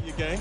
Your game.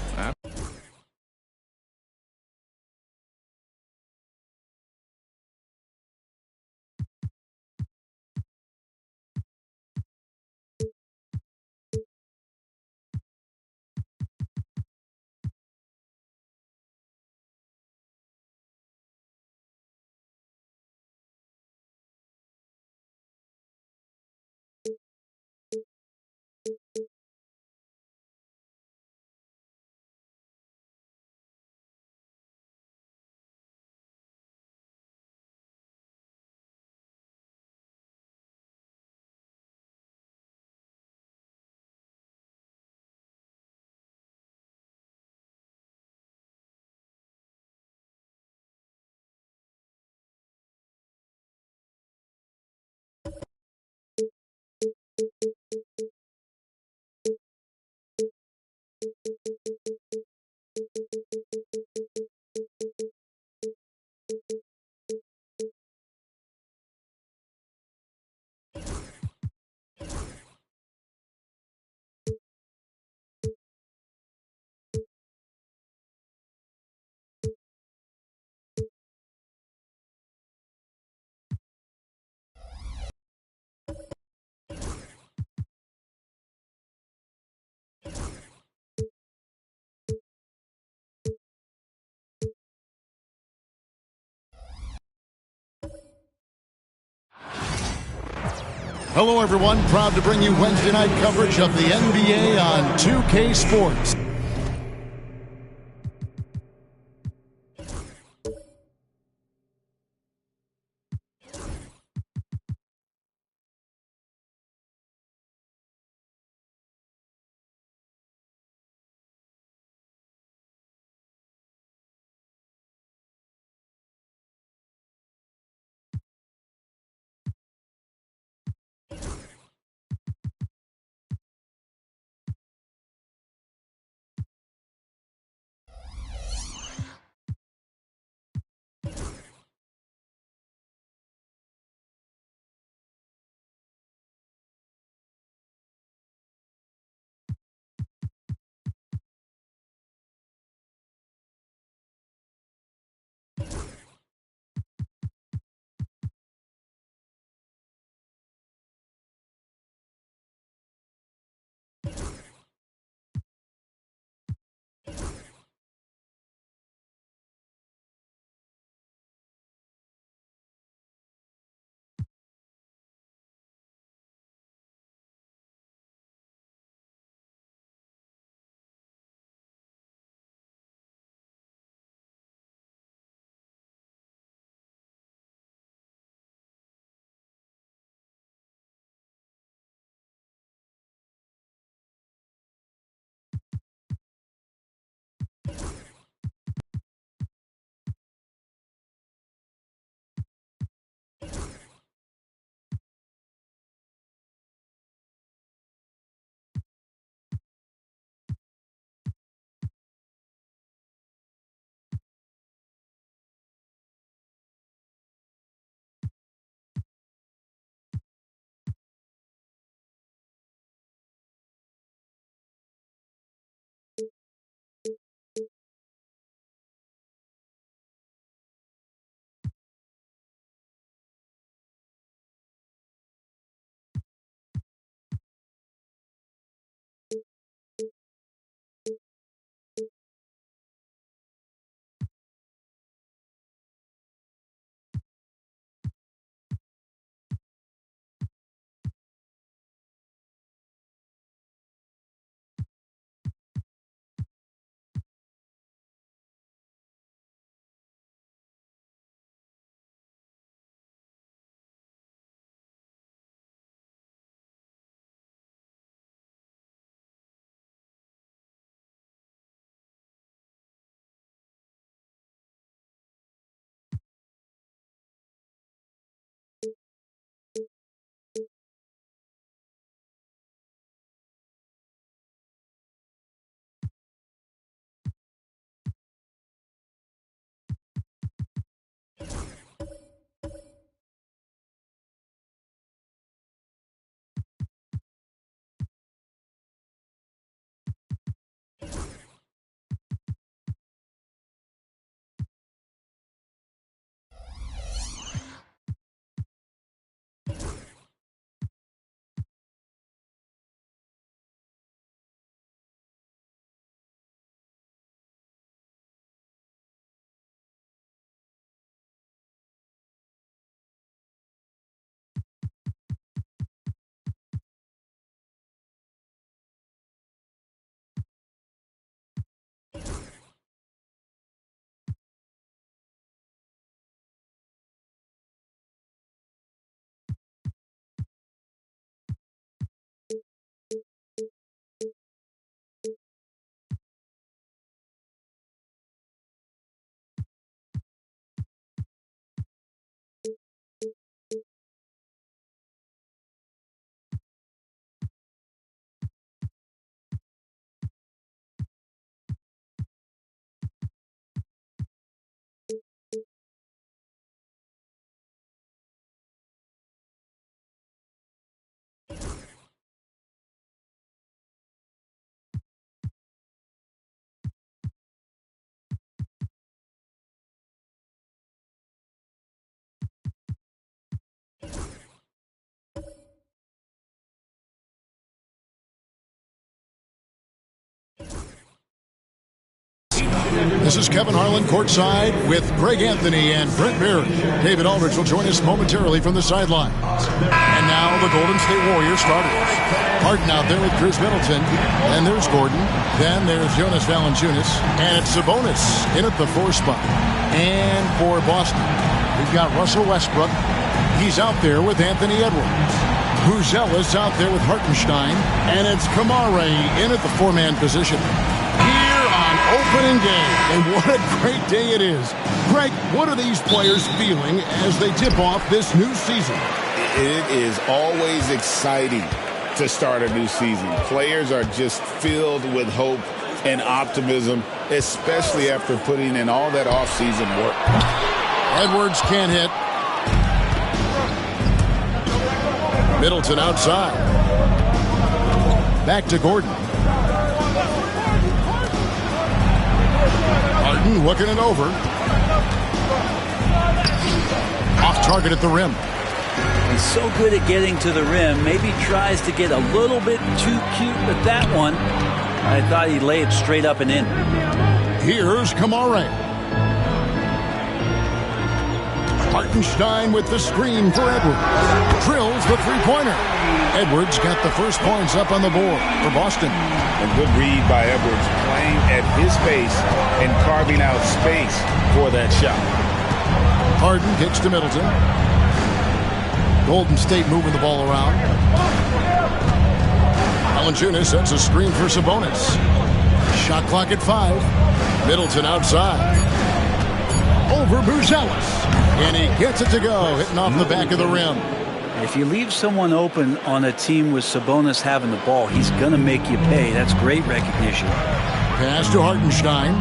Hello, everyone. Proud to bring you Wednesday night coverage of the NBA on 2K Sports. This is Kevin Harlan courtside with Greg Anthony and Brent Barry. David Aldridge will join us momentarily from the sidelines. And now the Golden State Warriors starters. Harden out there with Chris Middleton. And there's Gordon. Then there's Jonas Valanciunas. And it's Sabonis in at the 4 spot. And for Boston, we've got Russell Westbrook. He's out there with Anthony Edwards. Buzelis out there with Hartenstein. And it's Kamare in at the 4-man position. Here on opening day. And what a great day it is. Greg, what are these players feeling as they tip off this new season? It is always exciting to start a new season. Players are just filled with hope and optimism, especially after putting in all that off-season work. Edwards can't hit. Middleton outside. Back to Gordon. Harden looking it over. Off target at the rim. He's so good at getting to the rim. Maybe tries to get a little bit too cute with that one. I thought he'd lay it straight up and in. Here's Kamare. Hartenstein with the screen for Edwards. Drills the three-pointer. Edwards got the first points up on the board for Boston. A good read by Edwards, playing at his pace and carving out space for that shot. Harden kicks to Middleton. Golden State moving the ball around. Valanciunas sets a screen for Sabonis. Shot clock at 5. Middleton outside. Over Buzelis. And he gets it to go, hitting off the back of the rim. If you leave someone open on a team with Sabonis having the ball, he's going to make you pay. That's great recognition. Pass to Hartenstein.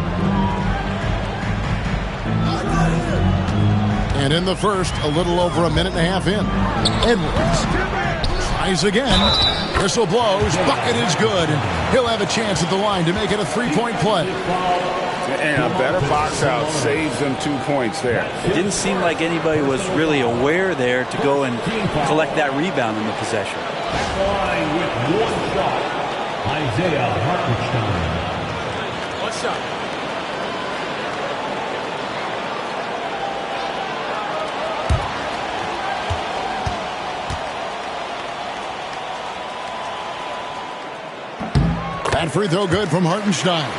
And in the first, a little over a minute and a half in. Edwards tries again. Whistle blows. Bucket is good. And he'll have a chance at the line to make it a 3-point play. And a better box out saves them 2 points there. It didn't seem like anybody was really aware there to go and collect that rebound in the possession. With one shot, Isaiah Hartenstein. What's up? That free throw good from Hartenstein.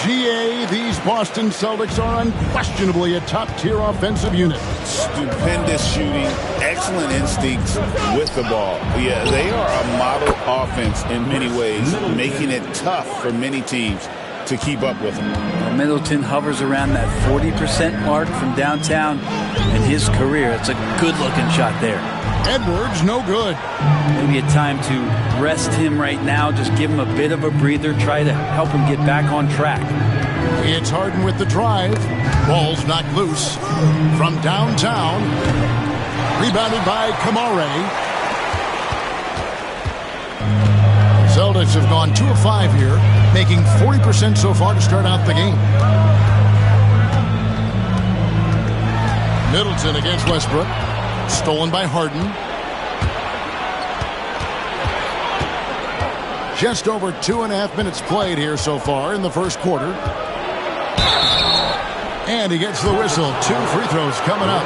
GA, these Boston Celtics are unquestionably a top-tier offensive unit. Stupendous shooting, excellent instincts with the ball. Yeah, they are a model offense in many ways, making it tough for many teams to keep up with them. Middleton hovers around that 40% mark from downtown in his career. It's a good-looking shot there. Edwards, no good. Maybe a time to rest him right now. Just give him a bit of a breather. Try to help him get back on track. It's Harden with the drive. Ball's knocked loose from downtown. Rebounded by Kamare. Celtics have gone 2 of 5 here, making 40% so far to start out the game. Middleton against Westbrook. Stolen by Harden. Just over 2.5 minutes played here so far in the first quarter. And he gets the whistle. 2 free throws coming up.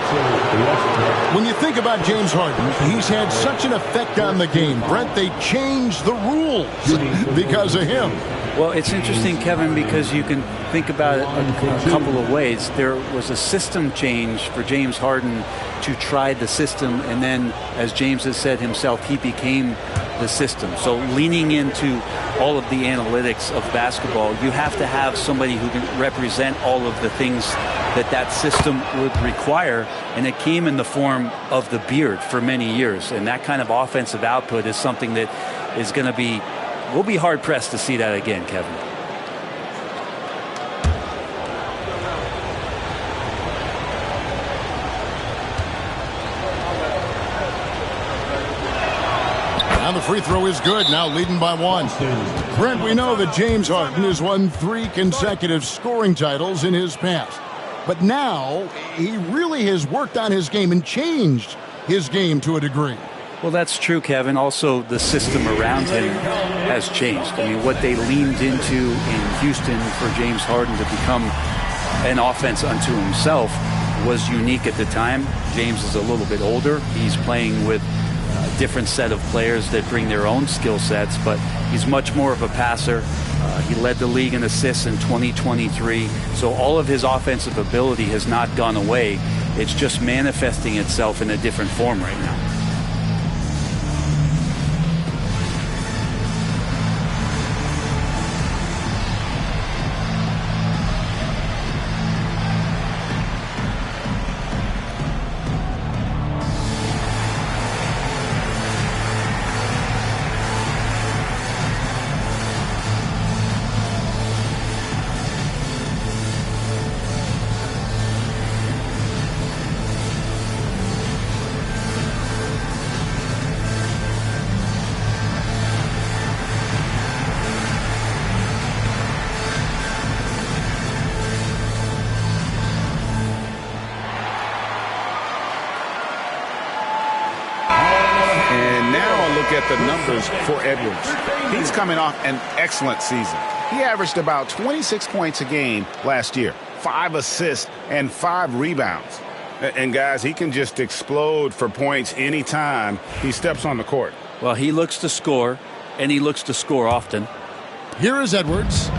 When you think about James Harden, he's had such an effect on the game. Brent, they changed the rules because of him. Well, it's interesting, Kevin, because you can think about it a couple of ways. There was a system change for James Harden to try the system, and then, as James has said himself, he became the system. So leaning into all of the analytics of basketball, you have to have somebody who can represent all of the things that system would require, and it came in the form of the beard for many years. And that kind of offensive output is something that is going to be, we'll be hard-pressed to see that again, Kevin. And the free throw is good, now leading by 1. Brent, we know that James Harden has won 3 consecutive scoring titles in his past. But now, he really has worked on his game and changed his game to a degree. Well, that's true, Kevin. Also, the system around him has changed. I mean, what they leaned into in Houston for James Harden to become an offense unto himself was unique at the time. James is a little bit older. He's playing with a different set of players that bring their own skill sets, but he's much more of a passer. He led the league in assists in 2023. So all of his offensive ability has not gone away. It's just manifesting itself in a different form right now. At the numbers for Edwards. He's coming off an excellent season. He averaged about 26 points a game last year, 5 assists and 5 rebounds. And guys, he can just explode for points anytime he steps on the court. Well, he looks to score, and he looks to score often. Here is Edwards.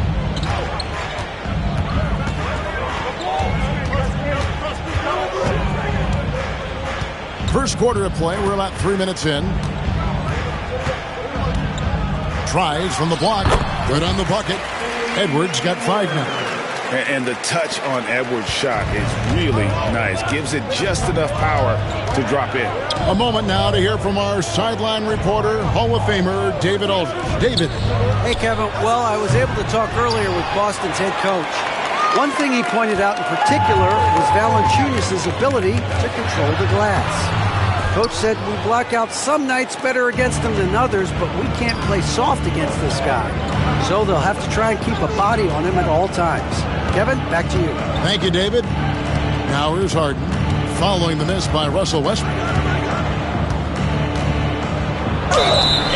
First quarter of play, we're about 3 minutes in. Tries from the block. Good on the bucket. Edwards got 5 now. And the touch on Edwards' shot is really nice. Gives it just enough power to drop in. A moment now to hear from our sideline reporter, Hall of Famer David Aldridge. David. Hey, Kevin. Well, I was able to talk earlier with Boston's head coach. One thing he pointed out in particular was Valanciunas' ability to control the glass. Coach said we block out some nights better against him than others, but we can't play soft against this guy. So they'll have to try and keep a body on him at all times. Kevin, back to you. Thank you, David. Now here's Harden, following the miss by Russell Westbrook.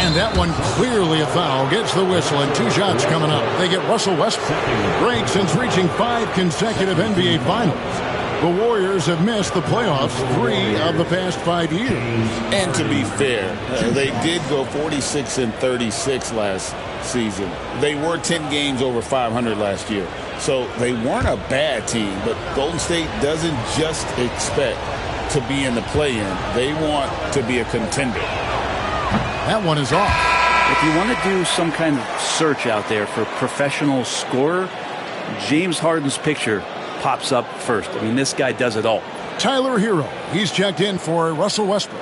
And that one clearly a foul. Gets the whistle, and 2 shots coming up. They get Russell Westbrook. Great since reaching 5 consecutive NBA Finals. The Warriors have missed the playoffs 3 of the past 5 years. And to be fair, they did go 46-36 last season. They were 10 games over 500 last year. So they weren't a bad team, but Golden State doesn't just expect to be in the play-in. They want to be a contender. That one is off. If you want to do some kind of search out there for professional scorer, James Harden's picture pops up first. I mean, this guy does it all. Tyler Hero. He's checked in for Russell Westbrook.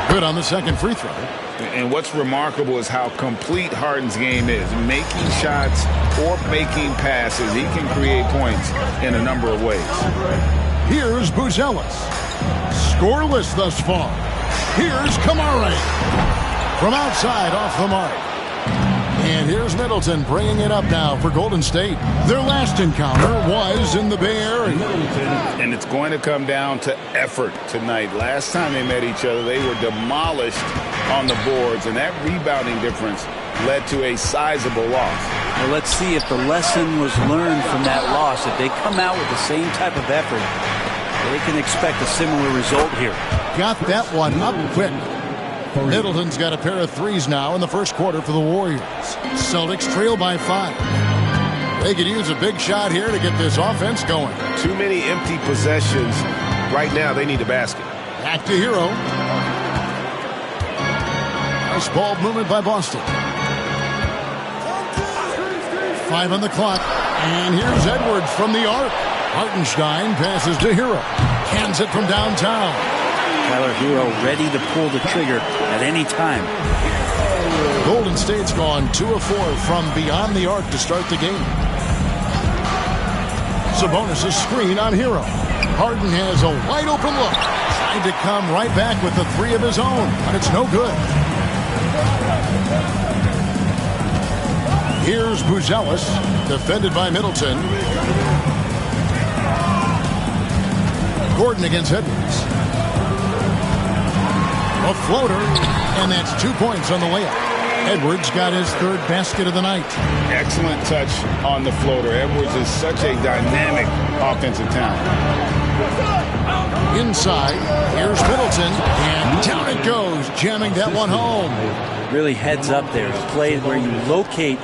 Good on the second free throw. And what's remarkable is how complete Harden's game is. Making shots or making passes. He can create points in a number of ways. Here's Buzelis. Scoreless thus far. Here's Kamara. From outside, off the mark. And here's Middleton bringing it up now for Golden State. Their last encounter was in the Bay Area. And it's going to come down to effort tonight. Last time they met each other, they were demolished on the boards, and that rebounding difference led to a sizable loss. Well, let's see if the lesson was learned from that loss. If they come out with the same type of effort, they can expect a similar result here. Got that one up quick. Middleton's got a pair of threes now in the first quarter for the Warriors. Celtics trail by 5. They could use a big shot here to get this offense going. Too many empty possessions. Right now, they need a basket. Back to Hero. Nice ball movement by Boston. 5 on the clock. And here's Edwards from the arc. Hartenstein passes to Hero. Cans it from downtown. Tyler Hero ready to pull the trigger at any time. Golden State's gone 2 of 4 from beyond the arc to start the game. Sabonis' screen on Hero. Harden has a wide open look. Trying to come right back with the 3 of his own, but it's no good. Here's Buzelis, defended by Middleton. Gordon against Edwards. A floater, and that's 2 points on the layup. Edwards got his third basket of the night. Excellent touch on the floater. Edwards is such a dynamic offensive talent. Inside, here's Middleton, and down it goes, jamming that one home. Really heads up there. A play where you locate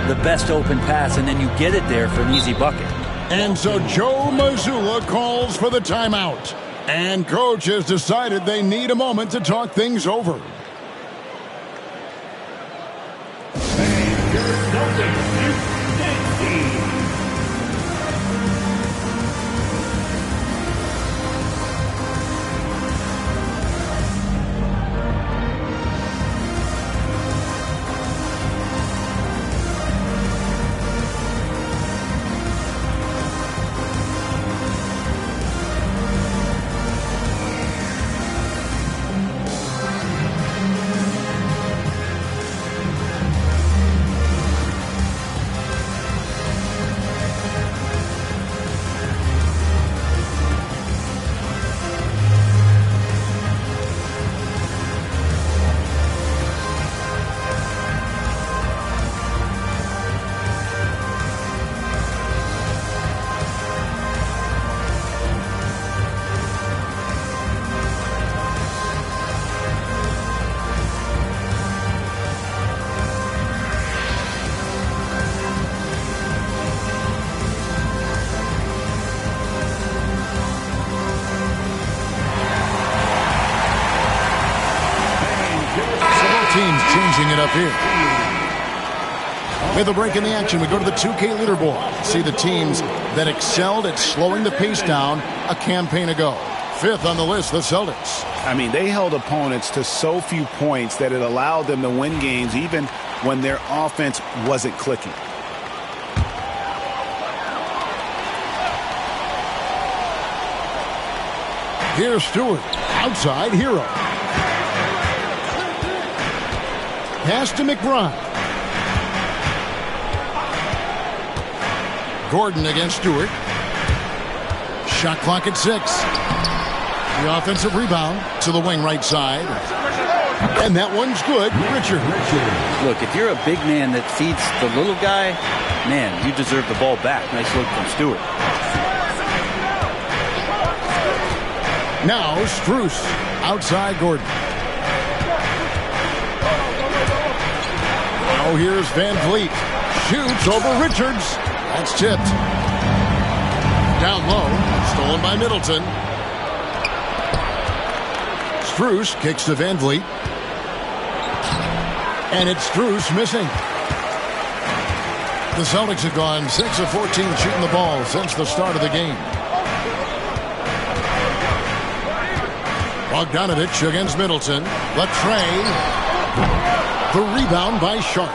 the best open pass, and then you get it there for an easy bucket. And so Joe Mazzulla calls for the timeout. And coach has decided they need a moment to talk things over. Teams changing it up here. With a break in the action, we go to the 2K leaderboard. See the teams that excelled at slowing the pace down a campaign ago. Fifth on the list, the Celtics. I mean, they held opponents to so few points that it allowed them to win games even when their offense wasn't clicking. Here's Stewart. Outside, Hero. Pass to McBride. Gordon against Stewart. Shot clock at 6. The offensive rebound to the wing right side. And that one's good. Richard. Look, if you're a big man that feeds the little guy, man, you deserve the ball back. Nice look from Stewart. Now Strus outside Gordon. Now here's Van Vliet. Shoots over Richards. That's tipped. Down low. Stolen by Middleton. Strus kicks to Van Vliet. And it's Strus missing. The Celtics have gone 6 of 14 shooting the ball since the start of the game. Bogdanovich against Middleton. Latrey. The rebound by Sharp.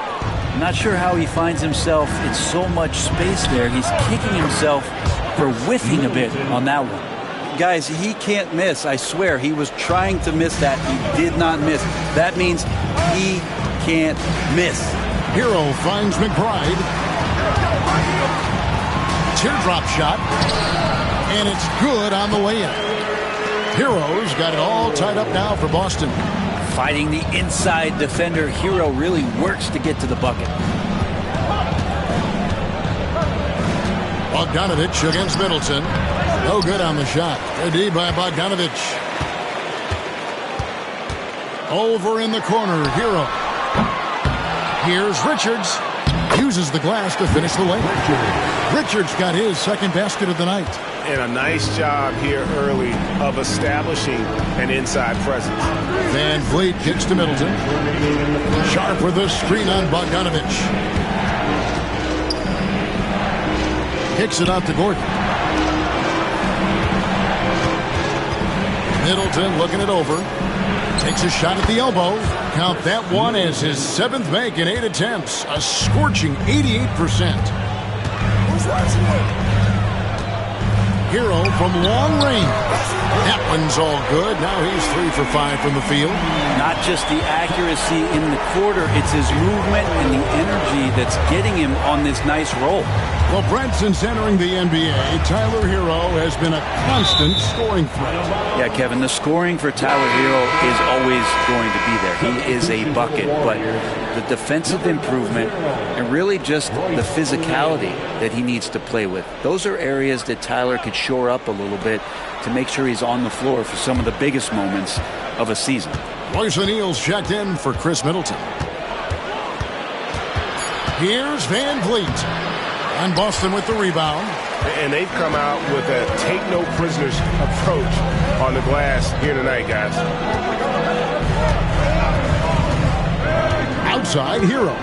I'm not sure how he finds himself in so much space there. He's kicking himself for whiffing a bit on that one. Guys, he can't miss. I swear, he was trying to miss that. He did not miss. That means he can't miss. Hero finds McBride. Teardrop shot. And it's good on the way in. Hero's got it all tied up now for Boston. Fighting the inside defender, Hero really works to get to the bucket. Bogdanovich against Middleton. No good on the shot. Good D by Bogdanovich. Over in the corner, Hero. Here's Richards. Uses the glass to finish the layup. Richards got his second basket of the night. And a nice job here early of establishing an inside presence. Van Vliet kicks to Middleton. Sharp with a screen on Bogdanovich. Kicks it out to Gordon. Middleton looking it over. Takes a shot at the elbow. Count that one as his 7th make in 8 attempts. A scorching 88%. Hero from long range. That one's all good. Now he's 3 for 5 from the field. Not just the accuracy in the quarter, it's his movement and the energy that's getting him on this nice roll. Well, Brent, since entering the NBA, Tyler Hero has been a constant scoring threat. Yeah, Kevin, the scoring for Tyler Hero is always going to be there. He is a bucket, but the defensive improvement and really just the physicality that he needs to play with. Those are areas that Tyler could shore up a little bit to make sure he's on the floor for some of the biggest moments of a season. Royce O'Neal's checked in for Chris Middleton. Here's Van Vliet. And Boston with the rebound. And they've come out with a take-no-prisoners approach on the glass here tonight, guys. Outside, Hero.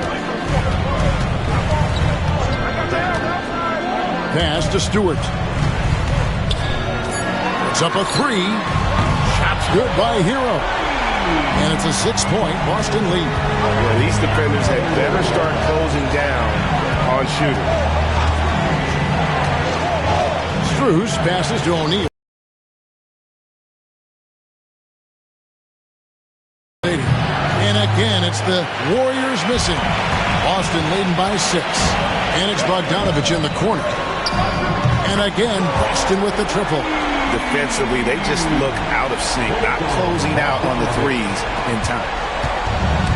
Pass to Stewart. It's up a 3. Shot's good by Hero. And it's a 6-point Boston lead. Yeah, these defenders had better start closing down on shooting. Strus passes to O'Neal. And again, it's the Warriors missing. Boston leading by 6. And it's Bogdanovich in the corner. And again, Boston with the triple. Defensively, they just look out of sync, not closing out on the threes in time.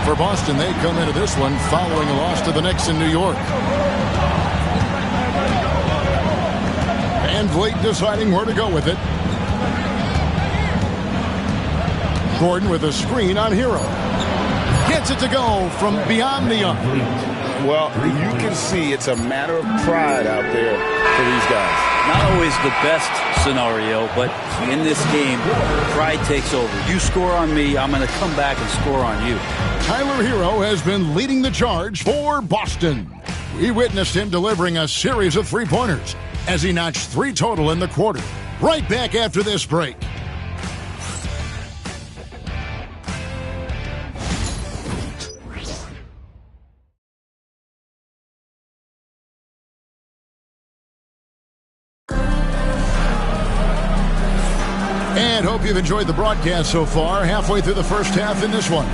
For Boston, they come into this one following a loss to the Knicks in New York. Van Vliet deciding where to go with it. Gordon with a screen on Hero. Gets it to go from beyond the arc. Well, you can see it's a matter of pride out there for these guys. Not always the best scenario, but in this game, pride takes over. You score on me, I'm going to come back and score on you. Tyler Hero has been leading the charge for Boston. We witnessed him delivering a series of three-pointers as he notched 3 total in the quarter. Right back after this break. And hope you've enjoyed the broadcast so far, halfway through the first half in this one.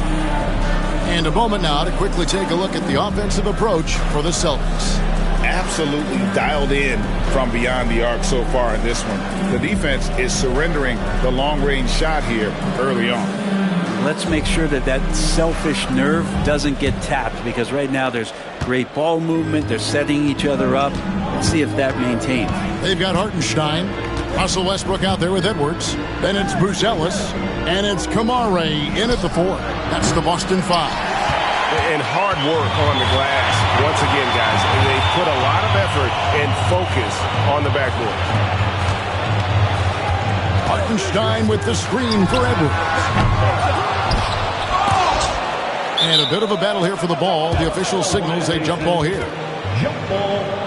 And a moment now to quickly take a look at the offensive approach for the Celtics. Absolutely dialed in from beyond the arc so far in this one. The defense is surrendering the long-range shot here early on. Let's make sure that that selfish nerve doesn't get tapped, because right now there's great ball movement. They're setting each other up. Let's see if that maintains. They've got Hartenstein. Russell Westbrook out there with Edwards. Then it's Bruce Ellis. And it's Kamare in at the 4. That's the Boston 5. And hard work on the glass. Once again, guys, they put a lot of effort and focus on the backboard. Hartenstein with the screen for Edwards. And a bit of a battle here for the ball. The official signals a jump ball here. Jump ball.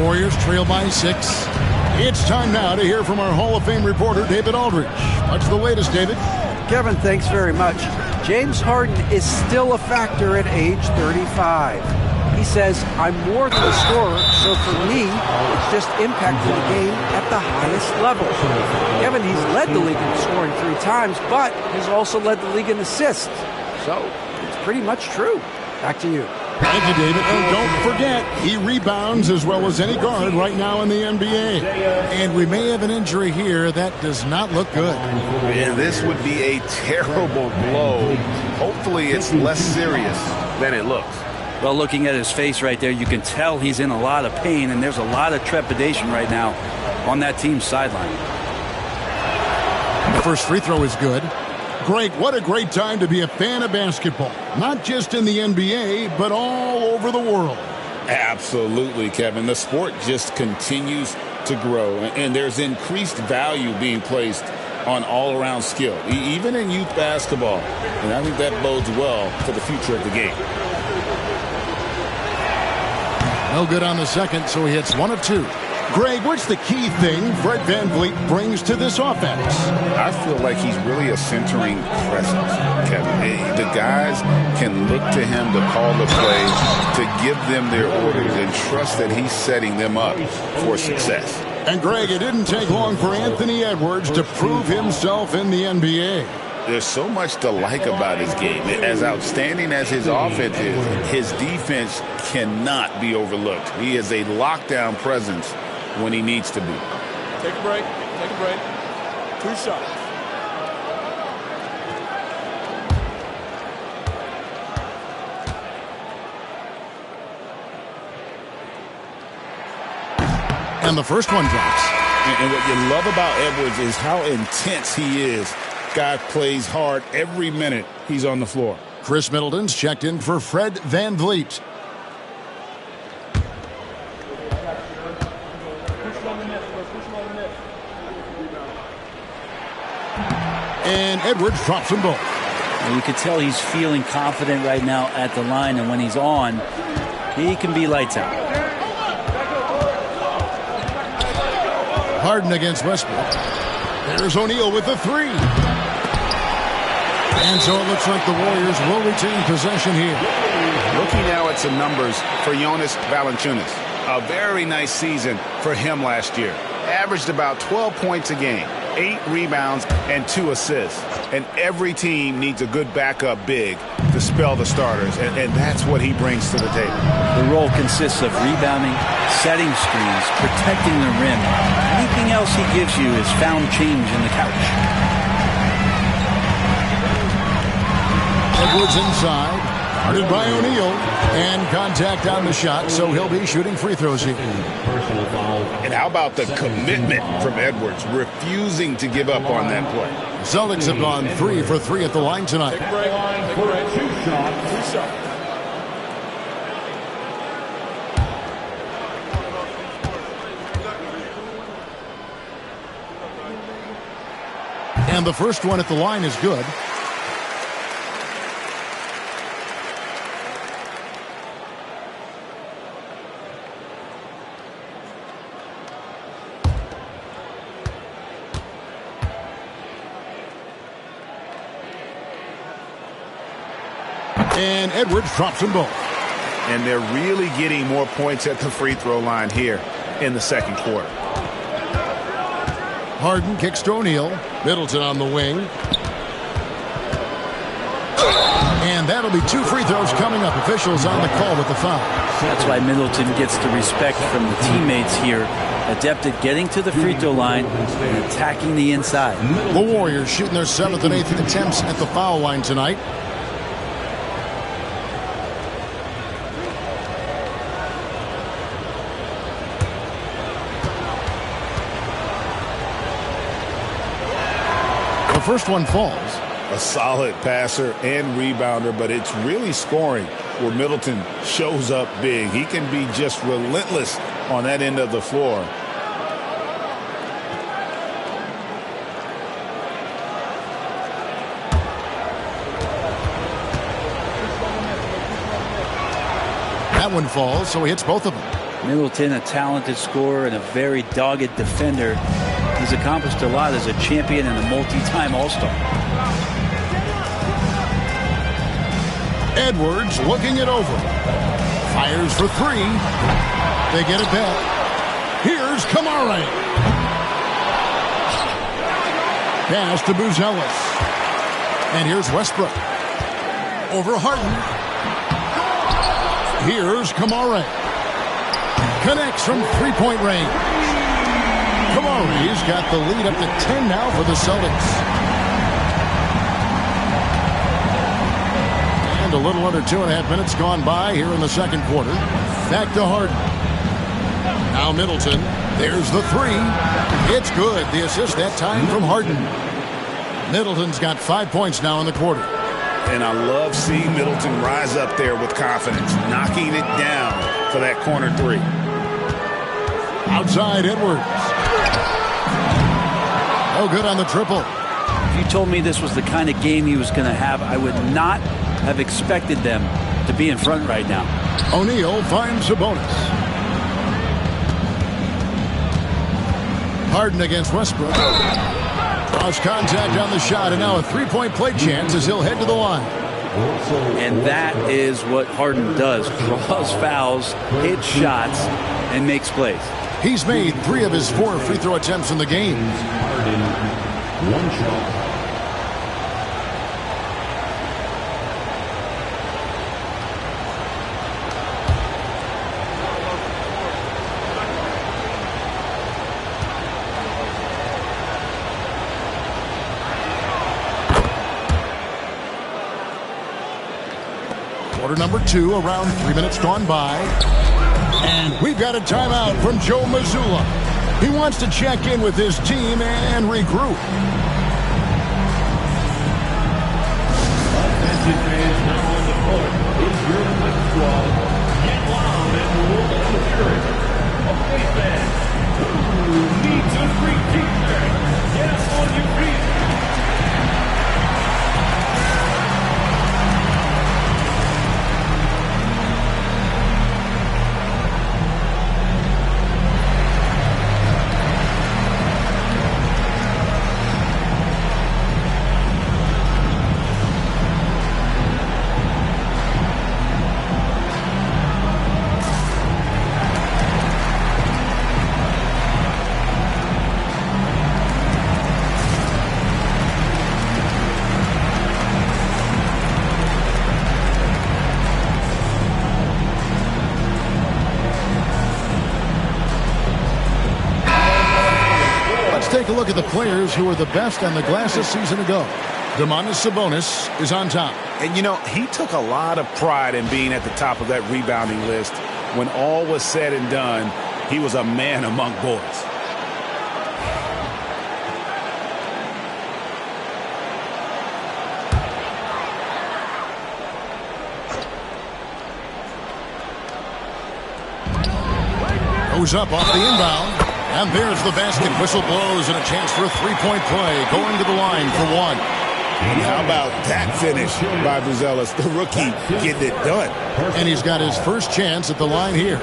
Warriors trail by 6. It's time now to hear from our Hall of Fame reporter, David Aldridge. What's the latest, David? Kevin, thanks very much. James Harden is still a factor at age 35. He says, I'm more than a scorer, so for me, it's just impacting the game at the highest level. Kevin, he's led the league in scoring 3 times, but he's also led the league in assists. So it's pretty much true. Back to you. Thank you, David. And don't forget, he rebounds as well as any guard right now in the NBA. And we may have an injury here. That does not look good. And this would be a terrible blow. Hopefully it's less serious than it looks. Well, looking at his face right there, you can tell he's in a lot of pain, and there's a lot of trepidation right now on that team's sideline. The first free throw is good. Greg, what a great time to be a fan of basketball. Not just in the NBA, but all over the world. Absolutely, Kevin. The sport just continues to grow, and there's increased value being placed on all-around skill, even in youth basketball. And I think that bodes well for the future of the game. No good on the second, so he hits 1 of 2. Greg, what's the key thing Fred VanVleet brings to this offense? I feel like he's really a centering presence, Kevin. The guys can look to him to call the play, to give them their orders, and trust that he's setting them up for success. And Greg, it didn't take long for Anthony Edwards to prove himself in the NBA. There's so much to like about his game. As outstanding as his offense is, his defense cannot be overlooked. He is a lockdown presence when he needs to be. Take a break. Take a break. 2 shots. And the first one drops. And what you love about Edwards is how intense he is. Guy plays hard every minute he's on the floor. Chris Middleton's checked in for Fred VanVleet. And Edwards drops them both. And you could tell he's feeling confident right now at the line, and when he's on, he can be lights out. Harden against Westbrook. There's O'Neal with the 3. And so it looks like the Warriors will retain possession here. Looking now at some numbers for Jonas Valanciunas. A very nice season for him last year. Averaged about 12 points a game, 8 rebounds, and 2 assists. And every team needs a good backup big to spell the starters, and that's what he brings to the table. The role consists of rebounding, setting screens, protecting the rim. Anything else he gives you is found change in the couch. Edwards inside, guarded by O'Neal, and contact on the shot, so he'll be shooting free throws here. And how about the commitment from Edwards, refusing to give up on that play? Celtics have gone 3 for 3 at the line tonight. Take a break. Take a break. 2 shots. 2 shots. And the first one at the line is good. And Edwards drops them both. And they're really getting more points at the free throw line here in the second quarter. Harden kicks to O'Neal. Middleton on the wing. And that'll be 2 free throws coming up. Officials on the call with the foul. That's why Middleton gets the respect from the teammates here. Adept at getting to the free throw line and attacking the inside. The Warriors shooting their 7th and 8th attempts at the foul line tonight. The first one falls. A solid passer and rebounder, but it's really scoring where Middleton shows up big. He can be just relentless on that end of the floor. That one falls, so he hits both of them. Middleton, a talented scorer and a very dogged defender. He's accomplished a lot as a champion and a multi-time All-Star. Edwards looking it over. Fires for 3. They get it back. Here's Kamara. Pass to Buzelis. And here's Westbrook. Over Harden. Here's Kamara. Connects from 3-point range. Kamara's got the lead up to 10 now for the Celtics. And a little under 2.5 minutes gone by here in the second quarter. Back to Harden. Now Middleton. There's the 3. It's good. The assist that time from Harden. Middleton's got 5 points now in the quarter. And I love seeing Middleton rise up there with confidence, knocking it down for that corner 3. Outside Edwards. Oh, good on the triple. If you told me this was the kind of game he was going to have, I would not have expected them to be in front right now. O'Neal finds Sabonis. Harden against Westbrook. Cross contact on the shot, and now a three-point play chance as he'll head to the line. And that is what Harden does. Draws fouls, hits shots, and makes plays. He's made 3 of his 4 free throw attempts in the game. Harden, 1 shot. Quarter number 2, around 3 minutes gone by. And we've got a timeout from Joe Mazzulla. He wants to check in with his team and regroup. Offensive fans now on the court. Is your quick squad. Get loud and roll the spirit. Okay, fans. Who needs a free t-shirt? Get up on your feet. Take a look at the players who were the best on the glass a season ago. Domantas Sabonis is on top. And, you know, he took a lot of pride in being at the top of that rebounding list. When all was said and done, he was a man among boys. Goes up off the inbound. And there's the basket. Whistle blows and a chance for a three-point play. Going to the line for 1. And how about that finish by Buzelis, the rookie, getting it done. And he's got his first chance at the line here. At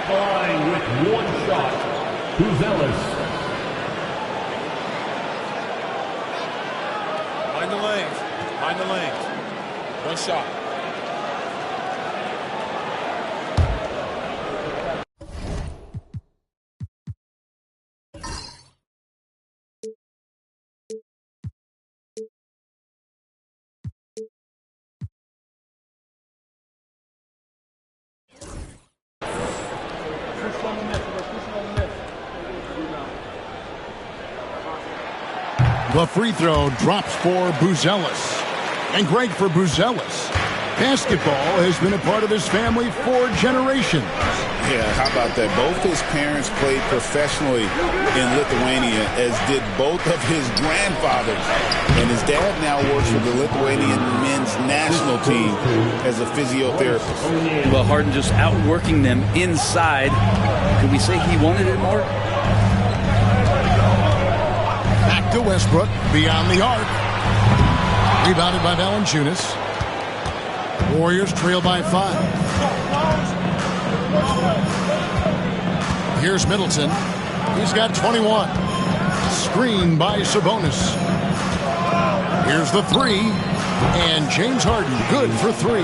the line with 1 shot. Buzelis. Mind the lanes. Mind the lanes. 1 shot. The free throw drops for Buzelis. And great for Buzelis. Basketball has been a part of his family for generations. Yeah, how about that? Both his parents played professionally in Lithuania, as did both of his grandfathers. And his dad now works for the Lithuanian men's national team as a physiotherapist. Well, Harden just outworking them inside. Could we say he wanted it more? Back to Westbrook, beyond the arc. Rebounded by Valanciunas. Warriors trail by 5. Here's Middleton. He's got 21. Screened by Sabonis. Here's the 3. And James Harden, good for 3.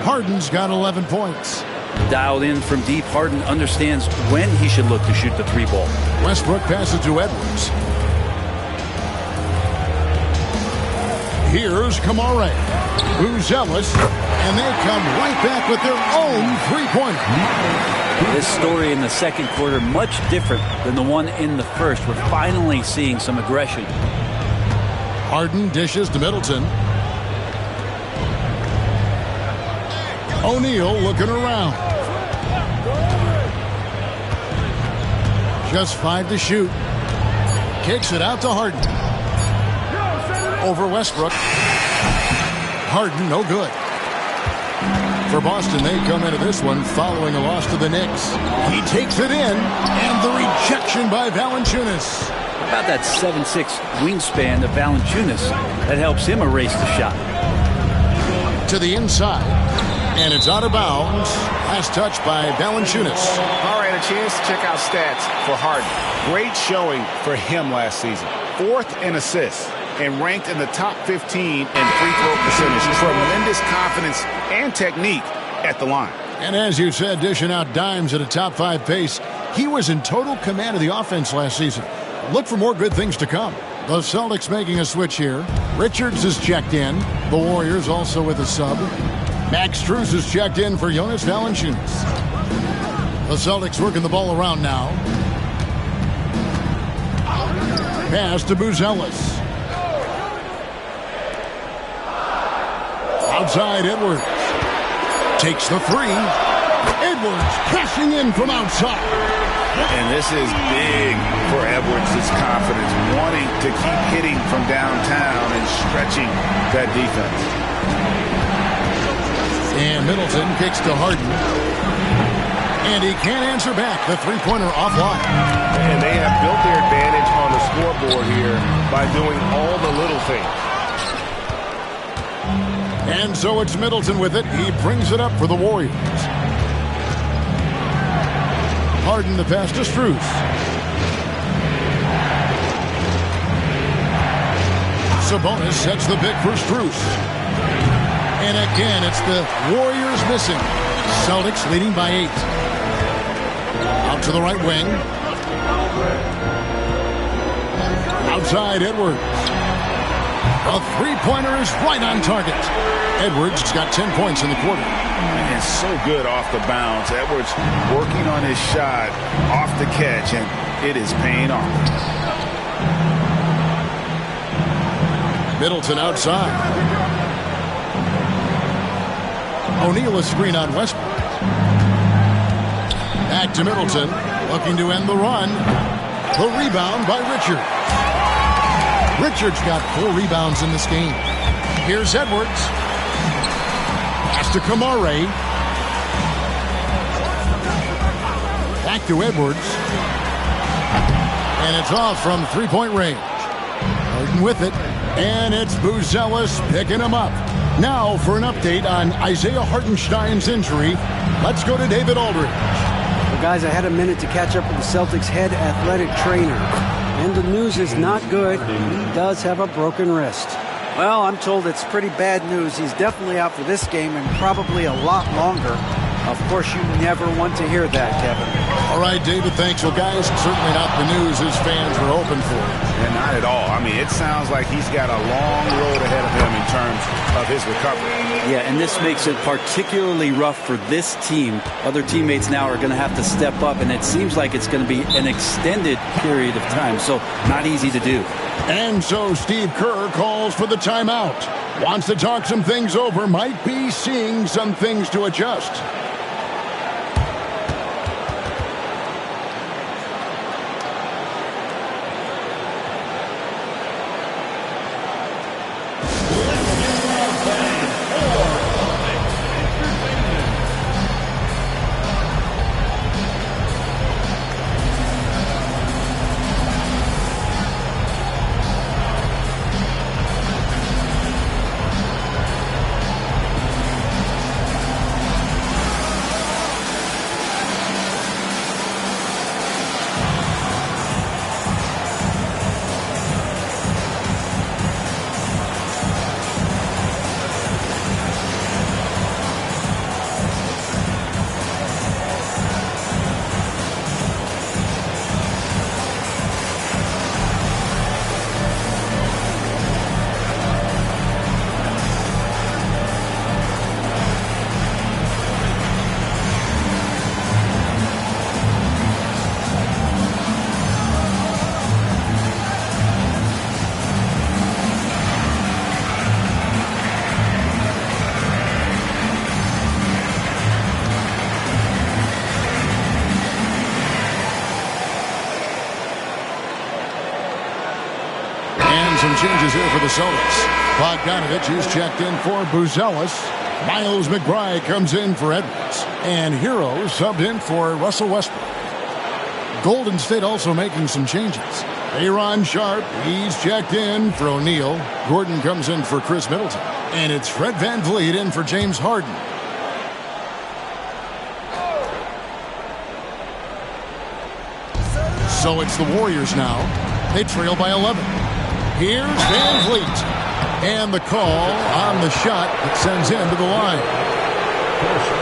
Harden's got 11 points. Dialed in from deep, Harden understands when he should look to shoot the 3 ball. Westbrook passes to Edwards. Here's Kamara. Buzelis, and they come right back with their own three-pointer. This story in the second quarter much different than the one in the first. We're finally seeing some aggression. Harden dishes to Middleton. O'Neal looking around. Just 5 to shoot. Kicks it out to Harden. Over Westbrook. Harden, no good. For Boston, they come into this one following a loss to the Knicks. He takes it in, and the rejection by Valanciunas. How about that 7'6" wingspan of Valanciunas? That helps him erase the shot. To the inside. And it's out of bounds. Last touch by Valanciunas. All right, a chance to check out stats for Harden. Great showing for him last season. 4th in assists and ranked in the top 15 in free throw percentage. Tremendous confidence and technique at the line. And as you said, dishing out dimes at a top 5 pace, he was in total command of the offense last season. Look for more good things to come. The Celtics making a switch here. Richards is checked in. The Warriors also with a sub. Max Strus is checked in for Jonas Valanciunas. The Celtics working the ball around now. Pass to Buzelis. Outside Edwards. Takes the 3. Edwards crashing in from outside. And this is big for Edwards' confidence, wanting to keep hitting from downtown and stretching that defense. And Middleton kicks to Harden. And he can't answer back. The three-pointer offline. And they have built their advantage on the scoreboard here by doing all the little things. And so it's Middleton with it. He brings it up for the Warriors. Harden the pass to Strus. Sabonis sets the pick for Strus. And again, it's the Warriors missing. Celtics leading by 8. Out to the right wing. Outside Edwards. A three-pointer is right on target. Edwards has got 10 points in the quarter. And so good off the bounce. Edwards working on his shot off the catch, and it is paying off. Middleton outside. O'Neal a screen on Westbrook. Back to Middleton, looking to end the run. The rebound by Richards. Richards got 4 rebounds in this game. Here's Edwards. Pass to Kamare. Back to Edwards. And it's off from three-point range. Harden with it. And it's Buzelis picking him up. Now for an update on Isaiah Hartenstein's injury, let's go to David Aldridge. Well, guys, I had a minute to catch up with the Celtics' head athletic trainer. And the news is not good. He does have a broken wrist. Well, I'm told it's pretty bad news. He's definitely out for this game and probably a lot longer. Of course, you never want to hear that, Kevin. All right, David, thanks. Well, guys, certainly not the news his fans were hoping for. And not at all. I mean, it sounds like he's got a long road ahead of him in terms of his recovery. Yeah, and this makes it particularly rough for this team. Other teammates now are going to have to step up, and it seems like it's going to be an extended period of time, so not easy to do. And so Steve Kerr calls for the timeout. Wants to talk some things over, might be seeing some things to adjust. Some changes here for the Celtics. Bogdanovich is checked in for Buzelis. Miles McBride comes in for Edwards. And Hero subbed in for Russell Westbrook. Golden State also making some changes. Aaron Sharp, he's checked in for O'Neal. Gordon comes in for Chris Middleton. And it's Fred VanVleet in for James Harden. So it's the Warriors now. They trail by 11. Here's Van Vliet. And the call on the shot that sends him to the line.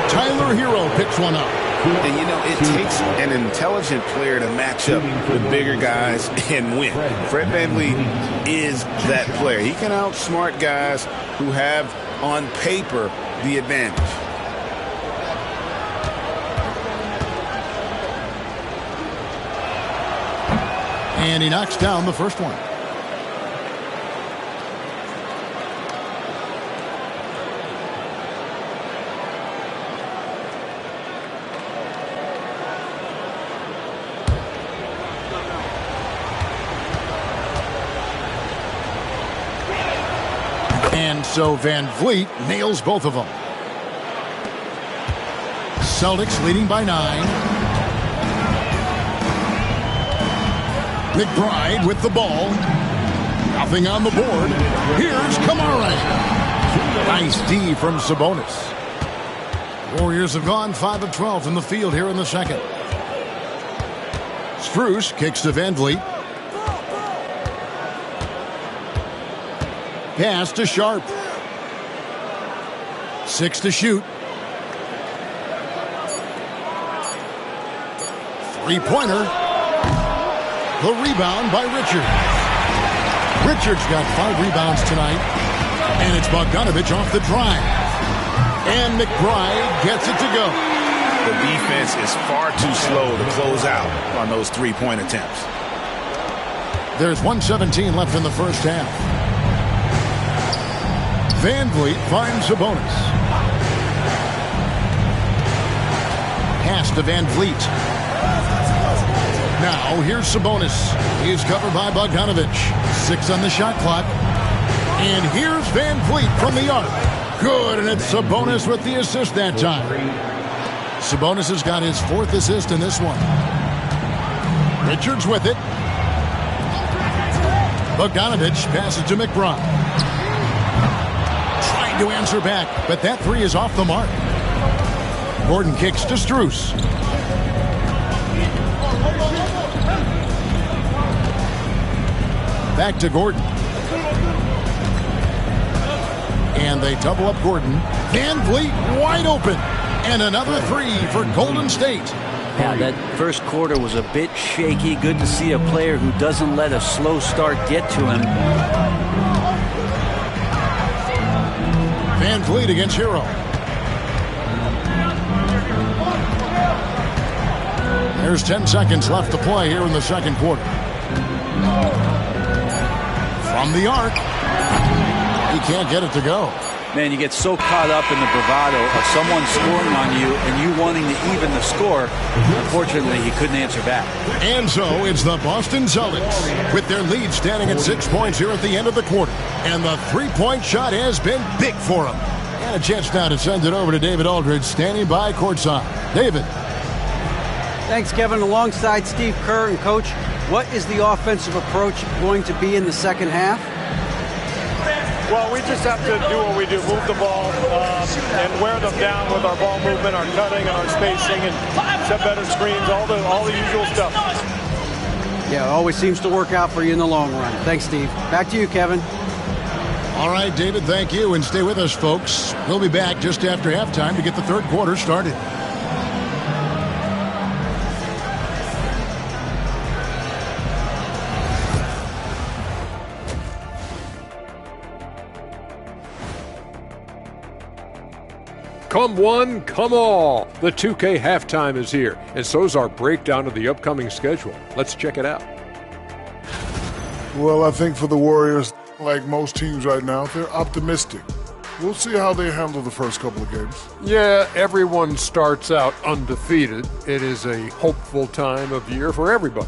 Tyler Hero picks one up. And, you know, it takes an intelligent player to match up with bigger guys and win. Fred VanVleet is that player. He can outsmart guys who have, on paper, the advantage. And he knocks down the first one. And so Van Vliet nails both of them. Celtics leading by 9. McBride with the ball. Nothing on the board. Here's Kamara. Nice D from Sabonis. Warriors have gone 5 of 12 from the field here in the second. Strus kicks to Van Vliet. Pass to Sharp. 6 to shoot. 3-pointer. The rebound by Richards. Richards got 5 rebounds tonight. And it's Bogdanovich off the drive. And McBride gets it to go. The defense is far too slow to close out on those 3-point attempts. There's 1:17 left in the first half. Van Vliet finds Sabonis. Pass to Van Vliet. Now here's Sabonis. He's covered by Bogdanovich. 6 on the shot clock. And here's Van Vliet from the arc. Good, and it's Sabonis with the assist that time. Sabonis has got his 4th assist in this one. Richards with it. Bogdanovich passes to McBride. Trying to answer back, but that 3 is off the mark. Gordon kicks to Strus. Back to Gordon. And they double up Gordon. Van Vliet wide open. And another 3 for Golden State. Yeah, that first quarter was a bit shaky. Good to see a player who doesn't let a slow start get to him. Van Vliet against Hero. There's 10 seconds left to play here in the second quarter. From the arc. He can't get it to go. Man, you get so caught up in the bravado of someone scoring on you and you wanting to even the score. Unfortunately, he couldn't answer back. And so it's the Boston Celtics with their lead standing at 6 points here at the end of the quarter. And the 3-point shot has been big for him. And a chance now to send it over to David Aldridge standing by courtside. David. Thanks, Kevin. Alongside Steve Kerr and Coach, what is the offensive approach going to be in the second half? Well, we just have to do what we do, move the ball and wear them down with our ball movement, our cutting, and our spacing, and set better screens, all the usual stuff. Yeah, it always seems to work out for you in the long run. Thanks, Steve. Back to you, Kevin. All right, David, thank you. And stay with us, folks. We'll be back just after halftime to get the third quarter started. Come one, come all. The 2K halftime is here, and so is our breakdown of the upcoming schedule. Let's check it out. Well, I think for the Warriors, like most teams right now, they're optimistic. We'll see how they handle the first couple of games. Yeah, everyone starts out undefeated. It is a hopeful time of year for everybody.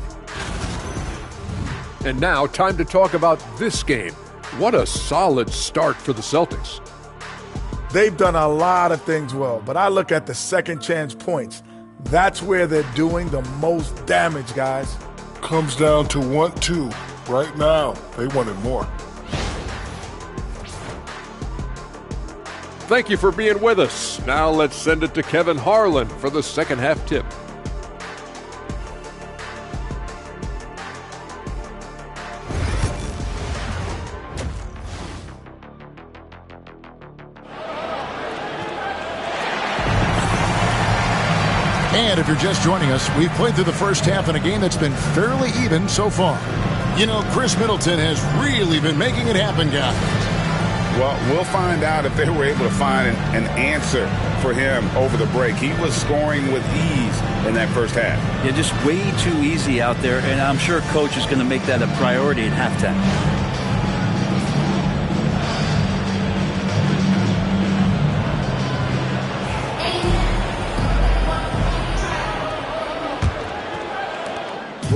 And now, time to talk about this game. What a solid start for the Celtics. They've done a lot of things well, but I look at the second chance points. That's where they're doing the most damage, guys. Comes down to 1-2. Right now, they wanted more. Thank you for being with us. Now let's send it to Kevin Harlan for the second half tip. And if you're just joining us, we've played through the first half in a game that's been fairly even so far. You know, Chris Middleton has really been making it happen, guys. Well, we'll find out if they were able to find an answer for him over the break. He was scoring with ease in that first half. Yeah, just way too easy out there, and I'm sure Coach is going to make that a priority at halftime.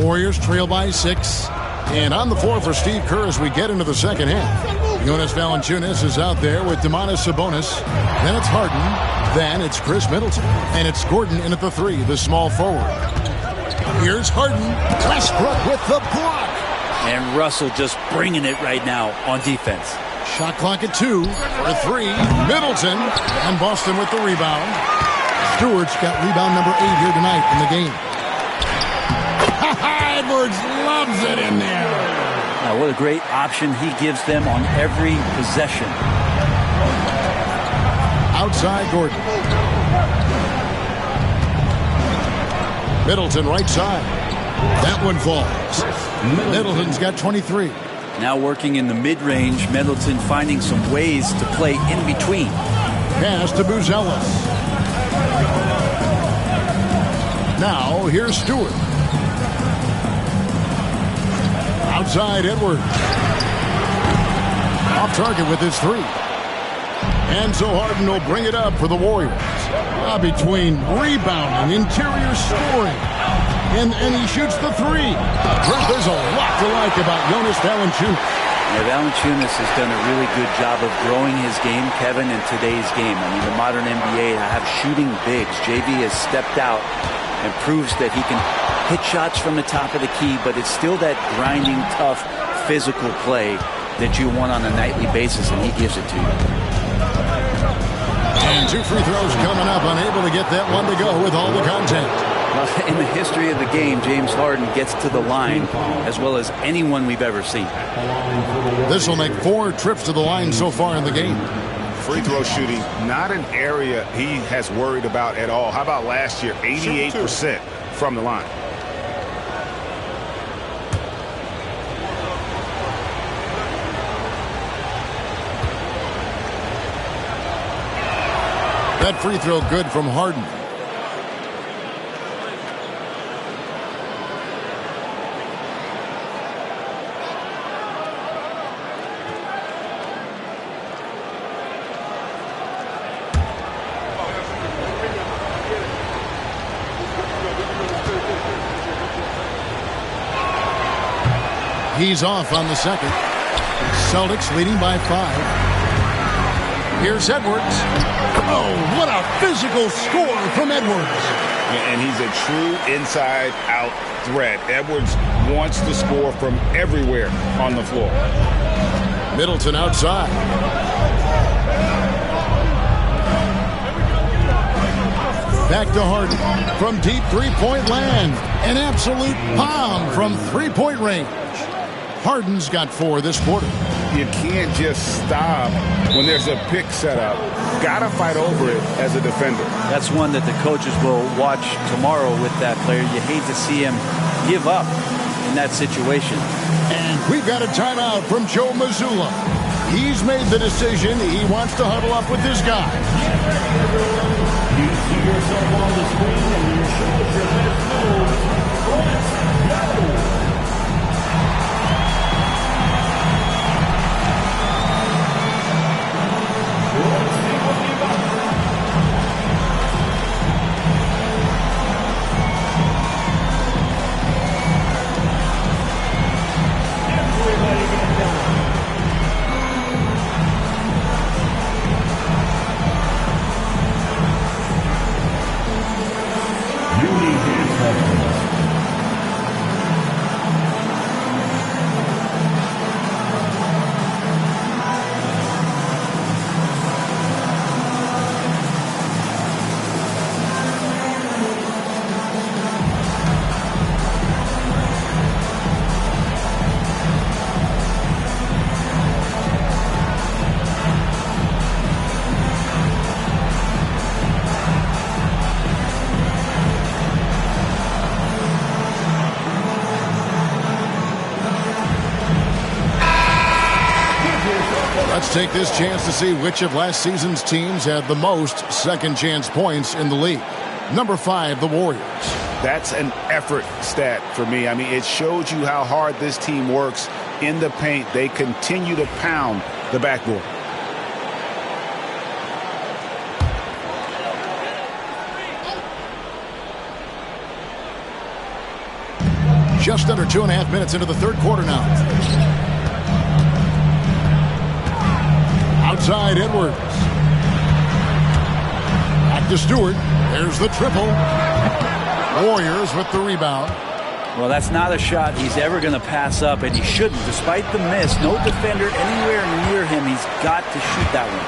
Warriors trail by 6. And on the floor for Steve Kerr as we get into the second half. Jonas Valanciunas is out there with Domantas Sabonis. Then it's Harden. Then it's Chris Middleton. And it's Gordon in at the 3, the small forward. Here's Harden. Westbrook with the block. And Russell just bringing it right now on defense. Shot clock at 2 for 3. Middleton. And Boston with the rebound. Stewart's got rebound number 8 here tonight in the game. Edwards loves it in there. Now, what a great option he gives them on every possession. Outside Gordon. Middleton right side. That one falls. Middleton's got 23. Now working in the mid-range, Middleton finding some ways to play in between. Pass to Buzelis. Now here's Stewart. Outside Edwards. Off target with his 3. And so Harden will bring it up for the Warriors. Between rebounding, interior scoring, and he shoots the 3. There's a lot to like about Jonas Valanciunas. Yeah, Valanciunas has done a really good job of growing his game, Kevin, in today's game. I mean, the modern NBA have shooting bigs. JV has stepped out and proves that he can hit shots from the top of the key, but it's still that grinding, tough, physical play that you want on a nightly basis, and he gives it to you. And 2 free throws coming up, unable to get that one to go with all the contact. Well, in the history of the game, James Harden gets to the line as well as anyone we've ever seen. This will make 4 trips to the line so far in the game. Free throw shooting, not an area he has worried about at all. How about last year, 88% from the line? That free throw good from Harden. He's off on the second. Celtics leading by 5. Here's Edwards. Oh, what a physical score from Edwards. And he's a true inside-out threat. Edwards wants to score from everywhere on the floor. Middleton outside. Back to Harden from deep three-point land. An absolute bomb from three-point range. Harden's got 4 this quarter. You can't just stop when there's a pick set up. Got to fight over it as a defender. That's one that the coaches will watch tomorrow with that player. You hate to see him give up in that situation. And we've got a timeout from Joe Mazzulla. He's made the decision. He wants to huddle up with this guy. You see yourself on the screen and you show us your best moves. Let's go! Let's take this chance to see which of last season's teams had the most second chance points in the league. Number 5, the Warriors. That's an effort stat for me. I mean, it shows you how hard this team works in the paint. They continue to pound the backboard. Just under 2.5 minutes into the third quarter now. Outside Edwards. Back to Stewart. There's the triple. Warriors with the rebound. Well, that's not a shot he's ever going to pass up, and he shouldn't. Despite the miss, no defender anywhere near him. He's got to shoot that one.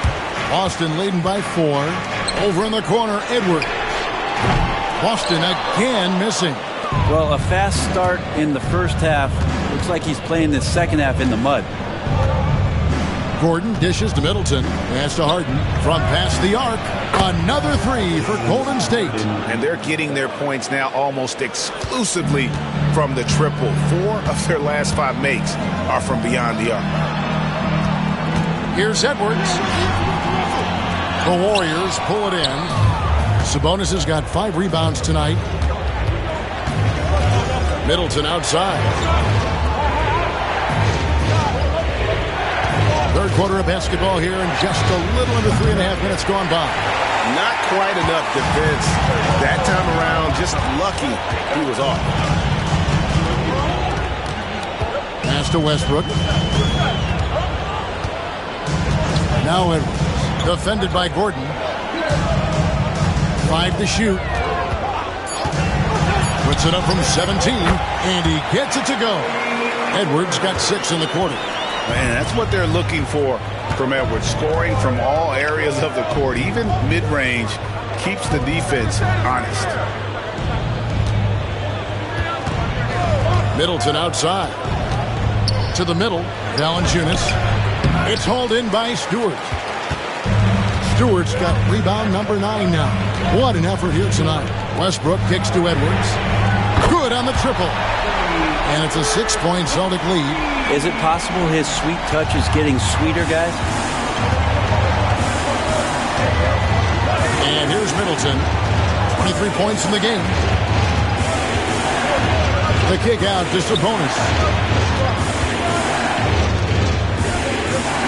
Boston leading by 4. Over in the corner, Edwards. Boston again missing. Well, a fast start in the first half. Looks like he's playing the second half in the mud. Gordon dishes to Middleton. Pass to Harden. From past the arc. Another 3 for Golden State. And they're getting their points now almost exclusively from the triple. 4 of their last 5 makes are from beyond the arc. Here's Edwards. The Warriors pull it in. Sabonis has got 5 rebounds tonight. Middleton outside. Third quarter of basketball here, and just a little under 3.5 minutes gone by. Not quite enough defense that time around. Just lucky he was off. Pass to Westbrook. Now Edwards, defended by Gordon. 5 to shoot. Puts it up from 17, and he gets it to go. Edwards got 6 in the quarter. And that's what they're looking for from Edwards. Scoring from all areas of the court, even mid-range, keeps the defense honest. Middleton outside. To the middle, Valanciunas. It's hauled in by Stewart. Stewart's got rebound number 9 now. What an effort here tonight. Westbrook kicks to Edwards. Good on the triple. And it's a 6-point Celtic lead. Is it possible his sweet touch is getting sweeter, guys? And here's Middleton. 23 points in the game. The kick out to Sabonis.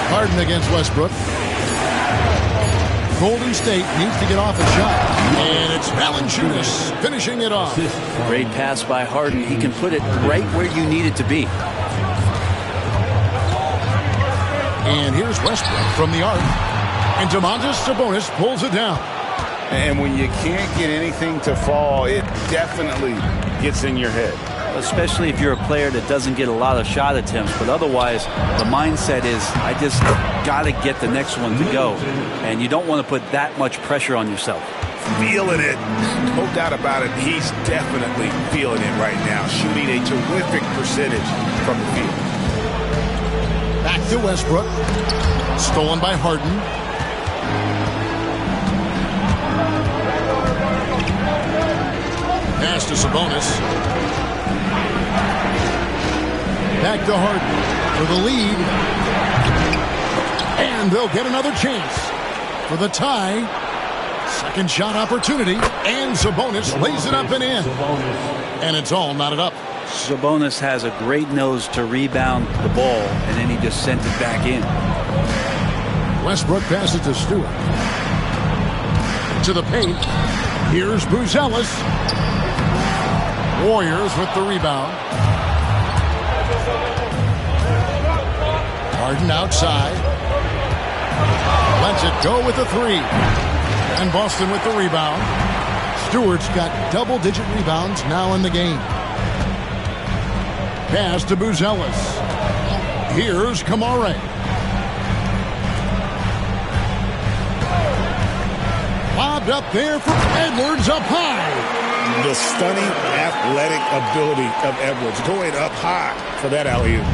Harden against Westbrook. Golden State needs to get off a shot. And it's Valanciunas finishing it off. Great pass by Harden. He can put it right where you need it to be. And here's Westbrook from the arc. And Domantas Sabonis pulls it down. And when you can't get anything to fall, it definitely gets in your head. Especially if you're a player that doesn't get a lot of shot attempts. But otherwise, the mindset is, I just got to get the next one to go. And you don't want to put that much pressure on yourself. Feeling it. No doubt about it. He's definitely feeling it right now. Shooting a terrific percentage from the field. Back to Westbrook. Stolen by Harden. Pass to Sabonis. Back to Harden for the lead. And they'll get another chance for the tie. Second shot opportunity. And Sabonis lays it up and in. And it's all knotted up. Sabonis has a great nose to rebound the ball, and then he just sent it back in. Westbrook passes to Stewart. To the paint. Here's Buzelis. Warriors with the rebound. Harden outside. Lets it go with the 3. And Boston with the rebound. Stewart's got double-digit rebounds now in the game. Pass to Buzelis. Here's Kamare. Lobbed up there for Edwards up high. The stunning athletic ability of Edwards going up high for that alley-oop.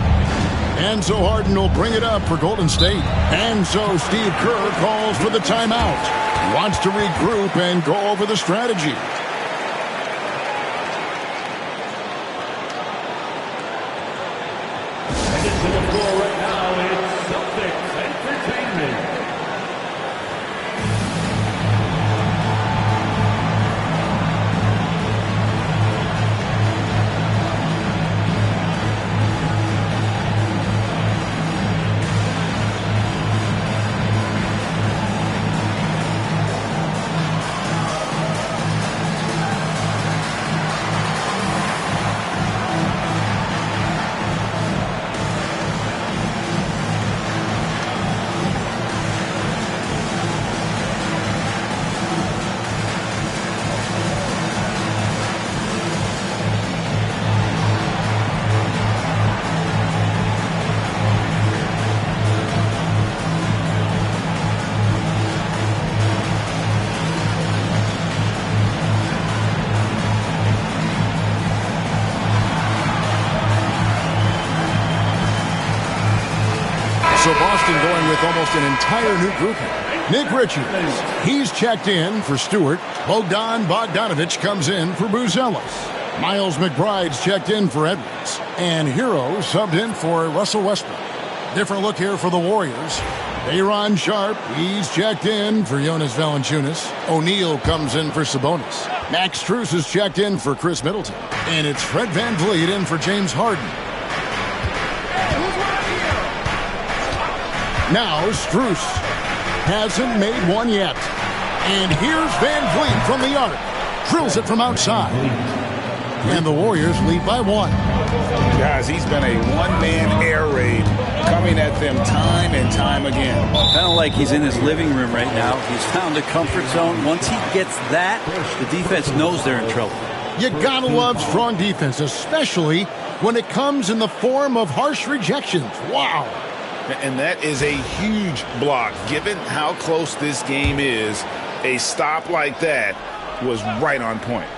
And so Harden will bring it up for Golden State. And so Steve Kerr calls for the timeout. He wants to regroup and go over the strategy. And into the floor right now, it's Celtics entertainment. with almost an entire new grouping. Nick Richards, he's checked in for Stewart. Bogdan Bogdanovic comes in for Buzelis. Miles McBride's checked in for Edwards. And Hero subbed in for Russell Westbrook. Different look here for the Warriors. Aaron Sharp, he's checked in for Jonas Valanciunas. O'Neal comes in for Sabonis. Max Strus is checked in for Chris Middleton. And it's Fred VanVleet in for James Harden. Now Strus hasn't made one yet. And here's VanVleet from the arc. Drills it from outside. And the Warriors lead by 1. Guys, he's been a one-man air raid coming at them time and time again. Kind of like he's in his living room right now. He's found a comfort zone. Once he gets that, the defense knows they're in trouble. You gotta love strong defense, especially when it comes in the form of harsh rejections. Wow. And that is a huge block. Given how close this game is, a stop like that was right on point.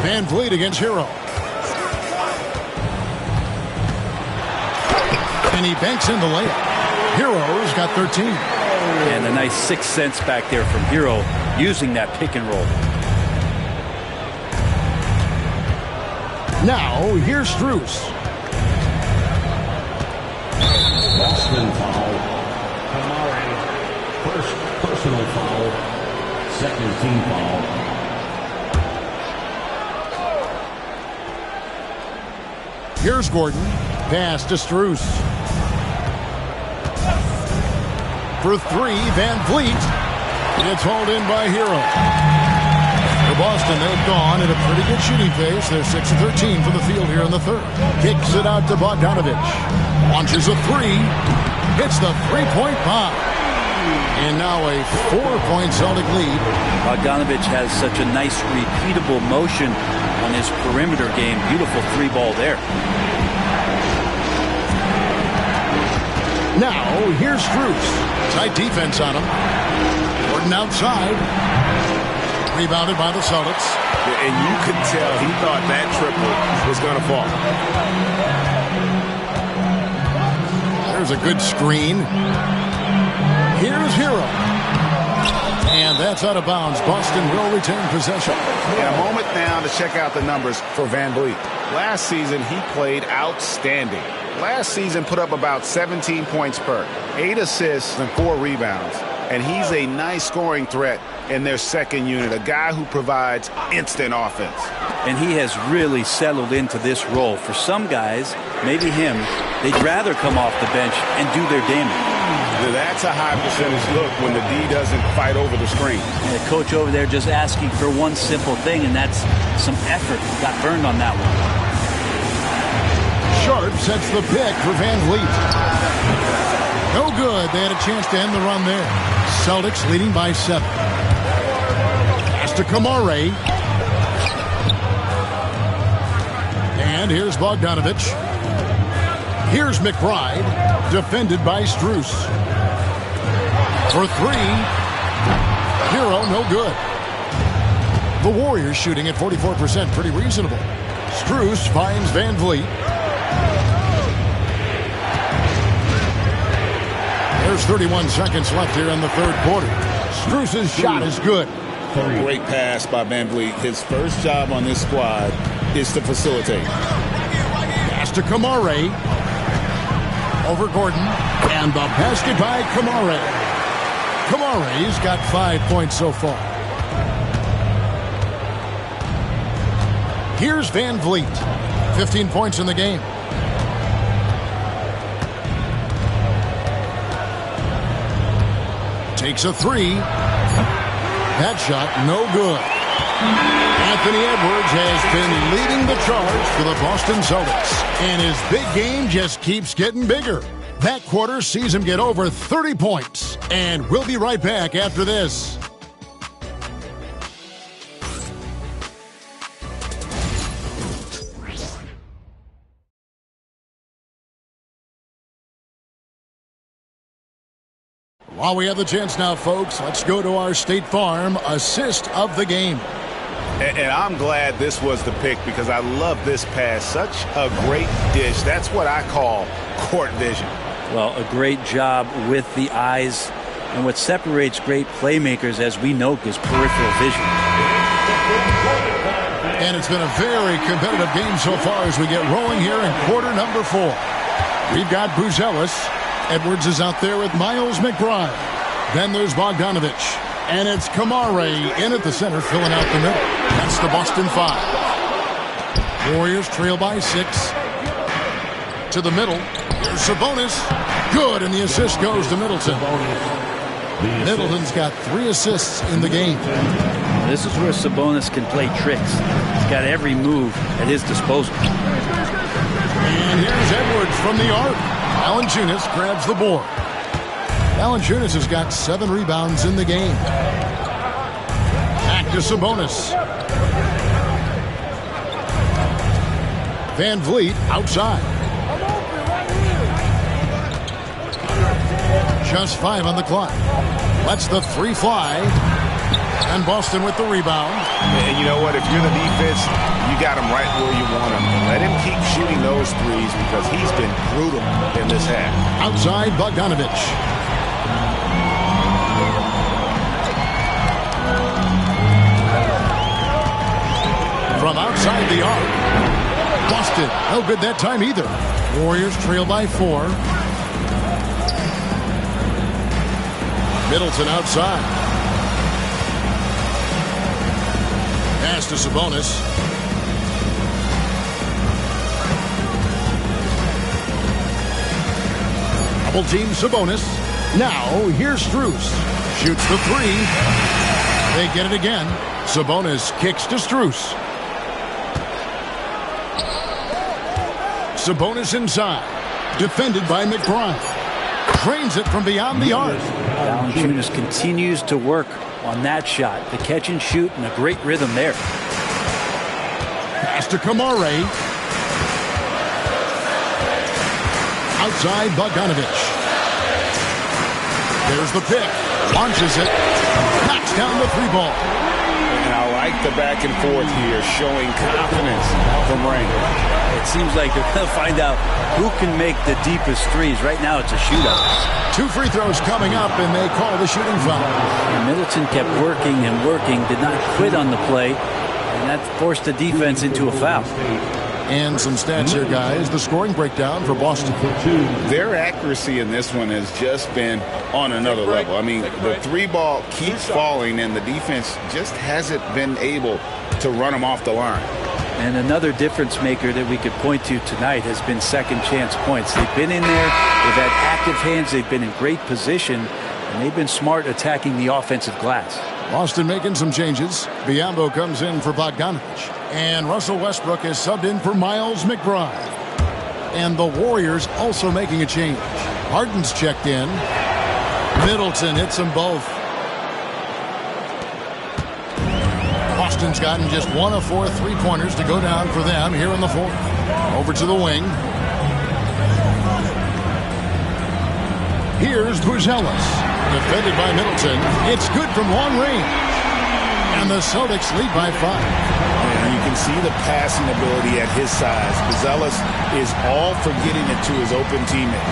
VanVleet against Hero. And he banks in the layup. Hero's got 13. And a nice 6 cents back there from Hero using that pick and roll. Now, here's Strus. Boston foul. Kamari. First personal foul. Second team foul. Here's Gordon. Pass to Strus. For 3, VanVleet. It's hauled in by Hero. For Boston, they've gone at a pretty good shooting pace. They're 6 of 13 from the field here in the third. Kicks it out to Bogdanovic. Launches a 3. Hits the three-point bomb. And now a 4-point Celtic lead. Bogdanovic has such a nice repeatable motion on his perimeter game. Beautiful 3-ball there. Now, here's Strus. Tight defense on him. Gordon outside. Rebounded by the Celtics. And you could tell he thought that triple was going to fall. There's a good screen. Here's Hero. And that's out of bounds. Boston will retain possession. And a moment now to check out the numbers for VanVleet. Last season, he played outstanding. Last season put up about 17 points per, 8 assists and 4 rebounds. And he's a nice scoring threat in their second unit, a guy who provides instant offense. And he has really settled into this role. For some guys, maybe him, they'd rather come off the bench and do their damage. That's a high percentage look when the D doesn't fight over the screen. And the coach over there just asking for one simple thing, and that's some effort. Got burned on that one. Sharp sets the pick for VanVleet. No good. They had a chance to end the run there. Celtics leading by 7. Pass to Kamari. And here's Bogdanovic. Here's McBride. Defended by Strus. For 3. Hero, no good. The Warriors shooting at 44%. Pretty reasonable. Strus finds VanVleet. There's 31 seconds left here in the third quarter. Strus's shot is good. Great pass by VanVleet. His first job on this squad is to facilitate. Pass to Kamari. Over Gordon. And the basket by Kamari. Kamari's got 5 points so far. Here's VanVleet. 15 points in the game. Takes a 3. That shot, no good. Anthony Edwards has been leading the charge for the Boston Celtics. And his big game just keeps getting bigger. That quarter sees him get over 30 points. And we'll be right back after this. While we have the chance now, folks, let's go to our State Farm assist of the game. And I'm glad this was the pick because I love this pass. Such a great dish. That's what I call court vision. Well, a great job with the eyes. And what separates great playmakers, as we know, is peripheral vision. And it's been a very competitive game so far as we get rolling here in quarter number 4. We've got Buzelis. Edwards is out there with Miles McBride. Then there's Bogdanovich. And it's Kamare in at the center, filling out the middle. That's the Boston 5. Warriors trail by 6. To the middle. Here's Sabonis. Good, and the assist goes to Middleton. Middleton's got 3 assists in the game. This is where Sabonis can play tricks. He's got every move at his disposal. And here's Edwards from the arc. Valanciunas grabs the board. Valanciunas has got 7 rebounds in the game. Back to Sabonis. Van Vliet outside. Just 5 on the clock. Lets the 3 fly. And Boston with the rebound. And you know what? If you're the defense, you got him right where you want him. Let him keep shooting those threes because he's been brutal in this half. Outside Bogdanovich. From outside the arc. Boston, no good that time either. Warriors trail by 4. Middleton outside. Pass to Sabonis. Double team Sabonis. Now here's Strus. Shoots the 3. They get it again. Sabonis kicks to Strus. Sabonis inside. Defended by McBride. Drains it from beyond the arc. Valanciunas continues to work on that shot. The catch and shoot and a great rhythm there. Pass to Kamare. Outside Bogdanovich. There's the pick. Launches it. Knocks down the 3 ball. And I like the back and forth here, showing confidence from Rain. It seems like they're going to find out who can make the deepest threes. Right now it's a shootout. 2 free throws coming up, and they call the shooting foul. And Middleton kept working and working, did not quit on the play, and that forced the defense into a foul. And some stats here, guys. The scoring breakdown for Boston. Their accuracy in this one has just been on another level. I mean, the 3 ball keeps falling, and the defense just hasn't been able to run them off the line. And another difference maker that we could point to tonight has been second chance points. They've been in there, they've had active hands, they've been in great position, and they've been smart attacking the offensive glass. Boston making some changes. Biyombo comes in for Bogdanovich. And Russell Westbrook is subbed in for Miles McBride. And the Warriors also making a change. Harden's checked in. Middleton hits them both. Boston's gotten just 1 of 4 3-pointers to go down for them here in the 4th. Over to the wing. Here's Buzelis. Defended by Middleton. It's good from long range. And the Celtics lead by 5. And you can see the passing ability at his size. Buzelis is all for getting it to his open teammate.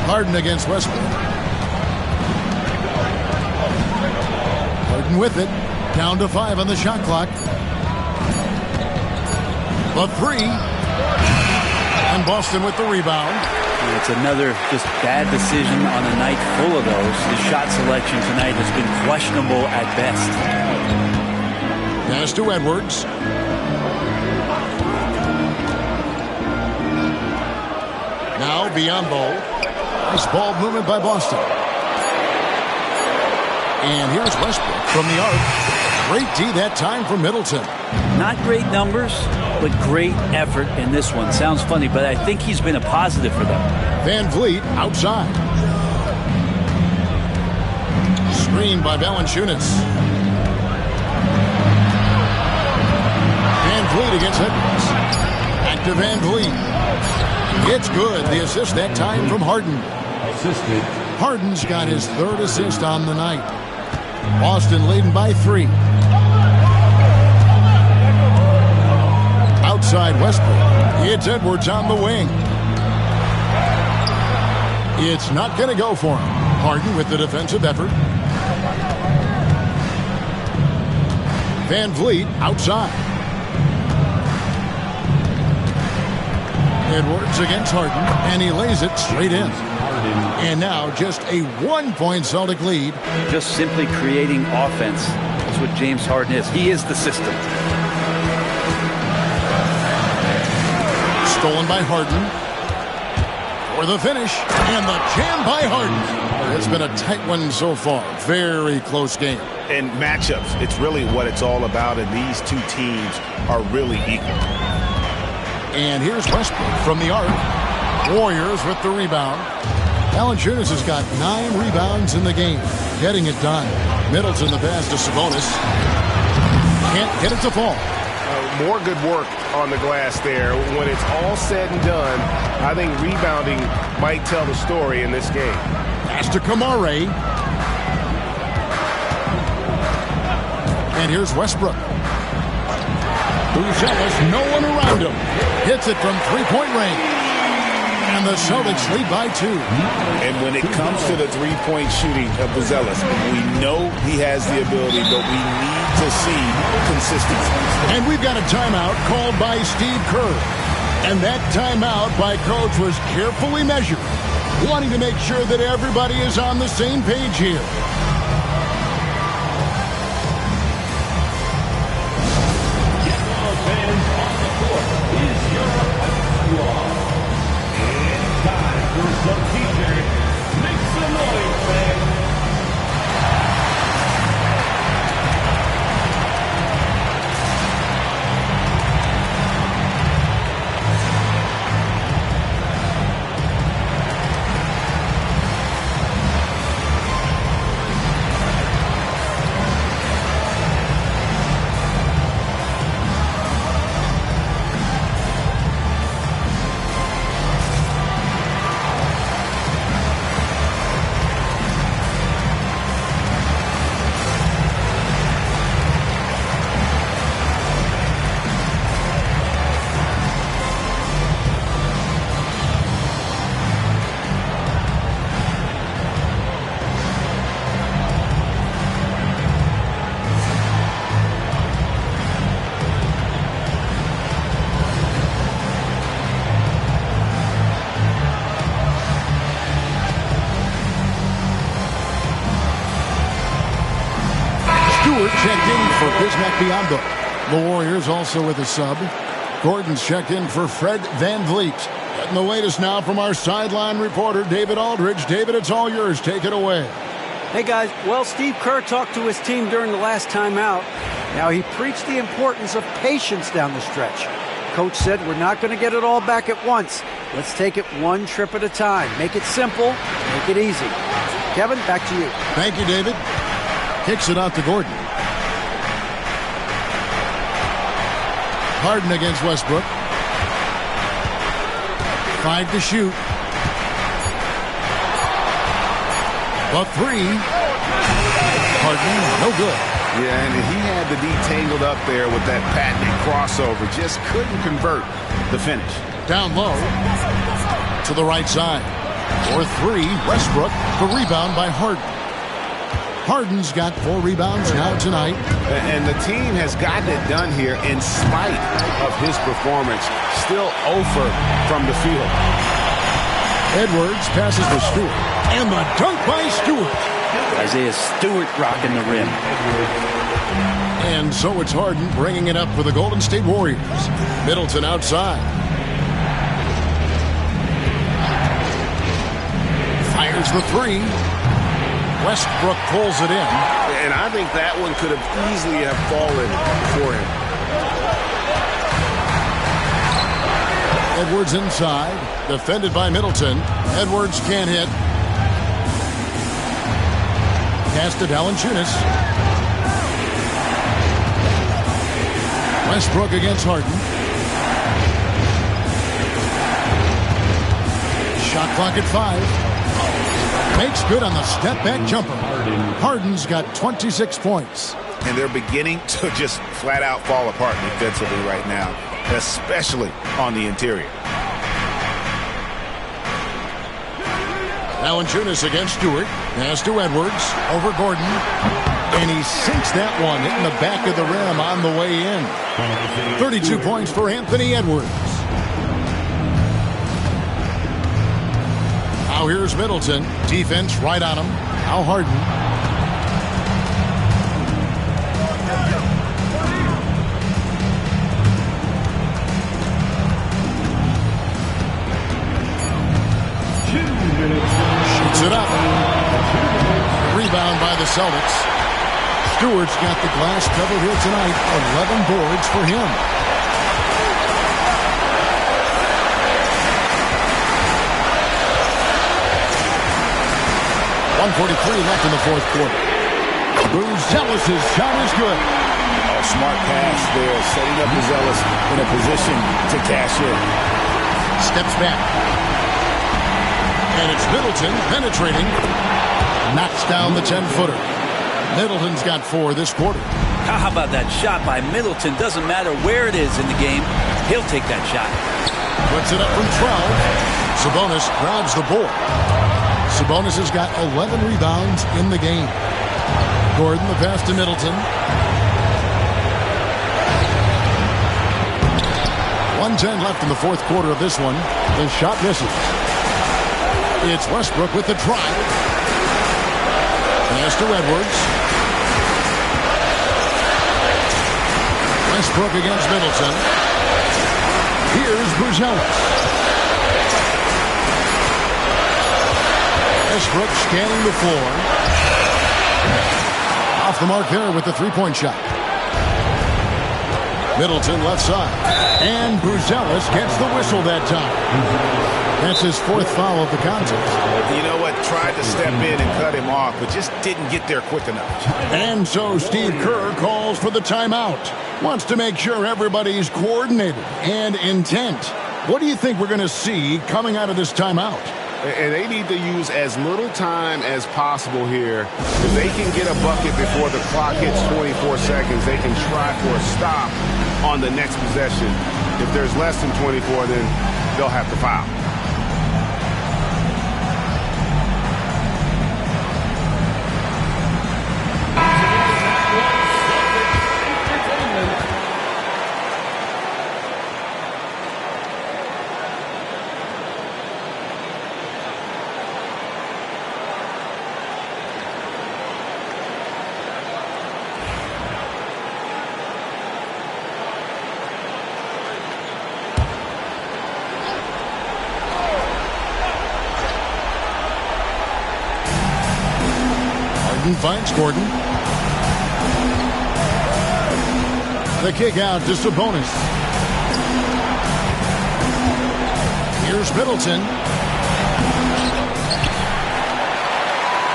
Harden against Westbrook. Harden with it. Down to 5 on the shot clock. The 3. And Boston with the rebound. It's another just bad decision on a night full of those. His shot selection tonight has been questionable at best. Pass to Edwards. Now Biyombo. Nice ball movement by Boston. And here's Westbrook from the arc. Great D that time from Middleton. Not great numbers, but great effort in this one. Sounds funny, but I think he's been a positive for them. Van Vliet outside. Screen by Valanciunas. Van Vliet against Edwards. Back to Van Vliet. It's good. The assist that time from Harden. Harden's got his 3rd assist on the night. Boston leading by 3. Outside Westbrook. It's Edwards on the wing. It's not going to go for him. Harden with the defensive effort. Van Vliet outside. Edwards against Harden, and he lays it straight in. And now just a 1-point Celtic lead. Just simply creating offense. That's what James Harden is. He is the system. Stolen by Harden. For the finish, and the jam by Harden. It's been a tight one so far. Very close game. And matchups, it's really what it's all about, and these two teams are really equal. And here's Westbrook from the arc. Warriors with the rebound. Valanciunas has got 9 rebounds in the game. Getting it done. Middleton the pass to Sabonis. Can't get it to fall. More good work on the glass there. When it's all said and done, I think rebounding might tell the story in this game. Pass to Kamare. And here's Westbrook. Buzelis, no one around him. Hits it from 3-point range. And the Celtics lead by 2. And when it comes to the three-point shooting of Buzelis, we know he has the ability, but we need to see consistency. And we've got a timeout called by Steve Kerr. And that timeout by Coach was carefully measured, wanting to make sure that everybody is on the same page here. Checked in for Bismack Biyombo. The Warriors also with a sub. Gordon's checked in for Fred Van Vliet. Getting the latest now from our sideline reporter, David Aldridge. David, it's all yours. Take it away. Hey, guys. Well, Steve Kerr talked to his team during the last timeout. Now, he preached the importance of patience down the stretch. Coach said, we're not going to get it all back at once. Let's take it one trip at a time. Make it simple. Make it easy. Kevin, back to you. Thank you, David. Kicks it out to Gordon. Harden against Westbrook. 5 to shoot. The 3. Harden, no good. Yeah, and he had the D tangled up there with that patented crossover. Just couldn't convert the finish. Down low to the right side. For 3, Westbrook. The rebound by Harden. Harden's got 4 rebounds now tonight. And the team has gotten it done here in spite of his performance. Still 0 from the field. Edwards passes to Stewart. And the dunk by Stewart. Isaiah Stewart rocking the rim. And so it's Harden bringing it up for the Golden State Warriors. Middleton outside. Fires the 3. Westbrook pulls it in. And I think that one could have easily have fallen for him. Edwards inside. Defended by Middleton. Edwards can't hit. Pass to Valanciunas. Westbrook against Harden. Shot clock at 5. Makes good on the step-back jumper. Harden's got 26 points. And they're beginning to just flat out fall apart defensively right now, especially on the interior. Valanciunas against Stewart. Pass to Edwards. Over Gordon. And he sinks that one, hitting the back of the rim on the way in. 32 points for Anthony Edwards. Now here's Middleton. Defense right on him. Now Harden. Shoots it up. Rebound by the Celtics. Stewart's got the glass covered here tonight. 11 boards for him. .143 left in the fourth quarter. Buzelis' shot is good. A smart pass there, setting up Buzelis in a position to cash in. Steps back. And it's Middleton penetrating. Knocks down the 10-footer. Middleton's got 4 this quarter. How about that shot by Middleton? Doesn't matter where it is in the game. He'll take that shot. Puts it up from 12. Sabonis grabs the board. Sabonis has got 11 rebounds in the game. Gordon, the pass to Middleton. 1:10 left in the fourth quarter of this one. The shot misses. It's Westbrook with the drive. Pass to Edwards. Westbrook against Middleton. Here's Buzelis. Westbrook scanning the floor. Off the mark there with the three-point shot. Middleton left side. And Buzelis gets the whistle that time. That's his 4th foul of the contest. You know what? Tried to step in and cut him off, but just didn't get there quick enough. And so Steve Kerr calls for the timeout. Wants to make sure everybody's coordinated and intent. What do you think we're going to see coming out of this timeout? And they need to use as little time as possible here. If they can get a bucket before the clock hits 24 seconds, they can try for a stop on the next possession. If there's less than 24, then they'll have to foul. Finds Gordon. The kick out to Sabonis. Here's Middleton.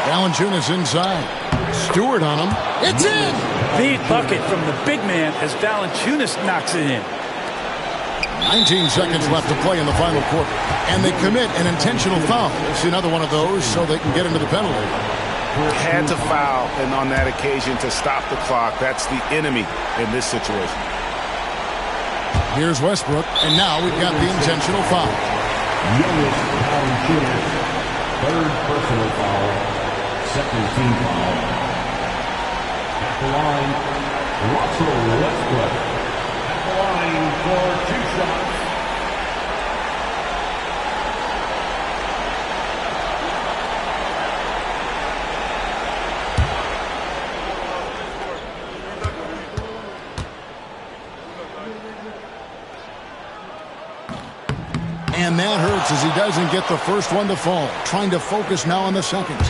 Valanciunas inside. Stewart on him. It's in! Big bucket from the big man as Valanciunas knocks it in. 19 seconds left to play in the final quarter. And they commit an intentional foul. It's another one of those so they can get into the penalty. Had to foul, and on that occasion to stop the clock. That's the enemy in this situation. Here's Westbrook, and now we've got the intentional foul. Youngest Valanciunas, 3rd personal foul, 2nd team foul. At the line, Russell Westbrook. At the line for 2 shots. And that hurts as he doesn't get the first one to fall. Trying to focus now on the second.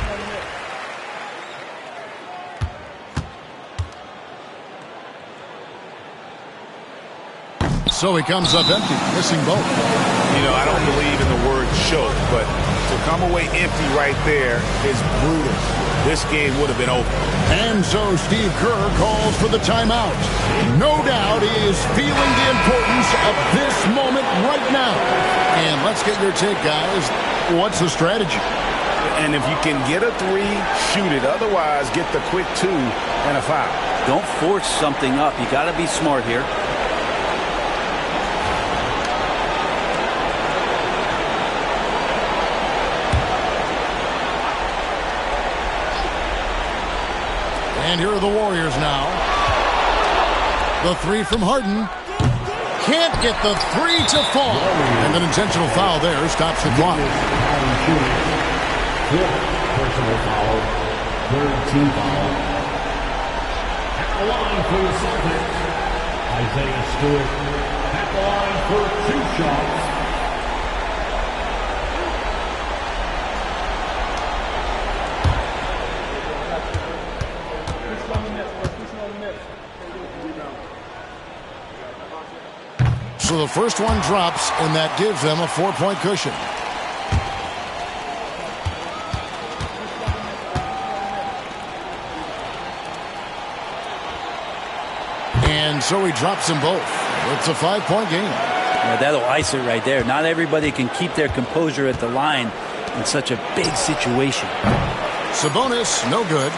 So he comes up empty, missing both. You know, I don't believe in the word choke, but to come away empty right there is brutal. This game would have been over. And so Steve Kerr calls for the timeout. No doubt he is feeling the importance of this moment right now. And let's get your take, guys. What's the strategy? And if you can get a 3, shoot it. Otherwise, get the quick 2 and a foul. Don't force something up. You got to be smart here. And here are the Warriors now. The 3 from Harden. Can't get the 3 to fall. And an intentional foul there stops the clock. Personal foul. Third team foul. At the line for the Celtics, Isaiah Stewart. At the line for 2 shots. So the first one drops, and that gives them a 4-point cushion. And so he drops them both. It's a 5-point game. Yeah, that'll ice it right there. Not everybody can keep their composure at the line in such a big situation. Sabonis, no good.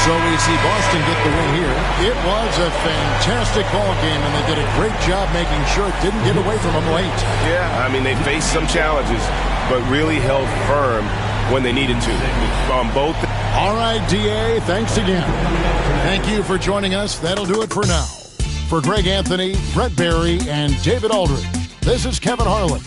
So we see Boston get the win here. It was a fantastic ball game, and they did a great job making sure it didn't get away from them late. Yeah, I mean, they faced some challenges, but really held firm when they needed to on both. All right, DA, thanks again. Thank you for joining us. That'll do it for now. For Greg Anthony, Brett Barry, and David Aldridge, this is Kevin Harlan.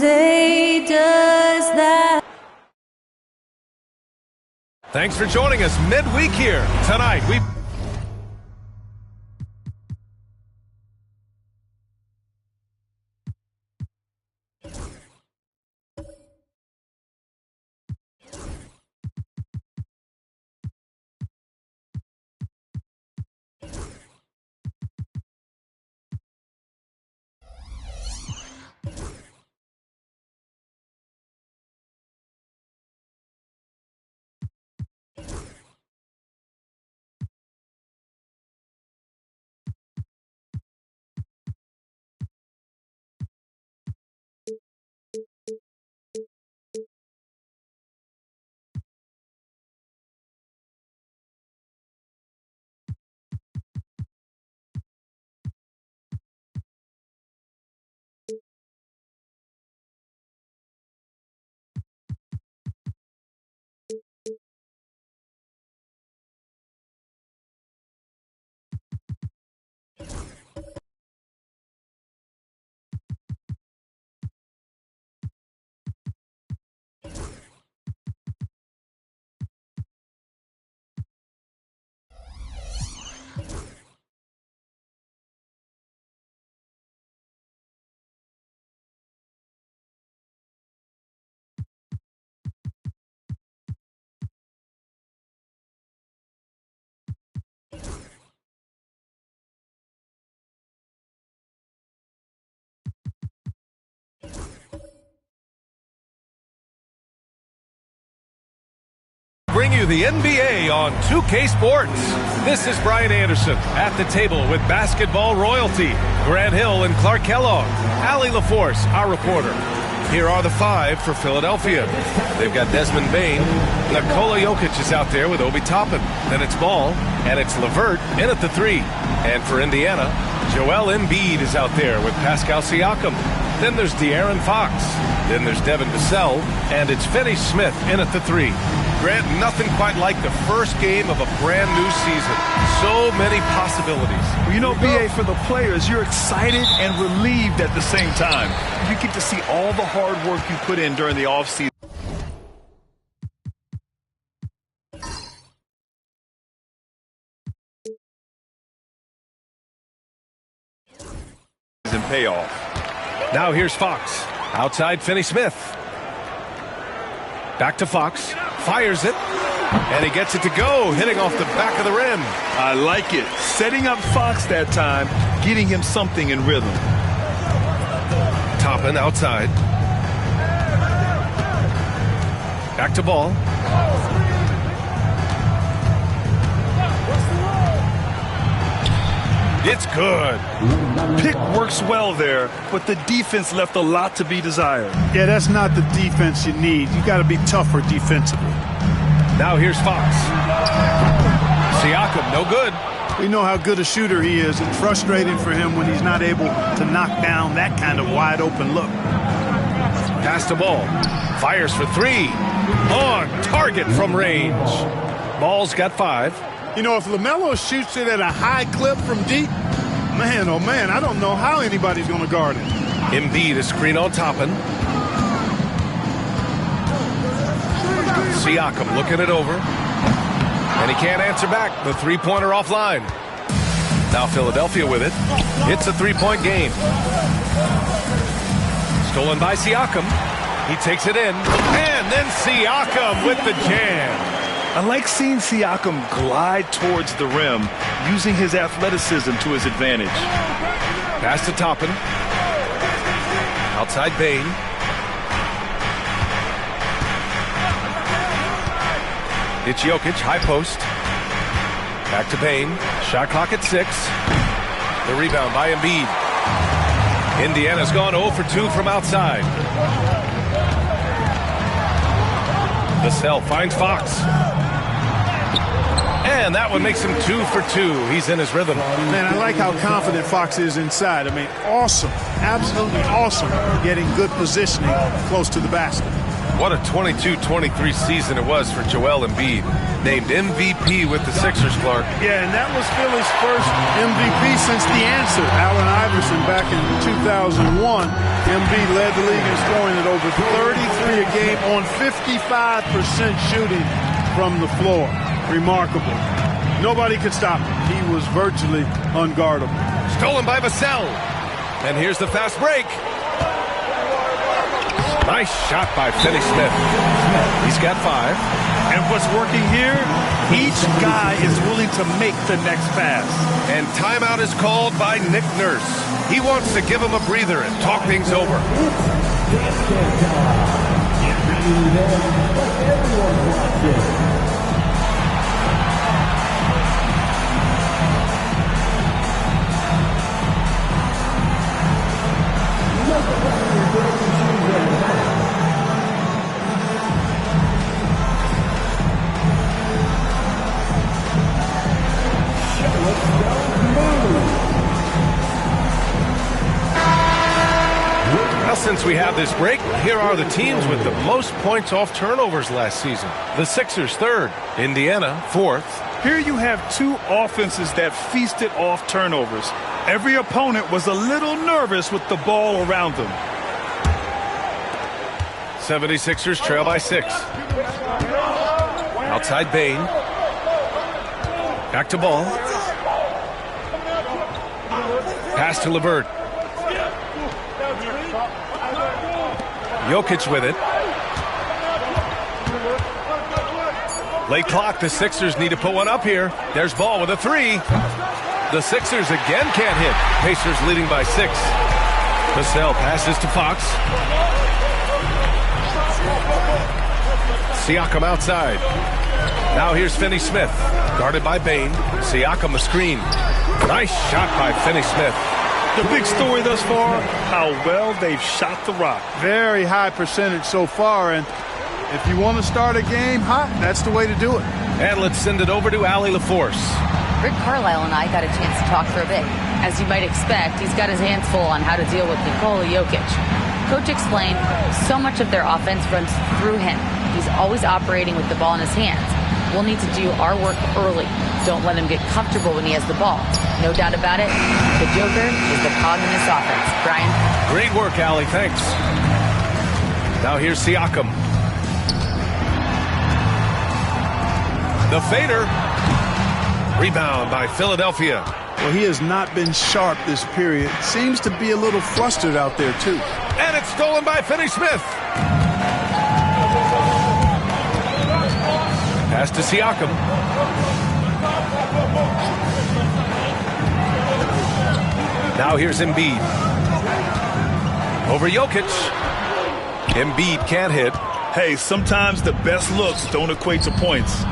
say does that. Thanks for joining us midweek here tonight. Bring you the NBA on 2K Sports. This is Brian Anderson at the table with basketball royalty. Grant Hill and Clark Kellogg. Allie LaForce, our reporter. Here are the five for Philadelphia. They've got Desmond Bane. Nikola Jokic is out there with Obi Toppin. Then it's Ball, and it's LeVert in at the three. And for Indiana, Joel Embiid is out there with Pascal Siakam. Then there's De'Aaron Fox. Then there's Devin Vassell, and it's Finney Smith in at the three. Grant, nothing quite like the first game of a brand new season. So many possibilities. Well, you know, BA, for the players, you're excited and relieved at the same time. You get to see all the hard work you put in during the offseason. And payoff. Now here's Fox. Outside Finney Smith. Back to Fox. Fires it. And he gets it to go, hitting off the back of the rim. I like it. Setting up Fox that time, getting him something in rhythm. Toppin outside. Back to Ball. It's good. Pick works well there, but the defense left a lot to be desired. Yeah, that's not the defense you need. You got to be tougher defensively. Now here's Fox. Siakam, no good. We know how good a shooter he is. It's frustrating for him when he's not able to knock down that kind of wide open look. Pass the ball. Fires for three. On target from range. Ball's got 5. You know, if LaMelo shoots it at a high clip from deep, man, oh man, I don't know how anybody's going to guard it. Embiid, a screen on Toppin. Siakam looking it over. And he can't answer back. The three-pointer offline. Now Philadelphia with it. It's a three-point game. Stolen by Siakam. He takes it in. And then Siakam with the jam. I like seeing Siakam glide towards the rim, using his athleticism to his advantage. Pass to Toppin. Outside Bane. It's Jokic, high post. Back to Bane. Shot clock at 6. The rebound by Embiid. Indiana's gone 0 for 2 from outside. Vassell finds Fox. And that one makes him 2 for 2. He's in his rhythm. Man, I like how confident Fox is inside. I mean, awesome. Absolutely awesome. Getting good positioning close to the basket. What a 22-23 season it was for Joel Embiid. Named MVP with the Sixers, Clark. Yeah, and that was Philly's first MVP since the answer. Allen Iverson back in 2001. Embiid led the league in scoring at over 33 a game on 55% shooting from the floor. Remarkable. Nobody could stop him. He was virtually unguardable. Stolen by Vassell. And here's the fast break. Nice shot by Finney Smith. He's got 5. And what's working here, each guy is willing to make the next pass. And timeout is called by Nick Nurse. He wants to give him a breather and talk things over. Since we have this break, here are the teams with the most points off turnovers last season. The Sixers 3rd, Indiana 4th. Here you have two offenses that feasted off turnovers. Every opponent was a little nervous with the ball around them. 76ers trail by 6. Outside Bane. Back to Ball. Pass to LeVert. Jokic with it. Late clock. The Sixers need to put one up here. There's Ball with a 3. The Sixers again can't hit. Pacers leading by 6. Vassell passes to Fox. Siakam outside. Now here's Finney Smith. Guarded by Bane. Siakam the screen. Nice shot by Finney Smith. The big story thus far, how well they've shot the rock. Very high percentage so far, and if you want to start a game hot, that's the way to do it. And let's send it over to Allie LaForce. Rick Carlisle and I got a chance to talk for a bit. As you might expect, he's got his hands full on how to deal with Nikola Jokic. Coach explained so much of their offense runs through him. He's always operating with the ball in his hands. We'll need to do our work early. Don't let him get comfortable when he has the ball. No doubt about it, the Joker is the cog in this offense. Brian? Great work, Allie. Thanks. Now here's Siakam. The fader. Rebound by Philadelphia. Well, he has not been sharp this period. Seems to be a little flustered out there, too. And it's stolen by Finney Smith. Pass to Siakam. Now here's Embiid. Over Jokic. Embiid can't hit. Hey, sometimes the best looks don't equate to points.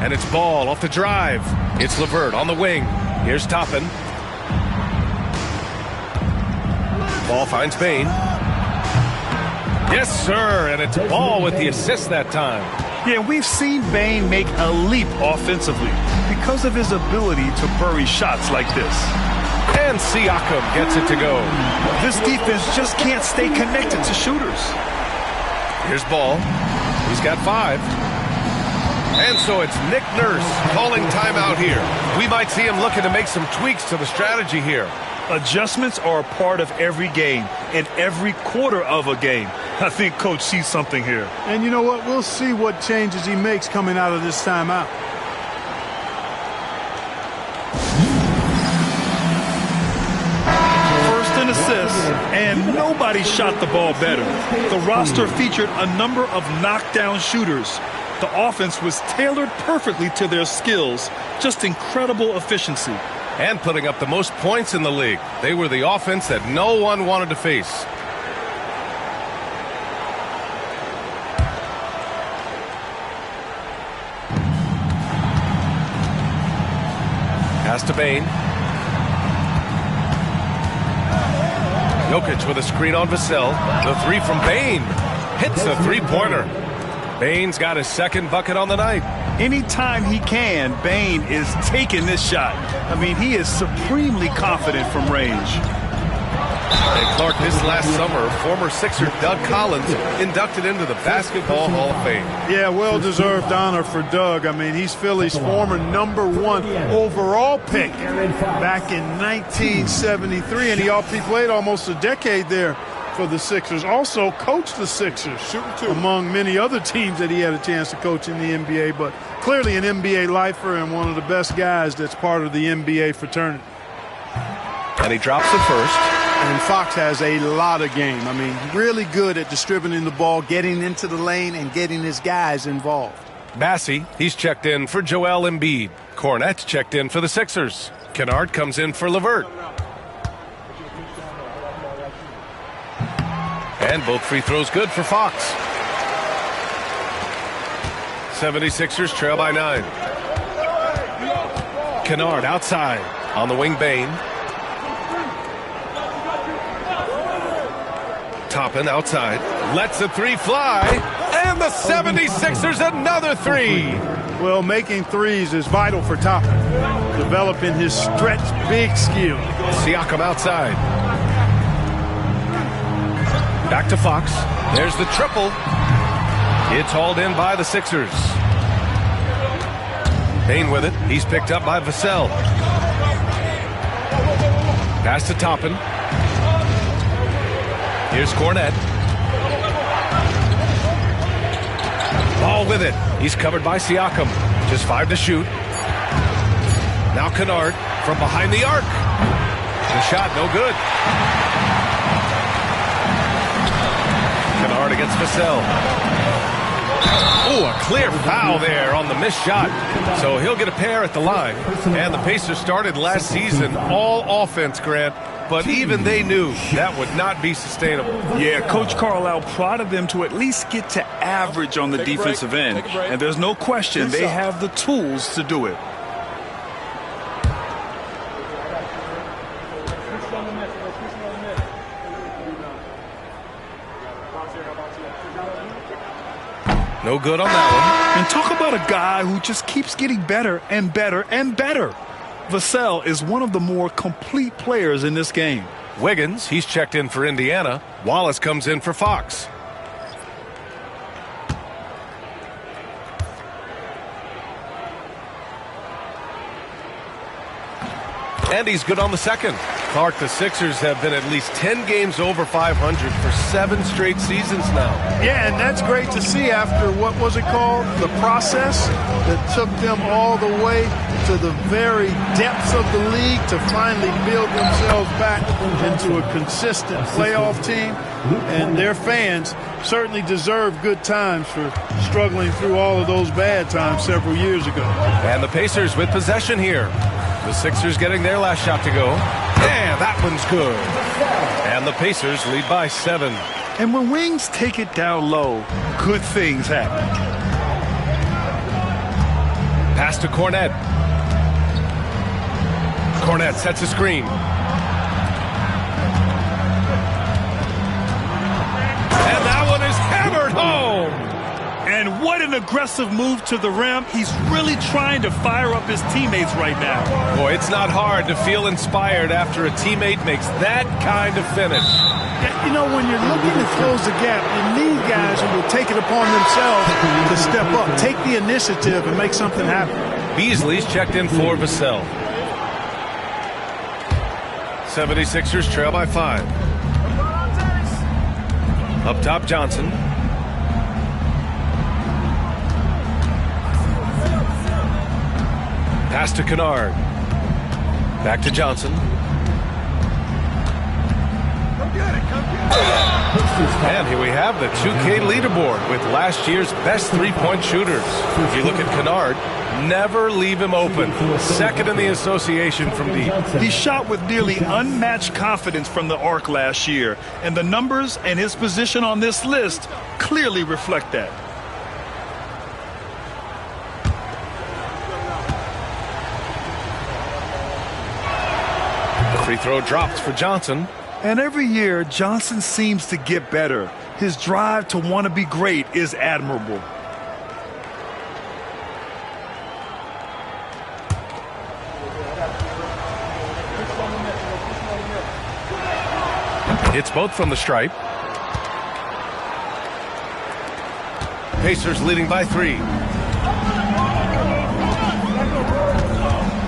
And it's Ball off the drive. It's LeVert on the wing. Here's Toppin. Ball finds Bane. Yes, sir. And it's Ball with the assist that time. Yeah, we've seen Bane make a leap offensively because of his ability to bury shots like this. And Siakam gets it to go. This defense just can't stay connected to shooters. Here's Ball. He's got 5. And so it's Nick Nurse calling timeout here. We might see him looking to make some tweaks to the strategy here. Adjustments are a part of every game and every quarter of a game. I think Coach sees something here. And you know what? We'll see what changes he makes coming out of this timeout. First in assists, and nobody shot the ball better. The roster featured a number of knockdown shooters. The offense was tailored perfectly to their skills. Just incredible efficiency. And putting up the most points in the league. They were the offense that no one wanted to face. Pass to Bane. Jokic with a screen on Vassell. The 3 from Bane. Hits the 3-pointer. Bane's got his second bucket on the night. Anytime he can, Bane is taking this shot. I mean, he is supremely confident from range. And Clark, this last summer, former Sixer Doug Collins inducted into the Basketball Hall of Fame. Yeah, well-deserved honor for Doug. I mean, he's Philly's former #1 overall pick back in 1973, and he played almost a decade there for the Sixers. Also coached the Sixers, among many other teams that he had a chance to coach in the NBA, but clearly an NBA lifer and one of the best guys that's part of the NBA fraternity. And he drops it first. And Fox has a lot of game. I mean, really good at distributing the ball, getting into the lane, and getting his guys involved. Bassey, he's checked in for Joel Embiid. Cornette's checked in for the Sixers. Kennard comes in for LeVert. And both free throws good for Fox. 76ers trail by 9. Kennard outside. On the wing, Bane. Toppin outside. Lets a three fly. And the 76ers another three. Well, making threes is vital for Toppin. Developing his stretch big skill. Siakam outside. Back to Fox. There's the triple. It's hauled in by the Sixers. Bane with it. He's picked up by Vassell. Pass to Toppin. Here's Cornette. Ball with it. He's covered by Siakam. Just 5 to shoot. Now Kennard from behind the arc. The shot no good. Kennard against Vassell. Oh, a clear foul there on the missed shot. So he'll get a pair at the line. And the Pacers started last season all offense, Grant. But even they knew that would not be sustainable. Yeah, Coach Carlisle prodded them to at least get to average on the defensive end. And there's no question they have the tools to do it. No good on that one. And talk about a guy who just keeps getting better and better and better. Vassell is one of the more complete players in this game. Wiggins, he's checked in for Indiana. Wallace comes in for Fox. And he's good on the second. Clark, the Sixers have been at least 10 games over 500 for 7 straight seasons now. Yeah, and that's great to see after, what was it called? The process that took them all the way to the very depths of the league to finally build themselves back into a consistent playoff team. And their fans certainly deserve good times for struggling through all of those bad times several years ago. And the Pacers with possession here. The Sixers getting their last shot to go. Yeah, that one's good. And the Pacers lead by 7. And when Wings take it down low, good things happen. Pass to Cornette. Cornette sets a screen. And that one is hammered home. And what an aggressive move to the rim. He's really trying to fire up his teammates right now. Boy, it's not hard to feel inspired after a teammate makes that kind of finish. You know, when you're looking to close the gap, you need guys who will take it upon themselves to step up, take the initiative, and make something happen. Beasley's checked in for Vassell. 76ers trail by 5. Up top, Johnson. Pass to Kennard. Back to Johnson. And here we have the 2K leaderboard with last year's best three-point shooters. If you look at Kennard, never leave him open. Second in the association from deep. He shot with nearly unmatched confidence from the arc last year. And the numbers and his position on this list clearly reflect that. Free throw drops for Johnson. And every year, Johnson seems to get better. His drive to want to be great is admirable. Hits both from the stripe. Pacers leading by 3.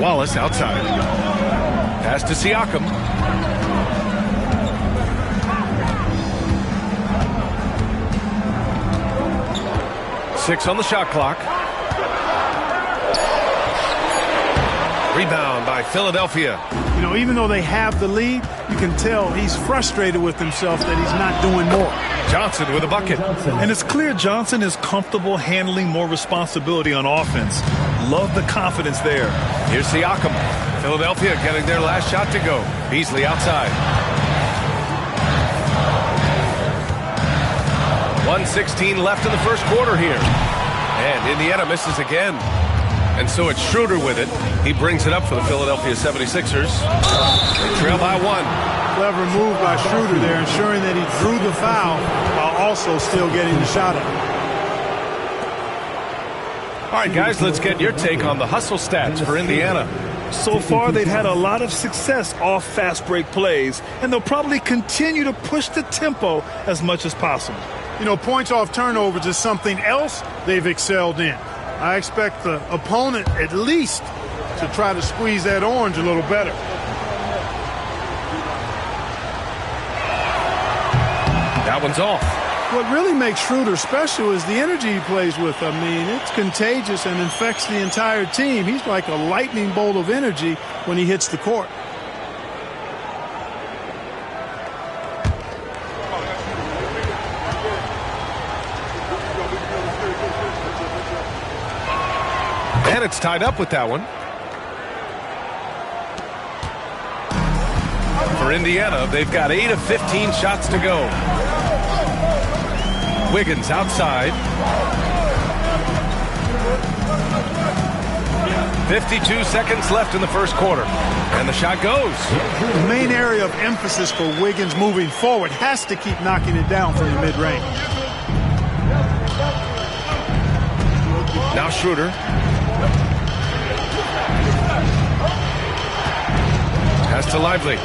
Wallace outside. Pass to Siakam. Six on the shot clock. Rebound by Philadelphia. You know, even though they have the lead, you can tell he's frustrated with himself that he's not doing more. Johnson with a bucket. And it's clear Johnson is comfortable handling more responsibility on offense. Love the confidence there. Here's Siakam. Philadelphia getting their last shot to go. Beasley outside. 1:16 left in the first quarter here. And Indiana misses again. And so it's Schroeder with it. He brings it up for the Philadelphia 76ers. They trail by 1. Clever move by Schroeder there, ensuring that he drew the foul while also still getting the shot up. All right, guys, let's get your take on the hustle stats for Indiana. So far, they've had a lot of success off fast break plays, and they'll probably continue to push the tempo as much as possible. You know, points off turnovers is something else they've excelled in. I expect the opponent at least to try to squeeze that orange a little better. That one's off. What really makes Schroeder special is the energy he plays with. I mean, it's contagious and infects the entire team. He's like a lightning bolt of energy when he hits the court. And it's tied up with that one. For Indiana, they've got 8 of 15 shots to go. Wiggins outside. 52 seconds left in the first quarter. And the shot goes. The main area of emphasis for Wiggins moving forward has to keep knocking it down from the mid-range. Now Schroeder. Pass to Lively.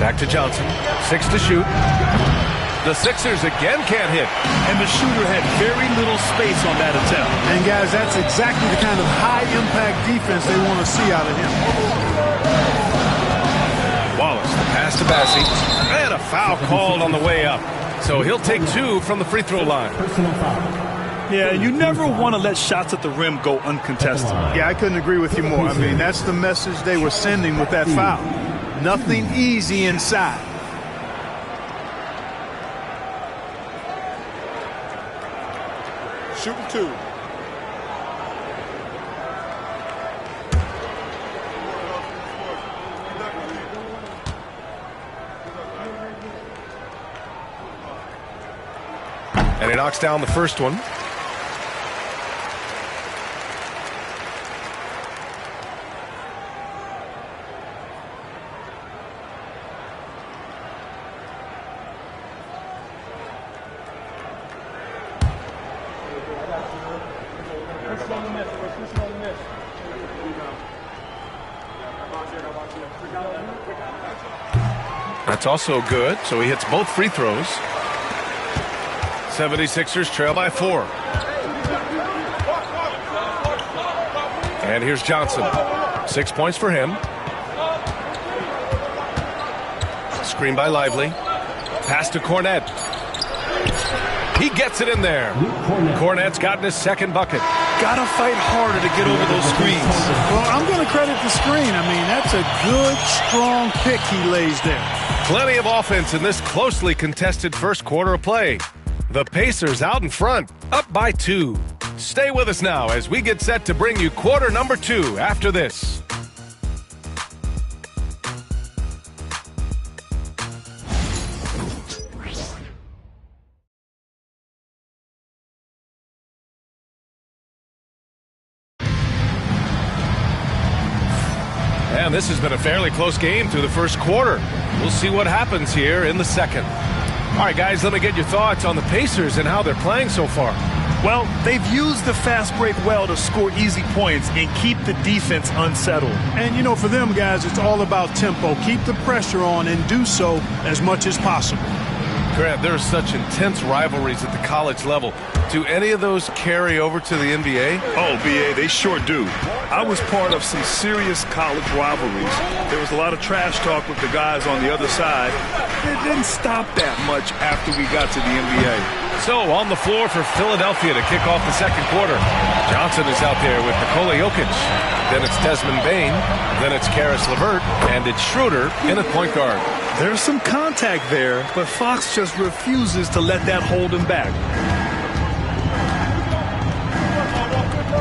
Back to Johnson. 6 to shoot. The Sixers again can't hit. And the shooter had very little space on that attempt. And guys, that's exactly the kind of high-impact defense they want to see out of him. Wallace, the pass to Bassie. And a foul called on the way up. So he'll take 2 from the free throw line. Yeah, you never want to let shots at the rim go uncontested. Yeah, I couldn't agree with you more. I mean, that's the message they were sending with that foul. Nothing easy inside. Shooting 2. And he knocks down the first one. That's also good, so he hits both free throws. 76ers trail by 4. And here's Johnson. 6 points for him. Screen by Lively. Pass to Cornette. He gets it in there. Cornette's gotten his second bucket. Gotta fight harder to get over those screens. Well, I'm going to credit the screen. I mean, that's a good, strong pick he lays there. Plenty of offense in this closely contested first quarter of play. The Pacers out in front, up by 2. Stay with us now as we get set to bring you quarter number 2 after this. And this has been a fairly close game through the first quarter. We'll see what happens here in the second. All right, guys, let me get your thoughts on the Pacers and how they're playing so far. Well, they've used the fast break well to score easy points and keep the defense unsettled. And, you know, for them guys, it's all about tempo. Keep the pressure on and do so as much as possible. Grant, there are such intense rivalries at the college level. Do any of those carry over to the NBA? Oh, BA, they sure do. I was part of some serious college rivalries. There was a lot of trash talk with the guys on the other side. It didn't stop that much after we got to the NBA. So, on the floor for Philadelphia to kick off the second quarter. Johnson is out there with Nikola Jokic. Then it's Desmond Bane. Then it's Karis LeVert. And it's Schroeder in at point guard. There's some contact there, but Fox just refuses to let that hold him back.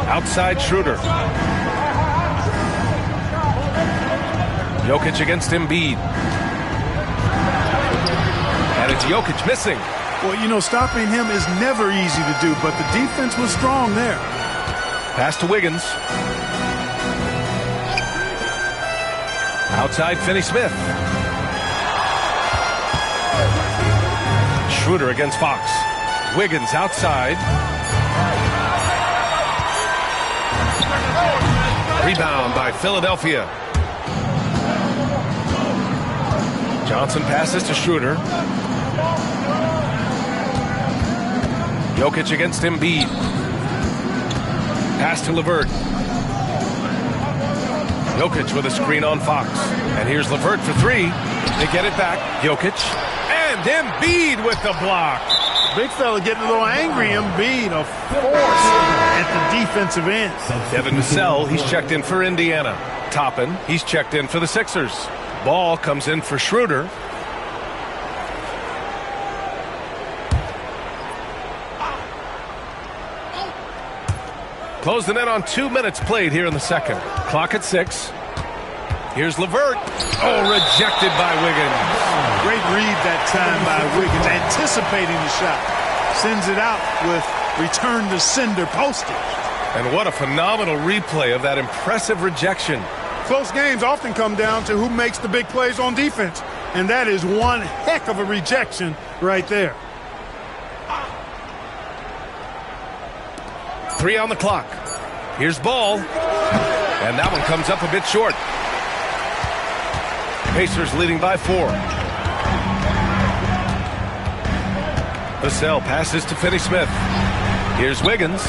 Outside Schroeder. Jokic against Embiid. And it's Jokic missing. Well, you know, stopping him is never easy to do, but the defense was strong there. Pass to Wiggins. Outside Finney-Smith. Schroeder against Fox. Wiggins outside. Rebound by Philadelphia. Johnson passes to Schroeder. Jokic against Embiid. Pass to LeVert. Jokic with a screen on Fox. And here's LeVert for three. They get it back. Jokic. And Embiid with the block. Big fella getting a little angry. Embiid, a force at the defensive end. Devin Vassell, he's checked in for Indiana. Toppin, he's checked in for the Sixers. Ball comes in for Schroeder. Close the net on 2 minutes played here in the second. Clock at 6. Here's LeVert. Oh, rejected by Wiggins. Great read that time by Wiggins, anticipating the shot. Sends it out with return to sender postage. And what a phenomenal replay of that impressive rejection. Close games often come down to who makes the big plays on defense. And that is one heck of a rejection right there. 3 on the clock. Here's Ball. And that one comes up a bit short. Pacers leading by 4. Vassell passes to Finney-Smith. Here's Wiggins.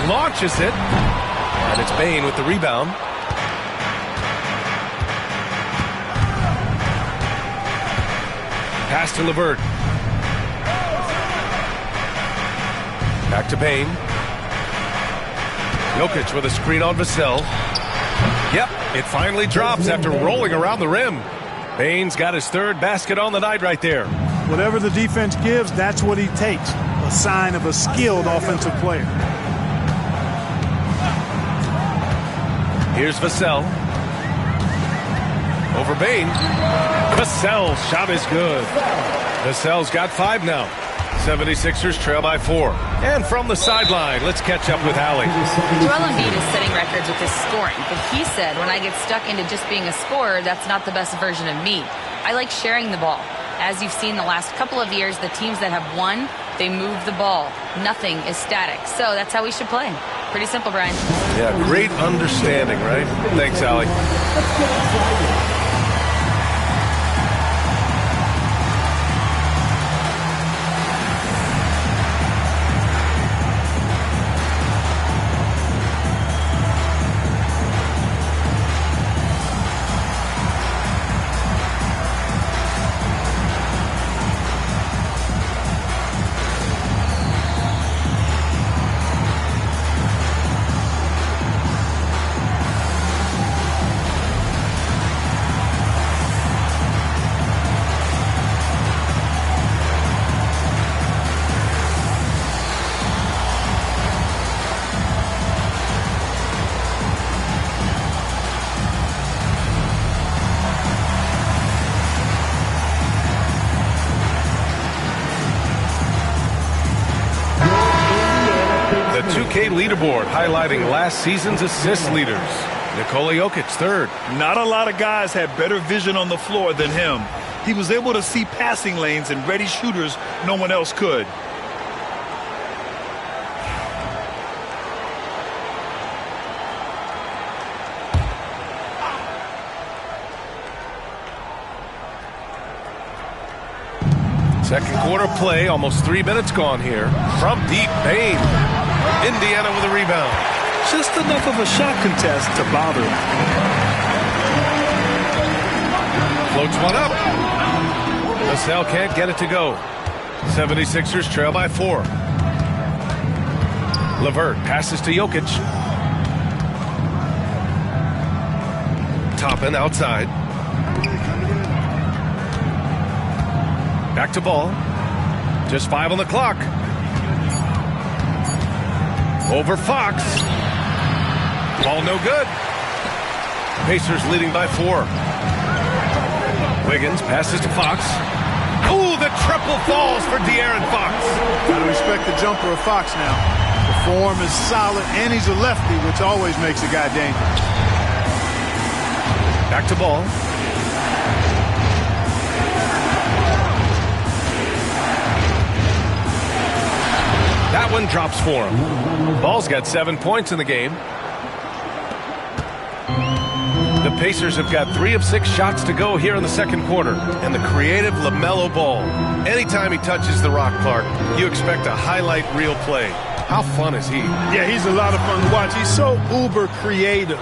Launches it. And it's Bane with the rebound. Pass to LeVert. Back to Bane. Jokic with a screen on Vassell. Yep, it finally drops after rolling around the rim. Bane's got his third basket on the night right there. Whatever the defense gives, that's what he takes. A sign of a skilled offensive player. Here's Vassell. Over Bane. Vassell's shot is good. Vassell's got 5 now. 76ers trail by 4. And from the sideline, let's catch up with Allie. Joel Embiid is setting records with his scoring, but he said, when I get stuck into just being a scorer, that's not the best version of me. I like sharing the ball. As you've seen the last couple of years, the teams that have won, they move the ball. Nothing is static. So that's how we should play. Pretty simple, Brian. Yeah, great understanding, right? Thanks, Allie. Leaderboard highlighting last season's assist leaders. Nikola Jokic, 3rd. Not a lot of guys had better vision on the floor than him. He was able to see passing lanes and ready shooters no one else could. Second quarter play, almost 3 minutes gone here. From deep, Bain. Indiana with a rebound. Just enough of a shot contest to bother him. Floats one up. Vassell can't get it to go. 76ers trail by 4. LeVert passes to Jokic. Toppin outside. Back to Ball. Just 5 on the clock. Over Fox. Ball no good. Pacers leading by 4. Wiggins passes to Fox. Ooh, the triple falls for De'Aaron Fox. Got to respect the jumper of Fox now. The form is solid, and he's a lefty, which always makes a guy dangerous. Back to Ball. That one drops for him. Ball's got 7 points in the game. The Pacers have got 3 of 6 shots to go here in the second quarter. And the creative LaMelo Ball. Anytime he touches the rock, Clark, you expect a highlight reel play. How fun is he? Yeah, he's a lot of fun to watch. He's so uber creative.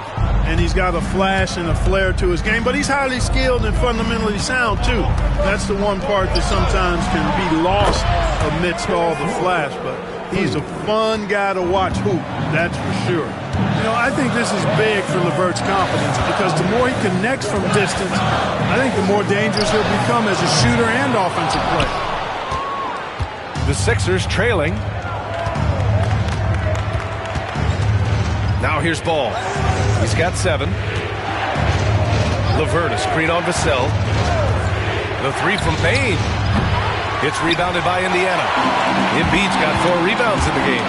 And he's got a flash and a flair to his game. But he's highly skilled and fundamentally sound, too. That's the one part that sometimes can be lost amidst all the flash. But he's a fun guy to watch hoop, that's for sure. You know, I think this is big for LeVert's confidence because the more he connects from distance, I think the more dangerous he'll become as a shooter and offensive player. The Sixers trailing. Now here's Ball. He's got 7. LeVert, a screen on Vassell. The 3 from Bain. It's rebounded by Indiana. Embiid's got 4 rebounds in the game.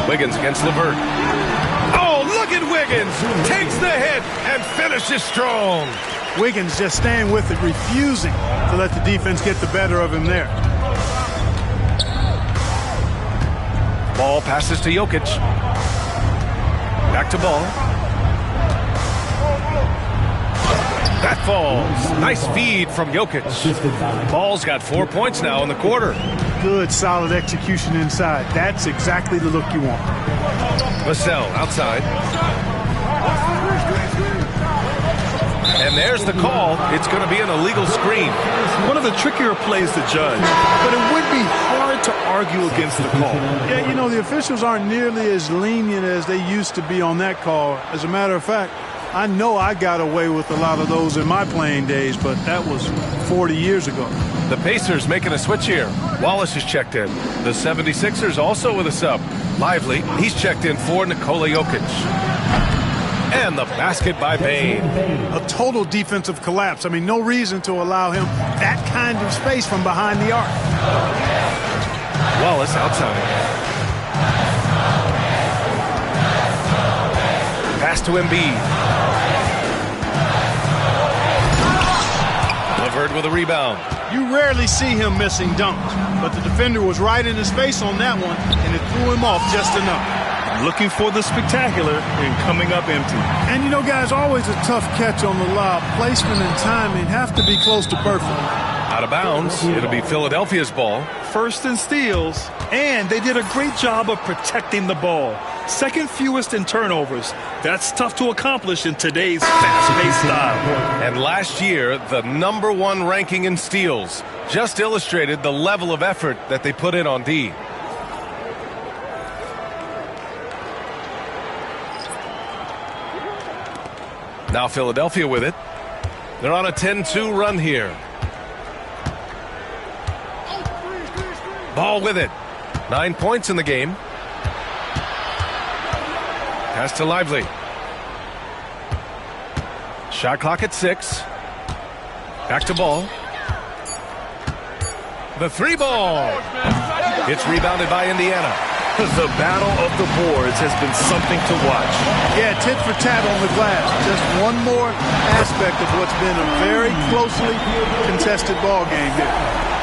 Wiggins against LeVert. Oh, look at Wiggins. Takes the hit and finishes strong. Wiggins just staying with it, refusing to let the defense get the better of him there. Ball passes to Jokic. Back to Ball. That falls. Nice feed from Jokic. Ball's got 4 points now in the quarter. Good, solid execution inside. That's exactly the look you want. Vassell outside. And there's the call. It's going to be an illegal screen. One of the trickier plays to judge, but it would be hard to argue against the call. Yeah, you know, the officials aren't nearly as lenient as they used to be on that call. As a matter of fact, I know I got away with a lot of those in my playing days, but that was 40 years ago. The Pacers making a switch here. Wallace is checked in. The 76ers also with a sub. Lively, he's checked in for Nikola Jokic. And the basket by Bain. A total defensive collapse. I mean, no reason to allow him that kind of space from behind the arc. Wallace outside. Pass to Embiid. LeVert with a rebound. You rarely see him missing dunks, but the defender was right in his face on that one, and it threw him off just enough. Looking for the spectacular and coming up empty. And, you know, guys, always a tough catch on the lob. Placement and timing have to be close to perfect. Out of bounds. It'll be Philadelphia's ball. First in steals, and they did a great job of protecting the ball. Second fewest in turnovers. That's tough to accomplish in today's fast-paced style. And last year, the #1 ranking in steals just illustrated the level of effort that they put in on D. Now Philadelphia with it. They're on a 10-2 run here. Ball with it. 9 points in the game. Pass to Lively. Shot clock at 6. Back to Ball. The 3 ball. It's rebounded by Indiana. The battle of the boards has been something to watch. Yeah, tit for tat on the glass. Just one more aspect of what's been a very closely contested ball game here.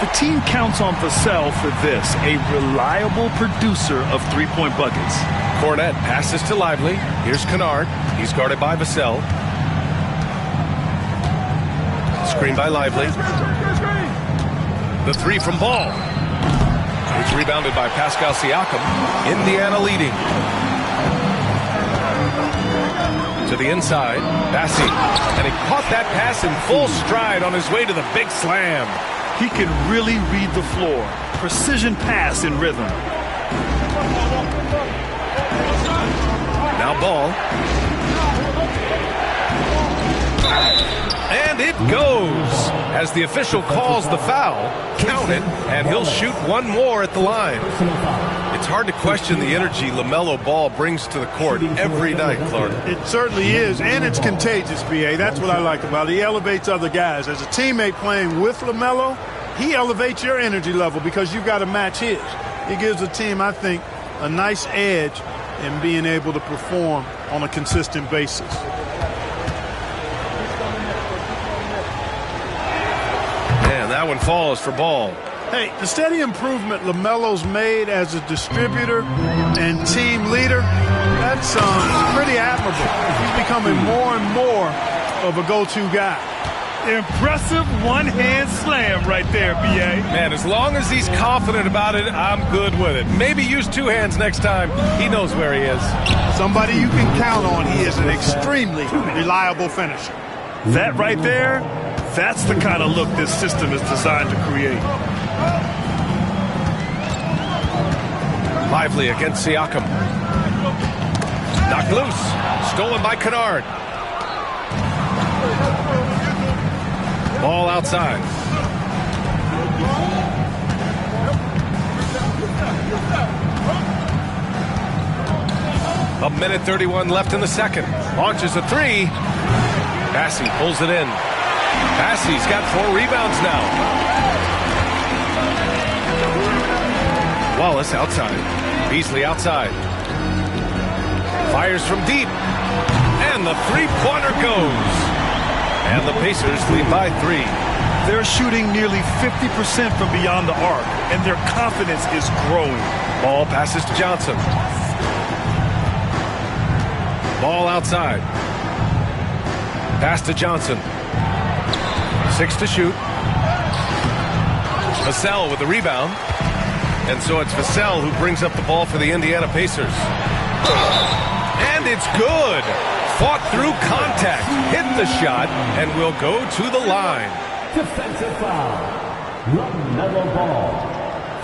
The team counts on Vassell for this, a reliable producer of three-point buckets. Cornette passes to Lively. Here's Kennard. He's guarded by Vassell. Screen by Lively. The three from Ball. It's rebounded by Pascal Siakam. Indiana leading. To the inside, Bassey. And he caught that pass in full stride on his way to the big slam. He can really read the floor. Precision pass in rhythm. Now Ball. And it goes. As the official calls the foul, count it, and he'll shoot one more at the line. It's hard to question the energy LaMelo Ball brings to the court every night, Clark. It certainly is, and it's contagious, B.A. That's what I like about it. He elevates other guys. As a teammate playing with LaMelo, he elevates your energy level because you've got to match his. He gives the team, I think, a nice edge in being able to perform on a consistent basis. And that one falls for Ball. Hey, the steady improvement LaMelo's made as a distributor and team leader, that's pretty admirable. He's becoming more and more of a go-to guy. Impressive one-hand slam right there, B.A. Man, as long as he's confident about it, I'm good with it. Maybe use two hands next time. He knows where he is. Somebody you can count on. He is an extremely reliable finisher. That right there, that's the kind of look this system is designed to create. Lively against Siakam. Knocked loose. Stolen by Kennard. Ball outside. A minute 31 left in the second. Launches a three. Bassey pulls it in. Bassey's got 4 rebounds now. Wallace outside. Beasley outside. Fires from deep. And the three-pointer goes. And the Pacers lead by 3. They're shooting nearly 50% from beyond the arc, and their confidence is growing. Ball passes to Johnson. Ball outside. Pass to Johnson. 6 to shoot. Vassell with the rebound. And so it's Vassell who brings up the ball for the Indiana Pacers. And it's good. Fought through contact, hit the shot, and will go to the line. Defensive foul. LaMelo Ball.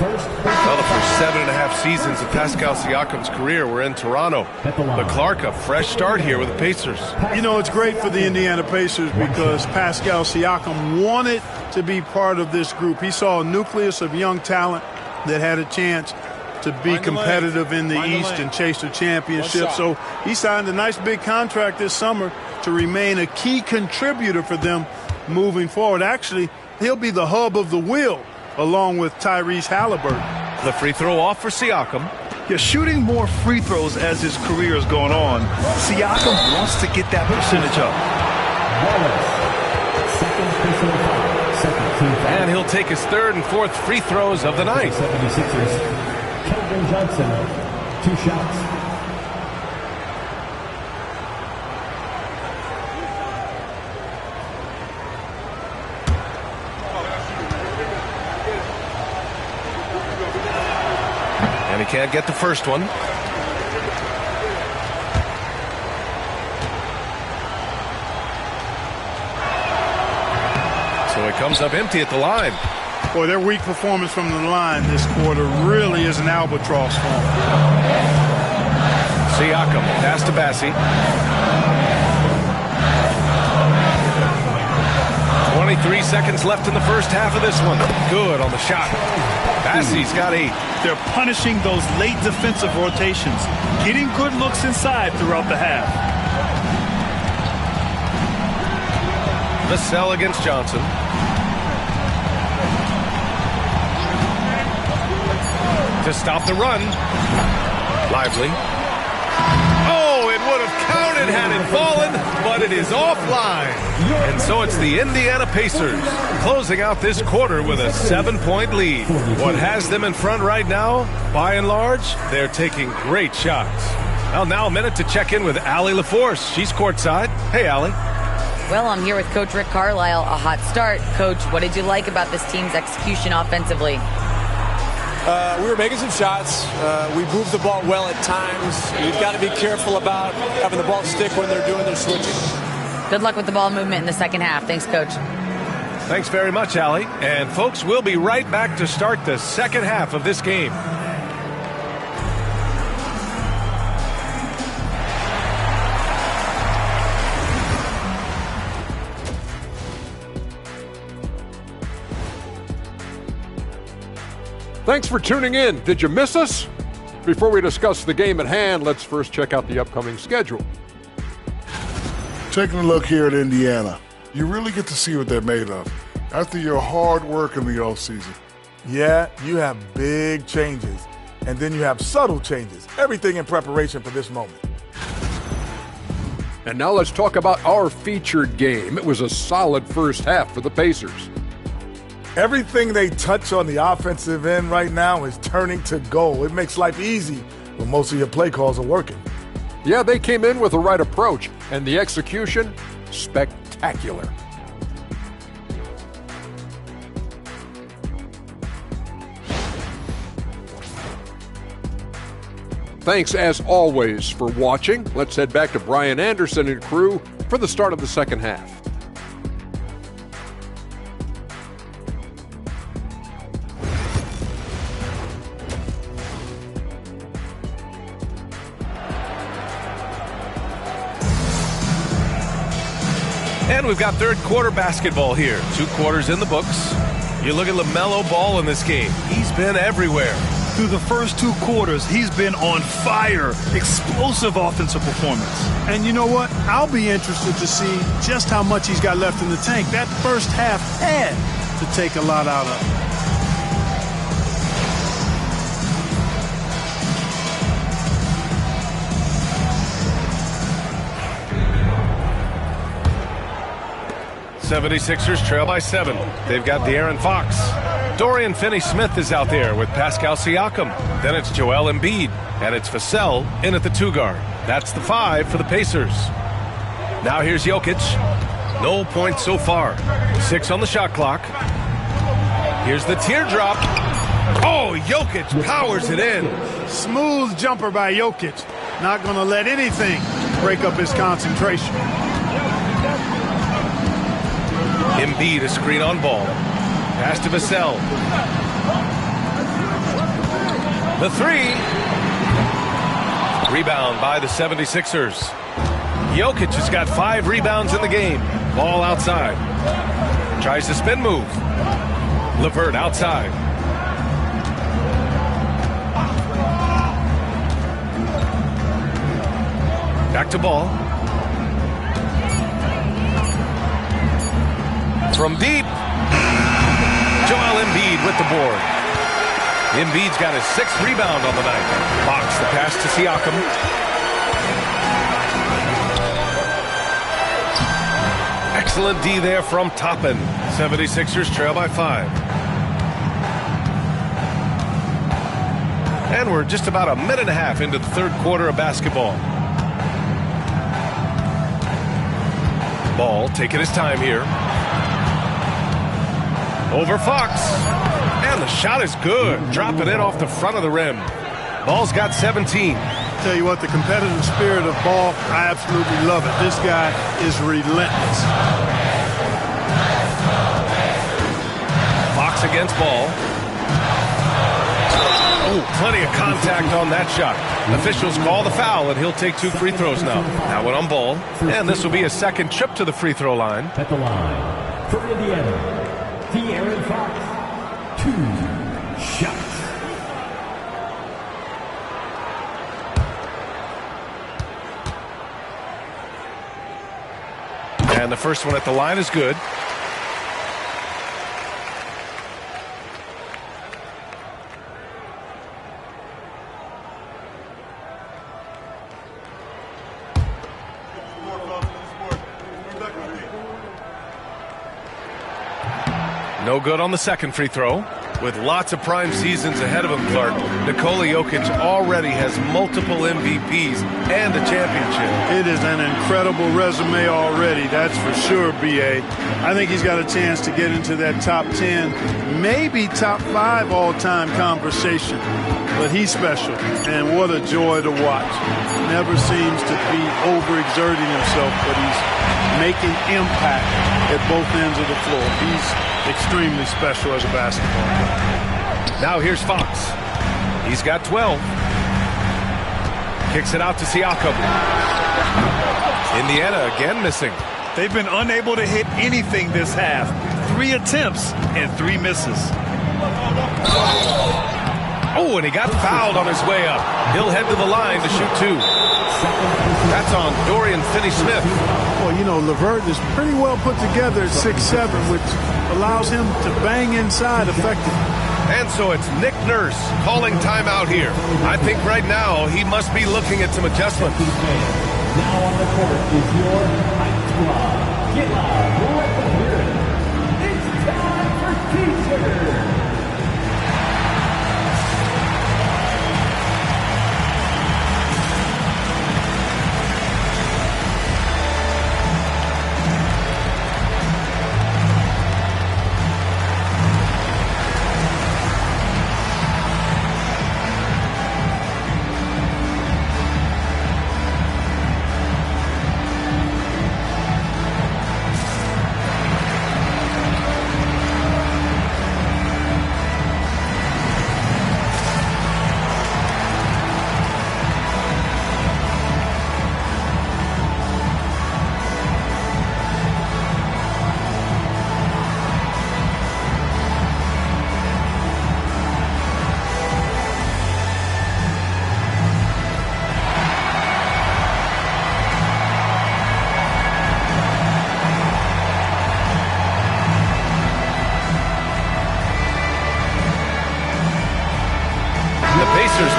Well, the first 7.5 seasons of Pascal Siakam's career were in Toronto. But Clark, a fresh start here with the Pacers. You know, it's great for the Indiana Pacers because Pascal Siakam wanted to be part of this group. He saw a nucleus of young talent that had a chance to be competitive in the East and chase the championship. So he signed a nice big contract this summer to remain a key contributor for them moving forward. Actually, he'll be the hub of the wheel along with Tyrese Halliburton. The free throw off for Siakam. Yeah, shooting more free throws as his career is going on. Siakam wants to get that percentage up. And he'll take his 3rd and 4th free throws of the night. 76ers. Keldon Johnson, 2 shots. And he can't get the first one. So he comes up empty at the line. Boy, their weak performance from the line this quarter really is an albatross for them. Siakam, pass to Bassey. 23 seconds left in the first half of this one. Good on the shot. Bassey's got 8. They're punishing those late defensive rotations, getting good looks inside throughout the half. Vassell against Johnson. To stop the run. Lively. Oh, it would have counted had it fallen, but it is offline. And so it's the Indiana Pacers closing out this quarter with a 7-point lead. What has them in front right now, by and large, they're taking great shots. Well, now a minute to check in with Allie LaForce. She's courtside. Hey, Allie. Well, I'm here with Coach Rick Carlisle. A hot start. Coach, what did you like about this team's execution offensively? We were making some shots. We moved the ball well at times. You've got to be careful about having the ball stick when they're doing their switching. Good luck with the ball movement in the second half. Thanks, Coach. Thanks very much, Allie. And folks, we'll be right back to start the second half of this game. Thanks for tuning in. Did you miss us? Before we discuss the game at hand, let's first check out the upcoming schedule. Taking a look here at Indiana, you really get to see what they're made of after your hard work in the offseason. Yeah, you have big changes, and then you have subtle changes. Everything in preparation for this moment. And now let's talk about our featured game. It was a solid first half for the Pacers. Everything they touch on the offensive end right now is turning to goal. It makes life easy when most of your play calls are working. Yeah, they came in with the right approach, and the execution, spectacular. Thanks, as always, for watching. Let's head back to Brian Anderson and crew for the start of the second half. And we've got third quarter basketball here. 2 quarters in the books. You look at LaMelo Ball in this game. He's been everywhere. Through the first 2 quarters, he's been on fire. Explosive offensive performance. And you know what? I'll be interested to see just how much he's got left in the tank. That first half had to take a lot out of him. '76ers trail by 7. They've got De'Aaron Fox. Dorian Finney-Smith is out there with Pascal Siakam. Then it's Joel Embiid. And it's Vassell in at the 2 guard. That's the 5 for the Pacers. Now here's Jokic. No points so far. 6 on the shot clock. Here's the teardrop. Oh, Jokic powers it in. Smooth jumper by Jokic. Not going to let anything break up his concentration. Embiid, a screen on Ball. Pass to Vassell. The 3. Rebound by the 76ers. Jokic has got 5 rebounds in the game. Ball outside. Tries the spin move. LeVert outside. Back to Ball. From deep, Joel Embiid with the board. Embiid's got his 6th rebound on the night. Fox the pass to Siakam. Excellent D there from Toppin. 76ers trail by 5. And we're just about a minute and a half into the third quarter of basketball. Ball taking his time here. Over Fox. And the shot is good. Dropping it off the front of the rim. Ball's got 17. Tell you what, the competitive spirit of Ball, I absolutely love it. This guy is relentless. Fox against Ball. Oh, plenty of contact on that shot. Officials call the foul, and he'll take 2 free throws now. Now one on Ball. And this will be a second trip to the free throw line. At the line for Indiana, De'Aaron Fox, 2 shots. And the first one at the line is good. No good on the second free throw. With lots of prime seasons ahead of him, Clark, Nikola Jokic already has multiple MVPs and a championship. It is an incredible resume already, that's for sure, B.A. I think he's got a chance to get into that top 10, maybe top 5 all-time conversation. But he's special, and what a joy to watch. Never seems to be overexerting himself, but he's making impact at both ends of the floor. He's extremely special as a basketball player. Now here's Fox. He's got 12. Kicks it out to Siakam. Indiana again missing. They've been unable to hit anything this half. 3 attempts and 3 misses. Oh, and he got fouled on his way up. He'll head to the line to shoot 2. That's on Dorian Finney-Smith. Well, you know, LeVert is pretty well put together at 6'7", which allows him to bang inside effectively. And so it's Nick Nurse calling timeout here. I think right now he must be looking at some adjustments. Now on the court is your Heights Squad. Get loud, let them hear it. It's time for teaser.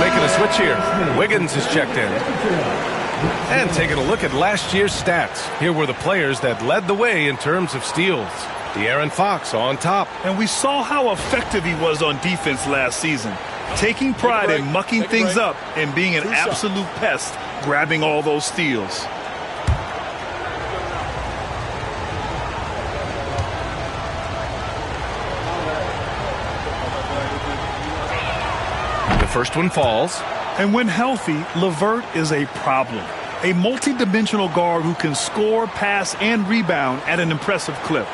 Making a switch here. Wiggins is checked in. And taking a look at last year's stats. Here were the players that led the way in terms of steals. De'Aaron Fox on top. And we saw how effective he was on defense last season. Taking pride in mucking things up and being an absolute pest, grabbing all those steals. First one falls. And when healthy, LeVert is a problem. A multi-dimensional guard who can score, pass, and rebound at an impressive clip.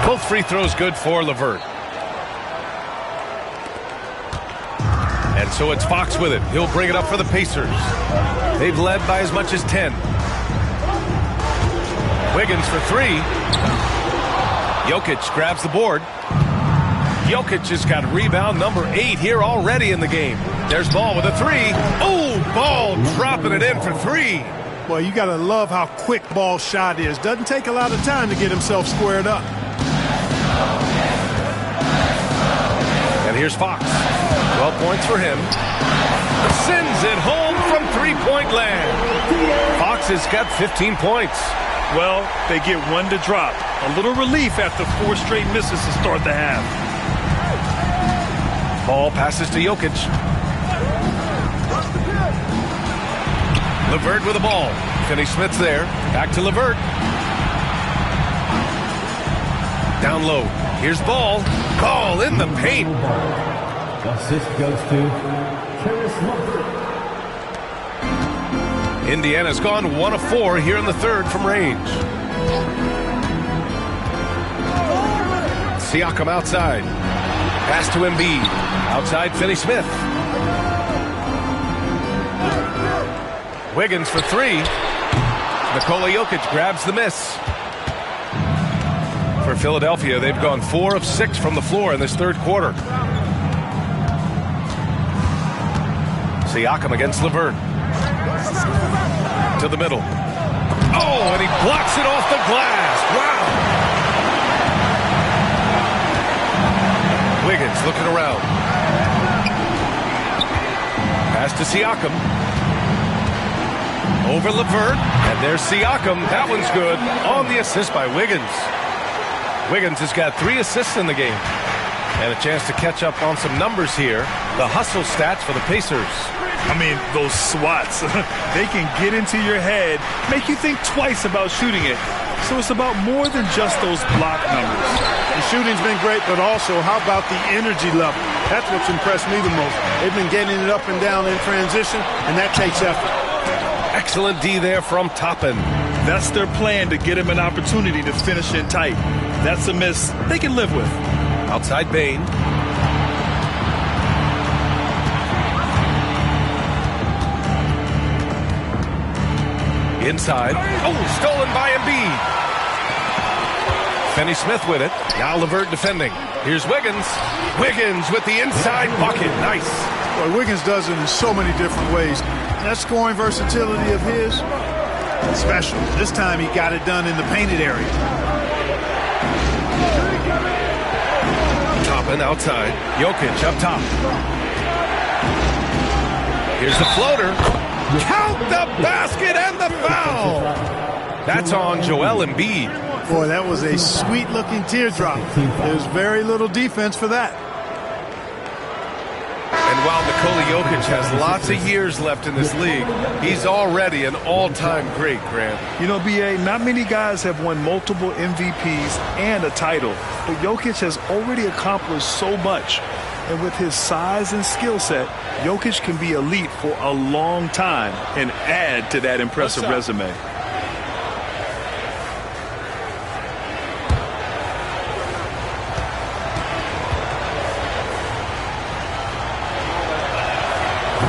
Both free throws good for LeVert. And so it's Fox with it. He'll bring it up for the Pacers. They've led by as much as 10. Wiggins for 3. Jokic grabs the board. Jokic has got rebound number 8 here already in the game. There's Ball with a 3. Oh, Ball dropping it in for 3. Well, you got to love how quick Ball's shot is. Doesn't take a lot of time to get himself squared up. And here's Fox. 12 points for him. Sends it home from three-point land. Fox has got 15 points. Well, they get 1 to drop. A little relief after 4 straight misses to start the half. Ball passes to Jokic. LeVert with the ball. Finney-Smith's there. Back to LeVert. Down low. Here's Ball. Ball in the paint. The assist goes to Caris LeVert. Indiana's gone 1 of 4 here in the third from range. Siakam outside. Pass to Embiid. Outside Finney-Smith. Wiggins for 3. Nikola Jokic grabs the miss. For Philadelphia, they've gone 4 of 6 from the floor in this third quarter. Siakam against LeVert. To the middle. Oh, and he blocks it off the glass. Wow. Wiggins looking around. Pass to Siakam. Over LeVert. And there's Siakam. That one's good. On the assist by Wiggins. Wiggins has got 3 assists in the game. And a chance to catch up on some numbers here. The hustle stats for the Pacers. I mean, those swats, they can get into your head, make you think twice about shooting it. So it's about more than just those block numbers. The shooting's been great, but also how about the energy level? That's what's impressed me the most. They've been getting it up and down in transition, and that takes effort. Excellent D there from Toppin. That's their plan, to get him an opportunity to finish in tight. That's a miss they can live with. Outside Bane. Inside. Oh, stolen by Embiid. Finney Smith with it. Now LeVert defending. Here's Wiggins. Wiggins with the inside bucket. Nice. Well, Wiggins does it in so many different ways. That scoring versatility of his, special. This time he got it done in the painted area. Toppin outside. Jokic up top. Here's the floater. Count the basket and the foul. That's on Joel Embiid. Boy, that was a sweet-looking teardrop. There's very little defense for that. And while Nikola Jokic has lots of years left in this league, he's already an all-time great, Grant. You know, B.A., not many guys have won multiple MVPs and a title, but Jokic has already accomplished so much. And with his size and skill set, Jokic can be elite for a long time and add to that impressive resume.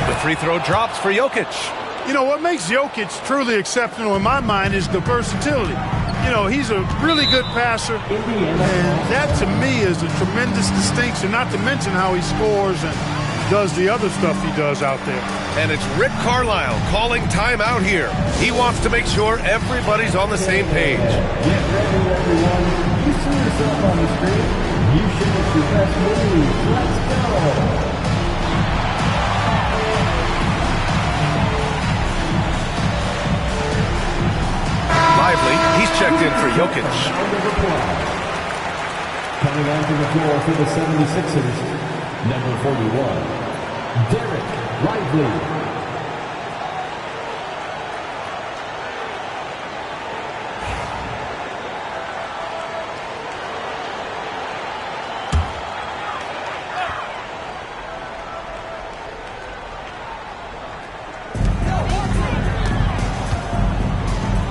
The free throw drops for Jokic. You know, what makes Jokic truly exceptional in my mind is the versatility. You know, he's a really good passer, and that to me is a tremendous distinction, not to mention how he scores and does the other stuff he does out there. And it's Rick Carlisle calling timeout here. He wants to make sure everybody's on the same page. Get ready, everyone. You see yourself on the screen. You should make your best move. Let's go. Lively, he's checked in for Jokic. Coming onto the floor for the 76ers, number 41, Derek Lively.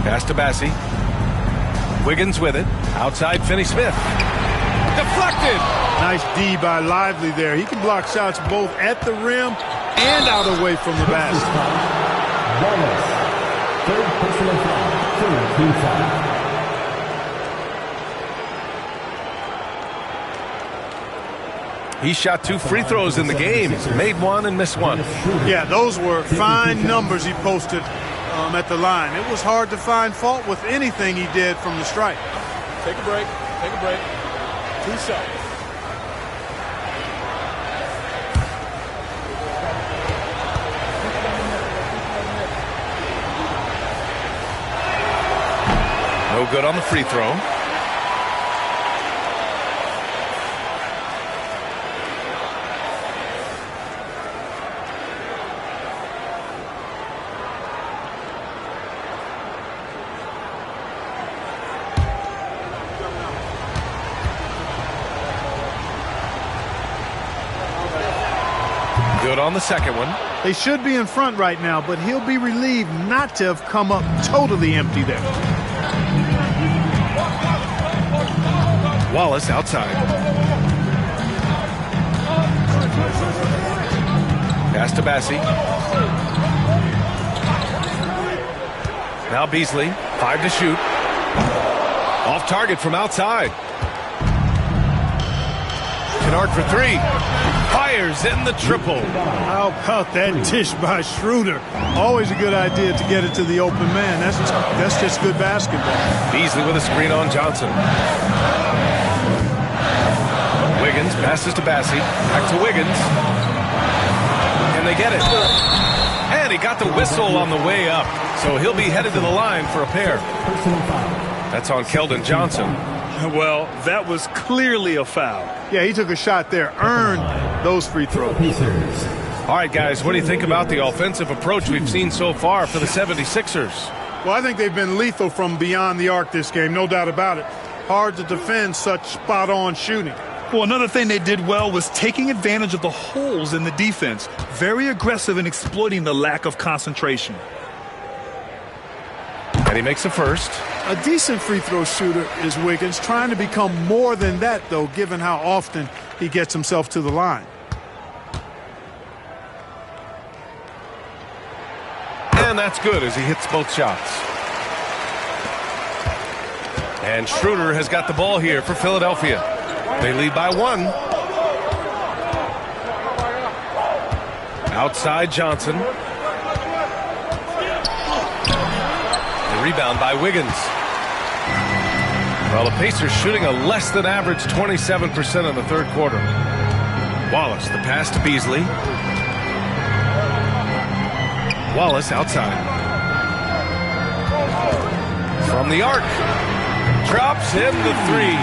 Pass to Bassie. Wiggins with it. Outside Finney Smith. Deflected. Nice D by Lively there. He can block shots both at the rim and out away from the basket. Wallace, third personal foul, team foul. He shot 2 free throws in the game. Made 1 and missed 1. Yeah, those were fine numbers he posted at the line. It was hard to find fault with anything he did from the stripe. Take a break. Take a break. 2 seconds. No good on the free throw. Good on the second one. They should be in front right now, but he'll be relieved not to have come up totally empty there. Wallace outside. Pass to Bassie. Now Beasley. 5 to shoot. Off target from outside. Kennard for 3. Fires in the triple. How about that dish by Schroeder? Always a good idea to get it to the open man. That's just good basketball. Beasley with a screen on Johnson. Wiggins, passes to Bassey, back to Wiggins. And they get it. And he got the whistle on the way up, so he'll be headed to the line for a pair. That's on Keldon Johnson. Well, that was clearly a foul. Yeah, he took a shot there, earned those free throws. All right, guys, what do you think about the offensive approach we've seen so far for the 76ers? Well, I think they've been lethal from beyond the arc this game, no doubt about it. Hard to defend such spot-on shooting. Well, another thing they did well was taking advantage of the holes in the defense. Very aggressive in exploiting the lack of concentration. And he makes the first. A decent free throw shooter is Wiggins, trying to become more than that, though, given how often he gets himself to the line. And that's good as he hits both shots. And Schroeder has got the ball here for Philadelphia. They lead by 1. Outside Johnson. The rebound by Wiggins. Well, the Pacers shooting a less than average 27% in the third quarter. Wallace, the pass to Beasley. Wallace outside. From the arc. Drops in the 3.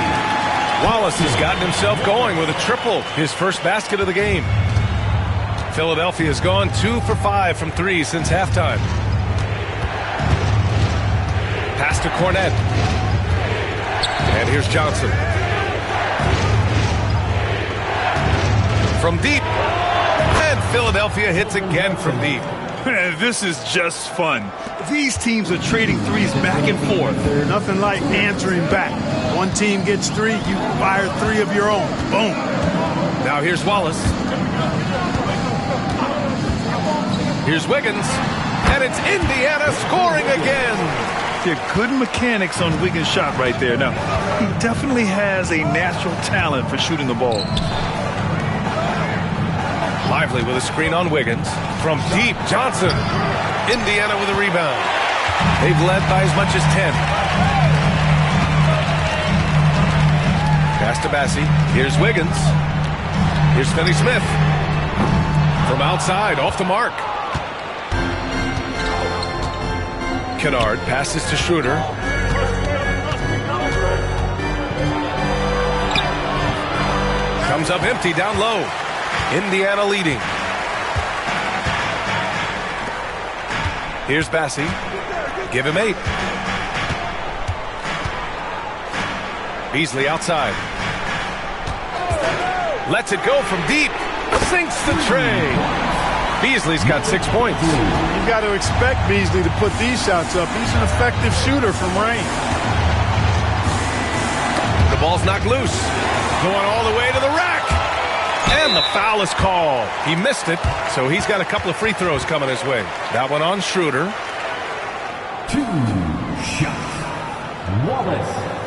Wallace has gotten himself going with a triple. His first basket of the game. Philadelphia has gone 2 for 5 from 3 since halftime. Pass to Cornette. And here's Johnson. From deep. And Philadelphia hits again from deep. This is just fun. These teams are trading threes back and forth. Nothing like answering back. One team gets 3, you fire 3 of your own. Boom. Now here's Wallace. Here's Wiggins. And it's Indiana scoring again. Yeah, good mechanics on Wiggins' shot right there. Now, he definitely has a natural talent for shooting the ball. Lively with a screen on Wiggins. From deep, Johnson. Indiana with a rebound. They've led by as much as 10. Pass to Bassey. Here's Wiggins. Here's Finney-Smith. From outside, off the mark. Kennard passes to Schroeder. Comes up empty down low. Indiana leading. Here's Bassey. Give him 8. Beasley outside. Lets it go from deep. Sinks the tray. Beasley's got 6 points. You've got to expect Beasley to put these shots up. He's an effective shooter from range. The ball's knocked loose. Going all the way to the rack. And the foul is called. He missed it, so he's got a couple of free throws coming his way. That one on Schroeder. 2 shots. Wallace.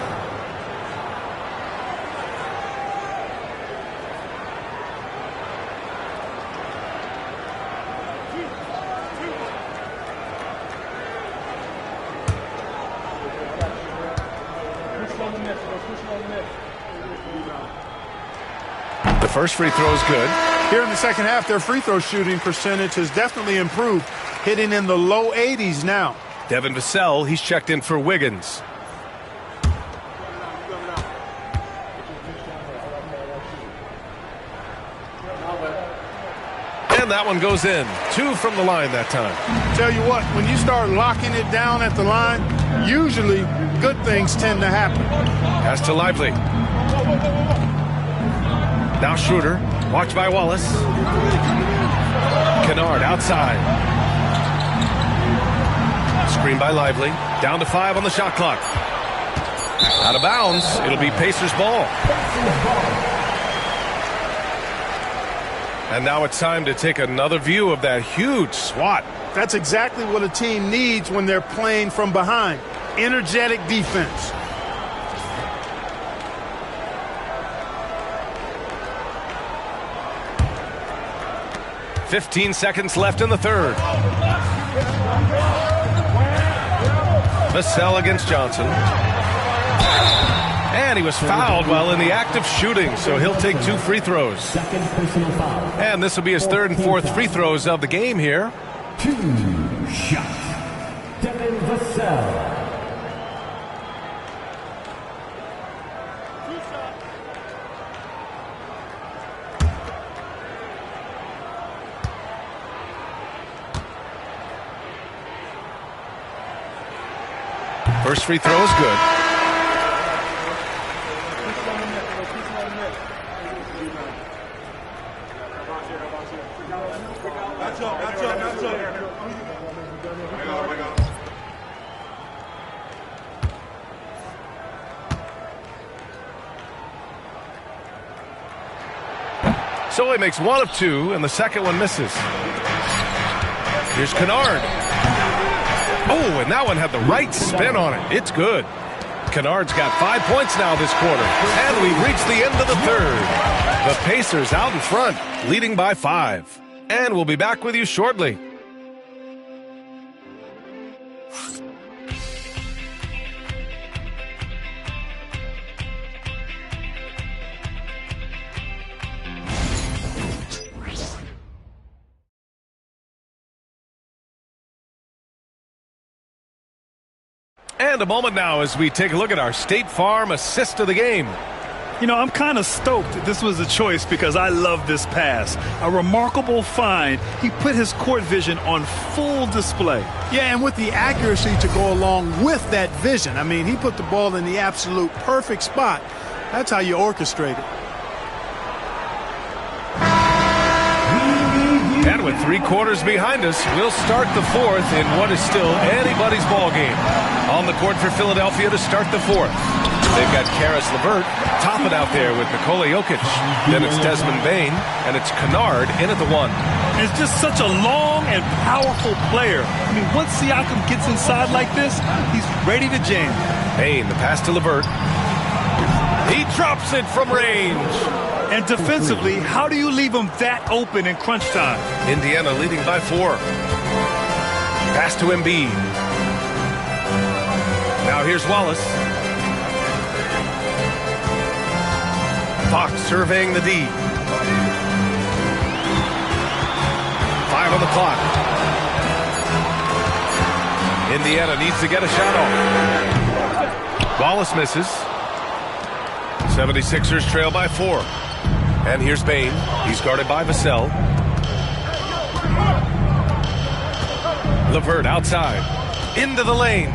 The first free throw is good. Here in the second half, their free throw shooting percentage has definitely improved, hitting in the low 80s now. Devin Vassell, he's checked in for Wiggins. And that one goes in. 2 from the line that time. Tell you what, when you start locking it down at the line, usually good things tend to happen. Pass to Lively. Now Schroeder, watched by Wallace. Kennard outside. Screen by Lively. Down to 5 on the shot clock. Out of bounds. It'll be Pacers ball. And now it's time to take another view of that huge swat. That's exactly what a team needs when they're playing from behind. Energetic defense. "15 seconds left in the third. Vassell against Johnson. And he was fouled while in the act of shooting, so he'll take 2 free throws. And this will be his 3rd and 4th free throws of the game here. 2 shots. Devin Vassell. First free throw is good. So he makes 1 of 2, and the second one misses. Here's Kennard. Oh, and that one had the right spin on it. It's good. Kennard's got 5 points now this quarter. And we've reached the end of the 3rd. The Pacers out in front, leading by 5. And we'll be back with you shortly. And a moment now as we take a look at our State Farm assist of the game. You know, I'm kind of stoked that this was a choice because I love this pass. A remarkable find. He put his court vision on full display. Yeah, and with the accuracy to go along with that vision. I mean, he put the ball in the absolute perfect spot. That's how you orchestrate it. And with 3 quarters behind us, we'll start the 4th in what is still anybody's ball game. On the court for Philadelphia to start the 4th. They've got Karis LeVert topping out there with Nikola Jokic. Then it's Desmond Bane, and it's Kennard in at the 1. It's just such a long and powerful player. I mean, once Siakam gets inside like this, he's ready to jam. Bane, the pass to LeVert. He drops it from range. And defensively, how do you leave him that open in crunch time? Indiana leading by 4. Pass to Embiid. Now here's Wallace. Fox surveying the D. 5 on the clock. Indiana needs to get a shot off. Wallace misses. 76ers trail by 4. And here's Bane. He's guarded by Vassell. LeVert outside. Into the lane.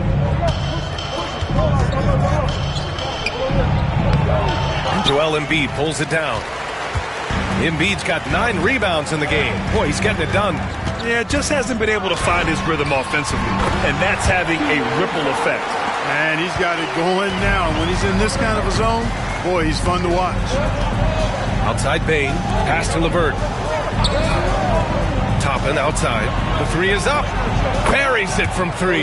Joel Embiid pulls it down. Embiid's got 9 rebounds in the game. Boy, he's getting it done. Yeah, just hasn't been able to find his rhythm offensively. And that's having a ripple effect. And he's got it going now. When he's in this kind of a zone, boy, he's fun to watch. Outside Bane. Pass to LeVert. Toppin outside. The 3 is up. Buries it from 3.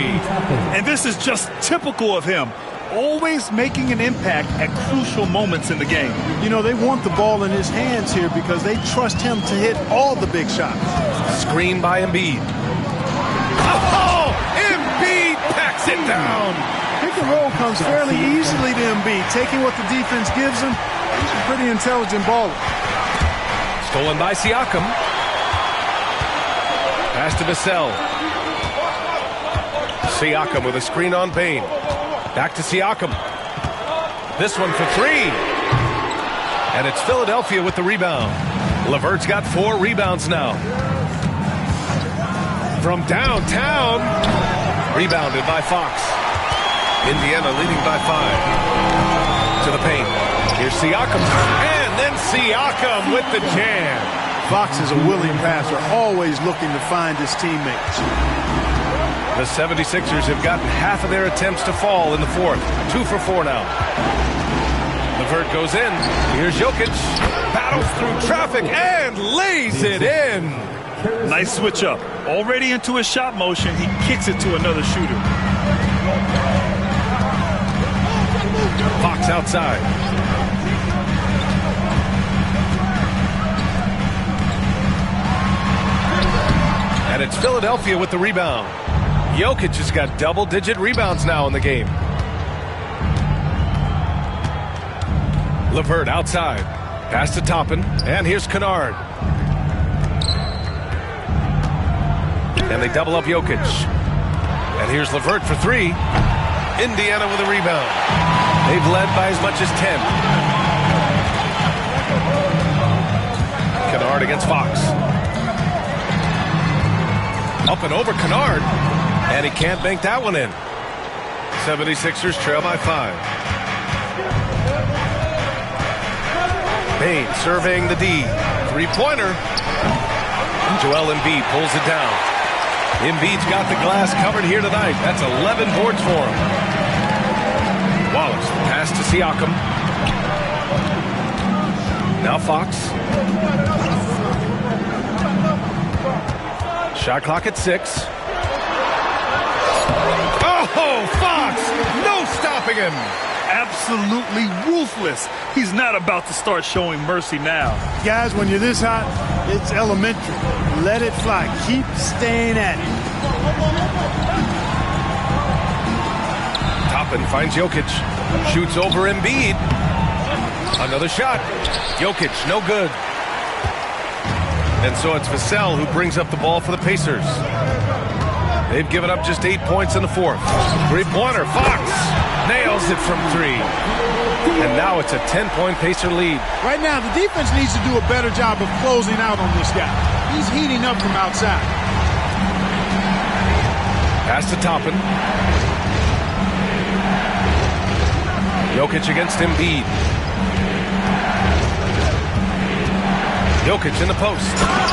And this is just typical of him. Always making an impact at crucial moments in the game. You know, they want the ball in his hands here because they trust him to hit all the big shots. Screen by Embiid. Oh! Embiid packs it down. Pick and roll comes fairly easily to Embiid, taking what the defense gives him. He's a pretty intelligent baller. Stolen by Siakam. Pass to Vassell. Siakam with a screen on Bane. Back to Siakam. This one for 3. And it's Philadelphia with the rebound. LeVert's got 4 rebounds now. From downtown. Rebounded by Fox. Indiana leading by 5. To the paint. Here's Siakam. And then Siakam with the jam. Fox is a willing passer, always looking to find his teammates. The 76ers have gotten half of their attempts to fall in the 4th. 2 for 4 now. LeVert goes in. Here's Jokic. Battles through traffic and lays it in. Nice switch up. Already into his shot motion, he kicks it to another shooter. Fox outside. And it's Philadelphia with the rebound. Jokic has got double-digit rebounds now in the game. LeVert outside. Pass to Toppin. And here's Kennard. And they double up Jokic. And here's LeVert for three. Indiana with a rebound. They've led by as much as 10. Kennard against Fox. Up and over Kennard. And he can't bank that one in. 76ers trail by 5. Bane surveying the D. Three-pointer. Joel Embiid pulls it down. Embiid's got the glass covered here tonight. That's 11 boards for him. Wallace, pass to Siakam. Now Fox. Shot clock at 6. Oh, Fox! No stopping him! Absolutely ruthless. He's not about to start showing mercy now. Guys, when you're this hot, it's elementary. Let it fly. Keep staying at it. Toppin finds Jokic. Shoots over Embiid. Another shot. Jokic, no good. And so it's Vassell who brings up the ball for the Pacers. They've given up just 8 points in the fourth. Three-pointer. Fox nails it from 3. And now it's a 10-point Pacer lead. Right now, the defense needs to do a better job of closing out on this guy. He's heating up from outside. Pass to Toppin. Jokic against Embiid. Jokic in the post.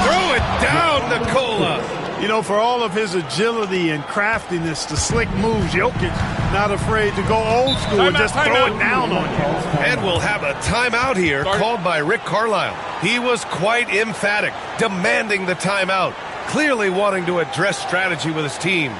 Throw it down, Nikola. You know, for all of his agility and craftiness, the slick moves, Jokic not afraid to go old school and just throw it down on you. And we'll have a timeout here called by Rick Carlisle. He was quite emphatic, demanding the timeout, clearly wanting to address strategy with his team.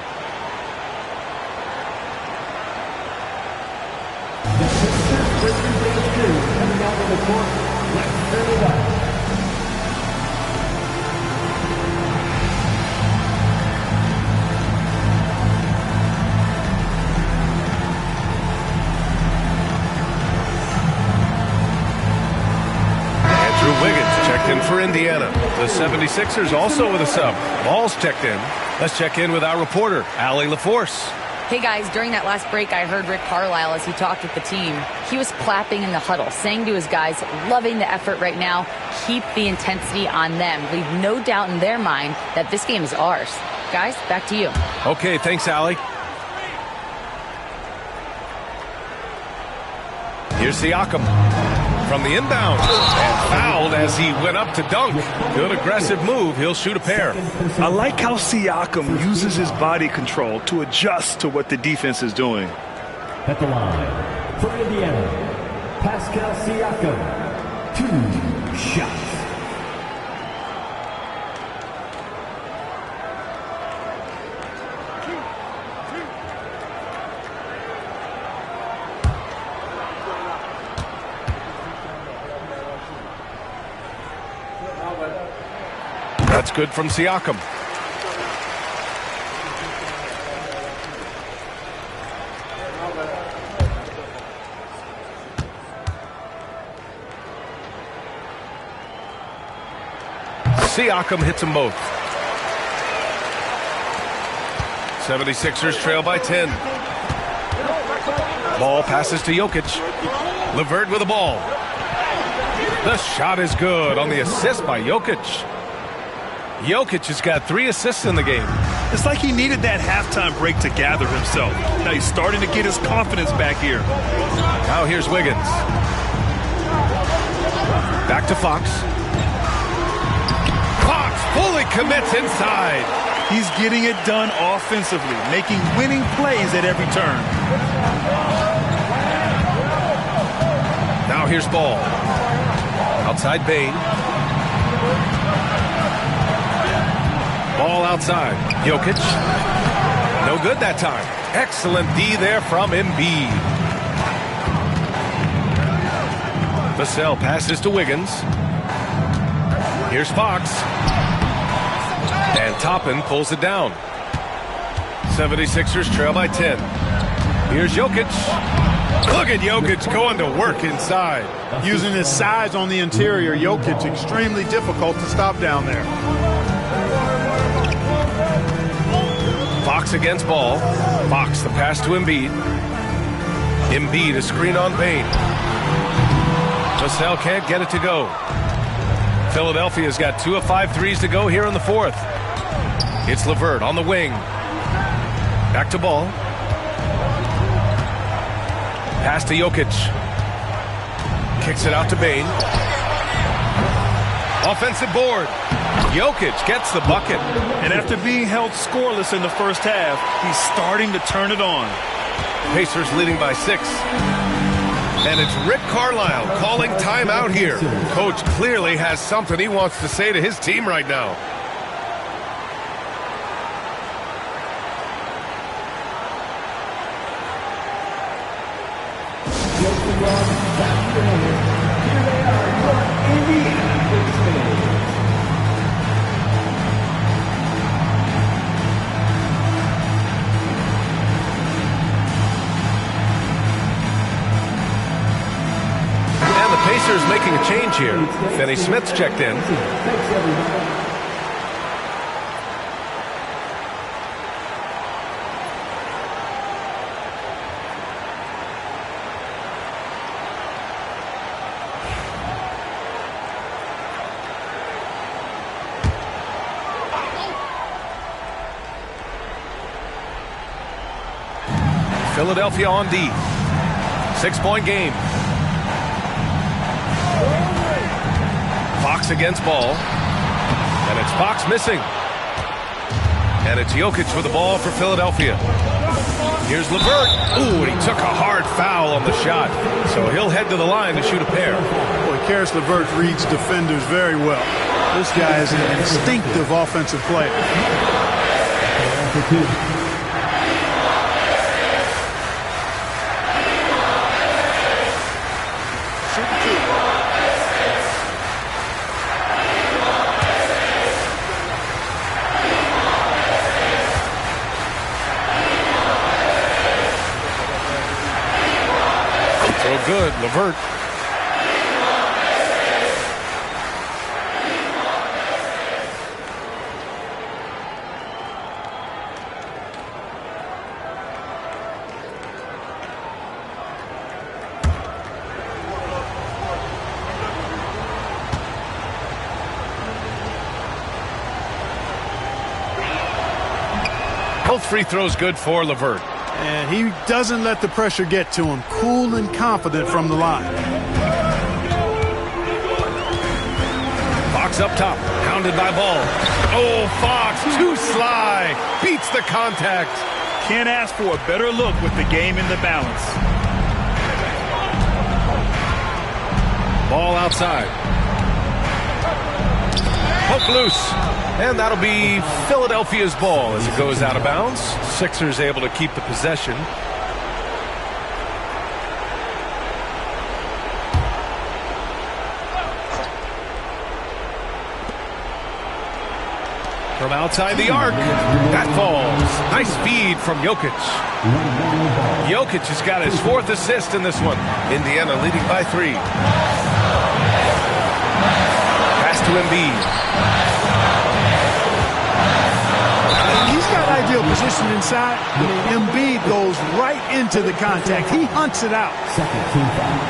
For Indiana. The 76ers also with a sub. Ball's checked in. Let's check in with our reporter, Allie LaForce. Hey guys, during that last break, I heard Rick Carlisle as he talked with the team. He was clapping in the huddle, saying to his guys, loving the effort right now. Keep the intensity on them. Leave no doubt in their mind that this game is ours. Guys, back to you. Okay, thanks, Allie. Here's Siakam from the inbound, and fouled as he went up to dunk. Good aggressive move. He'll shoot a pair. I like how Siakam uses his body control to adjust to what the defense is doing. At the line, for Indiana, Pascal Siakam, 2 shots. That's good from Siakam. Siakam hits them both. 76ers trail by 10. Ball passes to Jokic. LeVert with the ball. The shot is good on the assist by Jokic. Jokic has got 3 assists in the game. It's like he needed that halftime break to gather himself. Now he's starting to get his confidence back here. Now here's Wiggins. Back to Fox. Fox fully commits inside. He's getting it done offensively, making winning plays at every turn. Now here's Ball. Outside Bane. Ball outside. Jokic. No good that time. Excellent D there from Embiid. Vassell passes to Wiggins. Here's Fox. And Toppin pulls it down. 76ers trail by 10. Here's Jokic. Look at Jokic going to work inside. Using his size on the interior, Jokic extremely difficult to stop down there. Fox against Ball. Fox the pass to Embiid. Embiid a screen on Payne. Vassell can't get it to go. Philadelphia's got 2 of 5 threes to go here in the fourth. It's LeVert on the wing. Back to Ball. Pass to Jokic. Kicks it out to Bane. Offensive board. Jokic gets the bucket. And after being held scoreless in the first half, he's starting to turn it on. Pacers leading by 6. And it's Rick Carlisle calling timeout here. Coach clearly has something he wants to say to his team right now. Pacers making a change here. Finney Smith's checked in. Philadelphia on D. 6-point game. Fox against Ball. And it's Fox missing. And it's Jokic with the ball for Philadelphia. Here's LeVert. Ooh, and he took a hard foul on the shot. So he'll head to the line to shoot a pair. Boy, Karis LeVert reads defenders very well. This guy is an instinctive offensive player. Good, LeVert. Both free throws good for LeVert. And he doesn't let the pressure get to him. Cool and confident from the line. Fox up top, pounded by Ball. Oh, Fox, too sly. Beats the contact. Can't ask for a better look with the game in the balance. Ball outside. Poke loose. And that'll be Philadelphia's ball as it goes out of bounds. Sixers able to keep the possession. From outside the arc, that falls. Nice feed from Jokic. Jokic has got his 4th assist in this one. Indiana leading by 3. Pass to Embiid. He's got ideal position inside. Embiid goes right into the contact. He hunts it out. Second team foul.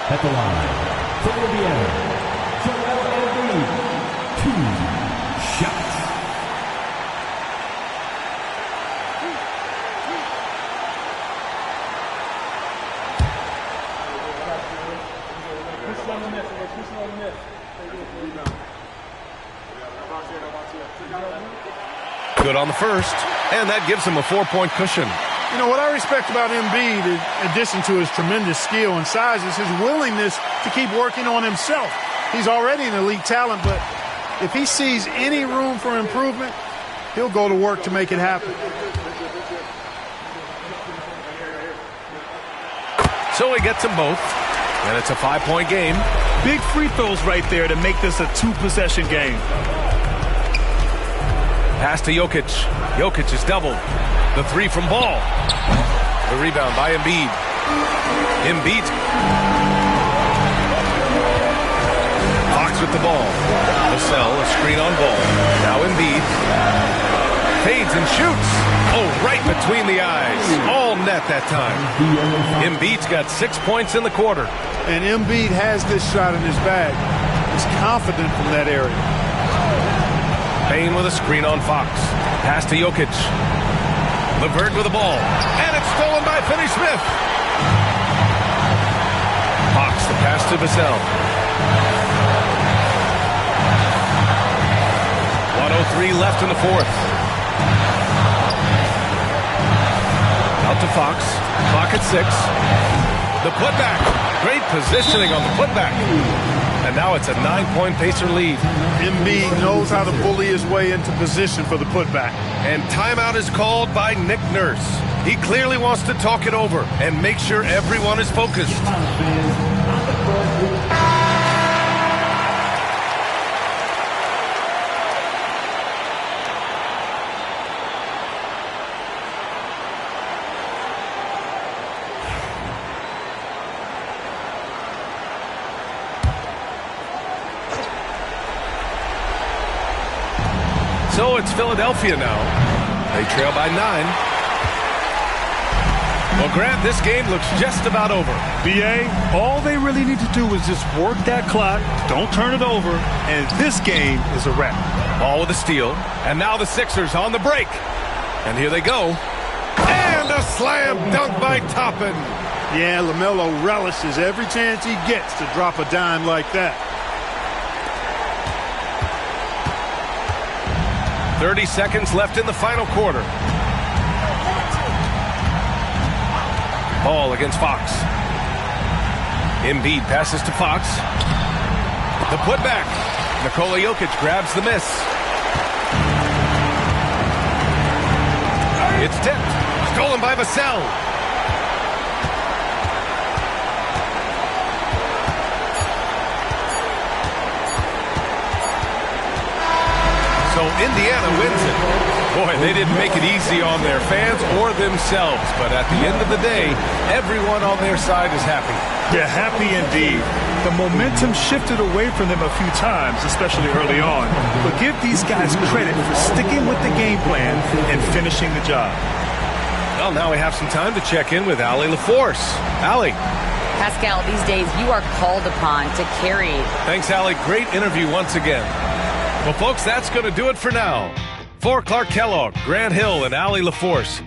At the line, for Indiana, Joel Embiid, 2 shots. Good on the first, and that gives him a 4-point cushion. You know, what I respect about Embiid, in addition to his tremendous skill and size, is his willingness to keep working on himself. He's already an elite talent, but if he sees any room for improvement, he'll go to work to make it happen. So he gets them both, and it's a 5-point game. Big free throws right there to make this a 2-possession game. Pass to Jokic. Jokic is doubled. The 3 from Ball. The rebound by Embiid. Embiid. Fox with the ball. Vassell, a screen on ball. Now Embiid. Fades and shoots. Oh, right between the eyes. All net that time. Embiid's got 6 points in the quarter. And Embiid has this shot in his bag. He's confident from that area. Payne with a screen on Fox. Pass to Jokic. LeVert with the ball. And it's stolen by Finney-Smith. Fox, the pass to Vassell. 1:03 left in the fourth. Out to Fox. Clock at 6. The putback. Great positioning on the putback. And now it's a 9-point Pacer lead. Embiid knows how to bully his way into position for the putback. And timeout is called by Nick Nurse. He clearly wants to talk it over and make sure everyone is focused. So it's Philadelphia now. They trail by 9. Well, Grant, this game looks just about over. BA, all they really need to do is just work that clock, don't turn it over, and this game is a wrap. Ball with a steal, and now the Sixers on the break. And here they go. And a slam dunk by Toppin. Yeah, LaMelo relishes every chance he gets to drop a dime like that. 30 seconds left in the final quarter. Ball against Fox. Embiid passes to Fox. The putback. Nikola Jokic grabs the miss. It's tipped. Stolen by Vassell. So Indiana wins it. Boy, they didn't make it easy on their fans or themselves. But at the end of the day, everyone on their side is happy. Yeah, happy indeed. The momentum shifted away from them a few times, especially early on. But give these guys credit for sticking with the game plan and finishing the job. Well, now we have some time to check in with Allie LaForce. Allie. Pascal, these days you are called upon to carry. Thanks, Allie. Great interview once again. Well, folks, that's going to do it for now. For Clark Kellogg, Grant Hill, and Allie LaForce.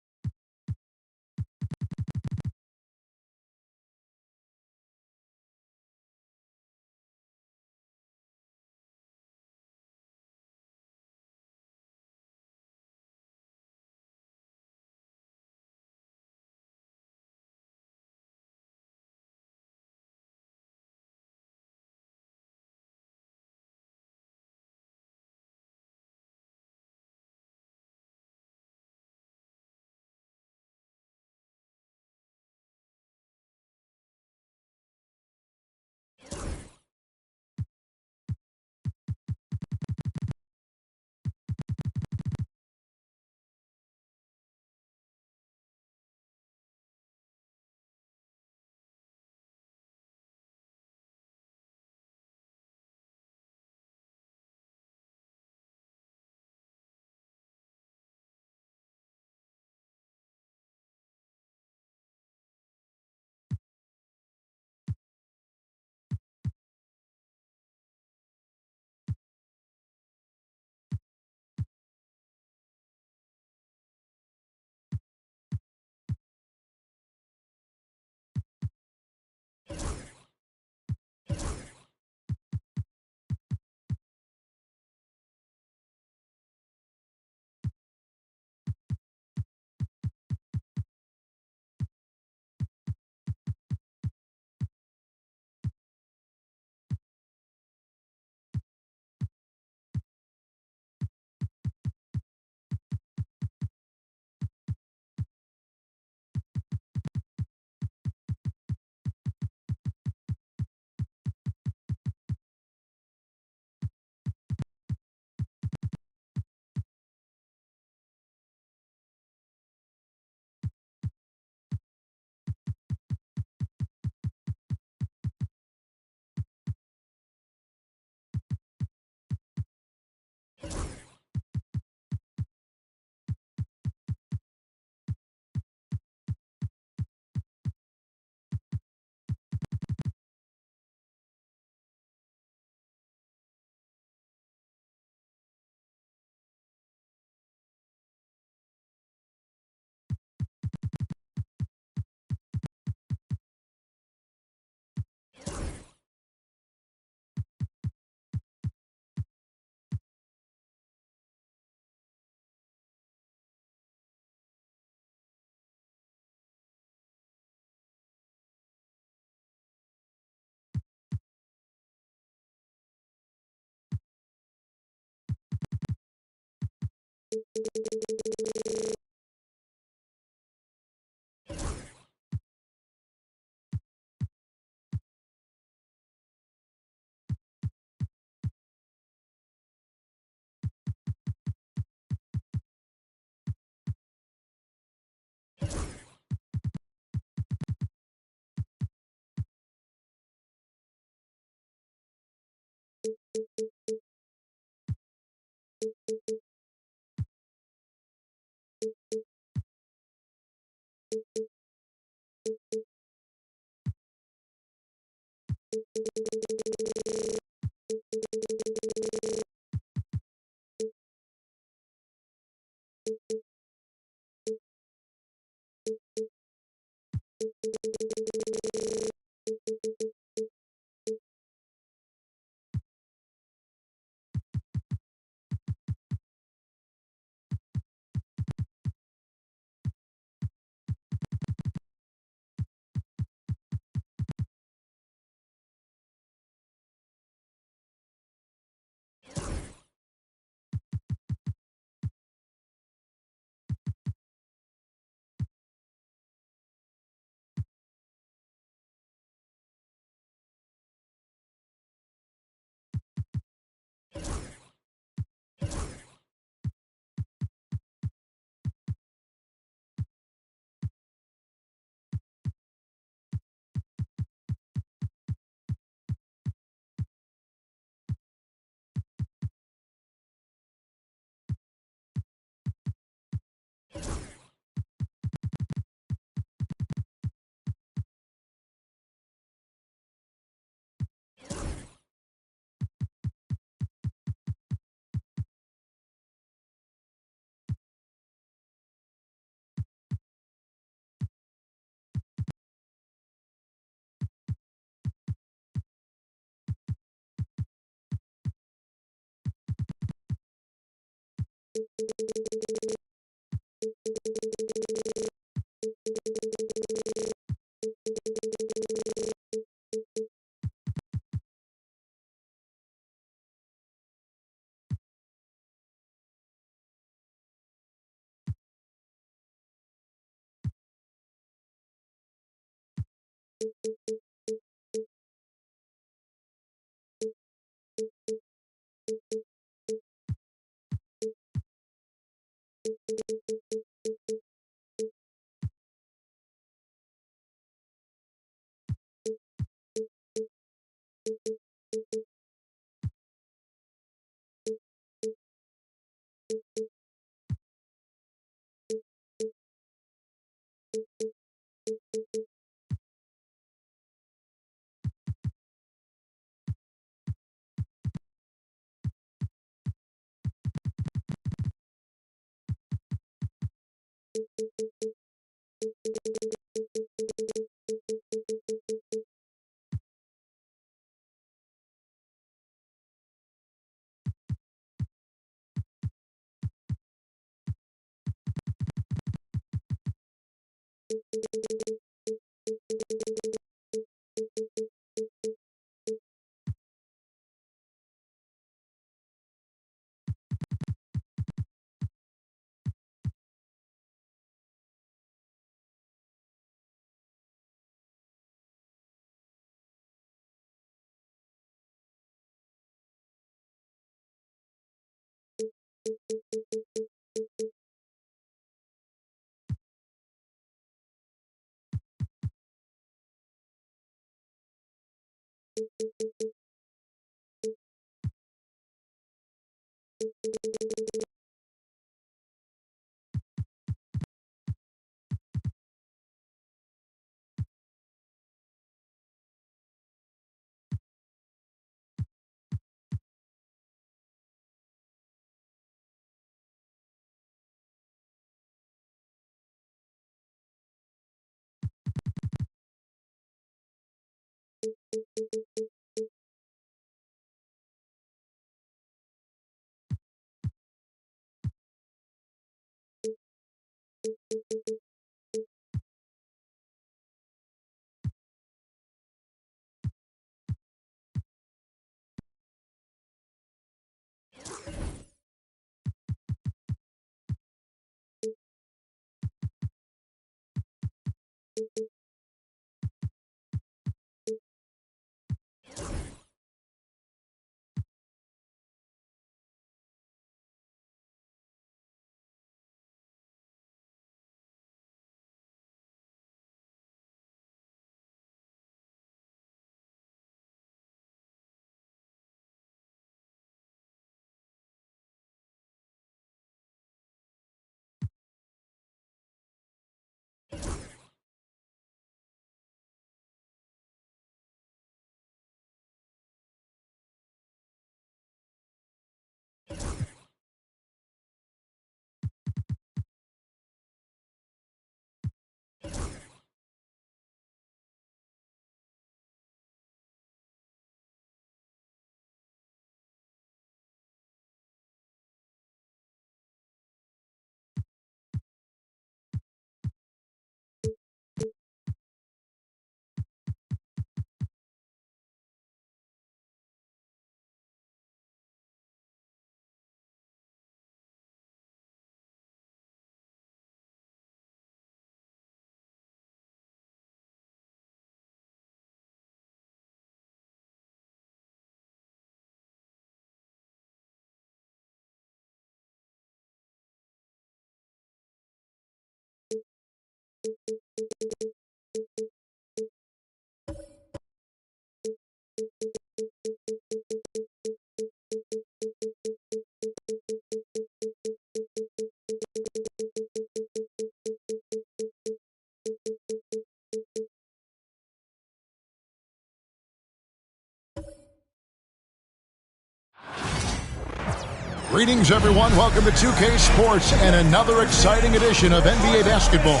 Greetings, everyone. Welcome to 2K Sports and another exciting edition of NBA basketball.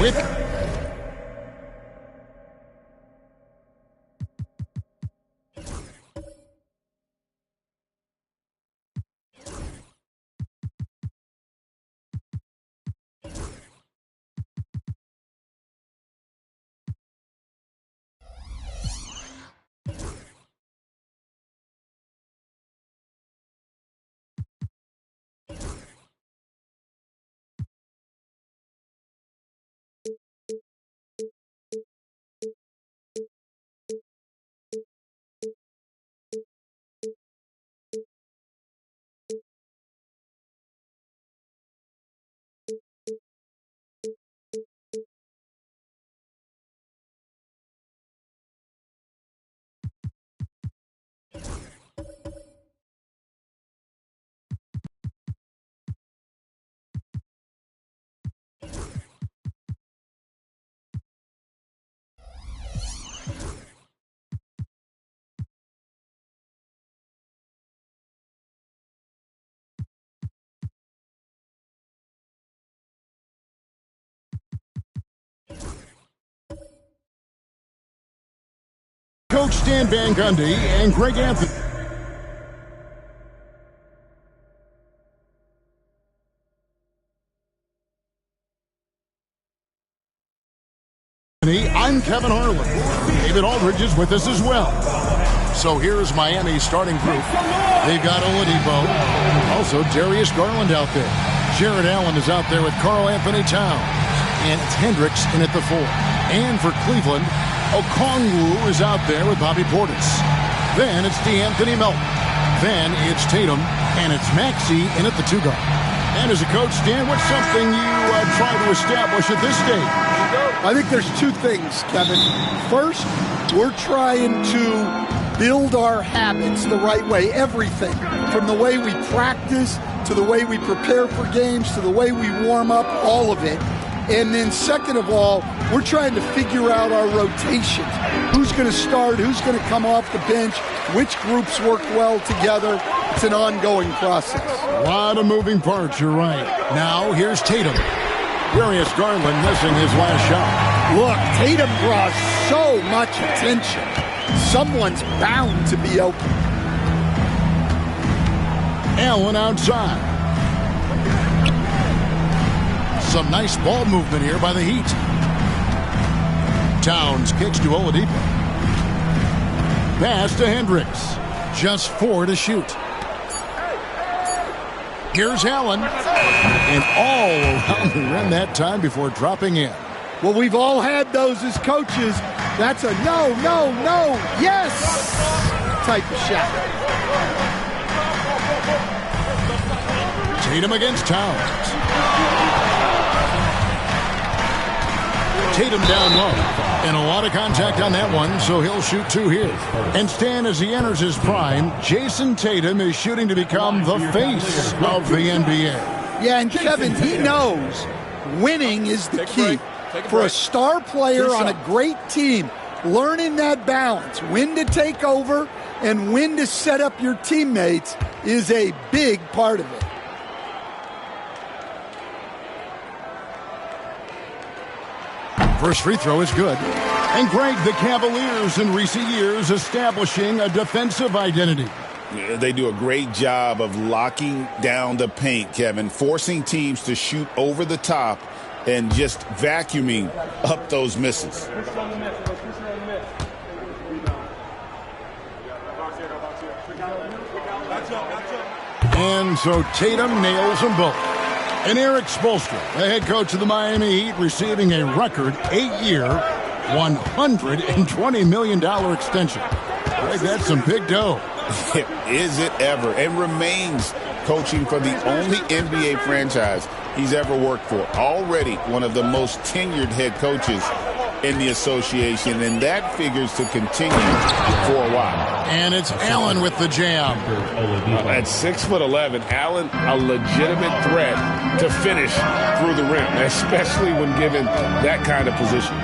With Coach Stan Van Gundy and Greg Anthony. I'm Kevin Harlan. David Aldridge is with us as well. So here's Miami's starting group. They've got Oladipo, also Darius Garland out there. Jared Allen is out there with Karl Anthony Towns. And it's Hendricks in at the 4. And for Cleveland, Okongwu is out there with Bobby Portis. Then it's DeAnthony Melton. Then it's Tatum, and it's Maxey in at the 2 guard. And as a coach, Dan, what's something you try to establish at this stage? I think there's 2 things, Kevin. First, we're trying to build our habits the right way. Everything, from the way we practice to the way we prepare for games to the way we warm up, all of it. And then second of all, we're trying to figure out our rotations. Who's going to start? Who's going to come off the bench? Which groups work well together? It's an ongoing process. A lot of moving parts, you're right. Now, here's Tatum. Darius Garland missing his last shot. Look, Tatum draws so much attention. Someone's bound to be open. Allen outside. Some nice ball movement here by the Heat. Towns kicks to Oladipo. Pass to Hendricks. Just 4 to shoot. Here's Allen. And all around the rim that time before dropping in. Well, we've all had those as coaches. That's a no, no, no, yes type of shot. Tatum against Towns. Tatum down low. And a lot of contact on that one, so he'll shoot 2 here. And Stan, as he enters his prime, Jason Tatum is shooting to become the face of the NBA. Yeah, and Kevin, he knows winning is the key. For a star player on a great team, learning that balance, when to take over and when to set up your teammates is a big part of it. First free throw is good. And Greg, the Cavaliers in recent years establishing a defensive identity. Yeah, they do a great job of locking down the paint, Kevin, forcing teams to shoot over the top and just vacuuming up those misses. And so Tatum nails them both. And Eric Spoelstra, the head coach of the Miami Heat, receiving a record 8-year, $120 million extension. Greg, that's some big dough. Is it ever? And remains coaching for the only NBA franchise he's ever worked for. Already one of the most tenured head coaches in the association, and that figures to continue for a while. And it's Allen with the jam. At 6'11", Allen, a legitimate threat to finish through the rim, especially when given that kind of position.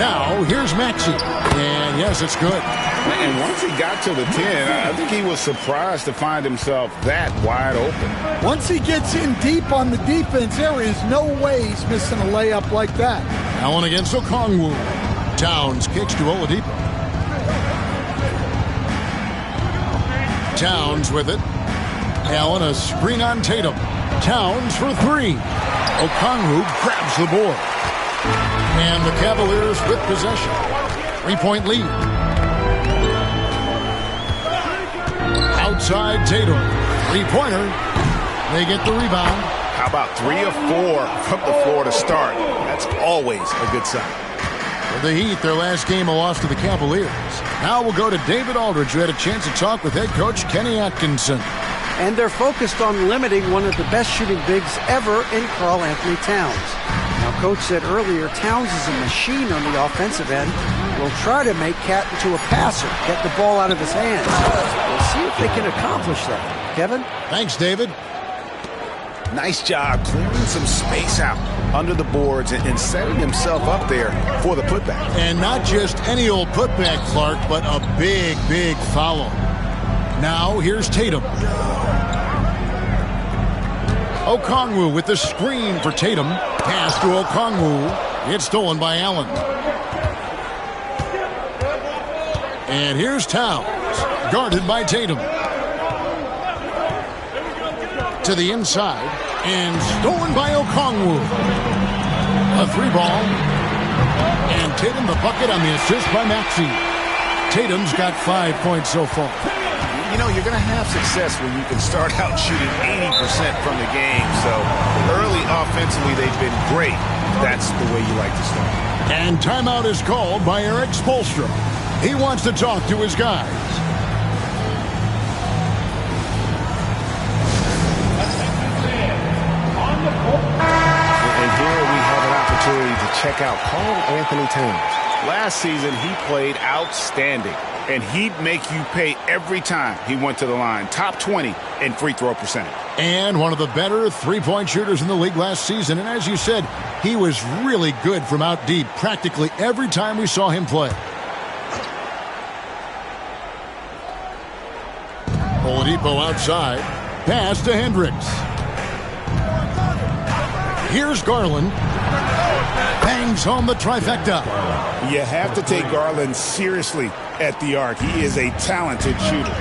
Now, here's Maxey. And yes, it's good. And once he got to the 10, I think he was surprised to find himself that wide open. Once he gets in deep on the defense, there is no way he's missing a layup like that. Allen against Okongwu. Towns kicks to Oladipo. Towns with it. Allen a screen on Tatum. Towns for 3. Okongwu grabs the board. And the Cavaliers with possession. 3-point lead. Outside Tatum. 3-pointer. They get the rebound. How about 3 of 4 from the floor to start? That's always a good sign. For the Heat, their last game a loss to the Cavaliers. Now we'll go to David Aldridge, who had a chance to talk with head coach Kenny Atkinson. And they're focused on limiting one of the best shooting bigs ever in Karl Anthony Towns. Now, Coach said earlier, Towns is a machine on the offensive end. We'll try to make Cat into a passer, get the ball out of his hands. We'll see if they can accomplish that. Kevin? Thanks, David. Nice job clearing some space out under the boards and setting himself up there for the putback. And not just any old putback, Clark, but a big, big follow. Now, here's Tatum. Okongwu with the screen for Tatum. Pass to Okongwu. It's stolen by Allen. And here's Towns. Guarded by Tatum. To the inside. And stolen by Okongwu. A 3-ball. And Tatum the bucket on the assist by Maxey. Tatum's got 5 points so far. You know, you're going to have success when you can start out shooting 80% from the game. So early offensively, they've been great. That's the way you like to start. And timeout is called by Eric Spoelstra. He wants to talk to his guys. And here we have an opportunity to check out Karl Anthony Towns. Last season, he played outstanding. And he'd make you pay every time he went to the line. Top 20 in free throw percentage. And one of the better three-point shooters in the league last season. And as you said, he was really good from out deep practically every time we saw him play. Oladipo outside. Pass to Hendricks. Here's Garland. Bangs home the trifecta. You have to take Garland seriously at the arc. He is a talented shooter.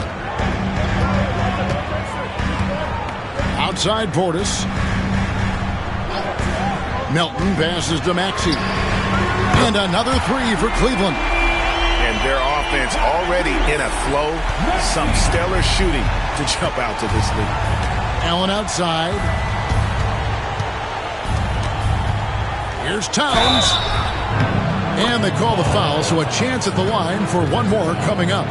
Outside Portis. Melton passes to Maxey. And another 3 for Cleveland. And their offense already in a flow. Some stellar shooting to jump out to this league. Allen outside. Here's Towns. And they call the foul, so a chance at the line for one more coming up.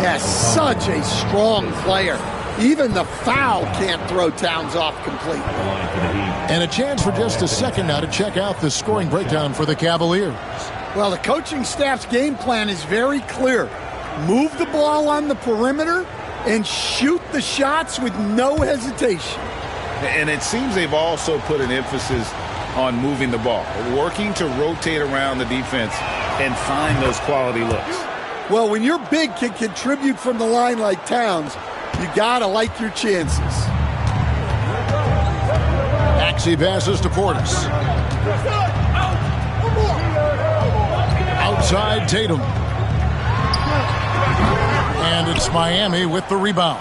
Yes, such a strong player. Even the foul can't throw Towns off completely. And a chance for just a second now to check out the scoring breakdown for the Cavaliers. Well, the coaching staff's game plan is very clear. Move the ball on the perimeter and shoot the shots with no hesitation. And it seems they've also put an emphasis on moving the ball, working to rotate around the defense and find those quality looks. Well, when your big can contribute from the line like Towns, you gotta like your chances. Maxey passes to Portis. Outside Tatum. And it's Miami with the rebound.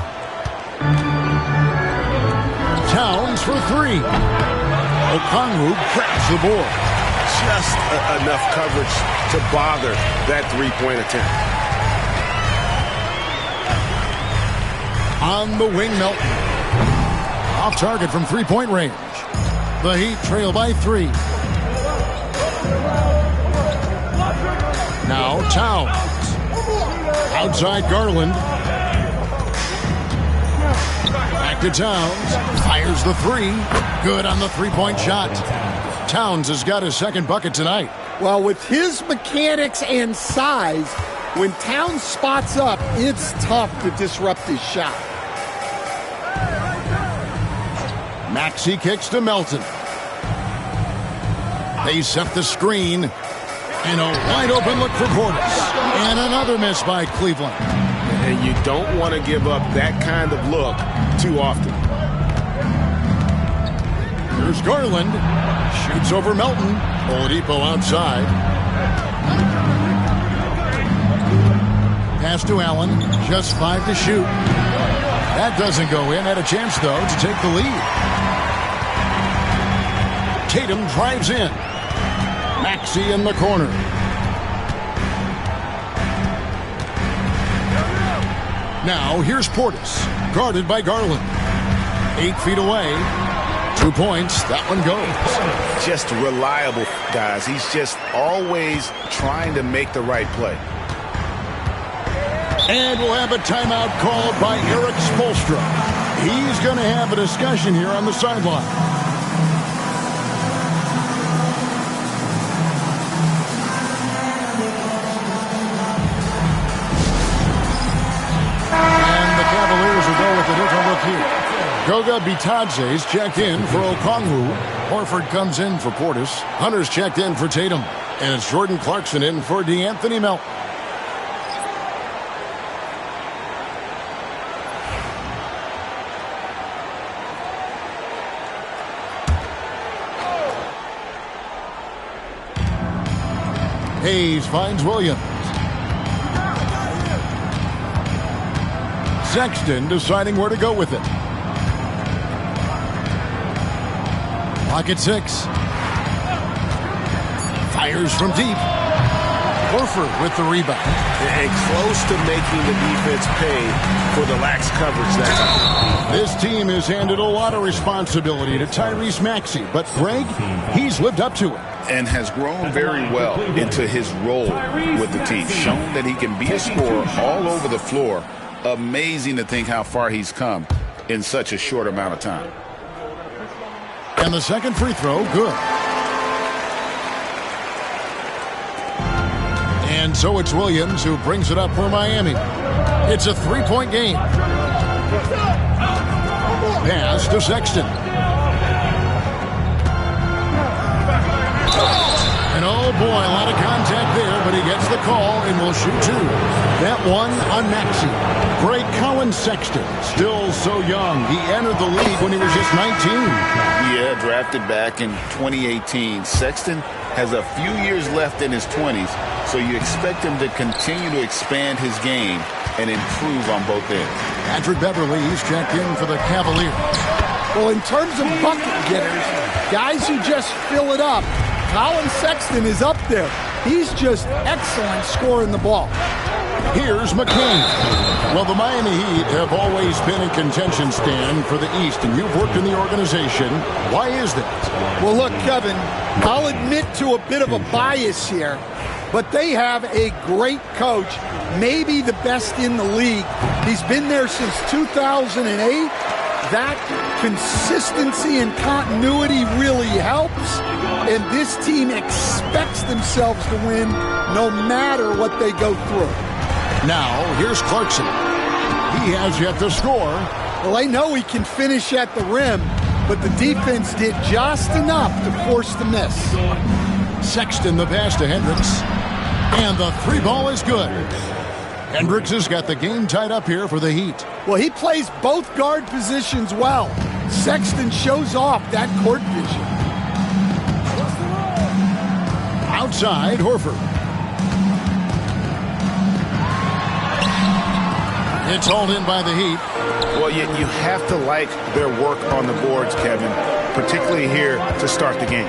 Towns for three. Okongwu grabs the board. Just enough coverage to bother that three-point attempt. On the wing, Melton. Off target from three-point range. The Heat trail by 3. Now Towns. Outside Garland. Back to Towns. Fires the 3. Good on the three-point shot. Towns has got his second bucket tonight. Well, with his mechanics and size, when Towns spots up, it's tough to disrupt his shot. Maxey kicks to Melton. They set the screen. And a wide open look for Portis. And another miss by Cleveland. And you don't want to give up that kind of look too often. Here's Garland. Shoots over Melton. Oladipo outside. Pass to Allen. Just 5 to shoot. That doesn't go in. Had a chance, though, to take the lead. Tatum drives in. Maxey in the corner. Now, here's Portis. Guarded by Garland. 8 feet away. 2 points. That one goes. Just reliable, guys. He's just always trying to make the right play. And we'll have a timeout called by Eric Spoelstra. He's going to have a discussion here on the sideline. Goga Bitadze's checked in for Okongwu. Horford comes in for Portis. Hunter's checked in for Tatum. And it's Jordan Clarkson in for DeAnthony Melton. Hayes finds Williams. Sexton deciding where to go with it. Clock at 6. Fires from deep. Horford with the rebound. And close to making the defense pay for the lax coverage that time. This team has handed a lot of responsibility to Tyrese Maxey, but Greg, he's lived up to it. And has grown very well into his role with the team. Shown that he can be a scorer all over the floor. Amazing to think how far he's come in such a short amount of time. And the second free throw, good. And so it's Williams who brings it up for Miami. It's a three-point game. Pass to Sexton. And oh boy, a lot of contact there, but he gets the call and will shoot 2. That one on Maxey. Greg Collin Sexton, still so young. He entered the league when he was just 19. Yeah, drafted back in 2018. Sexton has a few years left in his 20s, so you expect him to continue to expand his game and improve on both ends. Patrick Beverly, he's checked in for the Cavaliers. Well, in terms of bucket getters, guys who just fill it up, Collin Sexton is up there. He's just excellent scoring the ball. Here's McCain. Well, the Miami Heat have always been in contention, Stan, for the East, and you've worked in the organization. Why is that? Well, look, Kevin, I'll admit to a bit of a bias here, but they have a great coach, maybe the best in the league. He's been there since 2008. That consistency and continuity really helps, and this team expects themselves to win no matter what they go through. Now, here's Clarkson. He has yet to score. Well, they know he can finish at the rim, but the defense did just enough to force the miss. Sexton the pass to Hendricks. And the three ball is good. Hendricks has got the game tied up here for the Heat. Well, he plays both guard positions well. Sexton shows off that court vision. Outside, Horford. It's hauled in by the Heat. Well, you have to like their work on the boards, Kevin, particularly here to start the game.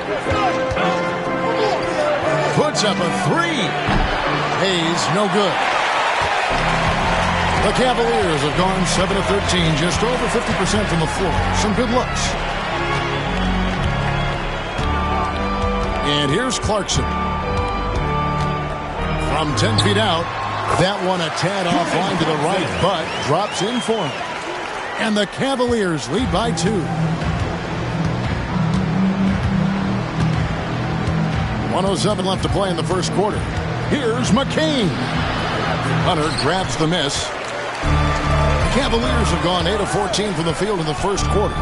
Puts up a three. Hayes, no good. The Cavaliers have gone 7 of 13, just over 50% from the floor. Some good looks. And here's Clarkson. From 10 feet out, that one a tad offline to the right, but drops in for him. And the Cavaliers lead by 2. 1:07 left to play in the first quarter. Here's McCain. Hunter grabs the miss. The Cavaliers have gone 8 of 14 from the field in the first quarter.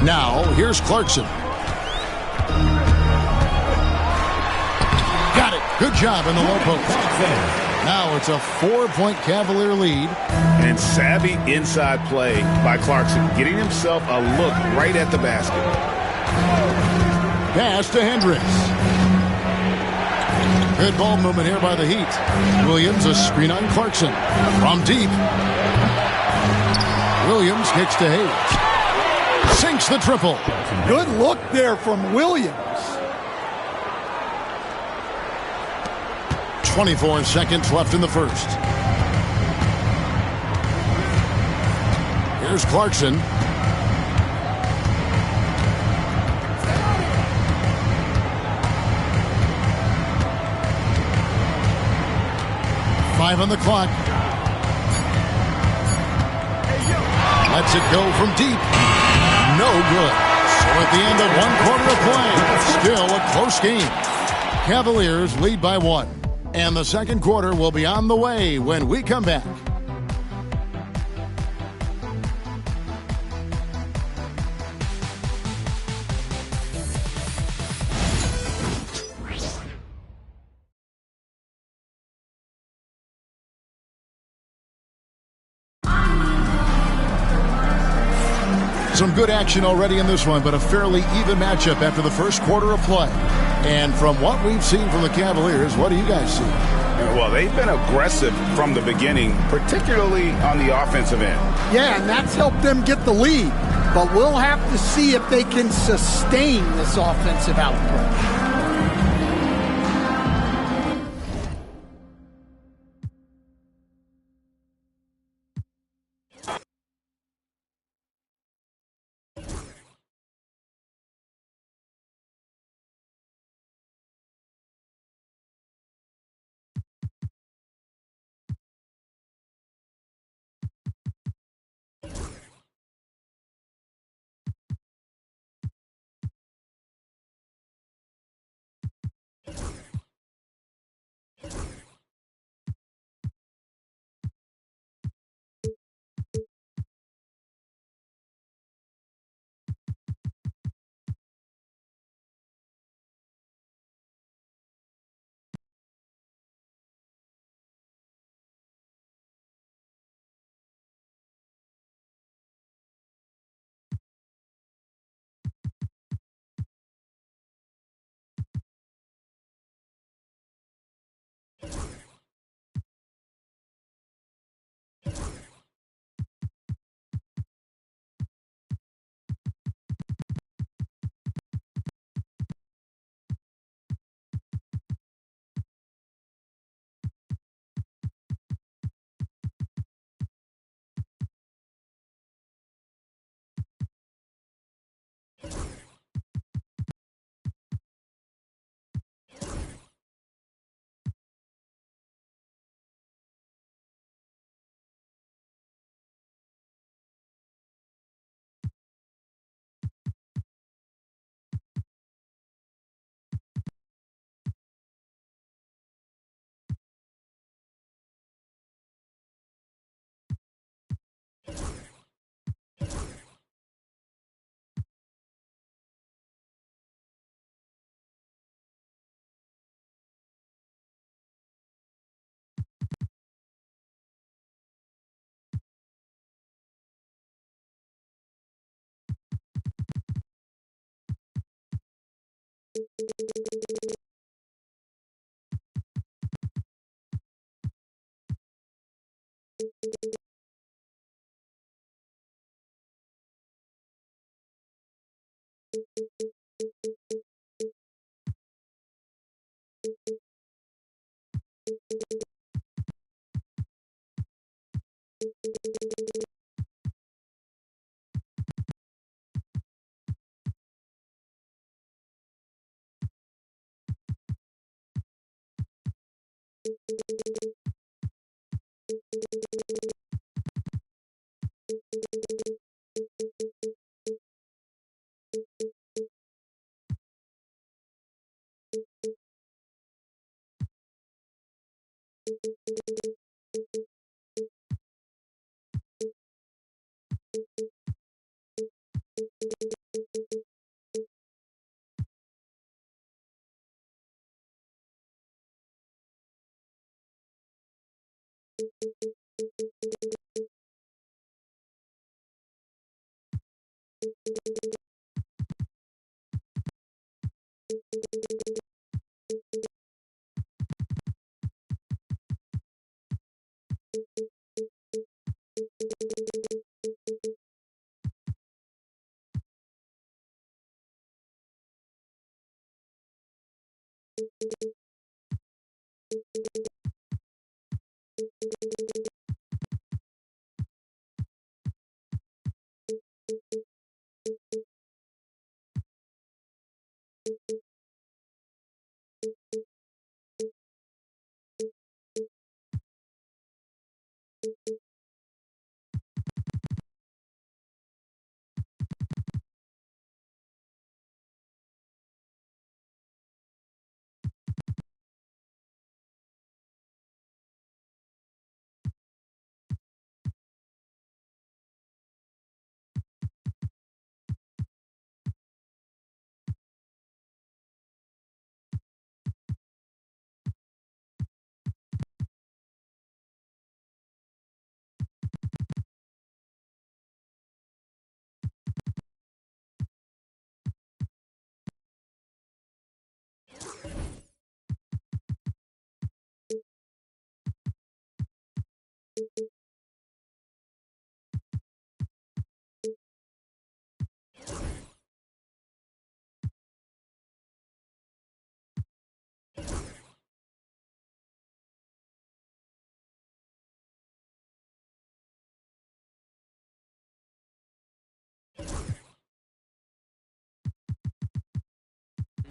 Now, here's Clarkson. Got it. Good job in the low post. Now it's a 4-point Cavalier lead. And savvy inside play by Clarkson, getting himself a look right at the basket. Pass to Hendricks. Good ball movement here by the Heat. Williams, a screen on Clarkson. From deep. Williams kicks to Hayes. Sinks the triple. Good look there from Williams. 24 seconds left in the first. Here's Clarkson. Five on the clock. Lets it go from deep. No good. So at the end of one quarter of play, still a close game. Cavaliers lead by 1. And the second quarter will be on the way when we come back. Some good action already in this one, but a fairly even matchup after the first quarter of play. And from what we've seen from the Cavaliers, what do you guys see? Well, they've been aggressive from the beginning, particularly on the offensive end. Yeah, and that's helped them get the lead. But we'll have to see if they can sustain this offensive output.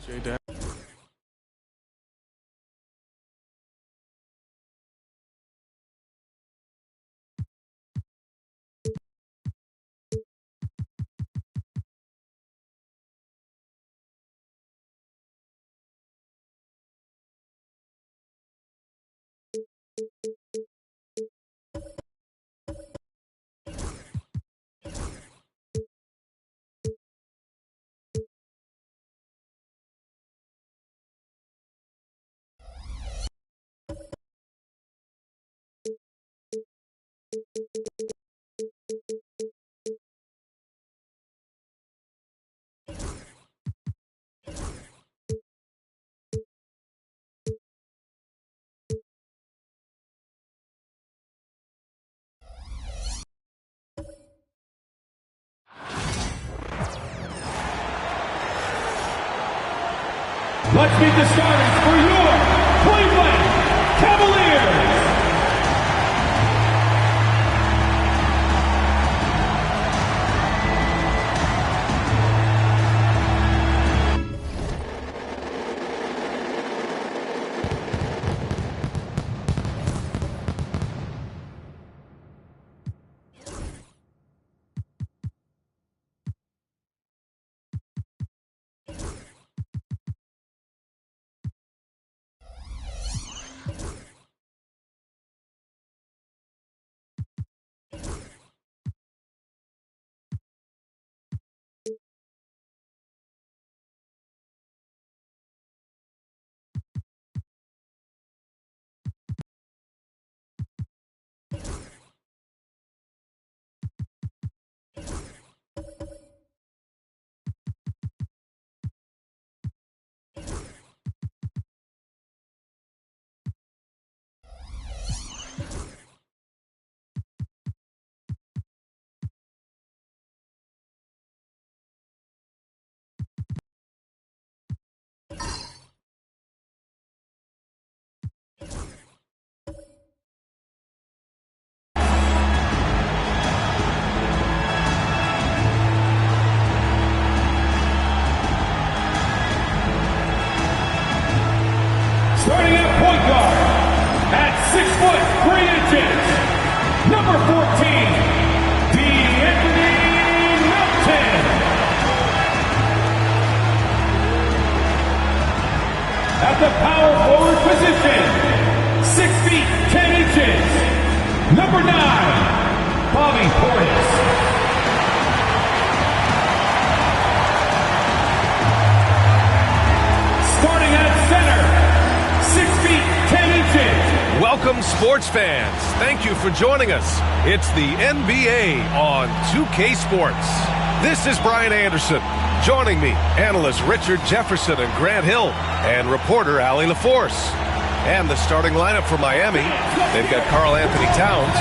Appreciate that. Let's meet the starters for your Cleveland Cavaliers. Starting at point guard, at 6'3", number 14, De'Anthony Melton. At the power forward position, 6 feet 10 inches, number 9, Bobby Portis. Starting at center, 6 feet 10 inches. Welcome, sports fans. Thank you for joining us. It's the NBA on 2K Sports. This is Brian Anderson. Joining me, analysts Richard Jefferson and Grant Hill, and reporter Allie LaForce. And the starting lineup for Miami, they've got Karl Anthony Towns.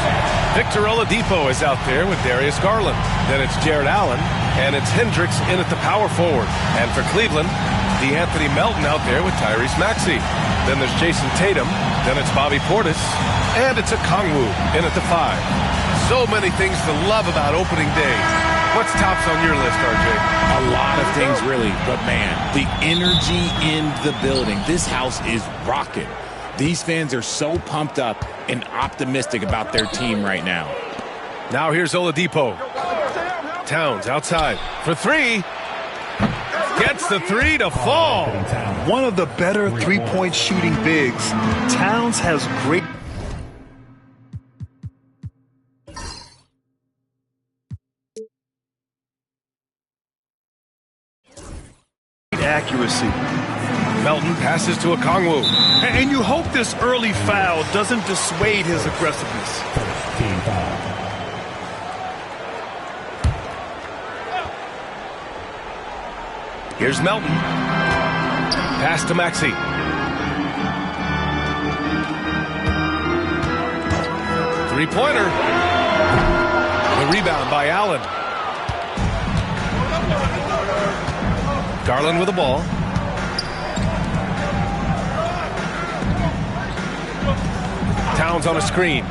Victor Oladipo is out there with Darius Garland. Then it's Jared Allen, and it's Hendricks in at the power forward. And for Cleveland, De'Anthony Melton out there with Tyrese Maxey. Then there's Jason Tatum. Then it's Bobby Portis. And it's Okongwu in at the 5. So many things to love about opening day. What's tops on your list, RJ? A lot of things, really. But, man, the energy in the building. This house is rocking. These fans are so pumped up and optimistic about their team right now. Now here's Oladipo. Towns outside for 3. Gets the 3 to fall. One of the better three-point shooting bigs. Towns has great accuracy. Melton passes to Okongwu. And you hope this early foul doesn't dissuade his aggressiveness. Here's Melton. Pass to Maxey. Three-pointer. The rebound by Allen. Garland with the ball. Towns on a screen.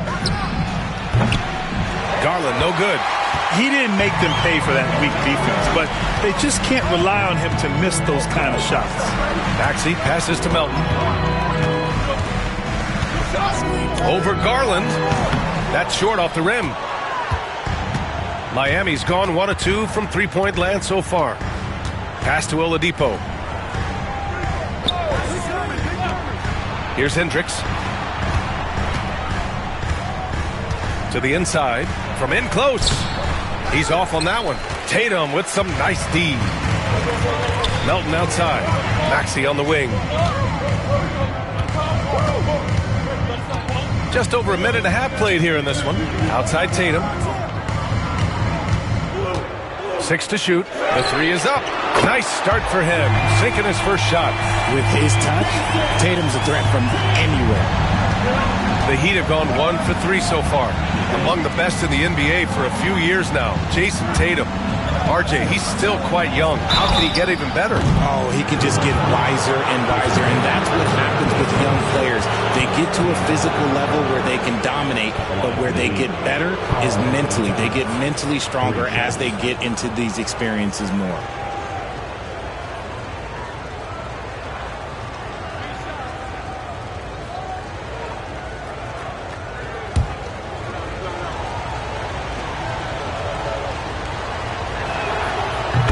Garland, no good. He didn't make them pay for that weak defense, but they just can't rely on him to miss those kind of shots. Maxey passes to Melton. Over Garland. That's short off the rim. Miami's gone 1 of 2 from three-point land so far. Pass to Oladipo. Here's Hendricks. To the inside. From in close. He's off on that one. Tatum with some nice D. Melton outside. Maxey on the wing. Just over a minute and a half played here in this one. Outside Tatum. 6 to shoot. The 3 is up. Nice start for him. Sinking his first shot. With his touch, Tatum's a threat from anywhere. The Heat have gone 1 for 3 so far. Among the best in the NBA for a few years now. Jason Tatum. RJ, he's still quite young. How can he get even better? Oh, he can just get wiser and wiser, and that's what happens with young players. They get to a physical level where they can dominate, but where they get better is mentally. They get mentally stronger as they get into these experiences more.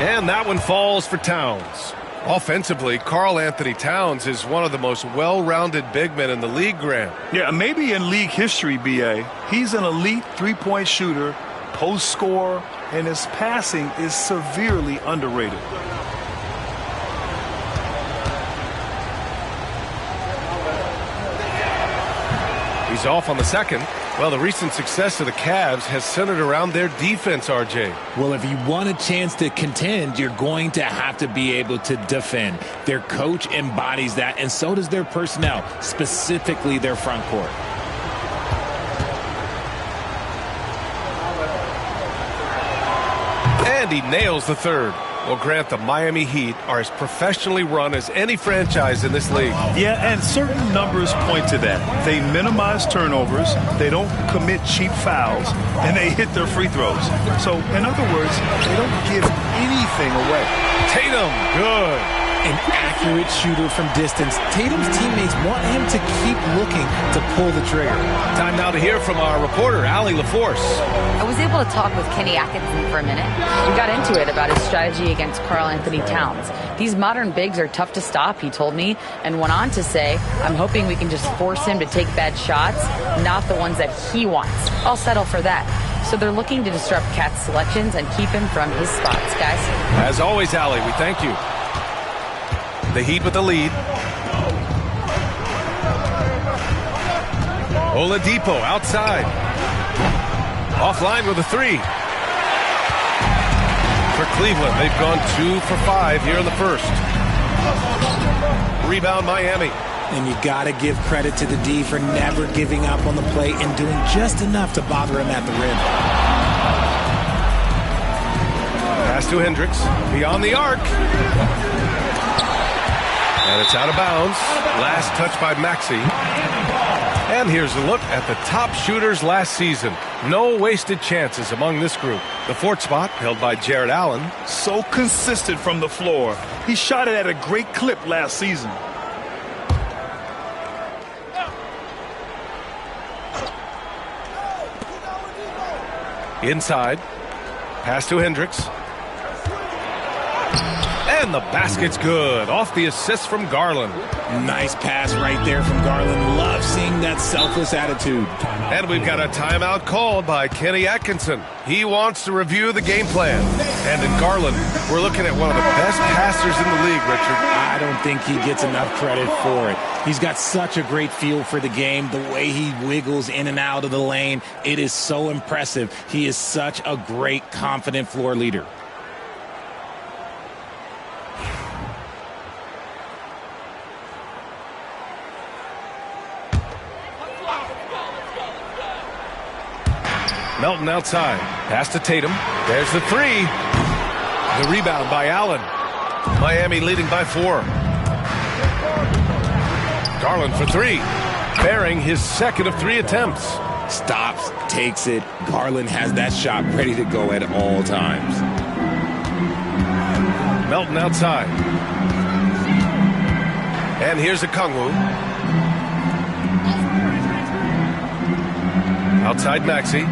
And that one falls for Towns. Offensively, Karl Anthony Towns is one of the most well-rounded big men in the league, Grant. Yeah, maybe in league history, B.A. He's an elite three-point shooter, post scorer, and his passing is severely underrated. He's off on the second. Well, the recent success of the Cavs has centered around their defense, RJ. Well, if you want a chance to contend, you're going to have to be able to defend. Their coach embodies that, and so does their personnel, specifically their front court. And he nails the third. Well, Grant, the Miami Heat are as professionally run as any franchise in this league. Yeah, and certain numbers point to that. They minimize turnovers, they don't commit cheap fouls, and they hit their free throws. So, in other words, they don't give anything away. Tatum, good. an accurate shooter from distance. Tatum's teammates want him to keep looking to pull the trigger. Time now to hear from our reporter, Allie LaForce. I was able to talk with Kenny Atkinson for a minute. We got into it about his strategy against Karl Anthony Towns. These modern bigs are tough to stop, he told me, and went on to say, I'm hoping we can just force him to take bad shots, not the ones that he wants. I'll settle for that. So they're looking to disrupt Cat's selections and keep him from his spots, guys. As always, Allie, we thank you. The Heat with the lead. Oladipo outside. Offline with a three. For Cleveland, they've gone 2 for 5 here in the first. Rebound Miami. And you got to give credit to the D for never giving up on the play and doing just enough to bother him at the rim. Pass to Hendricks. Beyond the arc. And it's out of bounds. Last touch by Maxey. And here's a look at the top shooters last season. No wasted chances among this group. The fourth spot held by Jared Allen. So consistent from the floor. He shot it at a great clip last season. Inside. Pass to Hendricks. And the basket's good. Off the assist from Garland. Nice pass right there from Garland. Love seeing that selfless attitude. And we've got a timeout called by Kenny Atkinson. He wants to review the game plan. And in Garland, we're looking at one of the best passers in the league, Richard. I don't think he gets enough credit for it. He's got such a great feel for the game, the way he wiggles in and out of the lane. It is so impressive. He is such a great, confident floor leader. Melton outside. Pass to Tatum. There's the three. The rebound by Allen. Miami leading by 4. Garland for 3. Bearing his second of 3 attempts. Stops, takes it. Garland has that shot ready to go at all times. Melton outside. And here's Okongwu. Outside Maxey.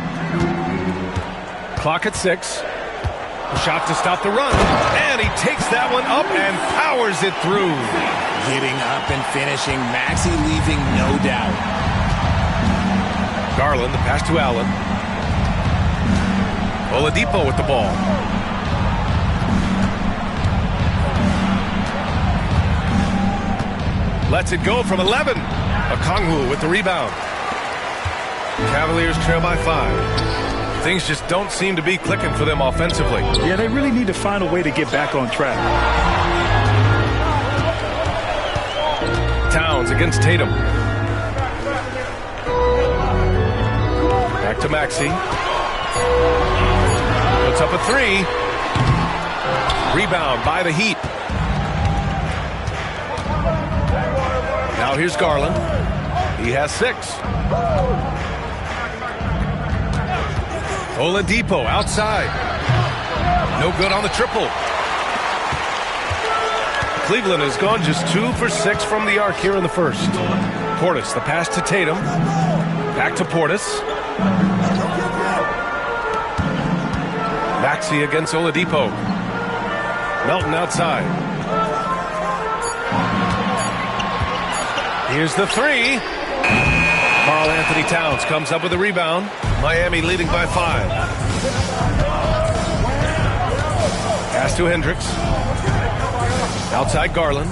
Clock at 6. Shot to stop the run. And he takes that one up and powers it through. Getting up and finishing. Maxey leaving no doubt. Garland, the pass to Allen. Oladipo with the ball. Lets it go from 11. Okongwu with the rebound. Cavaliers trail by 5. Things just don't seem to be clicking for them offensively. Yeah, they really need to find a way to get back on track. Towns against Tatum. Back to Maxey. Puts up a 3. Rebound by the Heat. Now here's Garland. He has 6. Oladipo outside. No good on the triple. Cleveland has gone just 2 for 6 from the arc here in the first. Portis, the pass to Tatum. Back to Portis. Maxey against Oladipo. Melton outside. Here's the 3. Karl Anthony Towns comes up with a rebound. Miami leading by 5. Pass to Hendricks. Outside Garland.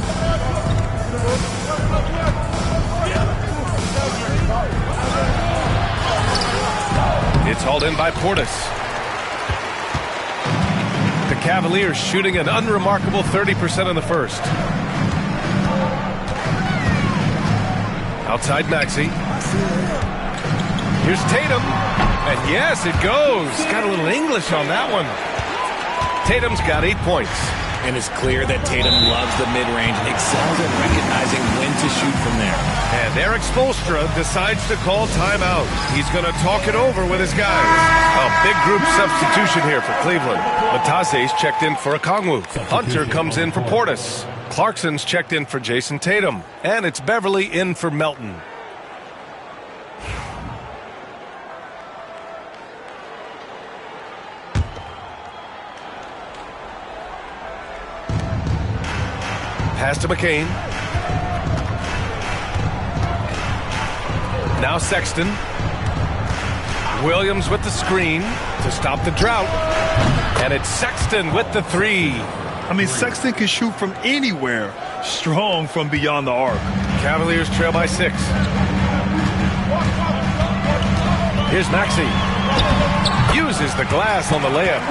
It's hauled in by Portis. The Cavaliers shooting an unremarkable 30% in the first. Outside Maxey. Here's Tatum. And yes, it goes. Got a little English on that one. Tatum's got 8 points. And it's clear that Tatum loves the mid-range, excels at recognizing when to shoot from there. And Eric Spoelstra decides to call timeout. He's going to talk it over with his guys. A big group substitution here for Cleveland. Matase's checked in for Okongwu. Hunter comes in for Portis. Clarkson's checked in for Jason Tatum, and it's Beverly in for Melton. Pass to McCain. Now Sexton. Williams with the screen to stop the drought. And it's Sexton with the three. I mean, Sexton can shoot from anywhere. Strong from beyond the arc. Cavaliers trail by 6. Here's Maxey. Uses the glass on the layup.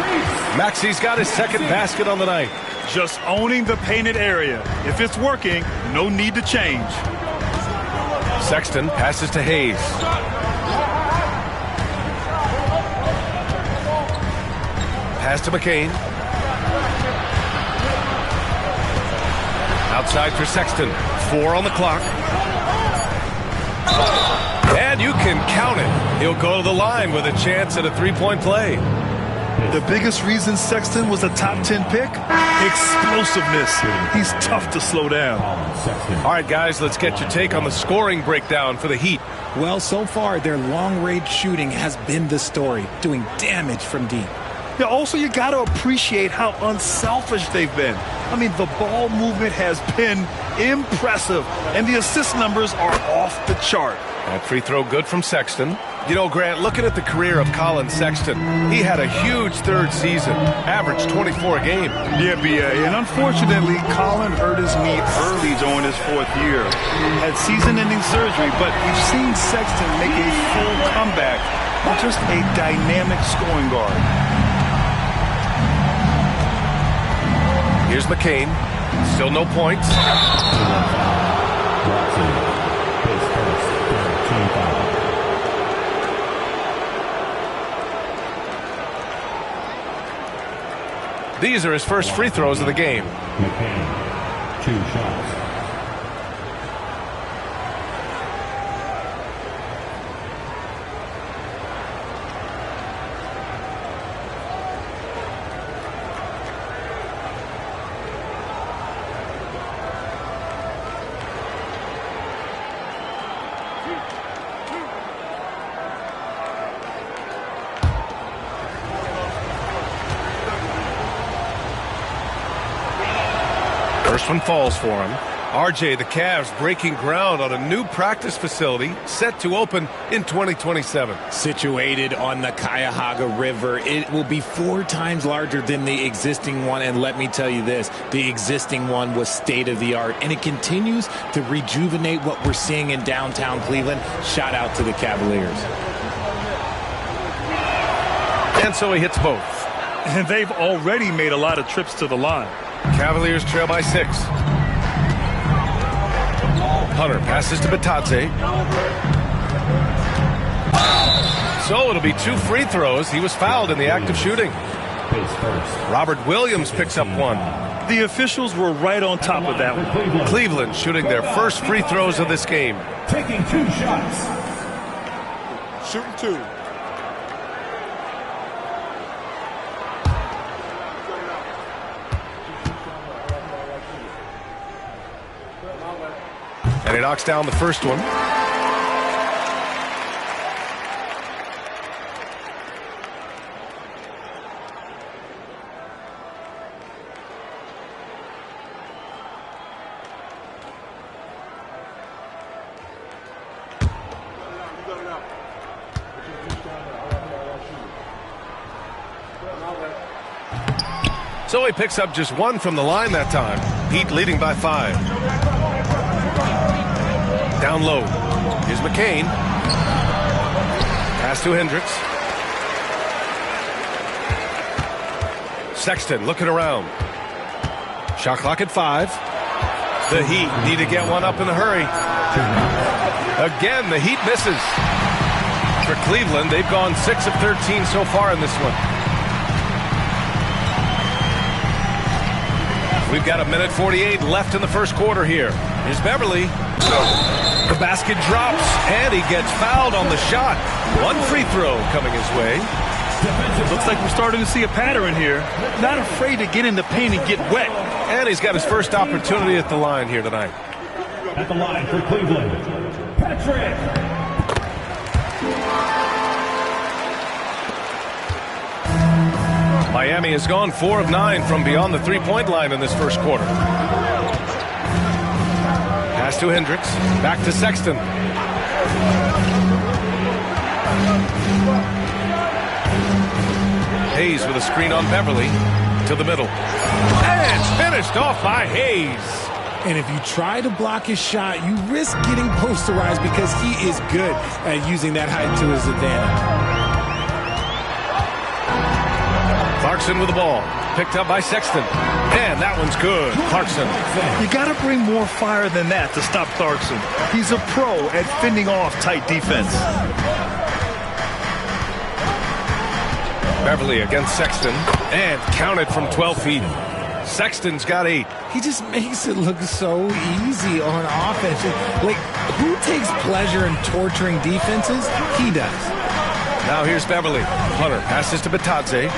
Maxey's got his second basket on the night. Just owning the painted area. If it's working, no need to change. Sexton passes to Hayes. Pass to McCain. Outside for Sexton. 4 on the clock. And you can count it. He'll go to the line with a chance at a three-point play. The biggest reason Sexton was a top 10 pick? Explosiveness. He's tough to slow down. All right, guys, let's get your take on the scoring breakdown for the Heat. Well, so far, their long-range shooting has been the story, doing damage from deep. Yeah, also, you got to appreciate how unselfish they've been. I mean, the ball movement has been impressive, and the assist numbers are off the chart. That free throw good from Sexton. You know, Grant, looking at the career of Colin Sexton, he had a huge third season, averaged 24 a game. Yeah, B.A., and unfortunately, Colin hurt his knee early during his 4th year. Had season-ending surgery, but we've seen Sexton make a full comeback with just a dynamic scoring guard. Here's McCain. Still no points. These are his first free throws of the game. McCain, 2 shots. First one falls for him. RJ, the Cavs breaking ground on a new practice facility set to open in 2027. Situated on the Cuyahoga River, it will be 4 times larger than the existing one. And let me tell you this, the existing one was state of the art, and it continues to rejuvenate what we're seeing in downtown Cleveland. Shout out to the Cavaliers. And so he hits both. And they've already made a lot of trips to the line. Cavaliers trail by 6. Hunter passes to Batadze. So it'll be 2 free throws. He was fouled in the act of shooting. Robert Williams picks up 1. The officials were right on top of that one. Cleveland shooting their first free throws of this game. Taking 2 shots. Shooting 2. And he knocks down the first one. So he picks up just 1 from the line that time. Heat leading by 5. Down low. Here's McCain. Pass to Hendricks. Sexton looking around. Shot clock at 5. The Heat need to get one up in a hurry. Again, the Heat misses. For Cleveland, they've gone 6 of 13 so far in this one. We've got 1:48 left in the first quarter here. Here's Beverly. The basket drops, and he gets fouled on the shot. 1 free throw coming his way. Looks like we're starting to see a pattern here. Not afraid to get in the paint and get wet. And he's got his first opportunity at the line here tonight. At the line for Cleveland, Patrick. Miami has gone 4 of 9 from beyond the three-point line in this first quarter. Pass to Hendricks. Back to Sexton. Hayes with a screen on Beverly to the middle. And it's finished off by Hayes. And if you try to block his shot, you risk getting posterized because he is good at using that height to his advantage. Clarkson with the ball. Picked up by Sexton. And that one's good. Clarkson. You got to bring more fire than that to stop Clarkson. He's a pro at fending off tight defense. Beverly against Sexton. And counted from 12 feet. Sexton's got 8. He just makes it look so easy on offense. Like, who takes pleasure in torturing defenses? He does. Now here's Beverly. Hunter passes to Batadze.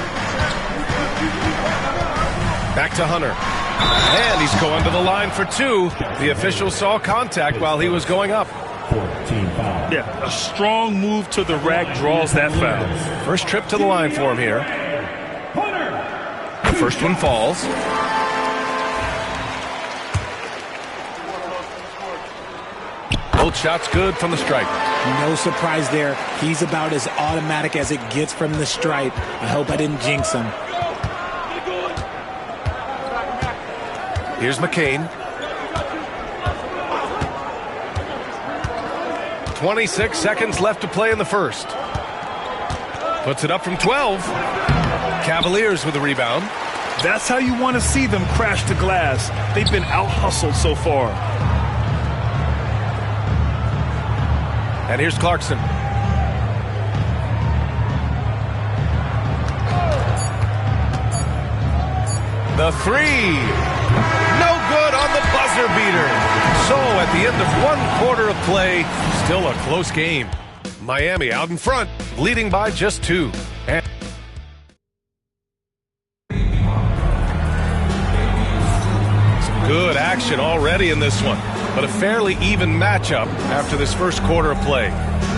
Back to Hunter. And he's going to the line for 2. The official saw contact while he was going up. Yeah, a strong move to the rack draws that foul. First trip to the line for him here. The first one falls. Both shots good from the stripe. No surprise there. He's about as automatic as it gets from the stripe. I hope I didn't jinx him. Here's McCain. 26 seconds left to play in the first. Puts it up from 12. Cavaliers with the rebound. That's how you want to see them crash the glass. They've been out-hustled so far. And here's Clarkson. The 3. No good on the buzzer beater. So at the end of 1 quarter of play, still a close game. Miami out in front, leading by just 2. And some good action already in this one, but a fairly even matchup after this first quarter of play.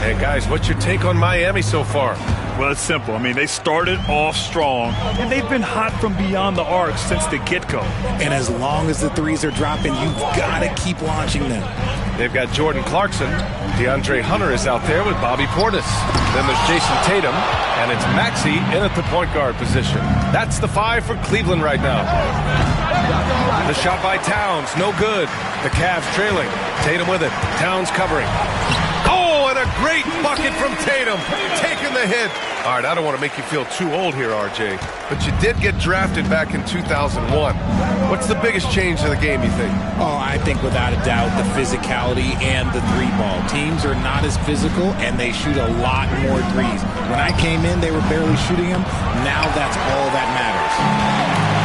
And guys, what's your take on Miami so far? Well, it's simple. I mean, they started off strong, and they've been hot from beyond the arc since the get-go. And as long as the threes are dropping, you've got to keep launching them. They've got Jordan Clarkson. DeAndre Hunter is out there with Bobby Portis. Then there's Jason Tatum, and it's Maxey in at the point guard position. That's the 5 for Cleveland right now. The shot by Towns, no good. The Cavs trailing. Tatum with it. Towns covering. Oh, and a great bucket from Tatum. Taking the hit. All right, I don't want to make you feel too old here, RJ, but you did get drafted back in 2001. What's the biggest change to the game, you think? Oh, I think without a doubt the physicality and the 3-ball. Teams are not as physical, and they shoot a lot more threes. When I came in, they were barely shooting them. Now that's all that matters.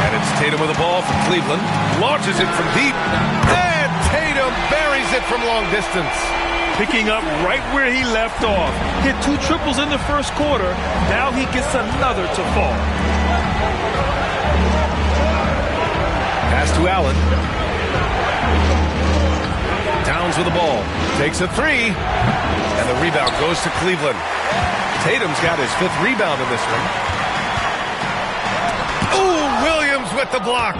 And it's Tatum with the ball for Cleveland. Launches it from deep. And Tatum buries it from long distance. Picking up right where he left off. Hit 2 triples in the first quarter. Now he gets another to fall. Pass to Allen. Towns with the ball. Takes a 3. And the rebound goes to Cleveland. Tatum's got his 5th rebound in this one. Ooh, Williams with the block.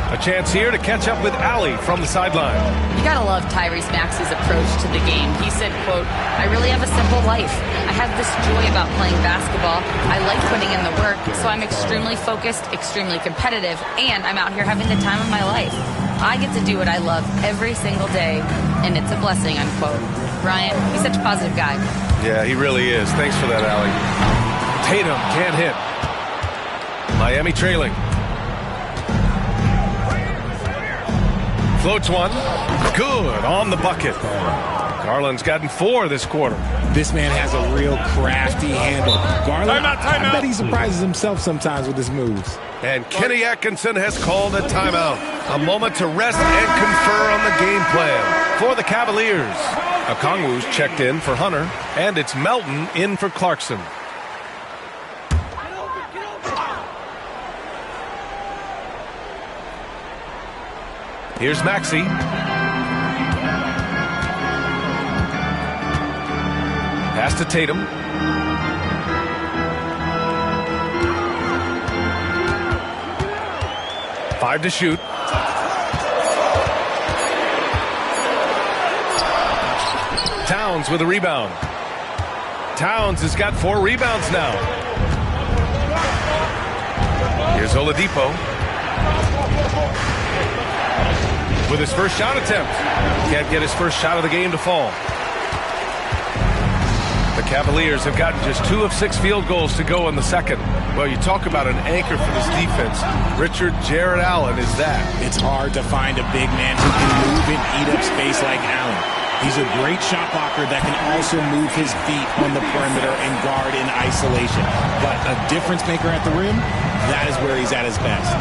A chance here to catch up with Allie from the sideline. You gotta love Tyrese Maxey's approach to the game. He said, quote, "I really have a simple life. I have this joy about playing basketball. I like putting in the work, so I'm extremely focused, extremely competitive, and I'm out here having the time of my life. I get to do what I love every single day, and it's a blessing," unquote. Ryan, he's such a positive guy. Yeah, he really is. Thanks for that, Allie. Tatum can't hit. Miami trailing. Floats one. Good on the bucket. Garland's gotten 4 this quarter. This man has a real crafty handle. Garland, I bet he surprises himself sometimes with his moves. And Kenny Atkinson has called a timeout. A moment to rest and confer on the game plan for the Cavaliers. Okongwu's checked in for Hunter, and it's Melton in for Clarkson. Here's Maxey. Pass to Tatum. Five to shoot. Towns with a rebound. Towns has got 4 rebounds now. Here's Oladipo with his first shot attempt. Can't get his first shot of the game to fall. The Cavaliers have gotten just 2 of 6 field goals to go in the second. Well, you talk about an anchor for this defense. Richard Jarrett Allen is that. It's hard to find a big man who can move and eat up space like Allen. He's a great shot blocker that can also move his feet on the perimeter and guard in isolation. But a difference maker at the rim, that is where he's at his best.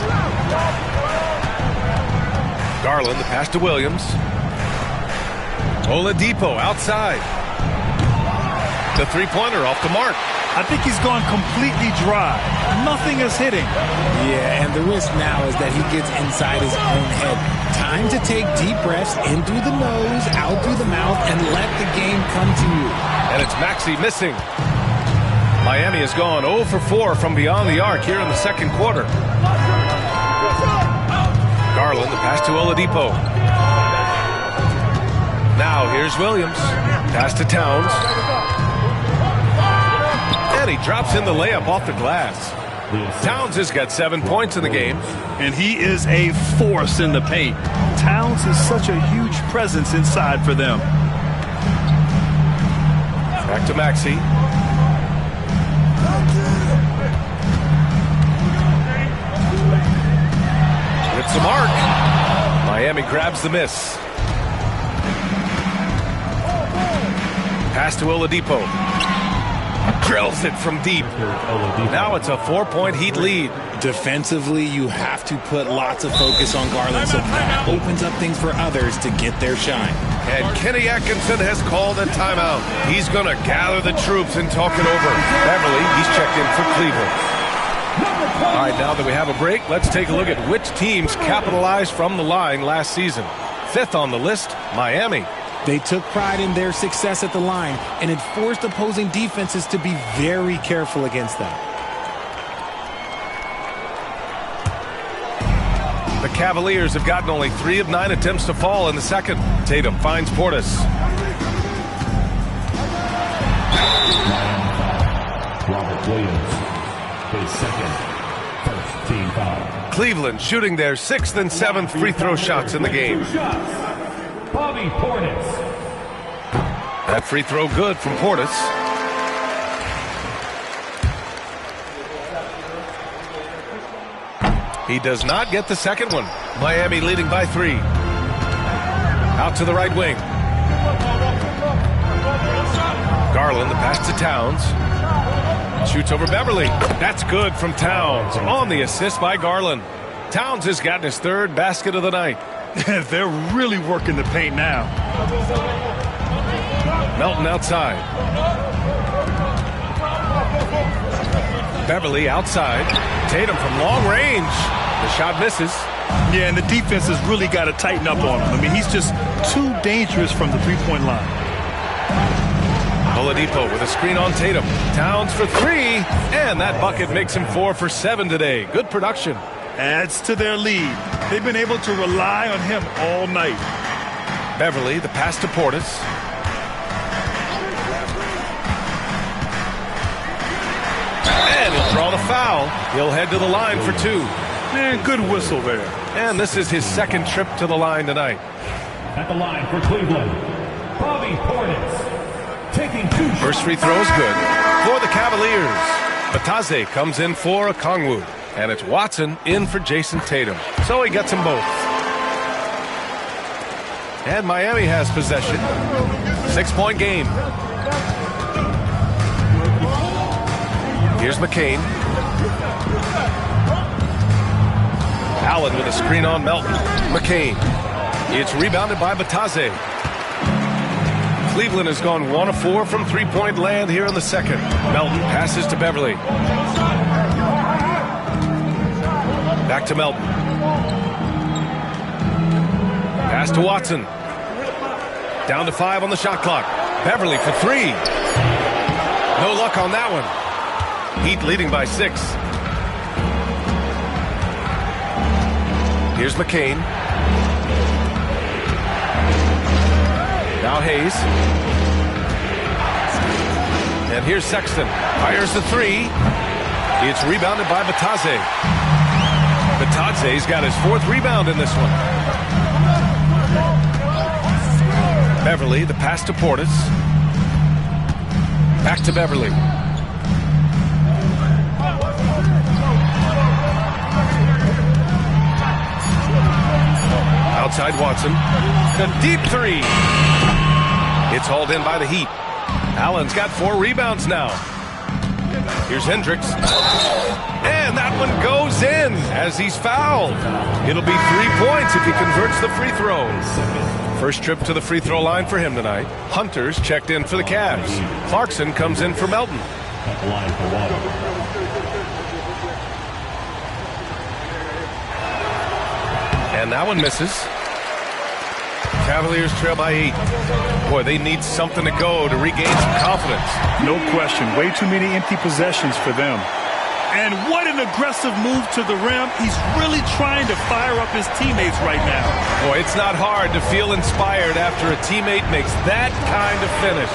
Garland, the pass to Williams. Oladipo outside. The three-pointer off the mark. I think he's gone completely dry. Nothing is hitting. Yeah, and the risk now is that he gets inside his own head. Time to take deep breaths in through the nose, out through the mouth, and let the game come to you. And it's Maxey missing. Miami has gone 0 for 4 from beyond the arc here in the second quarter. Garland, the pass to Oladipo. Now here's Williams. Pass to Towns. And he drops in the layup off the glass. Towns has got 7 points in the game. And he is a force in the paint. Towns is such a huge presence inside for them. Back to Maxey. Hits the mark. Miami grabs the miss. Pass to Oladipo. Drills it from deep. Now it's a 4-point Heat lead. Defensively, you have to put lots of focus on Garland, so that opens up things for others to get their shine. And Kenny Atkinson has called a timeout. He's going to gather the troops and talk it over. Beverly, he's checked in for Cleveland. All right, now that we have a break, let's take a look at which teams capitalized from the line last season. 5th on the list, Miami. They took pride in their success at the line, and it forced opposing defenses to be very careful against them. The Cavaliers have gotten only 3 of 9 attempts to fall in the second. Tatum finds Portis. Robert Williams, his second first team foul. Cleveland shooting their 6th and 7th free throw shots in the game. Bobby Portis. That free throw good from Portis. He does not get the second one. Miami leading by 3. Out to the right wing. Garland, the pass to Towns. Shoots over Beverly. That's good from Towns. On the assist by Garland. Towns has gotten his 3rd basket of the night. They're really working the paint now. Melton outside. Beverly outside. Tatum from long range. The shot misses. Yeah, and the defense has really got to tighten up on him. I mean, he's just too dangerous from the three-point line. Oladipo with a screen on Tatum. Towns for 3. And that bucket makes him 4 for 7 today. Good production. Adds to their lead. They've been able to rely on him all night. Beverly, the pass to Portis. And he'll draw the foul. He'll head to the line for 2. Man, good whistle there. And this is his 2nd trip to the line tonight. At the line for Cleveland, Bobby Portis. Taking 2 shots. First free throw is good for the Cavaliers. Bataze comes in for Okongwu. And it's Watson in for Jason Tatum. So he gets them both. And Miami has possession. 6-point game. Here's McCain. Allen with a screen on Melton. McCain. It's rebounded by Bataze. Cleveland has gone 1 of 4 from three-point land here in the second. Melton passes to Beverly. Back to Melton. Pass to Watson. Down to 5 on the shot clock. Beverly for 3. No luck on that one. Heat leading by 6. Here's McCain. Now Hayes. And here's Sexton. Fires the 3. It's rebounded by Batadze. Batadze's got his 4th rebound in this one. Beverly, the pass to Portis. Back to Beverly. Outside Watson. The deep 3. It's hauled in by the Heat. Allen's got 4 rebounds now. Here's Hendricks. And that one goes in as he's fouled. It'll be 3 points if he converts the free throw. First trip to the free throw line for him tonight. Hunter's checked in for the Cavs. Clarkson comes in for Melton. And that one misses. Cavaliers trail by 8. Boy, they need something to go to regain some confidence. No question. Way too many empty possessions for them. And what an aggressive move to the rim. He's really trying to fire up his teammates right now. Boy, it's not hard to feel inspired after a teammate makes that kind of finish.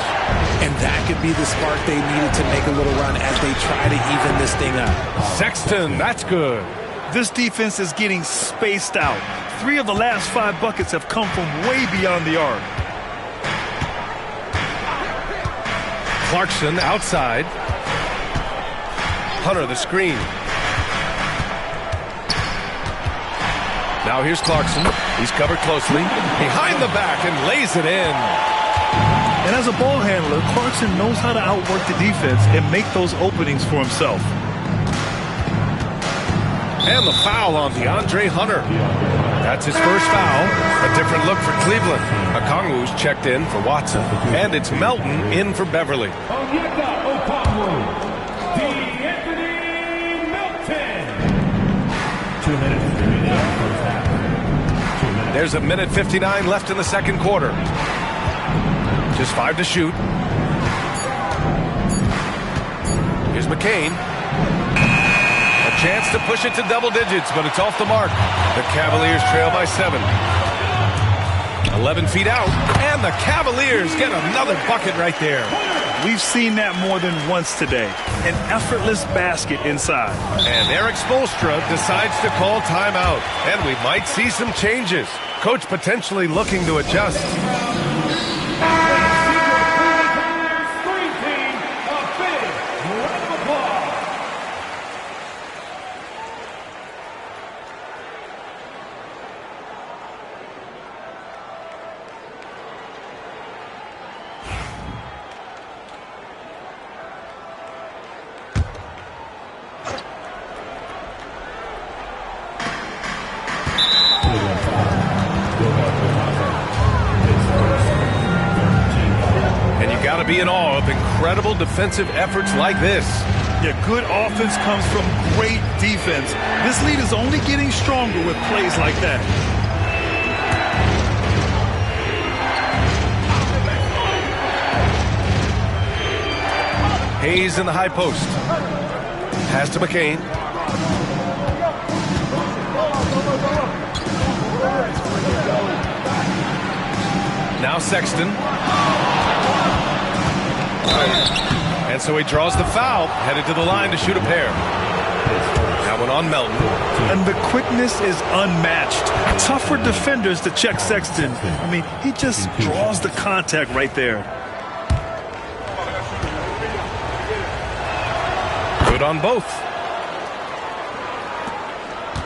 And that could be the spark they needed to make a little run as they try to even this thing up. Sexton, that's good. This defense is getting spaced out. 3 of the last 5 buckets have come from way beyond the arc. Clarkson outside. Hunter the screen. Now here's Clarkson. He's covered closely. Behind the back and lays it in. And as a ball handler, Clarkson knows how to outwork the defense and make those openings for himself. And the foul on DeAndre Hunter. That's his first foul. A different look for Cleveland. Okongwu's checked in for Watson. And it's Melton in for Beverly. There's a minute 59 left in the second quarter. Just 5 to shoot. Here's McCain. A chance to push it to double digits, but it's off the mark. The Cavaliers trail by 7. 11 feet out, and the Cavaliers get another bucket right there. We've seen that more than once today. An effortless basket inside. And Eric Spoelstra decides to call timeout. And we might see some changes. Coach potentially looking to adjust. Be in awe of incredible defensive efforts like this. Yeah, good offense comes from great defense. This lead is only getting stronger with plays like that. Hayes in the high post. Pass to McCain. Now Sexton. And so he draws the foul, headed to the line to shoot a pair. That one on Melton. And the quickness is unmatched. Tough for defenders to check Sexton. I mean, he just draws the contact right there. Good on both.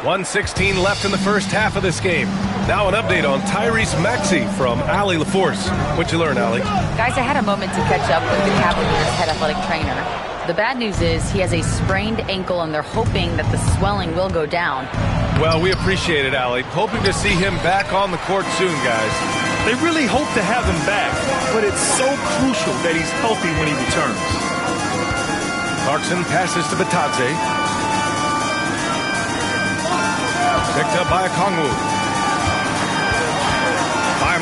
1:16 left in the first half of this game. Now an update on Tyrese Maxey from Allie LaForce. What'd you learn, Allie? Guys, I had a moment to catch up with the Cavaliers head athletic trainer. The bad news is he has a sprained ankle, and they're hoping that the swelling will go down. Well, we appreciate it, Allie. Hoping to see him back on the court soon, guys. They really hope to have him back, but it's so crucial that he's healthy when he returns. Clarkson passes to Batadze. Picked up by Okongwu.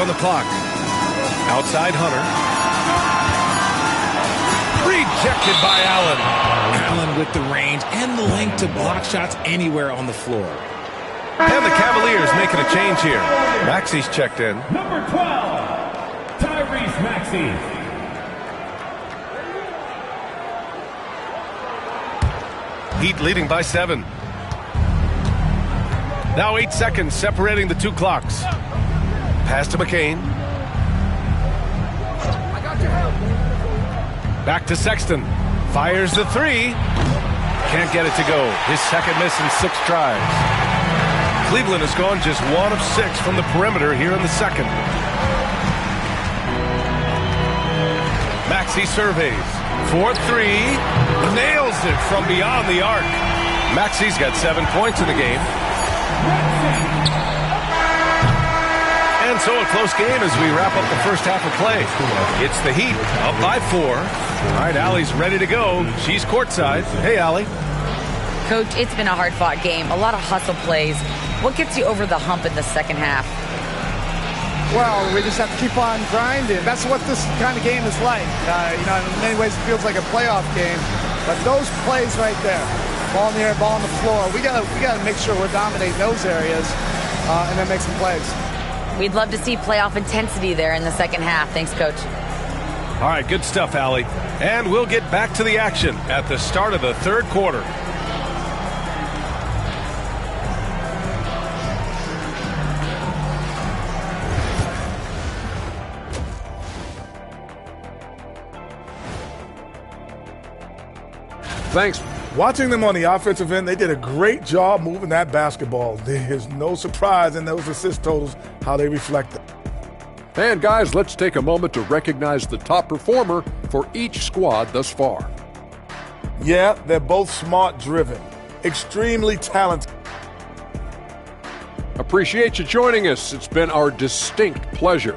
on the clock. Outside Hunter. Rejected by Allen. Allen with the range and the length to block shots anywhere on the floor. And the Cavaliers making a change here. Maxey's checked in. Number 12, Tyrese Maxey. Heat leading by 7. Now 8 seconds separating the two clocks. Pass to McCain. Back to Sexton. Fires the 3. Can't get it to go. His second miss in 6 tries. Cleveland has gone just 1 of 6 from the perimeter here in the second. Maxey surveys. 4-3. Nails it from beyond the arc. Maxey's got 7 points in the game. And so a close game as we wrap up the first half of play. It's the Heat up by 4. All right, Allie's ready to go. She's courtside. Hey, Allie. Coach, it's been a hard-fought game. A lot of hustle plays. What gets you over the hump in the second half? Well, we just have to keep on grinding. That's what this kind of game is like. In many ways it feels like a playoff game. But those plays right there, ball in the air, ball on the floor, we gotta make sure we're dominating those areas and then make some plays. We'd love to see playoff intensity there in the second half. Thanks, Coach. All right, good stuff, Allie. And we'll get back to the action at the start of the third quarter. Thanks. Watching them on the offensive end, they did a great job moving that basketball. There's no surprise in those assist totals, how they reflect it. And guys, let's take a moment to recognize the top performer for each squad thus far. Yeah, they're both smart-driven, extremely talented. Appreciate you joining us. It's been our distinct pleasure.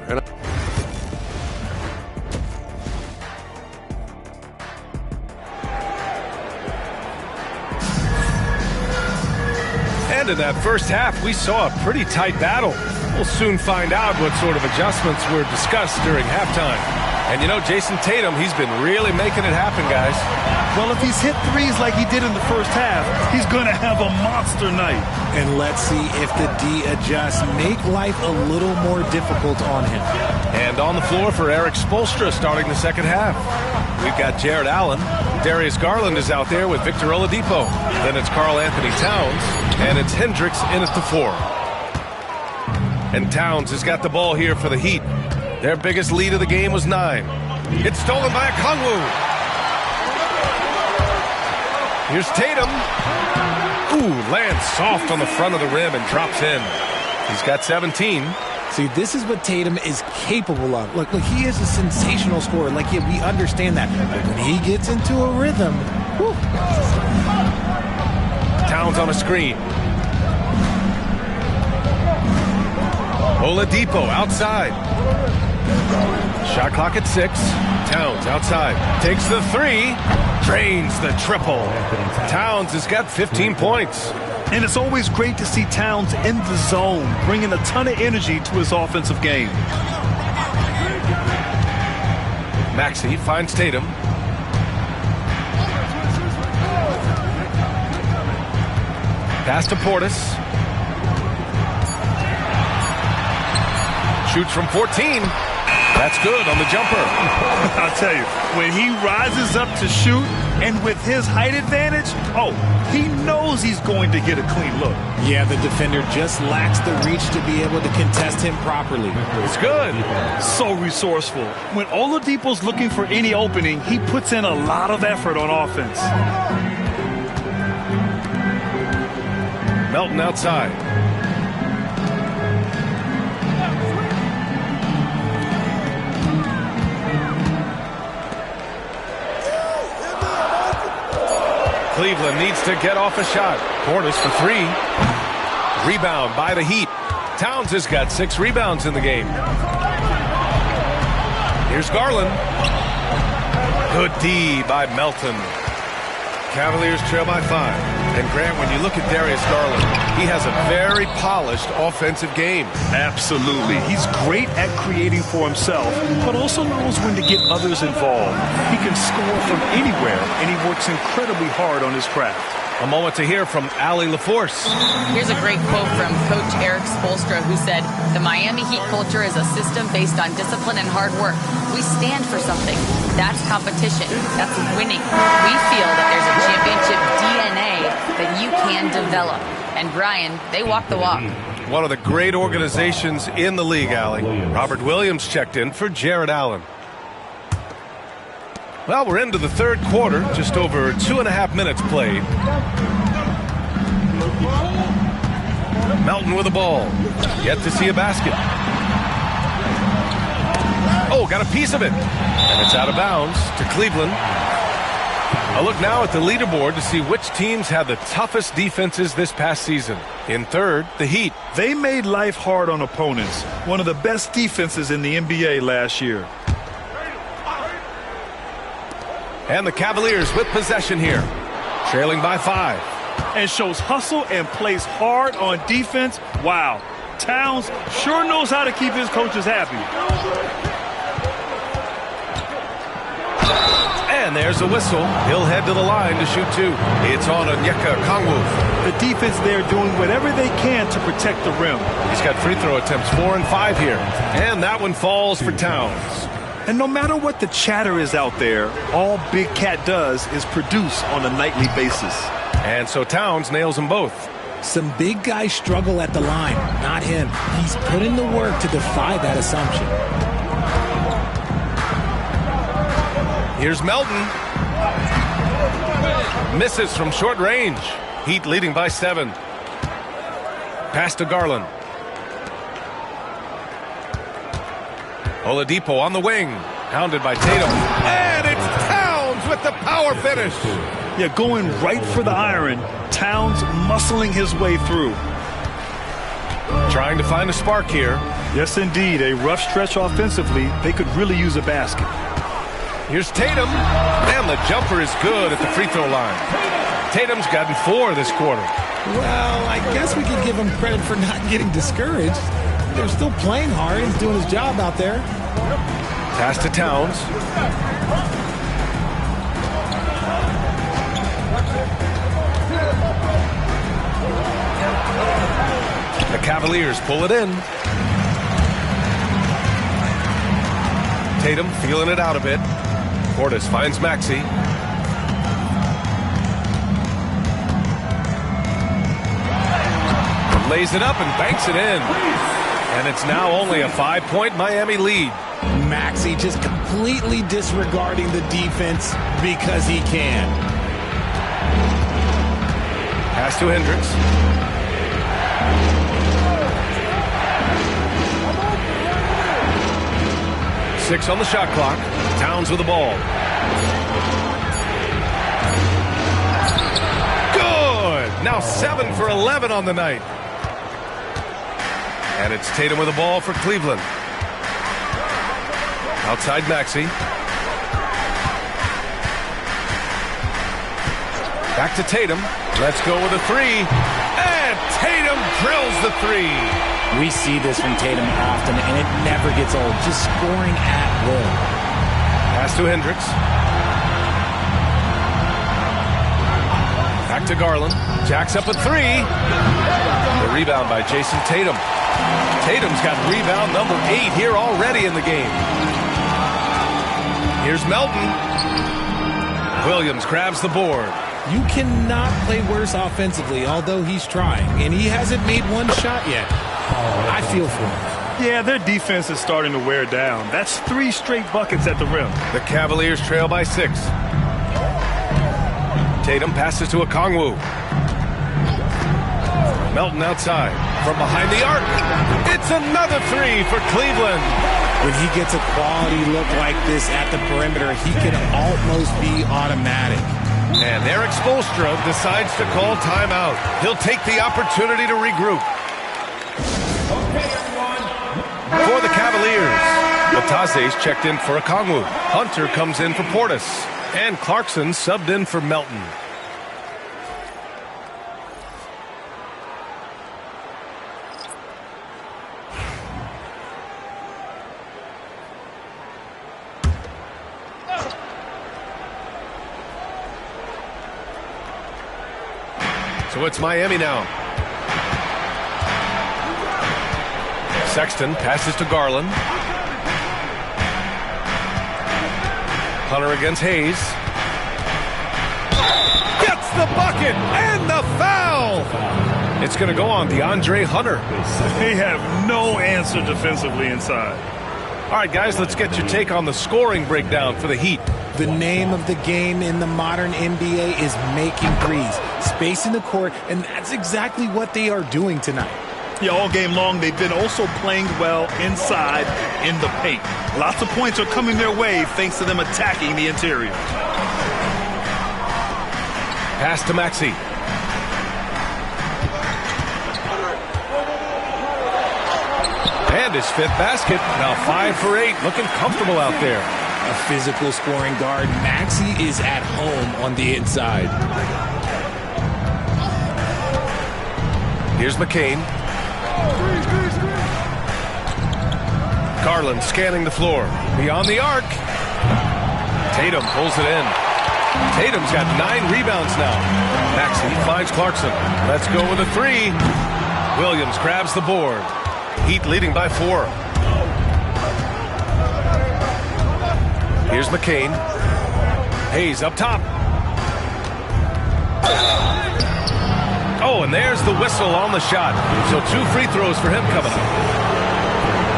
And in that first half, we saw a pretty tight battle. We'll soon find out what sort of adjustments were discussed during halftime. And Jason Tatum, he's been really making it happen, guys. Well, if he's hit threes like he did in the first half, he's going to have a monster night. And let's see if the D adjusts, make life a little more difficult on him. And on the floor for Eric Spoelstra starting the second half. We've got Jared Allen. Darius Garland is out there with Victor Oladipo. Then it's Karl Anthony Towns. And it's Hendricks in at the 4. And Towns has got the ball here for the Heat. Their biggest lead of the game was 9. It's stolen by Okongwu. Here's Tatum. Ooh, lands soft on the front of the rim and drops in. He's got 17. See, this is what Tatum is capable of. Look, he is a sensational scorer. We understand that. But when he gets into a rhythm, whew. Towns on a screen. Oladipo outside. Shot clock at 6. Towns outside. Takes the 3. Drains the triple. Towns has got 15 points. And it's always great to see Towns in the zone, bringing a ton of energy to his offensive game. Maxey finds Tatum. Pass to Portis. Shoots from 14. That's good on the jumper. I'll tell you, when he rises up to shoot, and with his height advantage, he knows he's going to get a clean look. Yeah, the defender just lacks the reach to be able to contest him properly. It's good. So resourceful. When Oladipo's looking for any opening, he puts in a lot of effort on offense. Melton outside. Cleveland needs to get off a shot. Portis for 3. Rebound by the Heat. Towns has got 6 rebounds in the game. Here's Garland. Good D by Melton. Cavaliers trail by 5. And Grant, when you look at Darius Garland, he has a very polished offensive game. Absolutely. He's great at creating for himself, but also knows when to get others involved. He can score from anywhere, and he works incredibly hard on his craft. A moment to hear from Allie LaForce. Here's a great quote from Coach Eric Spoelstra, who said, "The Miami Heat culture is a system based on discipline and hard work. We stand for something. That's competition. That's winning. We feel that there's a championship DNA that you can develop." And Brian, they walk the walk. One of the great organizations in the league, Allie. Robert Williams checked in for Jared Allen. Well, we're into the third quarter, just over 2.5 minutes played. Melton with the ball. Yet to see a basket. Oh, got a piece of it. And it's out of bounds to Cleveland. A look now at the leaderboard to see which teams had the toughest defenses this past season. In third, the Heat. They made life hard on opponents. One of the best defenses in the NBA last year. And the Cavaliers with possession here, trailing by 5. And shows hustle and plays hard on defense. Wow. Towns sure knows how to keep his coaches happy. And there's a whistle. He'll head to the line to shoot 2. It's on Onyeka Okongwu. The defense there doing whatever they can to protect the rim. He's got free throw attempts 4 and 5 here. And that one falls for Towns. And no matter what the chatter is out there, all Big Cat does is produce on a nightly basis. And so Towns nails them both. Some big guys struggle at the line, not him. He's put in the work to defy that assumption. Here's Melton. Misses from short range. Heat leading by 7. Pass to Garland. Oladipo on the wing. Hounded by Tatum. And it's Towns with the power finish. Yeah, going right for the iron. Towns muscling his way through. Trying to find a spark here. Yes, indeed. A rough stretch offensively. They could really use a basket. Here's Tatum. And the jumper is good at the free throw line. Tatum's gotten 4 this quarter. Well, I guess we could give him credit for not getting discouraged. They're still playing hard. He's doing his job out there. Pass to Towns. The Cavaliers pull it in. Tatum feeling it out a bit. Portis finds Maxey. Lays it up and banks it in. And it's now only a 5-point Miami lead. Maxey just completely disregarding the defense because he can. Pass to Hendricks. Six on the shot clock. Towns with the ball. Good. Now 7 for 11 on the night. And it's Tatum with the ball for Cleveland. Outside Maxey. Back to Tatum. Let's go with a 3. And Tatum drills the 3. We see this from Tatum often, and it never gets old. Just scoring at will. Pass to Hendricks. Back to Garland. Jacks up a 3. The rebound by Jason Tatum. Tatum's got rebound number 8 here already in the game. Here's Melton. Williams grabs the board. You cannot play worse offensively, although he's trying, and he hasn't made one shot yet. I feel for him. Yeah, their defense is starting to wear down. That's 3 straight buckets at the rim. The Cavaliers trail by 6. Tatum passes to Okongwu. Melton outside. From behind the arc. It's another 3 for Cleveland. When he gets a quality look like this at the perimeter, he can almost be automatic. And Eric Spoelstra decides to call timeout. He'll take the opportunity to regroup. For the Cavaliers, Batase's checked in for Okongwu. Hunter comes in for Portis. And Clarkson subbed in for Melton. So it's Miami now. Sexton passes to Garland. Hunter against Hayes. Gets the bucket and the foul. It's going to go on DeAndre Hunter. They have no answer defensively inside. All right, guys, let's get your take on the scoring breakdown for the Heat. The name of the game in the modern NBA is making threes, spacing the court, and that's exactly what they are doing tonight. Yeah, all game long, they've been also playing well inside in the paint. Lots of points are coming their way thanks to them attacking the interior. Pass to Maxey. And his 5th basket. Now 5 for 8. Looking comfortable out there. A physical scoring guard. Maxey is at home on the inside. Here's McCain. Garland scanning the floor. Beyond the arc. Tatum pulls it in. Tatum's got 9 rebounds now. Maxey finds Clarkson. Let's go with a 3. Williams grabs the board. Heat leading by 4. Here's McCain. Hayes up top. Oh, and there's the whistle on the shot. So 2 free throws for him coming up.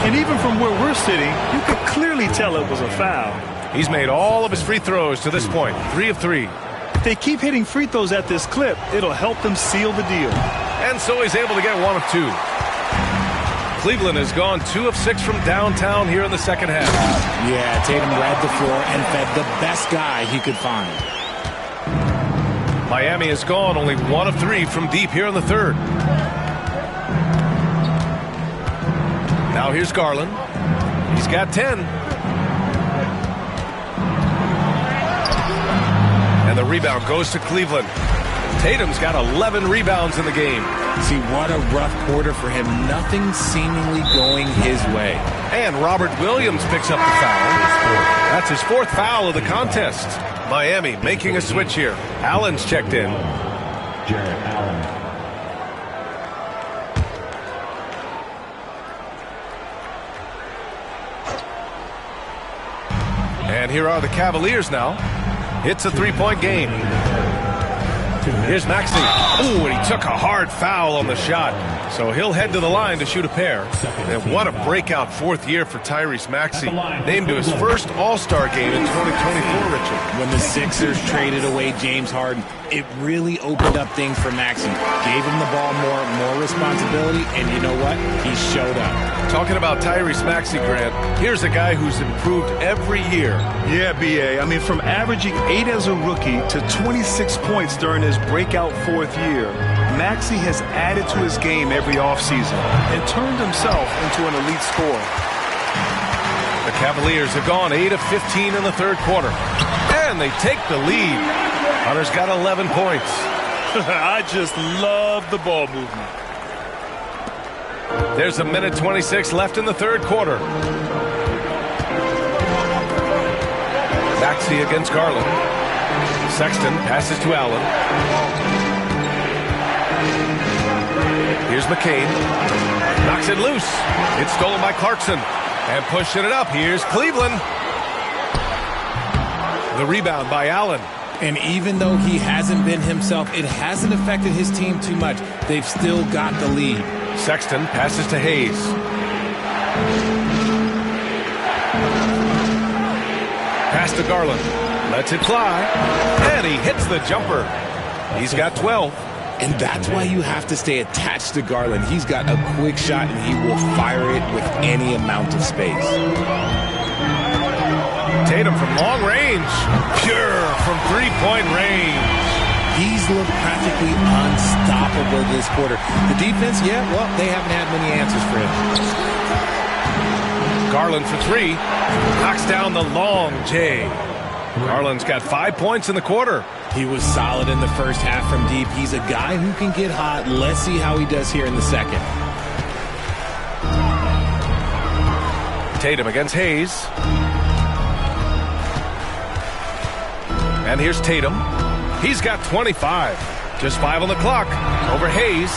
And even from where we're sitting, you could clearly tell it was a foul. He's made all of his free throws to this point. 3 of 3. If they keep hitting free throws at this clip, it'll help them seal the deal. And so he's able to get 1 of 2. Cleveland has gone 2 of 6 from downtown here in the second half. Yeah, Tatum read the floor and fed the best guy he could find. Miami has gone only 1 of 3 from deep here in the third. Now here's Garland. He's got 10. And the rebound goes to Cleveland. Tatum's got 11 rebounds in the game. See, what a rough quarter for him. Nothing seemingly going his way. And Robert Williams picks up the foul. That's his 4th foul of the contest. Miami making a switch here. Allen's checked in. Jarrett Allen. And here are the Cavaliers now. It's a 3-point game. Here's Maxey. Ooh, and he took a hard foul on the shot. So he'll head to the line to shoot a pair. And what a breakout 4th year for Tyrese Maxey. Named to his first All-Star game in 2024, Richard. When the Sixers traded away James Harden, it really opened up things for Maxey. Gave him the ball more responsibility, and you know what? He showed up. Talking about Tyrese Maxey, Grant, here's a guy who's improved every year. Yeah, B.A. I mean, from averaging 8 as a rookie to 26 points during his breakout 4th year, Maxey has added to his game every offseason and turned himself into an elite scorer. The Cavaliers have gone 8 of 15 in the third quarter. And they take the lead. Hunter's got 11 points. I just love the ball movement. There's a minute 26 left in the third quarter. Maxey against Garland. Sexton passes to Allen. Here's McCain. Knocks it loose. It's stolen by Clarkson. And pushing it up. Here's Cleveland. The rebound by Allen. And even though he hasn't been himself, it hasn't affected his team too much. They've still got the lead. Sexton passes to Hayes. Pass to Garland. Lets it fly. And he hits the jumper. He's got 12. And that's why you have to stay attached to Garland. He's got a quick shot, and he will fire it with any amount of space. Tatum from long range. Pure from three-point range. He's looked practically unstoppable this quarter. The defense, yeah, well, they haven't had many answers for him. Garland for 3. Knocks down the long J. Garland's got 5 points in the quarter. He was solid in the first half from deep. He's a guy who can get hot. Let's see how he does here in the second. Tatum against Hayes. And here's Tatum. He's got 25. Just 5 on the clock. Over Hayes.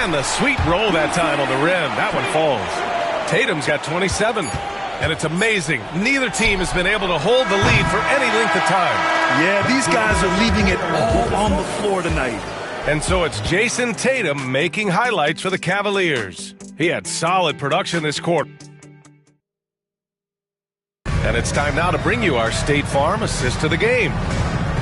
And the sweet roll that time on the rim. That one falls. Tatum's got 27. And it's amazing. Neither team has been able to hold the lead for any length of time. Yeah, these guys are leaving it all on the floor tonight. And so it's Jason Tatum making highlights for the Cavaliers. He had solid production this quarter. And it's time now to bring you our State Farm assist to the game.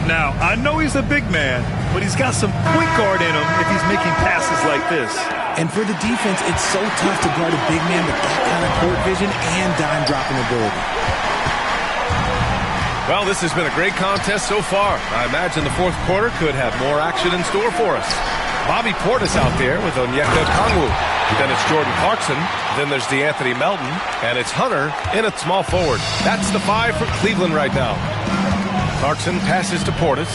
Now, I know he's a big man, but he's got some point guard in him if he's making passes like this. And for the defense, it's so tough to guard a big man with that kind of court vision and dime dropping ability. Well, this has been a great contest so far. I imagine the fourth quarter could have more action in store for us. Bobby Portis out there with Onyeka Okongwu. Then it's Jordan Clarkson. Then there's DeAnthony Melton. And it's Hunter in at small forward. That's the 5 for Cleveland right now. Clarkson passes to Portis.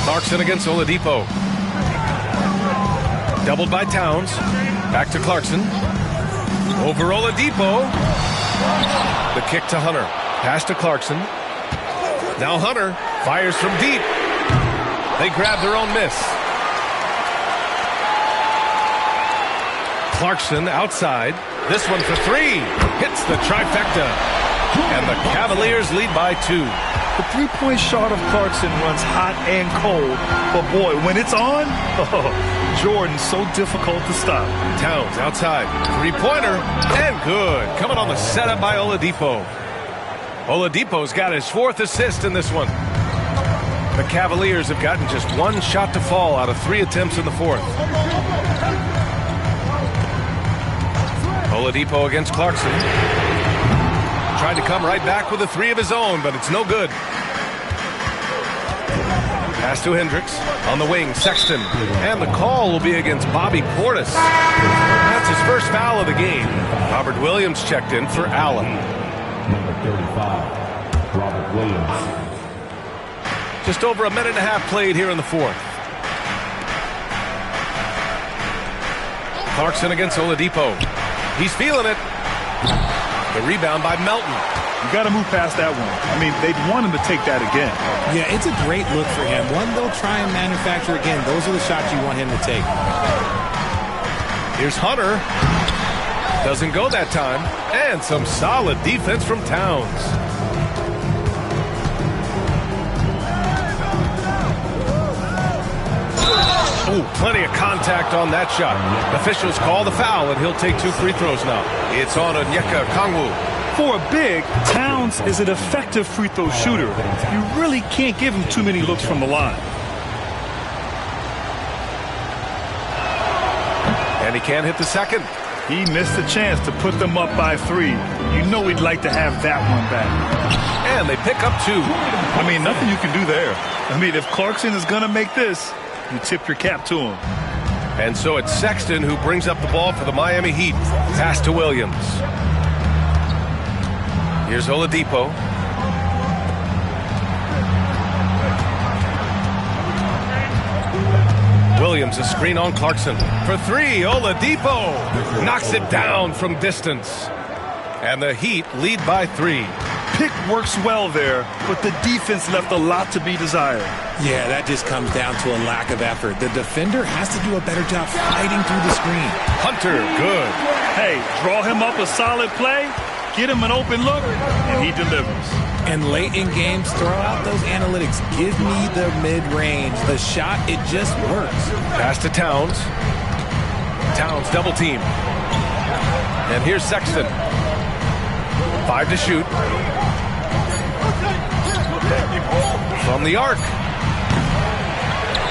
Clarkson against Oladipo. Doubled by Towns. Back to Clarkson. Over Oladipo. The kick to Hunter. Pass to Clarkson. Now Hunter fires from deep. They grab their own miss. Clarkson outside. This one for 3. Hits the trifecta. And the Cavaliers lead by 2. The three-point shot of Clarkson runs hot and cold. But boy, when it's on, Jordan's so difficult to stop. Towns outside. Three-pointer. And good. Coming on the setup by Oladipo. Oladipo's got his 4th assist in this one. The Cavaliers have gotten just 1 shot to fall out of 3 attempts in the 4th. Oladipo against Clarkson. Tried to come right back with a 3 of his own, but it's no good. Pass to Hendricks. On the wing, Sexton. And the call will be against Bobby Portis. That's his first foul of the game. Robert Williams checked in for Allen. Number 35, Robert Williams. Just over a minute and a half played here in the 4th. Clarkson against Oladipo. He's feeling it. The rebound by Melton. You got to move past that one. I mean, they'd want him to take that again. Yeah, it's a great look for him. One they'll try and manufacture again. Those are the shots you want him to take. Here's Hunter. Doesn't go that time. And some solid defense from Towns. Oh, plenty of contact on that shot. Officials call the foul, and he'll take 2 free throws now. It's on Onyeka Okongwu. For a big, Towns is an effective free throw shooter. You really can't give him too many looks from the line. And he can't hit the second. He missed a chance to put them up by 3. You know he'd like to have that one back. And they pick up 2. I mean, nothing you can do there. I mean, if Clarkson is going to make this, you tip your cap to him. And so it's Sexton who brings up the ball for the Miami Heat. Pass to Williams. Here's Oladipo. Williams, a screen on Clarkson. For 3, Oladipo knocks it down from distance. And the Heat lead by 3. Pick works well there, but the defense left a lot to be desired. Yeah, that just comes down to a lack of effort. The defender has to do a better job fighting through the screen. Hunter, good. Hey, draw him up a solid play, get him an open look, and he delivers. And late in games, throw out those analytics. Give me the mid-range. The shot, it just works. Pass to Towns. Towns double team. And here's Sexton. 5 to shoot. From the arc.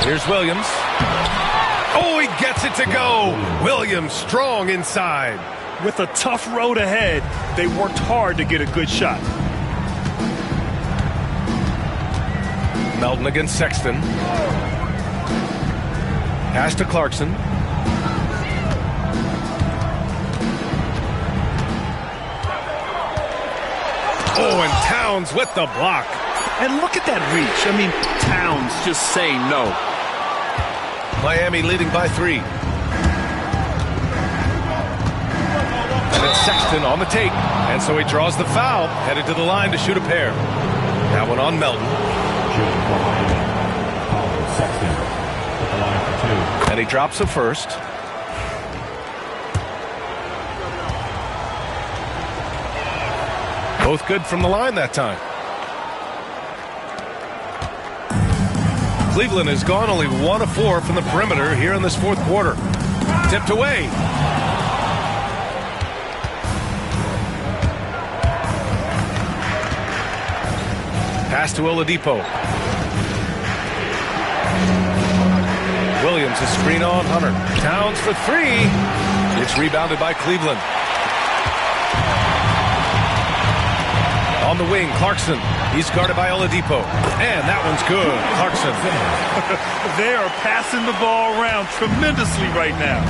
Here's Williams. Oh, he gets it to go. Williams strong inside. With a tough road ahead, they worked hard to get a good shot. Melton against Sexton. Pass to Clarkson. Oh, and Towns with the block. And look at that reach. I mean, Towns just saying no. Miami leading by 3. And it's Sexton on the take. And so he draws the foul, headed to the line to shoot a pair. That one on Melton. And he drops a first. Both good from the line that time. Cleveland has gone only 1 of 4 from the perimeter here in this fourth quarter. Tipped away. Pass to Oladipo. Williams, a screen on Hunter. Towns for 3. It's rebounded by Cleveland. On the wing, Clarkson. He's guarded by Oladipo. And that one's good. Clarkson. They are passing the ball around tremendously right now.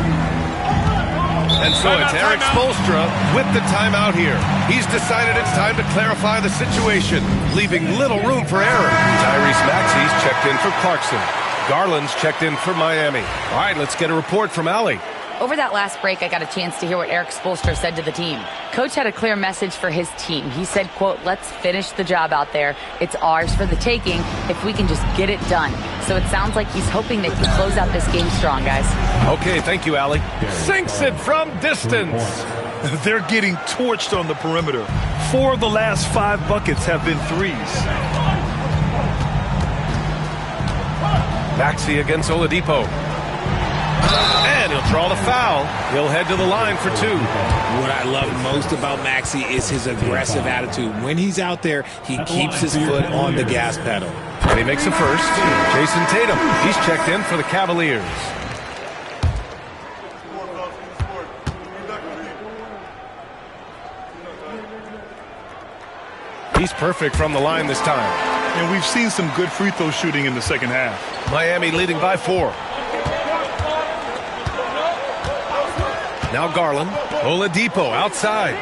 And so it's Eric Spoelstra with the timeout here. He's decided it's time to clarify the situation, leaving little room for error. Tyrese Maxey's checked in for Clarkson. Garland's checked in for Miami. All right, let's get a report from Allie. Over that last break, I got a chance to hear what Eric Spoelstra said to the team. Coach had a clear message for his team. He said, quote, "Let's finish the job out there. It's ours for the taking if we can just get it done." So it sounds like he's hoping they can close out this game strong, guys. Okay, thank you, Allie. Sinks it from distance. They're getting torched on the perimeter. 4 of the last 5 buckets have been threes. Maxey against Oladipo. And he'll draw the foul. He'll head to the line for 2. What I love most about Maxey is his aggressive attitude. When he's out there, he keeps his foot on the gas pedal. And he makes a first. Jason Tatum. He's checked in for the Cavaliers. He's perfect from the line this time. And we've seen some good free throw shooting in the second half. Miami leading by 4. Now Garland. Oladipo outside.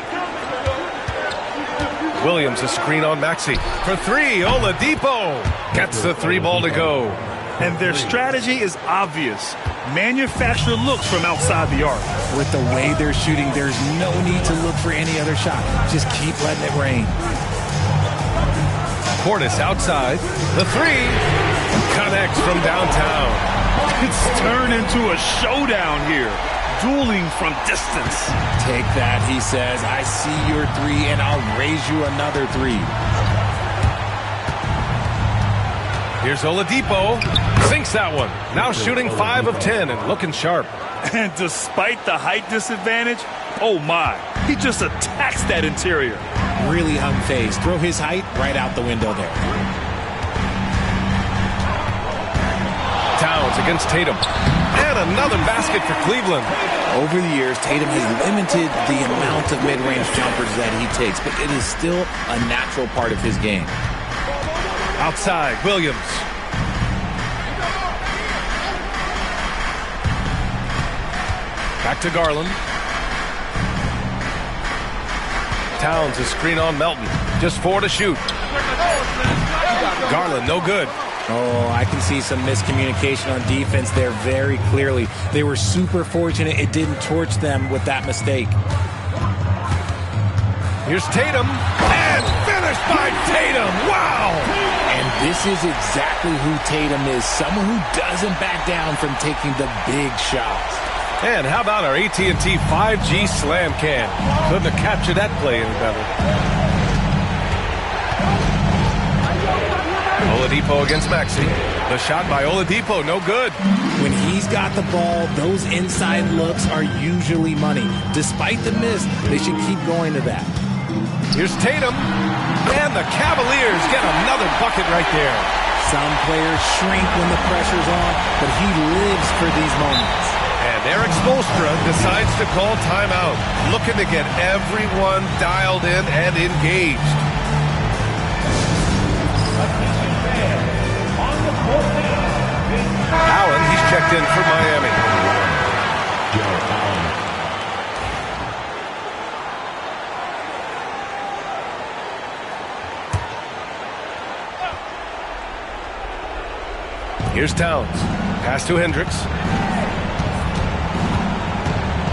Williams a screen on Maxey. For 3, Oladipo gets the 3 ball to go. And their strategy is obvious. Manufacture looks from outside the arc. With the way they're shooting, there's no need to look for any other shot. Just keep letting it rain. Portis outside. The 3 connects from downtown. It's turned into a showdown here. Dueling from distance. Take that, he says. I see your 3, and I'll raise you another 3. Here's Oladipo. Sinks that one. Now shooting 5 of 10 and looking sharp. And despite the height disadvantage, oh my, he just attacks that interior. Really unfazed. Throw his height right out the window there. Towns against Tatum. And another basket for Cleveland. Over the years, Tatum has limited the amount of mid-range jumpers that he takes, but it is still a natural part of his game. Outside, Williams. Back to Garland. Towns a screen on Melton. Just 4 to shoot. Garland, no good. Oh, I can see some miscommunication on defense there very clearly. They were super fortunate it didn't torch them with that mistake. Here's Tatum. And finished by Tatum. Wow! And this is exactly who Tatum is. Someone who doesn't back down from taking the big shots. And how about our AT&T 5G Slam Can? Couldn't have captured that play any better. Oladipo against Maxey. The shot by Oladipo, no good. When he's got the ball, those inside looks are usually money. Despite the miss, they should keep going to that. Here's Tatum. And the Cavaliers get another bucket right there. Some players shrink when the pressure's on, but he lives for these moments. And Eric Spoelstra decides to call timeout, looking to get everyone dialed in and engaged. Allen, he's checked in for Miami. Here's Towns. Pass to Hendricks.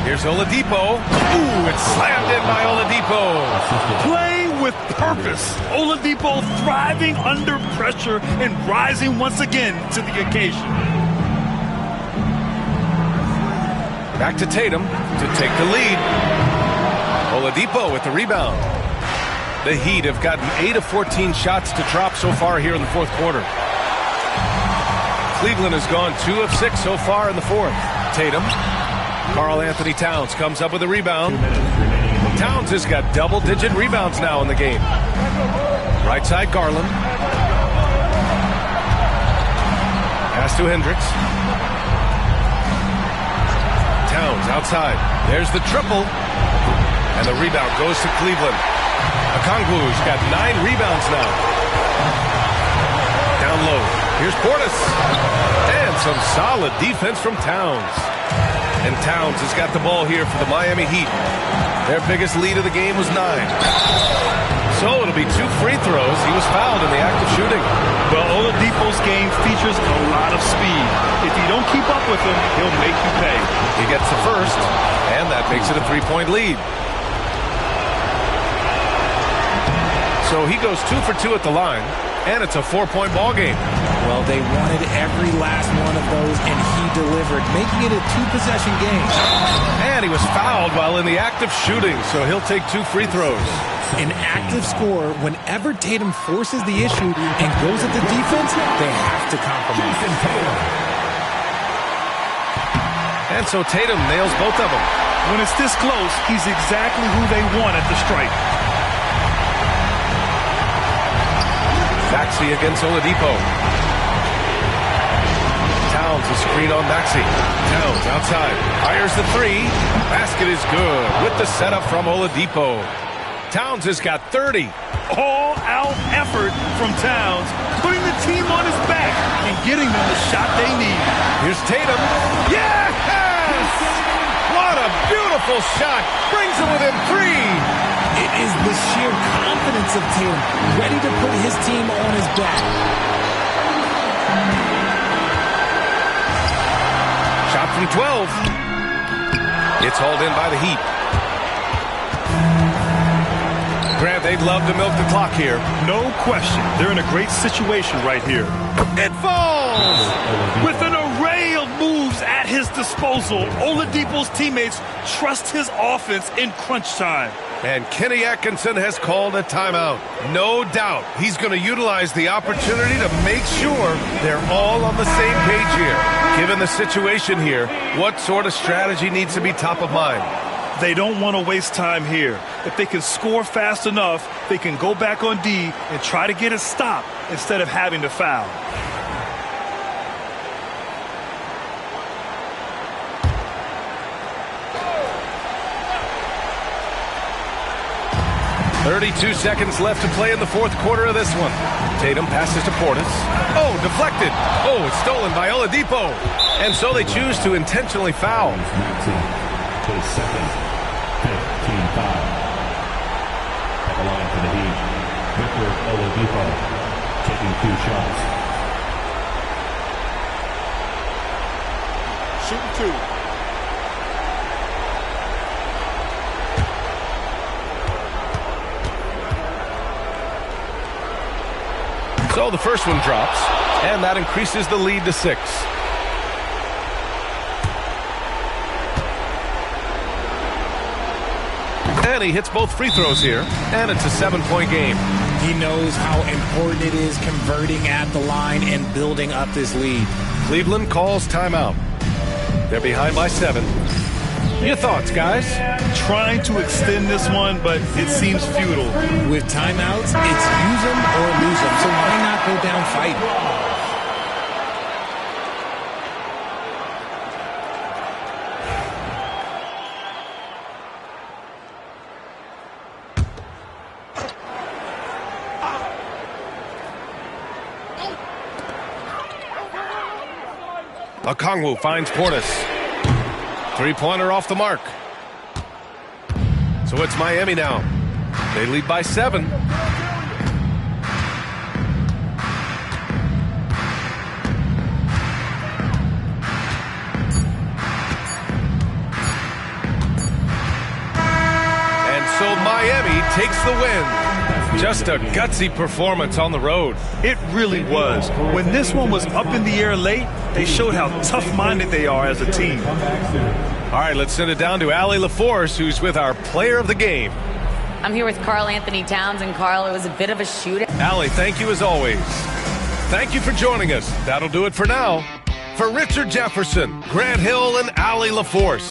Here's Oladipo. Ooh, it's slammed in by Oladipo. Play with purpose. Oladipo thriving under pressure and rising once again to the occasion. Back to Tatum to take the lead. Oladipo with the rebound. The Heat have gotten 8 of 14 shots to drop so far here in the fourth quarter. Cleveland has gone 2 of 6 so far in the fourth. Tatum. Karl-Anthony Towns comes up with a rebound. Towns has got double-digit rebounds now in the game. Right side, Garland. Pass to Hendricks. Towns outside. There's the triple. And the rebound goes to Cleveland. Okongwu's got 9 rebounds now. Down low. Here's Portis. And some solid defense from Towns. And Towns has got the ball here for the Miami Heat. Their biggest lead of the game was 9. So it'll be 2 free throws. He was fouled in the act of shooting. Well, Oladipo's game features a lot of speed. If you don't keep up with him, he'll make you pay. He gets the first, and that makes it a 3-point lead. So he goes 2 for 2 at the line, and it's a 4-point ball game. Well, they wanted every last one of those, and he delivered, making it a 2-possession game. And he was fouled while in the act of shooting, so he'll take 2 free throws. An active scorer, whenever Tatum forces the issue and goes at the defense, they have to compromise. And so Tatum nails both of them. When it's this close, he's exactly who they want at the stripe. Maxey against Oladipo. Towns a screen on Maxey. Towns outside. Fires the 3. Basket is good with the setup from Oladipo. Towns has got 30. All-out effort from Towns, putting the team on his back and getting them the shot they need. Here's Tatum. Yes! What a beautiful shot. Brings it within 3. It is the sheer confidence of Tatum, ready to put his team on his back. Shot from 12. It's hauled in by the Heat. Grant, they'd love to milk the clock here. No question. They're in a great situation right here. It falls! With an array of moves at his disposal, Oladipo's teammates trust his offense in crunch time. And Kenny Atkinson has called a timeout. No doubt he's going to utilize the opportunity to make sure they're all on the same page here. Given the situation here, what sort of strategy needs to be top of mind? They don't want to waste time here. If they can score fast enough, they can go back on D and try to get a stop instead of having to foul. .32 seconds left to play in the fourth quarter of this one. Tatum passes to Portis. Oh, deflected. Oh, it's stolen by Oladipo. And so they choose to intentionally foul. His second, 15 foul. At the line for the Heat, Victor Oladipo taking 2 shots. Shooting 2. So the first one drops, and that increases the lead to 6. And he hits both free throws here, and it's a 7-point game. He knows how important it is converting at the line and building up this lead. Cleveland calls timeout. They're behind by 7. Your thoughts, guys? Trying to extend this one, but it seems futile. With timeouts, it's use them or lose them, so why not go down fighting? Okongwu finds Portis. 3-pointer off the mark. So it's Miami now. They lead by 7. And so Miami takes the win. Just a gutsy performance on the road. It really was. When this one was up in the air late, they showed how tough-minded they are as a team. All right, let's send it down to Allie LaForce, who's with our player of the game. I'm here with Karl Anthony Towns, and Karl, it was a bit of a shootout. Allie, thank you as always. Thank you for joining us. That'll do it for now. For Richard Jefferson, Grant Hill, and Allie LaForce.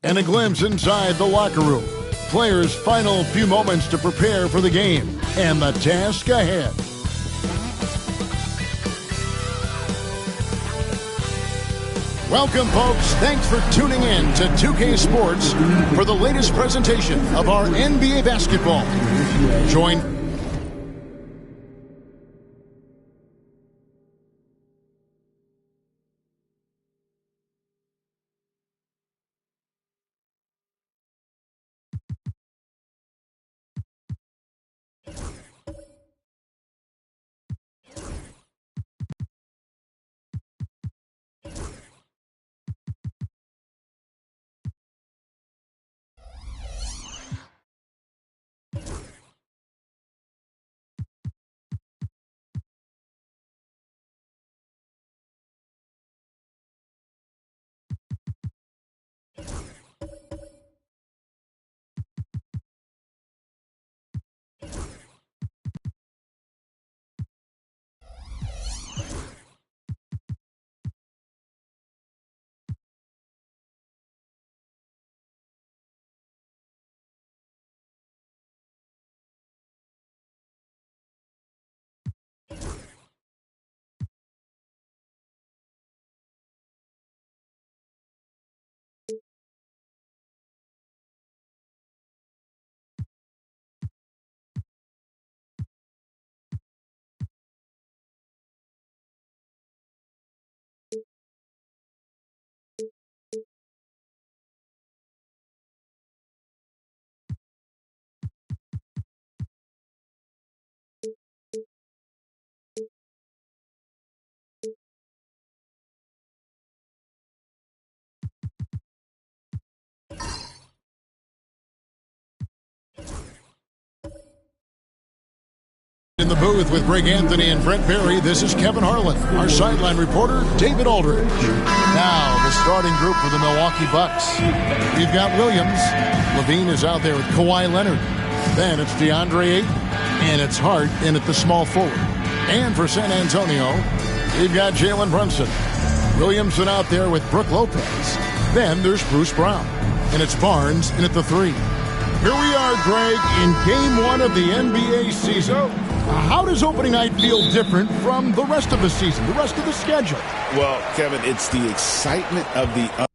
And a glimpse inside the locker room. Players' final few moments to prepare for the game and the task ahead. Welcome, folks. Thanks for tuning in to 2K Sports for the latest presentation of our NBA basketball. Join In the booth with Greg Anthony and Brent Barry, this is Kevin Harlan. Our sideline reporter, David Aldridge. Now, the starting group for the Milwaukee Bucks. We've got Williams. Levine is out there with Kawhi Leonard. Then it's DeAndre Ayton. And it's Hart in at the small forward. And for San Antonio, we've got Jalen Brunson. Williamson out there with Brook Lopez. Then there's Bruce Brown. And it's Barnes in at the 3. Here we are, Greg, in Game 1 of the NBA season. How does opening night feel different from the rest of the season, the rest of the schedule? Well, Kevin, it's the excitement of the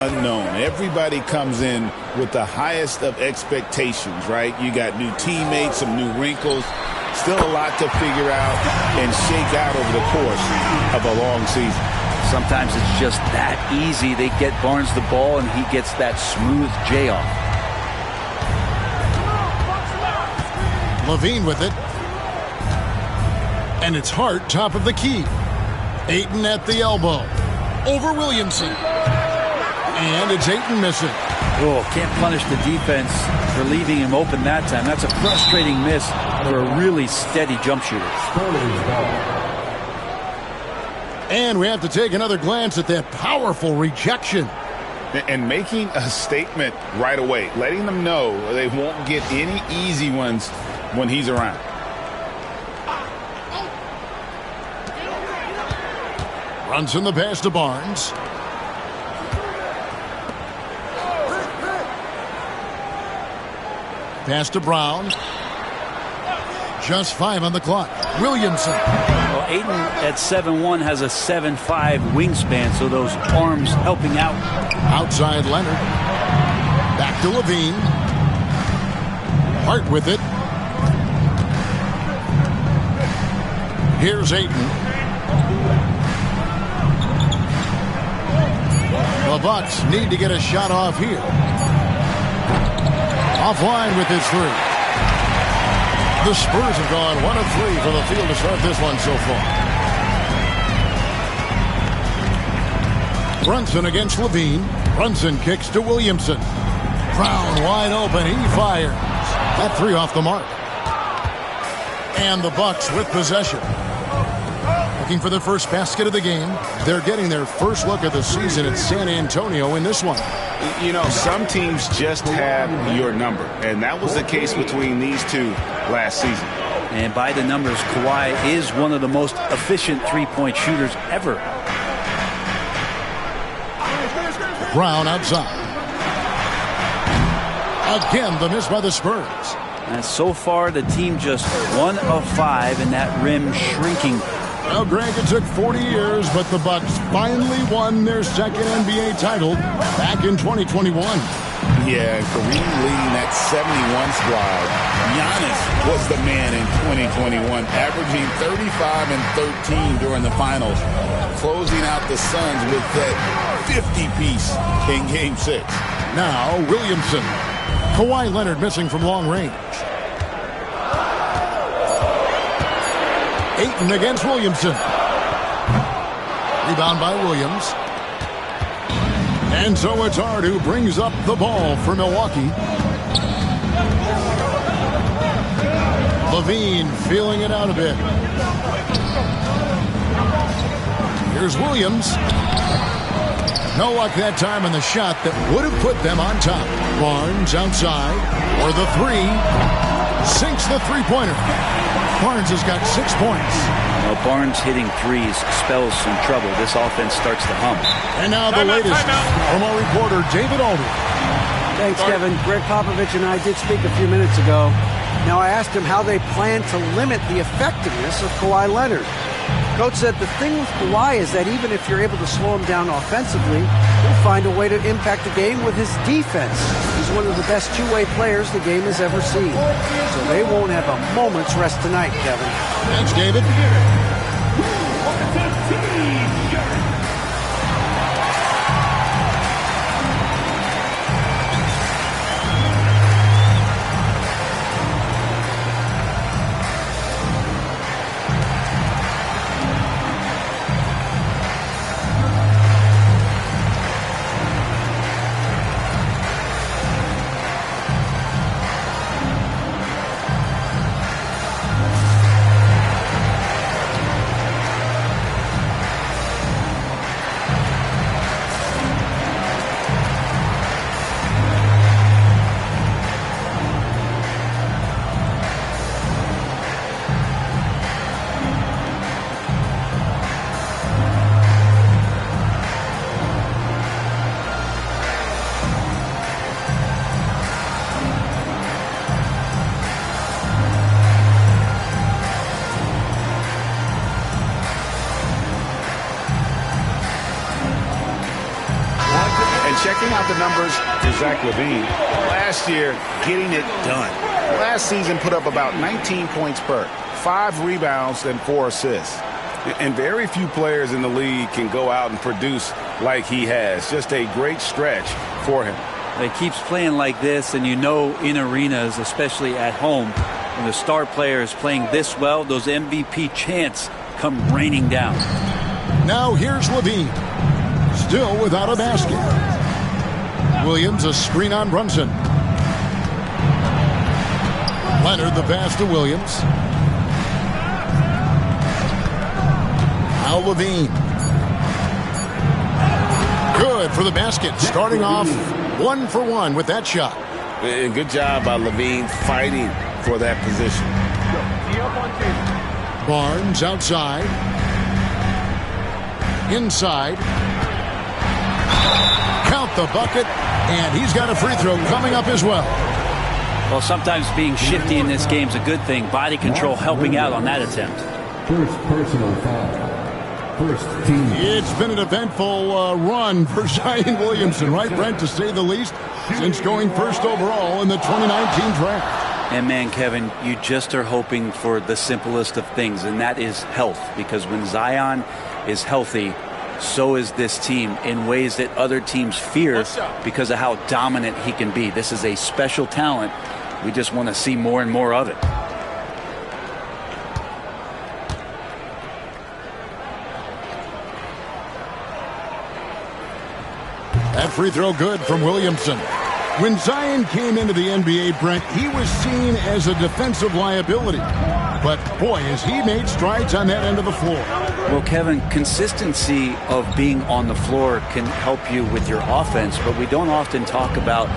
unknown. Everybody comes in with the highest of expectations, right? You got new teammates, some new wrinkles. Still a lot to figure out and shake out over the course of a long season. Sometimes it's just that easy. They get Barnes the ball, and he gets that smooth J off. Levine with it. And it's Hart, top of the key. Ayton at the elbow. Over Williamson. And it's Ayton missing. Oh, can't punish the defense for leaving him open that time. That's a frustrating miss for a really steady jump shooter. And we have to take another glance at that powerful rejection. And making a statement right away, letting them know they won't get any easy ones when he's around. Runs in the pass to Barnes. Pass to Brown. Just 5 on the clock. Williamson. Well, Ayton at 7'1" has a 7'5" wingspan, so those arms helping out. Outside Leonard. Back to Levine. Hart with it. Here's Ayton. The Bucks need to get a shot off here. Offline with his 3. The Spurs have gone 1 of 3 from the field to start this one so far. Brunson against Levine. Brunson kicks to Williamson. Brown wide open. He fires. That 3 off the mark. And the Bucks with possession. Looking for their first basket of the game. They're getting their first look of the season at San Antonio in this one. You know, some teams just have your number, and that was the case between these two last season. And by the numbers, Kawhi is one of the most efficient three-point shooters ever. Brown outside. Again, the miss by the Spurs. And so far, the team just 1 of 5, and that rim shrinking. Well, Greg, it took 40 years, but the Bucks finally won their second NBA title back in 2021. Yeah, Kareem leading that 71 squad. Giannis was the man in 2021, averaging 35 and 13 during the finals, closing out the Suns with that 50-piece in Game 6. Now, Williamson. Kawhi Leonard missing from long range. Ayton against Williamson. Rebound by Williams. And so it's Hart who brings up the ball for Milwaukee. Levine feeling it out a bit. Here's Williams. No luck that time on the shot that would have put them on top. Barnes outside for the 3. Sinks the three-pointer. Barnes has got 6 points. Well, Barnes hitting threes spells some trouble. This offense starts to hum. And now the latest from our reporter, David Aldridge. Thanks, Kevin. Greg Popovich and I did speak a few minutes ago. Now, I asked him how they plan to limit the effectiveness of Kawhi Leonard. Coach said the thing with Kawhi is that even if you're able to slow him down offensively, he'll find a way to impact the game with his defense. He's one of the best two-way players the game has ever seen. So they won't have a moment's rest tonight, Kevin. Thanks, David. Zach LaVine. Last year, getting it done. Last season put up about 19 points per, 5 rebounds, and 4 assists. And very few players in the league can go out and produce like he has. Just a great stretch for him. He keeps playing like this, and you know in arenas, especially at home, when the star player is playing this well, those MVP chants come raining down. Now here's LaVine. Still without a basket. Williams a screen on Brunson. Leonard the pass to Williams. Now LaVine. Good for the basket. Starting off 1 for 1 with that shot. And good job by LaVine fighting for that position. Barnes outside. Inside. Count the bucket, and he's got a free throw coming up as well. Well, sometimes being shifty in this game is a good thing. Body control helping out on that attempt. First personal foul. First team. It's been an eventful run for Zion Williamson, right, Brent, to say the least, since going first overall in the 2019 draft. And man, Kevin, you just are hoping for the simplest of things, and that is health. Because when Zion is healthy, so is this team in ways that other teams fear because of how dominant he can be. This is a special talent. We just want to see more and more of it. That free throw good from Williamson. When Zion came into the NBA, Brent, he was seen as a defensive liability. But, boy, has he made strides on that end of the floor. Well, Kevin, consistency of being on the floor can help you with your offense, but we don't often talk about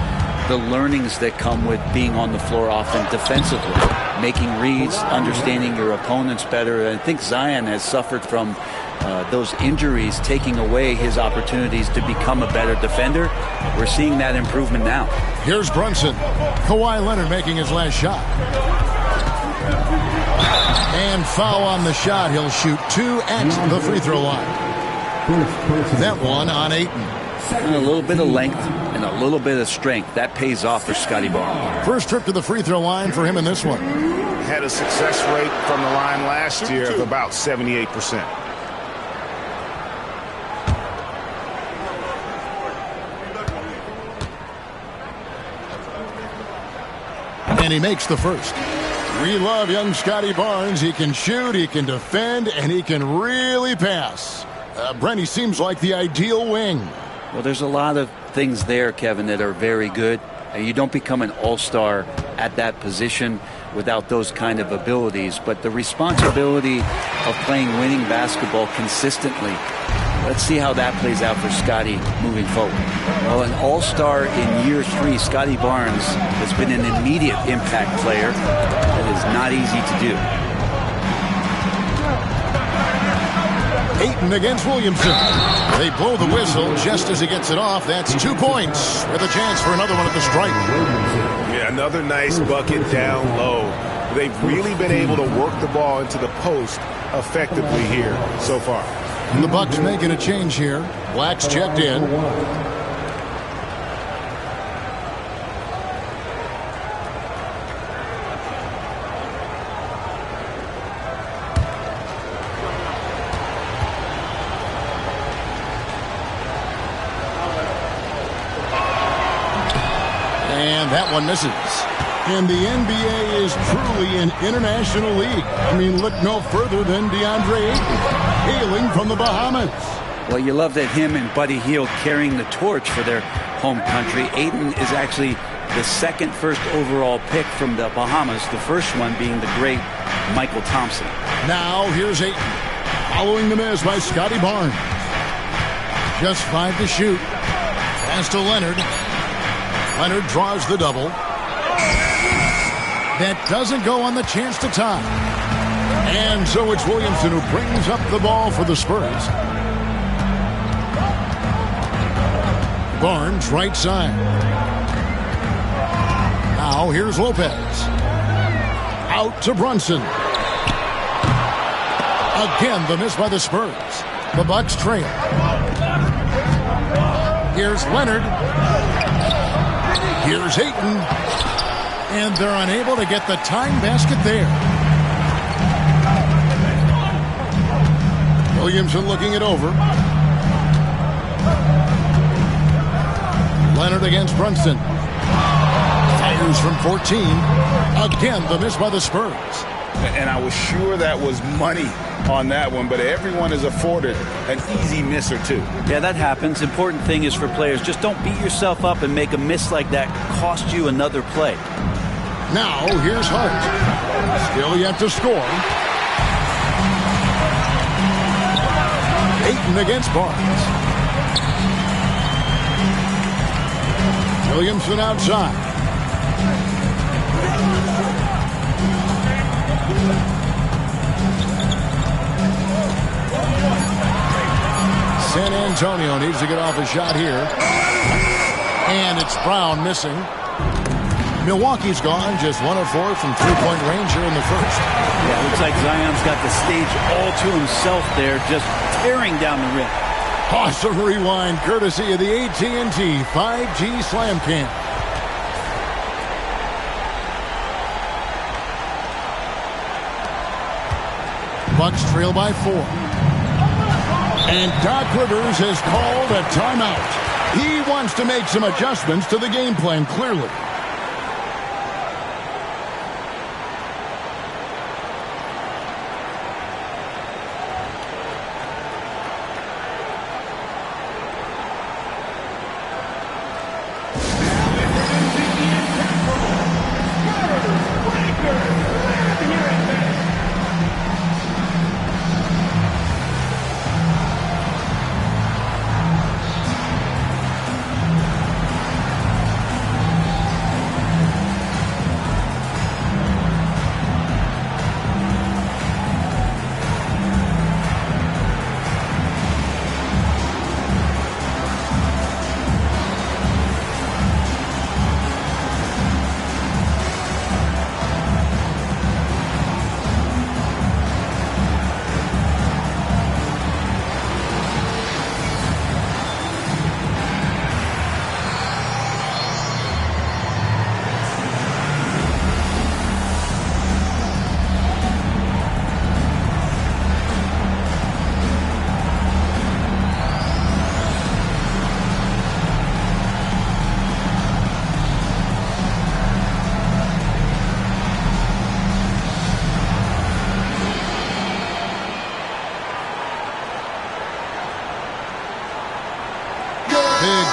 the learnings that come with being on the floor often defensively, making reads, understanding your opponents better. And I think Zion has suffered from those injuries taking away his opportunities to become a better defender. We're seeing that improvement now. Here's Brunson. Kawhi Leonard making his last shot. And foul on the shot. He'll shoot 2 at the free throw line. That one on Ayton. And a little bit of length and a little bit of strength. That pays off for Scotty Barnes. First trip to the free throw line for him in this one. Had a success rate from the line last year of about 78%. And he makes the first. We love young Scotty Barnes. He can shoot, he can defend, and he can really pass. Brent, he seems like the ideal wing. Well, there's a lot of things there, Kevin, that are very good. You don't become an all-star at that position without those kind of abilities. But the responsibility of playing winning basketball consistently, let's see how that plays out for Scotty moving forward. Well, an all-star in year 3, Scotty Barnes has been an immediate impact player. That is not easy to do. Ayton against Williamson. They blow the whistle just as he gets it off. That's 2 points with a chance for another one at the stripe. Yeah, another nice bucket down low. They've really been able to work the ball into the post effectively here so far. And the Bucks making a change here. Black's checked in. And that one misses. And the NBA is truly an international league. I mean, look no further than DeAndre Ayton, hailing from the Bahamas. Well, you love that him and Buddy Hield carrying the torch for their home country. Ayton is actually the second first overall pick from the Bahamas, the first one being the great Michael Thompson. Now here's Ayton, following the miss by Scotty Barnes. Just 5 to shoot. Pass to Leonard. Leonard draws the double. That doesn't go on the chance to tie. And so it's Williamson who brings up the ball for the Spurs. Barnes, right side. Now here's Lopez. Out to Brunson. Again, the miss by the Spurs. The Bucks trail. Here's Leonard. Here's Ayton. And they're unable to get the tying basket there. Williamson looking it over. Leonard against Brunson. Fires from 14. Again, the miss by the Spurs. And I was sure that was money on that one, but everyone is afforded an easy miss or two. Yeah, that happens. Important thing is for players, just don't beat yourself up and make a miss like that cost you another play. Now, here's Hart. Still yet to score. Ayton against Barnes. Williamson outside. San Antonio needs to get off a shot here. And it's Brown missing. Milwaukee's gone just 1 of 4 from three-point range here in the first. Yeah, looks like Zion's got the stage all to himself there, just tearing down the rim. Awesome rewind courtesy of the AT&T 5G Slam Cam. Bucks trail by 4. And Doc Rivers has called a timeout. He wants to make some adjustments to the game plan, clearly.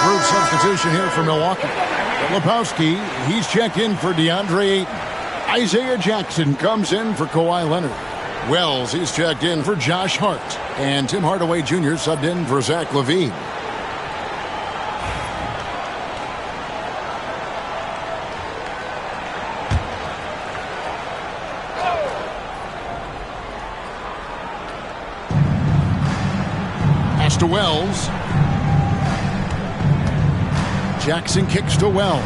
Group substitution here for Milwaukee. Lepowski, he's checked in for DeAndre Ayton. Isaiah Jackson comes in for Kawhi Leonard. Wells, he's checked in for Josh Hart. And Tim Hardaway Jr. subbed in for Zach LaVine. Pass to Wells. Jackson kicks to Wells.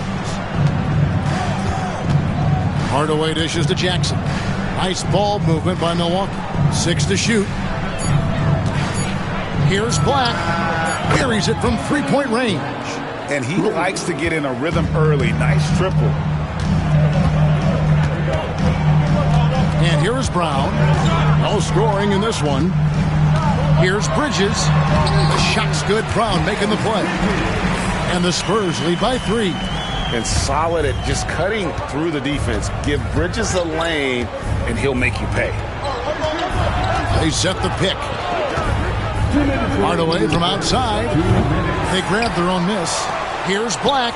Hardaway dishes to Jackson. Nice ball movement by Milwaukee. 6 to shoot. Here's Black. Carries it from three-point range. And he likes to get in a rhythm early. Nice triple. And here is Brown. No scoring in this one. Here's Bridges. The shot's good. Brown making the play. And the Spurs lead by 3. And solid at just cutting through the defense. Give Bridges a lane, and he'll make you pay. They set the pick. Hardaway from outside. They grab their own miss. Here's Black.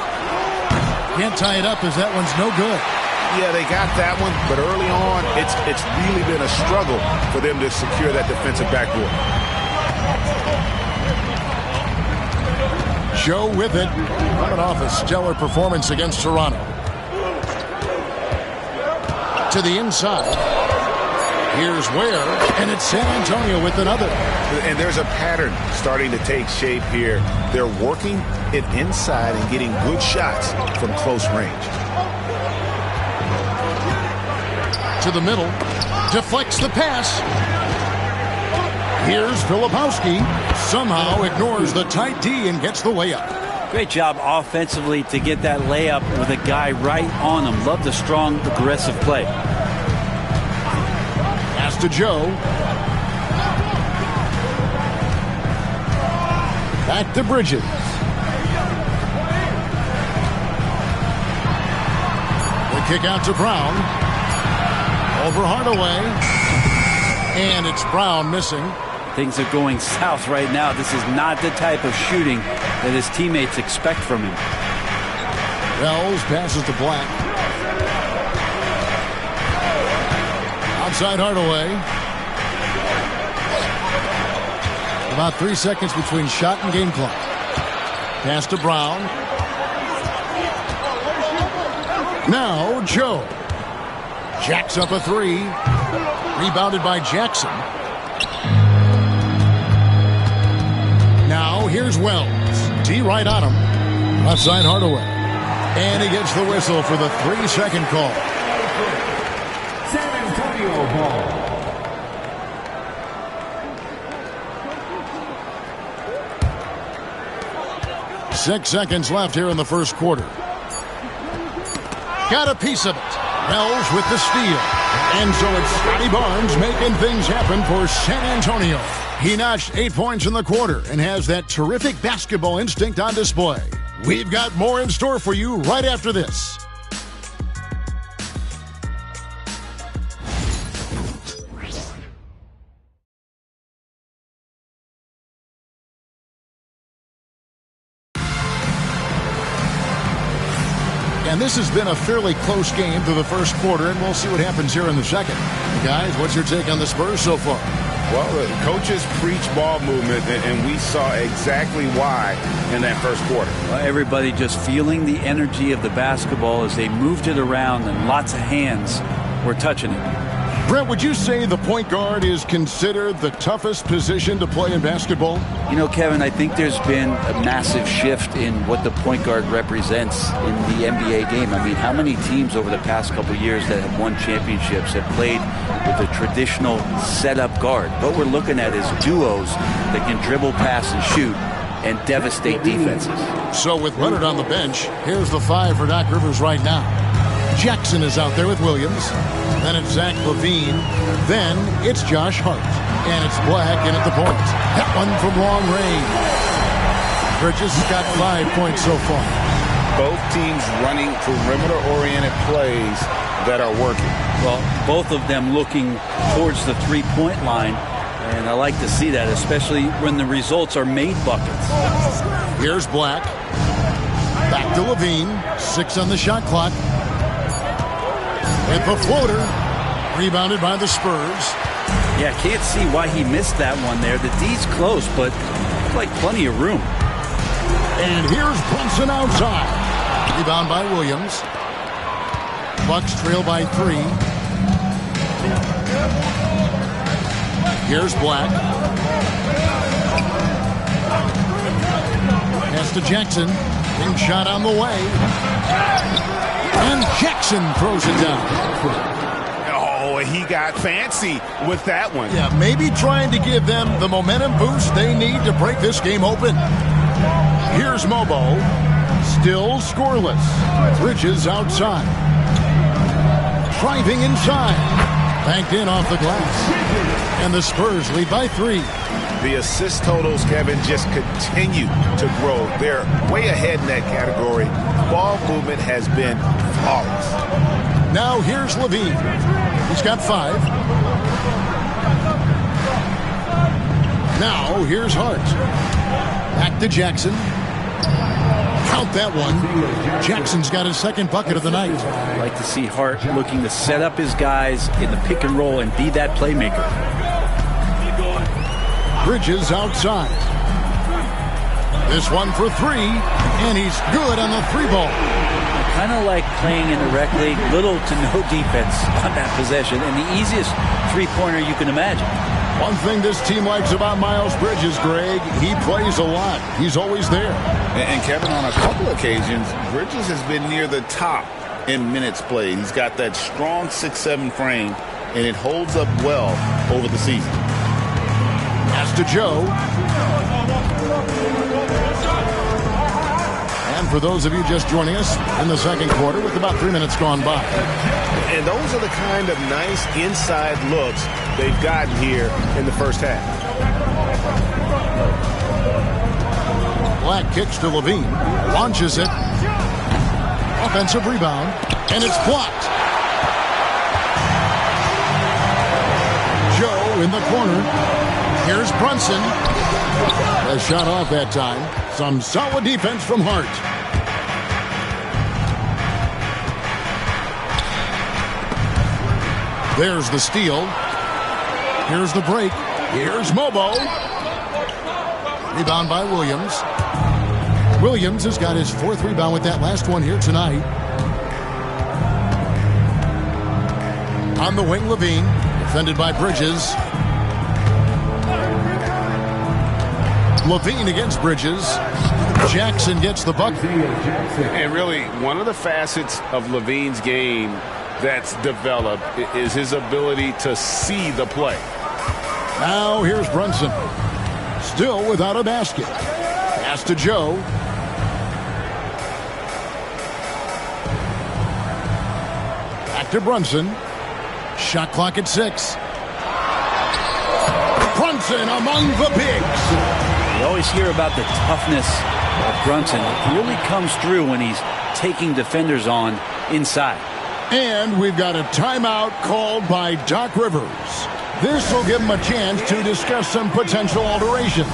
Can't tie it up as that one's no good. Yeah, they got that one, but early on, it's really been a struggle for them to secure that defensive backboard. Joe with it, coming off a stellar performance against Toronto. To the inside. Here's Ware, and it's San Antonio with another. And there's a pattern starting to take shape here. They're working it inside and getting good shots from close range. To the middle, deflects the pass. Here's Filipowski. Somehow ignores the tight D and gets the layup. Great job offensively to get that layup with a guy right on him. Love the strong, aggressive play. Pass to Joe. Back to Bridges. The kick out to Brown. Over Hardaway. And it's Brown missing. Things are going south right now. This is not the type of shooting that his teammates expect from him. Wells passes to Black. Outside Hardaway. About 3 seconds between shot and game clock. Pass to Brown. Now Joe. Jacks up a three. Rebounded by Jackson. Now here's Wells. T right on him. Left side Hardaway. And he gets the whistle for the 3-second call. San Antonio ball. Six seconds left here in the first quarter. Got a piece of it. Wells with the steal. And so it's Scotty Barnes making things happen for San Antonio. He notched 8 points in the quarter and has that terrific basketball instinct on display. We've got more in store for you right after this. And this has been a fairly close game through the first quarter, and we'll see what happens here in the second. Guys, what's your take on the Spurs so far? Well, the coaches preach ball movement, and we saw exactly why in that first quarter. Everybody just feeling the energy of the basketball as they moved it around, and lots of hands were touching it. Brent, would you say the point guard is considered the toughest position to play in basketball? You know, Kevin, I think there's been a massive shift in what the point guard represents in the NBA game. I mean, how many teams over the past couple of years that have won championships have played with a traditional setup guard? What we're looking at is duos that can dribble, pass, and shoot and devastate defenses. So with Leonard on the bench, here's the 5 for Doc Rivers right now. Jackson is out there with Williams. Then it's Zach LaVine. Then it's Josh Hart. And it's Black in at the point. That one from long range. Bridges has got 5 points so far. Both teams running perimeter-oriented plays that are working. Well, both of them looking towards the three-point line. And I like to see that, especially when the results are made buckets. Here's Black. Back to LaVine. 6 on the shot clock. With the floater, rebounded by the Spurs. Yeah, can't see why he missed that one there. The D's close, but like plenty of room. And here's Brunson outside. Rebound by Williams. Bucks trail by 3. Here's Black. Pass to Jackson. Big shot on the way. And Jackson throws it down. Oh, he got fancy with that one. Yeah, maybe trying to give them the momentum boost they need to break this game open. Here's Mobo. Still scoreless. Bridges outside. Driving inside. Banked in off the glass. And the Spurs lead by 3. The assist totals, Kevin, just continue to grow. They're way ahead in that category. Ball movement has been flawless. Now here's LaVine. He's got 5. Now here's Hart. Back to Jackson. Count that one. Jackson's got his second bucket of the night. I like to see Hart looking to set up his guys in the pick and roll and be that playmaker. Bridges outside. This one for 3, and he's good on the 3 ball. Kind of like playing in the rec league, little to no defense on that possession, and the easiest three-pointer you can imagine. One thing this team likes about Miles Bridges, Greg, he plays a lot. He's always there. And Kevin, on a couple occasions, Bridges has been near the top in minutes played. He's got that strong 6'7" frame, and it holds up well over the season. Pass to Joe. for those of you just joining us in the second quarter with about 3 minutes gone by. And those are the kind of nice inside looks they've gotten here in the first half. Black kicks to Levine, launches it. Offensive rebound, and it's blocked. Joe in the corner. Here's Brunson. A shot off that time. Some solid defense from Hart. There's the steal. Here's the break. Here's Mobo. Rebound by Williams. Williams has got his 4th rebound with that last one here tonight. On the wing, Levine. Defended by Bridges. Levine against Bridges. Jackson gets the bucket. And really, one of the facets of Levine's game that's developed is his ability to see the play. Now here's Brunson. Still without a basket. Pass to Joe. Back to Brunson. Shot clock at 6. Brunson among the bigs. You always hear about the toughness of Brunson. It really comes through when he's taking defenders on inside. And we've got a timeout called by Doc Rivers. This will give him a chance to discuss some potential alterations.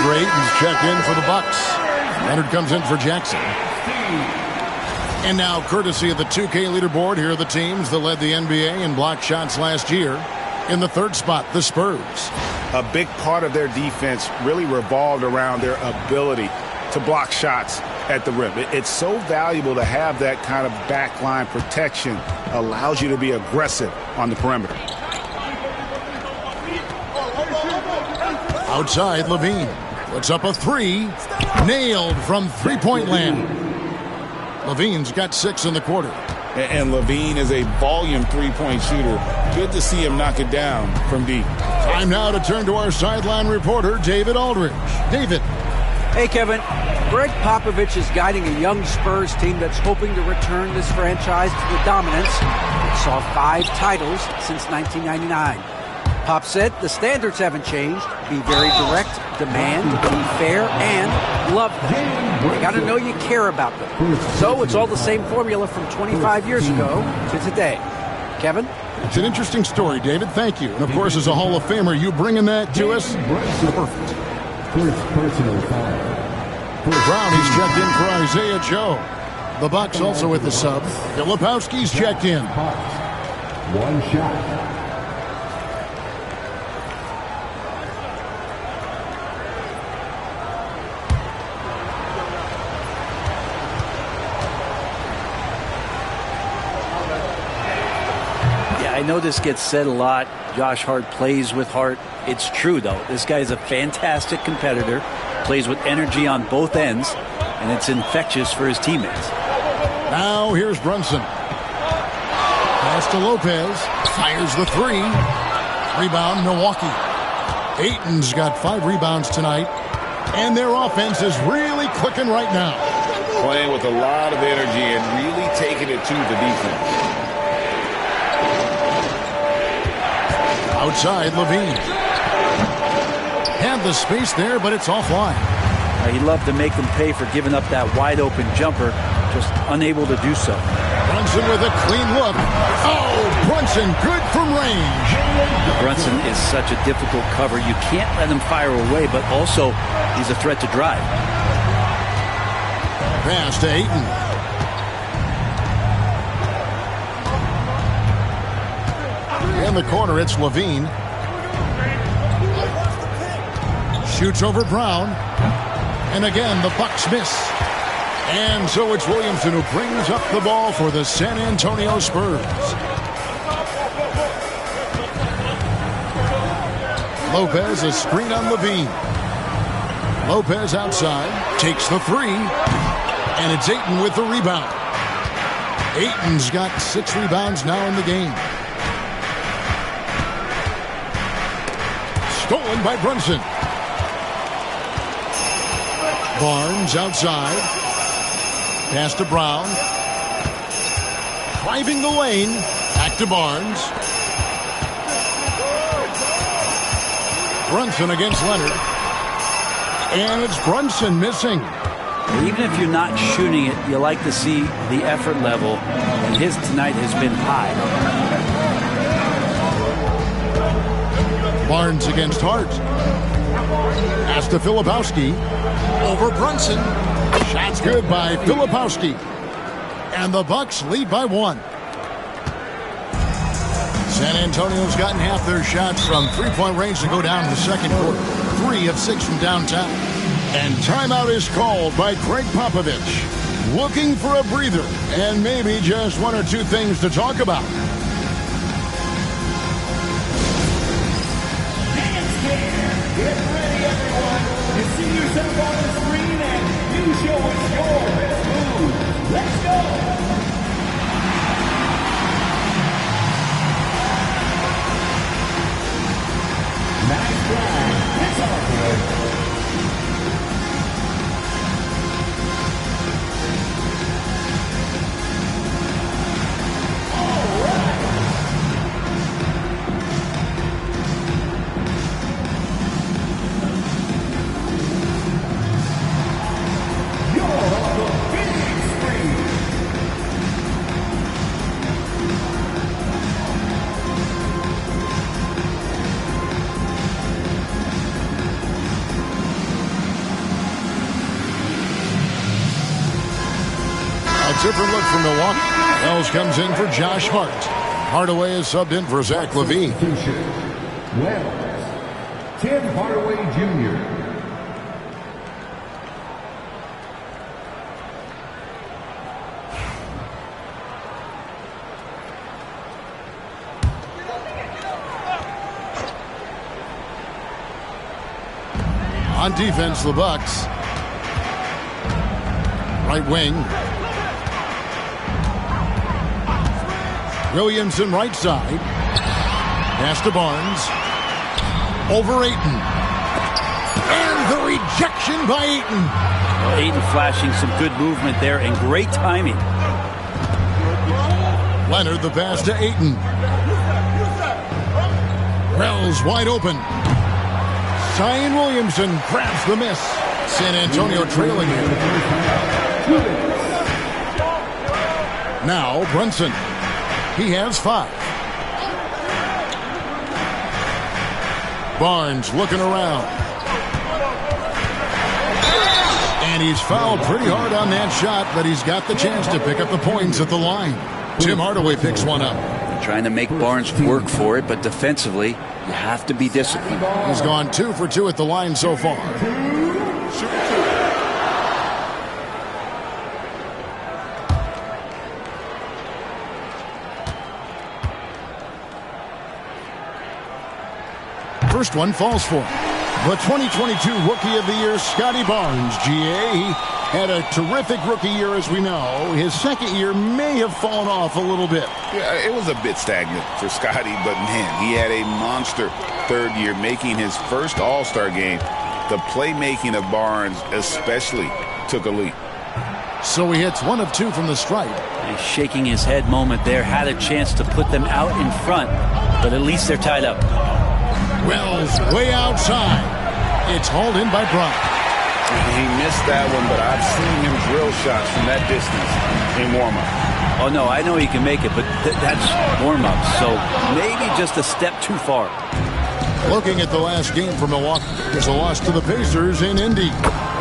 Ayton's checked in for the Bucks. Leonard comes in for Jackson. And now, courtesy of the 2K leaderboard, here are the teams that led the NBA in block shots last year. In the 3rd spot, the Spurs. A big part of their defense really revolved around their ability to block shots at the rim. It's so valuable to have that kind of backline protection. Allows you to be aggressive on the perimeter. Outside, Levine puts up a 3. Nailed from three-point land. Levine's got 6 in the quarter. And Levine is a volume three-point shooter. Good to see him knock it down from deep. Time now to turn to our sideline reporter, David Aldridge. David. Hey, Kevin. Greg Popovich is guiding a young Spurs team that's hoping to return this franchise to the dominance it saw 5 titles since 1999. Pop said the standards haven't changed. Be very direct, demand, be fair, and love them. You got to know you care about them. So it's all the same formula from 25 years ago to today. Kevin? It's an interesting story, David. Thank you. And, of course, as a Hall of Famer, you bringing that to us? Perfect. Personal foul. Brownie's checked in for Isaiah Joe. The Bucks also with the sub. Filipowski's checked in. 1 shot. I know this gets said a lot. Josh Hart plays with heart. It's true, though. This guy is a fantastic competitor, plays with energy on both ends, and it's infectious for his teammates. Now here's Brunson. Pass to Lopez. Fires the 3. Rebound, Milwaukee. Ayton's got 5 rebounds tonight, and their offense is really clicking right now. Playing with a lot of energy and really taking it to the defense. Outside, Levine. Had the space there, but it's offline. He'd love to make them pay for giving up that wide-open jumper, just unable to do so. Brunson with a clean look. Oh, Brunson good from range. Brunson is such a difficult cover. You can't let him fire away, but also he's a threat to drive. Pass to Ayton. In the corner, it's Levine. Shoots over Brown. And again, the Bucks miss. And so it's Williamson who brings up the ball for the San Antonio Spurs. Lopez, a screen on Levine. Lopez outside, takes the three, and it's Ayton with the rebound. Ayton's got 6 rebounds now in the game. Stolen by Brunson. Barnes outside. Pass to Brown. Driving the lane. Back to Barnes. Brunson against Leonard. And it's Brunson missing. Even if you're not shooting it, you like to see the effort level. And his tonight has been high. Barnes against Hart. Pass to Filipowski. Over Brunson. Shot's good by Filipowski. And the Bucks lead by 1. San Antonio's gotten half their shots from three-point range to go down in the second quarter. 3 of 6 from downtown. And timeout is called by Greg Popovich. Looking for a breather and maybe just 1 or 2 things to talk about. Get ready, everyone. You see yourself on the screen and you show us your best move. Let's go. Nice drive. It's all good. Different look from Milwaukee. Wells comes in for Josh Hart. Hardaway is subbed in for Zach LaVine. Wells, Tim Hardaway Jr. On defense, the Bucks. Right wing. Williamson right side. Pass to Barnes. Over Ayton. And the rejection by Ayton. Well, Ayton flashing some good movement there and great timing. Leonard the pass to Ayton. Wells wide open. Zion Williamson grabs the miss. San Antonio trailing here. Now Brunson. He has 5. Barnes looking around. And he's fouled pretty hard on that shot, but he's got the chance to pick up the points at the line. Tim Hardaway picks one up. Trying to make Barnes work for it, but defensively, you have to be disciplined. He's gone 2 for 2 at the line so far. First one falls for him. The 2022 Rookie of the Year, Scotty Barnes, GA. He had a terrific rookie year, as we know. His second year may have fallen off a little bit. Yeah, it was a bit stagnant for Scotty, but man, he had a monster third year, making his first All-Star game. The playmaking of Barnes especially took a leap. So he hits 1 of 2 from the stripe. He's shaking his head moment there. Had a chance to put them out in front, but at least they're tied up. Wells way outside. It's hauled in by Brock. He missed that one, but I've seen him drill shots from that distance in warm-up. Oh, no, I know he can make it, but that's warm-up, so maybe just a step too far. Looking at the last game for Milwaukee, there's a loss to the Pacers in Indy.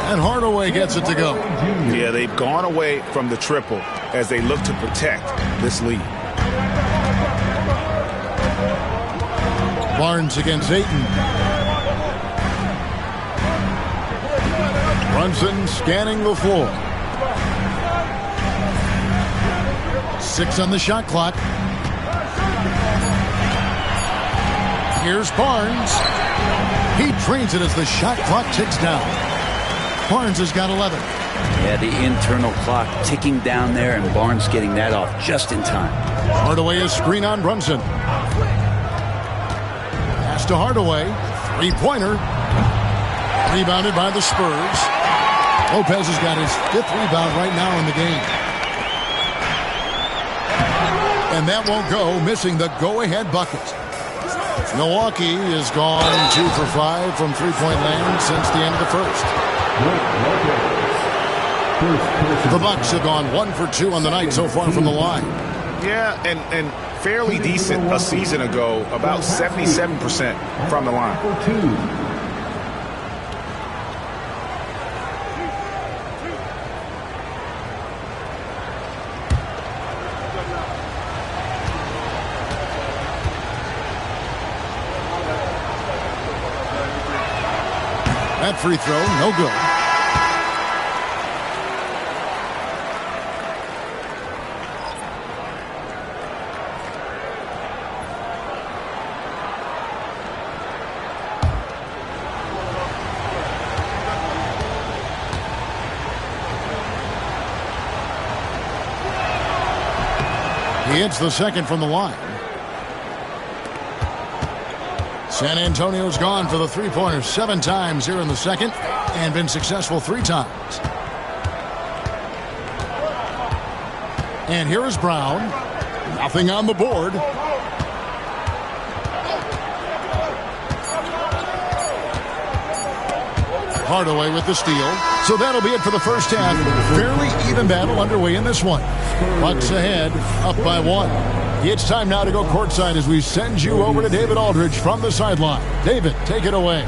And Hardaway gets it to go. Yeah, they've gone away from the triple as they look to protect this lead. Barnes against Ayton. Brunson scanning the floor. 6 on the shot clock. Here's Barnes. He drains it as the shot clock ticks down. Barnes has got 11. Yeah, the internal clock ticking down there, and Barnes getting that off just in time. Hardaway is screen on Brunson. Pass to Hardaway. Three-pointer. Rebounded by the Spurs. Lopez has got his 5th rebound right now in the game. And that won't go, missing the go-ahead bucket. Milwaukee has gone 2 for 5 from three-point land since the end of the first. The Bucks have gone 1 for 2 on the night so far from the line. Yeah, and fairly decent a season ago, about 77% from the line. That free throw, no good. He hits the second from the line. San Antonio's gone for the three-pointer 7 times here in the second and been successful 3 times. And here is Brown. Nothing on the board. Hardaway with the steal. So that'll be it for the first half. Fairly even battle underway in this one. Bucks ahead, up by 1. It's time now to go courtside as we send you over to David Aldridge from the sideline. David, take it away.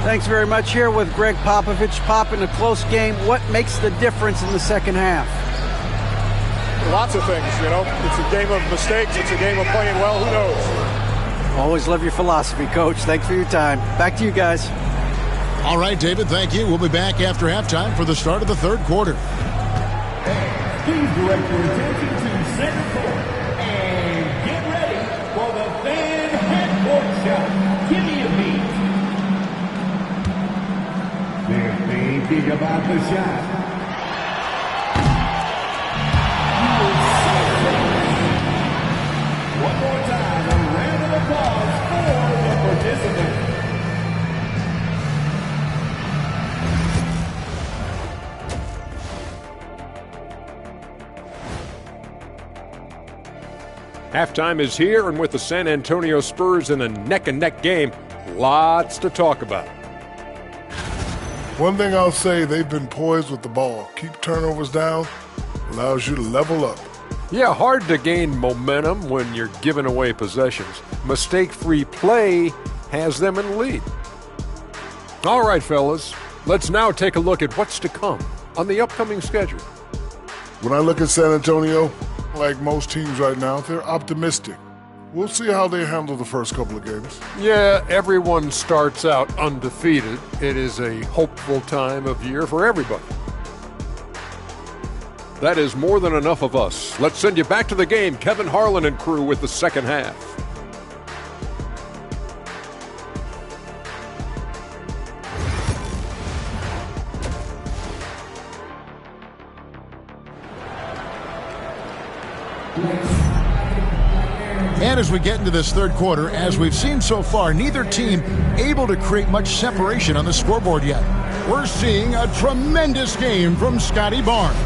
Thanks very much. Here with Greg Popovich. Pop, in a close game, what makes the difference in the second half? Lots of things, you know. It's a game of mistakes. It's a game of playing well. Who knows? Always love your philosophy, Coach. Thanks for your time. Back to you guys. All right, David, thank you. We'll be back after halftime for the start of the third quarter. Please direct your attention to center court and get ready for the fan half-court shot. Give me a beat. They're thinking about the shot. One more time, a round of applause for the participants. Halftime is here, and with the San Antonio Spurs in a neck-and-neck game, lots to talk about. One thing I'll say, they've been poised with the ball. Keep turnovers down, allows you to level up. Yeah, hard to gain momentum when you're giving away possessions. Mistake-free play has them in the lead. All right, fellas, let's now take a look at what's to come on the upcoming schedule. When I look at San Antonio, like most teams right now, they're optimistic. We'll see how they handle the first couple of games. Yeah, everyone starts out undefeated. It is a hopeful time of year for everybody. That is more than enough of us. Let's send you back to the game. Kevin Harlan and crew with the second half. And as we get into this third quarter, as we've seen so far, neither team able to create much separation on the scoreboard yet. We're seeing a tremendous game from Scotty Barnes.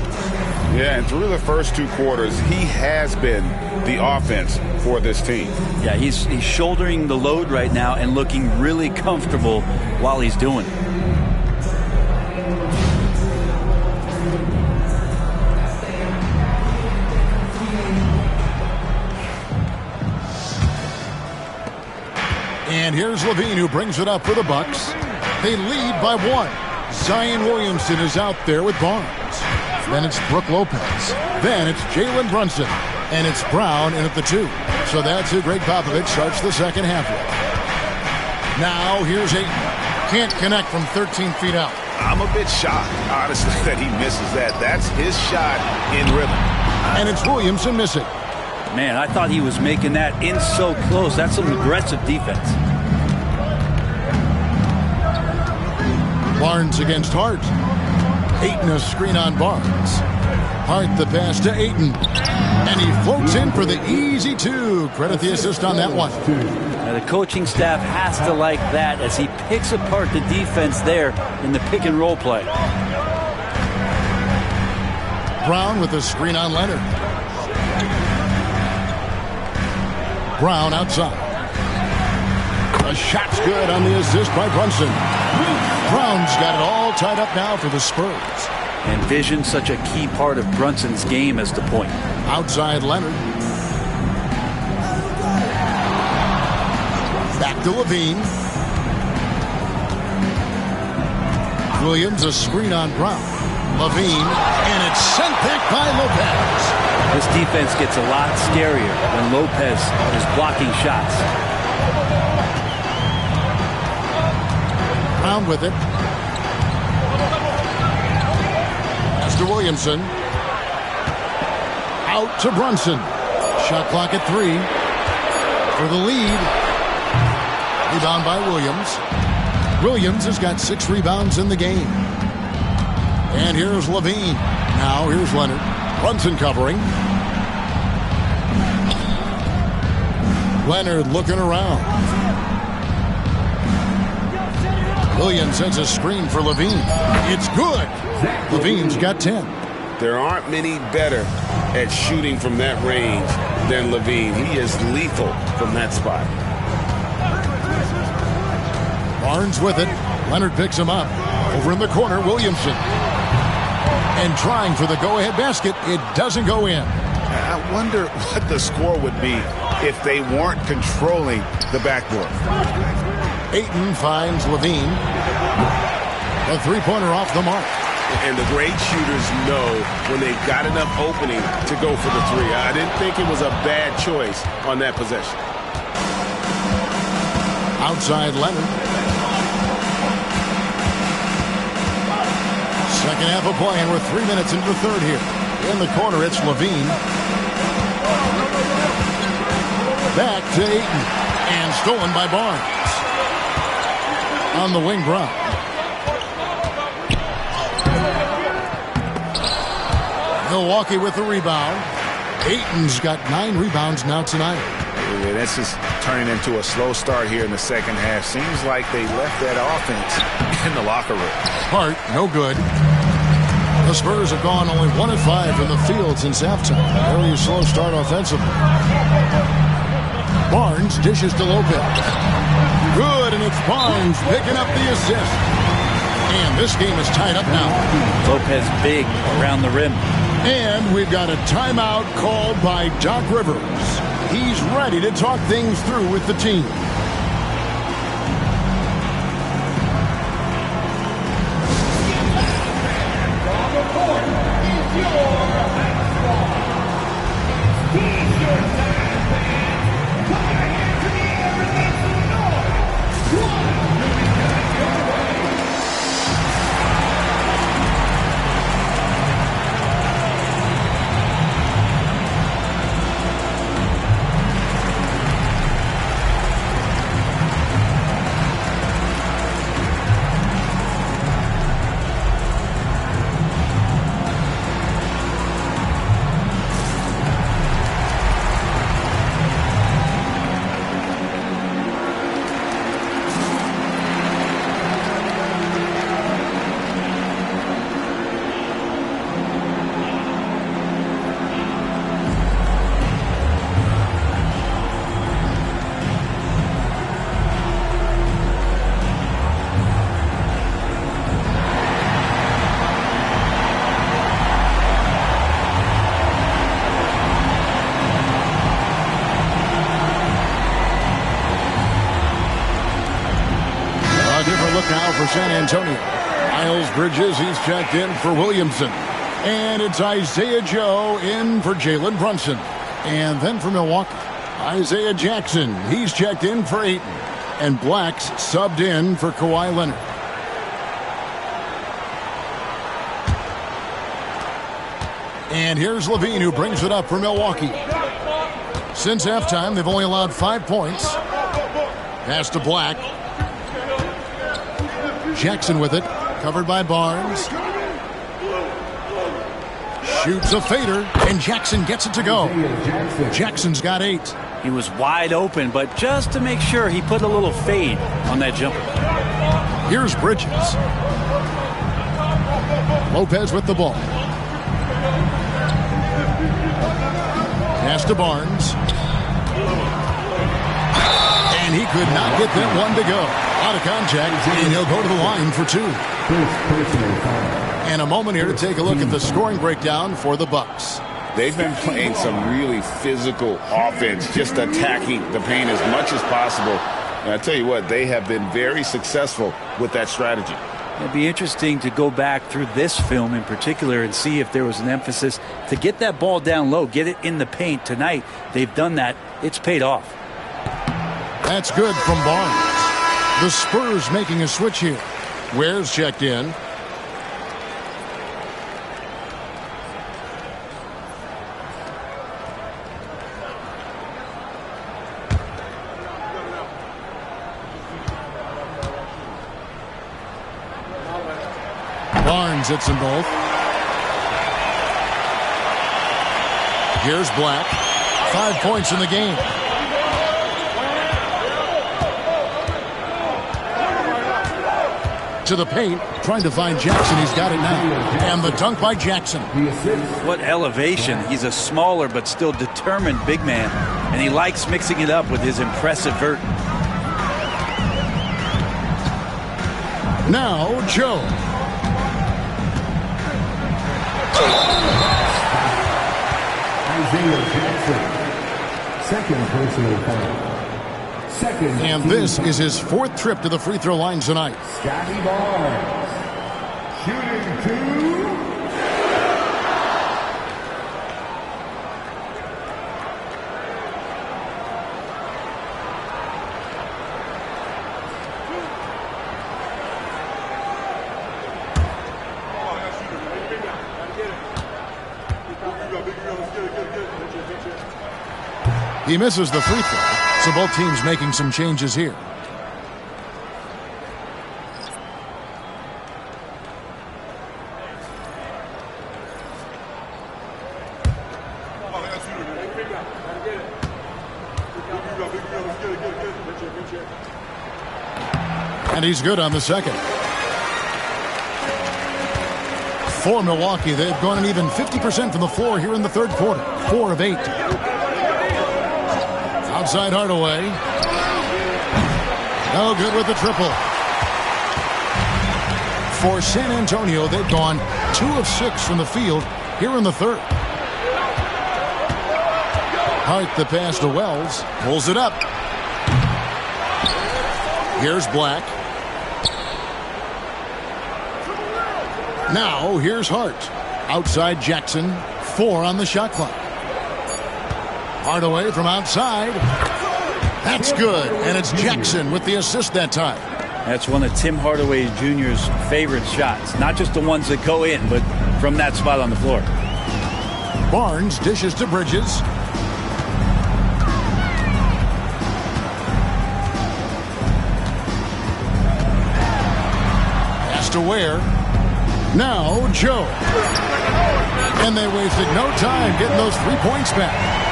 Yeah, and through the first 2 quarters, he has been the offense for this team. Yeah, he's shouldering the load right now and looking really comfortable while he's doing it. And here's Levine, who brings it up for the Bucks. They lead by 1. Zion Williamson is out there with Barnes. Then it's Brook Lopez. Then it's Jalen Brunson. And it's Brown in at the 2. So that's who Greg Popovich starts the second half with. Now here's Ayton. Can't connect from 13 feet out. I'm a bit shocked, honestly, that he misses that. That's his shot in rhythm. And it's Williamson missing. Man, I thought he was making that in so close. That's some aggressive defense. Barnes against Hart. Ayton a screen on Barnes. Hart the pass to Ayton. And he floats in for the easy 2. Credit the assist on that one. Now the coaching staff has to like that as he picks apart the defense there in the pick and roll play. Brown with a screen on Leonard. Brown outside. A shot's good on the assist by Brunson. Brown's got it all tied up now for the Spurs. And vision, such a key part of Brunson's game as the point. Outside Leonard. Back to Levine. Williams a screen on Brown. Levine, and it's sent back by Lopez. This defense gets a lot scarier when Lopez is blocking shots. Brown with it. Mr. Williamson. Out to Brunson. Shot clock at 3. For the lead. Rebound by Williams. Williams has got 6 rebounds in the game. And here's Levine. Now here's Leonard. Brunson covering. Leonard looking around. Williams sends a screen for Levine. It's good. Levine's got 10. There aren't many better at shooting from that range than Levine. He is lethal from that spot. Barnes with it. Leonard picks him up. Over in the corner, Williamson. And trying for the go-ahead basket. It doesn't go in. I wonder what the score would be if they weren't controlling the backboard. Ayton finds Levine. A three-pointer off the mark. And the great shooters know when they've got enough opening to go for the 3. I didn't think it was a bad choice on that possession. Outside Leonard. Second half of play, and we're 3 minutes into the third here. In the corner, it's Levine. Back to Ayton. And stolen by Barnes. On the wing, Brown. Milwaukee with the rebound. Ayton's got 9 rebounds now tonight. Yeah, that's just turning into a slow start here in the second half. Seems like they left that offense in the locker room. Hart, no good. The Spurs have gone only 1 of 5 from the field since halftime. Very slow start offensively. Barnes dishes to Lopez. Good, and it's Barnes picking up the assist. And this game is tied up now. Lopez big around the rim. And we've got a timeout called by Doc Rivers. He's ready to talk things through with the team. Antonio. Miles Bridges, he's checked in for Williamson. And it's Isaiah Joe in for Jalen Brunson. And then for Milwaukee, Isaiah Jackson, he's checked in for Ayton. And Black's subbed in for Kawhi Leonard. And here's Levine, who brings it up for Milwaukee. Since halftime, they've only allowed 5 points. Pass to Black. Jackson with it, covered by Barnes. Shoots a fader, and Jackson gets it to go. Jackson's got 8. He was wide open, but just to make sure, he put a little fade on that jumper. Here's Bridges. Lopez with the ball. Pass to Barnes. And he could not get that one to go. Out of contact, and he'll go to the line for 2. And a moment here to take a look at the scoring breakdown for the Bucks. They've been playing some really physical offense, just attacking the paint as much as possible. And I tell you what, they have been very successful with that strategy. It'd be interesting to go back through this film in particular and see if there was an emphasis to get that ball down low, get it in the paint. Tonight, they've done that. It's paid off. That's good from Barnes. The Spurs making a switch here. Ware's checked in. Barnes hits them both. Here's Black. 5 points in the game. To the paint, trying to find Jackson. He's got it now. And the dunk by Jackson. What elevation. He's a smaller but still determined big man. And he likes mixing it up with his impressive vert. Now, Joe. Isaiah Jackson, second personal foul. And this is his 4th trip to the free throw line tonight. Scotty Barnes, shooting 2. He misses the free throw, so both teams making some changes here. And he's good on the second. For Milwaukee, they've gone an even 50% from the floor here in the third quarter. 4 of 8. Outside Hardaway. No good with the triple. For San Antonio, they've gone 2 of 6 from the field here in the third. Hart, the pass to Wells, pulls it up. Here's Black. Now, here's Hart. Outside Jackson, 4 on the shot clock. Hardaway from outside. That's good, and it's Jackson with the assist that time. That's one of Tim Hardaway Jr.'s favorite shots. Not just the ones that go in, but from that spot on the floor. Barnes dishes to Bridges. Pass to Ware. Now Joe. And they wasted no time getting those 3 points back.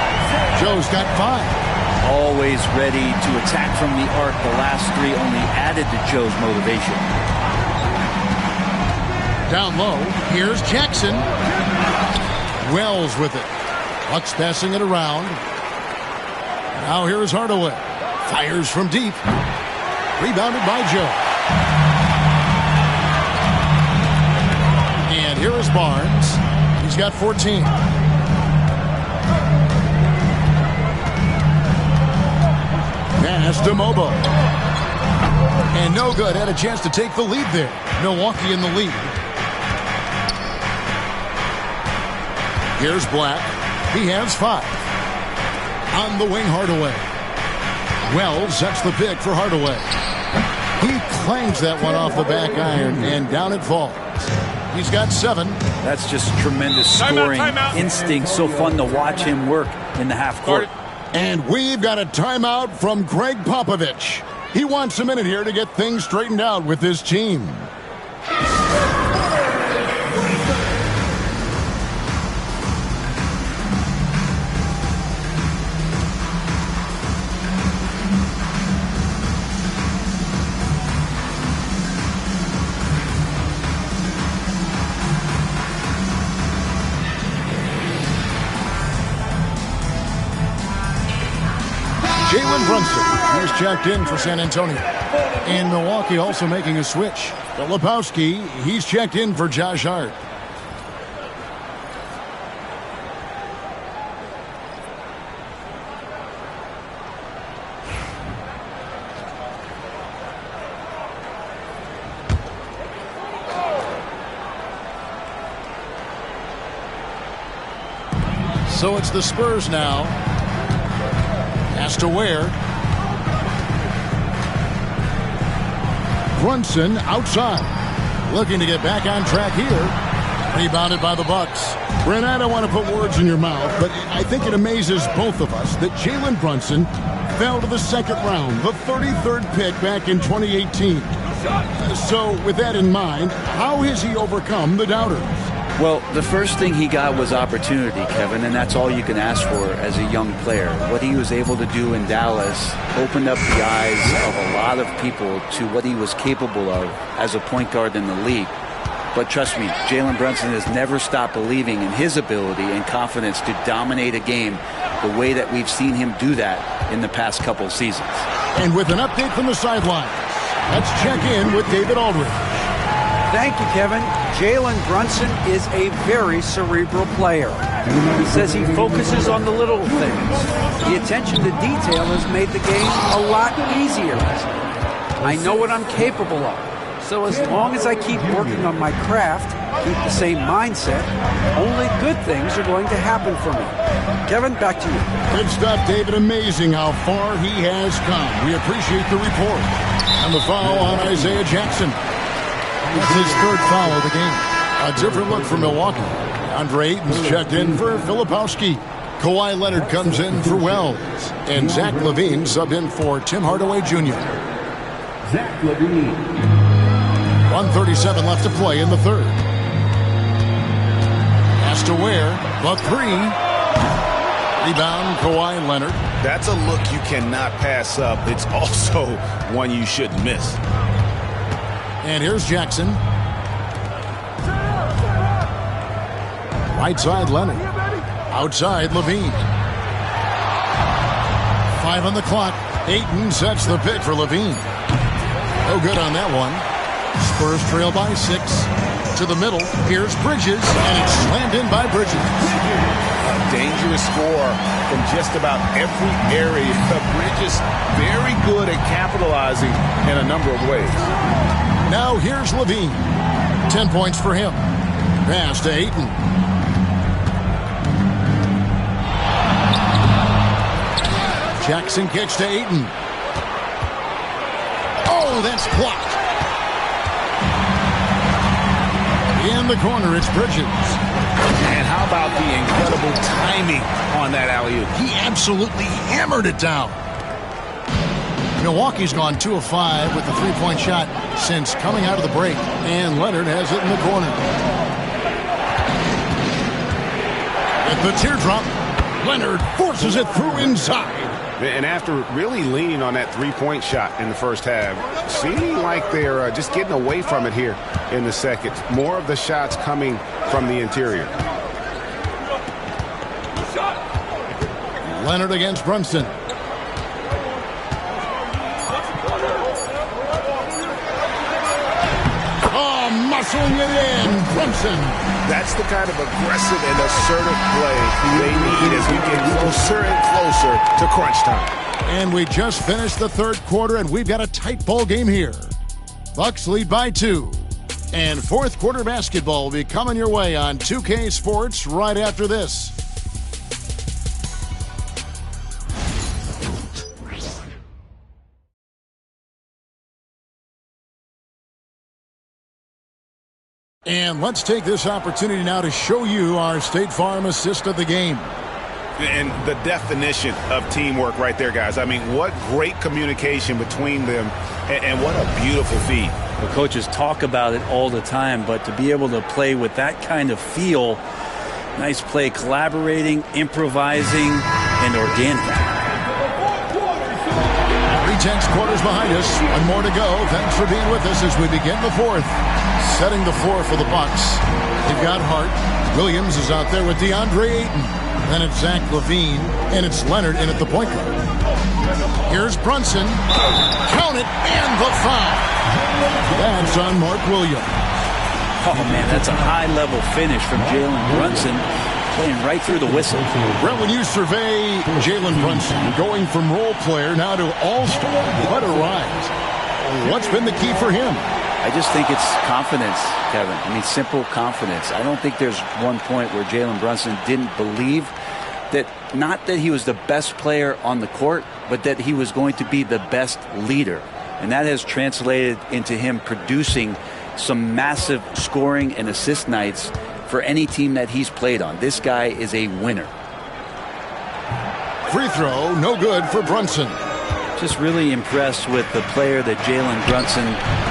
Joe's got 5. Always ready to attack from the arc. The last 3 only added to Joe's motivation. Down low, here's Jackson. Wells with it. Bucks passing it around. Now here's Hardaway. Fires from deep. Rebounded by Joe. And here is Barnes. He's got 14. Pass to Mobo. And no good. Had a chance to take the lead there. Milwaukee in the lead. Here's Black. He has 5. On the wing, Hardaway. Wells sets the pick for Hardaway. He clangs that one off the back iron, and down it falls. He's got 7. That's just tremendous scoring instinct. So fun to watch him work in the half court. And we've got a timeout from Greg Popovich. He wants a minute here to get things straightened out with his team. Jalen Brunson, he's checked in for San Antonio. And Milwaukee also making a switch. Filipowski, he's checked in for Josh Hart. So it's the Spurs now. Has to wear. Brunson outside. Looking to get back on track here. Rebounded by the Bucks. Brent, I don't want to put words in your mouth, but I think it amazes both of us that Jalen Brunson fell to the second round, the 33rd pick back in 2018. So with that in mind, how has he overcome the doubters? Well, the first thing he got was opportunity, Kevin, and that's all you can ask for as a young player. What he was able to do in Dallas opened up the eyes of a lot of people to what he was capable of as a point guard in the league. But trust me, Jalen Brunson has never stopped believing in his ability and confidence to dominate a game the way that we've seen him do that in the past couple seasons. And with an update from the sidelines, let's check in with David Aldridge. Thank you, Kevin. Jalen Brunson is a very cerebral player. He says he focuses on the little things. The attention to detail has made the game a lot easier. I know what I'm capable of. So as long as I keep working on my craft, keep the same mindset, only good things are going to happen for me. Kevin, back to you. Good stuff, David. Amazing how far he has come. We appreciate the report. And the foul on Isaiah Jackson. That's his 3rd foul of the game. A different look for Milwaukee. Andre Ayton's checked in for Filipowski. Kawhi Leonard comes in for Wells. And Zach LaVine subbed in for Tim Hardaway Jr. Zach LaVine. 1:37 left to play in the 3rd. Has to wear the 3. Rebound, Kawhi Leonard. That's a look you cannot pass up. It's also one you shouldn't miss. And here's Jackson. Right side, Leonard. Outside, LaVine. 5 on the clock. Ayton sets the pick for LaVine. No good on that one. Spurs trail by 6. To the middle. Here's Bridges, and it's slammed in by Bridges. A dangerous score from just about every area. Bridges very good at capitalizing in a number of ways. Now here's LaVine. 10 points for him. Pass to Ayton. Jackson kicks to Ayton. Oh, that's blocked. In the corner, it's Bridges. And how about the incredible timing on that alley-oop? He absolutely hammered it down. Milwaukee's gone 2 of 5 with the 3-point shot since coming out of the break. And Leonard has it in the corner. At the teardrop, Leonard forces it through inside. And after really leaning on that 3-point shot in the first half, seeming like they're just getting away from it here in the second. More of the shots coming from the interior. Leonard against Brunson. wrestling it in. Brunson. That's the kind of aggressive and assertive play they need as we get closer and closer to crunch time. And we just finished the third quarter, and we've got a tight ball game here. Bucks lead by 2. And fourth quarter basketball will be coming your way on 2K Sports right after this. And let's take this opportunity now to show you our State Farm assist of the game. And the definition of teamwork right there, guys. I mean, what great communication between them, and what a beautiful feed. The coaches talk about it all the time, but to be able to play with that kind of feel, nice play, collaborating, improvising, and organic. 3/10 quarters behind us. One more to go. Thanks for being with us as we begin the fourth. Setting the floor for the Bucks. They've got Hart. Williams is out there with DeAndre Ayton. Then it's Zach LaVine, and it's Leonard in at the point guard. Here's Brunson. Count it, and the foul. That's on Mark Williams. Oh, man, that's a high-level finish from Jalen Brunson, playing right through the whistle. Brent, when you survey Jalen Brunson, going from role player now to all-star, what a rise. What's been the key for him? I just think it's confidence, Kevin. I mean, simple confidence. I don't think there's one point where Jalen Brunson didn't believe that, not that he was the best player on the court, but that he was going to be the best leader. And that has translated into him producing some massive scoring and assist nights for any team that he's played on. This guy is a winner. Free throw, no good for Brunson. Just really impressed with the player that Jalen Brunson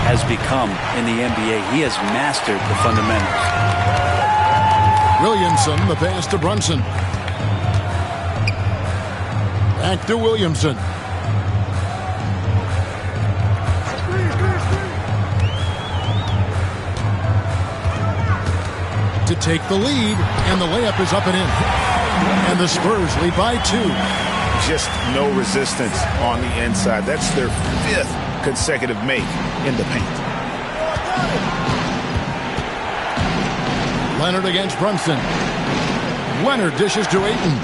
has become in the NBA. He has mastered the fundamentals. Williamson, the pass to Brunson. Back to Williamson. To take the lead, and the layup is up and in. And the Spurs lead by 2. Just no resistance on the inside. That's their 5th consecutive make in the paint. Leonard against Brunson. Leonard dishes to Ayton.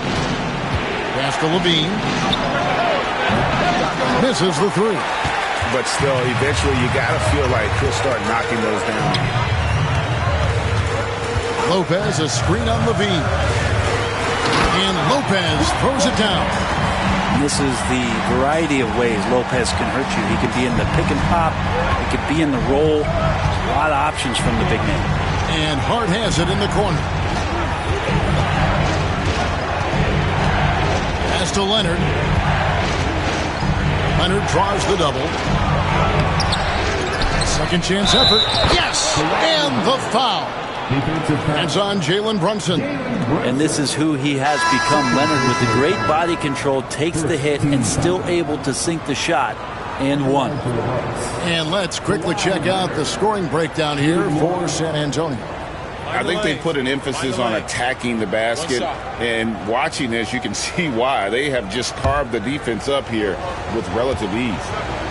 Pass to LaVine. Misses the 3. But still, eventually you got to feel like he'll start knocking those down. Lopez, a screen on LaVine. And Lopez throws it down. This is the variety of ways Lopez can hurt you. He can be in the pick and pop. He could be in the roll. There's a lot of options from the big man. And Hart has it in the corner. Pass to Leonard. Leonard draws the double. Second chance effort. Yes! And the foul. That's on Jalen Brunson. And this is who he has become. Leonard with the great body control takes the hit and still able to sink the shot and one. And let's quickly check out the scoring breakdown here for San Antonio. I think they put an emphasis on attacking the basket, and watching this, you can see why. They have just carved the defense up here with relative ease.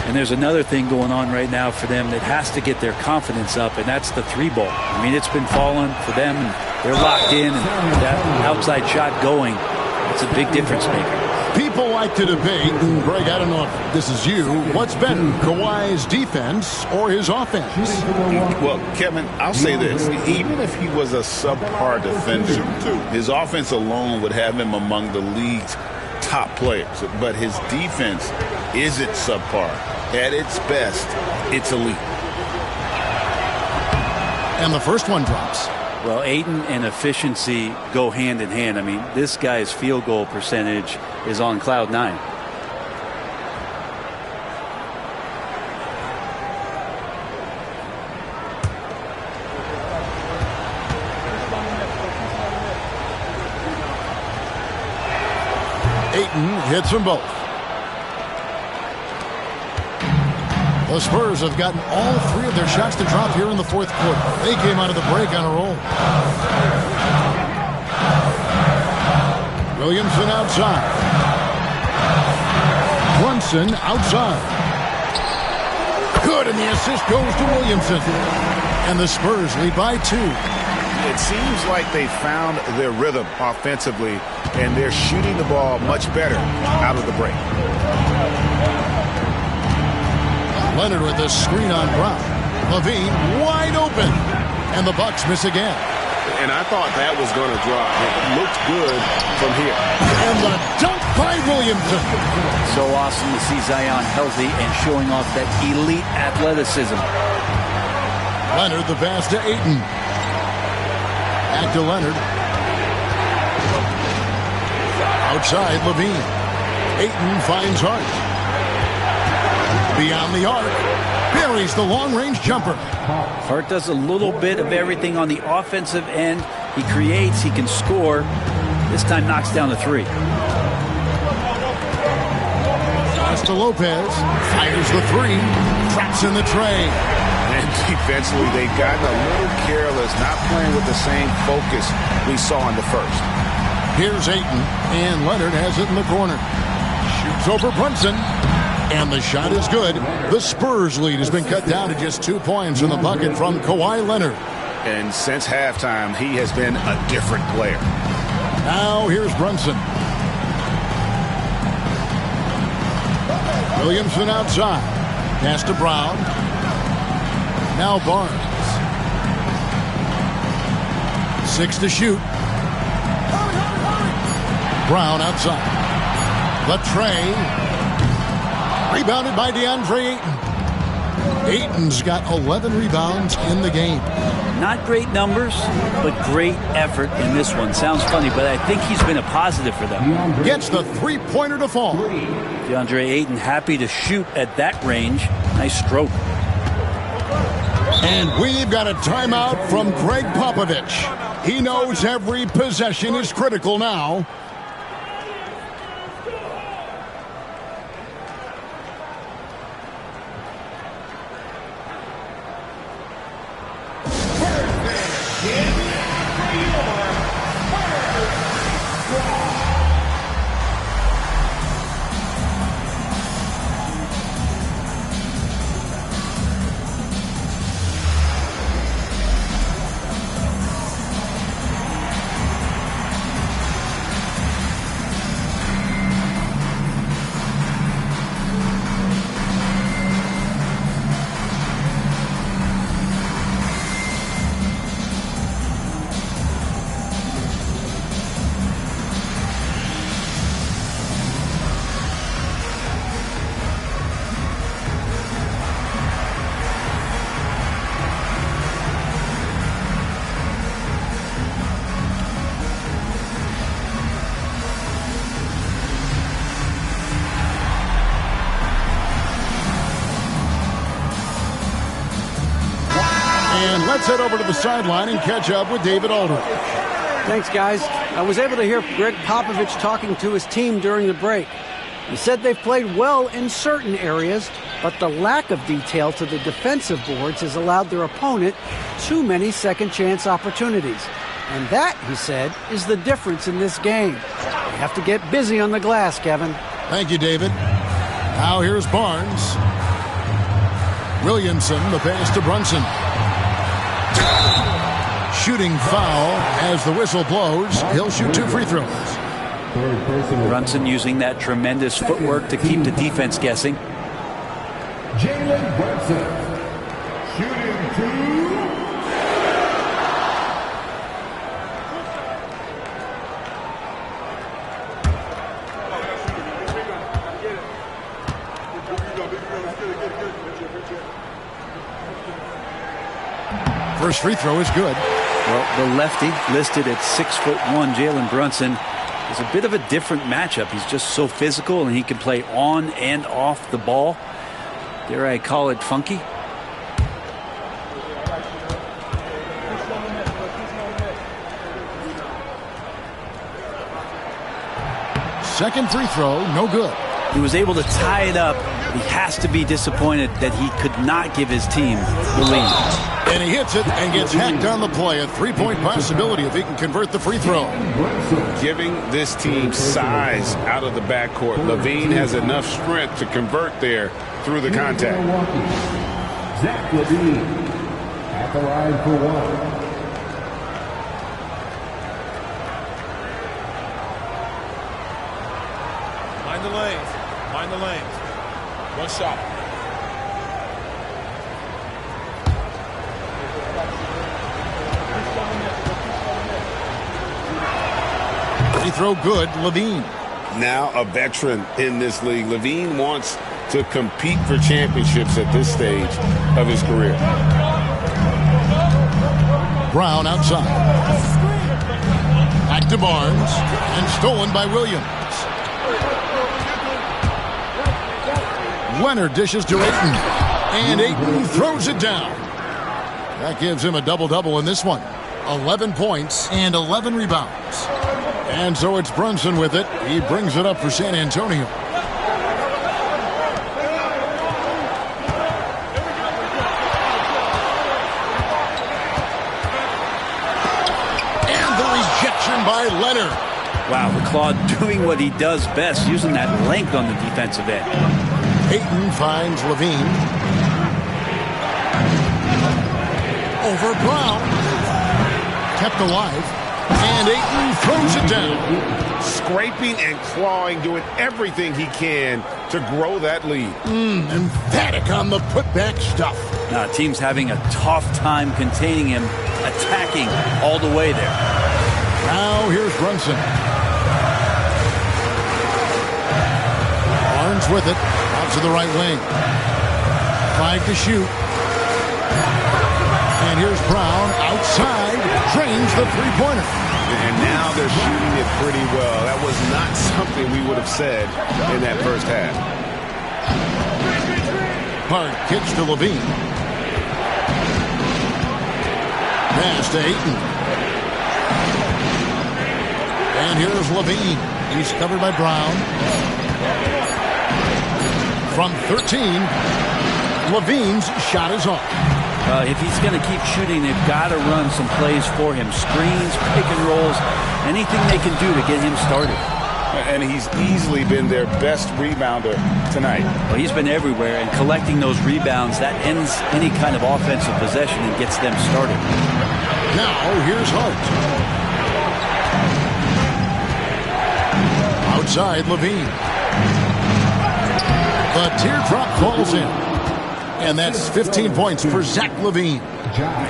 And there's another thing going on right now for them that has to get their confidence up, and that's the 3-ball. I mean, it's been falling for them, and they're locked in, and that outside shot going, it's a big difference maker. People like to debate, and Greg, I don't know if this is you, what's better, Kawhi's defense or his offense? Well, Kevin, I'll say this. Even if he was a subpar defender, his offense alone would have him among the league's top players. But his defense isn't subpar. At its best, it's elite. And the first one drops. Well, Ayton and efficiency go hand in hand. I mean, this guy's field goal percentage is on cloud 9. Ayton hits them both. The Spurs have gotten all 3 of their shots to drop here in the fourth quarter. They came out of the break on a roll. Williamson outside. Brunson outside. Good, and the assist goes to Williamson. And the Spurs lead by 2. It seems like they found their rhythm offensively, and they're shooting the ball much better out of the break. Leonard with the screen on Brown. Levine wide open. And the Bucks miss again. And I thought that was going to drop. It looked good from here. And the dunk by Williamson. So awesome to see Zion healthy and showing off that elite athleticism. Leonard the pass to Ayton. Back to Leonard. Outside Levine. Ayton finds Hart. Beyond the arc. Buries the long-range jumper. Hart does a little bit of everything on the offensive end. He creates, he can score. This time knocks down the 3. Pass to Lopez. Fires the 3. Traps in the tray. And defensively, they've gotten a little careless, not playing with the same focus we saw in the first. Here's Ayton, and Leonard has it in the corner. Shoots over Brunson. And the shot is good. The Spurs lead has been cut down to just 2 points in the bucket from Kawhi Leonard. And since halftime, he has been a different player. Now here's Brunson. Williamson outside. Pass to Brown. Now Barnes. 6 to shoot. Brown outside. Latrey. Rebounded by DeAndre Ayton. Ayton's got 11 rebounds in the game. Not great numbers, but great effort in this one. Sounds funny, but I think he's been a positive for them. Gets the three-pointer to fall. DeAndre Ayton happy to shoot at that range. Nice stroke. And we've got a timeout from Greg Popovich. He knows every possession is critical now. And let's head over to the sideline and catch up with David Aldridge. Thanks, guys. I was able to hear Greg Popovich talking to his team during the break. He said they've played well in certain areas, but the lack of detail to the defensive boards has allowed their opponent too many second-chance opportunities. And that, he said, is the difference in this game. They have to get busy on the glass, Kevin. Thank you, David. Now here's Barnes. Williamson, the pass to Brunson. Shooting foul as the whistle blows. He'll shoot 2 free throws. Brunson using that tremendous footwork to keep the defense guessing. Jalen Brunson, shooting 2. First free throw is good. Well, the lefty listed at 6'1", Jalen Brunson, is a bit of a different matchup. He's just so physical, and he can play on and off the ball. Dare I call it funky? Second free throw, no good. He was able to tie it up. He has to be disappointed that he could not give his team the lead. And he hits it and gets hacked on the play. A three-point possibility if he can convert the free throw. Giving this team size out of the backcourt. Levine has enough strength to convert there through the contact. Zach LaVine. At the line for one. Mind the lanes. Mind the lanes. One shot. Free throw good, Levine. Now a veteran in this league. Levine wants to compete for championships at this stage of his career. Brown outside. Back to Barnes. And stolen by Williams. Leonard dishes to Ayton. And Ayton throws it down. That gives him a double-double in this one. 11 points and 11 rebounds. And so it's Brunson with it. He brings it up for San Antonio. And the rejection by Leonard. Wow, the Claw doing what he does best, using that length on the defensive end. Ayton finds Levine. Over Brown. Kept alive. And Ayton throws it down. Scraping and clawing, doing everything he can to grow that lead. Emphatic on the putback stuff. Team's having a tough time containing him, attacking all the way there. Now here's Brunson. Barnes with it. Out to the right wing. 5 to shoot. And here's Brown outside. Drains the three-pointer. And now they're shooting it pretty well. That was not something we would have said in that first half. Hard kicks to Levine. Pass to Ayton. And here's Levine. He's covered by Brown. From 13, Levine's shot is off. If he's going to keep shooting, they've got to run some plays for him. Screens, pick and rolls, anything they can do to get him started. And he's easily been their best rebounder tonight. Well, he's been everywhere, and collecting those rebounds, that ends any kind of offensive possession and gets them started. Now, here's Hart. Outside, Levine. The teardrop falls in. And that's 15 points for Zach LaVine.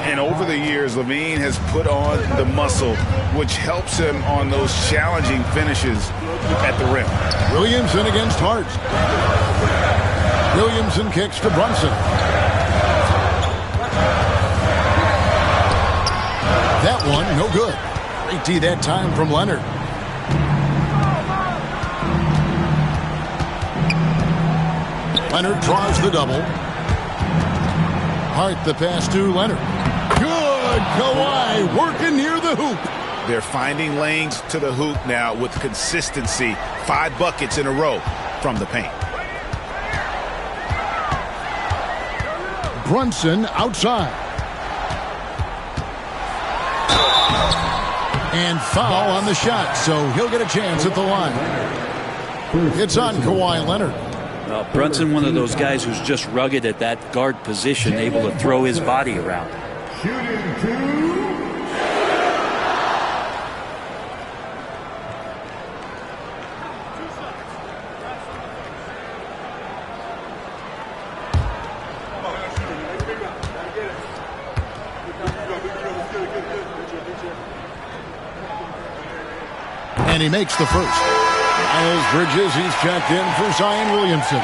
And over the years, LaVine has put on the muscle, which helps him on those challenging finishes at the rim. Williamson against Hart. Williamson kicks to Brunson. That one, no good. Great D that time from Leonard. Leonard draws the double. Hart the pass to Leonard. Good. Kawhi working near the hoop. They're finding lanes to the hoop now with consistency. 5 buckets in a row from the paint. Brunson outside. And foul on the shot, so he'll get a chance at the line. It's on Kawhi Leonard. Brunson, one of those guys who's just rugged at that guard position, able to throw his body around. Shooting 2. And he makes the first. Miles Bridges, he's checked in for Zion Williamson.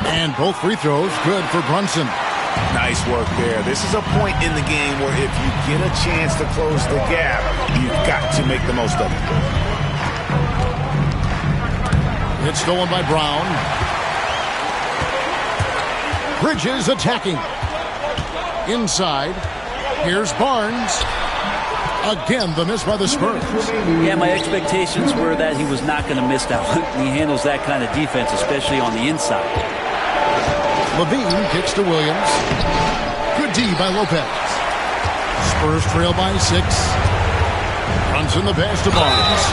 And both free throws good for Brunson. Nice work there. This is a point in the game where if you get a chance to close the gap, you've got to make the most of it. It's stolen by Brown. Bridges attacking. Inside. Here's Barnes. Again, the miss by the Spurs. Yeah, my expectations were that he was not going to miss that one. He handles that kind of defense, especially on the inside. Levine kicks to Williams. Good D by Lopez. Spurs trail by 6. Runs in the pass to Barnes.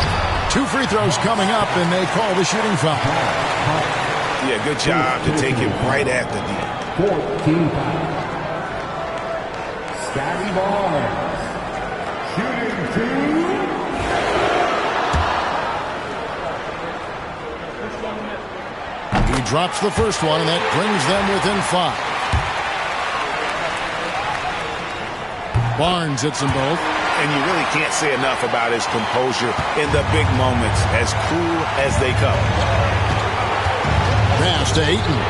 2 free throws coming up, and they call the shooting foul. Yeah, good job to take it right at the D. 14 foul. Scotty Barnes. Shooting 2. He drops the first one, and that brings them within 5. Barnes hits them both. And you really can't say enough about his composure in the big moments, as cool as they come. Pass to Ayton.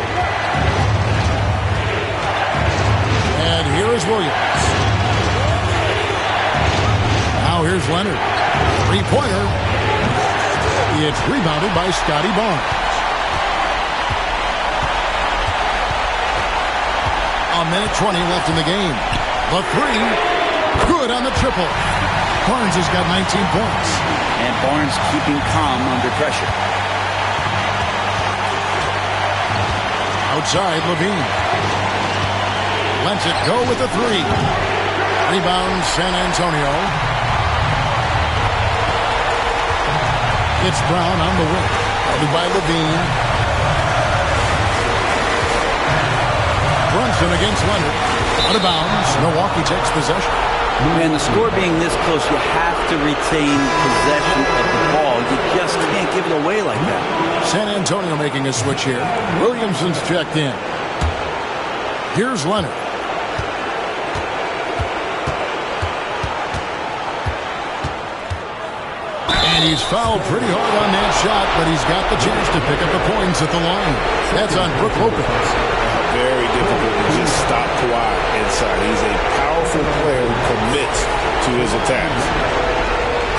And here is Williams. Now here's Leonard. 3-pointer. It's rebounded by Scotty Barnes. A minute 20 left in the game. The 3. Good on the triple. Barnes has got 19 points. And Barnes keeping calm under pressure. Outside, Levine. Lets it go with the 3. Rebound, San Antonio. It's Brown on the wing. Guarded by Levine. Brunson against Leonard. Out of bounds. Milwaukee takes possession. And the score being this close, you have to retain possession of the ball. You just can't give it away like that. San Antonio making a switch here. Williamson's checked in. Here's Leonard. And he's fouled pretty hard on that shot, but he's got the chance to pick up the points at the line. That's on Brook Lopez. Very difficult to just stop Kawhi inside. He's a powerful player who commits to his attacks.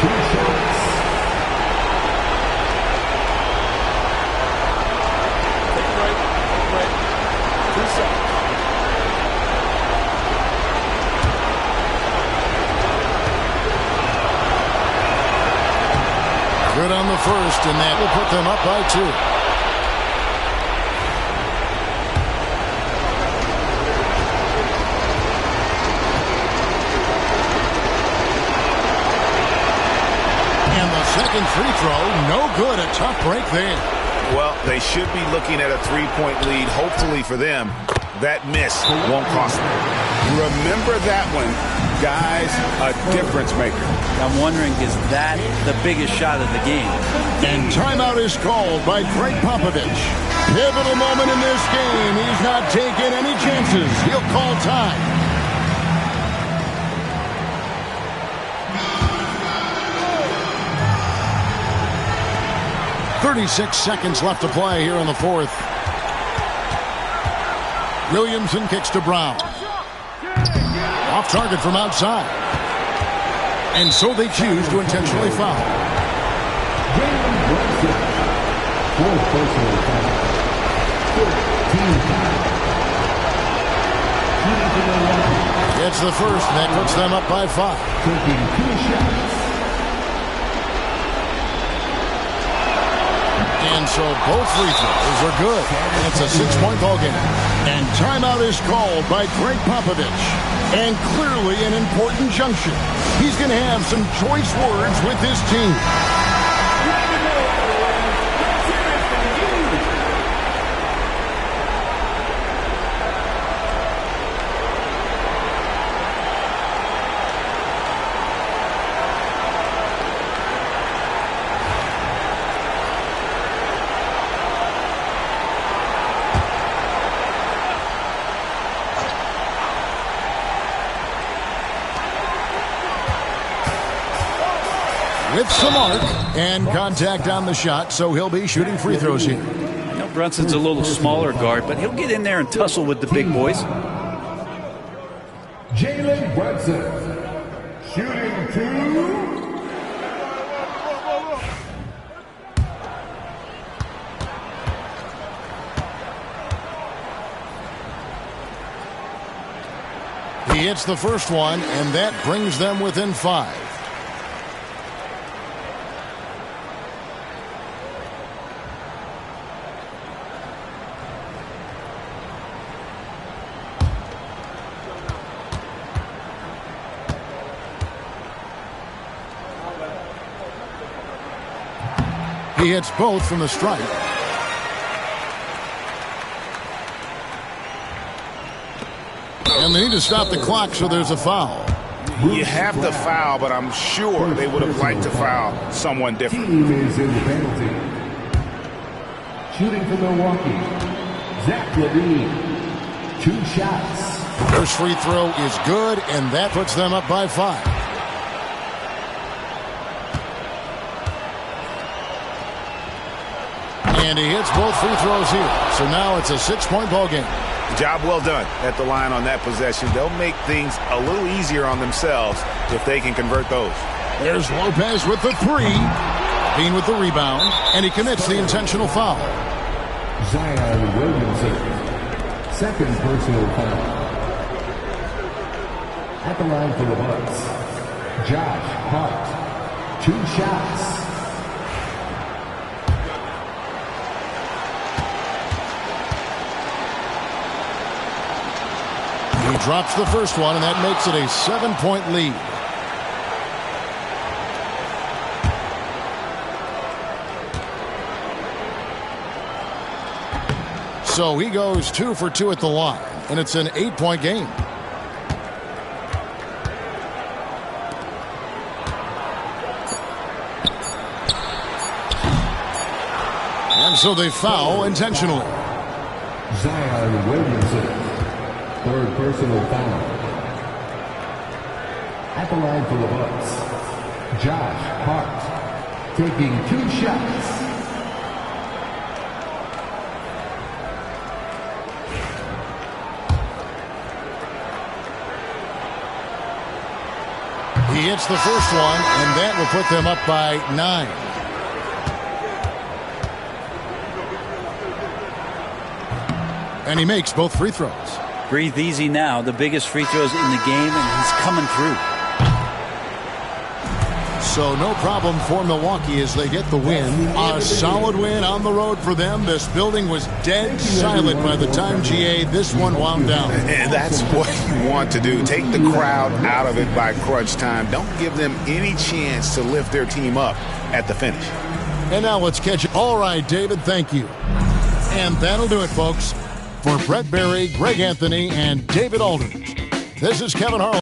2 shots. Right. 2 seconds. Good on the first, and that will put them up by 2. Second free throw, no good. A tough break there. Well, they should be looking at a 3-point lead. Hopefully for them, that miss won't cost them. Remember that one, guys, a difference maker. I'm wondering, is that the biggest shot of the game? And timeout is called by Greg Popovich. Pivotal moment in this game. He's not taking any chances. He'll call time. 36 seconds left to play here in the 4th. Williamson kicks to Brown. Off target from outside. And so they choose to intentionally foul. It's the first, and that puts them up by 5. And so both free throws are good. It's a 6-point ball game. And timeout is called by Greg Popovich. And clearly an important junction. He's going to have some choice words with his team. With some arc and contact on the shot, so he'll be shooting free throws here. I know Brunson's a little smaller guard, but he'll get in there and tussle with the big boys. Jalen Brunson, shooting 2. He hits the first one, and that brings them within 5. He hits both from the stripe. And they need to stop the clock, so there's a foul. You have to foul, but I'm sure they would have liked to foul someone different. Team is in the penalty. Shooting for Milwaukee, Zach Levine. 2 shots. First free throw is good, and that puts them up by 5. And he hits both free throws here. So now it's a 6-point ball game. Job well done at the line on that possession. They'll make things a little easier on themselves if they can convert those. There's Lopez with the 3. Bean with the rebound, and he commits the intentional foul. Zion Williamson. Second personal foul. At the line for the Bucks, Josh Hart. 2 shots. He drops the first one, and that makes it a 7-point lead. So he goes 2 for 2 at the line, and it's an 8-point game. And so they foul intentionally. Zion Williamson. Third personal foul. At the line for the Bucks, Josh Hart. Taking 2 shots. He hits the first one, and that will put them up by 9. And he makes both free throws. Breathe easy now. The biggest free throws in the game, and he's coming through. So no problem for Milwaukee as they get the win. A solid win on the road for them. This building was dead silent by the time, GA, this one wound down. And that's what you want to do. Take the crowd out of it by crunch time. Don't give them any chance to lift their team up at the finish. And now let's catch it. All right, David, thank you. And that'll do it, folks. For Brett Berry, Greg Anthony, and David Aldridge, this is Kevin Harlan.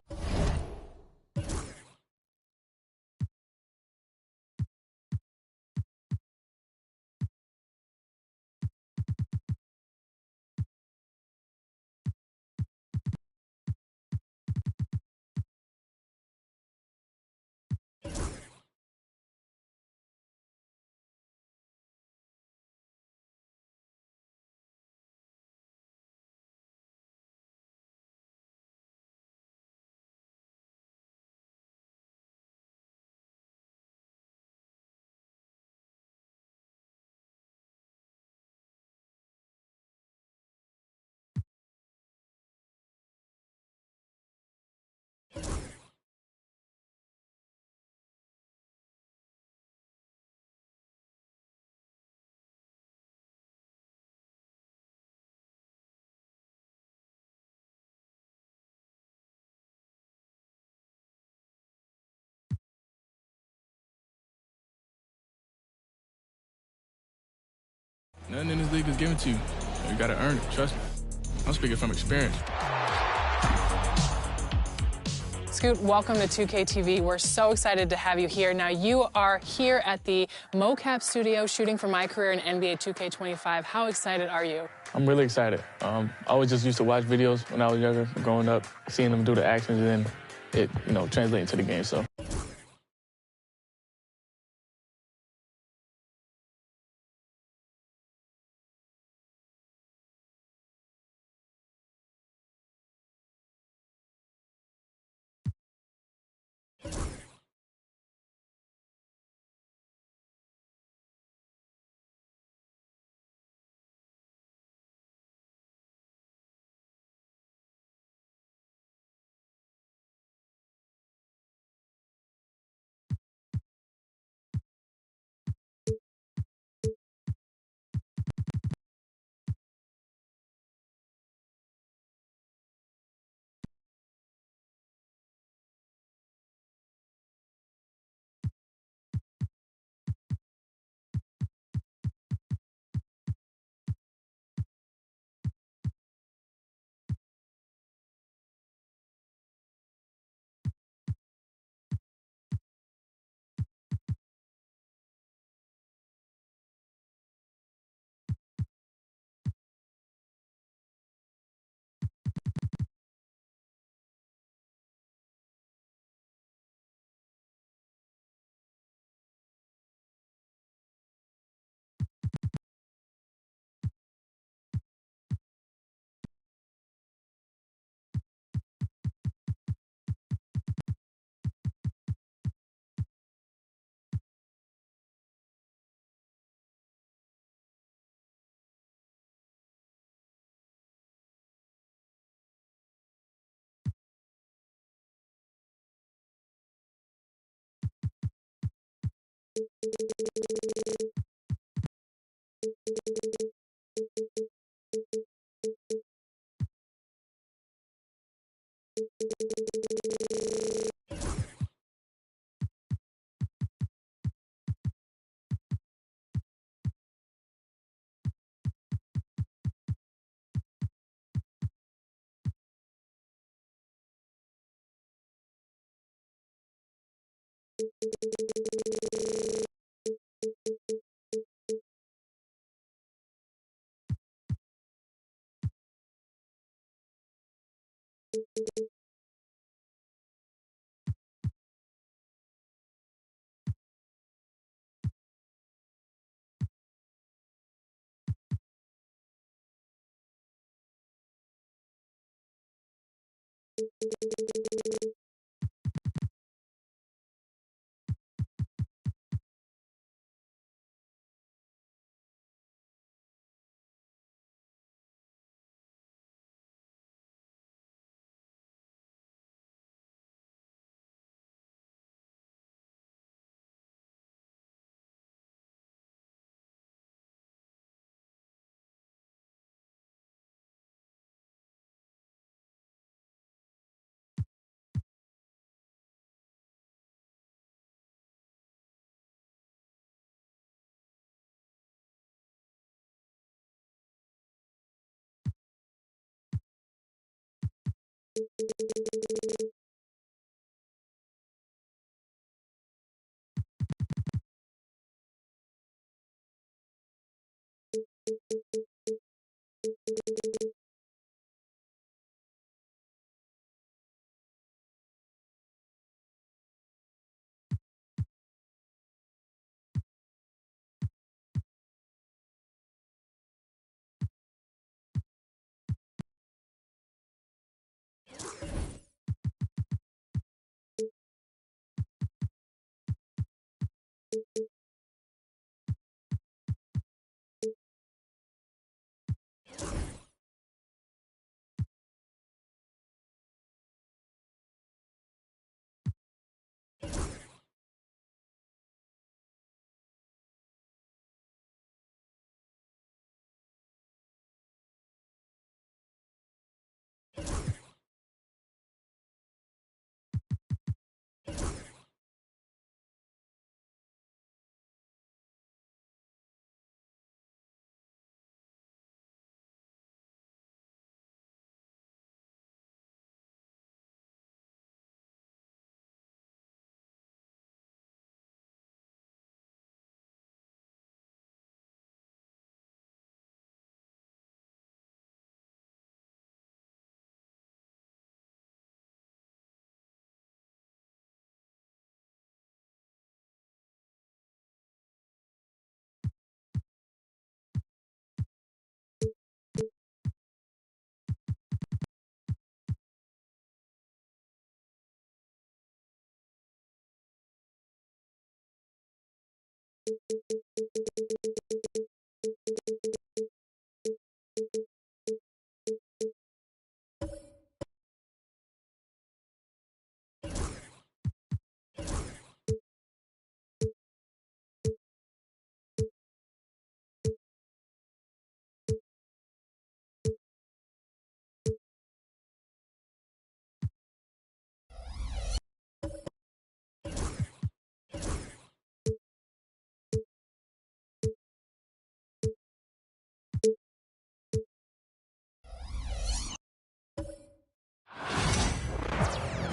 Nothing in this league is given to you. You got to earn it. Trust me. I'm speaking from experience. Scoot, welcome to 2K TV. We're so excited to have you here. Now, you are here at the MoCap studio shooting for my career in NBA 2K25. How excited are you? I'm really excited. I always just used to watch videos when I was younger, growing up, seeing them do the actions, and then it, translating to the game. So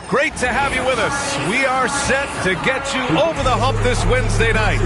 Great to have you with us. We are set to get you over the hump this Wednesday night.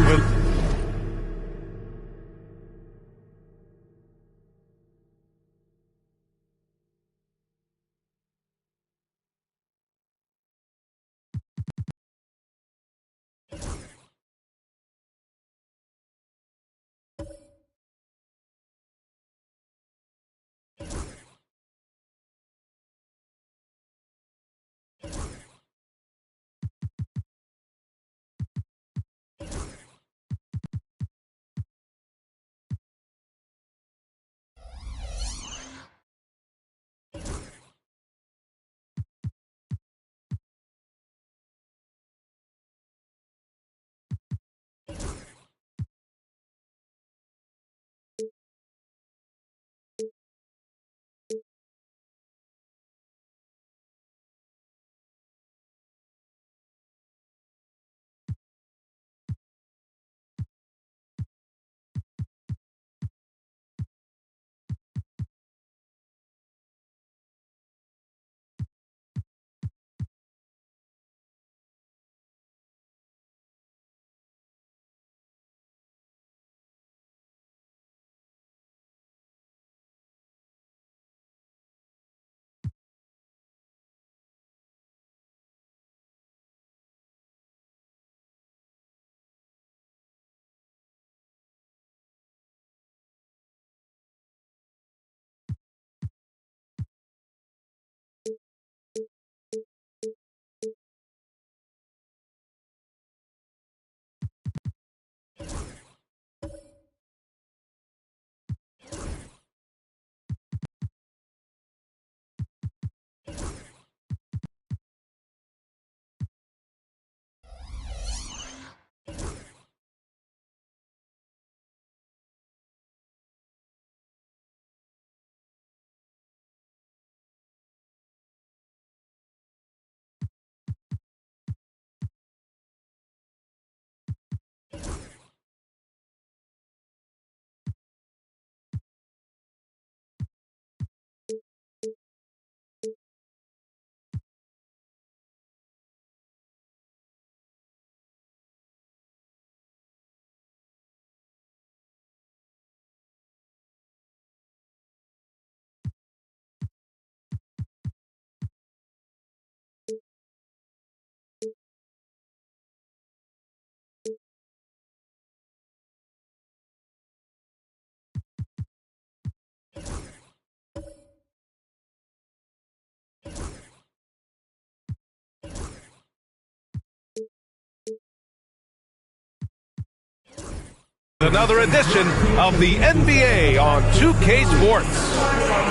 Another edition of the NBA on 2K Sports.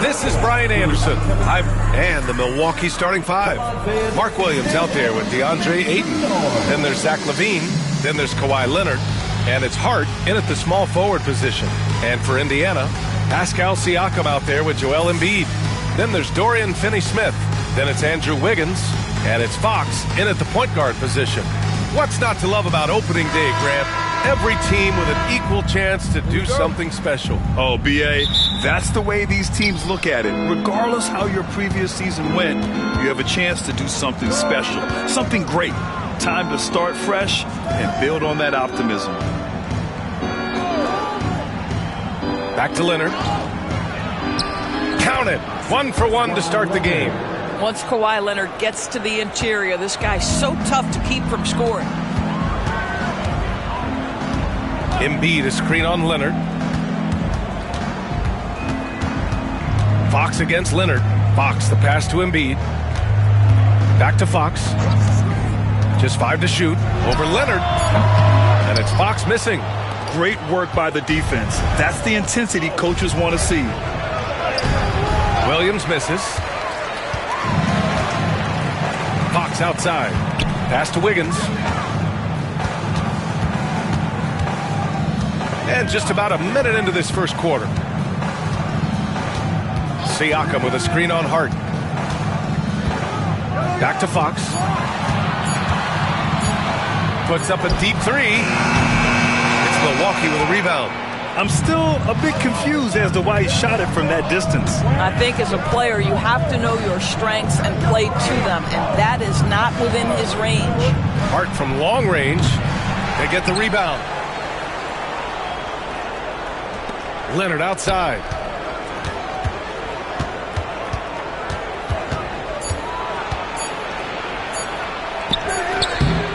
This is Brian Anderson. And the Milwaukee starting five. Mark Williams out there with DeAndre Ayton. Then there's Zach LaVine. Then there's Kawhi Leonard. And it's Hart in at the small forward position. And for Indiana, Pascal Siakam out there with Joel Embiid. Then there's Dorian Finney-Smith. Then it's Andrew Wiggins. And it's Fox in at the point guard position. What's not to love about opening day, Grant? Every team with an equal chance to do something special. Oh, B.A., that's the way these teams look at it. Regardless how your previous season went, you have a chance to do something special, something great. Time to start fresh and build on that optimism. Back to Leonard. Count it. 1 for 1 to start the game. Once Kawhi Leonard gets to the interior, this guy's so tough to keep from scoring. Embiid a screen on Leonard. Fox against Leonard. Fox the pass to Embiid. Back to Fox. Just 5 to shoot. Over Leonard. And it's Fox missing. Great work by the defense. That's the intensity coaches want to see. Williams misses. Fox outside. Pass to Wiggins. And just about a minute into this first quarter. Siakam with a screen on Hart. Back to Fox. Puts up a deep three. It's Milwaukee with a rebound. I'm still a bit confused as to why he shot it from that distance. I think as a player, you have to know your strengths and play to them, and that is not within his range. Hart from long range. They get the rebound. Leonard outside.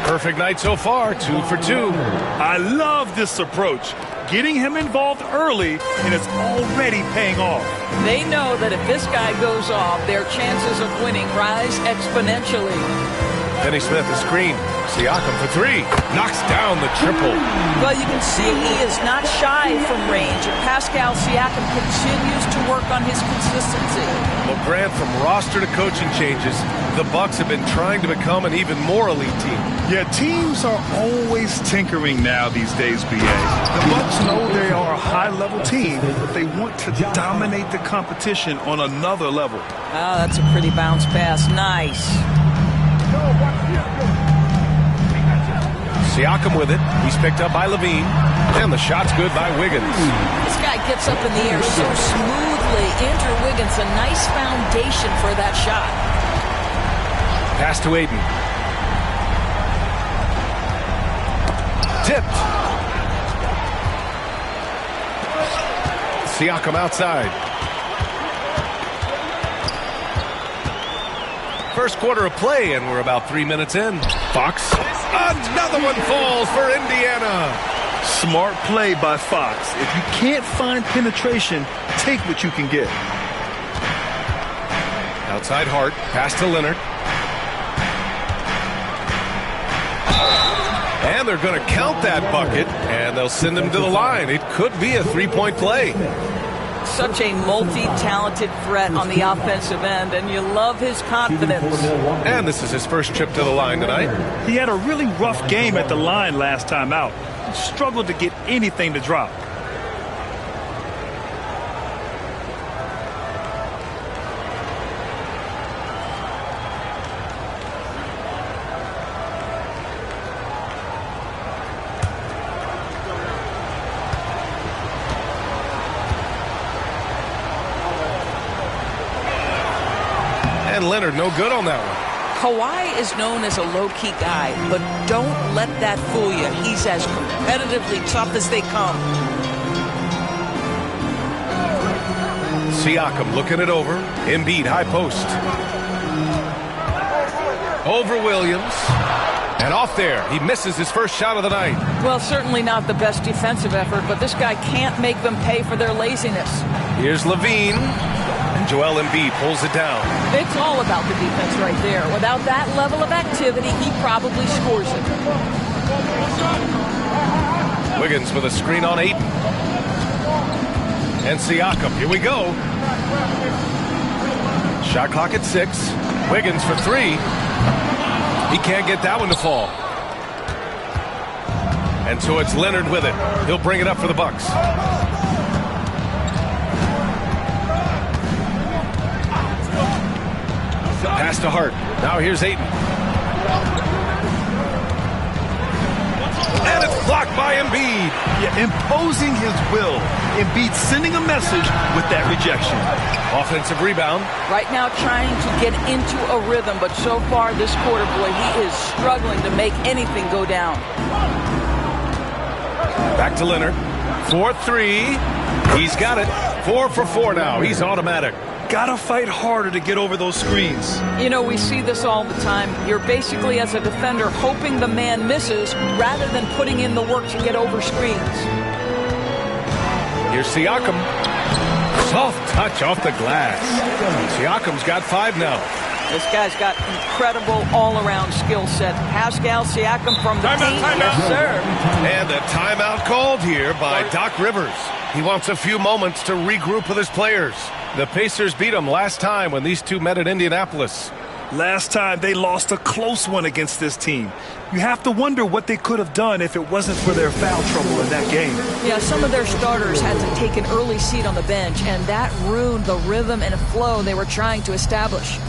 Perfect night so far, 2 for 2. I love this approach. Getting him involved early, and it's already paying off. They know that if this guy goes off, their chances of winning rise exponentially. Finney-Smith a screen. Siakam for 3. Knocks down the triple. Well, you can see he is not shy from range, and Pascal Siakam continues to work on his consistency. Well, Grant, from roster to coaching changes, the Bucks have been trying to become an even more elite team. Yeah, teams are always tinkering now these days, B.A. The Bucks know they are a high-level team, but they want to dominate the competition on another level. Oh, that's a pretty bounce pass. Nice. Siakam with it. He's picked up by LaVine. And the shot's good by Wiggins. This guy gets up in the air so smoothly. Andrew Wiggins, a nice foundation for that shot. Pass to Ayton. Tipped. Siakam outside. First quarter of play, and we're about 3 minutes in. Fox. Another one falls for Indiana. Smart play by Fox. If you can't find penetration, take what you can get. Outside Hart. Pass to Leonard. And they're going to count that bucket, and they'll send him to the line. It could be a three-point play. Such a multi-talented threat on the offensive end, and you love his confidence. And this is his first trip to the line tonight. He had a really rough game at the line last time out. He struggled to get anything to drop. And Leonard no good on that one. Kawhi is known as a low-key guy, but don't let that fool you. He's as competitively tough as they come. Siakam looking it over. Embiid high post. Over Williams. And off there. He misses his first shot of the night. Well, certainly not the best defensive effort, but this guy can't make them pay for their laziness. Here's LaVine. And Joel Embiid pulls it down. It's all about the defense right there. Without that level of activity, he probably scores it. Wiggins with a screen on Ayton. And Siakam, here we go. Shot clock at 6. Wiggins for 3. He can't get that one to fall. And so it's Leonard with it. He'll bring it up for the Bucks. Pass to Hart. Now here's Ayton. And it's blocked by Embiid. Yeah, imposing his will. Embiid sending a message with that rejection. Offensive rebound. Right now trying to get into a rhythm, but so far this quarter, boy, he is struggling to make anything go down. Back to Leonard. 4-3. He's got it. 4 for 4 now. He's automatic. Gotta fight harder to get over those screens. You know, we see this all the time. You're basically, as a defender, hoping the man misses rather than putting in the work to get over screens. Here's Siakam. Soft touch off the glass. Siakam's got 5 now. This guy's got incredible all-around skill set. Pascal Siakam from the team. Yes, sir. And a timeout called here by Doc Rivers. He wants a few moments to regroup with his players. The Pacers beat them last time when these two met at Indianapolis. Last time they lost a close one against this team. You have to wonder what they could have done if it wasn't for their foul trouble in that game. Yeah, some of their starters had to take an early seat on the bench, and that ruined the rhythm and flow they were trying to establish.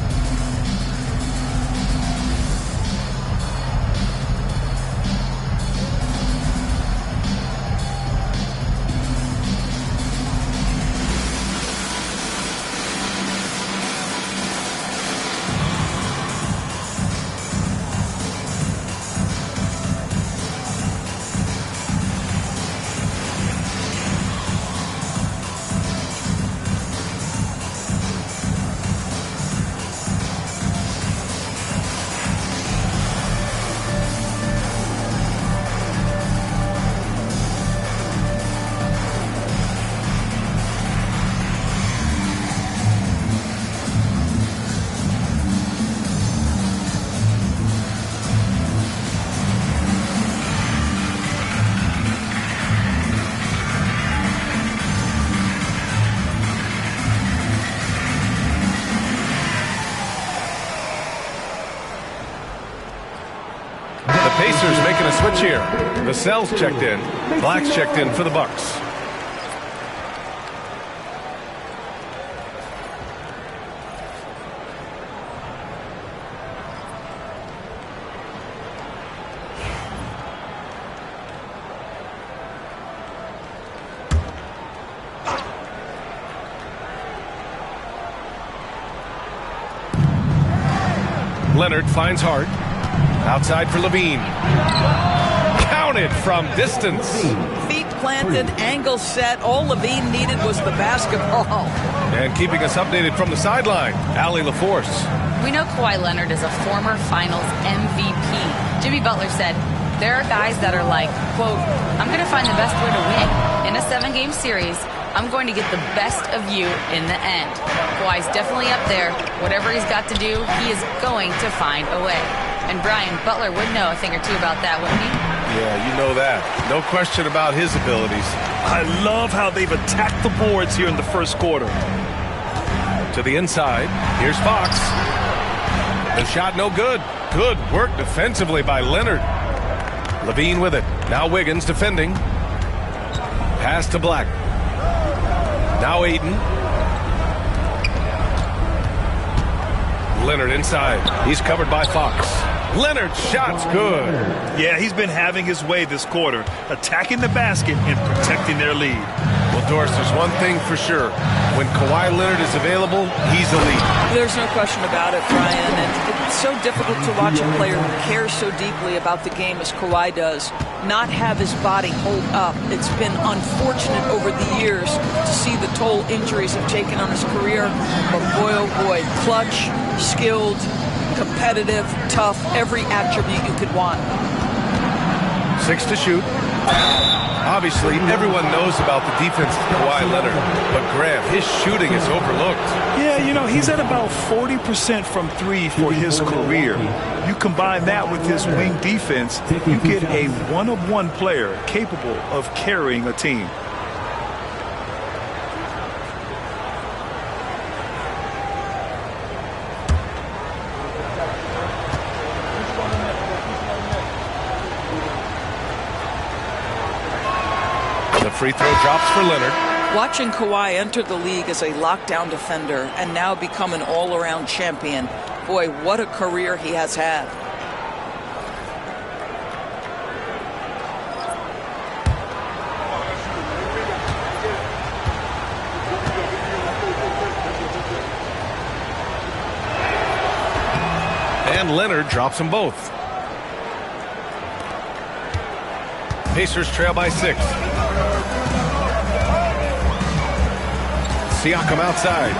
Pacers making a switch here. Vassell's checked in. Black's checked in for the Bucks. Leonard finds Hart. Outside for Levine. Counted from distance. Feet planted, angle set. All Levine needed was the basketball. And keeping us updated from the sideline, Allie LaForce. We know Kawhi Leonard is a former Finals MVP. Jimmy Butler said, there are guys that are like, quote, I'm going to find the best way to win. In a 7-game series, I'm going to get the best of you in the end. Kawhi's definitely up there. Whatever he's got to do, he is going to find a way. And Brian, Butler would know a thing or two about that, wouldn't he? Yeah, you know that. No question about his abilities. I love how they've attacked the boards here in the first quarter. To the inside. Here's Fox. The shot no good. Good work defensively by Leonard. Levine with it. Now Wiggins defending. Pass to Black. Now Ayton. Leonard inside. He's covered by Fox. Leonard's shot's good. Yeah, he's been having his way this quarter, attacking the basket and protecting their lead. Well, Doris, there's one thing for sure. When Kawhi Leonard is available, he's elite. There's no question about it, Brian. And it's so difficult to watch a player who cares so deeply about the game as Kawhi does not have his body hold up. It's been unfortunate over the years to see the toll injuries have taken on his career. But boy, oh boy, clutch, skilled, competitive, tough, every attribute you could want. 6 to shoot. Obviously, everyone knows about the defense of Kawhi Leonard, but Grant, his shooting is overlooked. Yeah, you know, he's at about 40% from three for his career. You combine that with his wing defense, you get a one-of-one player capable of carrying a team. The free throw drops for Leonard. Watching Kawhi enter the league as a lockdown defender and now become an all-around champion, boy, what a career he has had. And Leonard drops them both. Pacers trail by 6. Siakam outside.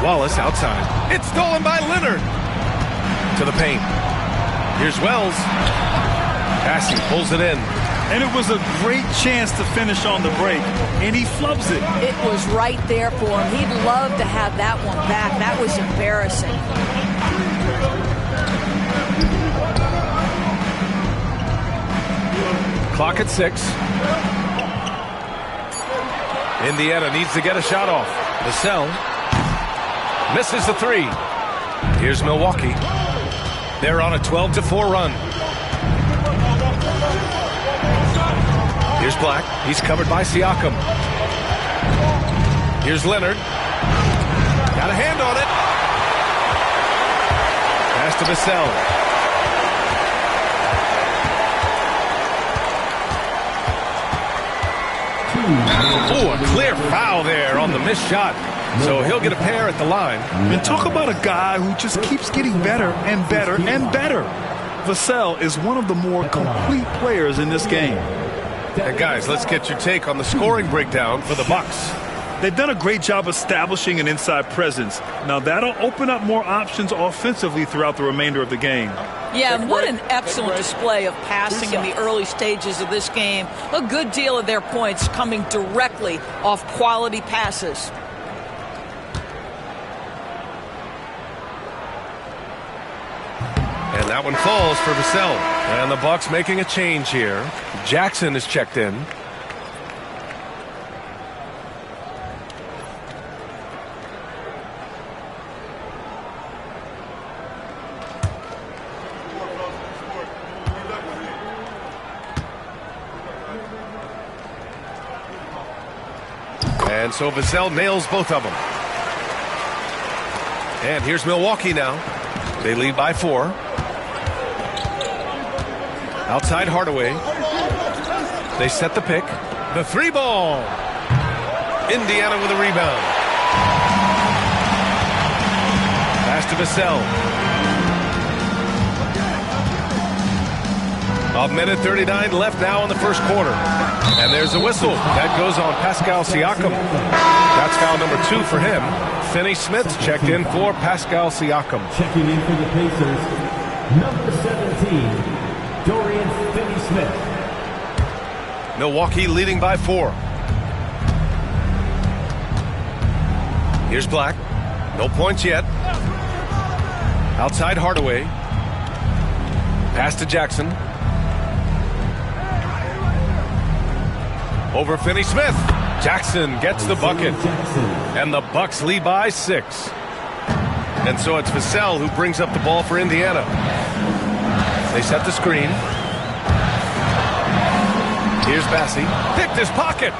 Wallace outside. It's stolen by Leonard. To the paint. Here's Wells. Passing, pulls it in. And it was a great chance to finish on the break, and he flubs it. It was right there for him. He'd love to have that one back. That was embarrassing. Clock at 6. Indiana needs to get a shot off. Vassell misses the 3. Here's Milwaukee. They're on a 12-4 run. Here's Black. He's covered by Siakam. Here's Leonard. Got a hand on it. Pass to Vassell. Oh, a clear foul there on the missed shot. So he'll get a pair at the line. And talk about a guy who just keeps getting better and better and better. Vassell is one of the more complete players in this game. And guys, let's get your take on the scoring breakdown for the Bucks. They've done a great job establishing an inside presence. Now that'll open up more options offensively throughout the remainder of the game. Yeah, and what an excellent display of passing in the early stages of this game. A good deal of their points coming directly off quality passes. And that one falls for Vassell. And the Bucks making a change here. Jackson is checked in. And so Vassell nails both of them. And here's Milwaukee now. They lead by 4. Outside Hardaway. They set the pick. The 3 ball. Indiana with a rebound. Pass to Vassell. A minute 39 left now in the first quarter. And there's a whistle. That goes on Pascal Siakam. That's foul number 2 for him. Finney Smith checked in for Pascal Siakam. Checking in for the Pacers, number 17, Dorian Finney-Smith. Milwaukee leading by 4. Here's Black. No points yet. Outside Hardaway. Pass to Jackson. Over Finney-Smith. Jackson gets the bucket. And the Bucks lead by 6. And so it's Vassell who brings up the ball for Indiana. They set the screen. Here's Bassey. Picked his pocket.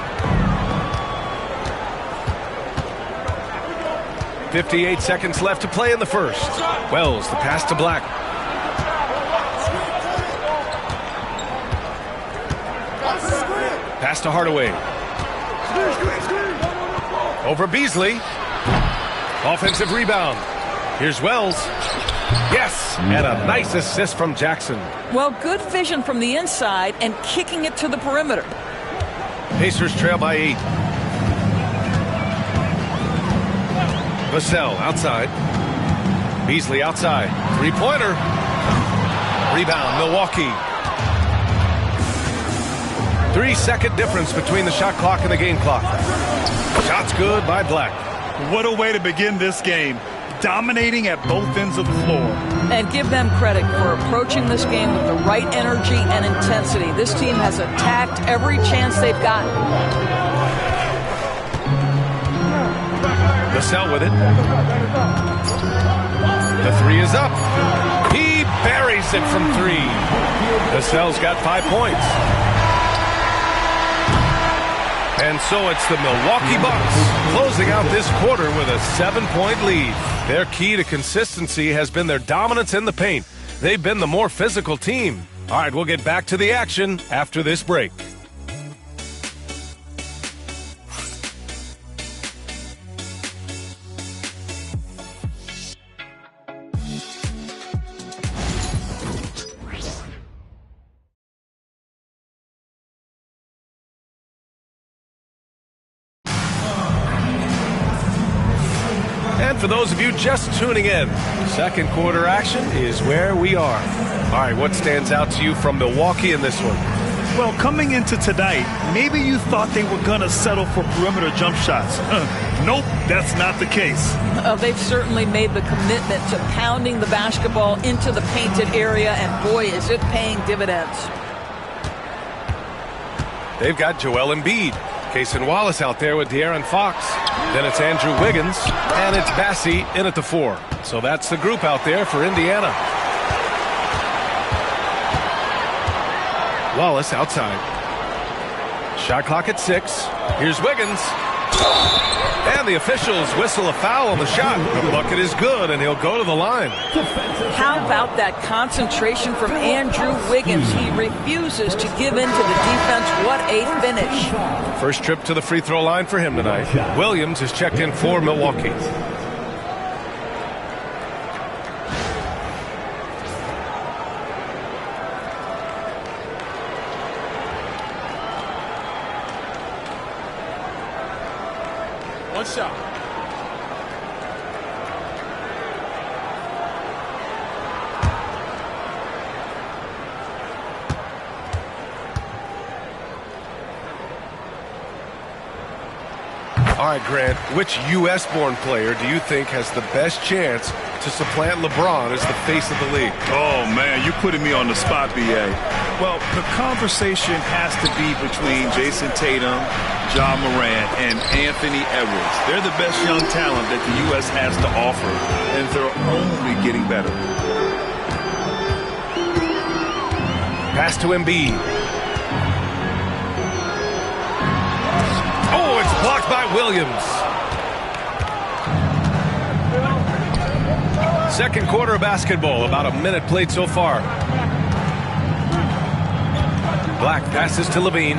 58 seconds left to play in the first. Wells, the pass to Black. Pass to Hardaway. Over Beasley. Offensive rebound. Here's Wells. Yes, and a nice assist from Jackson. Well, good vision from the inside and kicking it to the perimeter. Pacers trail by 8. Vassell outside. Beasley outside. 3-pointer. Rebound, Milwaukee. 3-second difference between the shot clock and the game clock. Shot's good by Black. What a way to begin this game. Dominating at both ends of the floor. And give them credit for approaching this game with the right energy and intensity. This team has attacked every chance they've gotten. Vassell with it. The three is up. He buries it from three. Vassell's got 5 points. And so it's the Milwaukee Bucks closing out this quarter with a 7-point lead. Their key to consistency has been their dominance in the paint. They've been the more physical team. All right, we'll get back to the action after this break. And for those of you just tuning in, second quarter action is where we are. All right, what stands out to you from Milwaukee in this one? Well, coming into tonight, maybe you thought they were going to settle for perimeter jump shots. Nope, that's not the case. They've certainly made the commitment to pounding the basketball into the painted area, and boy, is it paying dividends. They've got Joel Embiid. Cason Wallace out there with De'Aaron Fox. Then it's Andrew Wiggins, and it's Bassey in at the 4. So that's the group out there for Indiana. Wallace outside. Shot clock at 6. Here's Wiggins. And the officials whistle a foul on the shot. The bucket is good, and he'll go to the line. How about that concentration from Andrew Wiggins? He refuses to give in to the defense. What a finish. First trip to the free throw line for him tonight. Williams is checked in for Milwaukee. One shot. All right, Grant, which U.S.-born player do you think has the best chance to supplant LeBron as the face of the league? Oh, man, you're putting me on the spot, B.A. Well, the conversation has to be between Jason Tatum, Ja Morant, and Anthony Edwards. They're the best young talent that the U.S. has to offer, and they're only getting better. Pass to Embiid. Oh, it's blocked by Williams. Second quarter of basketball, about a minute played so far. Black passes to Levine.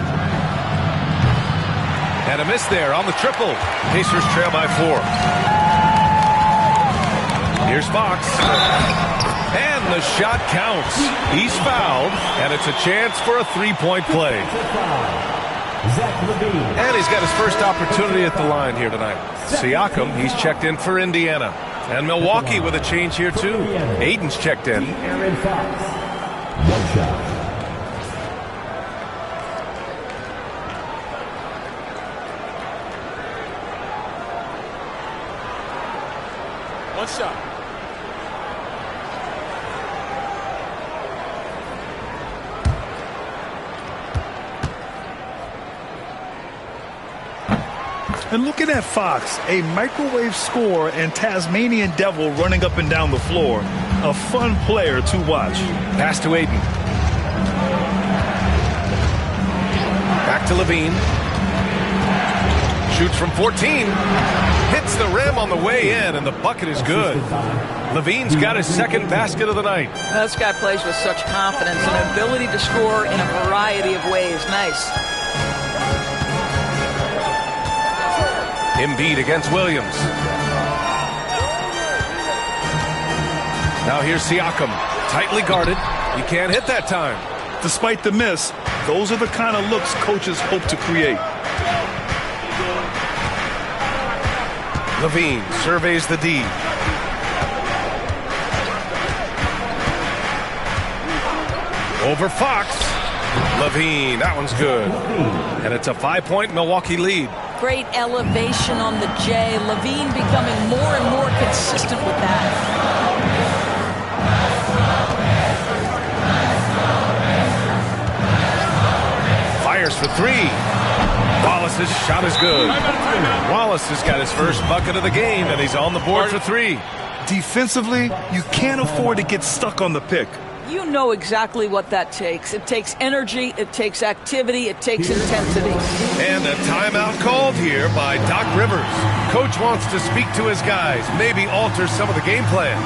And a miss there on the triple. Pacers trail by 4. Here's Fox. And the shot counts. He's fouled, and it's a chance for a three-point play. And he's got his first opportunity at the line here tonight. Siakam, he's checked in for Indiana. And Milwaukee with a change here, too. Aiden's checked in. One shot. And looking at Fox, a microwave scorer and Tasmanian devil running up and down the floor. A fun player to watch. Pass to Aiden. Back to Levine. Shoots from 14. Hits the rim on the way in, and the bucket is good. Levine's got his second basket of the night. This guy plays with such confidence and an ability to score in a variety of ways. Nice. Embiid against Williams. Now here's Siakam. Tightly guarded. He can't hit that time. Despite the miss, those are the kind of looks coaches hope to create. Levine surveys the D. Over Fox. Levine, that one's good. And it's a 5-point Milwaukee lead. Great elevation on the J. Levine becoming more and more consistent with that. Fires for three. Wallace's shot is good. Wallace has got his first bucket of the game, and he's on the board for three. Defensively, you can't afford to get stuck on the pick. You know exactly what that takes. It takes energy, it takes activity, it takes intensity. And a timeout called here by Doc Rivers. Coach wants to speak to his guys, maybe alter some of the game plan.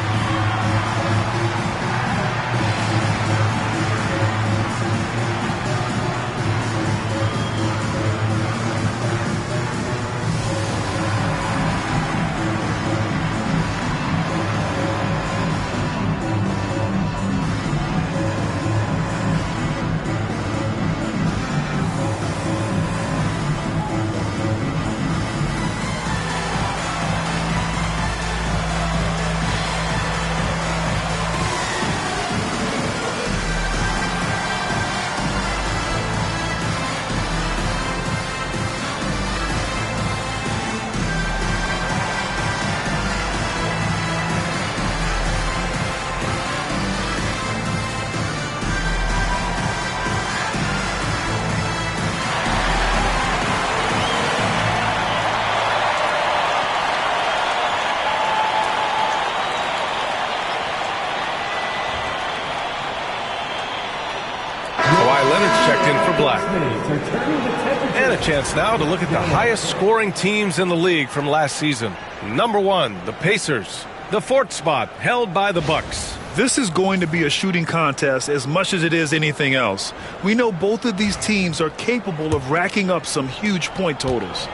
And a chance now to look at the highest scoring teams in the league from last season. Number 1, the Pacers. The 4th spot held by the Bucks. This is going to be a shooting contest as much as it is anything else. We know both of these teams are capable of racking up some huge point totals.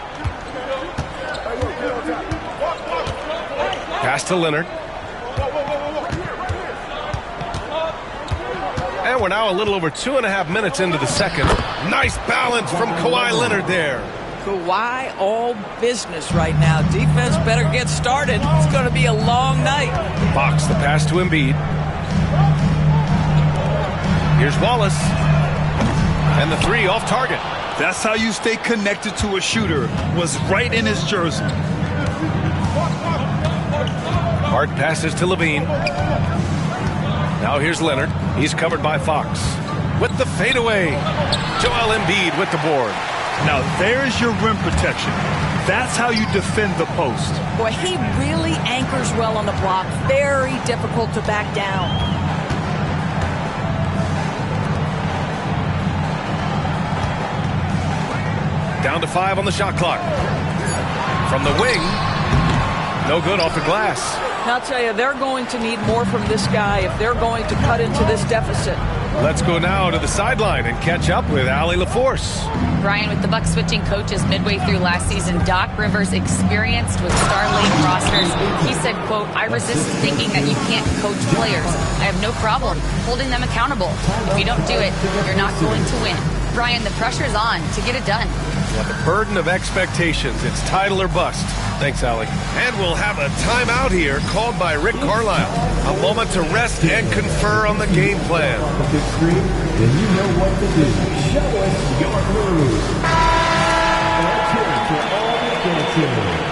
Pass to Leonard. And we're now a little over 2.5 minutes into the second. Nice balance from Kawhi Leonard there. Kawhi all business right now. Defense better get started. It's going to be a long night. Fox, the pass to Embiid. Here's Wallace. And the three off target. That's how you stay connected to a shooter. Was right in his jersey. Hart passes to Levine. Now here's Leonard. He's covered by Fox. With the fadeaway. Joel Embiid with the board. Now there's your rim protection. That's how you defend the post. Boy, he really anchors well on the block. Very difficult to back down. Down to 5 on the shot clock. From the wing. No good off the glass. I'll tell you, they're going to need more from this guy if they're going to cut into this deficit. Let's go now to the sideline and catch up with Allie LaForce. Brian, with the Bucks switching coaches midway through last season, Doc Rivers experienced with star-laden rosters. He said, quote, "I resist thinking that you can't coach players. I have no problem holding them accountable. If you don't do it, you're not going to win." Brian, the pressure's on to get it done. Yeah, the burden of expectations. It's title or bust. Thanks, Allie. And we'll have a timeout here called by Rick Carlisle. A moment to rest and confer on the game plan. Then you know what to do. Show us your moves. Let's hear it for all the dancers.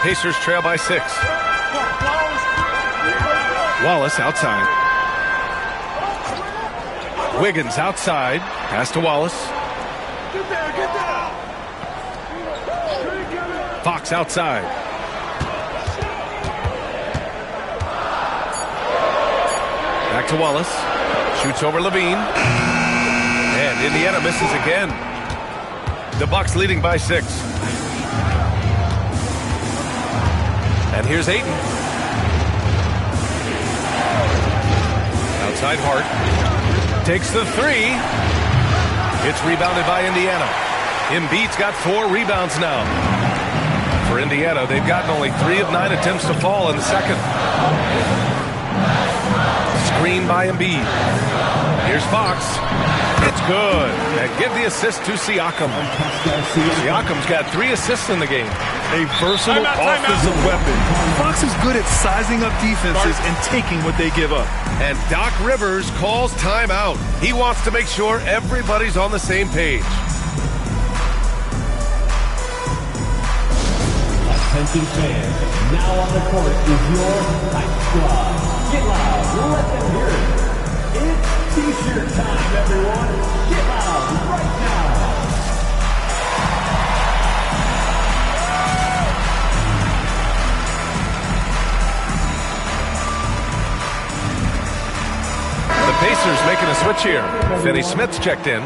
Pacers trail by 6. Wallace outside. Wiggins outside. Pass to Wallace. Fox outside. Back to Wallace. Shoots over Levine. And Indiana misses again. The Bucks leading by 6. And here's Ayton. Outside Hart. Takes the three. It's rebounded by Indiana. Embiid's got 4 rebounds now. For Indiana, they've gotten only 3 of 9 attempts to fall in the second. screen by Embiid. Here's Fox. It's good. And give the assist to Siakam. Siakam's got 3 assists in the game. A versatile offensive weapon. Fox is good at sizing up defenses and taking what they give up. And Doc Rivers calls timeout. He wants to make sure everybody's on the same page. Attention fans, now on the court is your Hype Squad. Get loud, let them hear it. It's T-shirt time, everyone. Get loud right now. The Pacers making a switch here. Finney Smith's checked in.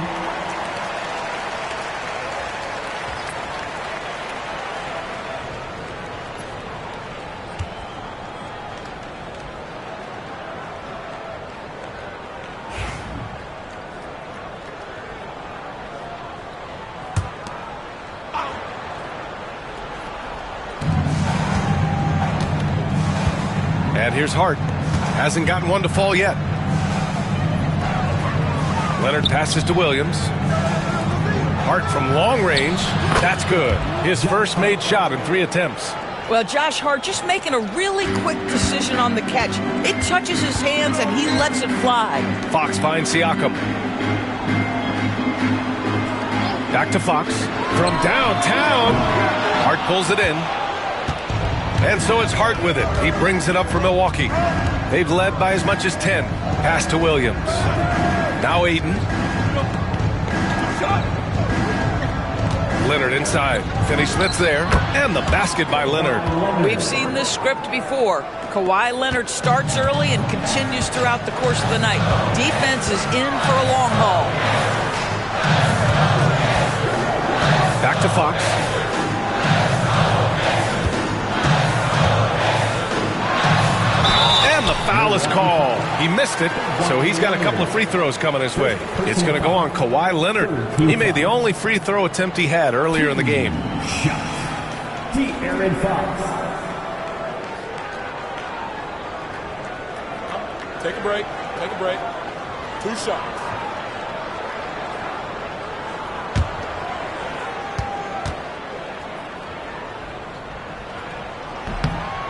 And here's Hart. Hasn't gotten one to fall yet. Leonard passes to Williams. Hart from long range. That's good. His first made shot in 3 attempts. Well, Josh Hart just making a really quick decision on the catch. It touches his hands and he lets it fly. Fox finds Siakam. Back to Fox. From downtown. Hart pulls it in. And so it's Hart with it. He brings it up for Milwaukee. They've led by as much as 10. Pass to Williams. Now Ayton. Leonard inside. Finney Smith's there. And the basket by Leonard. We've seen this script before. Kawhi Leonard starts early and continues throughout the course of the night. Defense is in for a long haul. Back to Fox. And the foul is called. He missed it, so he's got a couple of free throws coming his way. It's going to go on Kawhi Leonard. He made the only free throw attempt he had earlier in the game. De'Aaron Fox. Take a break. Take a break. 2 shots.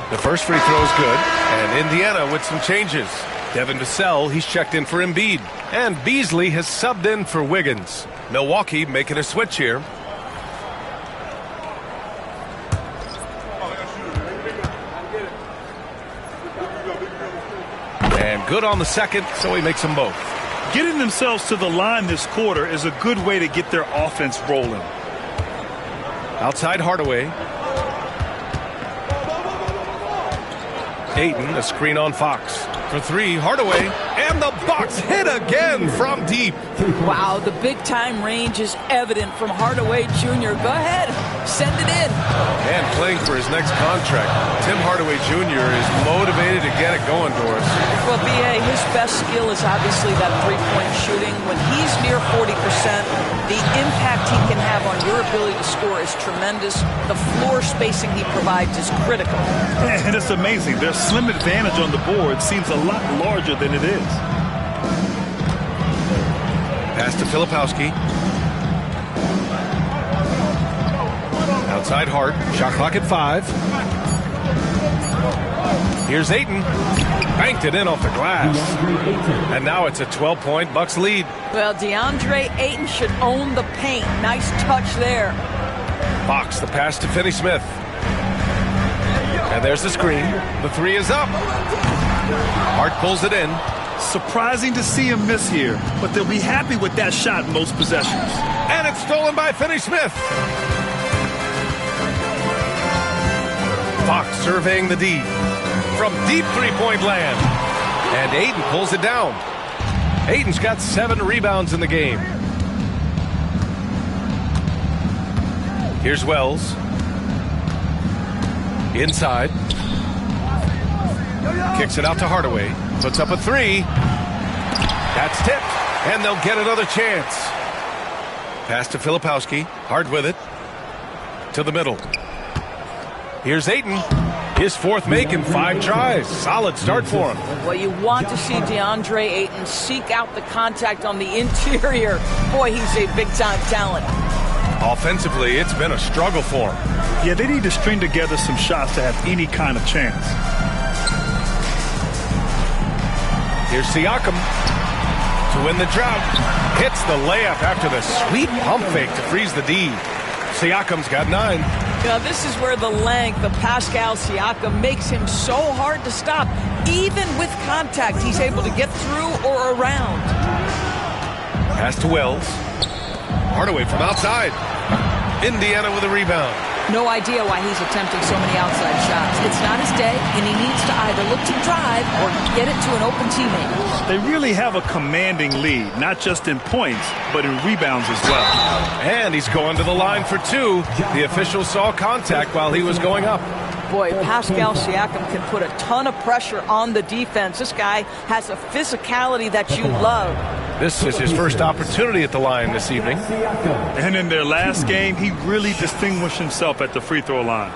The first free throw is good, and Indiana with some changes. Devin Vassell, he's checked in for Embiid, and Beasley has subbed in for Wiggins. Milwaukee making a switch here. And good on the second, so he makes them both. Getting themselves to the line this quarter is a good way to get their offense rolling. Outside Hardaway. Ayton, a screen on Fox. For 3, Hardaway, and the Bucks hit again from deep. Wow, the big-time range is evident from Hardaway Jr. Go ahead, send it in. And playing for his next contract, Tim Hardaway Jr. is motivated to get it going, Doris. Well, B.A., his best skill is obviously that three-point shooting. When he's near 40%, the impact he can have on your ability to score is tremendous. The floor spacing he provides is critical. And it's amazing. Their slim advantage on the board seems a lot larger than it is. Pass to Filipowski. Outside Hart. Shot clock at 5. Here's Ayton. Banked it in off the glass. And now it's a 12-point Bucks lead. Well, DeAndre Ayton should own the paint. Nice touch there. Fox, the pass to Finney Smith. And there's the screen. The 3 is up. Hart pulls it in. Surprising to see him miss here, but they'll be happy with that shot in most possessions. And it's stolen by Finney Smith. Fox surveying the D. From deep three-point land. And Ayton pulls it down. Ayton's got 7 rebounds in the game. Here's Wells. Inside. Kicks it out to Hardaway. Puts up a 3. That's tipped. And they'll get another chance. Pass to Filipowski. Hard with it. To the middle. Here's Ayton. His fourth make in 5 tries. Solid start for him. Well, you want to see DeAndre Ayton seek out the contact on the interior. Boy, he's a big-time talent. Offensively, it's been a struggle for him. Yeah, they need to string together some shots to have any kind of chance. Here's Siakam to win the drought. Hits the layup after the sweet pump fake to freeze the D. Siakam's got 9. Now, this is where the length of Pascal Siakam makes him so hard to stop. Even with contact, he's able to get through or around. Pass to Wells. Hardaway from outside. Indiana with a rebound. No idea why he's attempting so many outside shots. It's not his day, and he needs to either look to drive or get it to an open teammate. They really have a commanding lead, not just in points, but in rebounds as well. And he's going to the line for 2. The official saw contact while he was going up. Boy, Pascal Siakam can put a ton of pressure on the defense. This guy has a physicality that you love. This is his first opportunity at the line this evening. And in their last game, he really distinguished himself at the free throw line.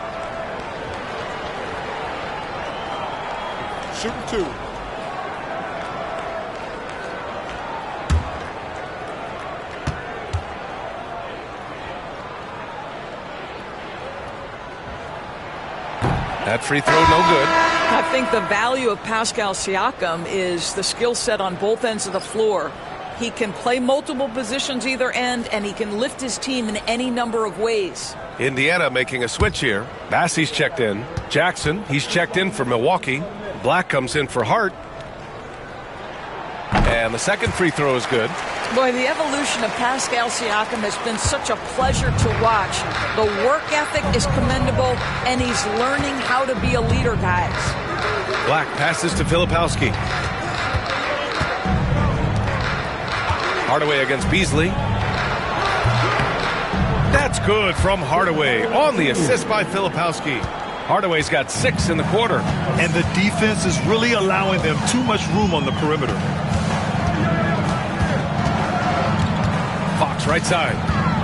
Shooting 2. That free throw, no good. I think the value of Pascal Siakam is the skill set on both ends of the floor. He can play multiple positions either end, and he can lift his team in any number of ways. Indiana making a switch here. Bassey's checked in. Jackson, he's checked in for Milwaukee. Black comes in for Hart. And the second free throw is good. Boy, the evolution of Pascal Siakam has been such a pleasure to watch. The work ethic is commendable, and he's learning how to be a leader, guys. Black passes to Filipowski. Hardaway against Beasley. That's good from Hardaway on the assist by Filipowski. Hardaway's got 6 in the quarter. And the defense is really allowing them too much room on the perimeter. Fox right side.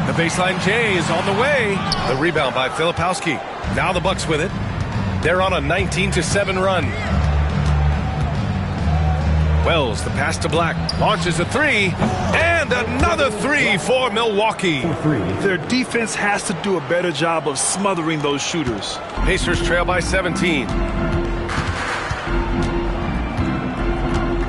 The baseline J is on the way. The rebound by Filipowski. Now the Bucks with it. They're on a 19-7 run. Wells, the pass to Black. Launches a 3. And another 3 for Milwaukee. Their defense has to do a better job of smothering those shooters. Pacers trail by 17.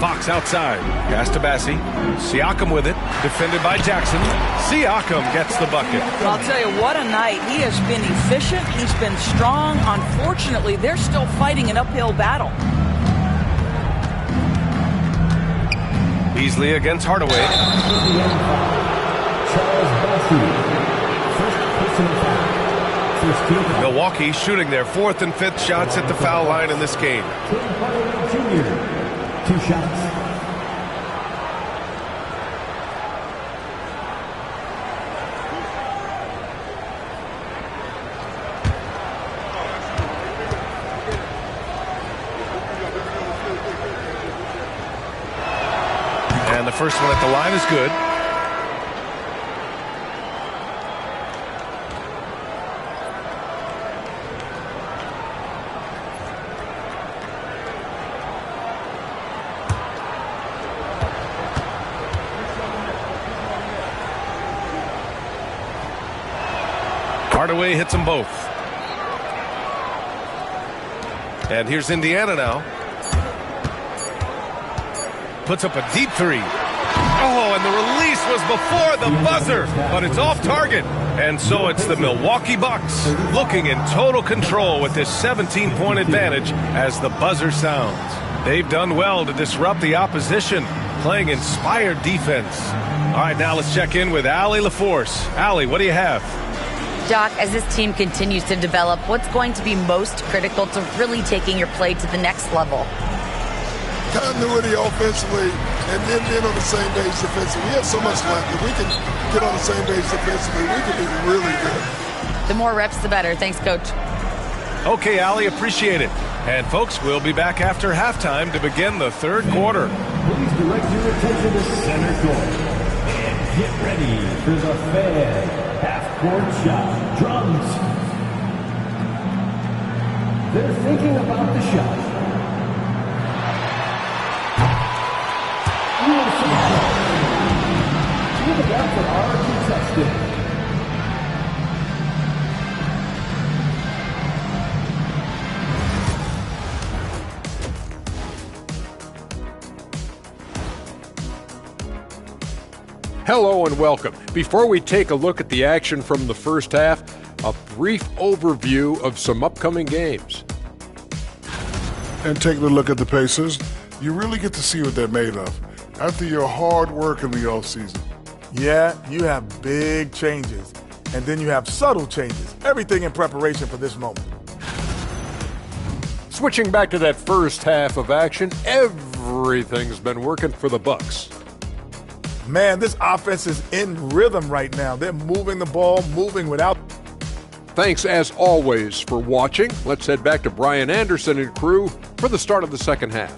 Fox outside. Pass to Bassey. Siakam with it. Defended by Jackson. Siakam gets the bucket. I'll tell you, what a night. He has been efficient. He's been strong. Unfortunately, they're still fighting an uphill battle. Beasley against Hardaway. Milwaukee shooting their 4th and 5th shots at the foul line in this game. 2 shots. And the first one at the line is good. Hardaway hits them both. And here's Indiana now. Puts up a deep 3. Oh, and the release was before the buzzer, but it's off target. And so it's the Milwaukee Bucks looking in total control with this 17-point advantage as the buzzer sounds. They've done well to disrupt the opposition, playing inspired defense. All right, now let's check in with Allie LaForce. Allie, what do you have? Doc, as this team continues to develop, what's going to be most critical to really taking your play to the next level? Continuity offensively and then being on the same page defensively. We have so much left. If we can get on the same page defensively, we can be really good. The more reps, the better. Thanks, Coach. Okay, Allie, appreciate it. And, folks, we'll be back after halftime to begin the third quarter. Please direct your attention to center court. And get ready for the Fed half-court shot. Drums. They're thinking about the shot. Give it up for R.Q. Sexton. Hello and welcome. Before we take a look at the action from the first half, a brief overview of some upcoming games. And taking a look at the Pacers, you really get to see what they're made of after your hard work in the offseason. Yeah, you have big changes, and then you have subtle changes. Everything in preparation for this moment. Switching back to that first half of action, everything's been working for the Bucks. Man, this offense is in rhythm right now. They're moving the ball, moving without. Thanks, as always, for watching. Let's head back to Brian Anderson and crew for the start of the second half.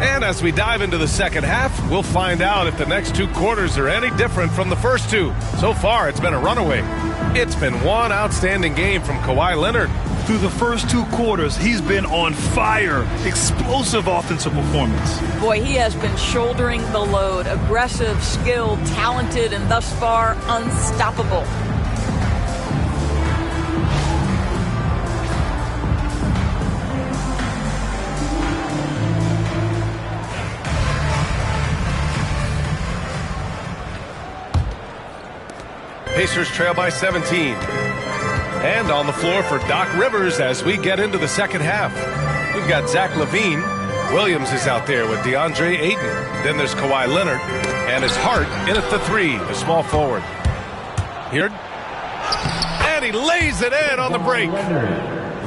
And as we dive into the second half, we'll find out if the next two quarters are any different from the first two. So far, it's been a runaway. It's been one outstanding game from Kawhi Leonard. Through the first two quarters, he's been on fire. Explosive offensive performance. Boy, he has been shouldering the load. Aggressive, skilled, talented, and thus far, unstoppable. Pacers trail by 17. And on the floor for Doc Rivers as we get into the second half. We've got Zach LaVine. Williams is out there with DeAndre Ayton. Then there's Kawhi Leonard. And it's Hart in at the three, the small forward. Here. And he lays it in on the break.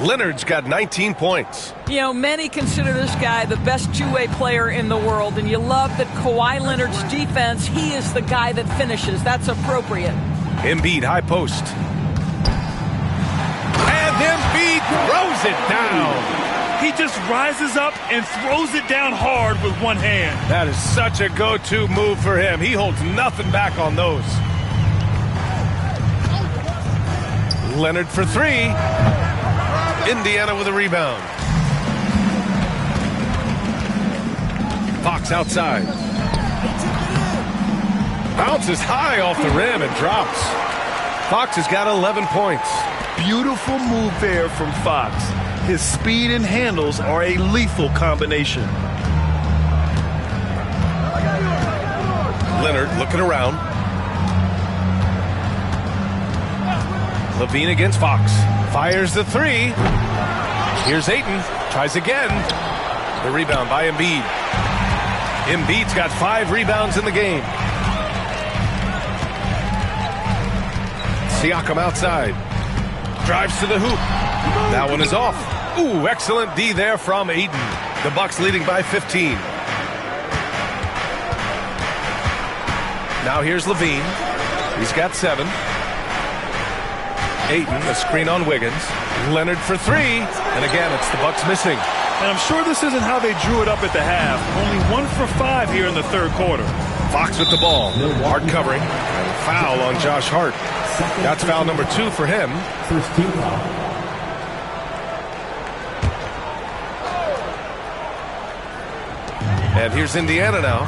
Leonard's got 19 points. You know, many consider this guy the best two-way player in the world. And you love that Kawhi Leonard's defense, he is the guy that finishes. That's appropriate. Embiid, high post. And Embiid throws it down. He just rises up and throws it down hard with one hand. That is such a go-to move for him. He holds nothing back on those. Leonard for three. Indiana with a rebound. Fox outside. Bounces high off the rim and drops. Fox has got 11 points. Beautiful move there from Fox. His speed and handles are a lethal combination. Leonard looking around. LaVine against Fox. Fires the three. Here's Ayton. Tries again. The rebound by Embiid. Embiid's got 5 rebounds in the game. Siakam outside. Drives to the hoop. That one is off. Ooh, excellent D there from Ayton. The Bucks leading by 15. Now here's LaVine. He's got 7. Ayton, a screen on Wiggins. Leonard for three. And again, it's the Bucks missing. And I'm sure this isn't how they drew it up at the half. Only 1 for 5 here in the third quarter. Fox with the ball. Hart covering. And a foul on Josh Hart. That's foul number 2 for him. First team foul. And here's Indiana now.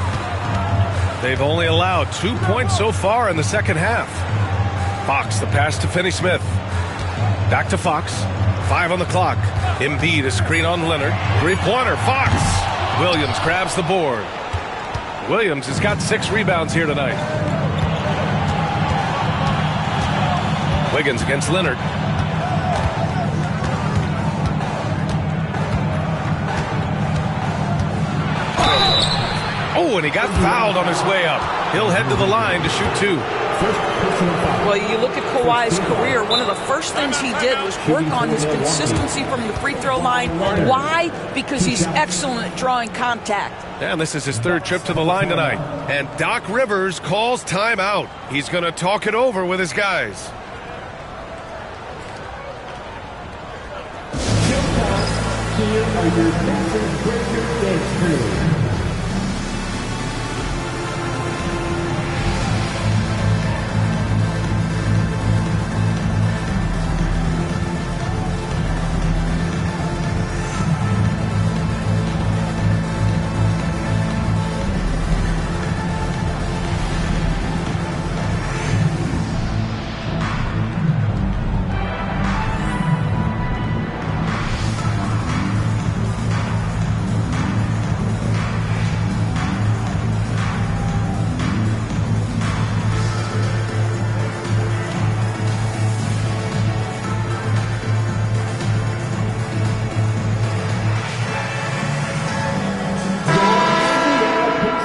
They've only allowed 2 points so far in the second half. Fox, the pass to Finney Smith. Back to Fox. 5 on the clock. Embiid, a screen on Leonard. 3-pointer, Fox. Williams grabs the board. Williams has got 6 rebounds here tonight. Wiggins against Leonard. Oh, and he got fouled on his way up. He'll head to the line to shoot 2. Well, you look at Kawhi's career, one of the first things he did was work on his consistency from the free throw line. Why? Because he's excellent at drawing contact. And this is his 3rd trip to the line tonight. And Doc Rivers calls timeout. He's going to talk it over with his guys. Here Tiger Texas Breaker Dance Crew.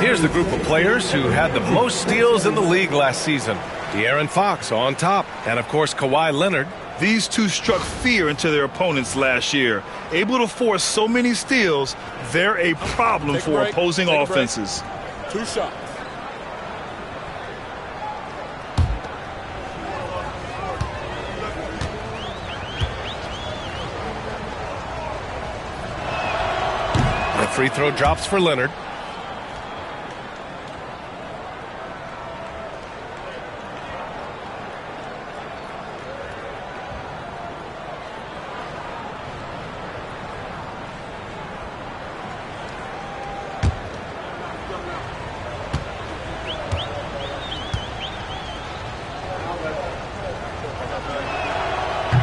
Here's the group of players who had the most steals in the league last season. De'Aaron Fox on top, and of course Kawhi Leonard. These two struck fear into their opponents last year. Able to force so many steals, they're a problem for opposing offenses. 2 shots. The free throw drops for Leonard.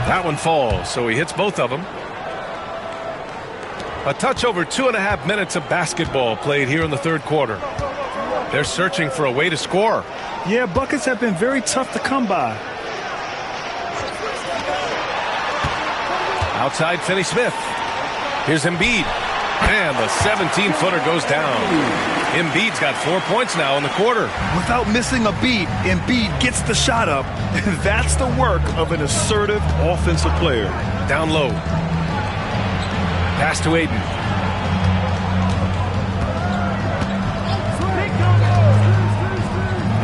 That one falls, so he hits both of them. A touch over 2.5 minutes of basketball played here in the third quarter. They're searching for a way to score. Yeah, buckets have been very tough to come by. Outside Finney-Smith. Here's Embiid. And the 17-footer goes down. Embiid's got 4 points now in the quarter. Without missing a beat, Embiid gets the shot up. And that's the work of an assertive offensive player. Down low. Pass to Aiden.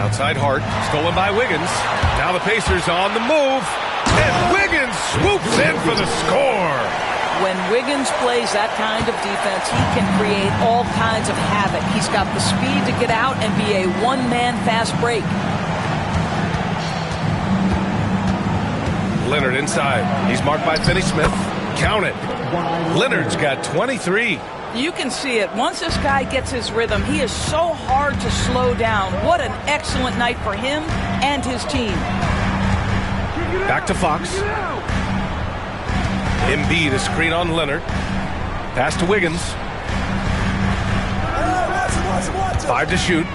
Outside Hart. Stolen by Wiggins. Now the Pacers on the move. And Wiggins swoops in for the score. When Wiggins plays that kind of defense, he can create all kinds of havoc. He's got the speed to get out and be a one-man fast break. Leonard inside. He's marked by Finney-Smith. Count it. Leonard's got 23. You can see it. Once this guy gets his rhythm, he is so hard to slow down. What an excellent night for him and his team. Back to Fox. Embiid, a screen on Leonard. Pass to Wiggins. 5 to shoot.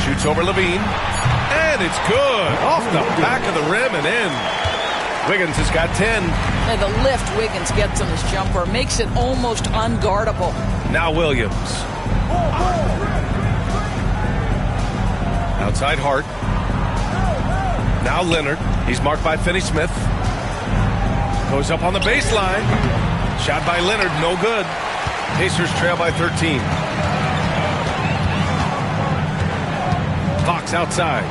Shoots over Levine. And it's good. Off the back of the rim and in. Wiggins has got 10. And the lift Wiggins gets on his jumper makes it almost unguardable. Now Williams. Outside Hart. Now Leonard. He's marked by Finney-Smith. Goes up on the baseline. Shot by Leonard, no good. Pacers trail by 13. Fox outside.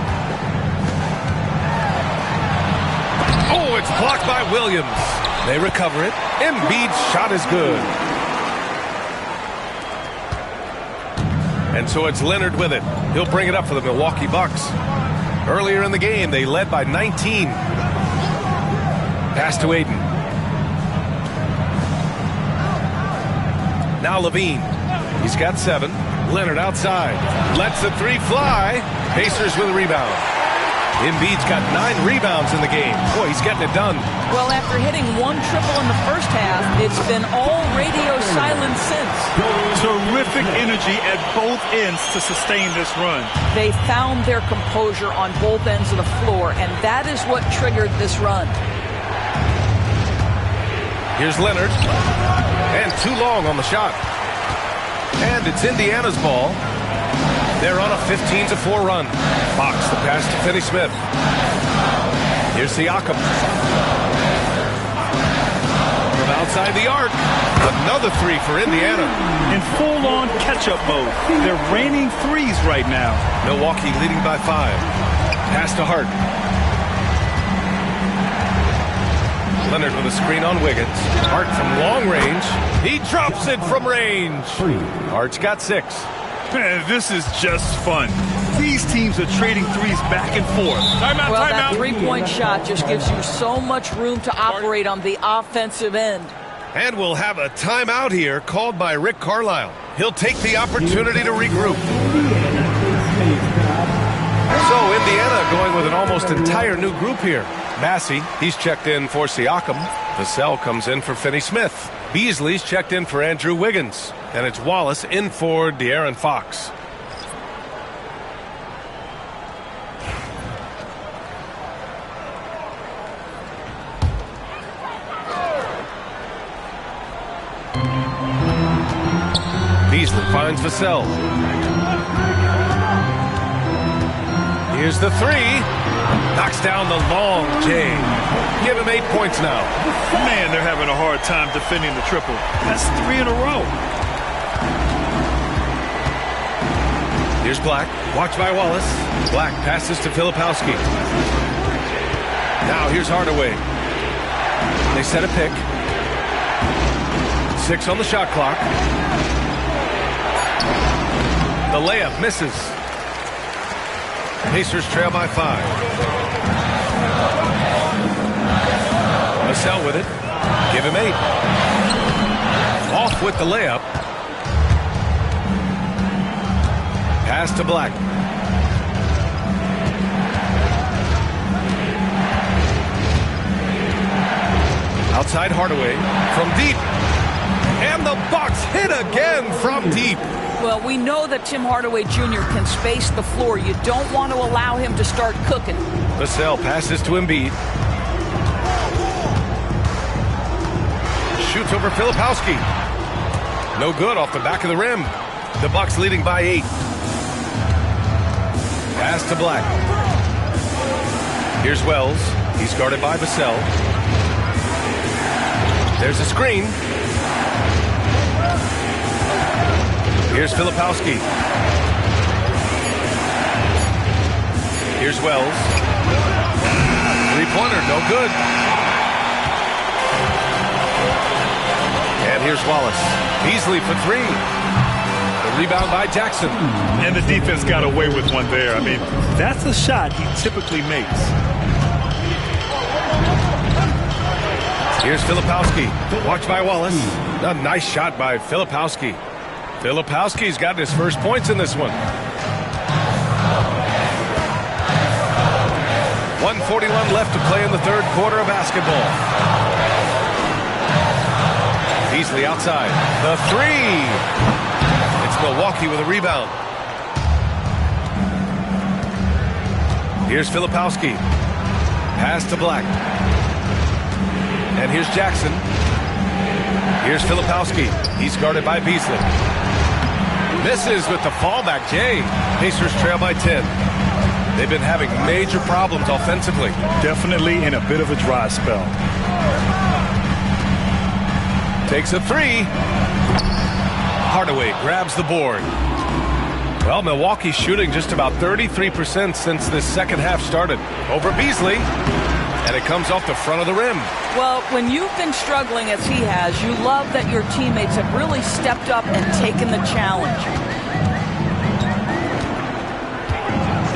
Oh, it's blocked by Williams. They recover it. Embiid's shot is good. And so it's Leonard with it. He'll bring it up for the Milwaukee Bucks. Earlier in the game, they led by 19. Pass to Aiden. Now Levine. He's got 7. Leonard outside. Lets the 3 fly. Pacers with a rebound. Embiid's got 9 rebounds in the game. Boy, he's getting it done. Well, after hitting 1 triple in the first half, it's been all radio silence since. Terrific energy at both ends to sustain this run. They found their composure on both ends of the floor, and that is what triggered this run. Here's Leonard. And too long on the shot. And it's Indiana's ball. They're on a 15-4 run. Fox, the pass to Finney-Smith. Here's Siakam. From outside the arc. Another 3 for Indiana. In full-on catch-up mode. They're raining threes right now. Milwaukee leading by 5. Pass to Hart. Leonard with a screen on Wiggins. Hart from long range. He drops it from range. Hart's got 6. Man, this is just fun. These teams are trading threes back and forth. Well, that three-point shot just gives you so much room to operate on the offensive end. And we'll have a timeout here called by Rick Carlisle. He'll take the opportunity to regroup. So Indiana going with an almost entire new group here. Massey, he's checked in for Siakam. Vassell comes in for Finney-Smith. Beasley's checked in for Andrew Wiggins. And it's Wallace in for De'Aaron Fox. Beasley finds Vassell. Here's the 3. Knocks down the long J. Give him 8 points now. Man, they're having a hard time defending the triple. That's 3 in a row. Here's Black. Watched by Wallace. Black passes to Filipowski. Now here's Hardaway. They set a pick. 6 on the shot clock. The layup misses. Pacers trail by 5. Vassell with it. Give him 8. Off with the layup. Pass to Black. Outside Hardaway from deep. And the Bucks hit again from deep. Well, we know that Tim Hardaway Jr. can space the floor. You don't want to allow him to start cooking. Vassell passes to Embiid. Shoots over Filipowski. No good off the back of the rim. The Bucks leading by 8. Pass to Black. Here's Wells. He's guarded by Vassell. There's a screen. Here's Filipowski. Here's Wells. Three-pointer, no good. And here's Wallace. Beasley for 3. The rebound by Jackson. And the defense got away with one there. I mean, that's a shot he typically makes. Here's Filipowski. Watched by Wallace. A nice shot by Filipowski. Filipowski's got his first points in this one. 1:41 left to play in the third quarter of basketball. Beasley outside. The 3. It's Milwaukee with a rebound. Here's Filipowski. Pass to Black. And here's Jackson. Here's Filipowski. He's guarded by Beasley. Misses with the fallback J. Pacers trail by 10. They've been having major problems offensively. Definitely in a bit of a dry spell. Takes a 3. Hardaway grabs the board. Well, Milwaukee's shooting just about 33% since this second half started. Over Beasley. And it comes off the front of the rim. Well, when you've been struggling as he has, you love that your teammates have really stepped up and taken the challenge.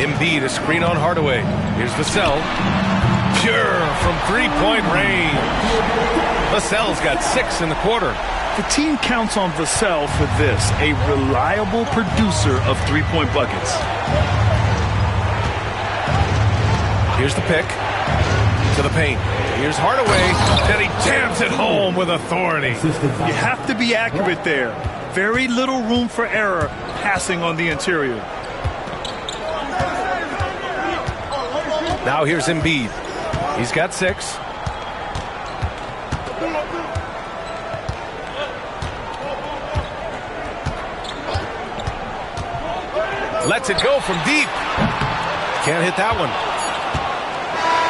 Embiid, a screen on Hardaway. Here's Vassell. Pure from three-point range. Vassell's got 6 in the quarter. The team counts on Vassell for this, a reliable producer of three-point buckets. Here's the pick. To the paint. Here's Hardaway, and he jams it home with authority. You have to be accurate there. Very little room for error passing on the interior. Now here's Embiid. He's got 6. Lets it go from deep. Can't hit that one.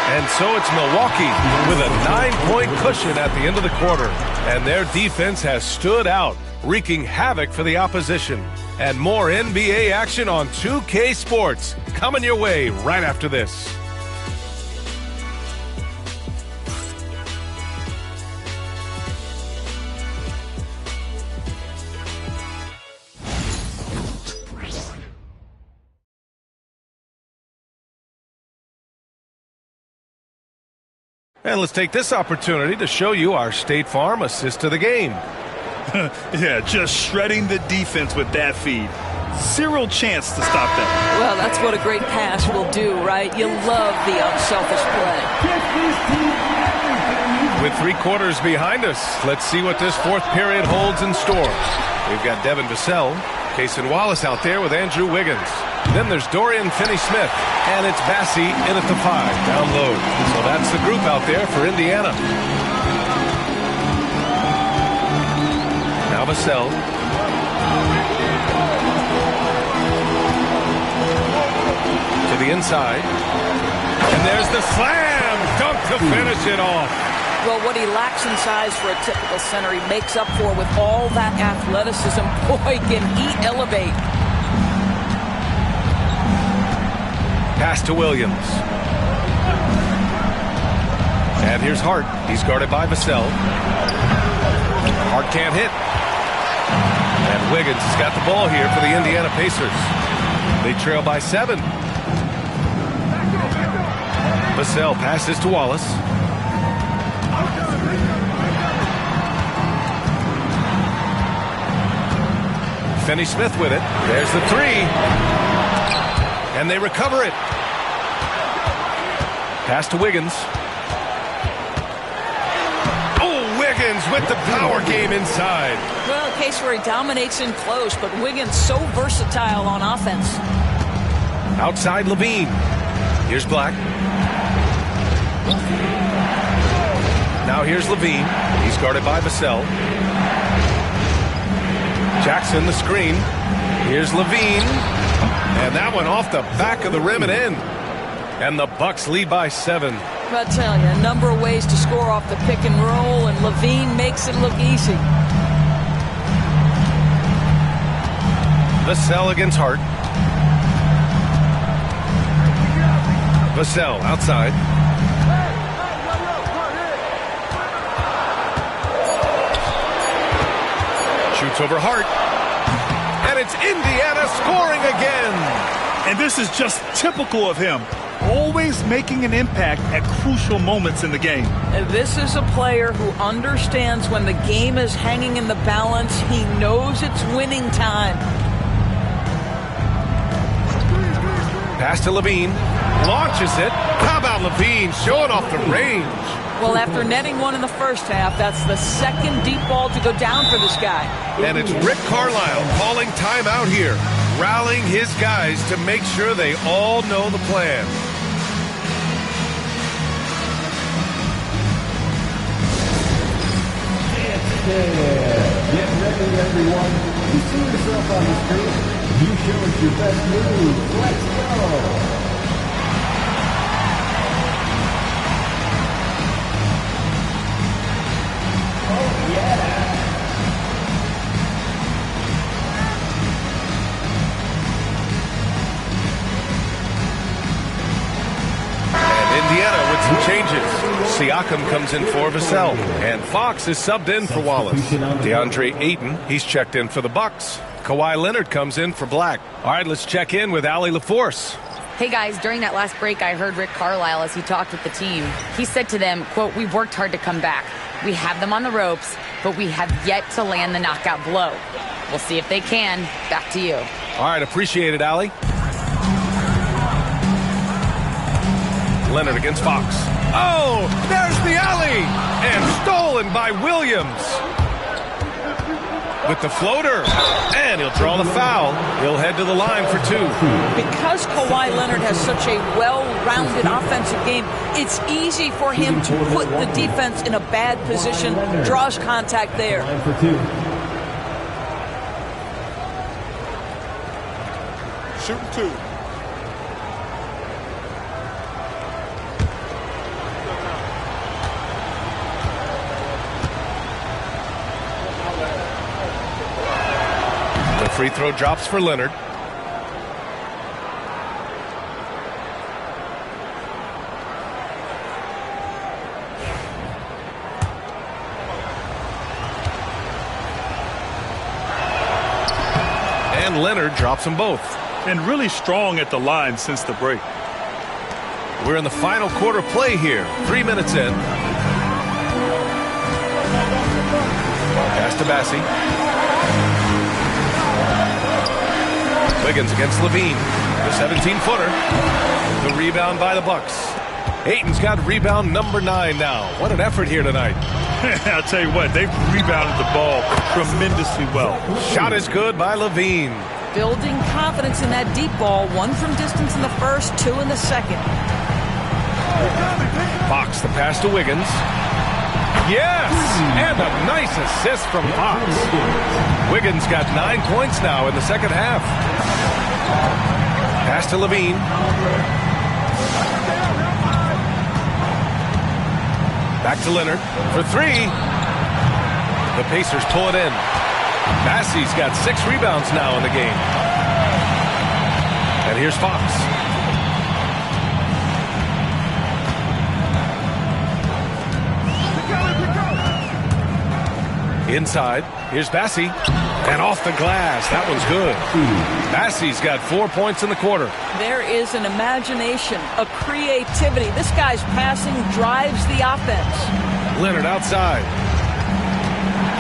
And so it's Milwaukee with a 9-point cushion at the end of the quarter. And their defense has stood out, wreaking havoc for the opposition. And more NBA action on 2K Sports coming your way right after this. And let's take this opportunity to show you our State Farm assist to the game. Yeah, just shredding the defense with that feed. Zero chance to stop that. Well, that's what a great pass will do, right? You love the unselfish play. With 3 quarters behind us, let's see what this fourth period holds in store. We've got Devin Vassell, Cason Wallace out there with Andrew Wiggins. Then there's Dorian Finney-Smith, and it's Bassey in at the 5, down low. So that's the group out there for Indiana. Now Vassell. To the inside. And there's the slam dunk to finish it off. Well, what he lacks in size for a typical center, he makes up for with all that athleticism. Boy, can he elevate. Pass to Williams. And here's Hart. He's guarded by Vassell. Hart can't hit. And Wiggins has got the ball here for the Indiana Pacers. They trail by 7. Vassell passes to Wallace. Finney-Smith with it. There's the 3. And they recover it. Pass to Wiggins. Oh, Wiggins with the power game inside. Well, a case where he dominates in close, but Wiggins so versatile on offense. Outside Levine. Here's Black. Now here's Levine. He's guarded by Vassell. Jackson the screen. Here's Levine. And that one off the back of the rim and in. And the Bucks lead by 7. I tell you, a number of ways to score off the pick and roll, and Levine makes it look easy. Vassell against Hart. Vassell outside. Shoots over Hart. And it's Indiana scoring again. And this is just typical of him. Always making an impact at crucial moments in the game. This is a player who understands when the game is hanging in the balance. He knows it's winning time. Pass to Levine. Launches it. How about Levine showing off the range? Well, after netting one in the first half, that's the second deep ball to go down for this guy. And it's Rick Carlisle calling timeout here, rallying his guys to make sure they all know the plan. Get ready, everyone. You see yourself on the screen. You show us your best move. Let's go. Indiana with some changes. Siakam comes in for Vassell, and Fox is subbed in for Wallace. DeAndre Ayton, he's checked in for the Bucks. Kawhi Leonard comes in for Black. All right, let's check in with Allie LaForce. Hey guys, during that last break, I heard Rick Carlisle as he talked with the team. He said to them, quote, "We've worked hard to come back. We have them on the ropes, but we have yet to land the knockout blow. We'll see if they can." Back to you. All right, appreciate it, Allie. Leonard against Fox. Oh, there's the alley! And stolen by Williams. With the floater. And he'll draw the foul. He'll head to the line for 2. Because Kawhi Leonard has such a well-rounded offensive game, it's easy for him to put the defense in a bad position, draws contact there. Shooting 2. Free throw drops for Leonard. And Leonard drops them both. And really strong at the line since the break. We're in the final quarter play here. 3 minutes in. Pass to Bassey. Wiggins against Levine. The 17-footer. The rebound by the Bucks. Ayton's got rebound number 9 now. What an effort here tonight. I'll tell you what, they've rebounded the ball tremendously well. Shot is good by Levine. Building confidence in that deep ball. 1 from distance in the first, 2 in the second. Fox, the pass to Wiggins. Yes! And a nice assist from Fox. Wiggins got 9 points now in the second half. Pass to Levine. Back to Leonard for 3. The Pacers pull it in. Bassey's got 6 rebounds now in the game. And here's Fox. Inside, here's Bassey. And off the glass, that one's good. Bassey's got 4 points in the quarter. There is an imagination, a creativity. This guy's passing drives the offense. Leonard outside.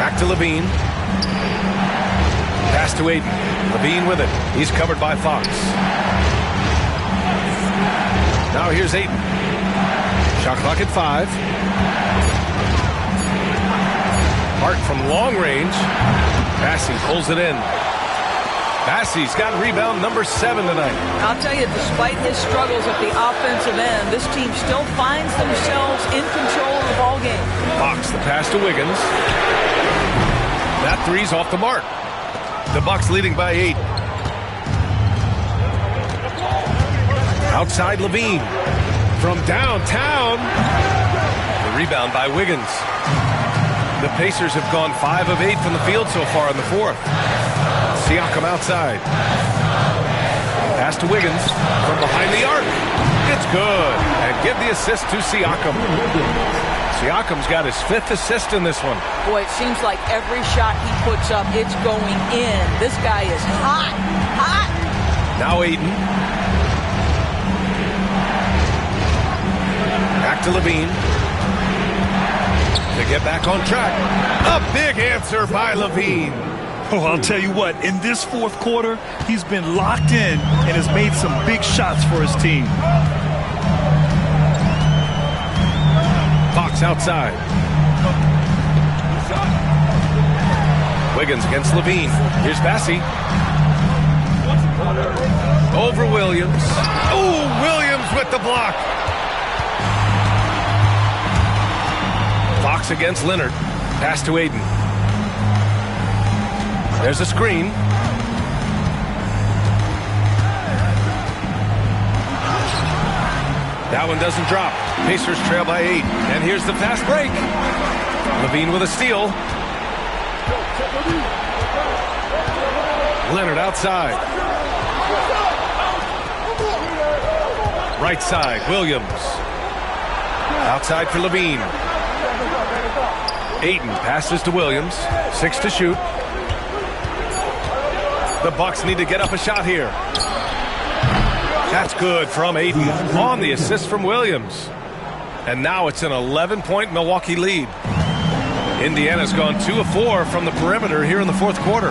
Back to Levine. Pass to Ayton. Levine with it. He's covered by Fox. Now here's Ayton. Shot clock at 5. Hart from long range. Bassey pulls it in. Bassey's got rebound number 7 tonight. I'll tell you, despite his struggles at the offensive end, this team still finds themselves in control of the ball game. Fox, the pass to Wiggins. That 3's off the mark. The Bucks leading by 8. Outside Levine. From downtown. The rebound by Wiggins. The Pacers have gone 5 of 8 from the field so far in the fourth. Siakam outside. Pass to Wiggins from behind the arc. It's good. And give the assist to Siakam. Siakam's got his 5th assist in this one. Boy, it seems like every shot he puts up, it's going in. This guy is hot, hot. Now Ayton. Back to Levine. To get back on track. A big answer by Levine. Oh, I'll tell you what, in this fourth quarter, he's been locked in and has made some big shots for his team. Fox outside. Wiggins against Levine. Here's Bassey. Over Williams. Oh, Williams with the block. Fox against Leonard. Pass to Ayton. There's a screen. That one doesn't drop. Pacers trail by 8. And here's the fast break. Levine with a steal. Leonard outside. Right side, Williams. Outside for Levine. Ayton passes to Williams. 6 to shoot. The Bucks need to get up a shot here. That's good from Ayton on the assist from Williams. And now it's an 11-point Milwaukee lead. Indiana's gone 2 of 4 from the perimeter here in the fourth quarter.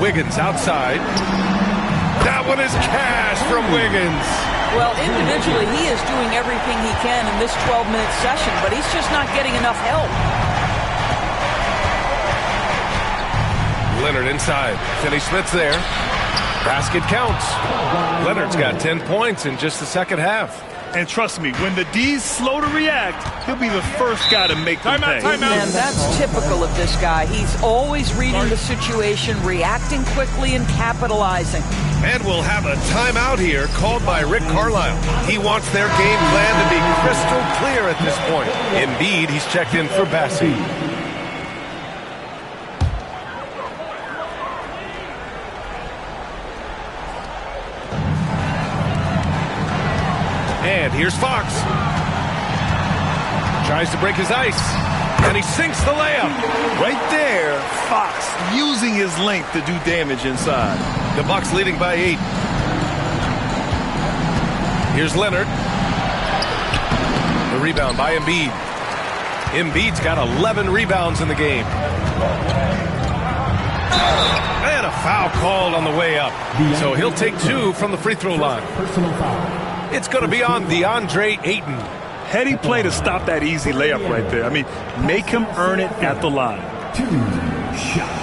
Wiggins outside. That one is cash from Wiggins. Well, individually, he is doing everything he can in this 12-minute session, but he's just not getting enough help. Leonard inside. Finney-Smith's there. Basket counts. Leonard's got 10 points in just the second half. And trust me, when the D's slow to react, he'll be the first guy to make the pay. And that's typical of this guy. He's always reading the situation, reacting quickly, and capitalizing. And we'll have a timeout here called by Rick Carlisle. He wants their game plan to be crystal clear at this point. Embiid, he's checked in for Bassey. And here's Fox. Tries to break his ice. And he sinks the layup. Right there, Fox using his length to do damage inside. The Bucks leading by 8. Here's Leonard. The rebound by Embiid. Embiid's got 11 rebounds in the game. And a foul called on the way up. So he'll take 2 from the free throw line. It's going to be on DeAndre Ayton. Heady play to stop that easy layup right there. I mean, make him earn it at the line. 2 shots.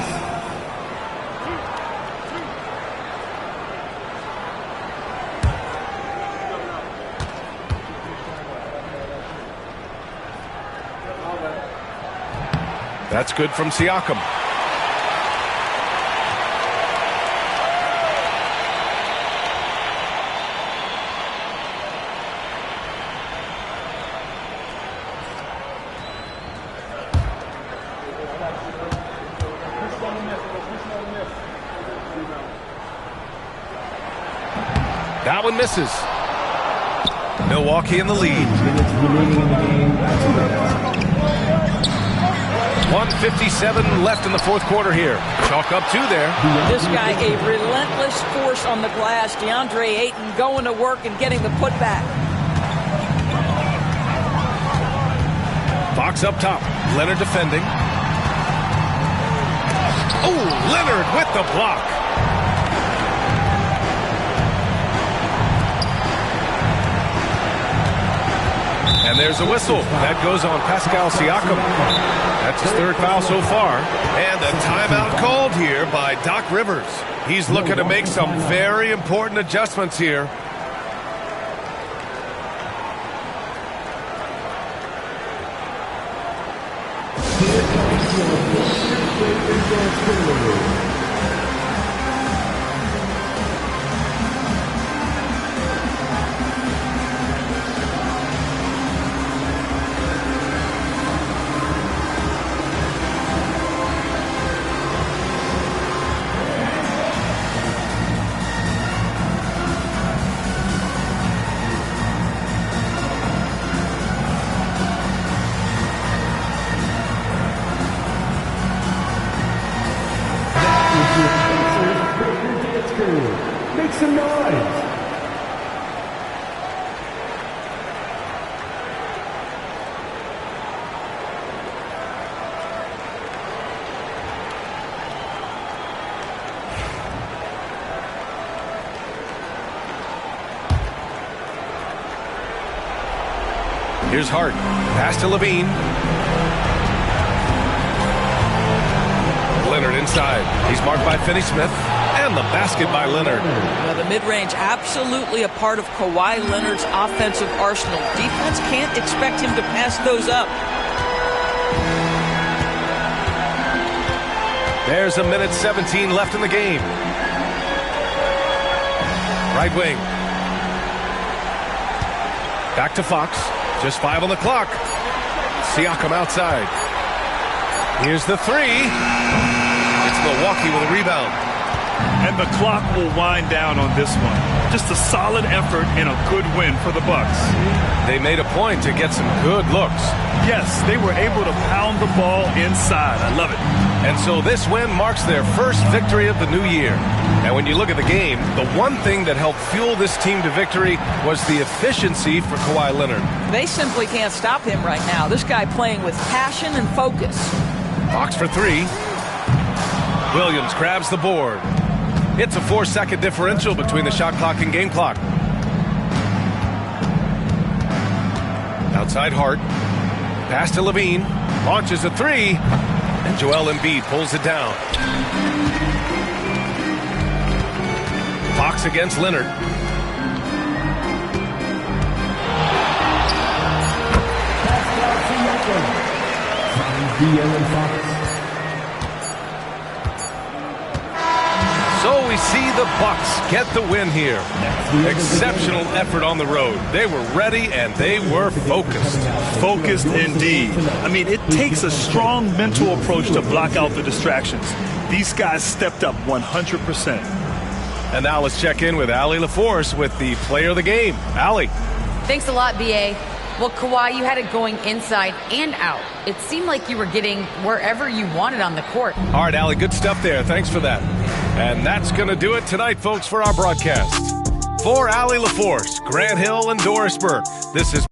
That's good from Siakam. That one misses. Milwaukee in the lead. 1:57 left in the fourth quarter here. Chalk up 2 there. This guy, a relentless force on the glass. DeAndre Ayton going to work and getting the putback. Fox up top. Leonard defending. Oh, Leonard with the block. And there's a whistle. That goes on Pascal Siakam. That's his 3rd foul so far. And a timeout called here by Doc Rivers. He's looking to make some very important adjustments here. Make some noise. Here's Hart. Pass to Levine. Leonard inside. He's marked by Finney-Smith. And the basket by Leonard. The mid-range absolutely a part of Kawhi Leonard's offensive arsenal. Defense can't expect him to pass those up. There's 1:17 left in the game. Right wing. Back to Fox. Just 5 on the clock. Siakam outside. Here's the 3. It's Milwaukee with a rebound. And the clock will wind down on this one. Just a solid effort and a good win for the Bucks. They made a point to get some good looks. Yes, they were able to pound the ball inside. I love it. And so this win marks their first victory of the new year. And when you look at the game, the one thing that helped fuel this team to victory was the efficiency for Kawhi Leonard. They simply can't stop him right now. This guy playing with passion and focus. Fox for 3. Williams grabs the board. It's a 4-second differential between the shot clock and game clock. Outside Hart. Pass to Levine. Launches a 3. And Joel Embiid pulls it down. Fox against Leonard. So we see the Bucks get the win here. Exceptional effort on the road. They were ready and they were focused. Focused indeed. I mean, it takes a strong mental approach to block out the distractions. These guys stepped up 100%. And now let's check in with Allie LaForce with the player of the game. Allie. Thanks a lot, B.A. Well, Kawhi, you had it going inside and out. It seemed like you were getting wherever you wanted on the court. All right, Allie, good stuff there. Thanks for that. And that's going to do it tonight, folks, for our broadcast. For Allie LaForce, Grant Hill, and Doris Burke, this is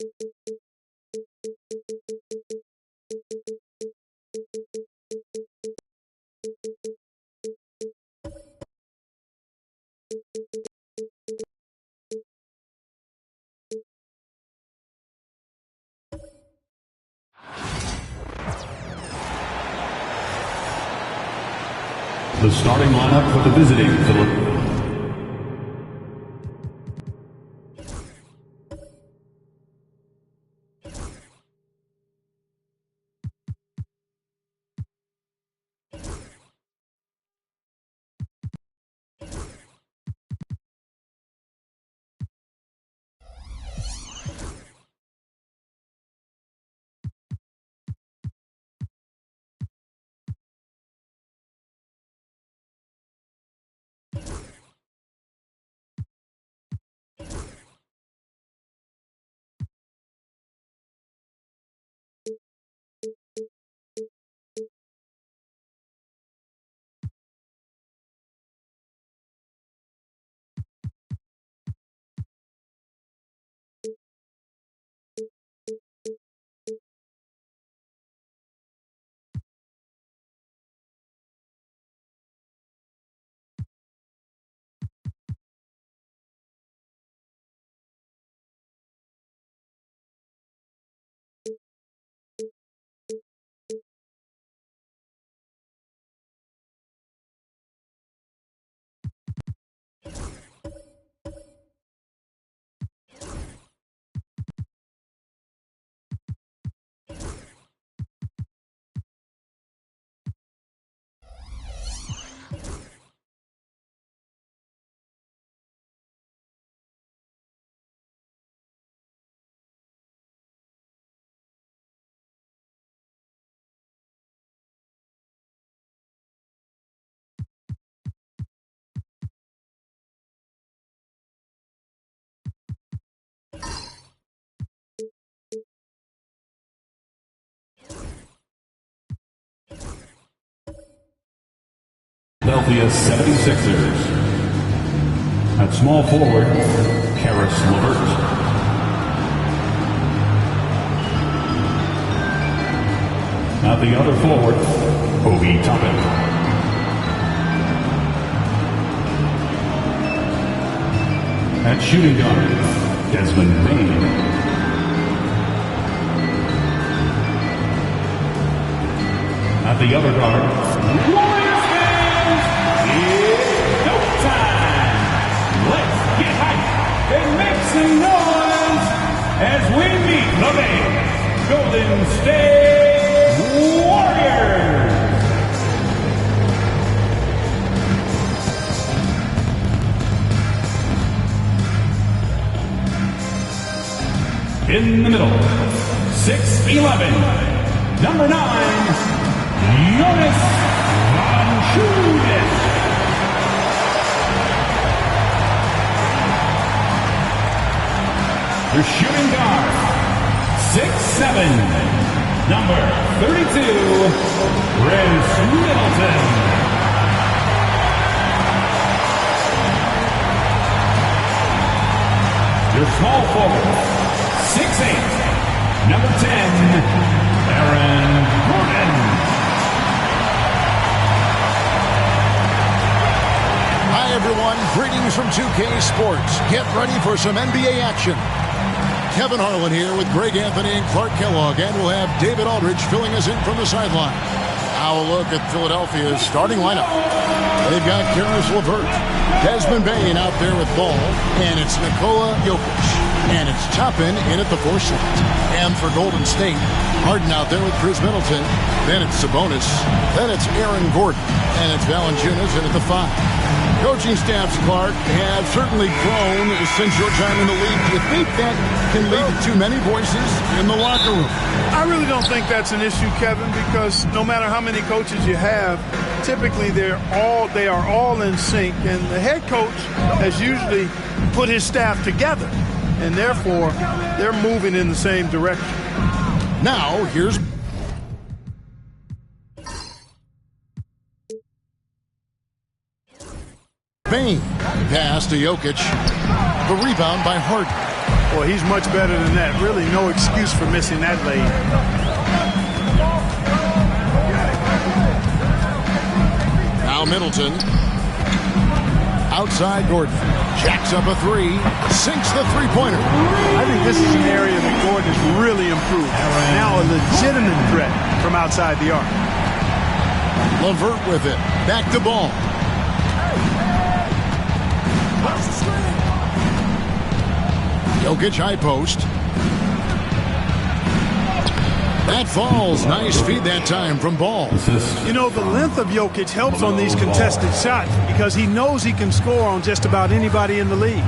The starting lineup for the visiting Philadelphia. Philadelphia 76ers. At small forward, Karis LeVert. At the other forward, Obi Toppin. At shooting guard, Desmond Bain. At the other guard, and make some noise as we meet the main Golden State Warriors. In the middle, 6'11", number 9, Jonas Valanciunas. The shooting guard, 6'7", number 32, Chris Middleton. Your small forward, 6'8", number 10, Aaron Gordon. Hi, everyone. Greetings from 2K Sports. Get ready for some NBA action. Kevin Harlan here with Greg Anthony and Clark Kellogg, and we'll have David Aldridge filling us in from the sideline. Now a look at Philadelphia's starting lineup. They've got Karis LeVert, Desmond Bain out there with ball, and it's Nikola Jokic. And it's Toppin in at the 4 slot. And for Golden State, Harden out there with Chris Middleton. Then it's Sabonis. Then it's Aaron Gordon. And it's Valanciunas in at the 5. Coaching staffs, Clark, have certainly grown since your time in the league. Do you think that can lead to too many voices in the locker room? I really don't think that's an issue, Kevin, because no matter how many coaches you have, typically they are all in sync, and the head coach has usually put his staff together, and therefore they're moving in the same direction. Now, here's Bain. Pass to Jokic. The rebound by Harden. Well, he's much better than that. Really no excuse for missing that lane. Now Middleton. Outside Gordon. Jacks up a three. Sinks the three-pointer. I think this is an area that Gordon has really improved. Now a legitimate threat from outside the arc. LeVert with it. Back to Ball. Jokic high post. That falls. Nice feed that time from Ball. You know, the length of Jokic helps on these contested shots because he knows he can score on just about anybody in the league.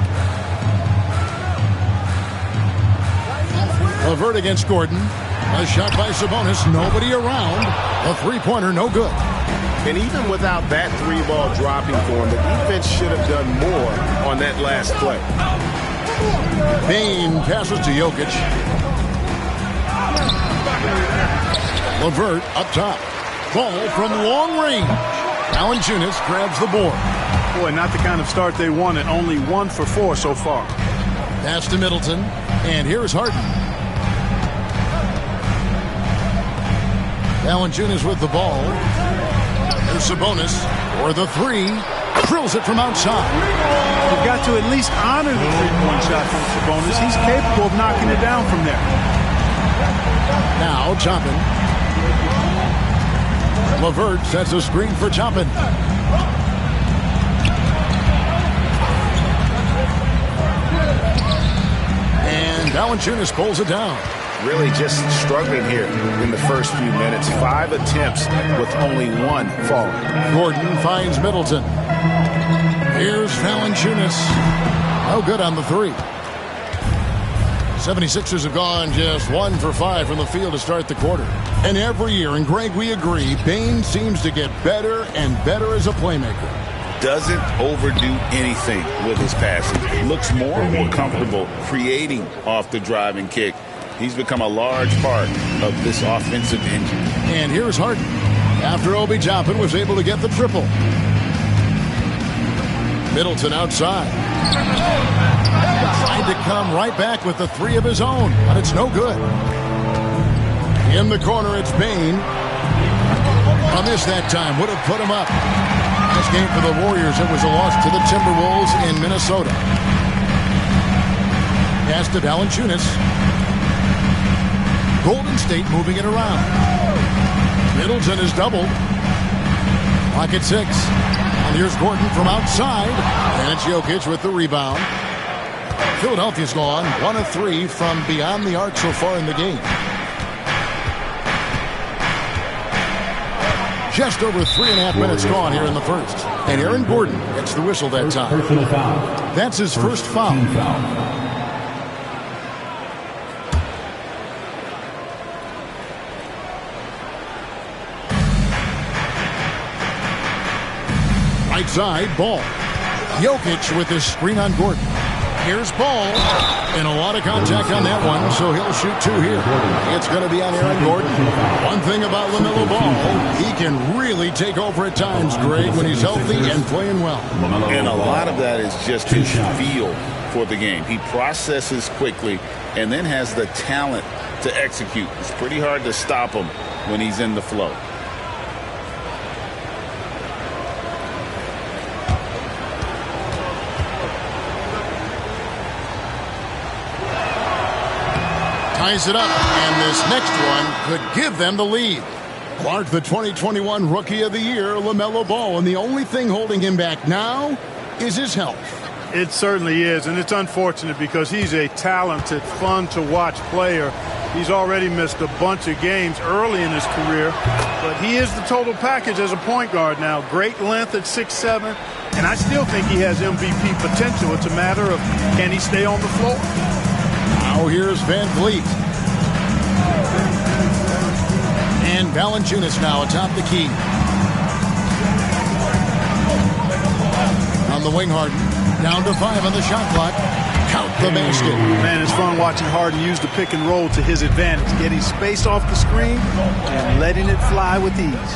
LeVert against Gordon. A shot by Sabonis. Nobody around. A three-pointer, no good. And even without that three ball dropping for him, the defense should have done more on that last play. Bane passes to Jokic. LeVert up top. Ball from long range. Valanciunas grabs the board. Boy, not the kind of start they wanted. Only 1 for 4 so far. Pass to Middleton. And here's Harden. Valanciunas with the ball. Here's Sabonis for the three. Drills it from outside. You've got to at least honor the three-point shot from Sabonis. He's capable of knocking it down from there. Now Toppin. LeVert sets a screen for Toppin. And Valanciunas pulls it down. Really just struggling here in the first few minutes. 5 attempts with only 1 falling. Gordon finds Middleton. Here's Valanciunas. No good on the three. 76ers have gone just 1 for 5 from the field to start the quarter. And every year, and Greg, we agree, Bane seems to get better and better as a playmaker. Doesn't overdo anything with his passing. Looks more and more comfortable creating off the driving kick. He's become a large part of this offensive engine. And here's Harden. After Obi Toppin was able to get the triple. Middleton outside. Tried to come right back with the three of his own, but it's no good. In the corner, it's Bane. A miss that time. Would have put him up. This game for the Warriors, it was a loss to the Timberwolves in Minnesota. Pass to Valanciunas. Golden State moving it around. Middleton is doubled. Clock at 6. And here's Gordon from outside. And it's Jokic with the rebound. Philadelphia's gone 1 of 3 from beyond the arc so far in the game. Just over 3.5 minutes gone here in the first. And Aaron Gordon gets the whistle that time. That's his first foul. Right side, Ball. Jokic with his screen on Gordon. Here's Ball. And a lot of contact on that one, so he'll shoot 2 here. It's going to be on Aaron Gordon. One thing about LaMelo Ball, he can really take over at times, Greg, when he's healthy and playing well. And a lot of that is just his feel for the game. He processes quickly and then has the talent to execute. It's pretty hard to stop him when he's in the flow. Ties it up, and this next one could give them the lead. Clark, the 2021 Rookie of the Year, LaMelo Ball, and the only thing holding him back now is his health. It certainly is, and it's unfortunate because he's a talented, fun-to-watch player. He's already missed a bunch of games early in his career, but he is the total package as a point guard now. Great length at 6'7", and I still think he has MVP potential. It's a matter of can he stay on the floor. Now here's Van Vliet. And Valanciunas now atop the key. On the wing, Harden. Down to 5 on the shot clock. Count the basket. Man, it's fun watching Harden use the pick and roll to his advantage. Getting space off the screen and letting it fly with ease.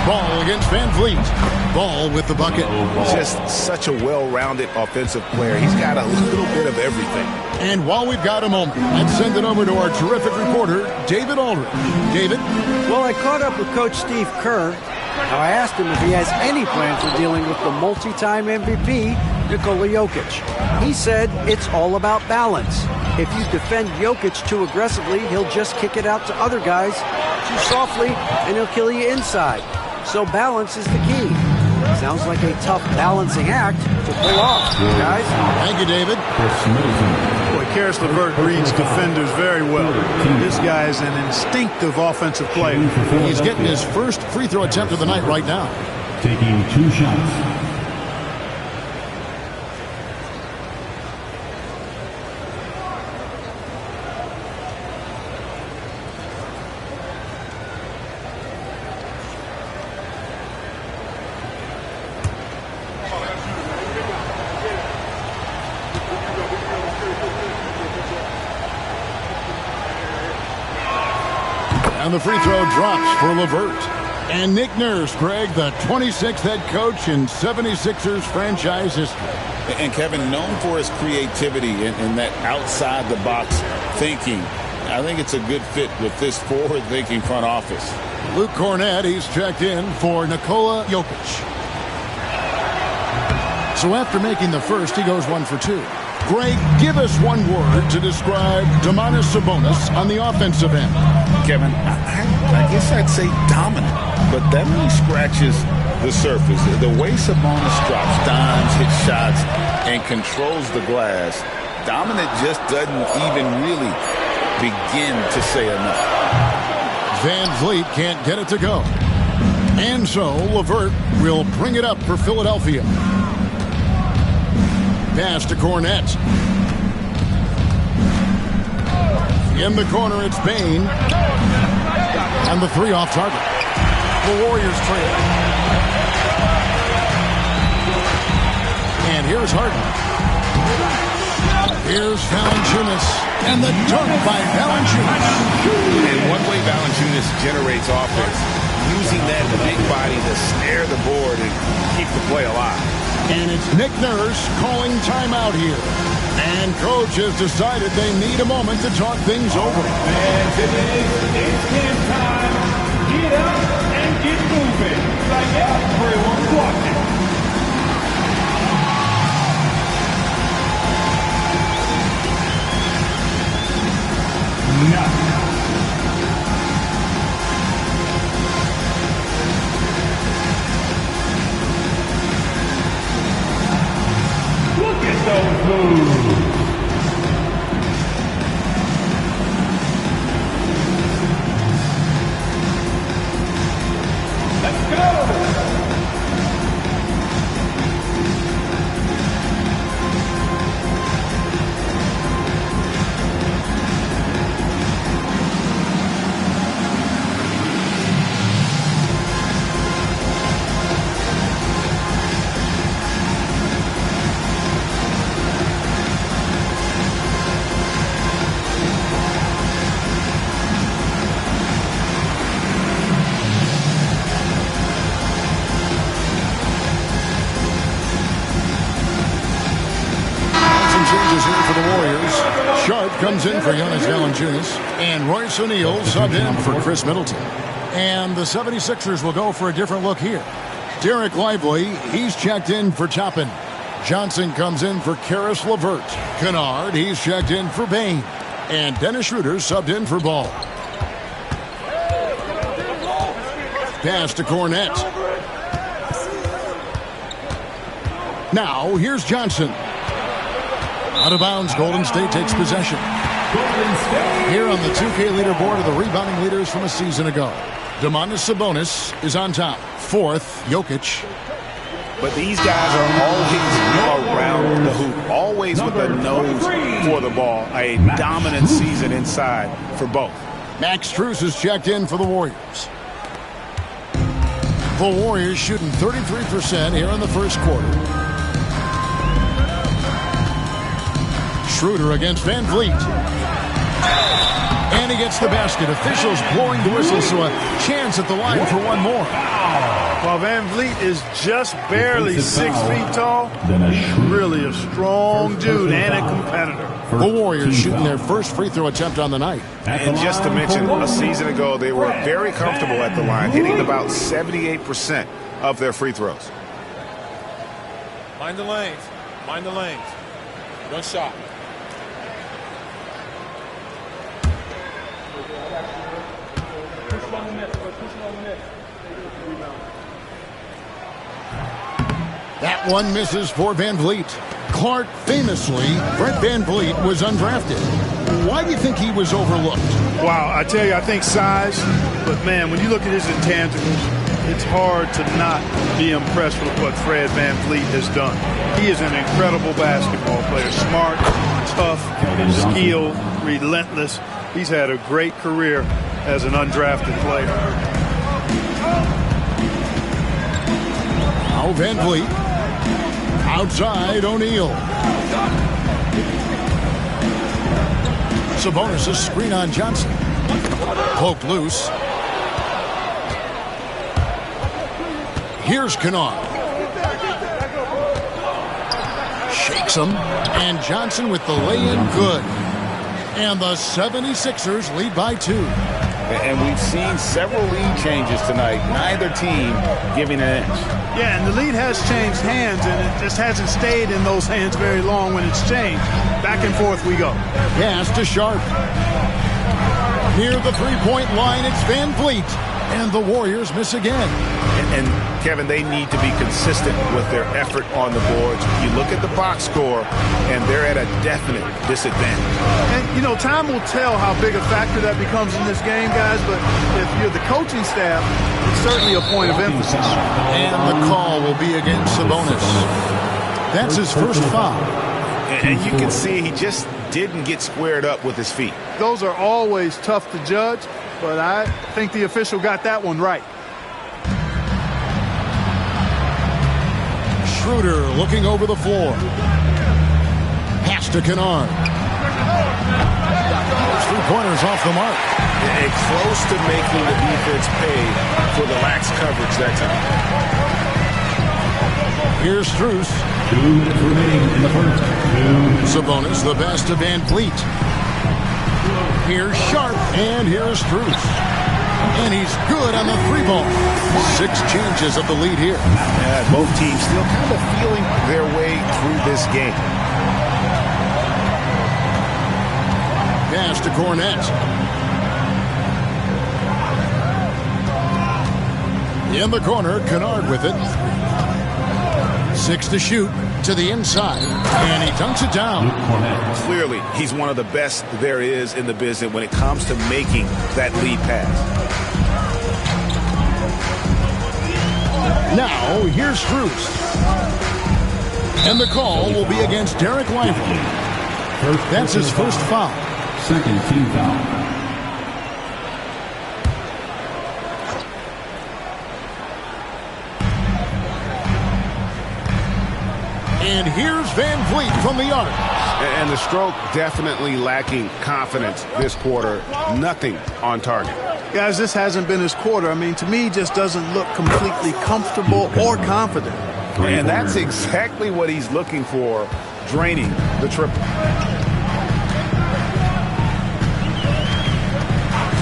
Ball against Van Vliet. Ball with the bucket. Just such a well-rounded offensive player. He's got a little bit of everything. And while we've got a moment, let's send it over to our terrific reporter, David Aldridge. David? Well, I caught up with Coach Steve Kerr. Now, I asked him if he has any plan for dealing with the multi-time MVP, Nikola Jokic. He said it's all about balance. If you defend Jokic too aggressively, he'll just kick it out to other guys too softly, and he'll kill you inside. So balance is the key. Sounds like a tough balancing act to pull off, guys. Thank you, David. Boy, Karis LeVert reads defenders very well. This guy is an instinctive offensive player. He's getting his first free throw attempt of the night right now. Taking 2 shots. And the free throw drops for LeVert. And Nick Nurse, Greg, the 26th head coach in 76ers franchise history. And Kevin, known for his creativity and that outside-the-box thinking, I think it's a good fit with this forward-thinking front office. Luke Cornett, he's checked in for Nikola Jokic. So after making the first, he goes 1 for 2. Greg, give us one word to describe Domantas Sabonis on the offensive end. Kevin, I guess I'd say dominant, but that only scratches the surface. The way Sabonis drops dimes, hits shots, and controls the glass, dominant just doesn't even really begin to say enough. Van Vliet can't get it to go. And so LeVert will bring it up for Philadelphia. Pass to Cornett. In the corner, it's Bane. And the 3 off target. The Warriors trail. And here's Harden. Here's Valanciunas. And the dunk by Valanciunas. And one way Valanciunas generates offense, using that big body to snare the board and keep the play alive. And it's Nick Nurse calling timeout here. And coach has decided they need a moment to talk things over. And today, it's game time. Get up and get moving. Like everyone's watching. Now. Those moves. Let's go. Sharp comes in for Jonas Valanciunas, and Royce O'Neal subbed in for Chris Middleton. And the 76ers will go for a different look here. Derek Lively, he's checked in for Toppin. Johnson comes in for Karis LeVert. Kennard, he's checked in for Bane. And Dennis Schroeder subbed in for Ball. Pass to Cornett. Now, here's Johnson. Out of bounds, Golden State takes possession. Here on the 2K leaderboard are the rebounding leaders from a season ago. Domantas Sabonis is on top. 4th, Jokic. But these guys are always around the hoop, always with a nose for the ball. A dominant season inside for both. Max Strus is checked in for the Warriors. The Warriors shooting 33% here in the first quarter. Schroeder against Van Vliet. And he gets the basket. Officials blowing the whistle, so a chance at the line for one more. Well, Van Vliet is just barely 6 feet tall. Really a strong dude and a competitor. The Warriors shooting their first free throw attempt on the night. And just to mention, a season ago, they were very comfortable at the line, hitting about 78% of their free throws. Mind the lanes. Mind the lanes. One shot. That one misses for Van Vliet. Clark famously, Brett Van Vliet was undrafted. Why do you think he was overlooked? Wow, I tell you, I think size, but man, when you look at his intangibles, it's hard to not be impressed with what Fred Van Vliet has done. He is an incredible basketball player. Smart, tough, skilled, relentless. He's had a great career as an undrafted player. Now Van Vliet. Outside O'Neal. Sabonis' screen on Johnson. Poked loose. Here's Kennard. Shakes him. And Johnson with the lay-in good. And the 76ers lead by 2. And we've seen several lead changes tonight. Neither team giving an inch. Yeah, and the lead has changed hands, and it just hasn't stayed in those hands very long when it's changed. Back and forth we go. Pass to Sharp. Near the three-point line, it's Van Vliet. And the Warriors miss again. And Kevin, they need to be consistent with their effort on the boards. You look at the box score, and they're at a definite disadvantage. And, you know, time will tell how big a factor that becomes in this game, guys, but if you're the coaching staff, it's certainly a point of emphasis. And the call will be against Sabonis. That's his first foul. And you can see he just didn't get squared up with his feet. Those are always tough to judge, but I think the official got that one right. Schroeder looking over the floor. Pass to Kennard. Those 3-pointers off the mark. And close to making the defense pay for the lax coverage that time. Here's Strus. 2 minutes remaining in the first. Sabonis, the best of Van Vliet. Here's Sharp, and here's Strus. And he's good on the 3-ball. 6 changes of the lead here. Both teams still kind of feeling their way through this game. Pass to Cornette. In the corner, Kennard with it. 6 to shoot to the inside, and he dunks it down. Clearly, he's one of the best there is in the business when it comes to making that lead pass. Now, here's Strus. And the call will be against Derek Lively. That's his first foul. Second team foul. And here's Van Vliet from the arc. And the stroke definitely lacking confidence this quarter. Nothing on target. Guys, this hasn't been his quarter. I mean, to me, just doesn't look completely comfortable or confident. And that's exactly what he's looking for, draining the triple.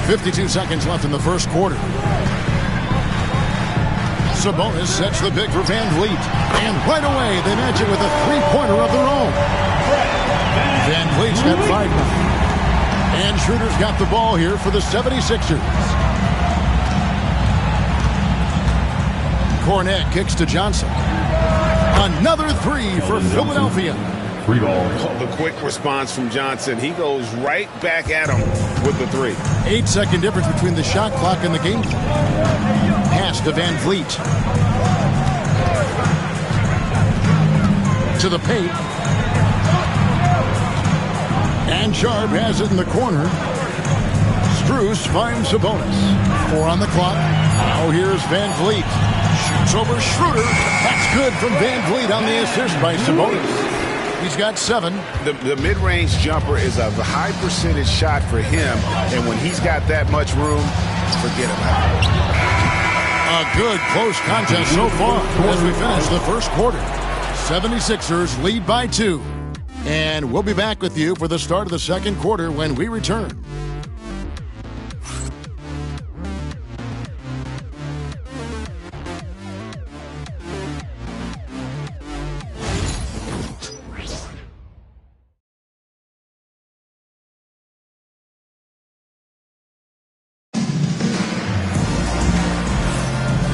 52 seconds left in the first quarter. Sabonis sets the big for Van Vliet. And right away, they match it with a 3-pointer of their own. Van Vliet's got 5 now. And Schroeder's got the ball here for the 76ers. Cornette kicks to Johnson. Another 3 for Philadelphia. Free ball. The quick response from Johnson. He goes right back at him with the 3. 8-second difference between the shot clock and the game clock. Pass to Van Vliet. To the paint. And Sharp has it in the corner. Strus finds Sabonis. 4 on the clock. Now here's Van Vliet. Shoots over Schroeder. That's good from Van Vliet on the assist by Sabonis. He's got 7. The mid-range jumper is a high percentage shot for him, and when he's got that much room, forget about it. A good close contest so far as we finish the first quarter. 76ers lead by 2. And we'll be back with you for the start of the second quarter when we return.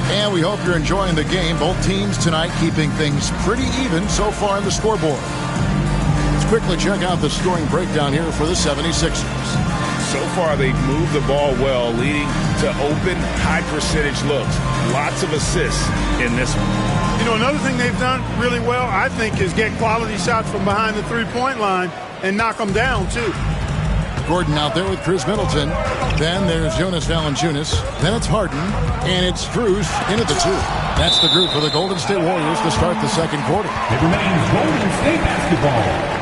And we hope you're enjoying the game. Both teams tonight keeping things pretty even so far on the scoreboard. Let's quickly check out the scoring breakdown here for the 76ers. So far, they've moved the ball well, leading to open, high-percentage looks. Lots of assists in this one. You know, another thing they've done really well, I think, is get quality shots from behind the three-point line and knock them down, too. Gordon out there with Chris Middleton. Then there's Jonas Valanciunas. Then it's Harden. And it's Strus into the 2. That's the group for the Golden State Warriors to start the second quarter. It remains Golden State basketball.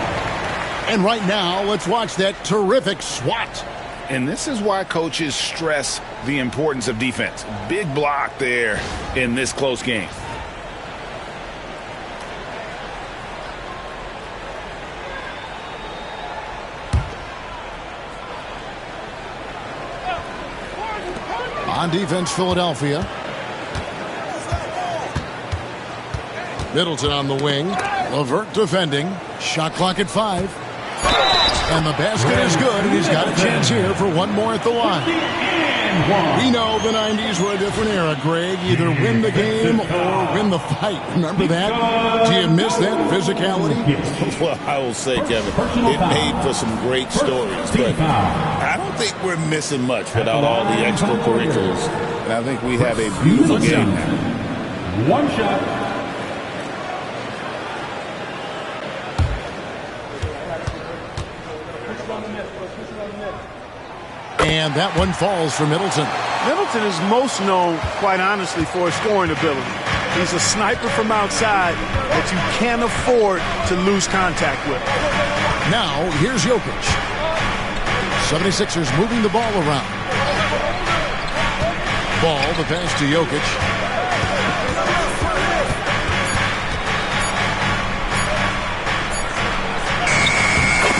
And right now, let's watch that terrific swat. And this is why coaches stress the importance of defense. Big block there in this close game. On defense, Philadelphia. Middleton on the wing. LeVert defending. Shot clock at 5. And the basket is good, and he's got a chance here for one more at the line. We know the 90s were a different era, Greg. Either win the game or win the fight. Remember that? Do you miss that physicality? Well, I will say, Kevin, it made for some great stories. But I don't think we're missing much without all the extracurriculars. And I think we have a beautiful game now. One shot. And that one falls for Middleton. Middleton is most known, quite honestly, for his scoring ability. He's a sniper from outside that you can't afford to lose contact with. Now, here's Jokic. 76ers moving the ball around. Ball, the pass to Jokic.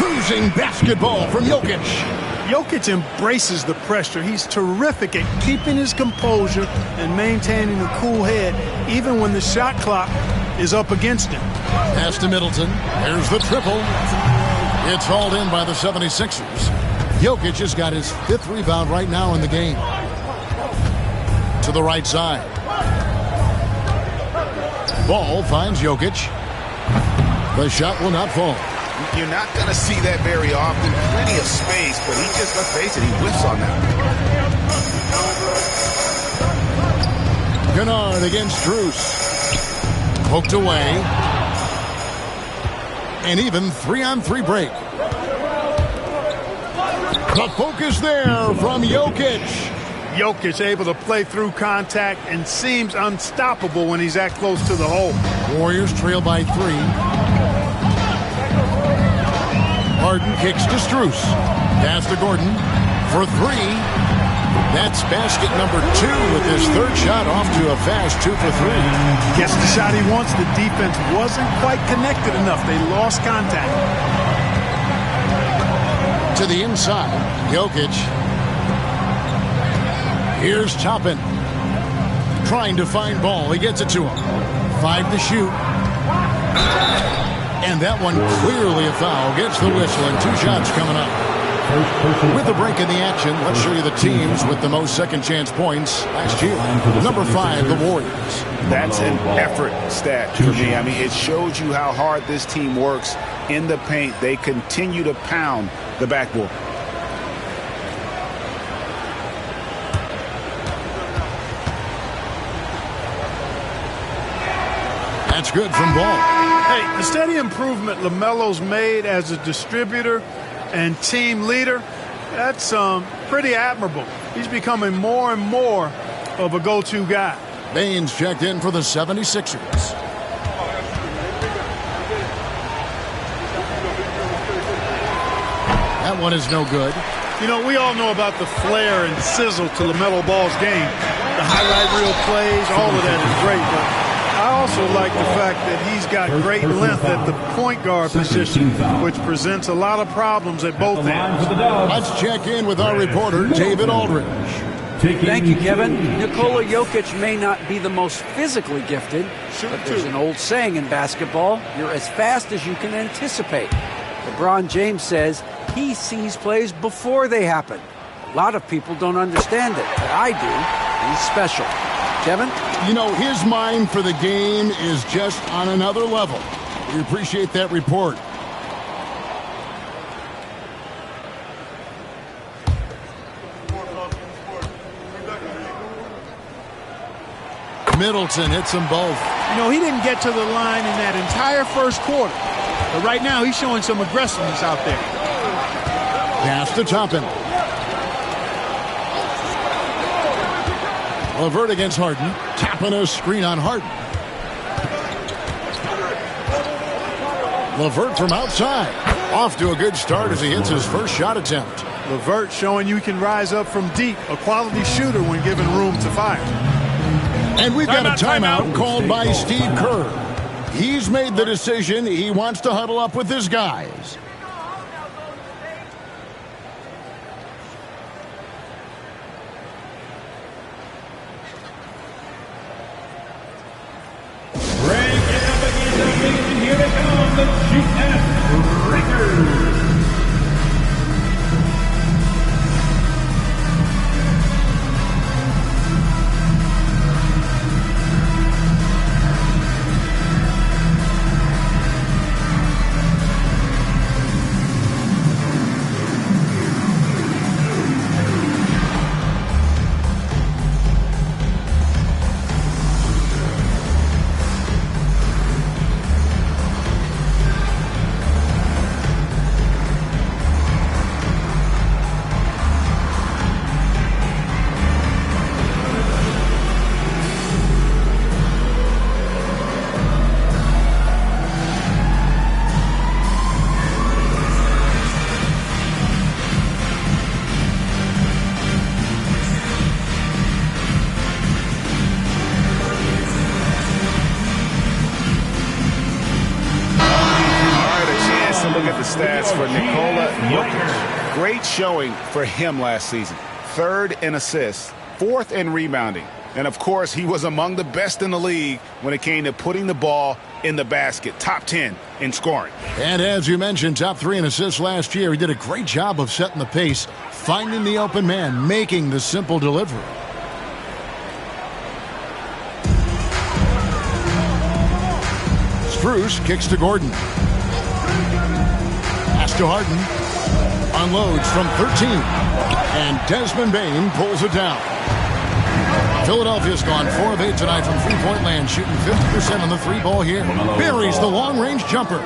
Cruising basketball from Jokic. Jokic embraces the pressure. He's terrific at keeping his composure and maintaining a cool head, even when the shot clock is up against him. Pass to Middleton. There's the triple. It's hauled in by the 76ers. Jokic has got his 5th rebound right now in the game. To the right side. Ball finds Jokic. The shot will not fall. You're not going to see that very often. Plenty of space, but he just, let's face it, he whiffs on that. Kennard against Strus. Poked away. And even 3-on-3 break. The focus there from Jokic. Jokic able to play through contact and seems unstoppable when he's that close to the hole. Warriors trail by 3. Harden kicks to Strus. Pass to Gordon for 3. That's basket number 2 with his 3rd shot, off to a fast 2 for 3. Gets the shot he wants. The defense wasn't quite connected enough. They lost contact. To the inside, Jokic. Here's Toppin. Trying to find ball. He gets it to him. 5 to shoot. And that one clearly a foul. Gets the whistle, and 2 shots coming up. With the break in the action, let's show you the teams with the most second-chance points last year. Number 5, the Warriors. That's an effort stat for me. I mean, it shows you how hard this team works in the paint. They continue to pound the backboard. That's good from Ball. Hey, the steady improvement LaMelo's made as a distributor and team leader, that's pretty admirable. He's becoming more and more of a go-to guy. Baines checked in for the 76ers. That one is no good. You know, we all know about the flair and sizzle to LaMelo Ball's game. The highlight reel plays, all of that is great. But I also like the fact that he's got great length at the point guard position, which presents a lot of problems at both ends. Let's check in with our reporter, David Aldridge. Thank you, Kevin. Nikola Jokic may not be the most physically gifted, but there's an old saying in basketball, you're as fast as you can anticipate. LeBron James says he sees plays before they happen. A lot of people don't understand it, but I do. He's special. Kevin? You know, his mind for the game is just on another level. We appreciate that report. Middleton hits them both. You know, he didn't get to the line in that entire first quarter. But right now, he's showing some aggressiveness out there. Pass to Toppin. LeVert against Harden. Tapping a screen on Harden. LeVert from outside. Off to a good start as he hits his first shot attempt. LeVert showing you can rise up from deep. A quality shooter when given room to fire. And we've got a timeout called by Steve Kerr. He's made the decision. He wants to huddle up with his guys. Here they come, the GS Breakers. Stats for Nikola Jokic. Great showing for him last season. 3rd in assists, 4th in rebounding. And, of course, he was among the best in the league when it came to putting the ball in the basket. Top 10 in scoring. And as you mentioned, top 3 in assists last year. He did a great job of setting the pace, finding the open man, making the simple delivery. Strus kicks to Gordon. Pass to Harden. Unloads from 13. And Desmond Bane pulls it down. Philadelphia's gone 4 of 8 tonight from three-point land, shooting 50% on the three ball here. Buries the long-range jumper.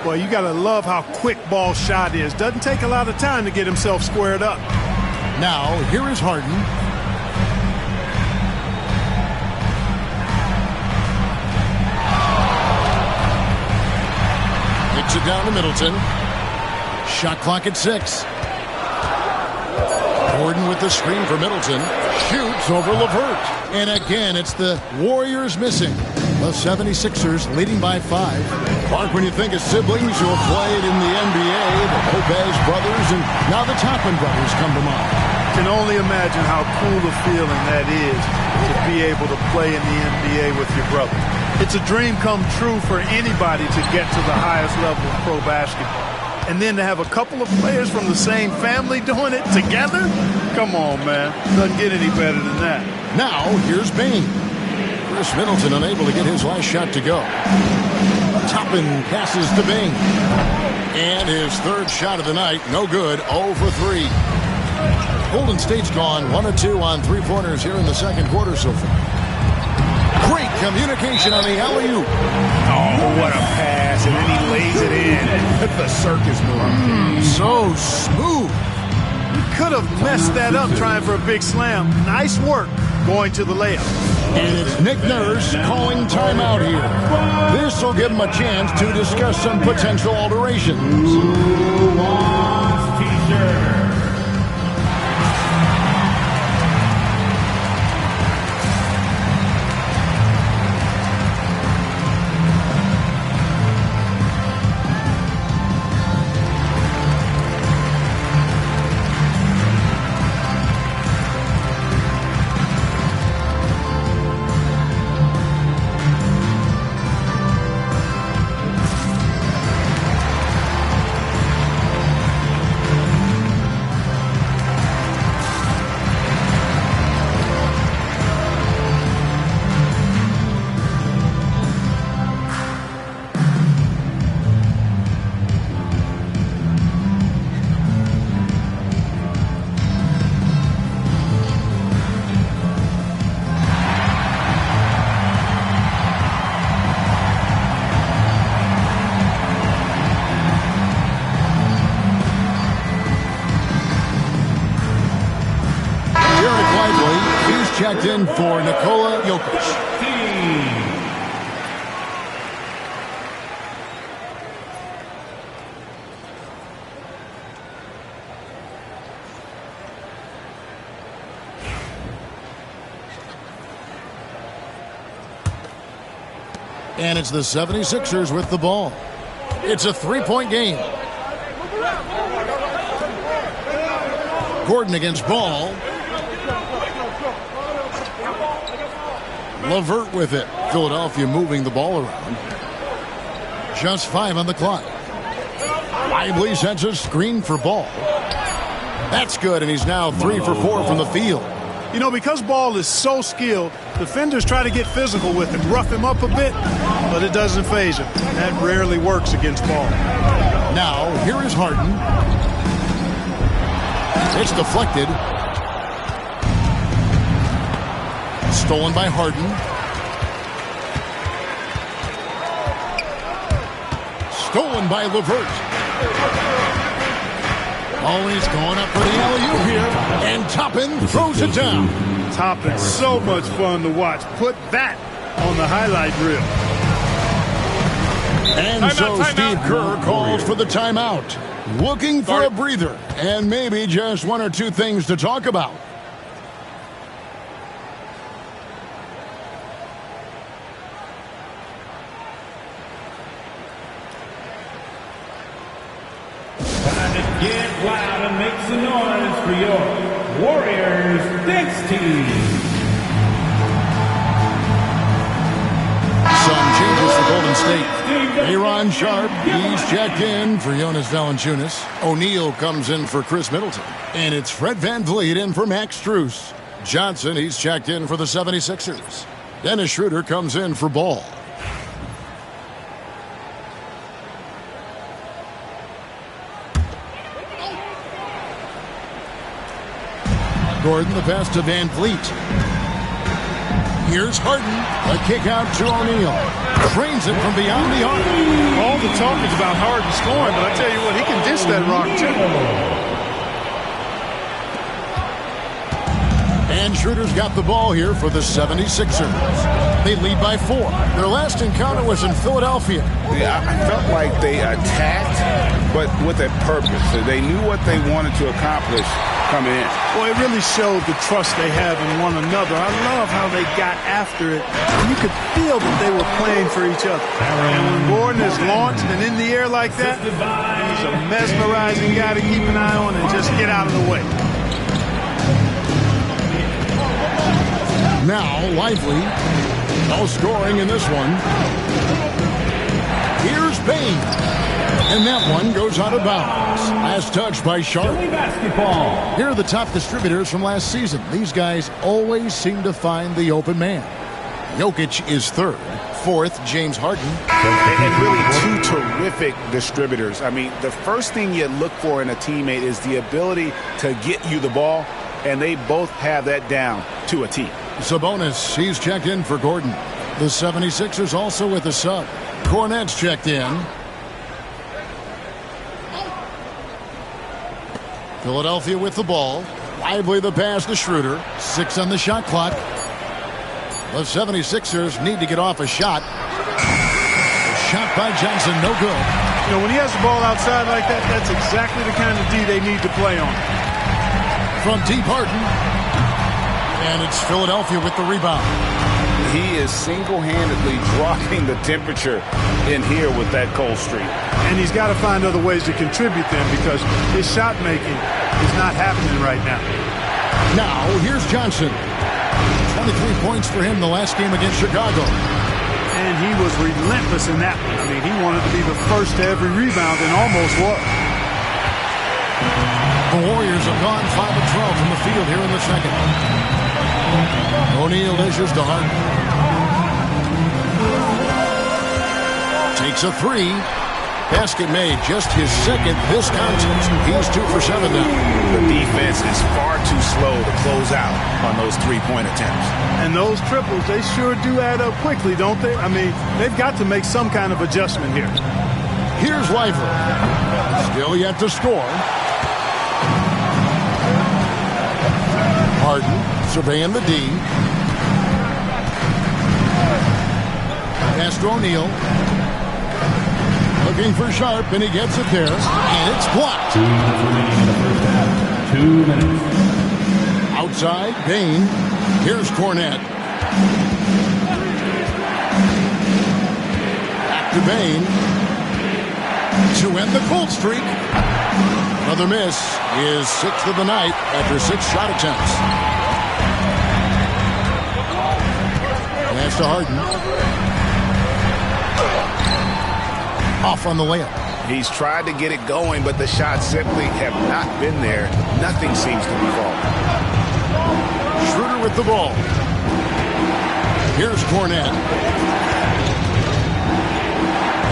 Well, you got to love how quick ball shot is. Doesn't take a lot of time to get himself squared up. Now, here is Harden. Kicks it down to Middleton. Shot clock at 6. Gordon with the screen for Middleton. Shoots over LeVert. And again, it's the Warriors missing. The 76ers leading by 5. Mark, when you think of siblings who have played in the NBA, the Lopez brothers, and now the Toppin brothers come to mind. Can only imagine how cool a feeling that is to be able to play in the NBA with your brother. It's a dream come true for anybody to get to the highest level of pro basketball. And then to have a couple of players from the same family doing it together? Come on, man. Doesn't get any better than that. Now, here's Bane. Chris Middleton unable to get his last shot to go. Toppin passes to Bane. And his 3rd shot of the night, no good, 0 for 3. Golden State's gone 1 of 2 on three-pointers here in the second quarter so far. Great communication on the alley-oop. Oh, what a pass, and then he lays it in. The circus move. So smooth. Could have messed that up trying for a big slam. Nice work going to the layup. And it's Nick Nurse calling timeout here. This will give him a chance to discuss some potential alterations. Frazier. Checked in for Nikola Jokic. And it's the 76ers with the ball. It's a three-point game. Gordon against Ball. LeVert with it. Philadelphia moving the ball around. Just 5 on the clock. Lively sets a screen for Ball. That's good, and he's now 3 for 4 from the field. You know, because Ball is so skilled, defenders try to get physical with him, rough him up a bit, but it doesn't faze him. That rarely works against Ball. Now, here is Harden. It's deflected. Stolen by Harden. Stolen by LeVert. Always going up for the alley-oop here. And Toppin throws it down. Toppin's so much fun to watch. Put that on the highlight reel. And so Steve Kerr calls for the timeout. Looking for a breather. And maybe just one or two things to talk about. Get loud and make some noise for your Warriors next team. Some changes for Golden State. Aaron Sharp, he's checked in for Jonas Valanciunas. O'Neal comes in for Chris Middleton. And it's Fred VanVleet in for Max Strus. Johnson, he's checked in for the 76ers. Dennis Schroeder comes in for Ball. Gordon, the pass to VanVleet. Here's Harden. A kick out to O'Neal. Trains it from beyond the arc. All the talk is about Harden scoring, but I tell you what, he can dish that rock too. And Schroeder's got the ball here for the 76ers. They lead by 4. Their last encounter was in Philadelphia. Yeah, I felt like they attacked, but with a purpose. So they knew what they wanted to accomplish coming in. Well, it really showed the trust they have in one another. I love how they got after it. You could feel that they were playing for each other. And when Gordon is launched and in the air like that, he's a mesmerizing guy to keep an eye on and just get out of the way. Now, Lively. No scoring in this one. Here's Payne. And that one goes out of bounds. Last touch by Sharp. Here are the top distributors from last season. These guys always seem to find the open man. Jokic is 3rd. 4th, James Harden. And really 2 terrific distributors. I mean, the first thing you look for in a teammate is the ability to get you the ball, and they both have that down to a T. Sabonis, he's checked in for Gordon. The 76ers also with a sub. Cornette's checked in. Philadelphia with the ball. Lively the pass to Schroeder. 6 on the shot clock. The 76ers need to get off a shot. A shot by Johnson, no good. You know, when he has the ball outside like that, that's exactly the kind of D they need to play on. From deep, Harden. And it's Philadelphia with the rebound. He is single-handedly dropping the temperature in here with that cold streak. And he's got to find other ways to contribute them because his shot making is not happening right now. Now, here's Johnson. 23 points for him the last game against Chicago. And he was relentless in that one. I mean, he wanted to be the first to every rebound and almost was. The Warriors have gone 5 of 12 from the field here in the second. O'Neal dishes to Harden. Takes a three. Basket made, just his second this contest. He's 2 for 7 now. The defense is far too slow to close out on those three-point attempts. And those triples, they sure do add up quickly, don't they? I mean, they've got to make some kind of adjustment here. Here's Lively. Still yet to score. Harden surveying the D. Pass to O'Neal. Looking for Sharp, and he gets it there. And it's blocked. 2 minutes remaining in the first half. 2 minutes. Outside, Bane. Here's Cornette. Back to Bane. To end the cold streak. Another miss is 6th of the night after 6 shot attempts. Pass to Harden. Off on the layup. He's tried to get it going, but the shots simply have not been there. Nothing seems to be falling. Schroeder with the ball. Here's Cornette.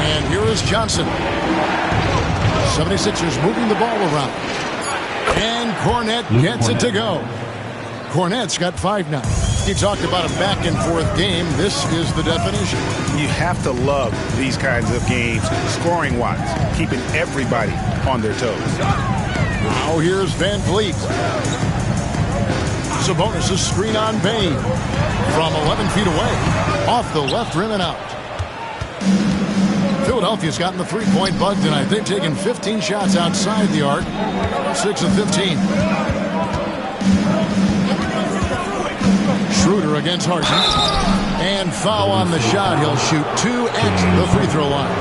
And here is Johnson. 76ers moving the ball around. And Cornette gets it to go. Cornette's got 5 now. He talked about a back-and-forth game. This is the definition. You have to love these kinds of games, scoring-wise, keeping everybody on their toes. Now here's Van Vliet. Sabonis' screen on Bane. From 11 feet away. Off the left rim and out. Philadelphia's gotten the three-point bug tonight. They've taken 15 shots outside the arc. 6 of 15. Schroeder against Harden. And foul on the shot. He'll shoot 2 at the free throw line.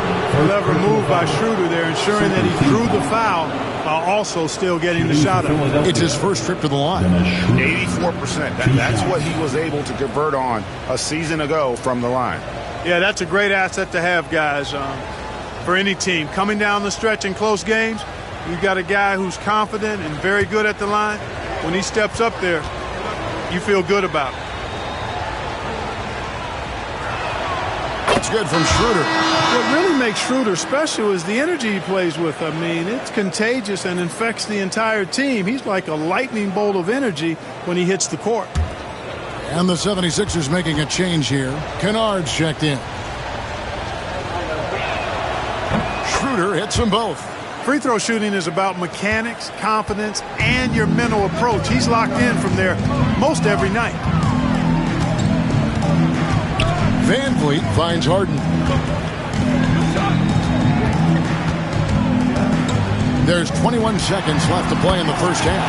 Clever move by Schroeder there, ensuring that he drew the foul while also still getting the shot up. It's his first trip to the line. 84%. That's what he was able to convert on a season ago from the line. Yeah, that's a great asset to have, guys, for any team. Coming down the stretch in close games, you've got a guy who's confident and very good at the line. When he steps up there, you feel good about it. That's good from Schroeder. What really makes Schroeder special is the energy he plays with. I mean, it's contagious and infects the entire team. He's like a lightning bolt of energy when he hits the court. And the 76ers making a change here. Kennard's checked in. Schroeder hits them both. Free throw shooting is about mechanics, confidence, and your mental approach. He's locked in from there most every night. Van Vliet finds Harden. There's 21 seconds left to play in the first half.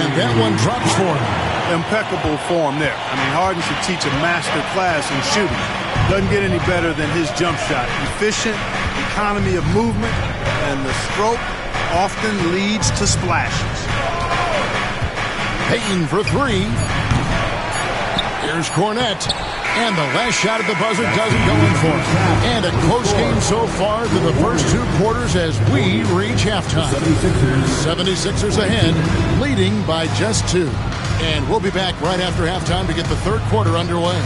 And that one drops for him. Impeccable form there. I mean, Harden should teach a master class in shooting. Doesn't get any better than his jump shot. Efficient, economy of movement, and the stroke often leads to splashes. Payton for 3. Here's Cornette. And the last shot at the buzzer doesn't go in for him. And a close game so far to the first 2 quarters as we reach halftime. 76ers ahead, leading by just 2. And we'll be back right after halftime to get the third quarter underway.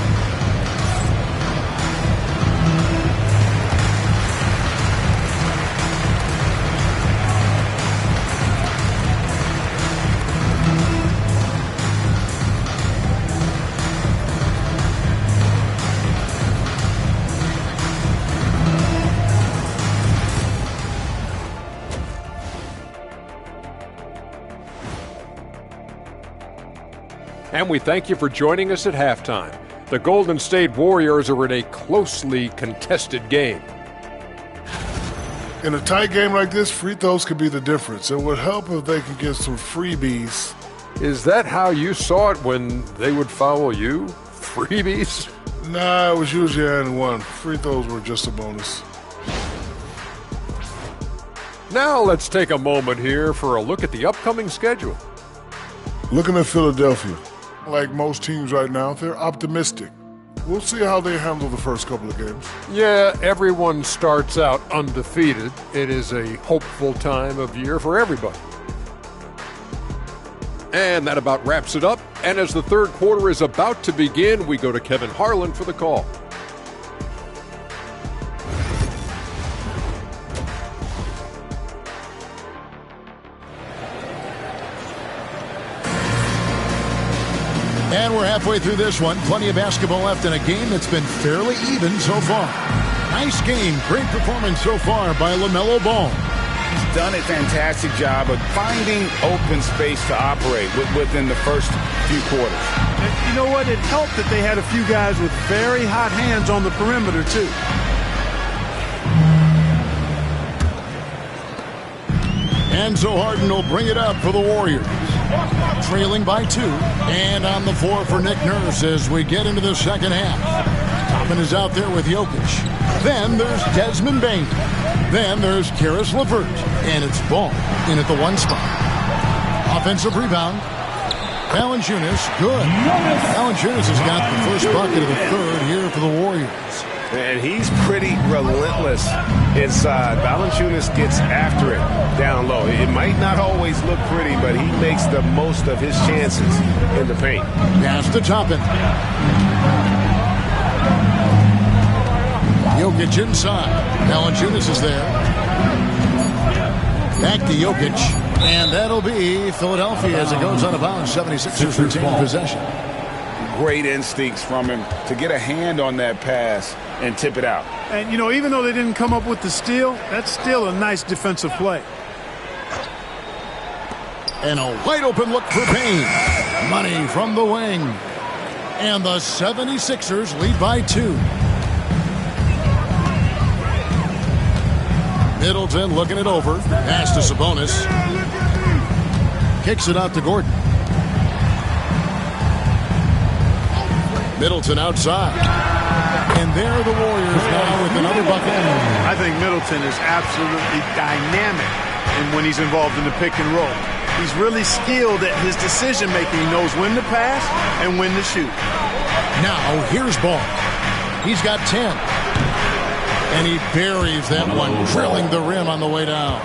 And we thank you for joining us at halftime. The Golden State Warriors are in a closely contested game. In a tight game like this, free throws could be the difference. It would help if they could get some freebies. Is that how you saw it when they would foul you? Freebies? Nah, it was usually and one. Free throws were just a bonus. Now let's take a moment here for a look at the upcoming schedule. Looking at Philadelphia, like most teams right now, they're optimistic. We'll see how they handle the first couple of games. Yeah, everyone starts out undefeated. It is a hopeful time of year for everybody. And that about wraps it up. And as the third quarter is about to begin, we go to Kevin Harlan for the call. And we're halfway through this one. Plenty of basketball left in a game that's been fairly even so far. Nice game. Great performance so far by LaMelo Ball. He's done a fantastic job of finding open space to operate within the first few quarters. And you know what? It helped that they had a few guys with very hot hands on the perimeter, too. Enzo Harden will bring it up for the Warriors. Trailing by 2. And on the floor for Nick Nurse as we get into the second half. Toppin is out there with Jokic. Then there's Desmond Bain. Then there's Karis LeVert. And it's Ball in at the 1 spot. Offensive rebound. Valanciunas, good. Valanciunas has got the first bucket of the third here for the Warriors. And he's pretty relentless inside. Valanciunas gets after it down low. It might not always look pretty, but he makes the most of his chances in the paint. Pass to Toppin. Jokic inside. Valanciunas is there. Back to Jokic. And that'll be Philadelphia as it goes out of bounds. 76ers retain possession. Great instincts from him to get a hand on that pass and tip it out. And, you know, even though they didn't come up with the steal, that's still a nice defensive play. And a wide open look for Payne. Money from the wing. And the 76ers lead by 2. Middleton looking it over. Pass to Sabonis. Kicks it out to Gordon. Middleton outside. And there are the Warriors now with another bucket. I think Middleton is absolutely dynamic and when he's involved in the pick and roll. He's really skilled at his decision-making. He knows when to pass and when to shoot. Now, here's Ball. He's got 10. And he buries that one, drilling the rim on the way down.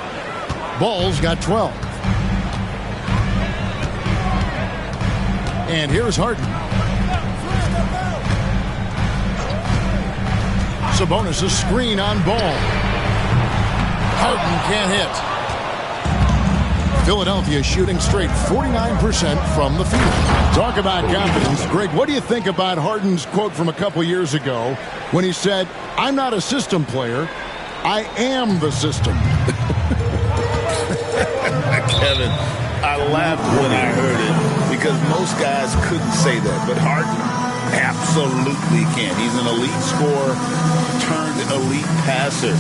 Ball's got 12. And here's Harden. Sabonis' screen on Ball. Harden can't hit. Philadelphia shooting straight 49% from the field. Talk about confidence. Greg, what do you think about Harden's quote from a couple years ago when he said, "I'm not a system player, I am the system"? Kevin, I laughed when I heard it because most guys couldn't say that, but Harden absolutely can. He's an elite scorer turned elite passer.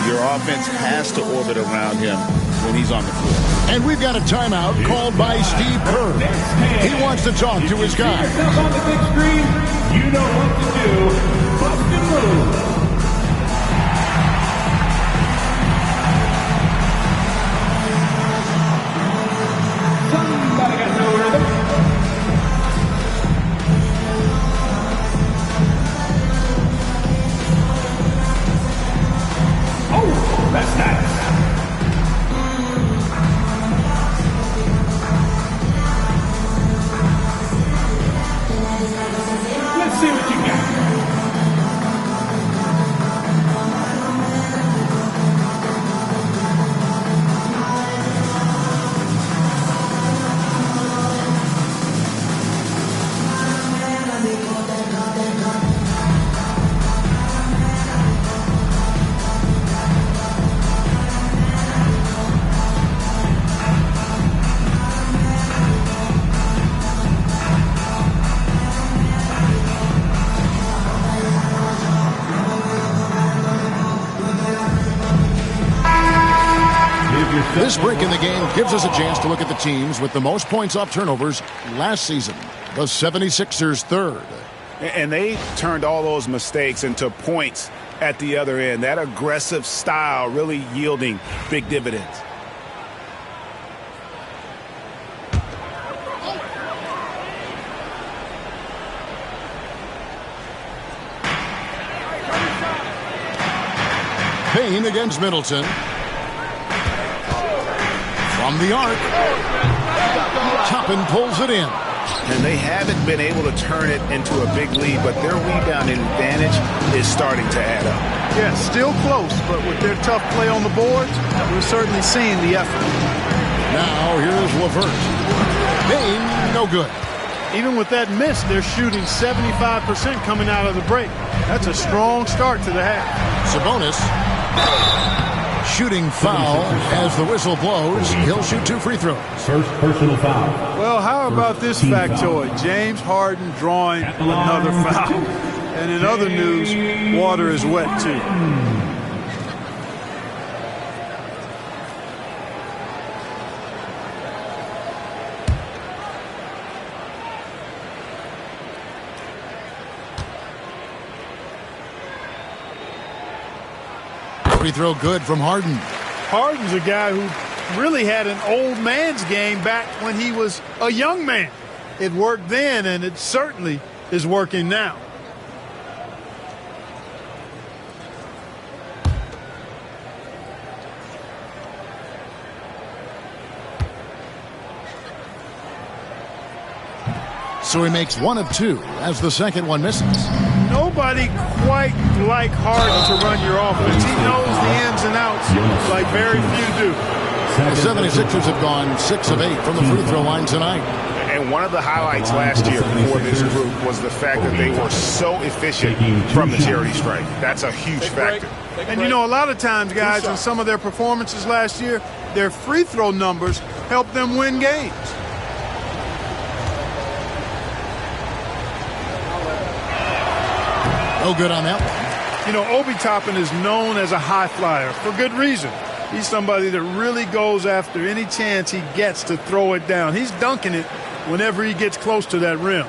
Your offense has to orbit around him when he's on the floor. And we've got a timeout called by Steve Kerr. He wants to talk to his guys. On the big screen, you know what to do. Bust and move. Somebody got no rhythm. Oh, that's nice. Let's see what you got. This break in the game gives us a chance to look at the teams with the most points off turnovers last season. The 76ers third. And they turned all those mistakes into points at the other end. That aggressive style really yielding big dividends. Payne against Middleton. From the arc. Toppin pulls it in. And they haven't been able to turn it into a big lead, but their rebounding advantage is starting to add up. Yeah, still close, but with their tough play on the boards, we're certainly seeing the effort. Now here's LeVert. Payne, no good. Even with that miss, they're shooting 75% coming out of the break. That's a strong start to the half. Sabonis. Shooting foul as the whistle blows. He'll shoot 2 free throws. First personal foul. Well, how about this factoid? James Harden drawing another foul. And in other news, water is wet too. Free throw good from Harden. Harden's a guy who really had an old man's game back when he was a young man. It worked then, and it certainly is working now. So he makes 1 of 2 as the second one misses. Nobody quite like Harden to run your offense. He knows the ins and outs like very few do. The 76ers have gone 6 of 8 from the free throw line tonight. And one of the highlights last year for this group was the fact that they were so efficient from the charity stripe. That's a huge factor. And you know, a lot of times, guys, in some of their performances last year, their free throw numbers helped them win games. No good on that one. You know, Obi Toppin is known as a high flyer for good reason. He's somebody that really goes after any chance he gets to throw it down. He's dunking it whenever he gets close to that rim.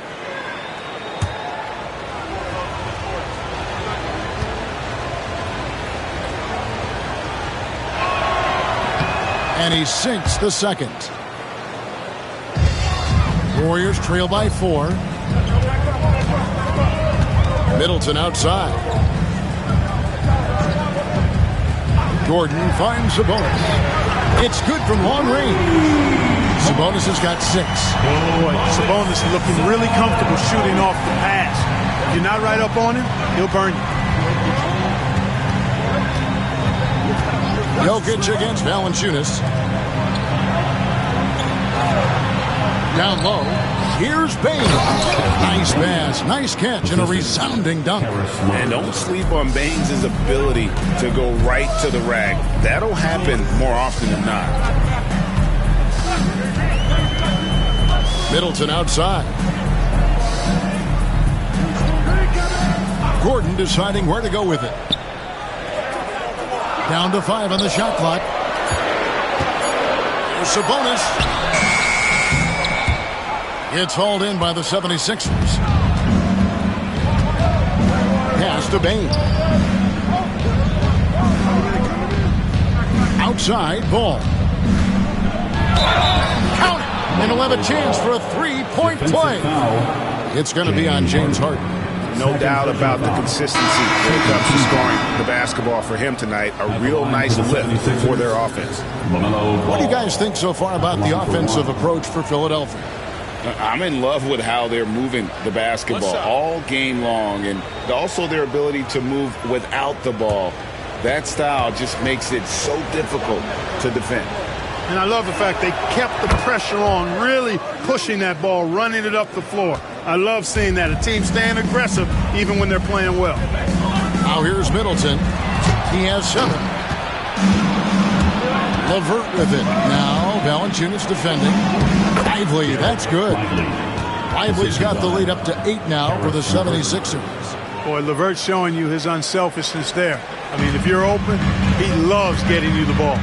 And he sinks the second. Warriors trail by 4. Middleton outside. Gordon finds Sabonis. It's good from long range. Sabonis has got 6. Boy, Sabonis looking really comfortable shooting off the pass. If you're not right up on him, he'll burn you. Jokic against Valanciunas. Down low. Here's Payne. Nice pass, nice catch, and a resounding dunk. And don't sleep on Baines' ability to go right to the rack. That'll happen more often than not. Middleton outside. Gordon deciding where to go with it. Down to 5 on the shot clock. Here's Sabonis. It's hauled in by the 76ers. Pass to Bane. Outside, ball. Count it! And he'll have a chance for a 3-point play. It's going to be on James Harden. No doubt about the consistency when it comes to scoring the basketball for him tonight. A real nice lift for their offense. What do you guys think so far about the offensive approach for Philadelphia? I'm in love with how they're moving the basketball all game long, and also their ability to move without the ball. That style just makes it so difficult to defend. And I love the fact they kept the pressure on, really pushing that ball, running it up the floor. I love seeing that. A team staying aggressive even when they're playing well. Now here's Middleton. He has 7. LeVert with it. Now Valanciunas defending. Lively, that's good. Lively's got the lead up to 8 now for the 76ers. Boy, LeVert showing you his unselfishness there. I mean, if you're open, he loves getting you the ball.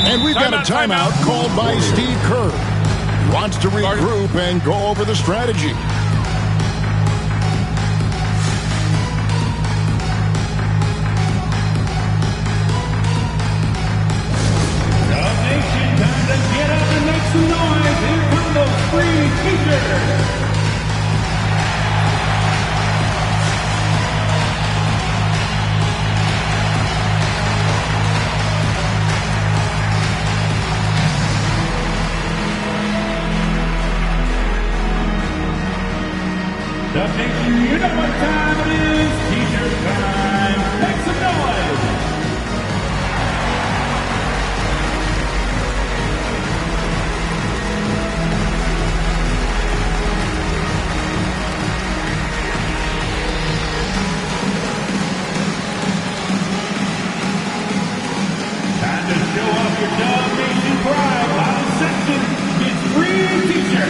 And we've got a timeout called by Steve Kerr. He wants to regroup and go over the strategy. Nation, time to get up and make some noise. Here come the Free Teachers. You know what time it is. Teacher time. Make some noise. Time to show off your Dub Nation pride. Bottom section is Free Teacher.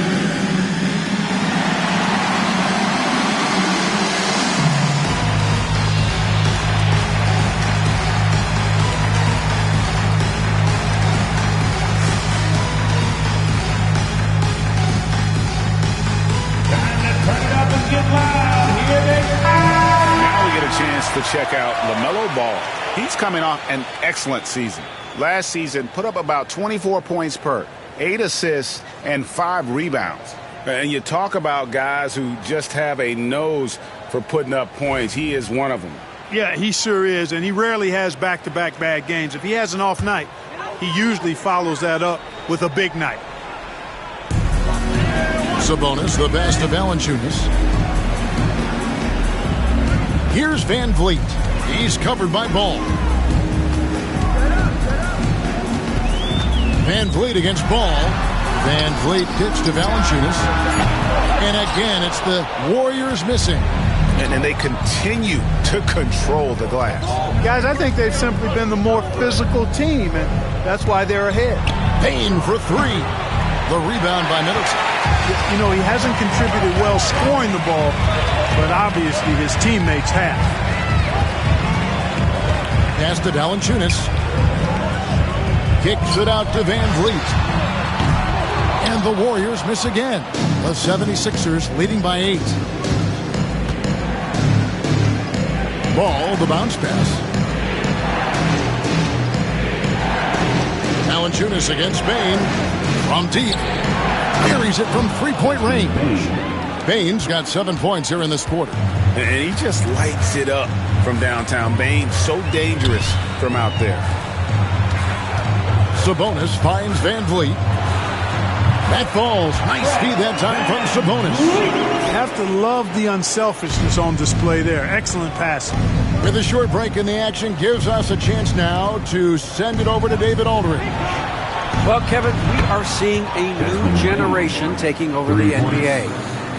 Now we get a chance to check out LaMelo Ball. He's coming off an excellent season. Last season, put up about 24 points per, 8 assists, and 5 rebounds. And you talk about guys who just have a nose for putting up points. He is one of them. Yeah, he sure is, and he rarely has back-to-back bad games. If he has an off night, he usually follows that up with a big night. Sabonis, the best of Valanciunas. Here's Van Vliet. He's covered by Ball. Van Vliet against Ball. Van Vliet pitch to Valanciunas. And again, it's the Warriors missing. And they continue to control the glass. Guys, I think they've simply been the more physical team, and that's why they're ahead. Payne for 3. The rebound by Middleton. You know, he hasn't contributed well scoring the ball, but obviously his teammates have. Pass to Valanciunas. Kicks it out to Van Vliet. And the Warriors miss again. The 76ers leading by 8. Ball, the bounce pass. Valanciunas against Payne. From deep. Carries it from three-point range. Bane's got 7 points here in this quarter. And he just lights it up from downtown. Bane so dangerous from out there. Sabonis finds Van Vliet. That falls. Nice feed that time from Sabonis. You have to love the unselfishness on display there. Excellent passing. With a short break in the action, gives us a chance now to send it over to David Aldridge. Well, Kevin, we are seeing a new generation taking over the NBA.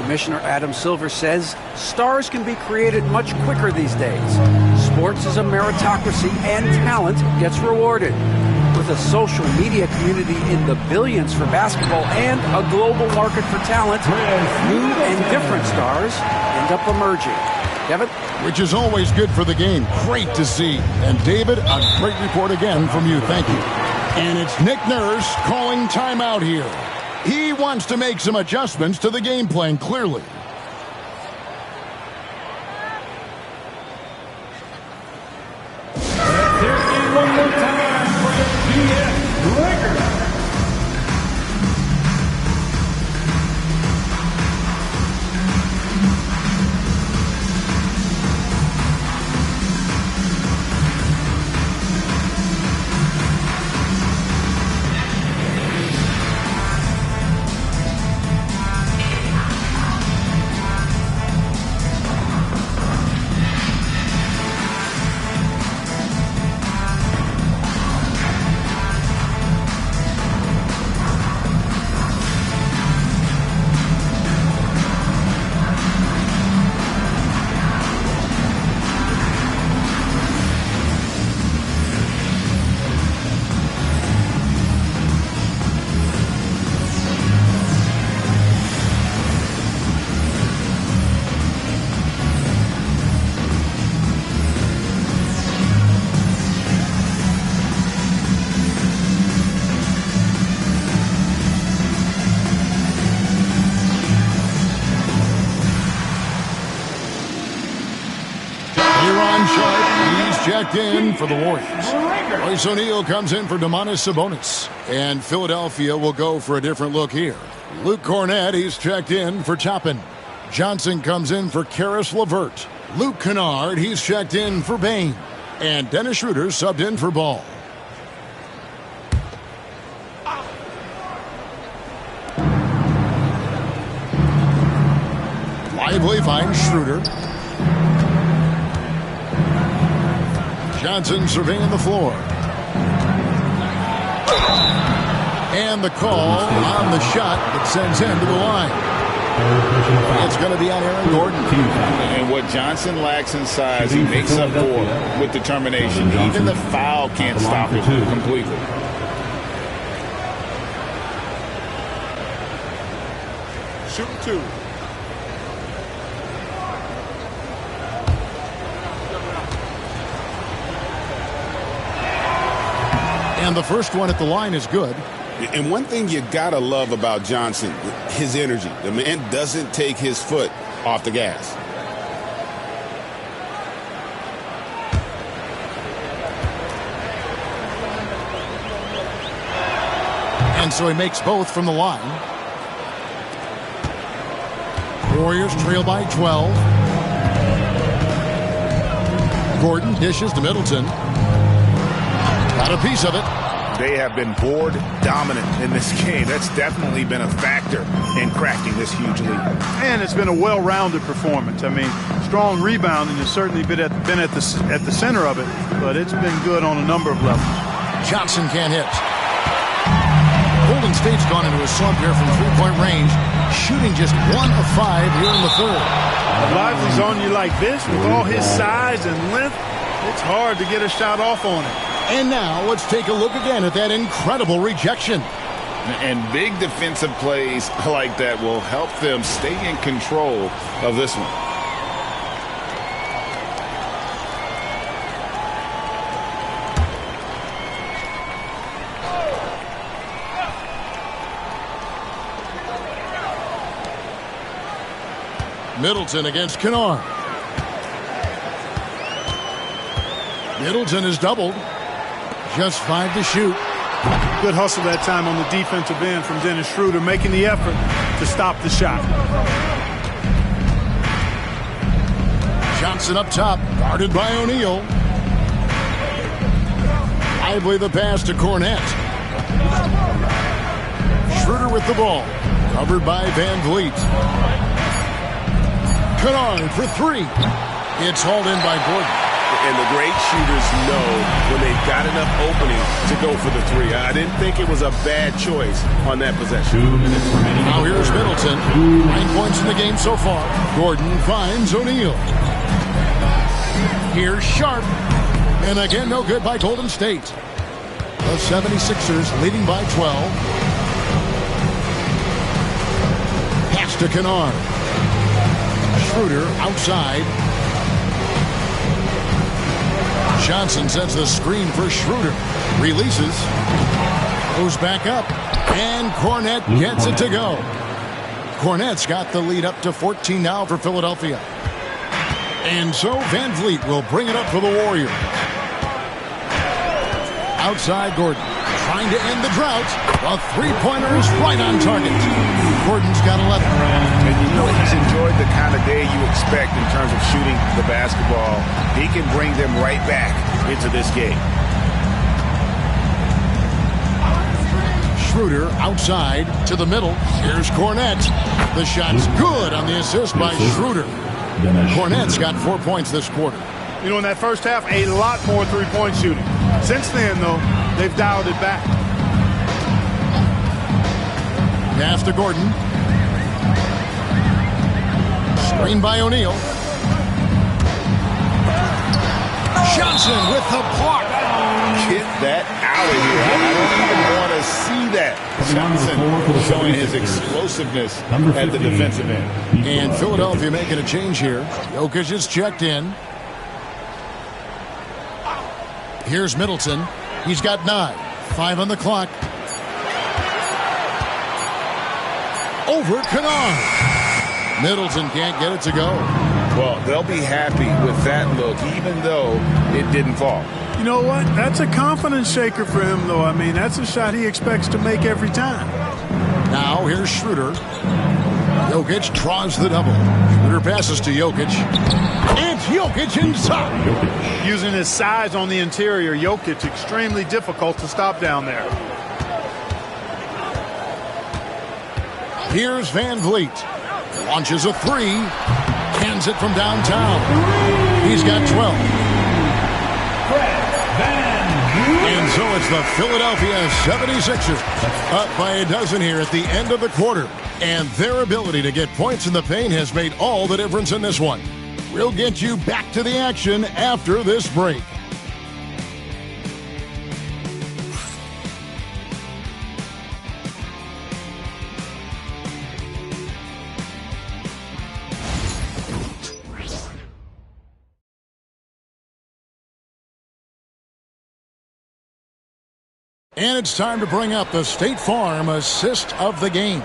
Commissioner Adam Silver says stars can be created much quicker these days. Sports is a meritocracy and talent gets rewarded. With a social media community in the billions for basketball and a global market for talent, new and different stars end up emerging. Kevin? Which is always good for the game. Great to see. And David, a great report again from you. Thank you. And it's Nick Nurse calling timeout here. He wants to make some adjustments to the game plan, clearly. One more time for the BS Lakers. checked in for the Warriors. Royce O'Neal comes in for Domantas Sabonis. And Philadelphia will go for a different look here. Luke Cornett, he's checked in for Toppin. Johnson comes in for Karis LeVert. Luke Kennard, he's checked in for Bane. And Dennis Schroeder subbed in for Ball. Lively finds Schroeder. Johnson surveying the floor. And the call on the shot that sends him to the line. It's going to be on Aaron Gordon. And what Johnson lacks in size, he makes up for with determination. Even the foul can't stop him completely. Shooting 2. And the first one at the line is good. And one thing you got to love about Johnson, his energy. The man doesn't take his foot off the gas. And so he makes both from the line. Warriors trail by 12. Gordon dishes to Middleton. Got a piece of it. They have been board dominant in this game. That's definitely been a factor in cracking this huge lead. And it's been a well-rounded performance. I mean, strong rebounding has certainly been at the center of it, but it's been good on a number of levels. Johnson can't hit. Golden State's gone into a slump here from three-point range, shooting just 1 of 5 here in the third. If Lively's on you like this, with all his size and length, it's hard to get a shot off on it. And now let's take a look again at that incredible rejection. And big defensive plays like that will help them stay in control of this one. Middleton against Kennard. Middleton is doubled. Just 5 to shoot. Good hustle that time on the defensive end from Dennis Schroeder, making the effort to stop the shot. Johnson up top, guarded by O'Neal. Lively the pass to Cornett. Schroeder with the ball, covered by Van Vliet. Kennard for 3. It's hauled in by Gordon. And the great shooters know when they've got enough opening to go for the 3. I didn't think it was a bad choice on that possession. Now here's Middleton. 9 points in the game so far. Gordon finds O'Neal. Here's Sharp. And again, no good by Golden State. The 76ers leading by 12. Pass to Kennard. Schroeder outside. Johnson sends the screen for Schroeder. Releases. Goes back up. And Cornett gets it to go. Cornett's got the lead up to 14 now for Philadelphia. And so Van Vliet will bring it up for the Warriors. Outside Gordon. Trying to end the drought. A three-pointer is right on target. Gordon's got 11. And you know he's enjoyed the kind of day you expect in terms of shooting the basketball. He can bring them right back into this game. Schroeder outside to the middle. Here's Cornett. The shot's good on the assist by Schroeder. Cornett's got 4 points this quarter. You know, in that first half, a lot more three-point shooting. Since then, though, they've dialed it back. Pass to Gordon. Screen by O'Neal. Johnson with the block. Get that out of here. I don't even want to see that. Johnson showing his explosiveness at the defensive end. And Philadelphia making a change here. Jokic is checked in. Here's Middleton. He's got 9. 5 on the clock. Over Kennard. Middleton can't get it to go. Well, they'll be happy with that look, even though it didn't fall. You know what? That's a confidence shaker for him, though. I mean, that's a shot he expects to make every time. Now here's Schroeder. Jokic draws the double. Schroeder passes to Jokic. It's Jokic inside. Using his size on the interior, Jokic extremely difficult to stop down there. Here's Van Vliet. Launches a three. Cans it from downtown. He's got 12. And so it's the Philadelphia 76ers up by a dozen here at the end of the quarter. And their ability to get points in the paint has made all the difference in this one. We'll get you back to the action after this break. And it's time to bring up the State Farm assist of the game.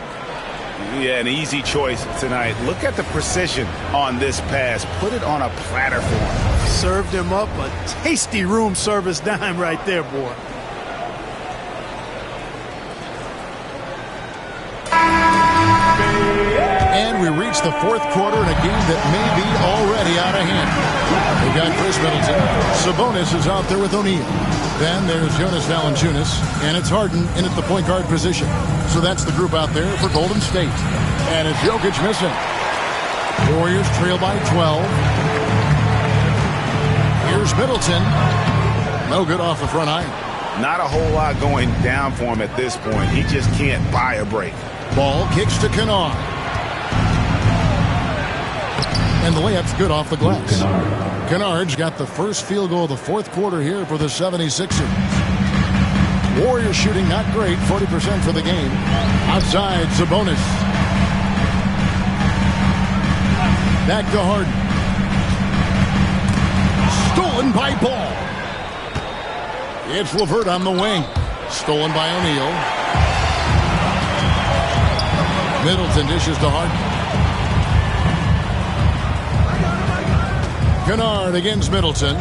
Yeah, an easy choice tonight. Look at the precision on this pass. Put it on a platter for him. Served him up a tasty room service dime right there, boy. And we reach the fourth quarter in a game that may be already out of hand. We've got Chris Middleton. Sabonis is out there with O'Neal. Then there's Jonas Valanciunas, and it's Harden in at the point guard position. So that's the group out there for Golden State. And it's Jokic missing. Warriors trail by 12. Here's Middleton. No good off the front iron. Not a whole lot going down for him at this point. He just can't buy a break. Ball kicks to Kennard. And the layup's good off the glass. Kennard's got the first field goal of the fourth quarter here for the 76ers. Warriors shooting not great, 40% for the game. Outside, Sabonis. Back to Harden. Stolen by Ball. It's LeVert on the wing. Stolen by O'Neal. Middleton dishes to Harden. Kennard against Middleton.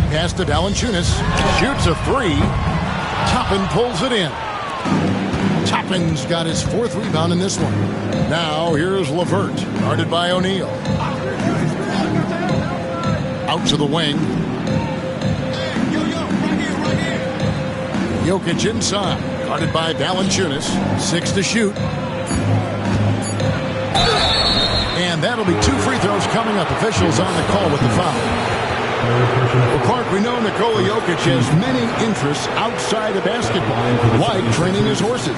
Pass to Valanciunas. Shoots a three. Toppin pulls it in. Toppin's got his fourth rebound in this one. Now here's LeVert. Guarded by O'Neal. Out to the wing. Jokic inside. Guarded by Valanciunas. 6 to shoot. And that'll be 2 free throws coming up. Officials on the call with the foul. Well, Clark, we know Nikola Jokic has many interests outside of basketball, like training his horses.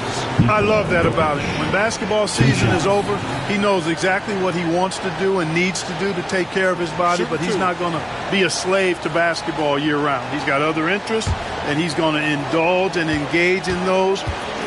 I love that about it. When basketball season is over, he knows exactly what he wants to do and needs to do to take care of his body, but he's not going to be a slave to basketball year-round. He's got other interests, and he's going to indulge and engage in those.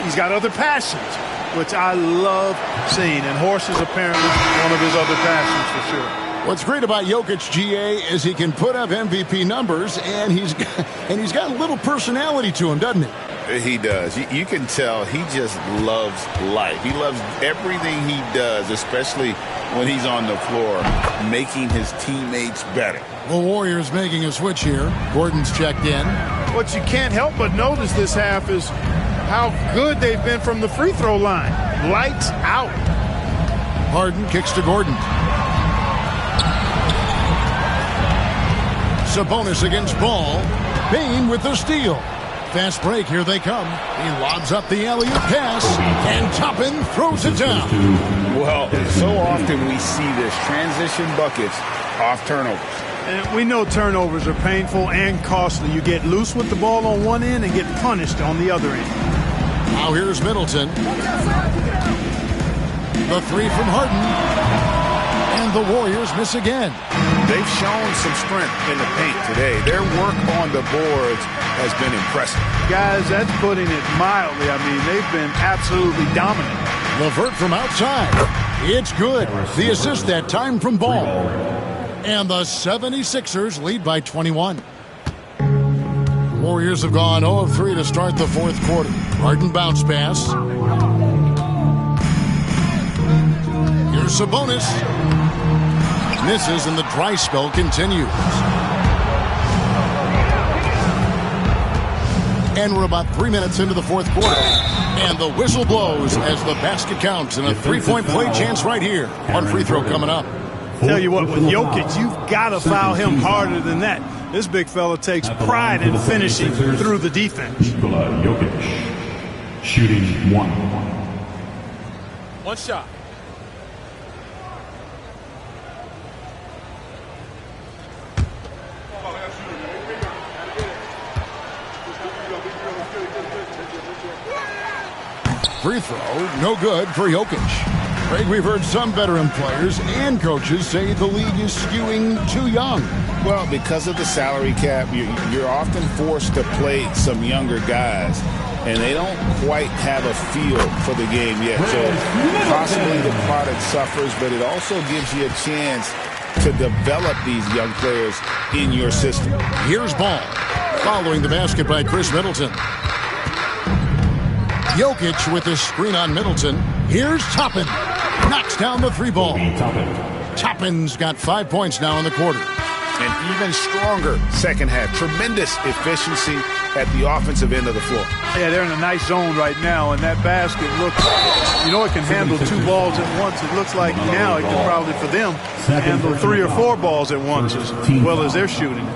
He's got other passions, which I love seeing, and horses apparently one of his other passions for sure. What's great about Jokic, GA, is he can put up MVP numbers, and he's got a little personality to him, doesn't he? He does. You can tell he just loves life. He loves everything he does, especially when he's on the floor, making his teammates better. The Warriors making a switch here. Gordon's checked in. What you can't help but notice this half is how good they've been from the free throw line. Lights out. Harden kicks to Gordon. Sabonis against Ball. Bane with the steal. Fast break, here they come. He lobs up the alley-oop pass, and Toppin throws it down. Well, so often we see this transition buckets off turnovers. And we know turnovers are painful and costly. You get loose with the ball on one end and get punished on the other end. Now here's Middleton. The three from Harden. And the Warriors miss again. They've shown some strength in the paint today. Their work on the boards has been impressive. Guys, that's putting it mildly. I mean, they've been absolutely dominant. LeVert from outside. It's good. The assist that time from Ball. And the 76ers lead by 21. Warriors have gone 0 of 3 to start the fourth quarter. Harden bounce pass. Here's Sabonis. misses, and the dry spell continues. And we're about 3 minutes into the fourth quarter. And the whistle blows as the basket counts, and a three-point play chance right here. One free throw coming up. Tell you what, with Jokic, you've got to foul him harder than that. This big fella takes pride in finishing through the defense. Nikola Jokic, shooting 1. One shot. Free throw, no good for Jokic. Craig, we've heard some veteran players and coaches say the league is skewing too young. Well, because of the salary cap, you're often forced to play some younger guys, and they don't quite have a feel for the game yet. So possibly the product suffers, but it also gives you a chance to develop these young players in your system. Here's Ball, following the basket by Chris Middleton. Jokic with the screen on Middleton. Here's Toppin. Knocks down the three ball. Toppin's got 5 points now in the quarter. An even stronger second half. Tremendous efficiency at the offensive end of the floor. Yeah, they're in a nice zone right now, and that basket looks, it can handle 2 balls at once. It looks like now it can probably, for them, handle 3 or 4 balls at once as well as they're shooting.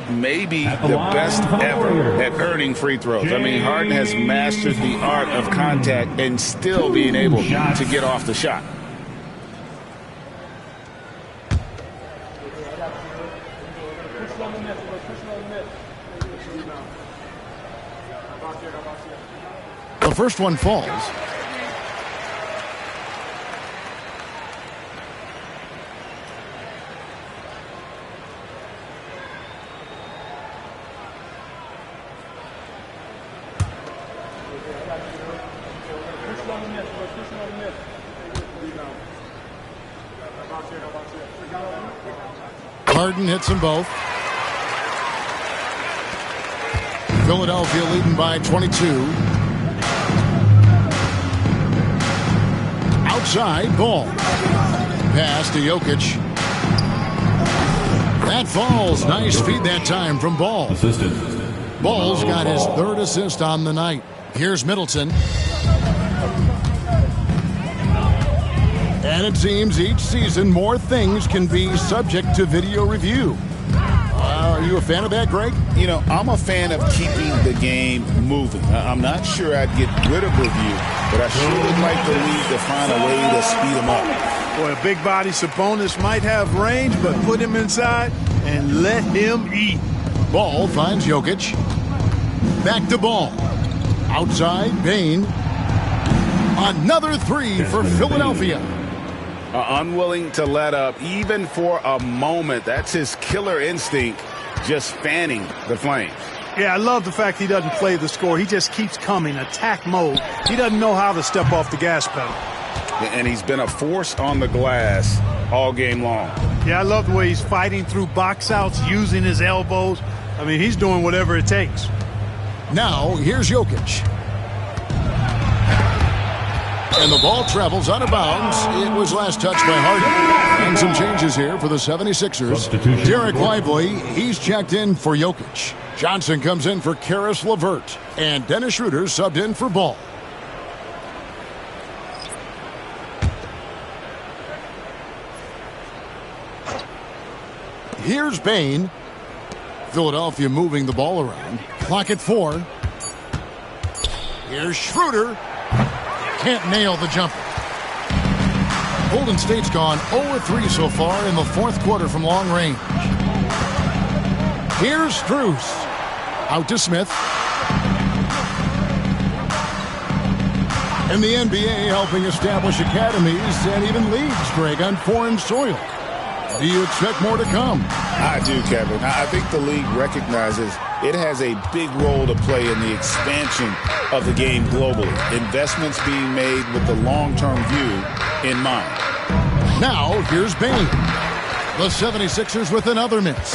Maybe the best ever at earning free throws. I mean, Harden has mastered the art of contact and still being able to get off the shot. The first one falls. Harden hits them both. Philadelphia leading by 22. Outside, Ball. Pass to Jokic. That falls. Nice feed that time from Ball. Ball's got his 3rd assist on the night. Here's Middleton. And it seems each season more things can be subject to video review. Are you a fan of that, Greg? I'm a fan of keeping the game moving. I'm not sure I'd get rid of review, but I sure would like the league to find a way to speed them up. Boy, a big body Sabonis might have range, but put him inside and let him eat. Ball finds Jokic. Back to Ball. Outside, Bane. Another 3 for Philadelphia. Unwilling to let up even for a moment. That's his killer instinct, just fanning the flames. Yeah, I love the fact he doesn't play the score. He just keeps coming, attack mode. He doesn't know how to step off the gas pedal. And he's been a force on the glass all game long. Yeah, I love the way he's fighting through box outs, using his elbows. I mean, he's doing whatever it takes. Now, here's Jokic. And the ball travels out of bounds. It was last touched by Harden. And some changes here for the 76ers. Derek Lively, he's checked in for Jokic. Johnson comes in for Karis LeVert. And Dennis Schroeder subbed in for Ball. Here's Bane. Philadelphia moving the ball around. Clock at 4. Here's Schroeder. Can't nail the jumper. Golden State's gone 0-3 so far in the fourth quarter from long range. Here's Strus. Out to Smith. And the NBA helping establish academies and even leagues, Greg, on foreign soil. Do you expect more to come? I do, Kevin. I think the league recognizes it has a big role to play in the expansion of the game globally. Investments being made with the long-term view in mind. Now, here's Bane. The 76ers with another miss.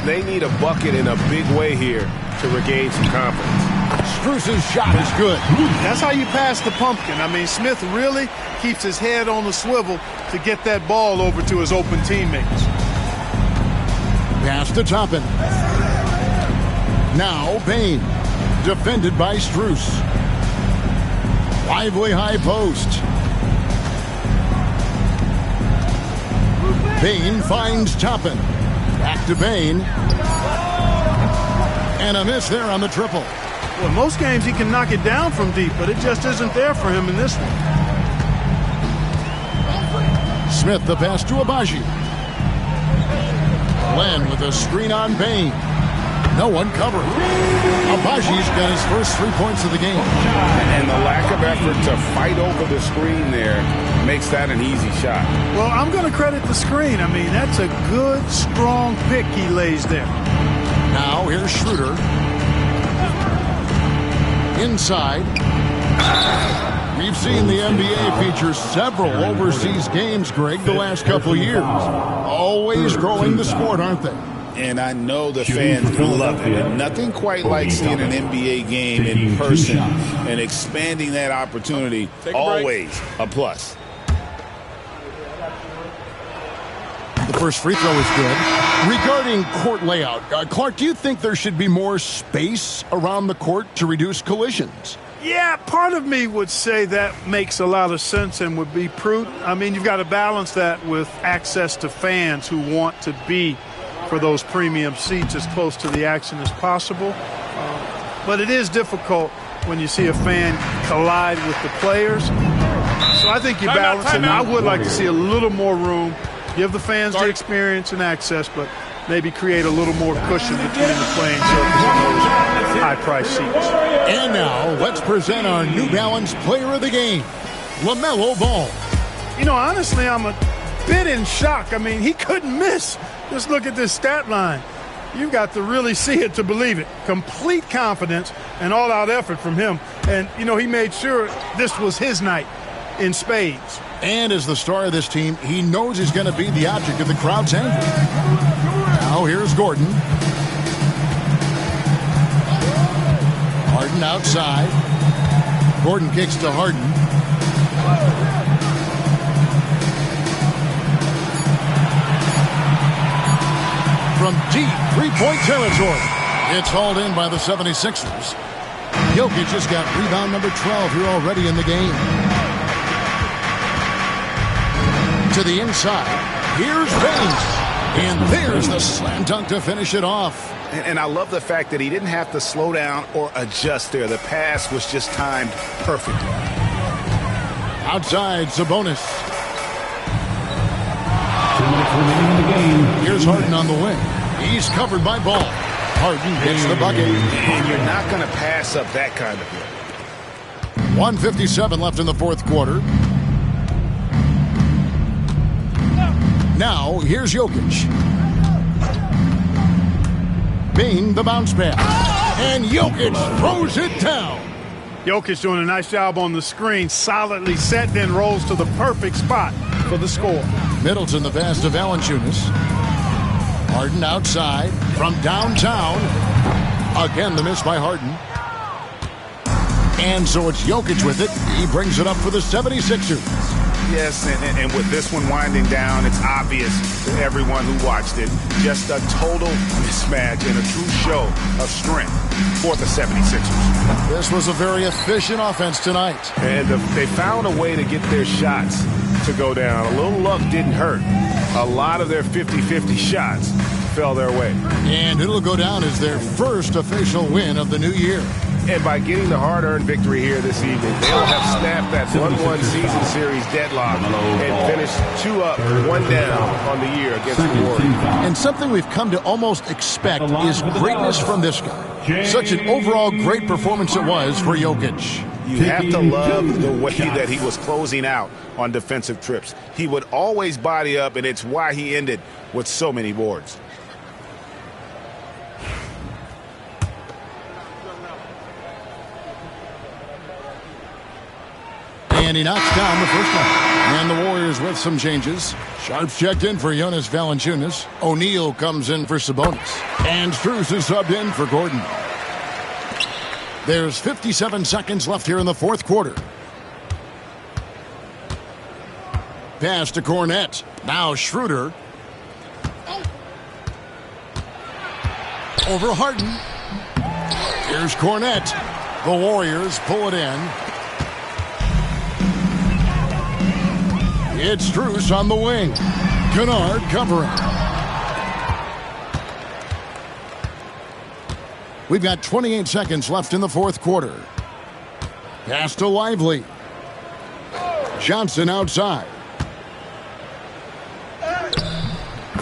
They need a bucket in a big way here to regain some confidence. Strus's shot is good. That's how you pass the pumpkin. I mean, Smith really keeps his head on the swivel to get that ball over to his open teammates. Pass to Toppin. Now Bane, defended by Strus. Lively high post. Bane finds Toppin. Back to Bane. And a miss there on the triple. Well, most games he can knock it down from deep, but it just isn't there for him in this one. Smith the pass to Agbaji. Len with a screen on Bane. No one covering. Abaji's got his first 3 points of the game. And the lack of effort to fight over the screen there makes that an easy shot. Well, I'm going to credit the screen. I mean, that's a good, strong pick he lays there. Now here's Schroeder. Inside. We've seen the NBA feature several overseas games, Greg, the last couple of years. Always growing the sport, aren't they? And I know the fans love it. Nothing quite like seeing an NBA game in person and expanding that opportunity. Always a plus. The first free throw is good. Regarding court layout, Clark, do you think there should be more space around the court to reduce collisions? Yeah, part of me would say that makes a lot of sense and would be prudent. I mean, you've got to balance that with access to fans who want to be for those premium seats as close to the action as possible. But it is difficult when you see a fan collide with the players. So I think you balance it. I would like to see a little more room, give the fans the experience and access, but maybe create a little more cushion between the playing surface and those high-priced seats. And now, let's present our New Balance Player of the Game, LaMelo Ball. You know, honestly, I'm a bit in shock. I mean, he couldn't miss. Just look at this stat line. You've got to really see it to believe it. Complete confidence and all-out effort from him. And, you know, he made sure this was his night in spades. And as the star of this team, he knows he's going to be the object of the crowd's anger. Now here's Gordon. Harden outside. Gordon kicks to Harden. From deep three-point territory. It's hauled in by the 76ers. Jokic just got rebound number 12 here already in the game. To the inside. Here's Bane. And there's the slam dunk to finish it off. And I love the fact that he didn't have to slow down or adjust there. The pass was just timed perfectly. Outside, Sabonis. 2 minutes remaining in the game. Here's Harden on the wing. He's covered by Ball. Harden gets the bucket. And you're not going to pass up that kind of hit. 1:57 left in the fourth quarter. Now, here's Jokic. Bane, the bounce pass. And Jokic throws it down. Jokic doing a nice job on the screen. Solidly set, then rolls to the perfect spot for the score. Middleton, the pass to Valanciunas. Harden outside from downtown. Again, the miss by Harden. And so it's Jokic with it. He brings it up for the 76ers. Yes, and with this one winding down, it's obvious to everyone who watched it. Just a total mismatch and a true show of strength for the 76ers. This was a very efficient offense tonight. And they found a way to get their shots to go down. A little luck didn't hurt. A lot of their 50-50 shots fell their way. And it'll go down as their first official win of the new year. And by getting the hard-earned victory here this evening, they'll have snapped that 1-1 season series deadlock and finished 2 up, 1 down on the year against the Warriors. And something we've come to almost expect is greatness from this guy. Such an overall great performance it was for Jokic. You have to love the way that he was closing out on defensive trips. He would always body up, and it's why he ended with so many boards. And he knocks down the first one. And the Warriors with some changes. Sharps checked in for Jonas Valanciunas. O'Neal comes in for Sabonis. And Strus is subbed in for Gordon. There's 57 seconds left here in the fourth quarter. pass to Cornette. Now Schroeder. Over Harden. Here's Cornette. The Warriors pull it in. It's Strus on the wing. Kennard covering. We've got 28 seconds left in the fourth quarter. Pass to Lively. Johnson outside.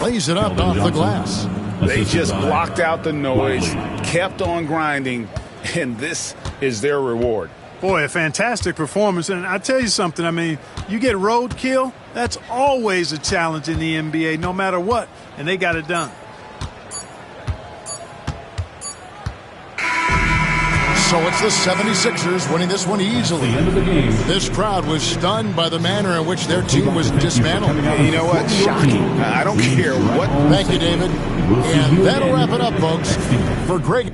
Lays it up off the glass. They just blocked out the noise, kept on grinding, and this is their reward. Boy, a fantastic performance. And I tell you something, I mean, you get roadkill, that's always a challenge in the NBA, no matter what, and they got it done. So it's the 76ers winning this one easily. This crowd was stunned by the manner in which their team was dismantled. You know what? Shocking. I don't care what. Thank you, David. And that'll wrap it up, folks. For Greg.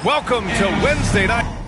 Welcome to Wednesday night.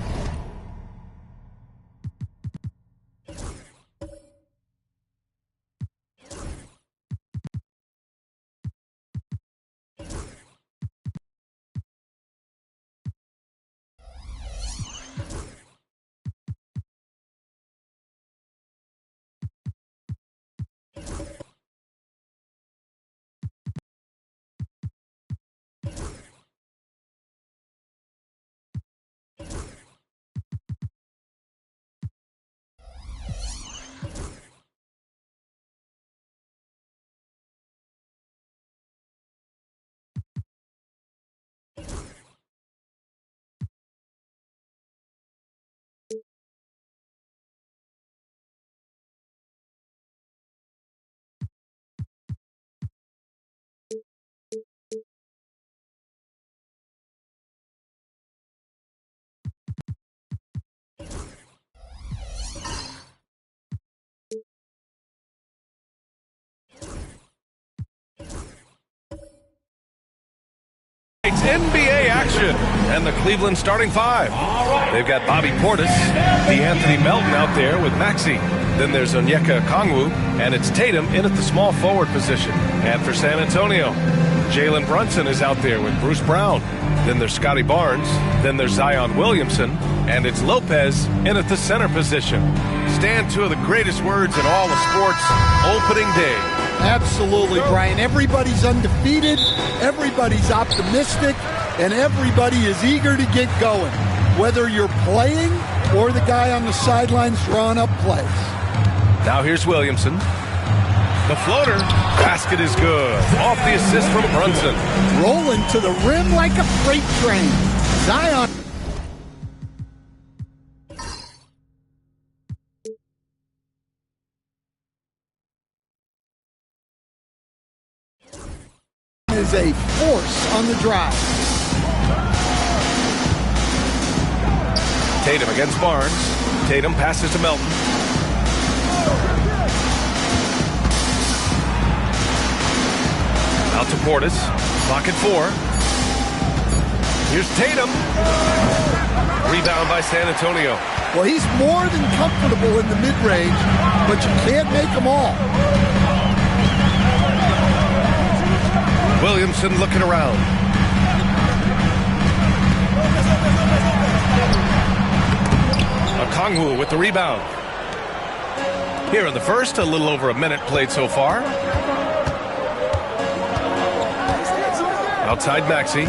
It's NBA action and the Cleveland starting five. They've got Bobby Portis, DeAnthony Melton out there with Maxey. Then there's Onyeka Okongwu, and it's Tatum in at the small forward position. And for San Antonio, Jalen Brunson is out there with Bruce Brown. Then there's Scotty Barnes. Then there's Zion Williamson. And it's Lopez in at the center position. Stand two of the greatest words in all of sports, opening day. Absolutely, Brian. Everybody's undefeated, everybody's optimistic, and everybody is eager to get going, whether you're playing or the guy on the sidelines drawing up plays. Now here's Williamson. The floater. Basket is good. Off the assist from Brunson. Rolling to the rim like a freight train. Zion. Is a force on the drive. Tatum against Barnes. Tatum passes to Melton. Out to Portis. Clock at 4. Here's Tatum. Rebound by San Antonio. Well, he's more than comfortable in the mid-range, but you can't make them all. Williamson looking around. Okongwu with the rebound. Here in the first, a little over a minute played so far. Outside Maxey.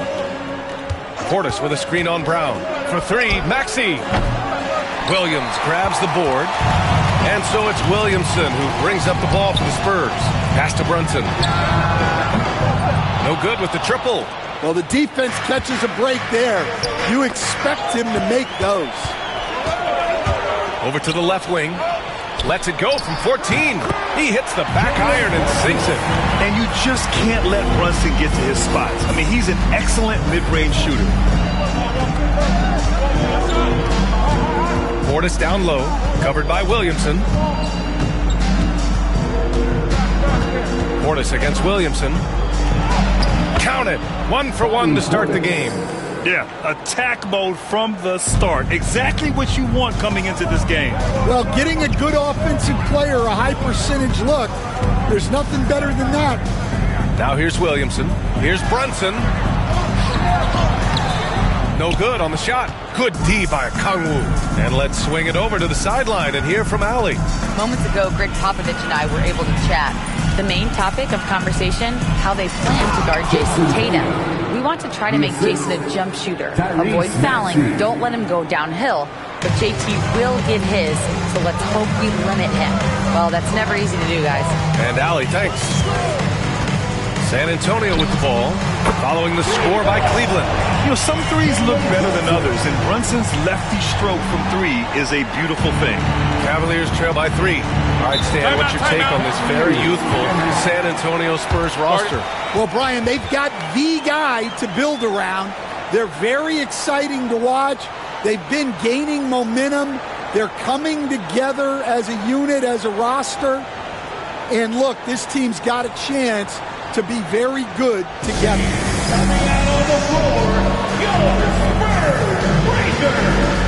Portis with a screen on Brown. For 3, Maxey. Williams grabs the board. And so it's Williamson who brings up the ball for the Spurs. Pass to Brunson. No good with the triple. Well, the defense catches a break there. You expect him to make those. Over to the left wing. Lets it go from 14. He hits the back iron and sinks it. And you just can't let Brunson get to his spots. I mean, he's an excellent mid-range shooter. Portis down low, covered by Williamson. Portis against Williamson. Count it. 1 for 1 to start the game. Yeah, attack mode from the start. Exactly what you want coming into this game. Well, getting a good offensive player a high percentage look, there's nothing better than that. Now here's Williamson. Here's Brunson. No good on the shot. Good D by Okongwu. And let's swing it over to the sideline and hear from Allie. Moments ago, Greg Popovich and I were able to chat. The main topic of conversation, how they plan to guard Jason Tatum. We want to try to make Jason a jump shooter. Avoid fouling, don't let him go downhill. But JT will get his, so let's hope we limit him. Well, that's never easy to do, guys. And Allie, thanks. San Antonio with the ball, following the score by Cleveland. You know, some threes look better than others, and Brunson's lefty stroke from 3 is a beautiful thing. Cavaliers trail by 3. All right, Stan, what's your take on this very youthful San Antonio Spurs roster? Well, Brian, they've got the guy to build around. They're very exciting to watch. They've been gaining momentum. They're coming together as a unit, as a roster. And look, this team's got a chance to be very good together. Coming out on the floor, your Spurs Rangers.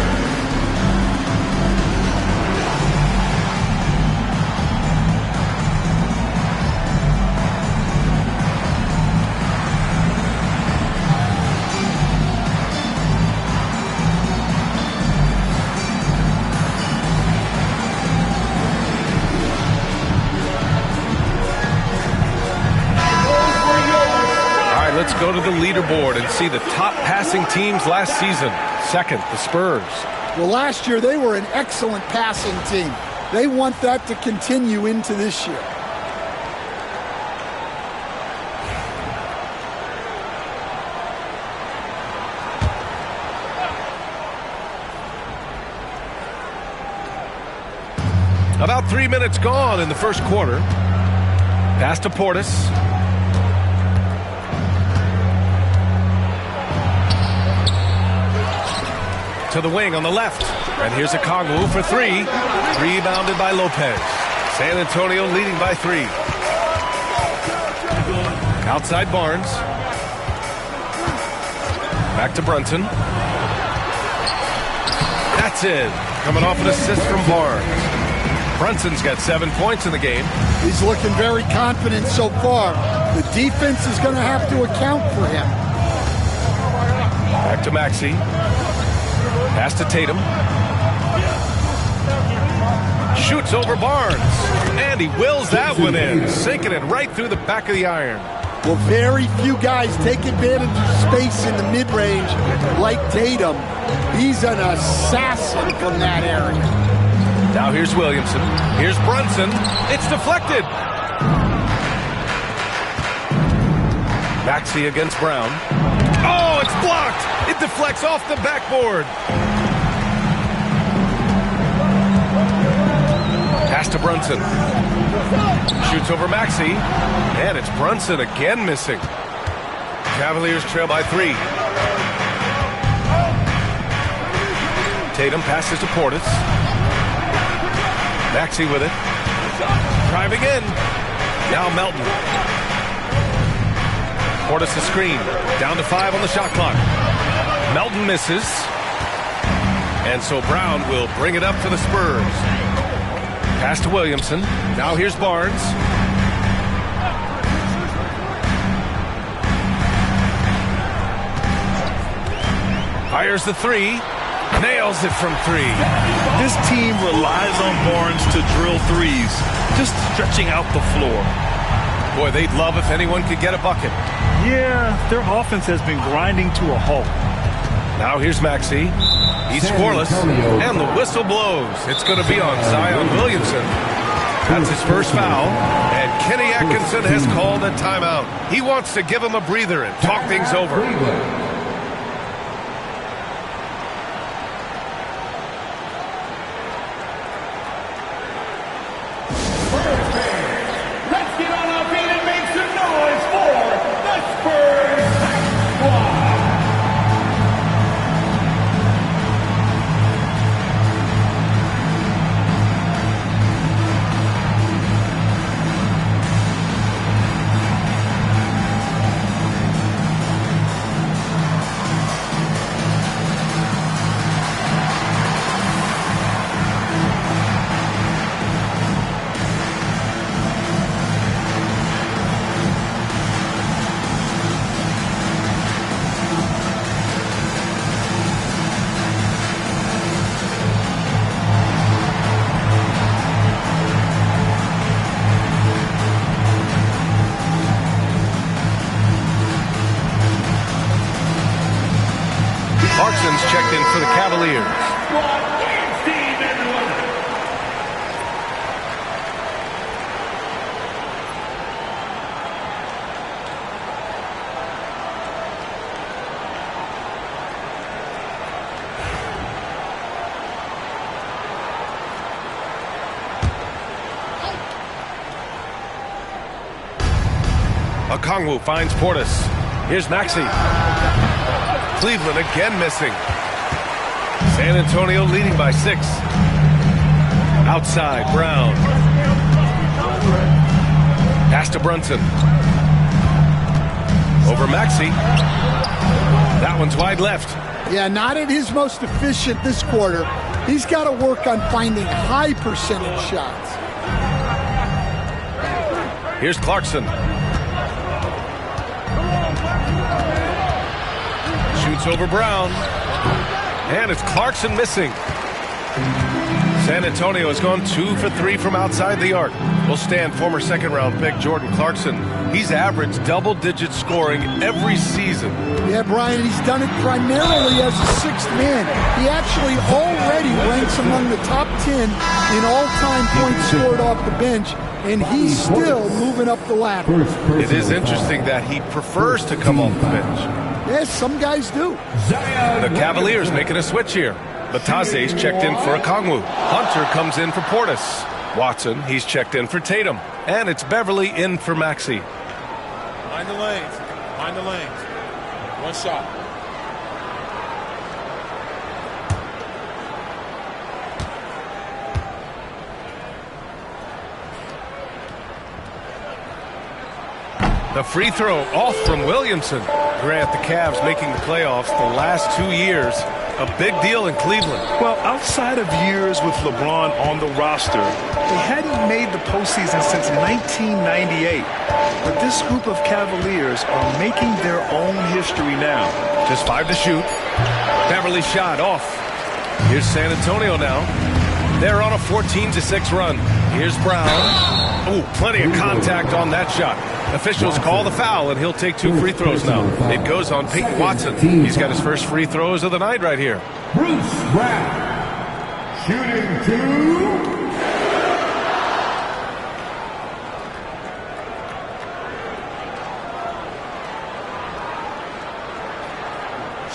Let's go to the leaderboard and see the top passing teams last season. Second, the Spurs. Well, last year they were an excellent passing team. They want that to continue into this year. About 3 minutes gone in the first quarter. Pass to Portis. To the wing on the left. And here's a Okongwu for three. Rebounded by Lopez. San Antonio leading by 3. Outside Barnes. Back to Brunson. That's it. Coming off an assist from Barnes. Brunson's got 7 points in the game. He's looking very confident so far. The defense is going to have to account for him. Back to Maxey. Pass to Tatum. Shoots over Barnes. And he wills that one in. Sinking it right through the back of the iron. Well, very few guys take advantage of space in the mid-range like Tatum. He's an assassin from that area. Now here's Williamson. Here's Brunson. It's deflected. Maxey against Brown. Oh, it's blocked. It deflects off the backboard. Pass to Brunson. Shoots over Maxey. And it's Brunson again missing. Cavaliers trail by 3. Tatum passes to Portis. Maxey with it. Driving in. Now Melton. Portis a screen. Down to 5 on the shot clock. Melton misses. And so Brown will bring it up for the Spurs. Pass to Williamson. Now here's Barnes. Fires the 3. Nails it from 3. This team relies on Barnes to drill threes, just stretching out the floor. Boy, they'd love if anyone could get a bucket. Yeah, their offense has been grinding to a halt. Now here's Maxey. He's scoreless, and the whistle blows. It's going to be on Zion Williamson. That's his first foul, and Kenny Atkinson has called a timeout. He wants to give him a breather and talk things over. Let's get on our feet and make some noise for the Spurs squad. Clarkson's checked in for the Cavaliers. Okongwu finds Portis. Here's Maxey. Cleveland again missing. San Antonio leading by 6. Outside, Brown. Pass to Brunson. Over Maxey. That one's wide left. Yeah, not at his most efficient this quarter. He's got to work on finding high percentage shots. Here's Clarkson. Shoots over Brown. And it's Clarkson missing. San Antonio has gone 2 for 3 from outside the arc. Will stand former second-round pick Jordan Clarkson. He's averaged double-digit scoring every season. Yeah, Brian, he's done it primarily as a sixth man. He actually already ranks among the top 10 in all-time points scored off the bench, and he's still moving up the ladder. It is interesting that he prefers to come off the bench. Yes, some guys do. The Cavaliers making a switch here. Batase's checked in for Okongwu. Hunter comes in for Portis. Watson, he's checked in for Tatum. And it's Beverly in for Maxey. Mind the lanes. Mind the lanes. One shot. The free throw off from Williamson. Grant, the Cavs making the playoffs the last 2 years. A big deal in Cleveland. Well, outside of years with LeBron on the roster, they hadn't made the postseason since 1998. But this group of Cavaliers are making their own history now. Just 5 to shoot. Beverly shot off. Here's San Antonio now. They're on a 14-6 run. Here's Brown. Oh, plenty of contact on that shot. Officials call the foul, and he'll take 2 free throws now. It goes on Peyton Watson. He's got his first free throws of the night right here. Bruce Brown, shooting 2.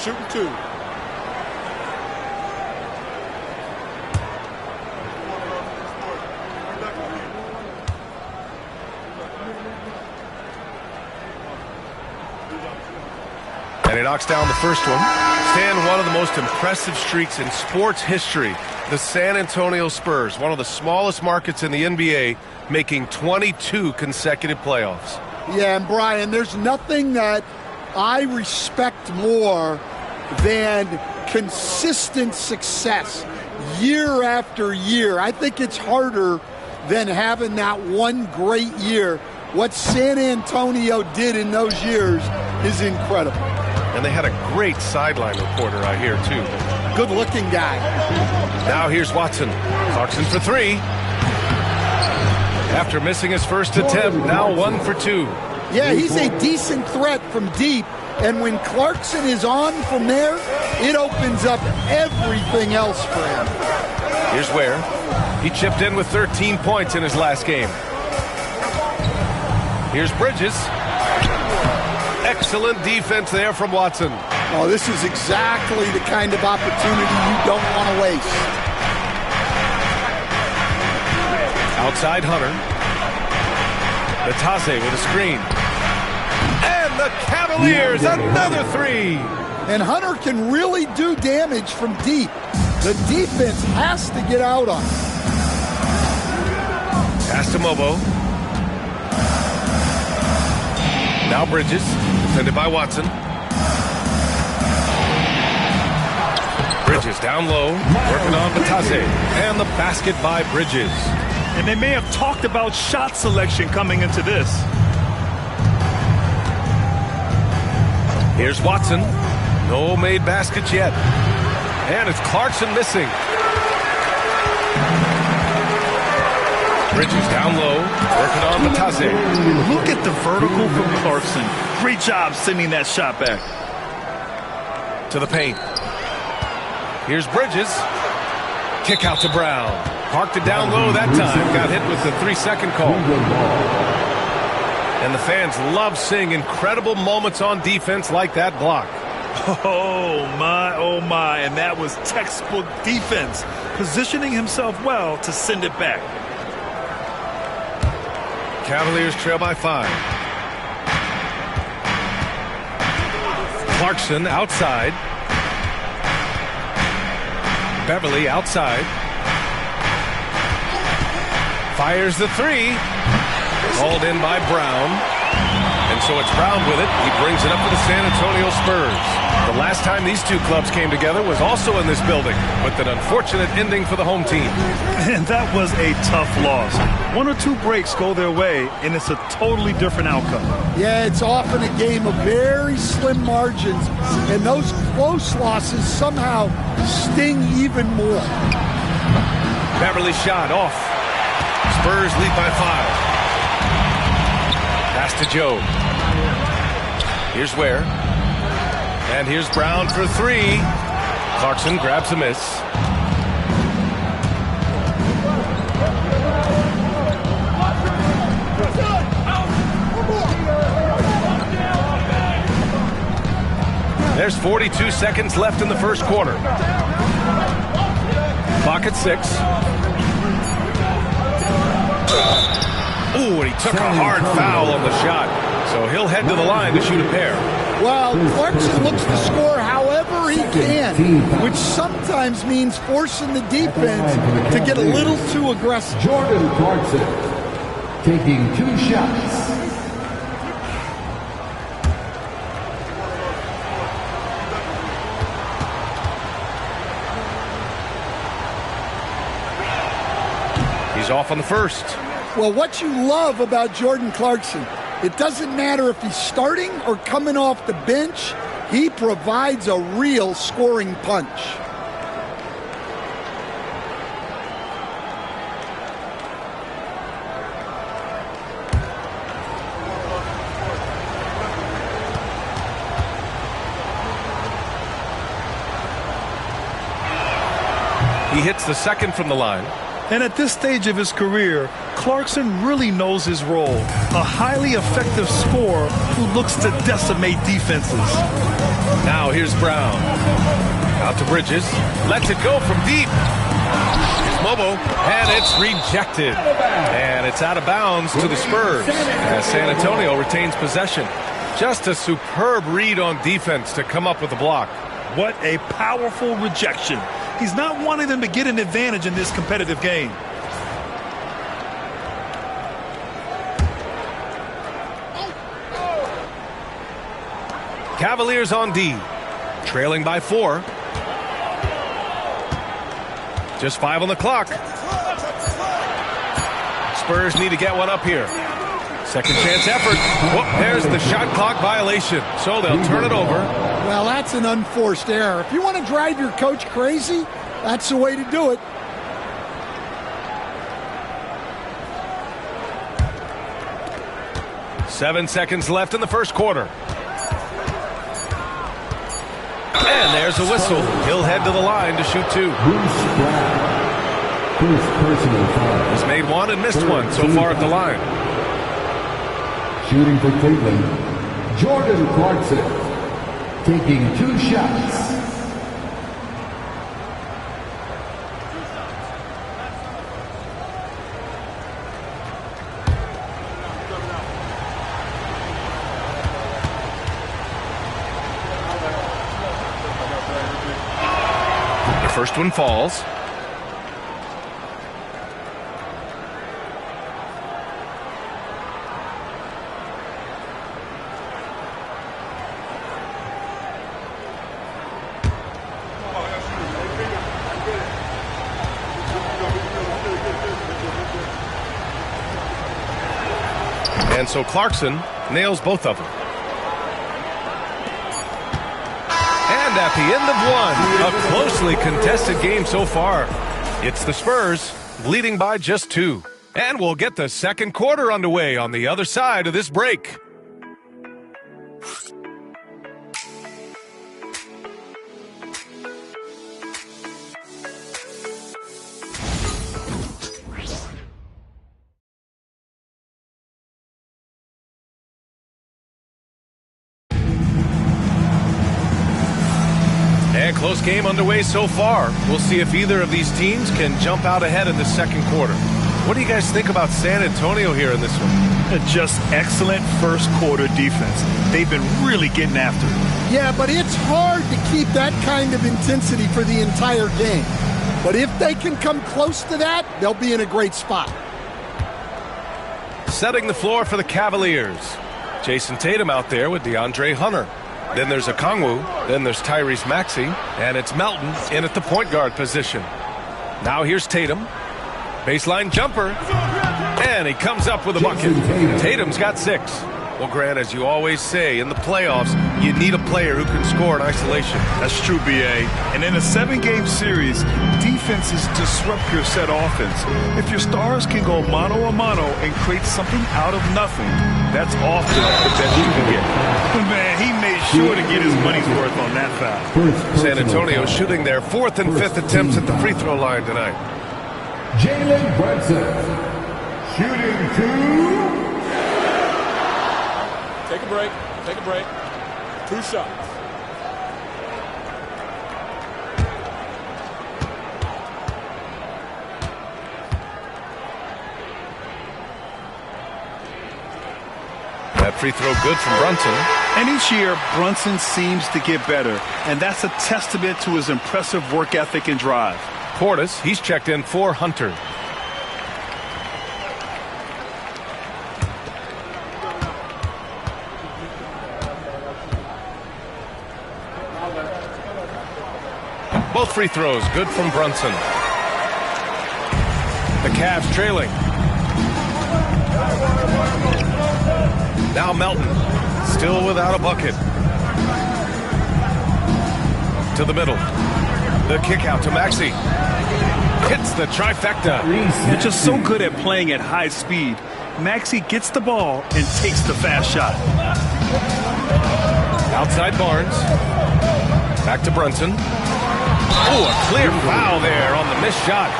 Shooting 2. And he knocks down the first one. Stan, one of the most impressive streaks in sports history. The San Antonio Spurs, one of the smallest markets in the NBA, making 22 consecutive playoffs. Yeah, and Brian, there's nothing that I respect more than consistent success year after year. I think it's harder than having that one great year. What San Antonio did in those years is incredible. And they had a great sideline reporter, I hear, too. Good-looking guy. Now here's Watson. Clarkson for 3. After missing his first attempt, now 1 for 2. Yeah, he's a decent threat from deep. And when Clarkson is on from there, it opens up everything else for him. Here's Ware. He chipped in with 13 points in his last game. Here's Bridges. Excellent defense there from Watson. Oh, this is exactly the kind of opportunity you don't want to waste. Outside Hunter. Batase with a screen. And the Cavaliers, another 3. And Hunter can really do damage from deep. The defense has to get out on him. Pass to Mobo. Now Bridges, defended by Watson. Bridges down low, working on Batase. And the basket by Bridges. And they may have talked about shot selection coming into this. Here's Watson. No made baskets yet. And it's Clarkson missing. Bridges down low, working on Batase. Look at the vertical from Clarkson. Great job sending that shot back. To the paint. Here's Bridges. Kick out to Brown. Parked it down low that time. Got hit with the 3-second call. And the fans love seeing incredible moments on defense like that block. Oh, my. And that was textbook defense. Positioning himself well to send it back. Cavaliers trail by 5. Clarkson outside. Beverly outside. Fires the 3. Called in by Brown. And And so it's Brown with it. He brings it up for the San Antonio Spurs. The last time these two clubs came together was also in this building, with an unfortunate ending for the home team. And that was a tough loss. 1 or 2 breaks go their way, and it's a totally different outcome. Yeah, it's often a game of very slim margins, and those close losses somehow sting even more. Beverly shot off. Spurs lead by 5. Pass to Joe. Here's Ware. And here's Brown for 3. Clarkson grabs a miss. There's 42 seconds left in the first quarter. Clock at 6. Ooh, and he took a hard foul on the shot. So he'll head to the line to shoot a pair. Well, Clarkson looks to score however he can, which sometimes means forcing the defense to get a little too aggressive. Jordan Clarkson taking 2 shots. He's off on the first. Well, what you love about Jordan Clarkson, it doesn't matter if he's starting or coming off the bench, he provides a real scoring punch. He hits the second from the line. And at this stage of his career, Clarkson really knows his role. A highly effective scorer who looks to decimate defenses. Now here's Brown. Out to Bridges. Lets it go from deep. Here's Mobo. And it's rejected. And it's out of bounds to the Spurs as San Antonio retains possession. Just a superb read on defense to come up with the block. What a powerful rejection. He's not wanting them to get an advantage in this competitive game. Cavaliers on D, trailing by 4. Just 5 on the clock. Spurs need to get one up here. Second chance effort. Whoop, there's the shot clock violation. So they'll turn it over. Well, that's an unforced error. If you want to drive your coach crazy, that's the way to do it. Seven seconds left in the first quarter. And there's a whistle. He'll head to the line to shoot 2. First personal foul. He's made 1 and missed 1 so far at the line. Shooting for Cleveland, Jordan Clarkson taking 2 shots. The first one falls. And so Clarkson nails both of them. And at the end of 1, a closely contested game so far. It's the Spurs leading by just 2. And we'll get the second quarter underway on the other side of this break. Close game underway so far. We'll see if either of these teams can jump out ahead in the second quarter. What do you guys think about San Antonio here in this one? Just excellent first quarter defense. They've been really getting after it. Yeah, but it's hard to keep that kind of intensity for the entire game. But if they can come close to that, they'll be in a great spot. Setting the floor for the Cavaliers. Jason Tatum out there with DeAndre Hunter. Then there's Okongwu. Then there's Tyrese Maxey. And it's Melton in at the point guard position. Now here's Tatum. Baseline jumper. And he comes up with a bucket. Tatum's got 6. Well, Grant, as you always say, in the playoffs, you need a player who can score in isolation. That's true, B.A. And in a 7-game series, defenses disrupt your set offense. If your stars can go mano-a-mano and create something out of nothing, that's often the best you can get. But man, he made sure to get his money's worth on that foul. San Antonio shooting their 4th and 5th attempts at the free throw line tonight. Jalen Brunson, shooting 2. Take a break. Take a break. 2 shots. That free throw good from Brunson. And each year, Brunson seems to get better, and that's a testament to his impressive work ethic and drive. Portis, he's checked in for Hunter. Both free throws good from Brunson. The Cavs trailing. Now Melton, still without a bucket. To the middle. The kick out to Maxey. Hits the trifecta. You're just so good at playing at high speed. Maxey gets the ball and takes the fast shot. Outside Barnes. Back to Brunson. Oh, a clear foul there on the missed shot.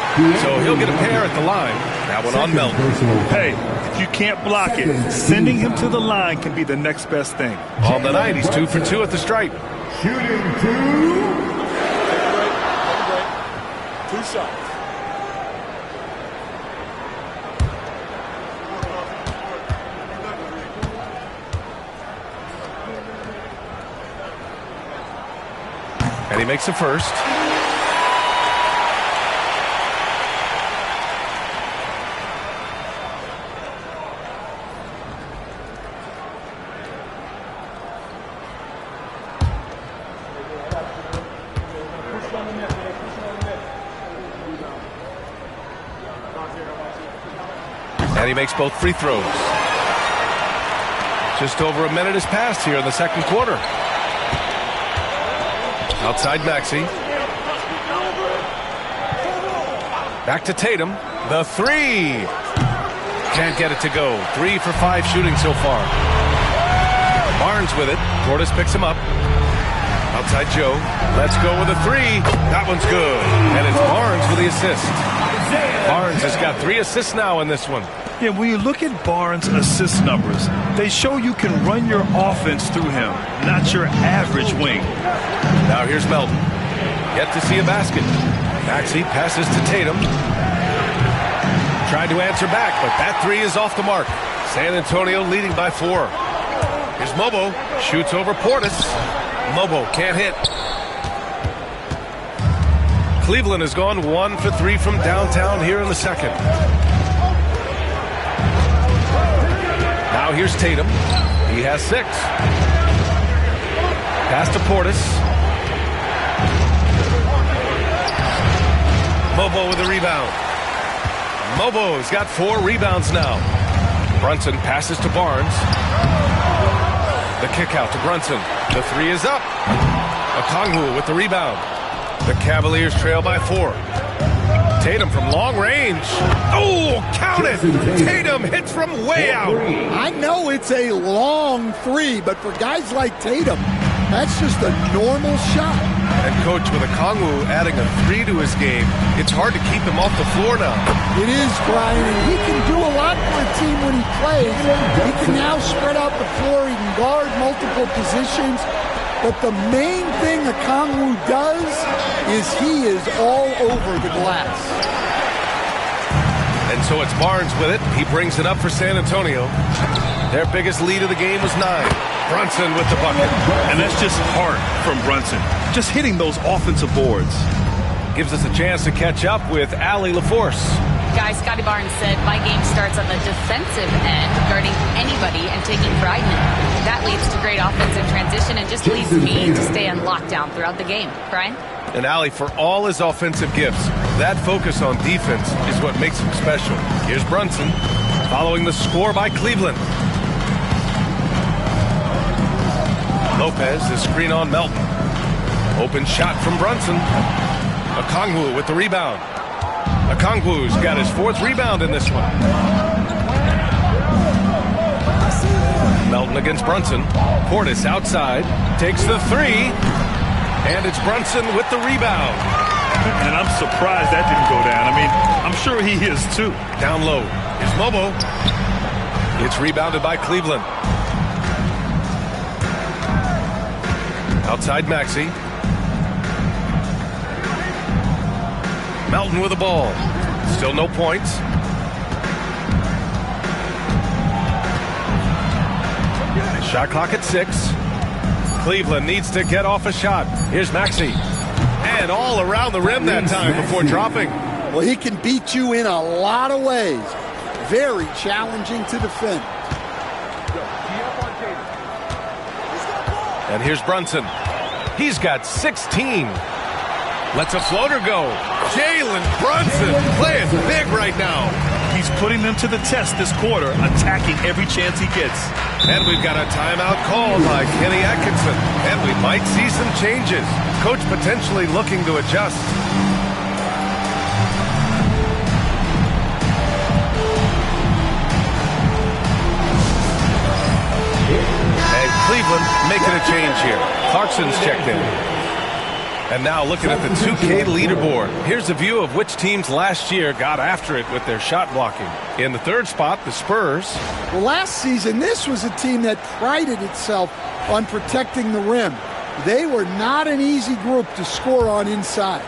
So he'll get a pair at the line. That one on Melton. Hey, if you can't block it, sending him to the line can be the next best thing. On the night, he's 2 for 2 at the stripe. Shooting 2. Take a break. Take a break. 2 shots. And he makes the first. And he makes both free throws. Just over a minute has passed here in the second quarter. Outside Maxey. Back to Tatum. The 3. Can't get it to go. 3 for 5 shooting so far. Barnes with it. Portis picks him up. Outside Joe. Let's go with a 3. That one's good. And it's Barnes with the assist. Barnes has got 3 assists now in this one. Yeah, when you look at Barnes' assist numbers, they show you can run your offense through him, not your average wing. Now here's Melton. Yet to see a basket. Maxey passes to Tatum. Tried to answer back, but that 3 is off the mark. San Antonio leading by 4. Here's Mobo. Shoots over Portis. Mobo can't hit. Cleveland has gone 1 for 3 from downtown here in the second. Now here's Tatum. He has 6. Pass to Portis. Mobo with a rebound. Mobo's got 4 rebounds now. Brunson passes to Barnes. The kick out to Brunson. The 3 is up. Okongwu with the rebound. The Cavaliers trail by 4. Tatum from long range. Oh, count it! Tatum hits from way out. I know it's a long 3, but for guys like Tatum, that's just a normal shot. And Coach, with Okongwu adding a 3 to his game, it's hard to keep him off the floor now. It is, Brian, and he can do a lot for a team when he plays. He can now spread out the floor. He can guard multiple positions. But the main thing Okongwu does is he is all over the glass. And so it's Barnes with it. He brings it up for San Antonio. Their biggest lead of the game was 9. Brunson with the bucket. And that's just heart from Brunson. Just hitting those offensive boards. Gives us a chance to catch up with Allie LaForce. Guy Scotty Barnes said, my game starts on the defensive end, guarding anybody and taking pride in it. That leads to great offensive transition and just leads me to stay on lockdown throughout the game. Brian? And Allie, for all his offensive gifts, that focus on defense is what makes him special. Here's Brunson, following the score by Cleveland. Lopez, the screen on Melton. Open shot from Brunson. Okongwu with the rebound. Okongwu's got his 4th rebound in this one. Melton against Brunson. Portis outside, takes the 3, and it's Brunson with the rebound. And I'm surprised that didn't go down. I mean, I'm sure he is too. Down low is Mobo. It's rebounded by Cleveland. Outside Maxey. Melton with the ball. Still no points. Shot clock at 6. Cleveland needs to get off a shot. Here's Maxey. And all around the rim that time before dropping. Well, he can beat you in a lot of ways. Very challenging to defend. And here's Brunson. He's got 16. Lets a floater go. Jalen Brunson playing big right now. He's putting them to the test this quarter, attacking every chance he gets. And we've got a timeout called by Kenny Atkinson. And we might see some changes. Coach potentially looking to adjust. And Cleveland making a change here. Clarkson's checked in. And now looking at the 2K leaderboard. Here's a view of which teams last year got after it with their shot blocking. In the 3rd spot, the Spurs. Well, last season, this was a team that prided itself on protecting the rim. They were not an easy group to score on inside.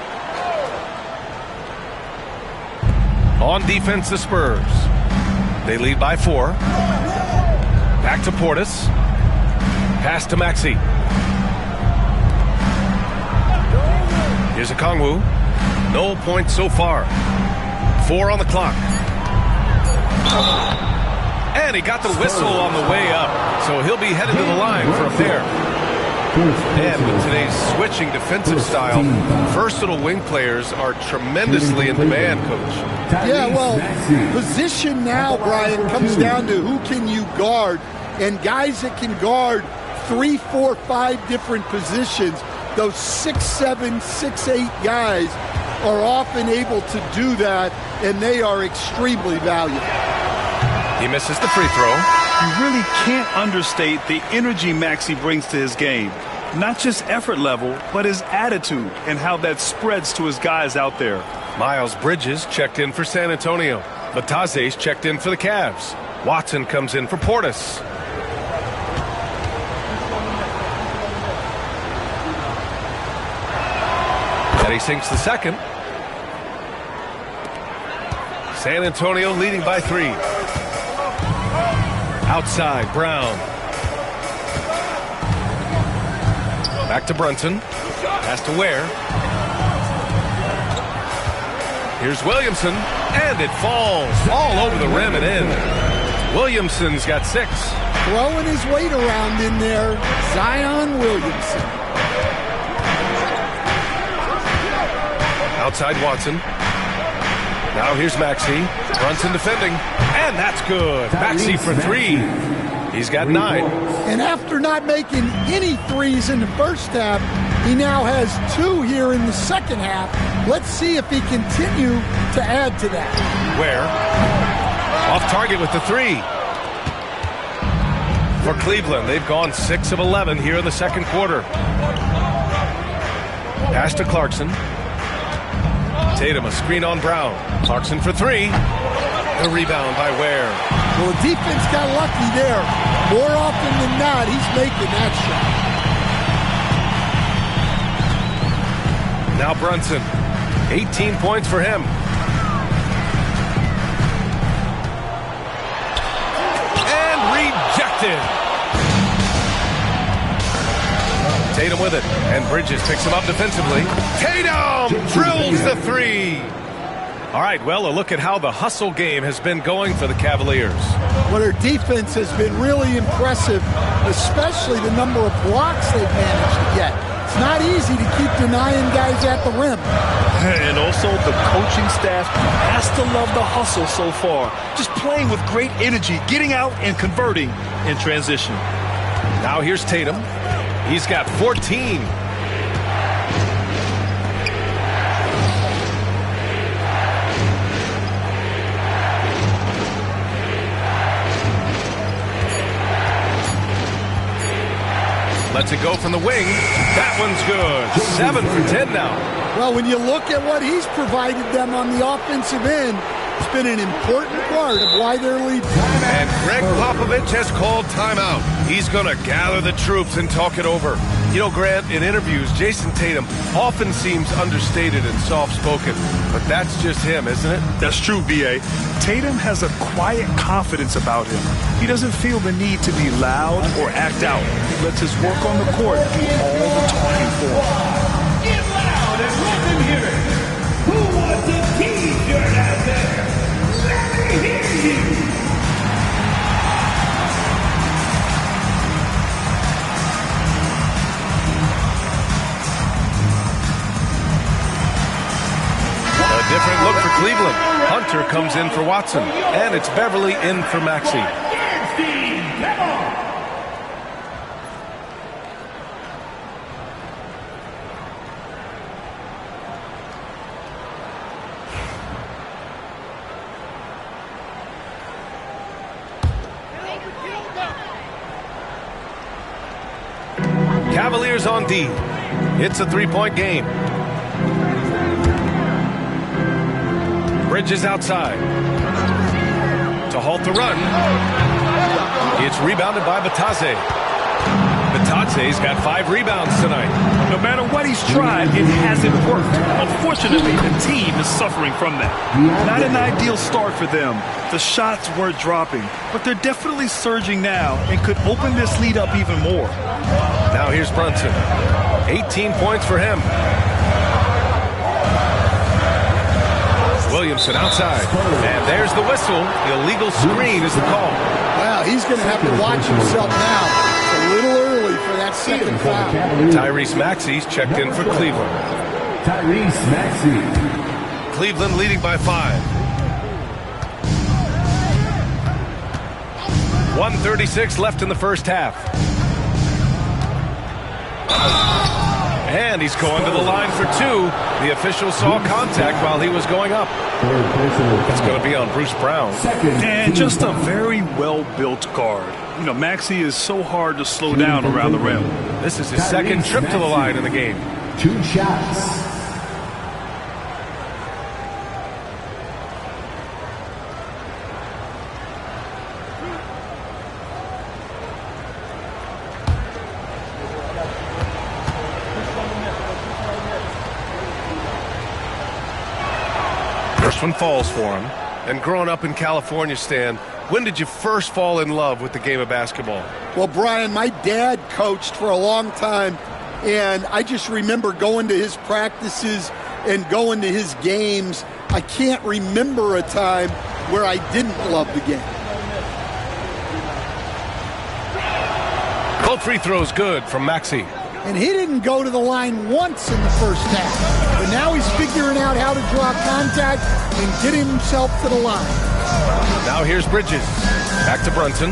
On defense, the Spurs. They lead by 4. Back to Portis. Pass to Maxey. Here's Okongwu. No points so far. 4 on the clock. And he got the whistle on the way up. So he'll be headed to the line for a pair. And with today's switching defensive style, versatile wing players are tremendously in demand, Coach. Yeah, well, position now, Brian, comes down to who can you guard. And guys that can guard 3, 4, 5 different positions, those 6'7", 6'8" guys are often able to do that, and they are extremely valuable. He misses the free throw. You really can't understate the energy Maxey brings to his game. Not just effort level, but his attitude and how that spreads to his guys out there. Miles Bridges checked in for San Antonio. Bataze's checked in for the Cavs. Watson comes in for Portis. And he sinks the second. San Antonio leading by 3. Outside, Brown. Back to Brunson. Pass to Ware. Here's Williamson. And it falls all over the rim and in. Williamson's got 6. Throwing his weight around in there, Zion Williamson. Outside Watson. Now here's Maxey. Brunson defending. And that's good. Maxey for 3. He's got 9. And after not making any threes in the first half, he now has 2 here in the second half. Let's see if he continue to add to that. Ware. Off target with the 3. For Cleveland, they've gone 6 of 11 here in the second quarter. Pass to Clarkson. Tatum, a screen on Brown. Clarkson for 3. The rebound by Ware. Well, the defense got lucky there. More often than not, he's making that shot. Now Brunson. 18 points for him. And rejected. Tatum with it. And Bridges picks him up defensively. Tatum drills the 3. All right, well, a look at how the hustle game has been going for the Cavaliers. Well, their defense has been really impressive, especially the number of blocks they've managed to get. It's not easy to keep denying guys at the rim. And also, the coaching staff has to love the hustle so far. Just playing with great energy, getting out and converting in transition. Now here's Tatum. He's got 14. Lets it go from the wing. That one's good. 7 for 10 now. Well, when you look at what he's provided them on the offensive end, it's been an important part of why they're leading. And Greg Popovich has called timeout. He's going to gather the troops and talk it over. You know, Grant, in interviews, Jason Tatum often seems understated and soft-spoken, but that's just him, isn't it? That's true, B.A. Tatum has a quiet confidence about him. He doesn't feel the need to be loud or act out. He lets his work on the court do all the talking for him. Get loud and let them hear it. Who wants a T-shirt out there? Let me hear you. A different look for Cleveland. Hunter comes in for Watson, and it's Beverly in for Maxey. Cavaliers on D. It's a three-point game. Bridges outside to halt the run. It's rebounded by Batadze. Batadze's got 5 rebounds tonight. No matter what he's tried, it hasn't worked. Unfortunately, the team is suffering from that. Not an ideal start for them. The shots weren't dropping, but they're definitely surging now and could open this lead up even more. Now here's Brunson. 18 points for him. Williamson outside. And there's the whistle. The illegal screen is the call. Wow, he's going to have to watch himself now. It's a little early for that second foul. Tyrese Maxey's checked in for Cleveland. Tyrese Maxey. Cleveland leading by 5. 1:36 left in the first half. And he's going to the line for 2. The official saw contact while he was going up. It's going to be on Bruce Brown. And just a very well-built guard. You know, Maxey is so hard to slow down around the rim. This is his second trip to the line in the game. 2 shots. First one falls for him. And growing up in California, Stan, when did you first fall in love with the game of basketball? Well, Brian, my dad coached for a long time, and I just remember going to his practices and going to his games. I can't remember a time where I didn't love the game. Both free throws good from Maxey. And he didn't go to the line once in the first half. But now he's figuring out how to draw contact and get himself to the line. Now here's Bridges. Back to Brunson.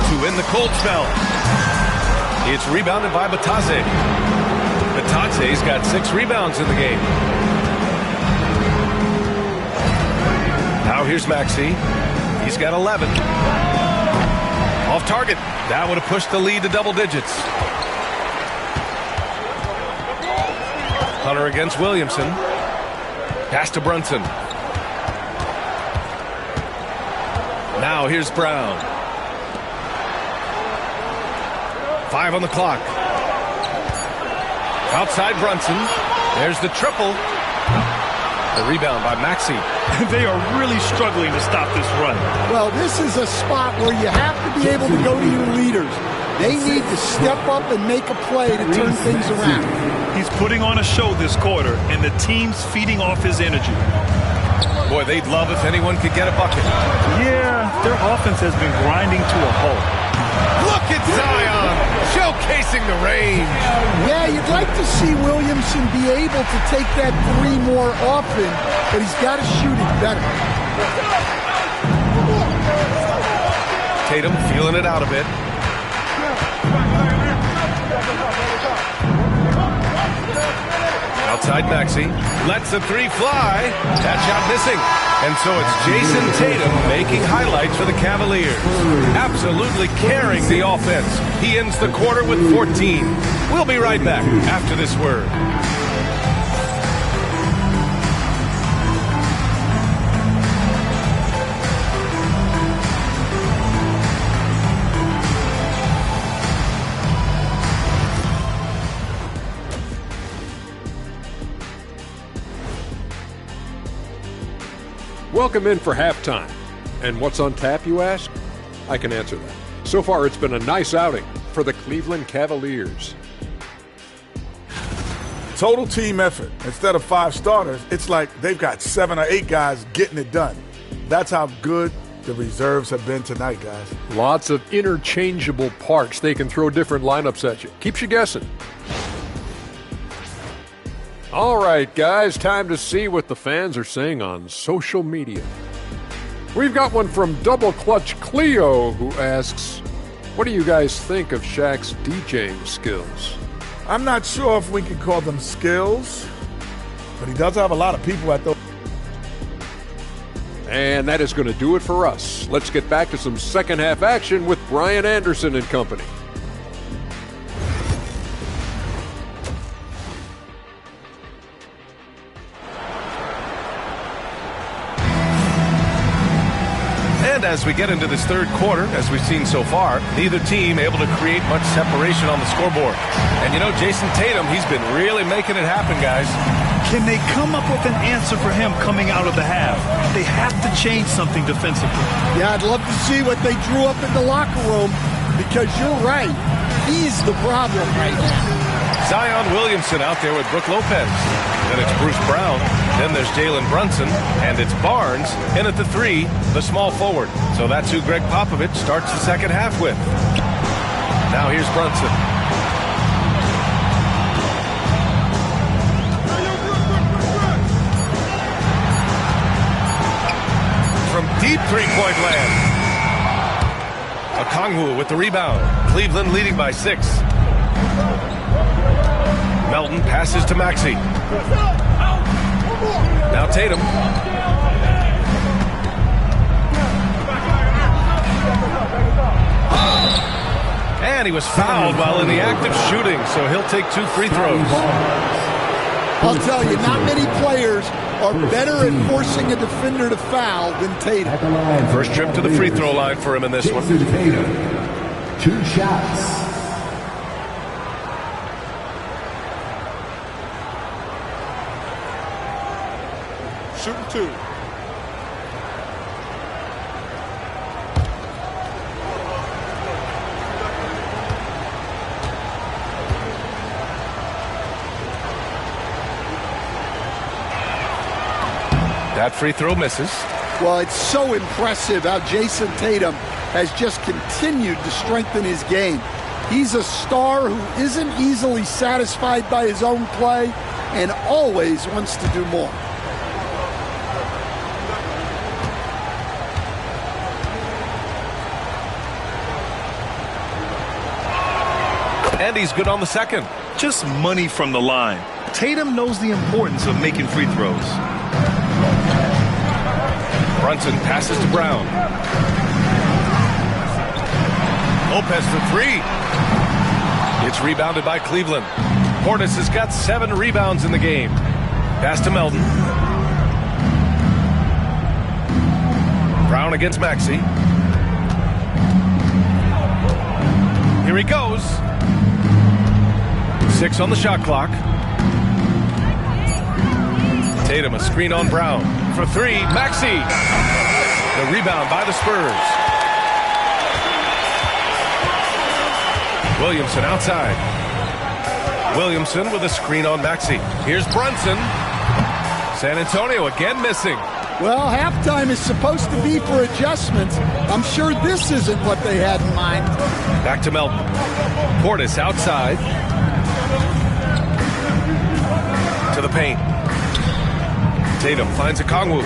To win the cold spell. It's rebounded by Batadze. Batadze's got 6 rebounds in the game. Now here's Maxey. He's got 11. Off target. That would have pushed the lead to double digits. Hunter against Williamson. Pass to Brunson. Now here's Brown. 5 on the clock. Outside Brunson. There's the triple. The rebound by Maxey. They are really struggling to stop this run. Well, this is a spot where you have to be able to go to your leaders. They need to step up and make a play to turn things around. He's putting on a show this quarter, and the team's feeding off his energy. Boy, they'd love if anyone could get a bucket. Yeah, their offense has been grinding to a halt. Look at Zion, showcasing the range. Yeah, you'd like to see Williamson be able to take that three more often, but he's got to shoot it better. Tatum feeling it out a bit. Outside Maxey, lets the three fly. That shot missing. And so it's Jason Tatum making highlights for the Cavaliers. Absolutely carrying the offense. He ends the quarter with 14. We'll be right back after this word. Welcome in for halftime. And what's on tap, you ask? I can answer that. So far, it's been a nice outing for the Cleveland Cavaliers. Total team effort. Instead of 5 starters, it's like they've got 7 or 8 guys getting it done. That's how good the reserves have been tonight, guys. Lots of interchangeable parts. They can throw different lineups at you. Keeps you guessing. All right, guys, time to see what the fans are saying on social media. We've got one from Double Clutch Cleo who asks, what do you guys think of Shaq's DJing skills? I'm not sure if we can call them skills, but he does have a lot of people at those. And that is going to do it for us. Let's get back to some second half action with Brian Anderson and company. And as we get into this third quarter, as we've seen so far, neither team able to create much separation on the scoreboard. And you know, Jason Tatum, he's been really making it happen, guys. Can they come up with an answer for him coming out of the half? They have to change something defensively. Yeah, I'd love to see what they drew up in the locker room, because you're right. He's the problem right now. Zion Williamson out there with Brook Lopez. Then it's Bruce Brown. Then there's Jalen Brunson. And it's Barnes in at the 3, the small forward. So that's who Greg Popovich starts the second half with. Now here's Brunson. From deep three-point land. Okongwu with the rebound. Cleveland leading by 6. Melton passes to Maxey. Now Tatum. And he was fouled while in the act of shooting, so he'll take 2 free throws. I'll tell you, not many players are better at forcing a defender to foul than Tatum. First trip to the free throw line for him in this one. 2 shots. Shooting 2. That free throw misses. Well, it's so impressive how Jason Tatum has just continued to strengthen his game. He's a star who isn't easily satisfied by his own play and always wants to do more. And he's good on the second. Just money from the line. Tatum knows the importance of making free throws. Brunson passes to Brown. Lopez for 3. It's rebounded by Cleveland. Portis has got 7 rebounds in the game. Pass to Melton. Brown against Maxey. Here he goes. 6 on the shot clock. Tatum, a screen on Brown. For 3, Maxey. The rebound by the Spurs. Williamson outside. Williamson with a screen on Maxey. Here's Brunson. San Antonio again missing. Well, halftime is supposed to be for adjustments. I'm sure this isn't what they had in mind. Back to Melton. Portis outside. To the paint. Tatum finds a Kongwu.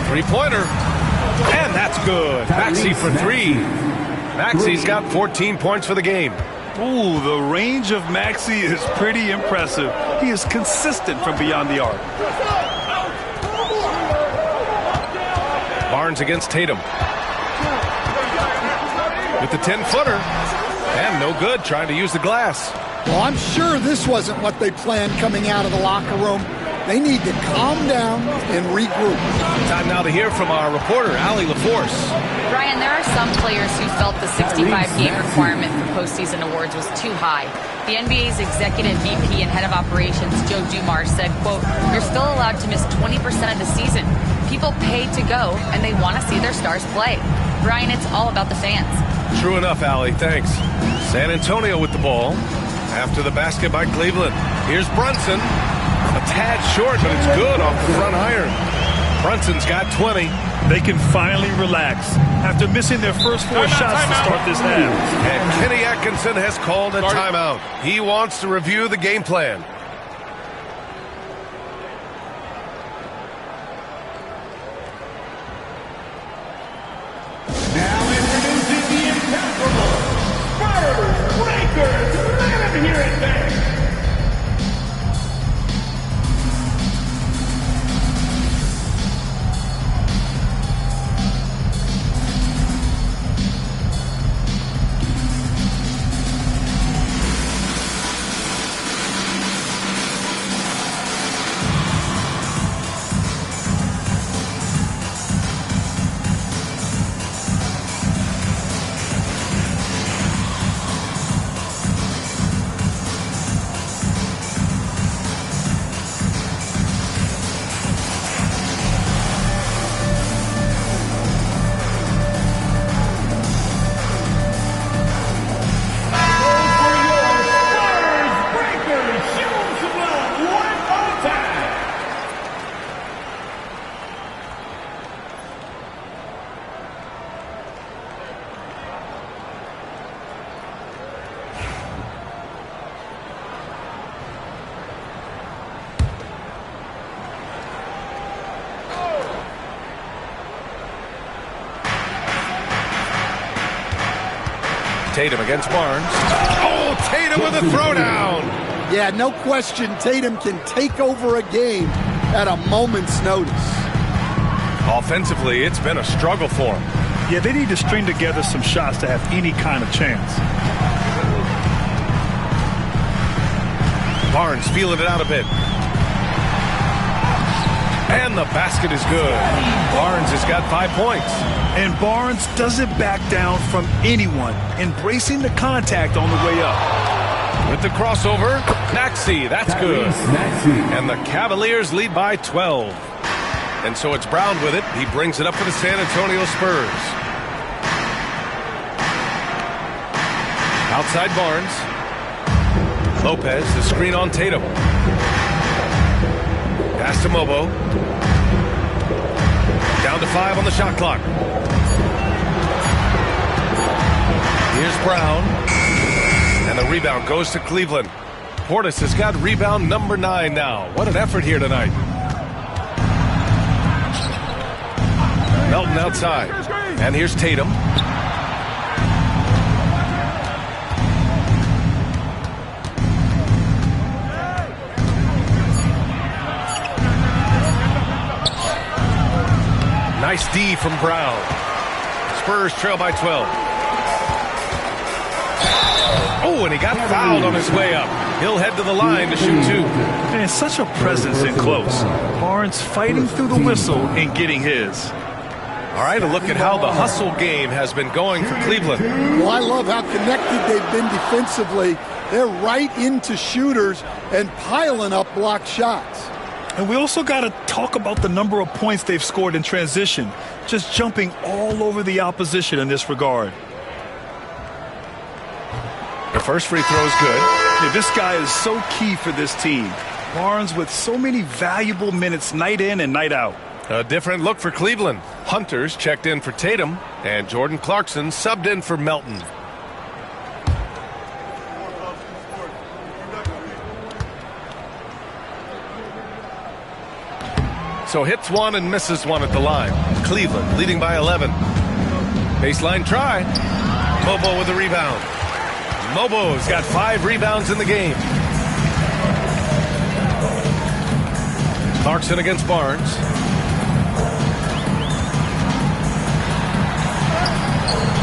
Three-pointer. And that's good. Maxey for three. Maxey's got 14 points for the game. Ooh, the range of Maxey is pretty impressive. He is consistent from beyond the arc. Barnes against Tatum. With the 10-footer. And no good, trying to use the glass. Well, I'm sure this wasn't what they planned coming out of the locker room. They need to calm down and regroup. Time now to hear from our reporter, Allie LaForce. Brian, there are some players who felt the 65-game requirement for postseason awards was too high. The NBA's executive VP and head of operations, Joe Dumars, said, quote, "You're still allowed to miss 20% of the season. People pay to go, and they want to see their stars play." Brian, it's all about the fans. True enough, Allie. Thanks. San Antonio with the ball. After the basket by Cleveland. Here's Brunson. A tad short, but it's good off the front iron. Brunson's got 20. They can finally relax after missing their first four shots to start this half. And Kenny Atkinson has called a timeout. He wants to review the game plan. Now introducing the incomparable Spurs Breakers. Let him hear it, man. Tatum against Barnes. Oh, Tatum with a throwdown. Yeah, no question Tatum can take over a game at a moment's notice. Offensively, it's been a struggle for him. Yeah, they need to string together some shots to have any kind of chance. Barnes feeling it out a bit. And the basket is good. Barnes has got 5 points. And Barnes doesn't back down from anyone, embracing the contact on the way up. With the crossover, Maxey, that's good. And the Cavaliers lead by 12. And so it's Brown with it. He brings it up for the San Antonio Spurs. Outside Barnes. Lopez, the screen on Tatum. Pass to Mobo. Down to 5 on the shot clock. Here's Brown. And the rebound goes to Cleveland. Portis has got rebound number 9 now. What an effort here tonight. Melton outside. And here's Tatum. Nice D from Brown. Spurs trail by 12. Oh, and he got fouled on his way up. He'll head to the line to shoot 2. And such a presence in close. Barnes fighting through the whistle and getting his. All right, a look at how the hustle game has been going for Cleveland. Well, I love how connected they've been defensively. They're right into shooters and piling up blocked shots. And we also got to talk about the number of points they've scored in transition, just jumping all over the opposition in this regard. The first free throw is good. Yeah, this guy is so key for this team. Barnes with so many valuable minutes night in and night out. A different look for Cleveland. Hunters checked in for Tatum, and Jordan Clarkson subbed in for Melton. So hits one and misses one at the line. Cleveland leading by 11. Baseline try. Mobo with the rebound. Mobo's got 5 rebounds in the game. Clarkson against Barnes.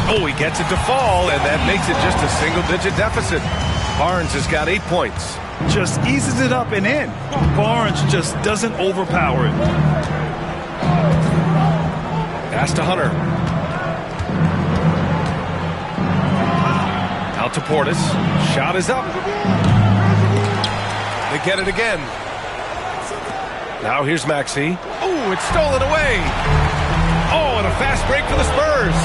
Oh, he gets it to fall, and that makes it just a single-digit deficit. Barnes has got 8 points. Just eases it up and in. Barnes just doesn't overpower it. Pass to Hunter. Out to Portis. Shot is up. They get it again. Now here's Maxey. Oh, it's stolen away. Oh, and a fast break for the Spurs.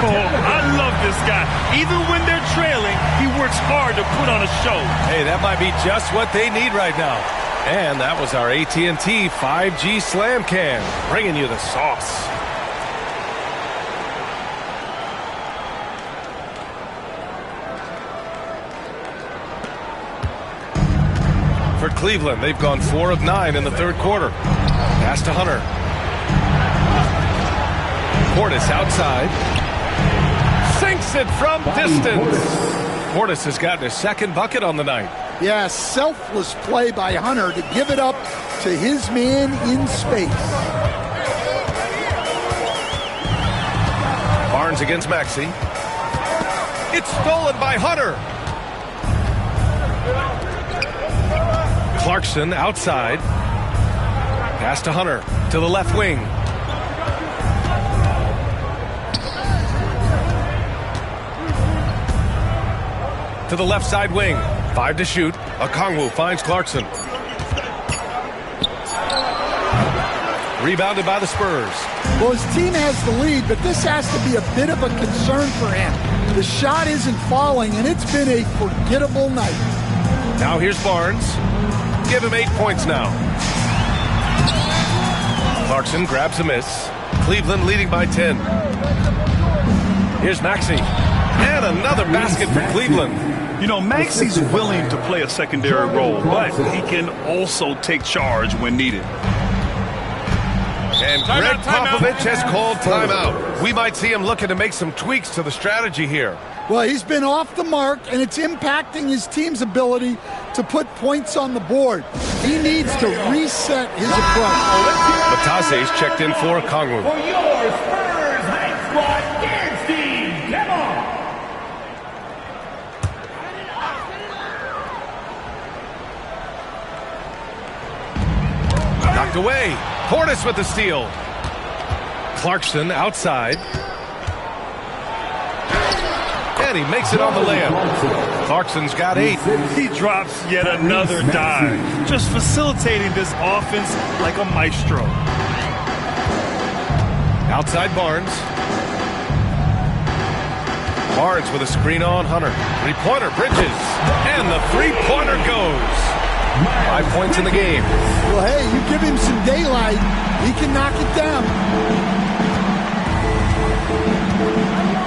Oh, I love this guy. Even when they're trailing, he works hard to put on a show. Hey, that might be just what they need right now. And that was our AT&T 5G Slam Can, bringing you the sauce. For Cleveland, they've gone 4 of 9 in the third quarter. Pass to Hunter. Portis outside. Sinks it from distance. Portis has gotten his second bucket on the night. Yeah, selfless play by Hunter to give it up to his man in space. Barnes against Maxey. It's stolen by Hunter. Clarkson outside. Pass to Hunter to the left wing. To the left side wing. 5 to shoot. Okongwu finds Clarkson. Rebounded by the Spurs. Well, his team has the lead, but this has to be a bit of a concern for him. The shot isn't falling, and it's been a forgettable night. Now here's Barnes. Give him 8 points now. Clarkson grabs a miss. Cleveland leading by 10. Here's Maxey. And another basket for Cleveland. You know, Maxey's willing to play a secondary role, but he can also take charge when needed. And Greg Popovich has called timeout. We might see him looking to make some tweaks to the strategy here. Well, he's been off the mark, and it's impacting his team's ability to put points on the board. He needs to reset his approach. Batase's checked in for Okongwu. For your Spurs Night Squad dance team, come on! Knocked away. Portis with the steal. Clarkson outside. And he makes it on the layup. Clarkson's got 8. He drops yet another dive. Just facilitating this offense like a maestro. Outside Barnes. Barnes with a screen on Hunter. 3-pointer, Bridges. And the 3-pointer goes. 5 points in the game. Well, hey, you give him some daylight, he can knock it down.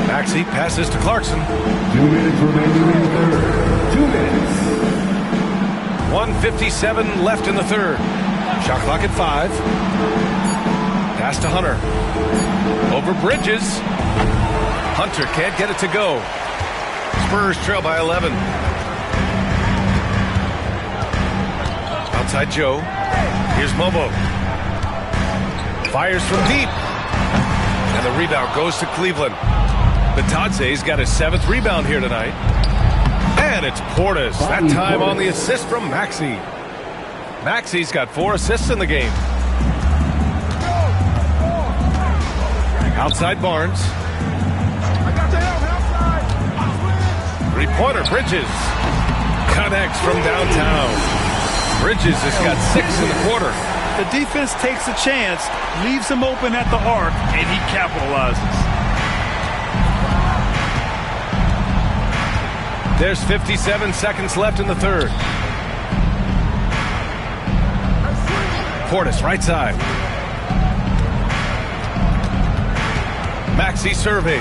Maxey passes to Clarkson. 2 minutes remaining in the third. 2 minutes. 1:57 left in the third. Shot clock at 5. Pass to Hunter. Over Bridges. Hunter can't get it to go. Spurs trail by 11. Outside Joe. Here's Mobo. Fires from deep. And the rebound goes to Cleveland. Batase's got his 7th rebound here tonight. And it's Portis. That time on the assist from Maxey. Maxey's got 4 assists in the game. Outside Barnes. 3-pointer, Bridges. Connects from downtown. Bridges has got 6 in the quarter. The defense takes a chance, leaves him open at the arc, and he capitalizes. There's 57 seconds left in the third. Portis, right side. Maxey surveys.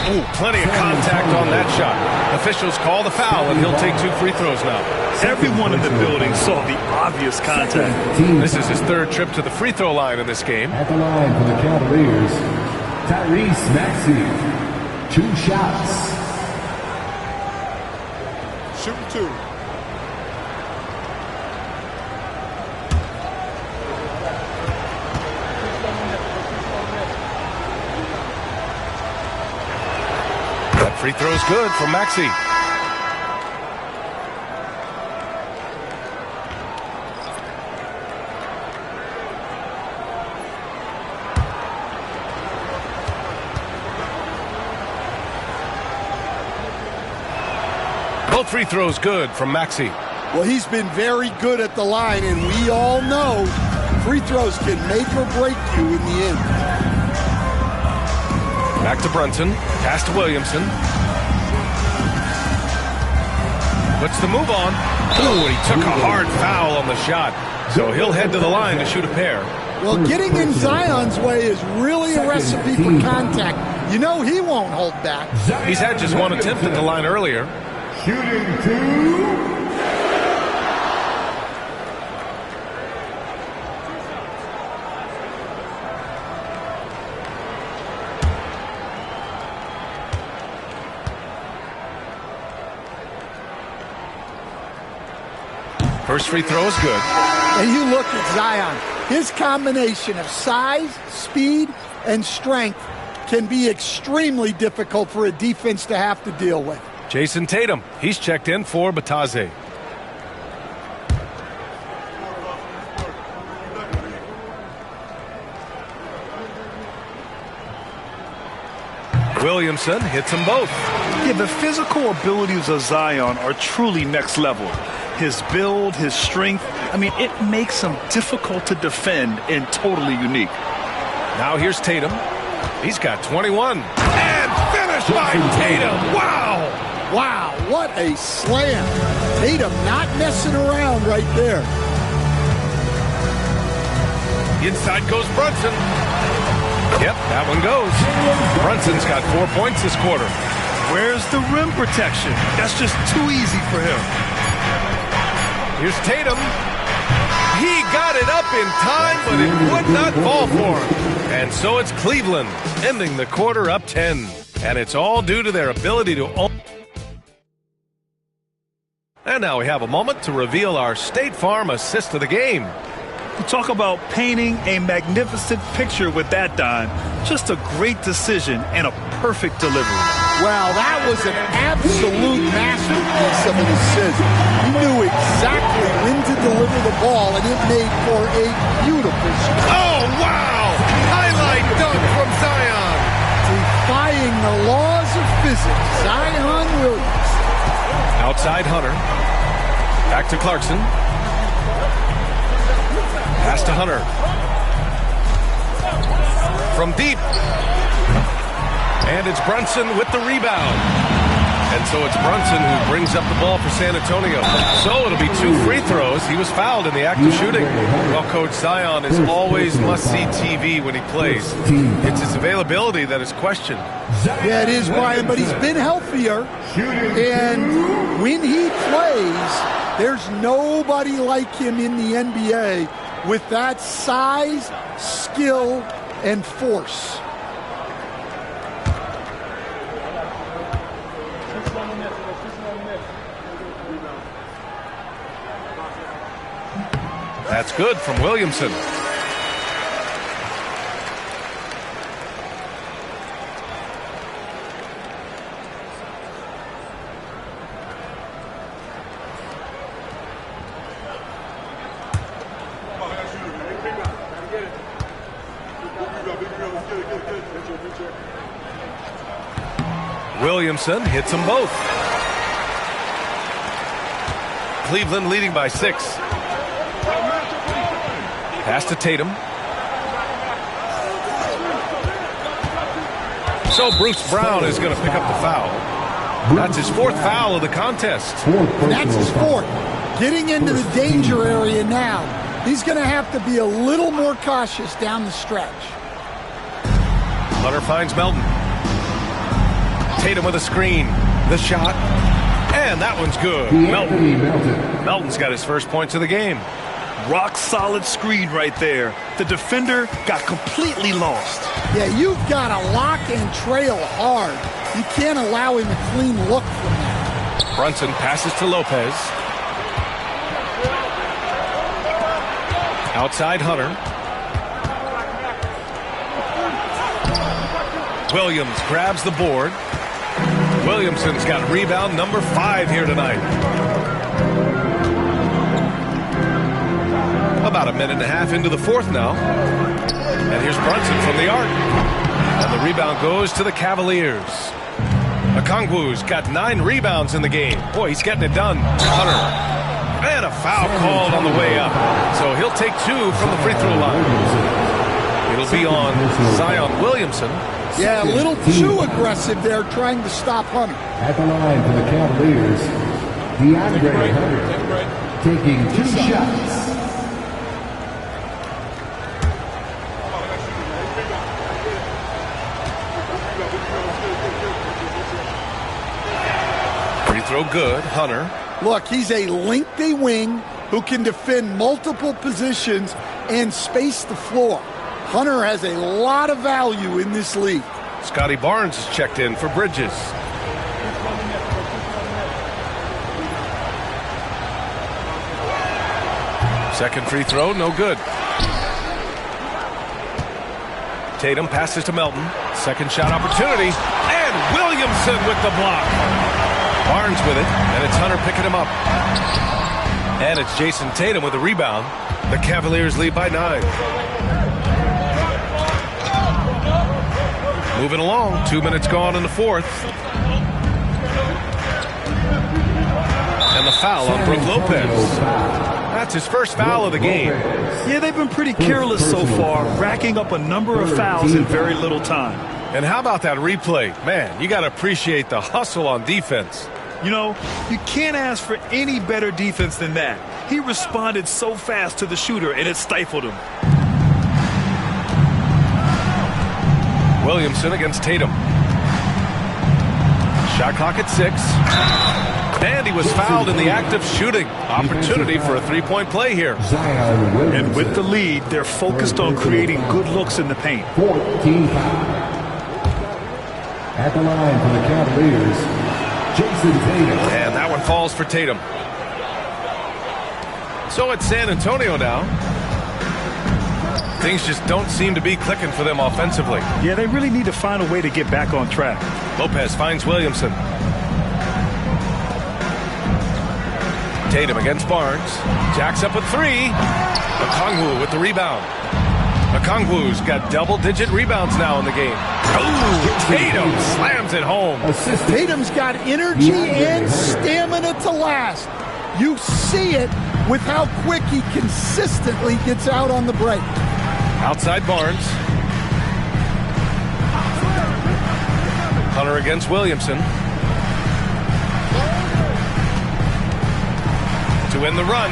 Ooh, plenty of contact on that shot. Officials call the foul, and he'll take 2 free throws now. Everyone in the building saw the obvious contact. This is his 3rd trip to the free throw line in this game. At the line for the Cavaliers, Tyrese Maxey. 2 shots. Shoot 2. That free throw's good from Maxey. Both free throws good from Maxey. Well, he's been very good at the line, and we all know free throws can make or break you in the end. Back to Brunson. Pass to Williamson. Puts the move on. Ooh, he took a hard foul on the shot. So he'll head to the line to shoot a pair. Well, getting in Zion's way is really a recipe for contact. You know he won't hold back. He's had just 1 attempt at the line earlier. Shooting 2. First free throw is good. And you look at Zion. His combination of size, speed, and strength can be extremely difficult for a defense to have to deal with. Jason Tatum. He's checked in for Bataze. Williamson hits them both. Yeah, the physical abilities of Zion are truly next level. His build, his strength, I mean, it makes him difficult to defend and totally unique. Now here's Tatum. He's got 21. And finished by Tatum. Wow! Wow, what a slam. Tatum not messing around right there. Inside goes Brunson. Yep, that one goes. Brunson's got 4 points this quarter. Where's the rim protection? That's just too easy for him. Here's Tatum. He got it up in time, but it would not fall for him. And so it's Cleveland, ending the quarter up 10. And it's all due to their ability to own. And now we have a moment to reveal our State Farm assist of the game. You talk about painting a magnificent picture with that dime. Just a great decision and a perfect delivery. Wow, that was an absolute masterpiece of an assist. He knew exactly when to deliver the ball, and it made for a beautiful shot. Oh, wow! Highlight dunk from Zion. Defying the laws of physics, Zion Williams. Outside Hunter. Back to Clarkson. Pass to Hunter. From deep. And it's Brunson with the rebound. And so it's Brunson who brings up the ball for San Antonio. So it'll be 2 free throws. He was fouled in the act of shooting. Well, Coach, Zion is always must-see TV when he plays. It's his availability that is questioned. Yeah, it is, Brian, but he's been healthier. And when he plays, there's nobody like him in the NBA with that size, skill, and force. That's good from Williamson. Williamson hits them both. Cleveland leading by 6. Pass to Tatum. So Bruce Brown is going to pick up the foul. That's his 4th foul of the contest. And that's his 4th. Getting into the danger area now. He's going to have to be a little more cautious down the stretch. Hunter finds Melton. Tatum with a screen. The shot. And that one's good. Melton's got his first points of the game. Rock solid screen right there. The defender got completely lost. Yeah, you've got to lock and trail hard. You can't allow him a clean look from that. Brunson passes to Lopez. Outside Hunter. Williams grabs the board. Williamson's got rebound number 5 here tonight. About a minute and a half into the 4th now. And here's Brunson from the arc. And the rebound goes to the Cavaliers. Okongwu's got 9 rebounds in the game. Boy, he's getting it done. Hunter. And a foul called on the way up. So he'll take 2 from the free throw line. It'll be on Zion Williamson. Yeah, a little too aggressive there trying to stop Hunter. At the line for the Cavaliers, DeAndre Hunter taking 2 shots. Free throw good, Hunter. Look, he's a lengthy wing who can defend multiple positions and space the floor. Hunter has a lot of value in this league. Scotty Barnes is checked in for Bridges. Second free throw, no good. Tatum passes to Melton. Second shot opportunity. And Williamson with the block. Barnes with it, and it's Hunter picking him up. And it's Jason Tatum with the rebound. The Cavaliers lead by 9. Moving along, 2 minutes gone in the 4th. And the foul on Brook Lopez. That's his first foul of the game. Yeah, they've been pretty careless so far, racking up a number of fouls in very little time. And how about that replay? Man, you got to appreciate the hustle on defense. You know, you can't ask for any better defense than that. He responded so fast to the shooter, and it stifled him. Williamson against Tatum. Shot clock at 6. And he was fouled in the act of shooting. Opportunity for a 3-point play here. And with the lead, they're focused on creating good looks in the paint. 14 foul. At the line for the Cavaliers, Jason Tatum. And that one falls for Tatum. So it's San Antonio now. Things just don't seem to be clicking for them offensively. Yeah, they really need to find a way to get back on track. Lopez finds Williamson. Tatum against Barnes. Jacks up with 3. Okongwu with the rebound. Okongwu's got double-digit rebounds now in the game. Oh, Tatum slams it home. Tatum's got energy and stamina to last. You see it with how quick he consistently gets out on the break. Outside Barnes. Hunter against Williamson. To win the run.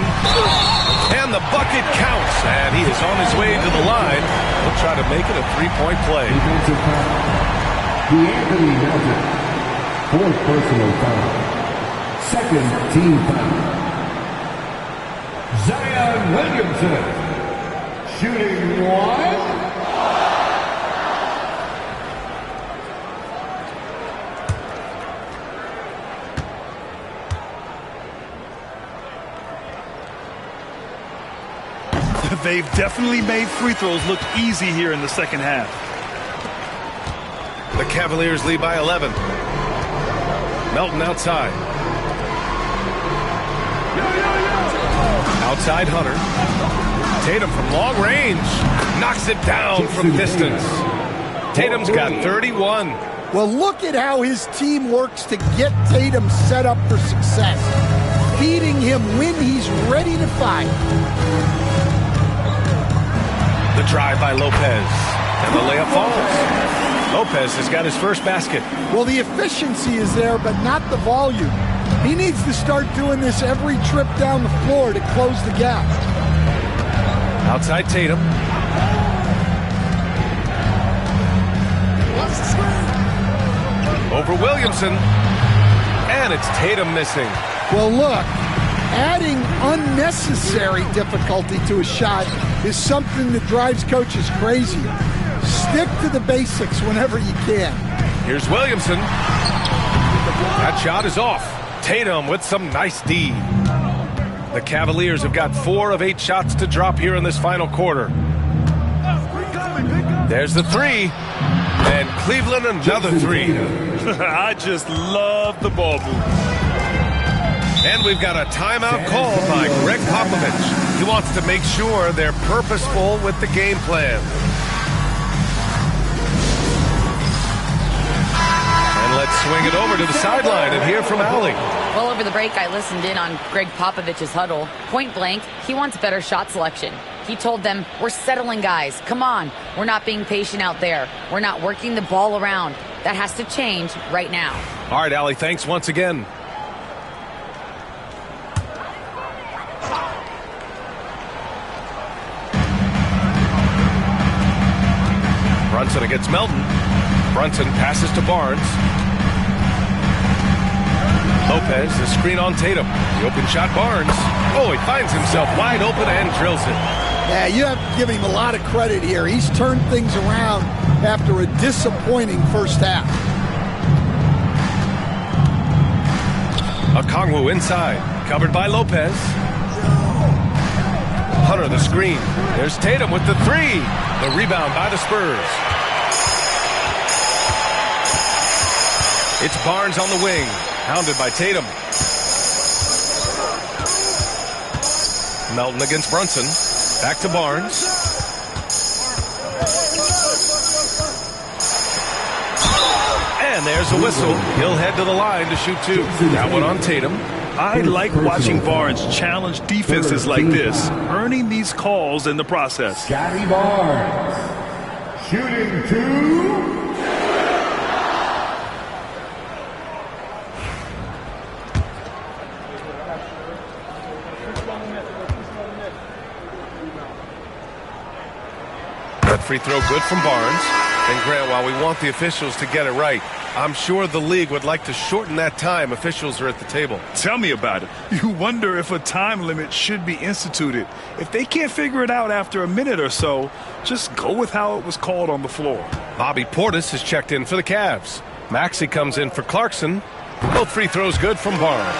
And the bucket counts. And he is on his way to the line. He'll try to make it a 3-point play. DeAndre Melton. 4th personal foul. 2nd team foul. Zion Williamson. Shooting 1. They've definitely made free throws look easy here in the second half. The Cavaliers lead by 11. Melton outside. Outside Hunter. Tatum from long range. Knocks it down from distance. Tatum's got 31. Well, look at how his team works to get Tatum set up for success. Feeding him when he's ready to fight. The drive by Lopez. And the layup falls. Lopez has got his first basket. Well, the efficiency is there, but not the volume. He needs to start doing this every trip down the floor to close the gap. Outside Tatum. Over Williamson. And it's Tatum missing. Well, look, adding unnecessary difficulty to a shot is something that drives coaches crazy. Stick to the basics whenever you can. Here's Williamson. That shot is off. Tatum with some nice D. The Cavaliers have got 4 of 8 shots to drop here in this final quarter. There's the 3. And Cleveland another 3. I just love the ball move. And we've got a timeout called by Greg Popovich. He wants to make sure they're purposeful with the game plan. And let's swing it over to the sideline and hear from Allie. Well, over the break, I listened in on Greg Popovich's huddle. Point blank, he wants better shot selection. He told them, we're settling guys. Come on. We're not being patient out there. We're not working the ball around. That has to change right now. All right, Allie, thanks once again. Brunson against Melton. Brunson passes to Barnes. Lopez, the screen on Tatum. The open shot, Barnes. Oh, he finds himself wide open and drills it. Yeah, you have to give him a lot of credit here. He's turned things around after a disappointing first half. Okongwu inside, covered by Lopez. Hunter the screen. There's Tatum with the 3. The rebound by the Spurs. It's Barnes on the wing, hounded by Tatum. Melton against Brunson. Back to Barnes. And there's a whistle. He'll head to the line to shoot 2. That one on Tatum. I like watching Barnes challenge defenses like this, earning these calls in the process. Scotty Barnes, shooting 2. That free throw good from Barnes. And Grant, while we want the officials to get it right, I'm sure the league would like to shorten that time officials are at the table. Tell me about it. You wonder if a time limit should be instituted. If they can't figure it out after a minute or so, just go with how it was called on the floor. Bobby Portis has checked in for the Cavs. Maxey comes in for Clarkson. Both free throws good from Barnes.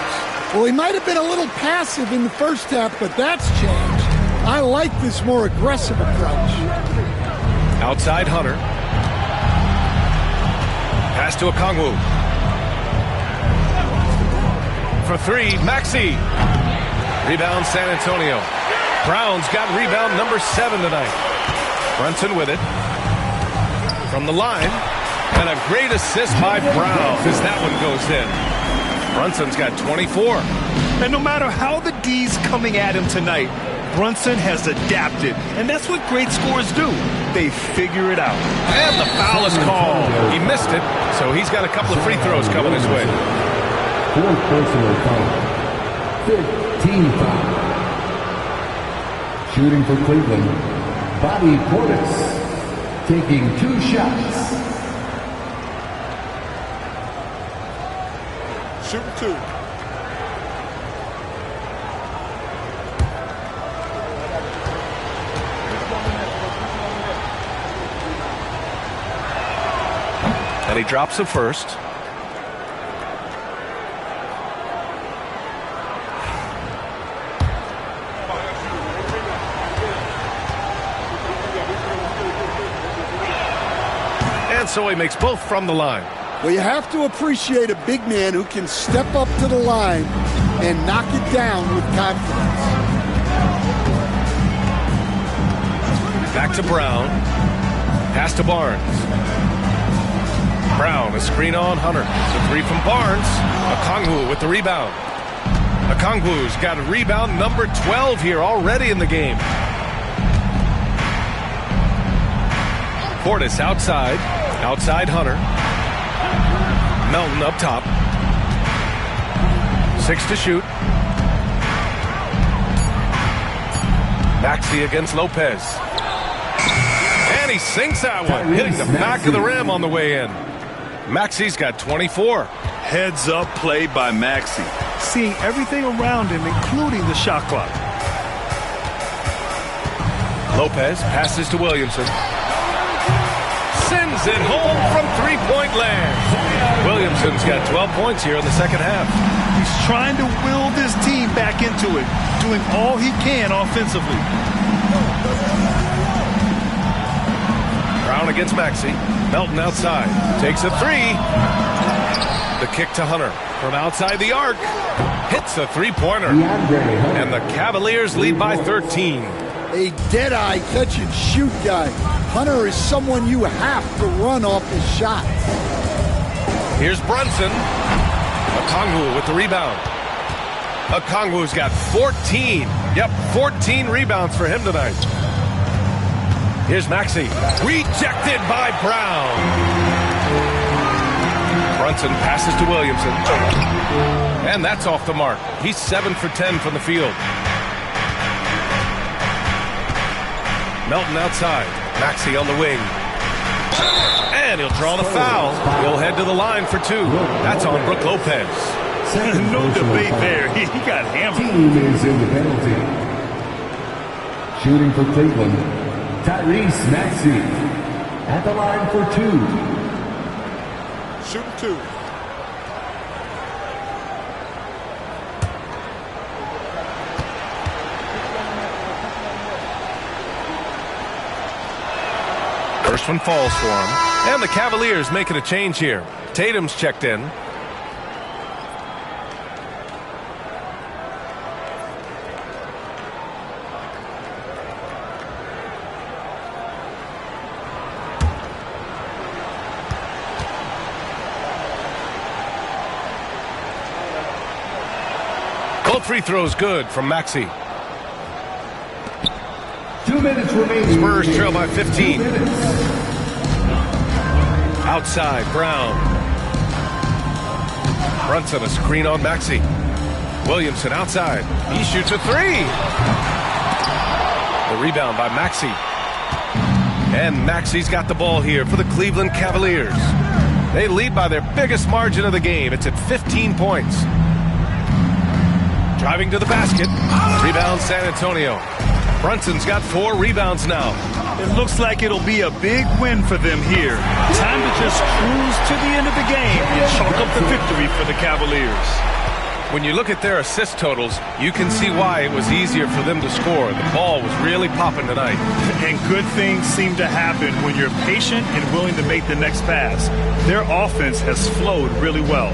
Well, he might have been a little passive in the first half, but that's changed. I like this more aggressive approach. Outside Hunter. Pass to Okongwu. For 3, Maxey. Rebound San Antonio. Brown's got rebound number 7 tonight. Brunson with it. From the line. And a great assist by Brown as that one goes in. Brunson's got 24. And no matter how the D's coming at him tonight, Brunson has adapted, and that's what great scorers do. They figure it out. And the foul is called. He missed it, so he's got a couple of free throws coming his way. 4th personal foul. 15 foul. Shooting for Cleveland, Bobby Portis, taking 2 shots. Shoot 2. And he drops the first. And so he makes both from the line. Well, you have to appreciate a big man who can step up to the line and knock it down with confidence. Back to Brown. Pass to Barnes. Brown, a screen on Hunter. It's a 3 from Barnes. Okongwu with the rebound. Okongwu's got a rebound number 12 here already in the game. Portis outside. Outside Hunter. Melton up top. 6 to shoot. Maxey against Lopez. And he sinks that one, hitting the back of the rim on the way in. Maxey's got 24. Heads up play by Maxey. Seeing everything around him, including the shot clock. Lopez passes to Williamson. Sends it home from three-point land. Williamson's got 12 points here in the second half. He's trying to will this team back into it, doing all he can offensively. Brown against Maxey. Melton outside. Takes a three. The kick to Hunter from outside the arc. Hits a three-pointer. And the Cavaliers lead by 13. A dead-eye catch-and-shoot guy. Hunter is someone you have to run off his shots. Here's Brunson. Okongwu with the rebound. Okongwu's got 14. Yep, 14 rebounds for him tonight. Here's Maxey. Rejected by Brown. Brunson passes to Williamson. And that's off the mark. He's 7 for 10 from the field. Melton outside. Maxey on the wing. And he'll draw the foul. He'll head to the line for 2. That's on Brook Lopez. No debate there. He got hammered. Team is in the penalty. Shooting for Cleveland, Tyrese Maxey at the line for 2. Shooting 2. First one falls for him. And the Cavaliers making a change here. Tatum's checked in. Both free throws good from Maxey. 2 minutes remaining. Spurs trail by 15. Outside, Brown. Brunson a screen on Maxey. Williamson outside. He shoots a three. The rebound by Maxey. And Maxey's got the ball here for the Cleveland Cavaliers. They lead by their biggest margin of the game. It's at 15 points. Driving to the basket. Rebound San Antonio. Brunson's got 4 rebounds now. It looks like it'll be a big win for them here. Time to just cruise to the end of the game and chalk up the victory for the Cavaliers. When you look at their assist totals, you can see why it was easier for them to score. The ball was really popping tonight. And good things seem to happen when you're patient and willing to make the next pass. Their offense has flowed really well.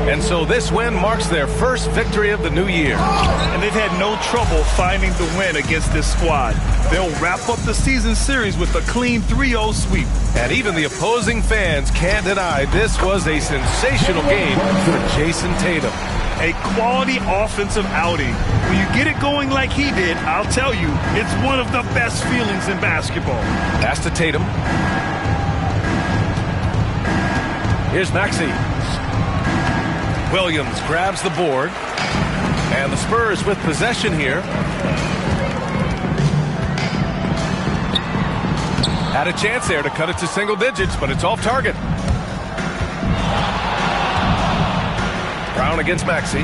And so this win marks their first victory of the new year. And they've had no trouble finding the win against this squad. They'll wrap up the season series with a clean 3-0 sweep. And even the opposing fans can't deny this was a sensational game for Jason Tatum. A quality offensive outing. When you get it going like he did, I'll tell you, it's one of the best feelings in basketball. Pass to Tatum. Here's Maxey. Williams grabs the board. And the Spurs with possession here. Had a chance there to cut it to single digits, but it's off target. Brown against Maxey.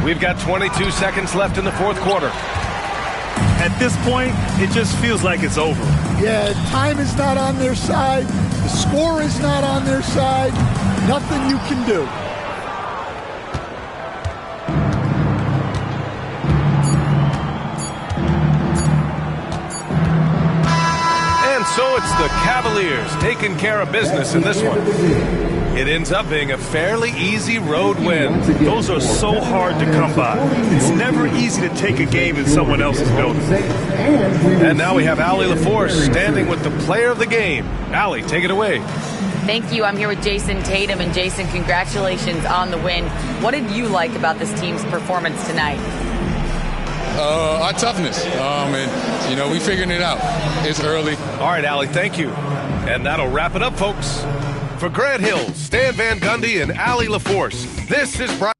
We've got 22 seconds left in the fourth quarter. At this point, it just feels like it's over. Yeah, time is not on their side. The score is not on their side. Nothing you can do. And so it's the Cavaliers taking care of business in this one. It ends up being a fairly easy road win. Those are so hard to come by. It's never easy to take a game in someone else's building. And now we have Allie LaForce standing with the player of the game. Allie, take it away. Thank you. I'm here with Jason Tatum. And Jason, congratulations on the win. What did you like about this team's performance tonight? Our toughness. And, we figuring it out. It's early. All right, Allie, thank you. And that'll wrap it up, folks. For Grant Hill, Stan Van Gundy, and Allie LaForce, this is Brian.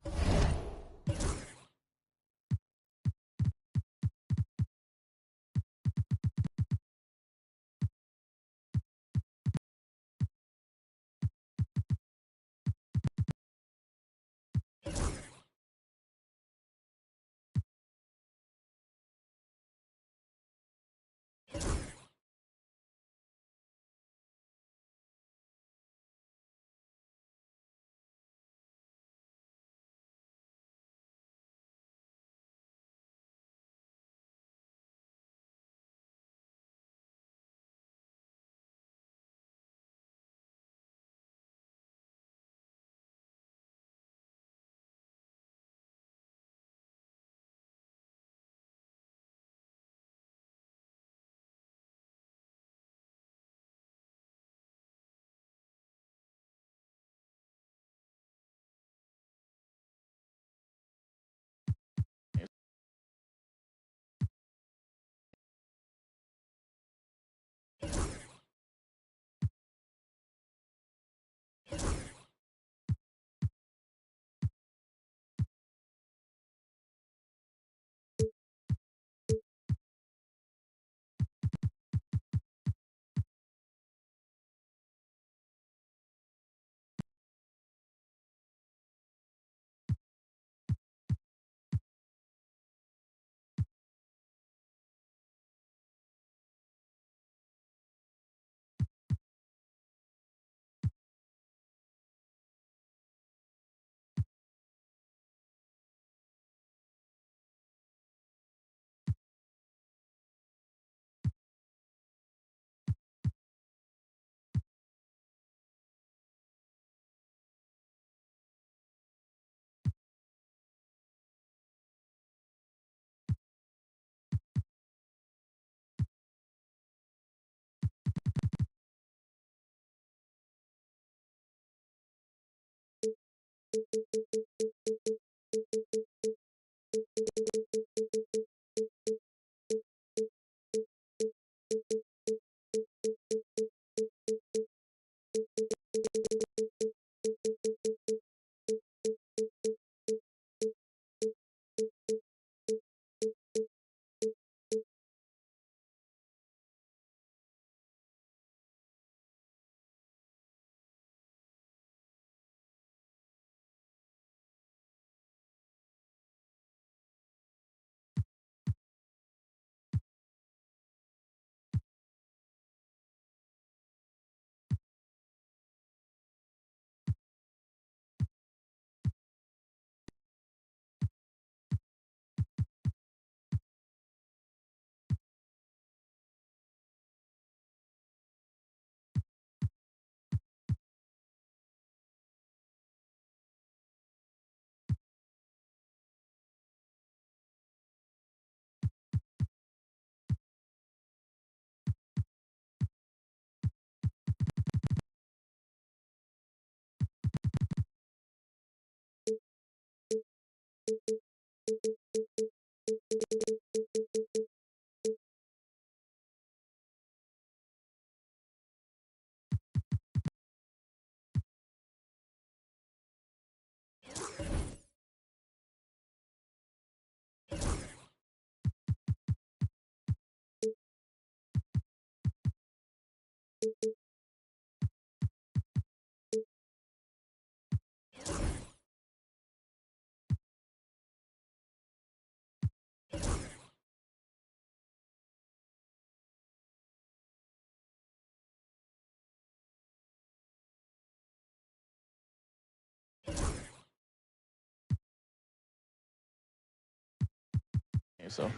So.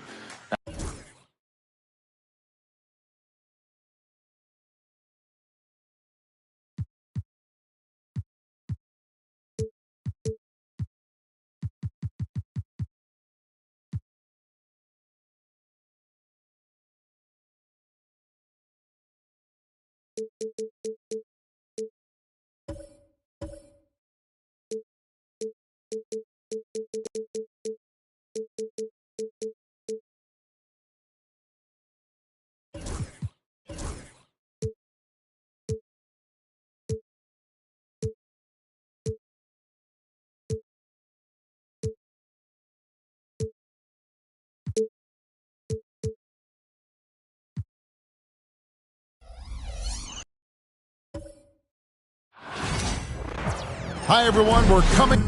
Hi, everyone. We're coming.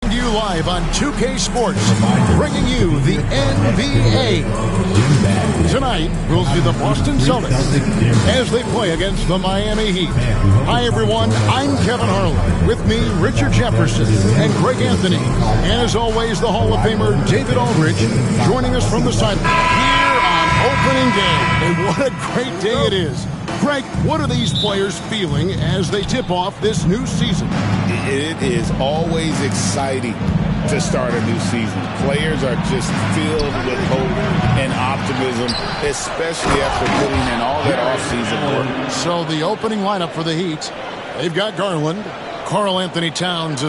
You live on 2K Sports, bringing you the NBA. Tonight, we'll see the Boston Celtics as they play against the Miami Heat. Hi, everyone. I'm Kevin Harlan. With me, Richard Jefferson and Greg Anthony. And as always, the Hall of Famer David Aldridge joining us from the sideline here on opening day. And what a great day it is. Greg, what are these players feeling as they tip off this new season? It is always exciting to start a new season. Players are just filled with hope and optimism, especially after putting in all that offseason work. So the opening lineup for the Heat, they've got Garland, Karl Anthony Towns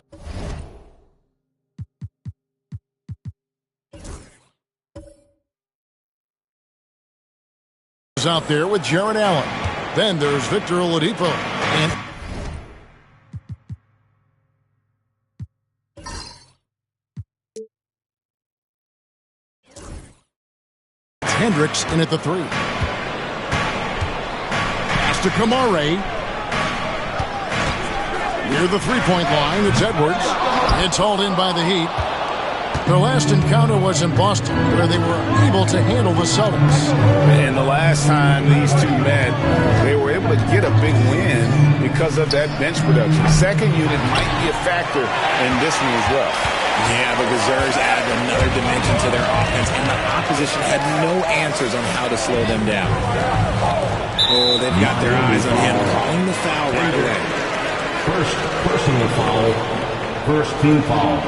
is out there with Jarrett Allen. Then there's Victor Oladipo and Hendricks in at the 3. Pass to Kamare. Near the three-point line, it's Edwards. It's hauled in by the Heat. Their last encounter was in Boston, where they were able to handle the Celtics. And the last time these two met, they were able to get a big win because of that bench production. Second unit might be a factor in this one as well. Yeah, the Reserves added another dimension to their offense, and the opposition had no answers on how to slow them down. Oh, they've got their eyes on him, calling the foul right away. First personal foul, first team foul.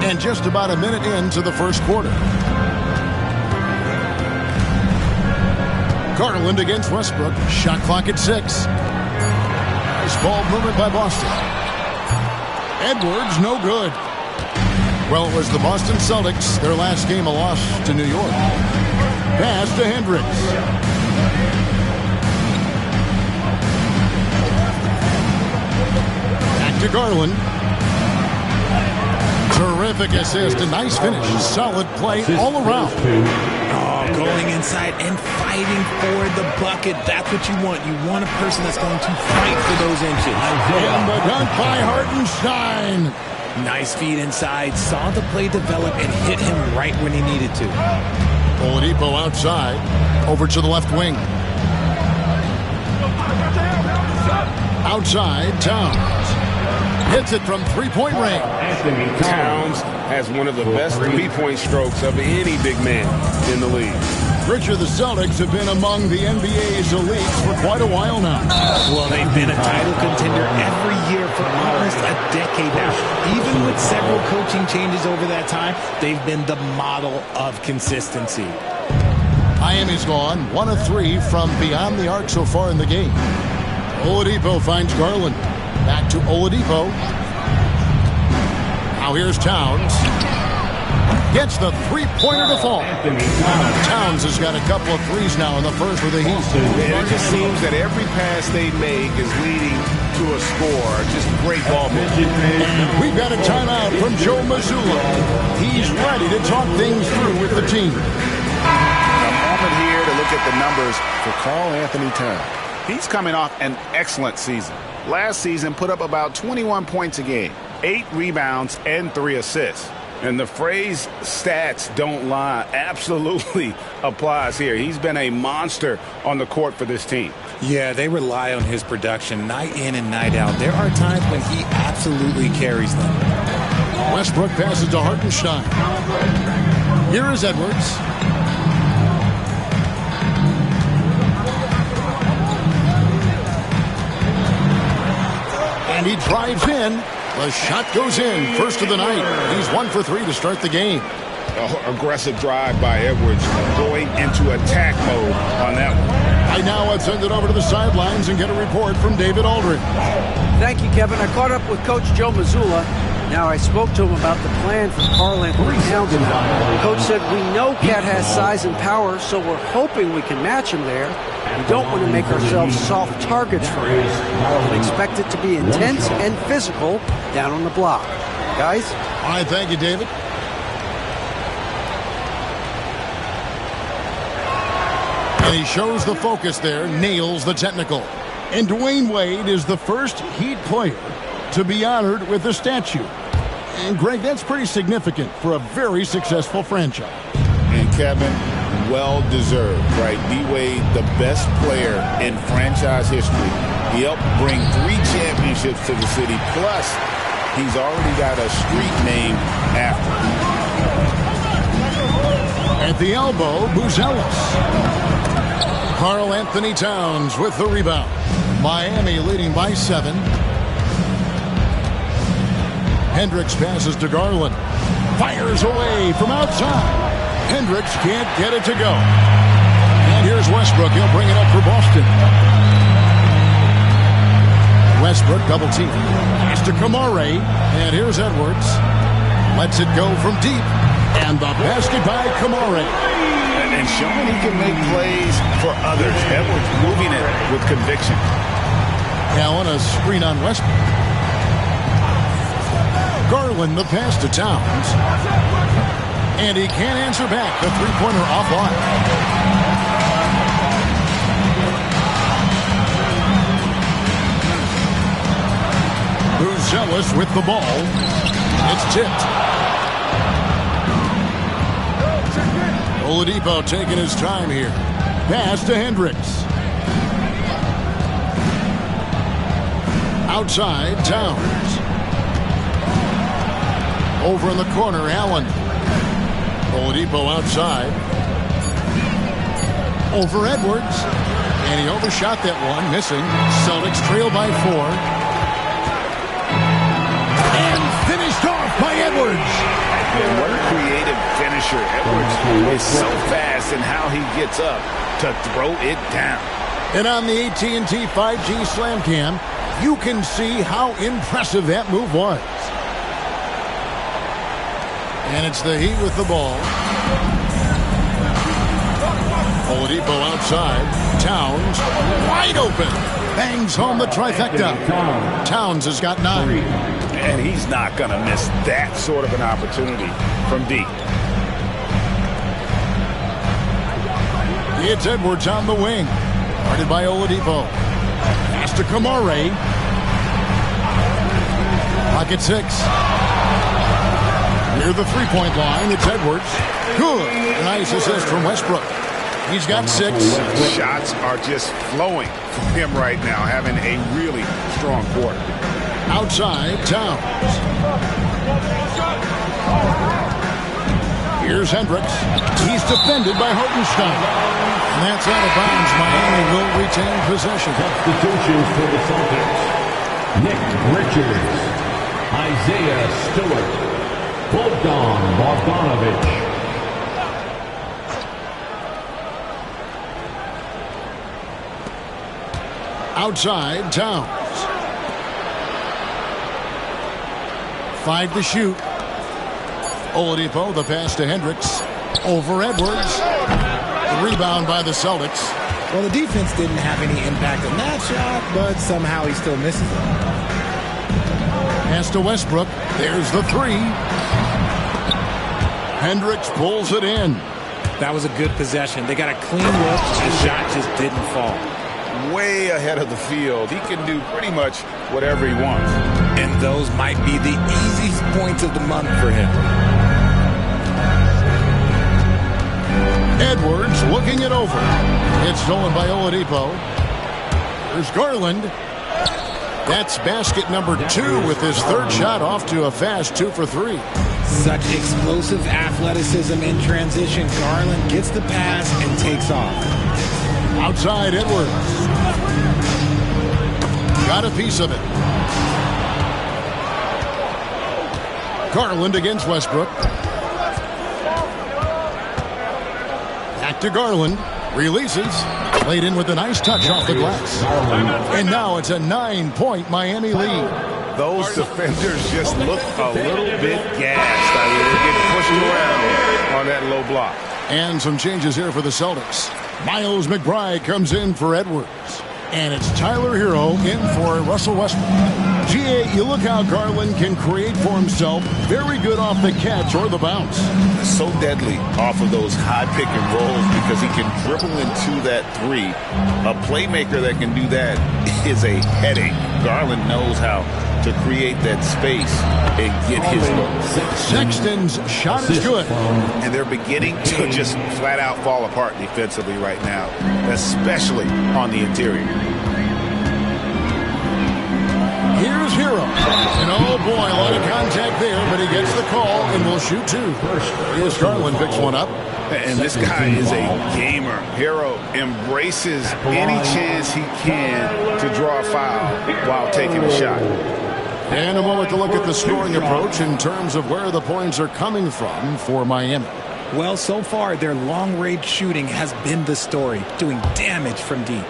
And just about a minute into the first quarter. Garland against Westbrook. Shot clock at 6. Nice ball movement by Boston. Edwards, no good. Well, it was the Boston Celtics, their last game a loss to New York. Pass to Hendricks. Back to Garland. Terrific assist, a nice finish, solid play all around. Oh, going inside and fighting for the bucket. That's what you want. You want a person that's going to fight for those inches. And the dunk by Hartenstein. Nice feed inside, saw the play develop and hit him right when he needed to. Oladipo outside, over to the left wing. Outside, Towns. Hits it from three-point range. Towns has one of the best three-point strokes of any big man in the league. Richard, the Celtics have been among the NBA's elites for quite a while now. Well, they've been a title contender every year for almost a decade now. Even with several coaching changes over that time, they've been the model of consistency. Miami's gone 1 of 3 from beyond the arc so far in the game. Oladipo finds Garland. Back to Oladipo. Now here's Towns. Gets the three-pointer to fall. Towns has got a couple of threes now in the first for the Heat. It just seems that every pass they make is leading to a score. Just great ball movement. We've got a timeout from Joe Mazzulla. He's ready to talk things through with the team. A moment here to look at the numbers for Karl Anthony Towns. He's coming off an excellent season. Last season put up about 21 points a game, 8 rebounds, and 3 assists. And the phrase stats don't lie absolutely applies here. He's been a monster on the court for this team. Yeah, they rely on his production night in and night out. There are times when he absolutely carries them. Westbrook passes to Hartenstein. Here is Edwards. And he drives in. The shot goes in. First of the night. He's 1 for 3 to start the game. Aggressive drive by Edwards, going into attack mode on that one. Right now, let's send it over to the sidelines and get a report from David Aldridge. Thank you, Kevin. I caught up with Coach Joe Mazzulla. Now, I spoke to him about the plan for Karl-Anthony Towns. Coach said, we know Cat has size and power, so we're hoping we can match him there. We don't want to make ourselves soft targets for him. We can expect it to be intense and physical down on the block. Guys? All right, thank you, David. And he shows the focus there, nails the technical. And Dwayne Wade is the first Heat player to be honored with a statue. And Greg, that's pretty significant for a very successful franchise. And Kevin, well deserved, right? D-Wade, the best player in franchise history. He helped bring 3 championships to the city. Plus, he's already got a street named after him. At the elbow, Buzelis. Karl-Anthony Towns with the rebound. Miami leading by 7. Hendricks passes to Garland. Fires away from outside. Hendricks can't get it to go. And here's Westbrook. He'll bring it up for Boston. Westbrook double team. Pass to Kamare. And here's Edwards. Lets it go from deep. And the basket by Kamare. And showing he can make plays for others. Edwards moving it with conviction. Allen, a screen on Westbrook. Garland, the pass to Towns. And he can't answer back. The three-pointer offline. Buzelis with the ball. It's tipped. Oladipo taking his time here. Pass to Hendricks. Outside, Towns. Over in the corner, Allen. Oladipo outside. Over Edwards. And he overshot that one, missing. Celtics trail by 4. And finished off by Edwards. And what a creative finisher. Edwards is so fast in how he gets up to throw it down. And on the AT&T 5G Slam Cam, you can see how impressive that move was. And it's the Heat with the ball. Oladipo outside. Towns wide open. Bangs home the trifecta. Towns has got 9. And he's not going to miss that sort of an opportunity from deep. It's Edwards on the wing. Guarded by Oladipo. Pass to Kamare. Pocket 6. Near the three-point line, it's Edwards. Good. Nice assist from Westbrook. He's got 6. Shots are just flowing from him right now, having a really strong quarter. Outside, Towns. Here's Hendricks. He's defended by Hartenstein. And that's out of bounds. Miami will retain possession. Substitutions for the Celtics. Nick Richards. Isaiah Stewart. Bogdan Bogdanovic. Outside, Towns. 5 to shoot. Oladipo, the pass to Hendricks. Over Edwards. The rebound by the Celtics. Well, the defense didn't have any impact on that shot, but somehow he still misses it. Pass to Westbrook. There's the 3. Hendricks pulls it in. That was a good possession. They got a clean look. The shot just didn't fall. Way ahead of the field. He can do pretty much whatever he wants. And those might be the easiest points of the month for him. Edwards looking it over. It's stolen by Oladipo. There's Garland. That's basket number 2 with his third shot off to a fast 2 for 3. Such explosive athleticism in transition. Garland gets the pass and takes off. Outside Edwards. Got a piece of it. Garland against Westbrook. Back to Garland. Releases. Laid in with a nice touch off the glass. And now it's a 9-point Miami lead. Those defenders just look a little bit gassed. I mean, they're getting pushed around on that low block. And some changes here for the Celtics. Miles McBride comes in for Edwards. And it's Tyler Hero in for Russell Westbrook. GA, you look how Garland can create for himself. Very good off the catch or the bounce. So deadly off of those high pick and rolls because he can dribble into that 3. A playmaker that can do that is a headache. Garland knows how to create that space and get his look. Sexton's shot is good. And they're beginning to just flat out fall apart defensively right now, especially on the interior. Here's Hero. And oh boy, a lot of contact there, but he gets the call and will shoot 2. Here's Garland picks one up. And this guy is a gamer. Hero embraces any chance he can to draw a foul while taking a shot. And a moment to look at the scoring approach in terms of where the points are coming from for Miami. Well, so far, their long-range shooting has been the story, doing damage from deep.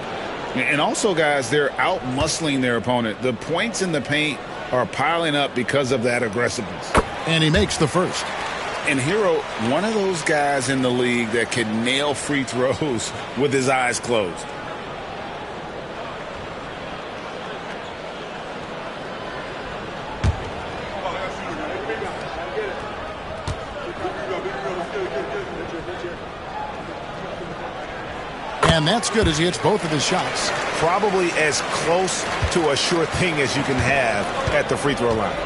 And also, guys, they're out-muscling their opponent. The points in the paint are piling up because of that aggressiveness. And he makes the first. And Hero, one of those guys in the league that can nail free throws with his eyes closed. And that's good as he hits both of his shots. Probably as close to a sure thing as you can have at the free throw line.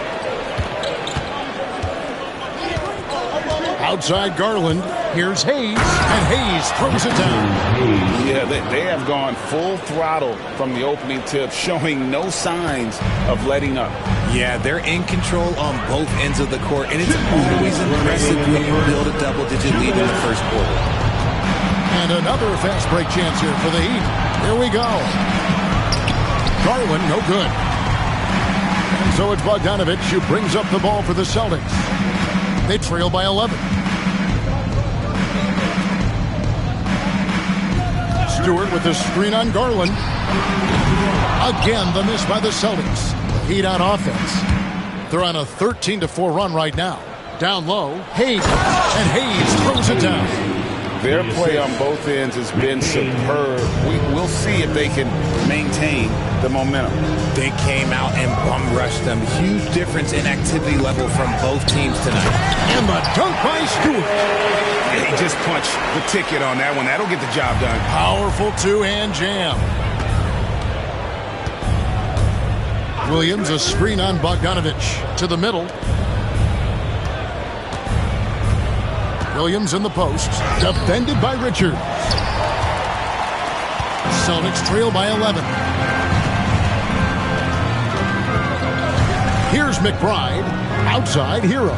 Outside Garland. Here's Hayes. And Hayes throws it down. Yeah, they have gone full throttle from the opening tip, showing no signs of letting up. Yeah, they're in control on both ends of the court, and it's always impressive when you build a double-digit lead in the first quarter. And another fast break chance here for the Heat. Here we go. Garland, no good. And so it's Bogdanović who brings up the ball for the Celtics. They trail by 11. Stewart with the screen on Garland. Again, the miss by the Celtics. Heat on offense. They're on a 13-4 run right now. Down low, Hayes. And Hayes throws it down. Their play on both ends has been superb. We'll see if they can maintain the momentum. They came out and bum rushed them. Huge difference in activity level from both teams tonight. And the dunk by Stewart. Yeah, he just punched the ticket on that one. That'll get the job done. Powerful two-hand jam. Williams, a screen on Bogdanović to the middle. Williams in the post, defended by Richards. Celtics trail by 11. Here's McBride, outside Hero.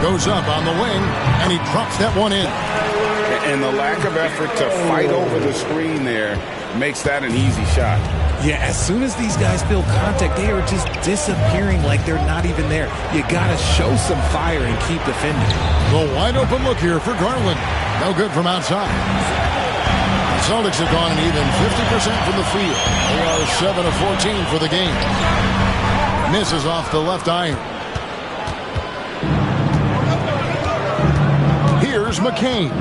Goes up on the wing, and he drops that one in. And the lack of effort to fight over the screen there makes that an easy shot. Yeah, as soon as these guys feel contact, they are just disappearing like they're not even there. You got to show some fire and keep defending. The wide open look here for Garland. No good from outside. The Celtics have gone an even 50% from the field. They are 7 of 14 for the game. Misses off the left iron. Here's McCain.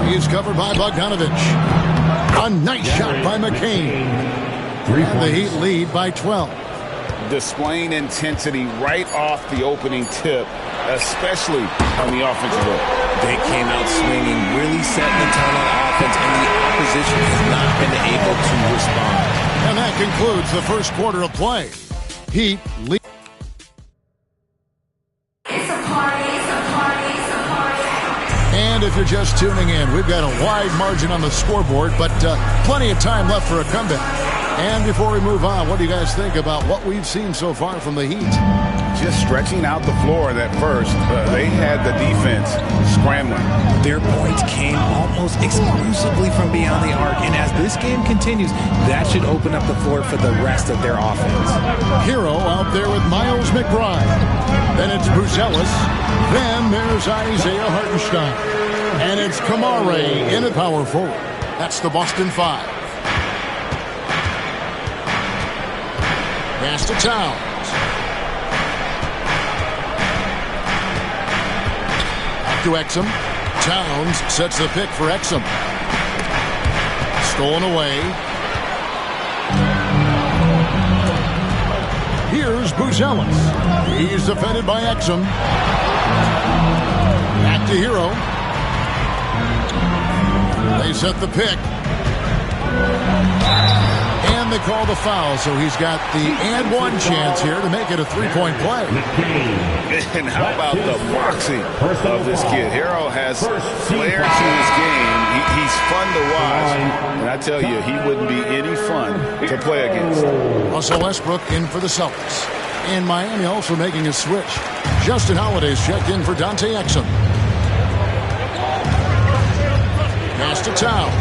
He is covered by Bogdanović. A nice shot by McCain. And the Heat lead by 12. Displaying intensity right off the opening tip, especially on the offensive end. They came out swinging, really setting the tone on offense, and the opposition has not been able to respond. And that concludes the first quarter of play. Heat lead. It's a party, it's a party, it's a party. you're just tuning in, we've got a wide margin on the scoreboard, but plenty of time left for a comeback. And before we move on, what do you guys think about what we've seen so far from the Heat? Just stretching out the floor that first. They had the defense scrambling. Their points came almost exclusively from beyond the arc, and as this game continues, that should open up the floor for the rest of their offense. Hero out there with Miles McBride. Then it's Buzelis. Then there's Isaiah Hartenstein. And it's Kamare in at power forward. That's the Boston Five. Pass to Towns. Back to Exum. Towns sets the pick for Exum. Stolen away. Here's Buzelis. He's defended by Exum. Back to Hero. They set the pick. And they call the foul, so he's got the and one chance here to make it a three-point play. And how about the boxing of this kid? Hero has flair to his game. He's fun to watch. And I tell you, he wouldn't be any fun to play against. Russell Westbrook in for the Celtics. And Miami also making a switch. Justin Holiday's checked in for Dante Exum. Pass to Towns.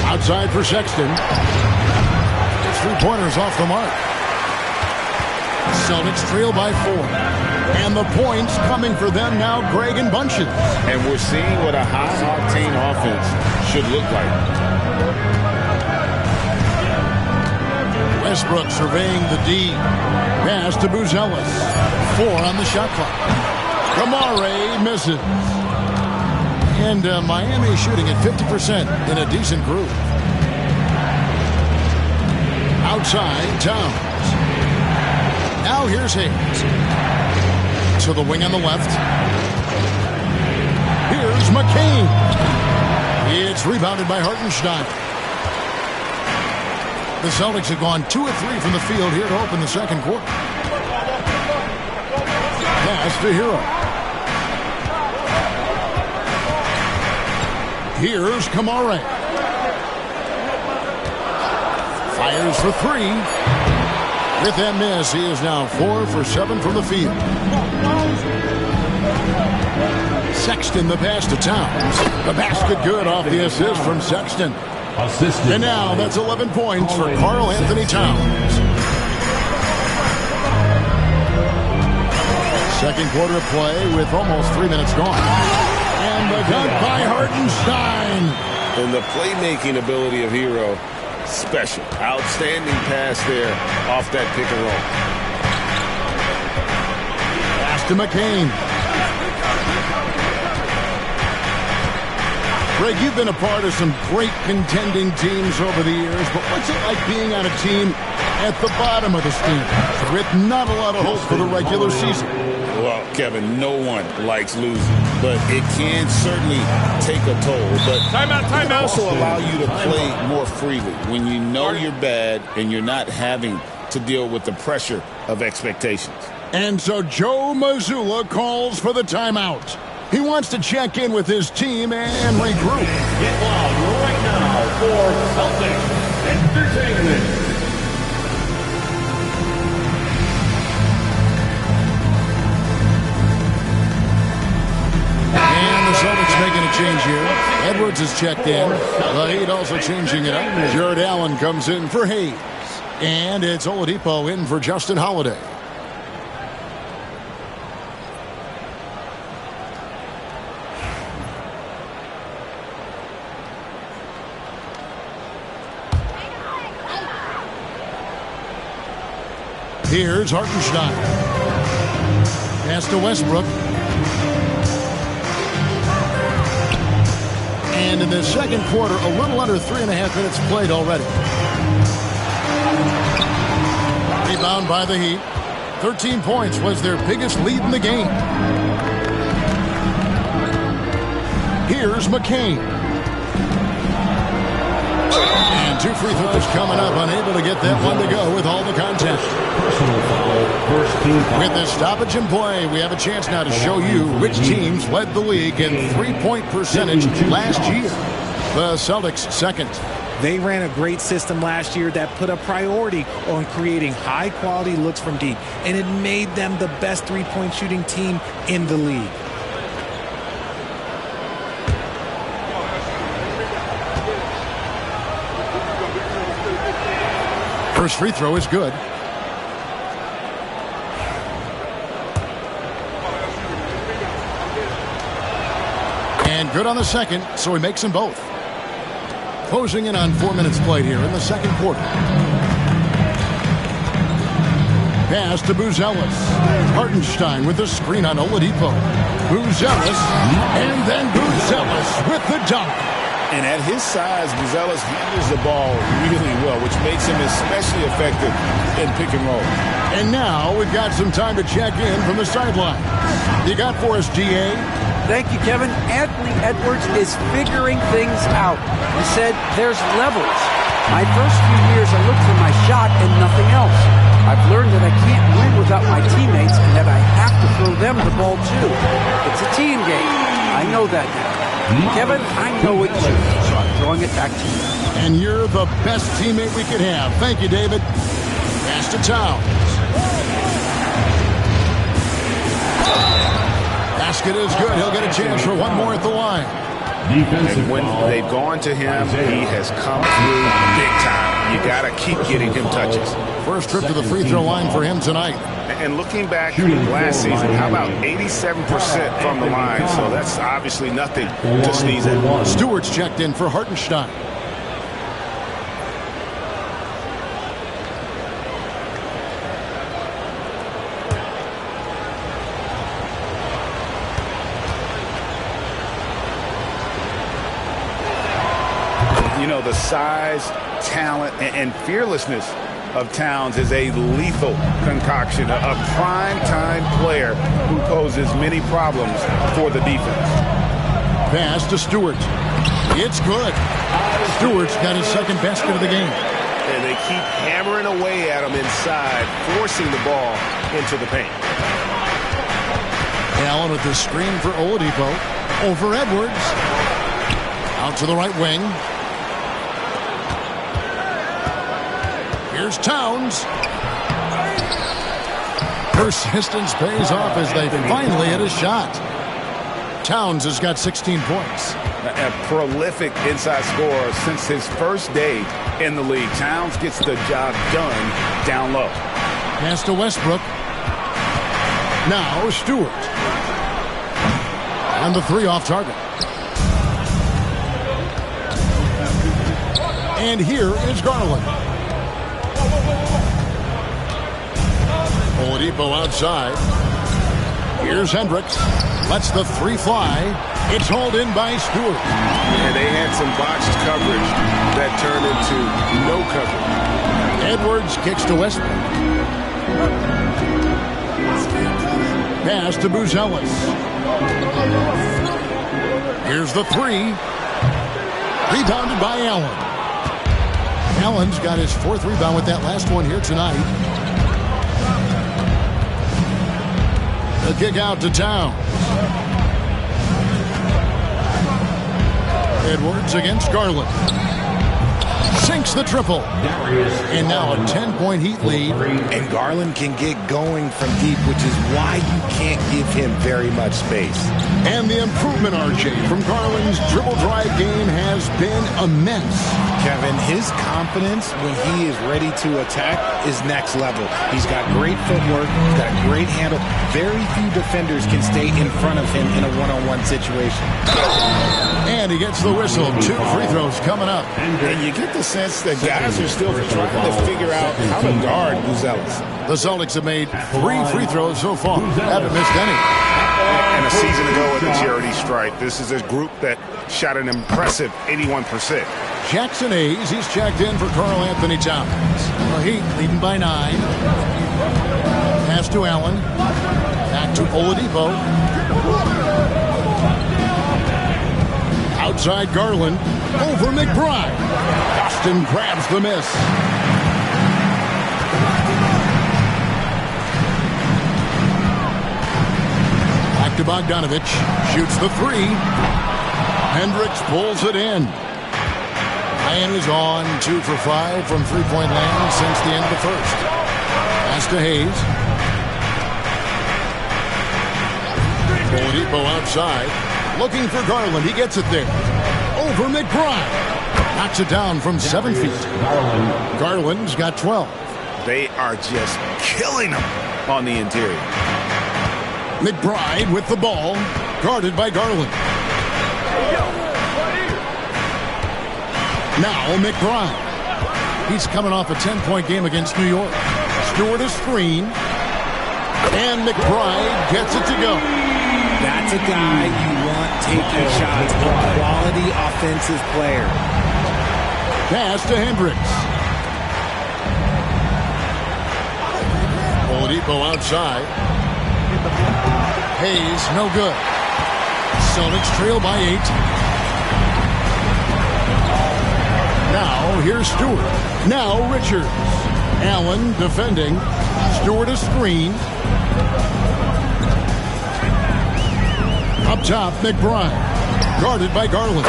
Outside for Sexton. His three-pointers off the mark. Celtics trail by 4. And the points coming for them now, Greg and Bunches. And we're seeing what a high-octane offense should look like. Westbrook surveying the D. Pass to Buzelis. 4 on the shot clock. Kamare misses. And Miami shooting at 50% in a decent groove. Outside, Towns. Now here's Hayes. To the wing on the left. Here's McCain. It's rebounded by Hartenstein. The Celtics have gone 2 of 3 from the field here to open the second quarter. Pass to Hero. Here's Kamare. Fires for 3. With that miss, he is now 4 for 7 from the field. Sexton the pass to Towns. The basket good off the assist from Sexton. And now that's 11 points for Karl Anthony Towns. Second quarter of play with almost 3 minutes gone. And the dunk by Hartenstein. And the playmaking ability of Hero, special. Outstanding pass there off that pick and roll. Pass to McCain. Greg, you've been a part of some great contending teams over the years, but what's it like being on a team at the bottom of the standings with not a lot of hope for the regular season? Well, Kevin, no one likes losing, but it can certainly take a toll. But timeout. It can also allow you to play more freely when you know you're bad and you're not having to deal with the pressure of expectations. And so Joe Mazzulla calls for the timeout. He wants to check in with his team and regroup. Get loud right now for Celtics Entertainment. And the Celtics making a change here. Edwards is checked in. The Heat also changing it up. Jared Allen comes in for Hayes. And it's Oladipo in for Justin Holiday. Here's Hartenstein. Pass to Westbrook. And in the second quarter, a little under 3.5 minutes played already. Rebound by the Heat. 13 points was their biggest lead in the game. Here's McCain. And 2 free throws coming up, unable to get that one to go with all the contact. With the stoppage in play, we have a chance now to show you which teams led the league in three-point percentage last year. The Celtics second. They ran a great system last year that put a priority on creating high-quality looks from deep, and it made them the best three-point shooting team in the league. First free throw is good. And good on the second, so he makes them both. Closing in on 4 minutes played here in the second quarter. Pass to Buzelis. Hartenstein with the screen on Oladipo. Buzelis, and then Buzelis with the dunk. And at his size, Buzelis handles the ball really well, which makes him especially effective in pick and roll. And now we've got some time to check in from the sideline. You got for us, GA? Thank you, Kevin. Anthony Edwards is figuring things out. He said there's levels. My first few years, I looked for my shot and nothing else. I've learned that I can't win without my teammates and that I have to throw them the ball too. It's a team game. I know that now. Kevin, I know it too, so I'm throwing it back to you. And you're the best teammate we could have. Thank you, David. Pass to Towns. Basket is good. He'll get a chance for one more at the line. And when they've gone to him, he has come through big time. You got to keep getting him touches. First trip to the free throw line for him tonight. And looking back last season, how about 87% from the line? So that's obviously nothing to sneeze at. Stewart's checked in for Hartenstein. You know, the size, talent, and fearlessness of Towns is a lethal concoction, a prime-time player who poses many problems for the defense. Pass to Stewart. It's good. Stewart's got his second basket of the game. And they keep hammering away at him inside, forcing the ball into the paint. Allen with the screen for Oladipo. Over Edwards. Out to the right wing. Here's Towns. Persistence pays off as they finally hit a shot. Towns has got 16 points. A prolific inside scorer since his first day in the league. Towns gets the job done down low. Pass to Westbrook. Now Stewart. And the three off target. And here is Garland. Oladipo outside. Here's Hendricks. Lets the three fly. It's hauled in by Stewart. And they had some botched coverage that turned into no coverage. Edwards kicks to Westbrook. Pass to Buzelis. Here's the three. Rebounded by Allen. Allen's got his fourth rebound with that last one here tonight. The kick out to Towns. Edwards against Garland. Sinks the triple. And now a 10-point Heat lead. And Garland can get going from deep, which is why you can't give him very much space. And the improvement, RJ, from Garland's dribble drive game has been immense. Kevin, his confidence when he is ready to attack is next level. He's got great footwork. He's got a great handle. Very few defenders can stay in front of him in a one-on-one situation. And he gets the whistle. 2 free throws coming up. And you get the sense that guys are still trying to figure out how to guard Buzelis. The Celtics have made 3 free throws so far. Haven't missed any. And a season ago at the charity stripe, this is a group that shot an impressive 81%. Jackson Hayes, he's checked in for Karl Anthony Towns. The Heat leading by 9. Pass to Allen. Back to Oladipo. Outside Garland, over McBride. Boston grabs the miss. Back to Bogdanovich, shoots the three. Hendricks pulls it in. Ryan is on 2 for 5 from three-point land since the end of the first. Pass to Hayes. Oladipo outside. Looking for Garland. He gets it there. Over McBride. Knocks it down from 7 feet. Garland's got 12. They are just killing him on the interior. McBride with the ball. Guarded by Garland. Now McBride. He's coming off a 10-point game against New York. Stewart a screen. And McBride gets it to go. That's a guy you want taking shots. A quality offensive player. Pass to Hendricks. Oladipo outside. Hayes, no good. Celtics trail by 8. Now, here's Stewart. Now, Richards. Allen defending. Stewart a screen. Up top, McBride. Guarded by Garland.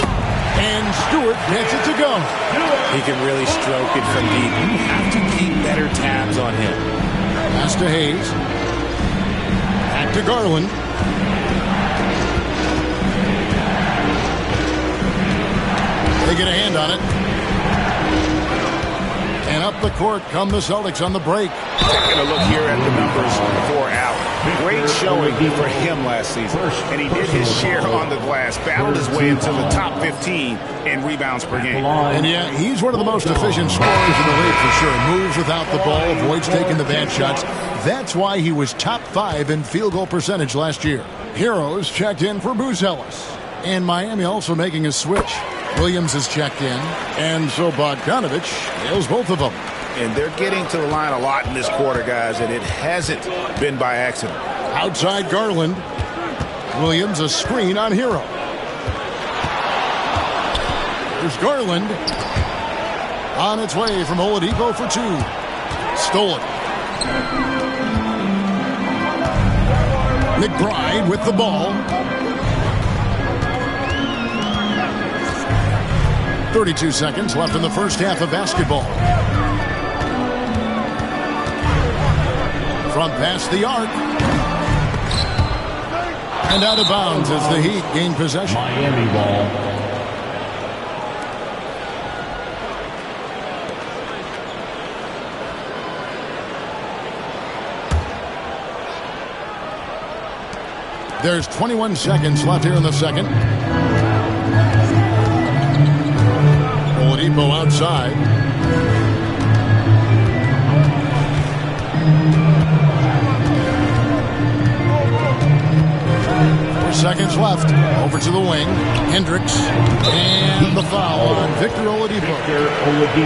And Stewart gets it to go. He can really stroke it from deep. You have to keep better tabs on him. Pass to Hayes. Back to Garland. They get a hand on it. And up the court come the Celtics on the break. Taking a look here at the numbers for Allen. Great showing for him last season. And he did his share on the glass. Battled his way into the top 15 in rebounds per game. And yeah, he's one of the most efficient scorers in the league for sure. Moves without the ball, avoids taking the bad shots. That's why he was top 5 in field goal percentage last year. Heroes checked in for Buzelis. And Miami also making a switch. Williams has checked in. And so Bogdanovich nails both of them. And they're getting to the line a lot in this quarter, guys, and it hasn't been by accident. Outside Garland. Williams a screen on Hero. There's Garland. On its way from Oladipo for 2. Stolen. McBride with the ball. 32 seconds left in the first half of basketball. From past the arc. And out of bounds as the Heat gain possession. Miami ball. There's 21 seconds left here in the second. Oladipo outside. Seconds left. Over to the wing. Hendricks. And the foul on Victor Oladipo.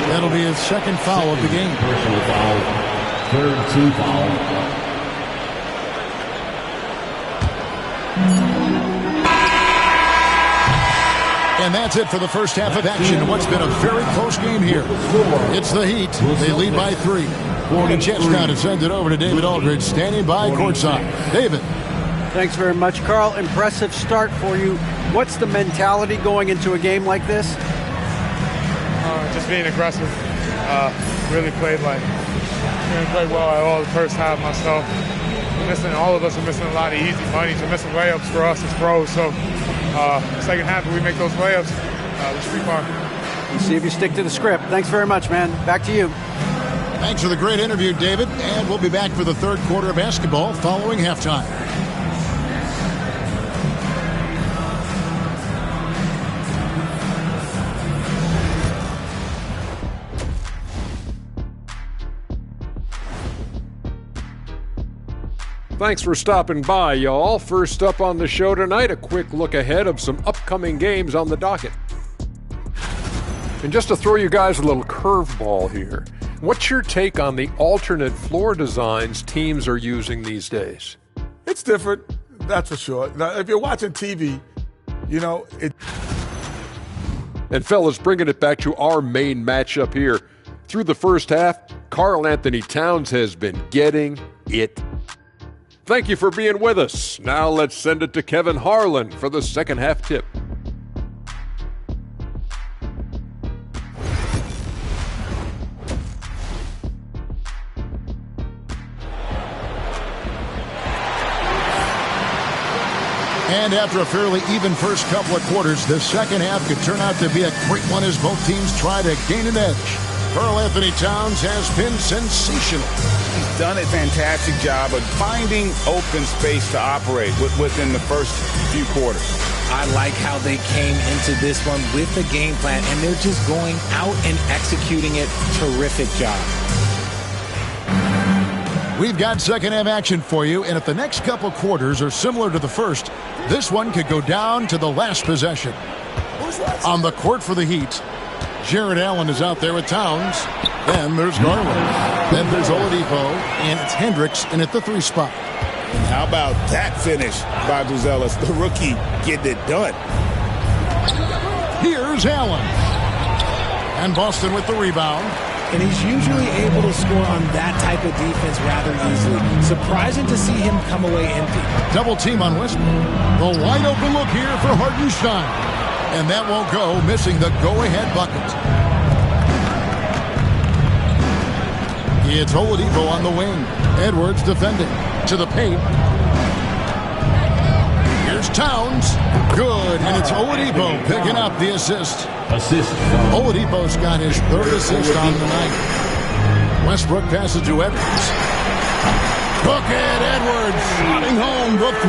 That'll be his second foul of the game. Personal foul. Third team foul. And that's it for the first half of action. What's been a very close game here. It's the Heat. They lead by 3. A chance now to send it over to David Aldridge, standing by courtside. David. Thanks very much, Carl. Impressive start for you. What's the mentality going into a game like this? Just being aggressive. Really played well at all the first half myself. All of us are missing a lot of easy money. So missing layups for us as pros. So second half, if we make those layups, we should be fine. We'll see if you stick to the script. Thanks very much, man. Back to you. Thanks for the great interview, David. And we'll be back for the third quarter of basketball following halftime. Thanks for stopping by, y'all. First up on the show tonight, a quick look ahead of some upcoming games on the docket. And just to throw you guys a little curveball here, what's your take on the alternate floor designs teams are using these days? It's different, that's for sure. Now, if you're watching TV, you know, And fellas, bringing it back to our main matchup here. Through the first half, Karl Anthony Towns has been getting it. Thank you for being with us. Now let's send it to Kevin Harlan for the second half tip. And after a fairly even first couple of quarters, the second half could turn out to be a great one as both teams try to gain an edge. Karl Anthony Towns has been sensational. He's done a fantastic job of finding open space to operate within the first few quarters. I like how they came into this one with a game plan, and they're just going out and executing it. Terrific job. We've got second half action for you, and if the next couple quarters are similar to the first, this one could go down to the last possession. On the court for the Heat, Jared Allen is out there with Towns. Then there's Garland. Then there's Oladipo, and it's Hendricks in at the 3 spot. And how about that finish by Buzelis, the rookie, getting it done. Here's Allen. And Boston with the rebound. And he's usually able to score on that type of defense rather easily. Surprising to see him come away empty. Double team on Westbrook. The wide open look here for Hartenstein. And that won't go, missing the go-ahead bucket. It's Oladipo on the wing. Edwards defending. To the paint. Here's Towns. Good, and it's Oladipo picking up the assist. Oladipo's got his 3rd assist on the night. Westbrook passes to Edwards. Bucket, Edwards shooting home the 3.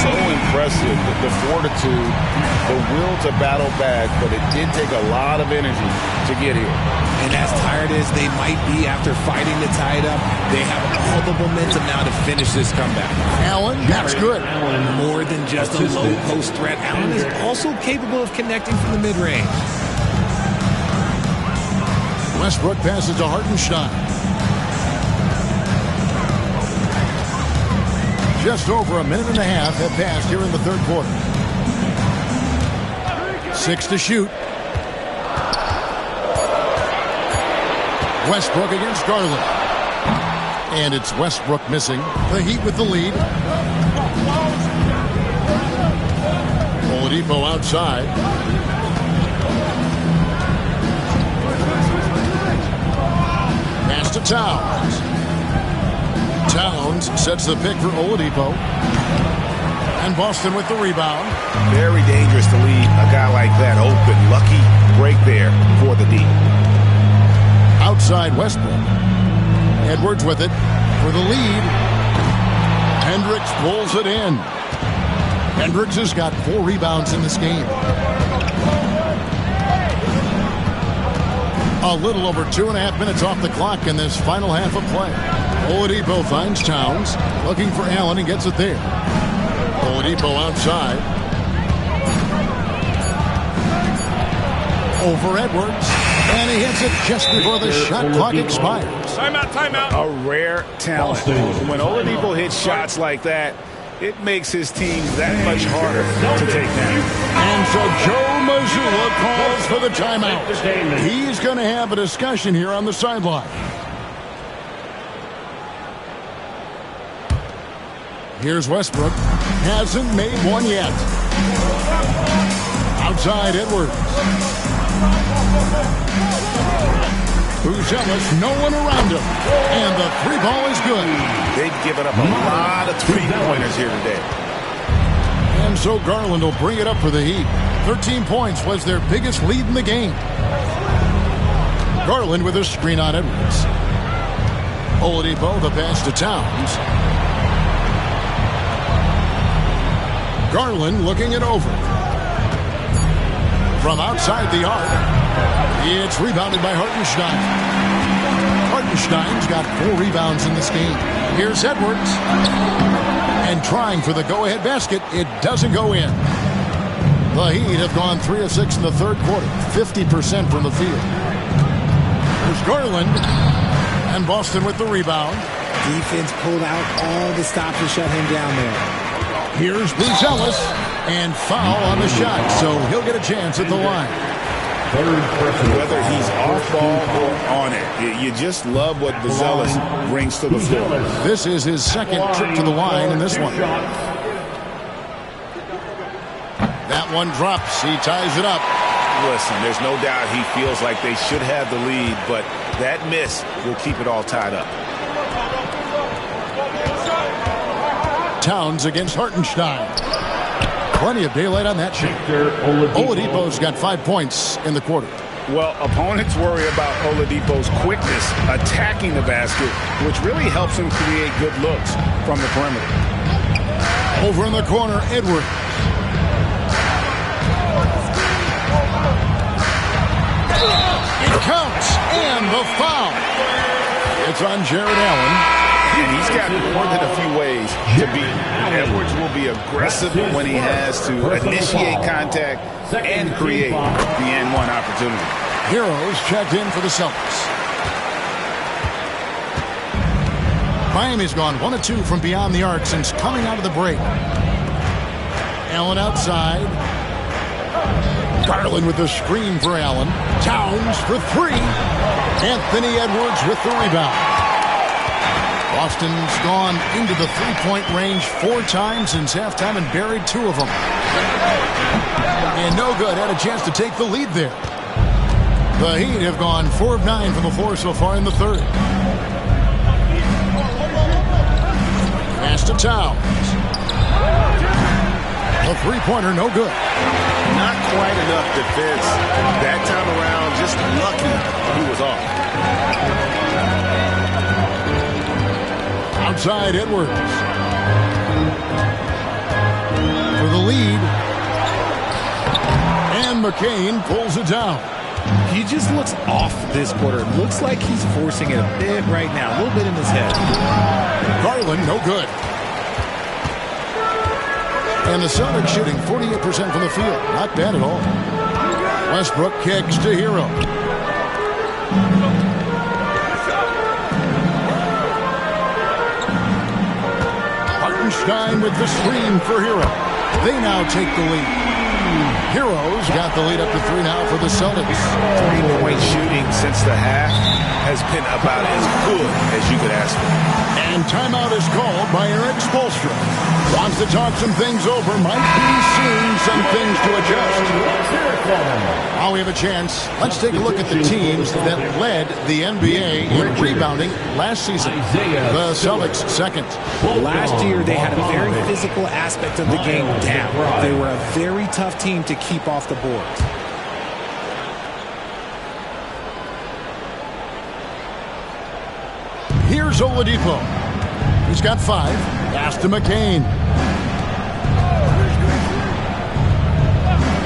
So impressive, the fortitude, the will to battle back, but it did take a lot of energy to get here. And as tired as they might be after fighting to tie it up, they have all the momentum now to finish this comeback. Allen, that's good. More than just a low post threat, Allen is also capable of connecting from the mid-range. Westbrook passes to Hartenstein. Just over a minute and a half have passed here in the third quarter. 6 to shoot. Westbrook against Garland. And it's Westbrook missing. The Heat with the lead. Oladipo outside. Pass to Towns. Towns sets the pick for Oladipo. And Boston with the rebound. Very dangerous to leave a guy like that open. Lucky break there for the D. Outside Westbrook. Edwards with it for the lead. Hendricks pulls it in. Hendricks has got 4 rebounds in this game. A little over 2.5 minutes off the clock in this final half of play. Oladipo finds Towns, looking for Allen and gets it there. Oladipo outside. Over Edwards. And he hits it just before the shot clock expires. Timeout. A rare talent. When Oladipo hits shots like that, it makes his team that much harder to take down. And so Joe Mazzulla calls for the timeout. He's going to have a discussion here on the sideline. Here's Westbrook. Hasn't made one yet. Outside Edwards. Buzelis, no one around him. And the 3 ball is good. They've given up a lot of 3-pointers here today. And so Garland will bring it up for the Heat. 13 points was their biggest lead in the game. Garland with a screen on Edwards. Oladipo, the pass to Towns. Garland looking it over. From outside the arc, it's rebounded by Hartenstein. Hartenstein's got 4 rebounds in this game. Here's Edwards. And trying for the go-ahead basket, it doesn't go in. The Heat have gone 3 of 6 in the third quarter, 50% from the field. There's Garland. And Boston with the rebound. Defense pulled out all the stops to shut him down there. Here's Buzelis, And foul on the shot, so he'll get a chance at the line. Whether he's off ball or on it, you just love what Buzelis brings to the floor. This is his second trip to the line in this one. That one drops. He ties it up. Listen, there's no doubt he feels like they should have the lead, but that miss will keep it all tied up. Towns against Hartenstein. Plenty of daylight on that shot. Oladipo's got 5 points in the quarter. Well, opponents worry about Oladipo's quickness attacking the basket, which really helps him create good looks from the perimeter. Over in the corner, Edwards. It counts, and the foul. It's on Jared Allen. And he's got more than a few ways to beat. Edwards will be aggressive when he has to initiate contact and create the N1 opportunity. Heroes checked in for the Celtics. Miami's gone 1 of 2 from beyond the arc since coming out of the break. Allen outside. Garland with the screen for Allen. Towns for 3. Anthony Edwards with the rebound. Boston's gone into the three-point range 4 times since halftime and buried 2 of them. And no good. Had a chance to take the lead there. The Heat have gone 4 of 9 from the floor so far in the third. Pass to Towns. The three-pointer, no good. Not quite enough defense that time around. Just lucky he was off. Outside Edwards. For the lead. And McCain pulls it down. He just looks off this quarter. It looks like he's forcing it a bit right now. A little bit in his head. Garland, no good. And the Celtics shooting 48% from the field. Not bad at all. Westbrook kicks to Hero. Hartenstein with the screen for Hero. They now take the lead. Heroes got the lead up to 3 now for the Celtics. 3-point shooting since the half has been about as good as you could ask for. And timeout is called by Eric Spoelstra. Wants to talk some things over. Might be seeing some things to adjust. Now we have a chance. Let's take a look at the teams that led the NBA in rebounding last season. The Celtics second. Last year they had a very physical aspect of the game down. They were a very tough team to keep off the boards. Here's Oladipo. He's got 5. Pass to McCain.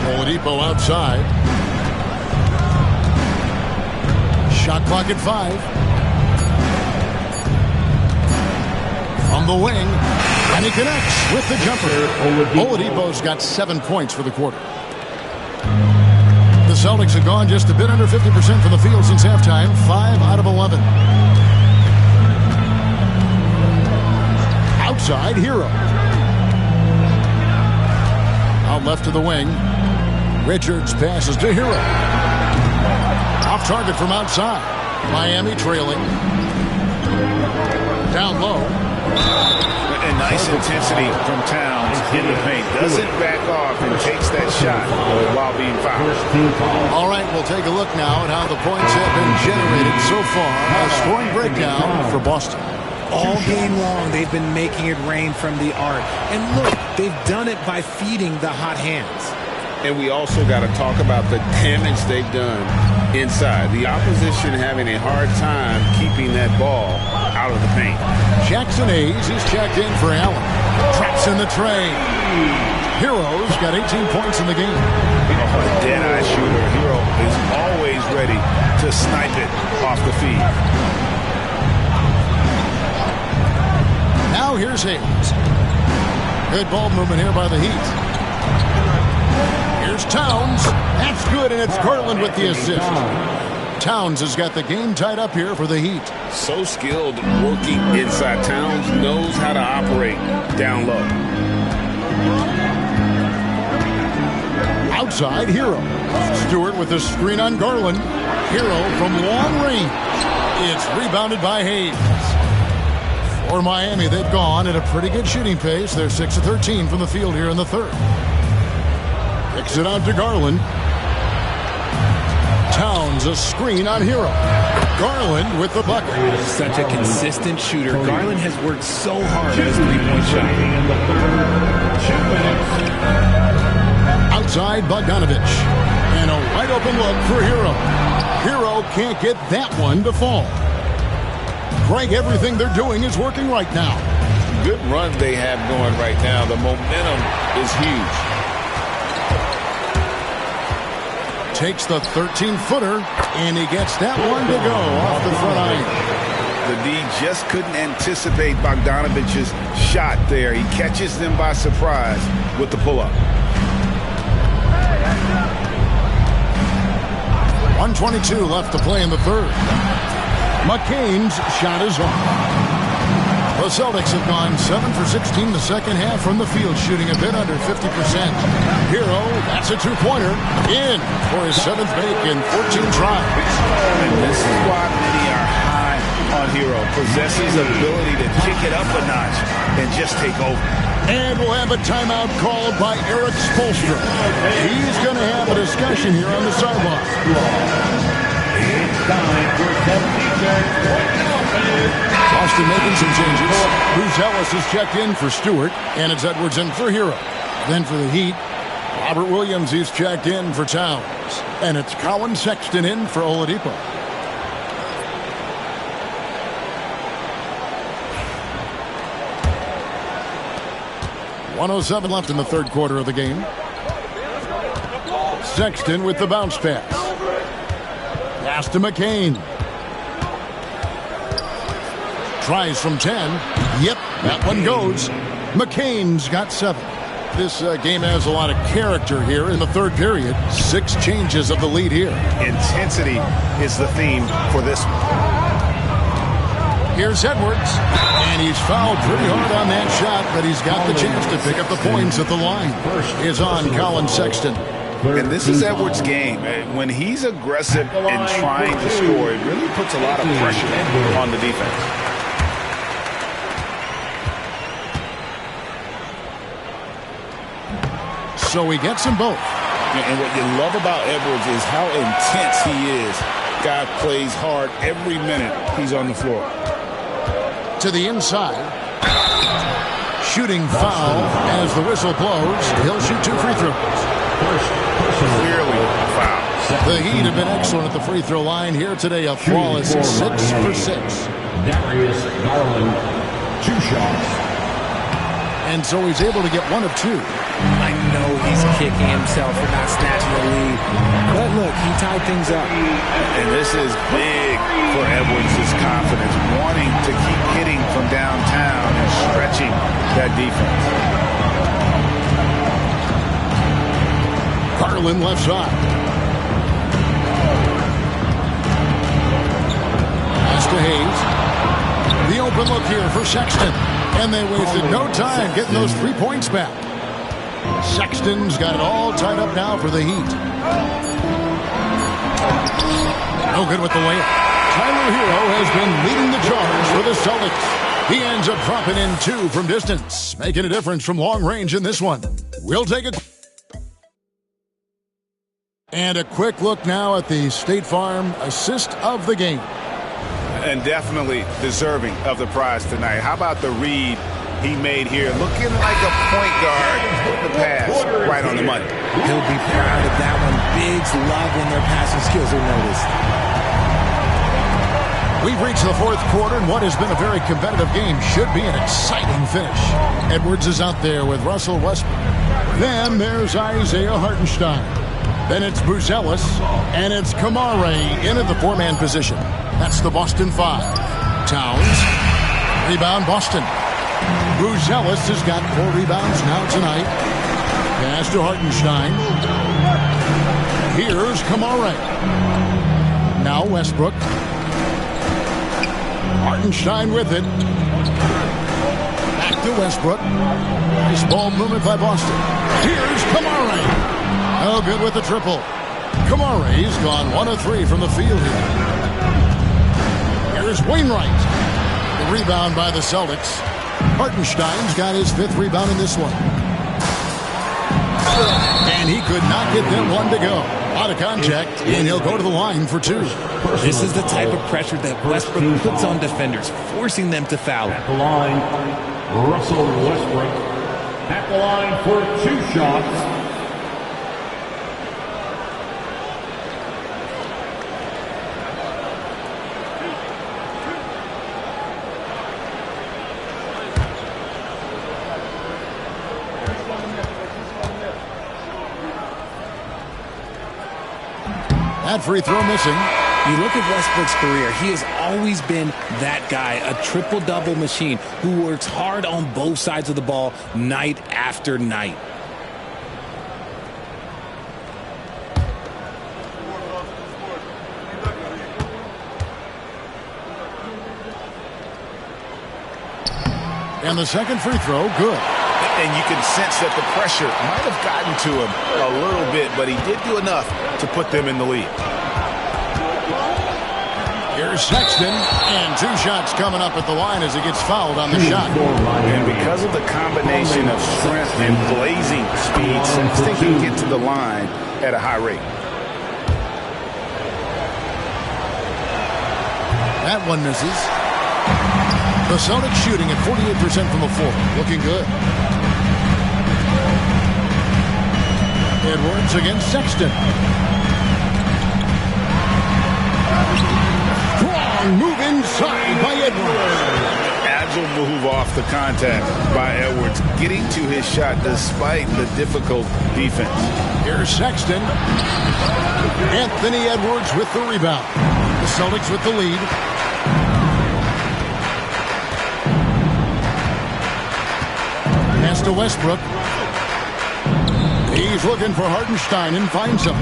Oladipo outside. Shot clock at 5. From the wing. And he connects with the jumper. Oladipo's got 7 points for the quarter. The Celtics have gone just a bit under 50% from the field since halftime. 5 out of 11. Outside, Hero. Out left to the wing. Richards passes to Hero. Off target from outside. Miami trailing. Down low. And nice intensity from Towns in the paint. Doesn't back off and takes that shot while being fouled. All right, we'll take a look now at how the points have been generated so far. A scoring breakdown for Boston. All game long, they've been making it rain from the arc. And look, they've done it by feeding the hot hands. And we also got to talk about the damage they've done inside. The opposition having a hard time keeping that ball out of the paint. Jackson Hayes is checked in for Allen. Traps in the tray. Hero's got 18 points in the game. A dead-eye shooter. Hero is always ready to snipe it off the feed. Now here's Hayes. Good ball movement here by the Heat. Here's Towns. That's good, and it's Garland with the assist. Towns has got the game tied up here for the Heat. So skilled working inside. Towns knows how to operate down low. side, Hero. Stewart with the screen on Garland. Hero from long range. It's rebounded by Hayes. For Miami, they've gone at a pretty good shooting pace. They're 6 of 13 from the field here in the third. Kicks it out to Garland. Towns a screen on Hero. Garland with the bucket. Such a consistent shooter. Garland has worked so hard on his three-point shot. Outside Bogdanovich. And a wide open look for Hero. Hero can't get that one to fall. Greg, everything they're doing is working right now. Good run they have going right now. The momentum is huge. Takes the 13-footer, and he gets that one to go off the front iron. The D just couldn't anticipate Bogdanovich's shot there. He catches them by surprise with the pull-up. 1:22 left to play in the third. McCain's shot is on. The Celtics have gone 7 for 16 the second half from the field, shooting a bit under 50%. Hero, that's a two-pointer, in for his 7th make in 14 tries. And this is why many are high on Hero. Possesses the ability to kick it up a notch and just take over. And we'll have a timeout called by Eric Spoelstra. He's going to have a discussion here on the sideline. It's time for substitution. Boston making some changes. Bruce Ellis is checked in for Stewart, and it's Edwards in for Hero. Then for the Heat, Robert Williams is checked in for Towns, and it's Colin Sexton in for Oladipo. .107 left in the third quarter of the game. Sexton with the bounce pass. Pass to McCain. Tries from 10. Yep, that one goes. McCain's got 7. This game has a lot of character here in the third period. 6 changes of the lead here. Intensity is the theme for this one. Here's Edwards, and he's fouled pretty hard on that shot, but he's got the chance to pick up the points at the line. Is on Colin Sexton. And this is Edwards' game. When he's aggressive and trying to score, it really puts a lot of pressure on the defense. So he gets them both. And what you love about Edwards is how intense he is. Guy plays hard every minute he's on the floor. To the inside. Shooting foul as the whistle blows. He'll shoot 2 free throws. Clearly foul. The Heat have been excellent at the free throw line here today. A flawless 6 for 6. Darius Garland, 2 shots. And so he's able to get 1 of 2. I know he's kicking himself for not snatching the lead. But look, he tied things up. And this is big for Edwards' confidence, wanting to keep hitting from downtown and stretching that defense. Garland left side. Pass to Hayes. The open look here for Sexton. And they wasted no time getting those 3 points back. Sexton's got it all tied up now for the Heat. No good with the layup. Tyler Hero has been leading the charge for the Celtics. He ends up dropping in 2 from distance, making a difference from long range in this one. We'll take it. And a quick look now at the State Farm assist of the game. And definitely deserving of the prize tonight. How about the read he made here? Looking like a point guard. Put the pass right on the money. He'll be proud of that one. Bigs love when their passing skills are noticed. We've reached the fourth quarter, and what has been a very competitive game should be an exciting finish. Edwards is out there with Russell Westbrook. Then there's Isaiah Hartenstein. Then it's Bruce Ellis, and it's Kamare in at the 4-man position. That's the Boston 5. Towns. Rebound Boston. Bruce Ellis has got 4 rebounds now tonight. Pass to Hartenstein. Here's Kamare. Now Westbrook. Hartenstein with it. Back to Westbrook. Nice ball movement by Boston. Here's Kamare. Oh, good with the triple. Kamare's gone 1 of 3 from the field here. Here's Wainwright. The rebound by the Celtics. Hartenstein's got his 5th rebound in this one. And he could not get that one to go. Out of contact, and he'll go to the line for 2. This is the type of pressure that Westbrook puts on defenders, forcing them to foul. At the line, Russell Westbrook. At the line for 2 shots. That free throw missing. You look at Westbrook's career, he has always been that guy, a triple-double machine who works hard on both sides of the ball night after night. And the second free throw, good. And you can sense that the pressure might have gotten to him a little bit, but he did do enough to put them in the lead. Here's Sexton, and 2 shots coming up at the line as he gets fouled on the shot. And because of the combination of strength and blazing speed, Sexton can get to the line at a high rate. That one misses. The Celtics shooting at 48% from the floor. Looking good. Edwards against Sexton. Strong move inside by Edwards. Agile move off the contact by Edwards, getting to his shot despite the difficult defense. Here's Sexton. Anthony Edwards with the rebound. The Celtics with the lead. Pass to Westbrook. He's looking for Hartenstein and finds him.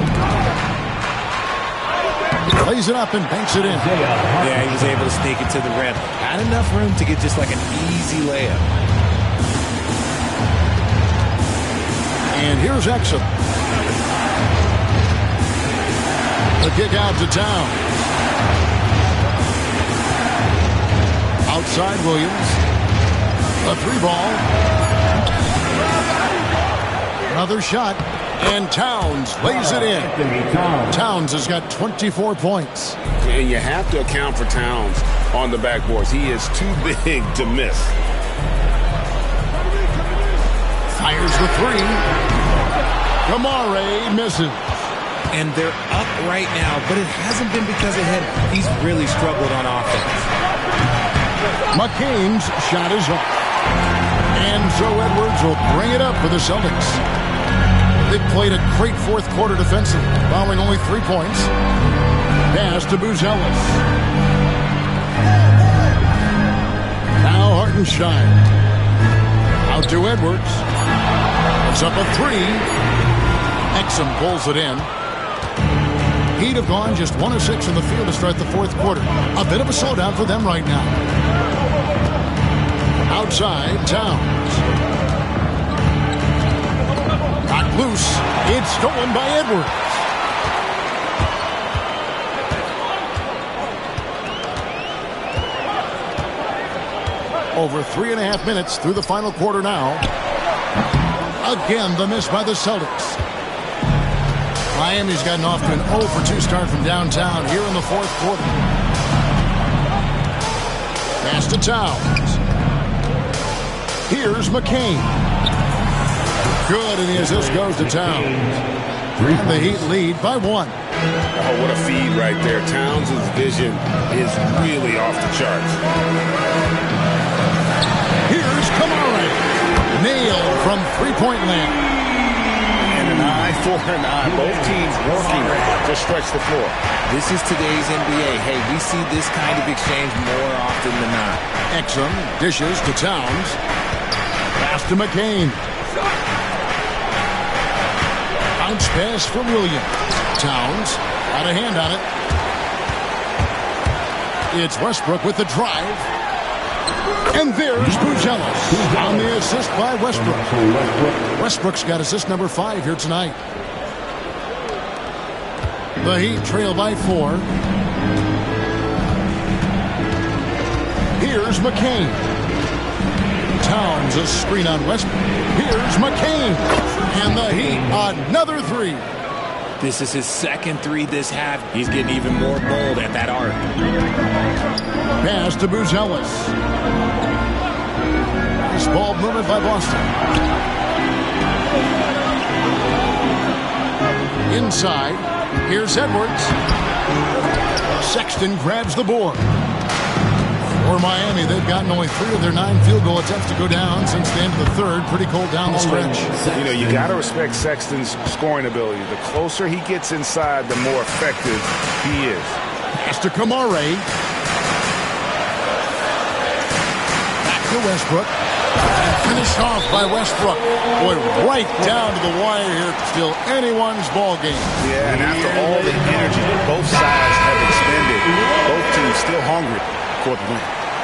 Plays it up and banks it in. Yeah, he was able to sneak it to the rim. Had enough room to get just like an easy layup. And here's Exum. The kick out to Town. Outside Williams. A 3-ball. Another shot, and Towns lays it in. Towns has got 24 points. And you have to account for Towns on the backboards. He is too big to miss. Fires the 3. Kamare misses. And they're up right now, but it hasn't been because of him. He's really struggled on offense. McCain's shot is off. And so Edwards will bring it up for the Celtics. They played a great fourth quarter defensively, allowing only 3 points. Pass to Buzelis. Now Hartenstein. Out to Edwards. It's up a 3. Exum pulls it in. He'd have gone just 1 of 6 in the field to start the fourth quarter. A bit of a slowdown for them right now. Outside, Towns. Knocked loose. It's stolen by Edwards. Over 3.5 minutes through the final quarter now. Again, the miss by the Celtics. Miami's gotten off to an 0 for 2 start from downtown here in the fourth quarter. Pass to Towns. Here's McCain. Good, and the assist goes to Towns. And the Heat lead by 1. Oh, what a feed right there. Towns' vision is really off the charts. Here's Kamare. Nailed from three-point land. And an eye for an eye. Both teams working to stretch the floor. This is today's NBA. Hey, we see this kind of exchange more often than not. Exum dishes to Towns. Pass to McCain. Bounce pass for Williams. Towns got a hand on it. It's Westbrook with the drive. And there's Buzelis on the assist by Westbrook. Westbrook's got assist number 5 here tonight. The Heat trail by 4. Here's McCain. Towns a screen on Westbrook. Here's McCain. And the Heat, another 3. This is his second 3 this half. He's getting even more bold at that arc. Pass to Buzelis. Nice ball movement by Boston. Inside, here's Edwards. Sexton grabs the board. For Miami, they've gotten only 3 of their 9 field goal attempts to go down since the end of the third. Pretty cold down the stretch. You know, you got to respect Sexton's scoring ability. The closer he gets inside, the more effective he is. Pass to Kamare. Back to Westbrook. And finished off by Westbrook. Boy, right down to the wire here. Still anyone's ball game. Yeah, and after all the energy both sides have expended, both teams still hungry for the win.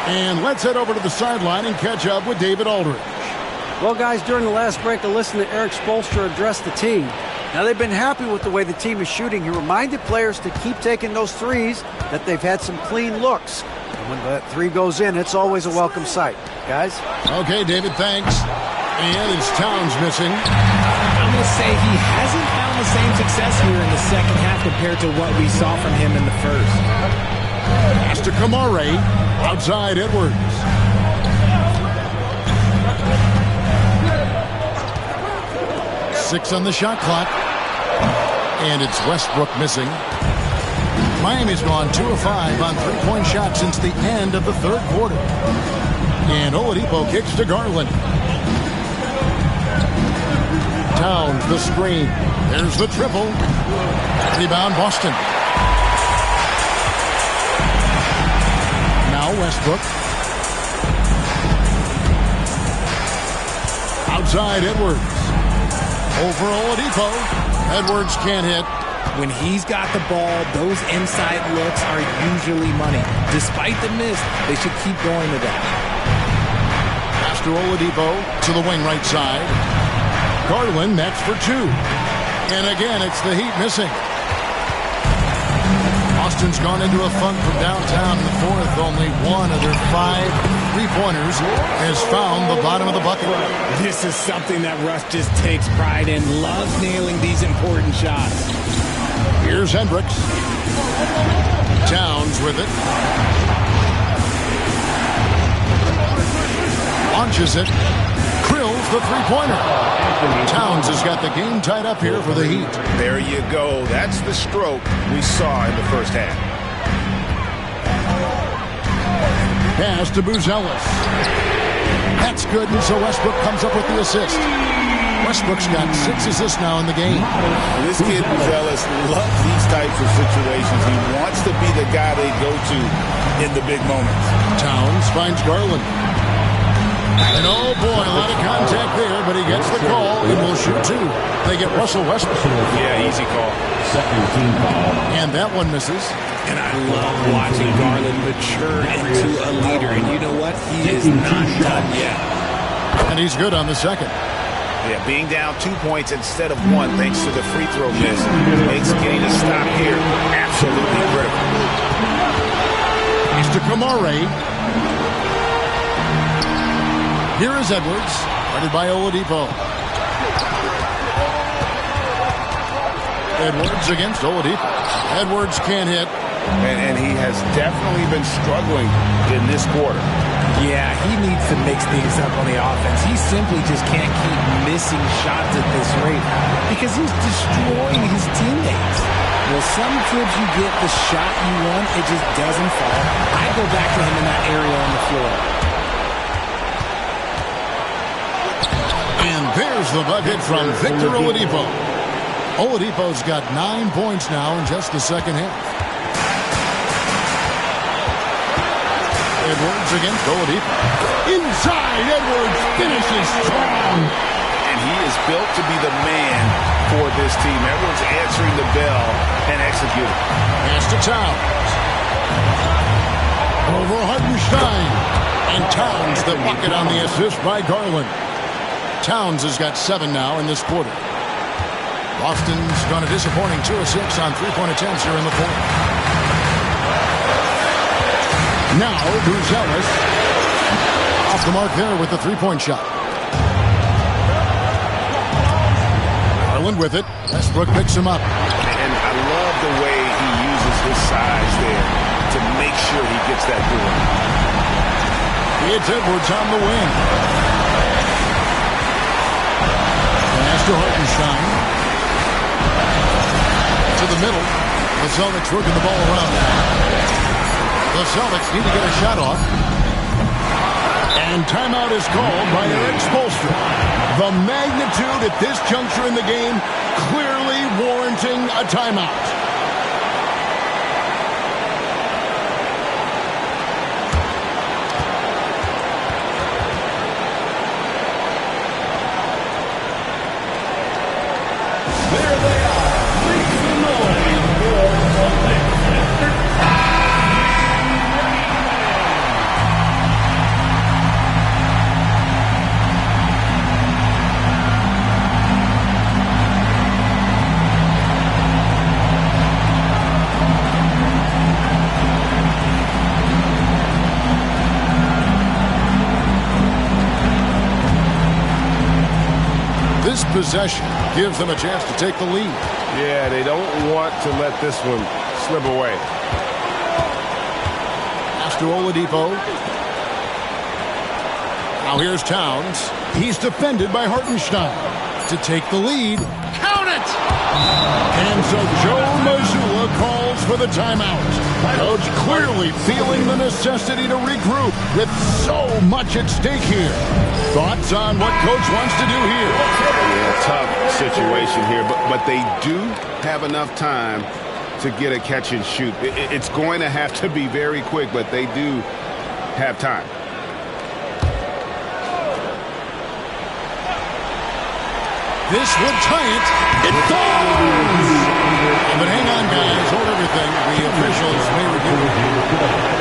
And let's head over to the sideline and catch up with David Aldridge. Well, guys, during the last break, I listened to Eric Spoelstra address the team. Now, they've been happy with the way the team is shooting. He reminded players to keep taking those threes, that they've had some clean looks. And when that 3 goes in, it's always a welcome sight. Guys? Okay, David, thanks. And it's Towns missing. I'm going to say he hasn't found the same success here in the second half compared to what we saw from him in the first. Pass to Kamare. Outside Edwards. Six on the shot clock. And it's Westbrook missing. Miami's gone 2 of 5 on 3-point shots since the end of the third quarter. And Oladipo kicks to Garland. Towns the screen. There's the triple. Rebound Boston. Now Westbrook. Outside Edwards. Over Oladipo. Edwards can't hit. When he's got the ball, those inside looks are usually money. Despite the miss, they should keep going to that. Pass to Oladipo to the wing right side. Garland next for 2. And again, it's the Heat missing. Boston's gone into a funk from downtown in the fourth. Only 1 of their 5 3-pointers has found the bottom of the bucket. This is something that Russ just takes pride in. Loves nailing these important shots. Here's Hendricks. Towns with it. Launches it. Krills the 3-pointer. Towns has got the game tied up here for the Heat. There you go. That's the stroke we saw in the first half. Pass to Buzelis. That's good, and so Westbrook comes up with the assist. Westbrook's got 6 assists now in the game. This kid, Buzelis, loves these types of situations. He wants to be the guy they go to in the big moments. Towns finds Garland. And oh boy, a lot of contact there, but he gets the call and will shoot 2. They get Russell Westbrook. Yeah, easy call. Second team foul. And that one misses. And I love watching Garland mature into a leader. And you know what? He is not done yet. And he's good on the second. Yeah, being down 2 points instead of 1 thanks to the free throw miss makes getting a stop here absolutely critical. Pass to Kamare. Here is Edwards, guarded by Oladipo. Edwards against Oladipo. Edwards can't hit. And he has definitely been struggling in this quarter. Yeah, he needs to mix things up on the offense. He simply just can't keep missing shots at this rate because he's destroying his teammates. Well, sometimes you get the shot you want, it just doesn't fall. I go back to him in that area on the floor. And there's the bucket from Victor Oladipo. Oladipo's got 9 points now in just the second half. Edwards against Oladipo. Inside, Edwards finishes strong. And he is built to be the man for this team. Edwards answering the bell and executing. Pass to Towns. Over Hartenstein. And Towns the bucket on the assist by Garland. Towns has got 7 now in this quarter. Boston's gone a disappointing 2 of 6 on three-point attempts here in the fourth. Now, Buzelis off the mark there with the three-point shot. Garland with it. Westbrook picks him up. And I love the way he uses his size there to make sure he gets that door. It's Edwards on the wing. Pass to Hartenstein. To the middle. The Celtics working the ball around. The Celtics need to get a shot off. And timeout is called by Eric Spoelstra. The magnitude at this juncture in the game clearly warranting a timeout. Possession gives them a chance to take the lead. Yeah, they don't want to let this one slip away. Pass to Oladipo. Now here's Towns. He's defended by Hartenstein to take the lead. Count it! And so Joe Mazzulla calls for the timeout. Coach clearly feeling the necessity to regroup with so much at stake here. Thoughts on what Coach wants to do here? Yeah, tough situation here, but they do have enough time to get a catch and shoot. It's going to have to be very quick, but they do have time. This would tie it. It goes! But hang on, guys. Hold everything. The officials may review it.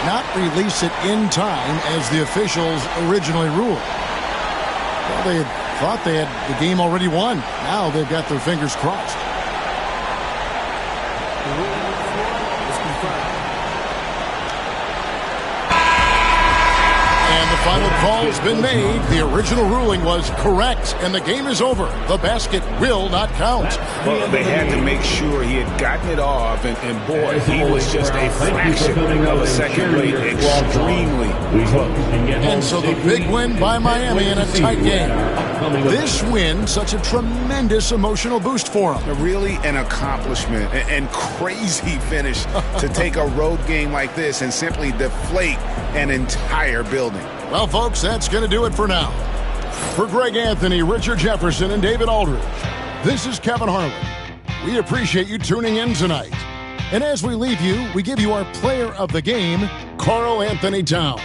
Not release it in time as the officials originally ruled. Well, they had thought they had the game already won. Now they've got their fingers crossed. And the final call's been made. The original ruling was correct, and the game is over. The basket will not count. Well, they had to make sure he had gotten it off, and boy, he was just a fraction of a second late, extremely close. And so the big win by Miami in a tight game. This win, such a tremendous emotional boost for them. Really an accomplishment and crazy finish to take a road game like this and simply deflate an entire building. Well, folks, that's going to do it for now. For Greg Anthony, Richard Jefferson, and David Aldridge, this is Kevin Harlan. We appreciate you tuning in tonight. And as we leave you, we give you our player of the game, Karl Anthony Towns.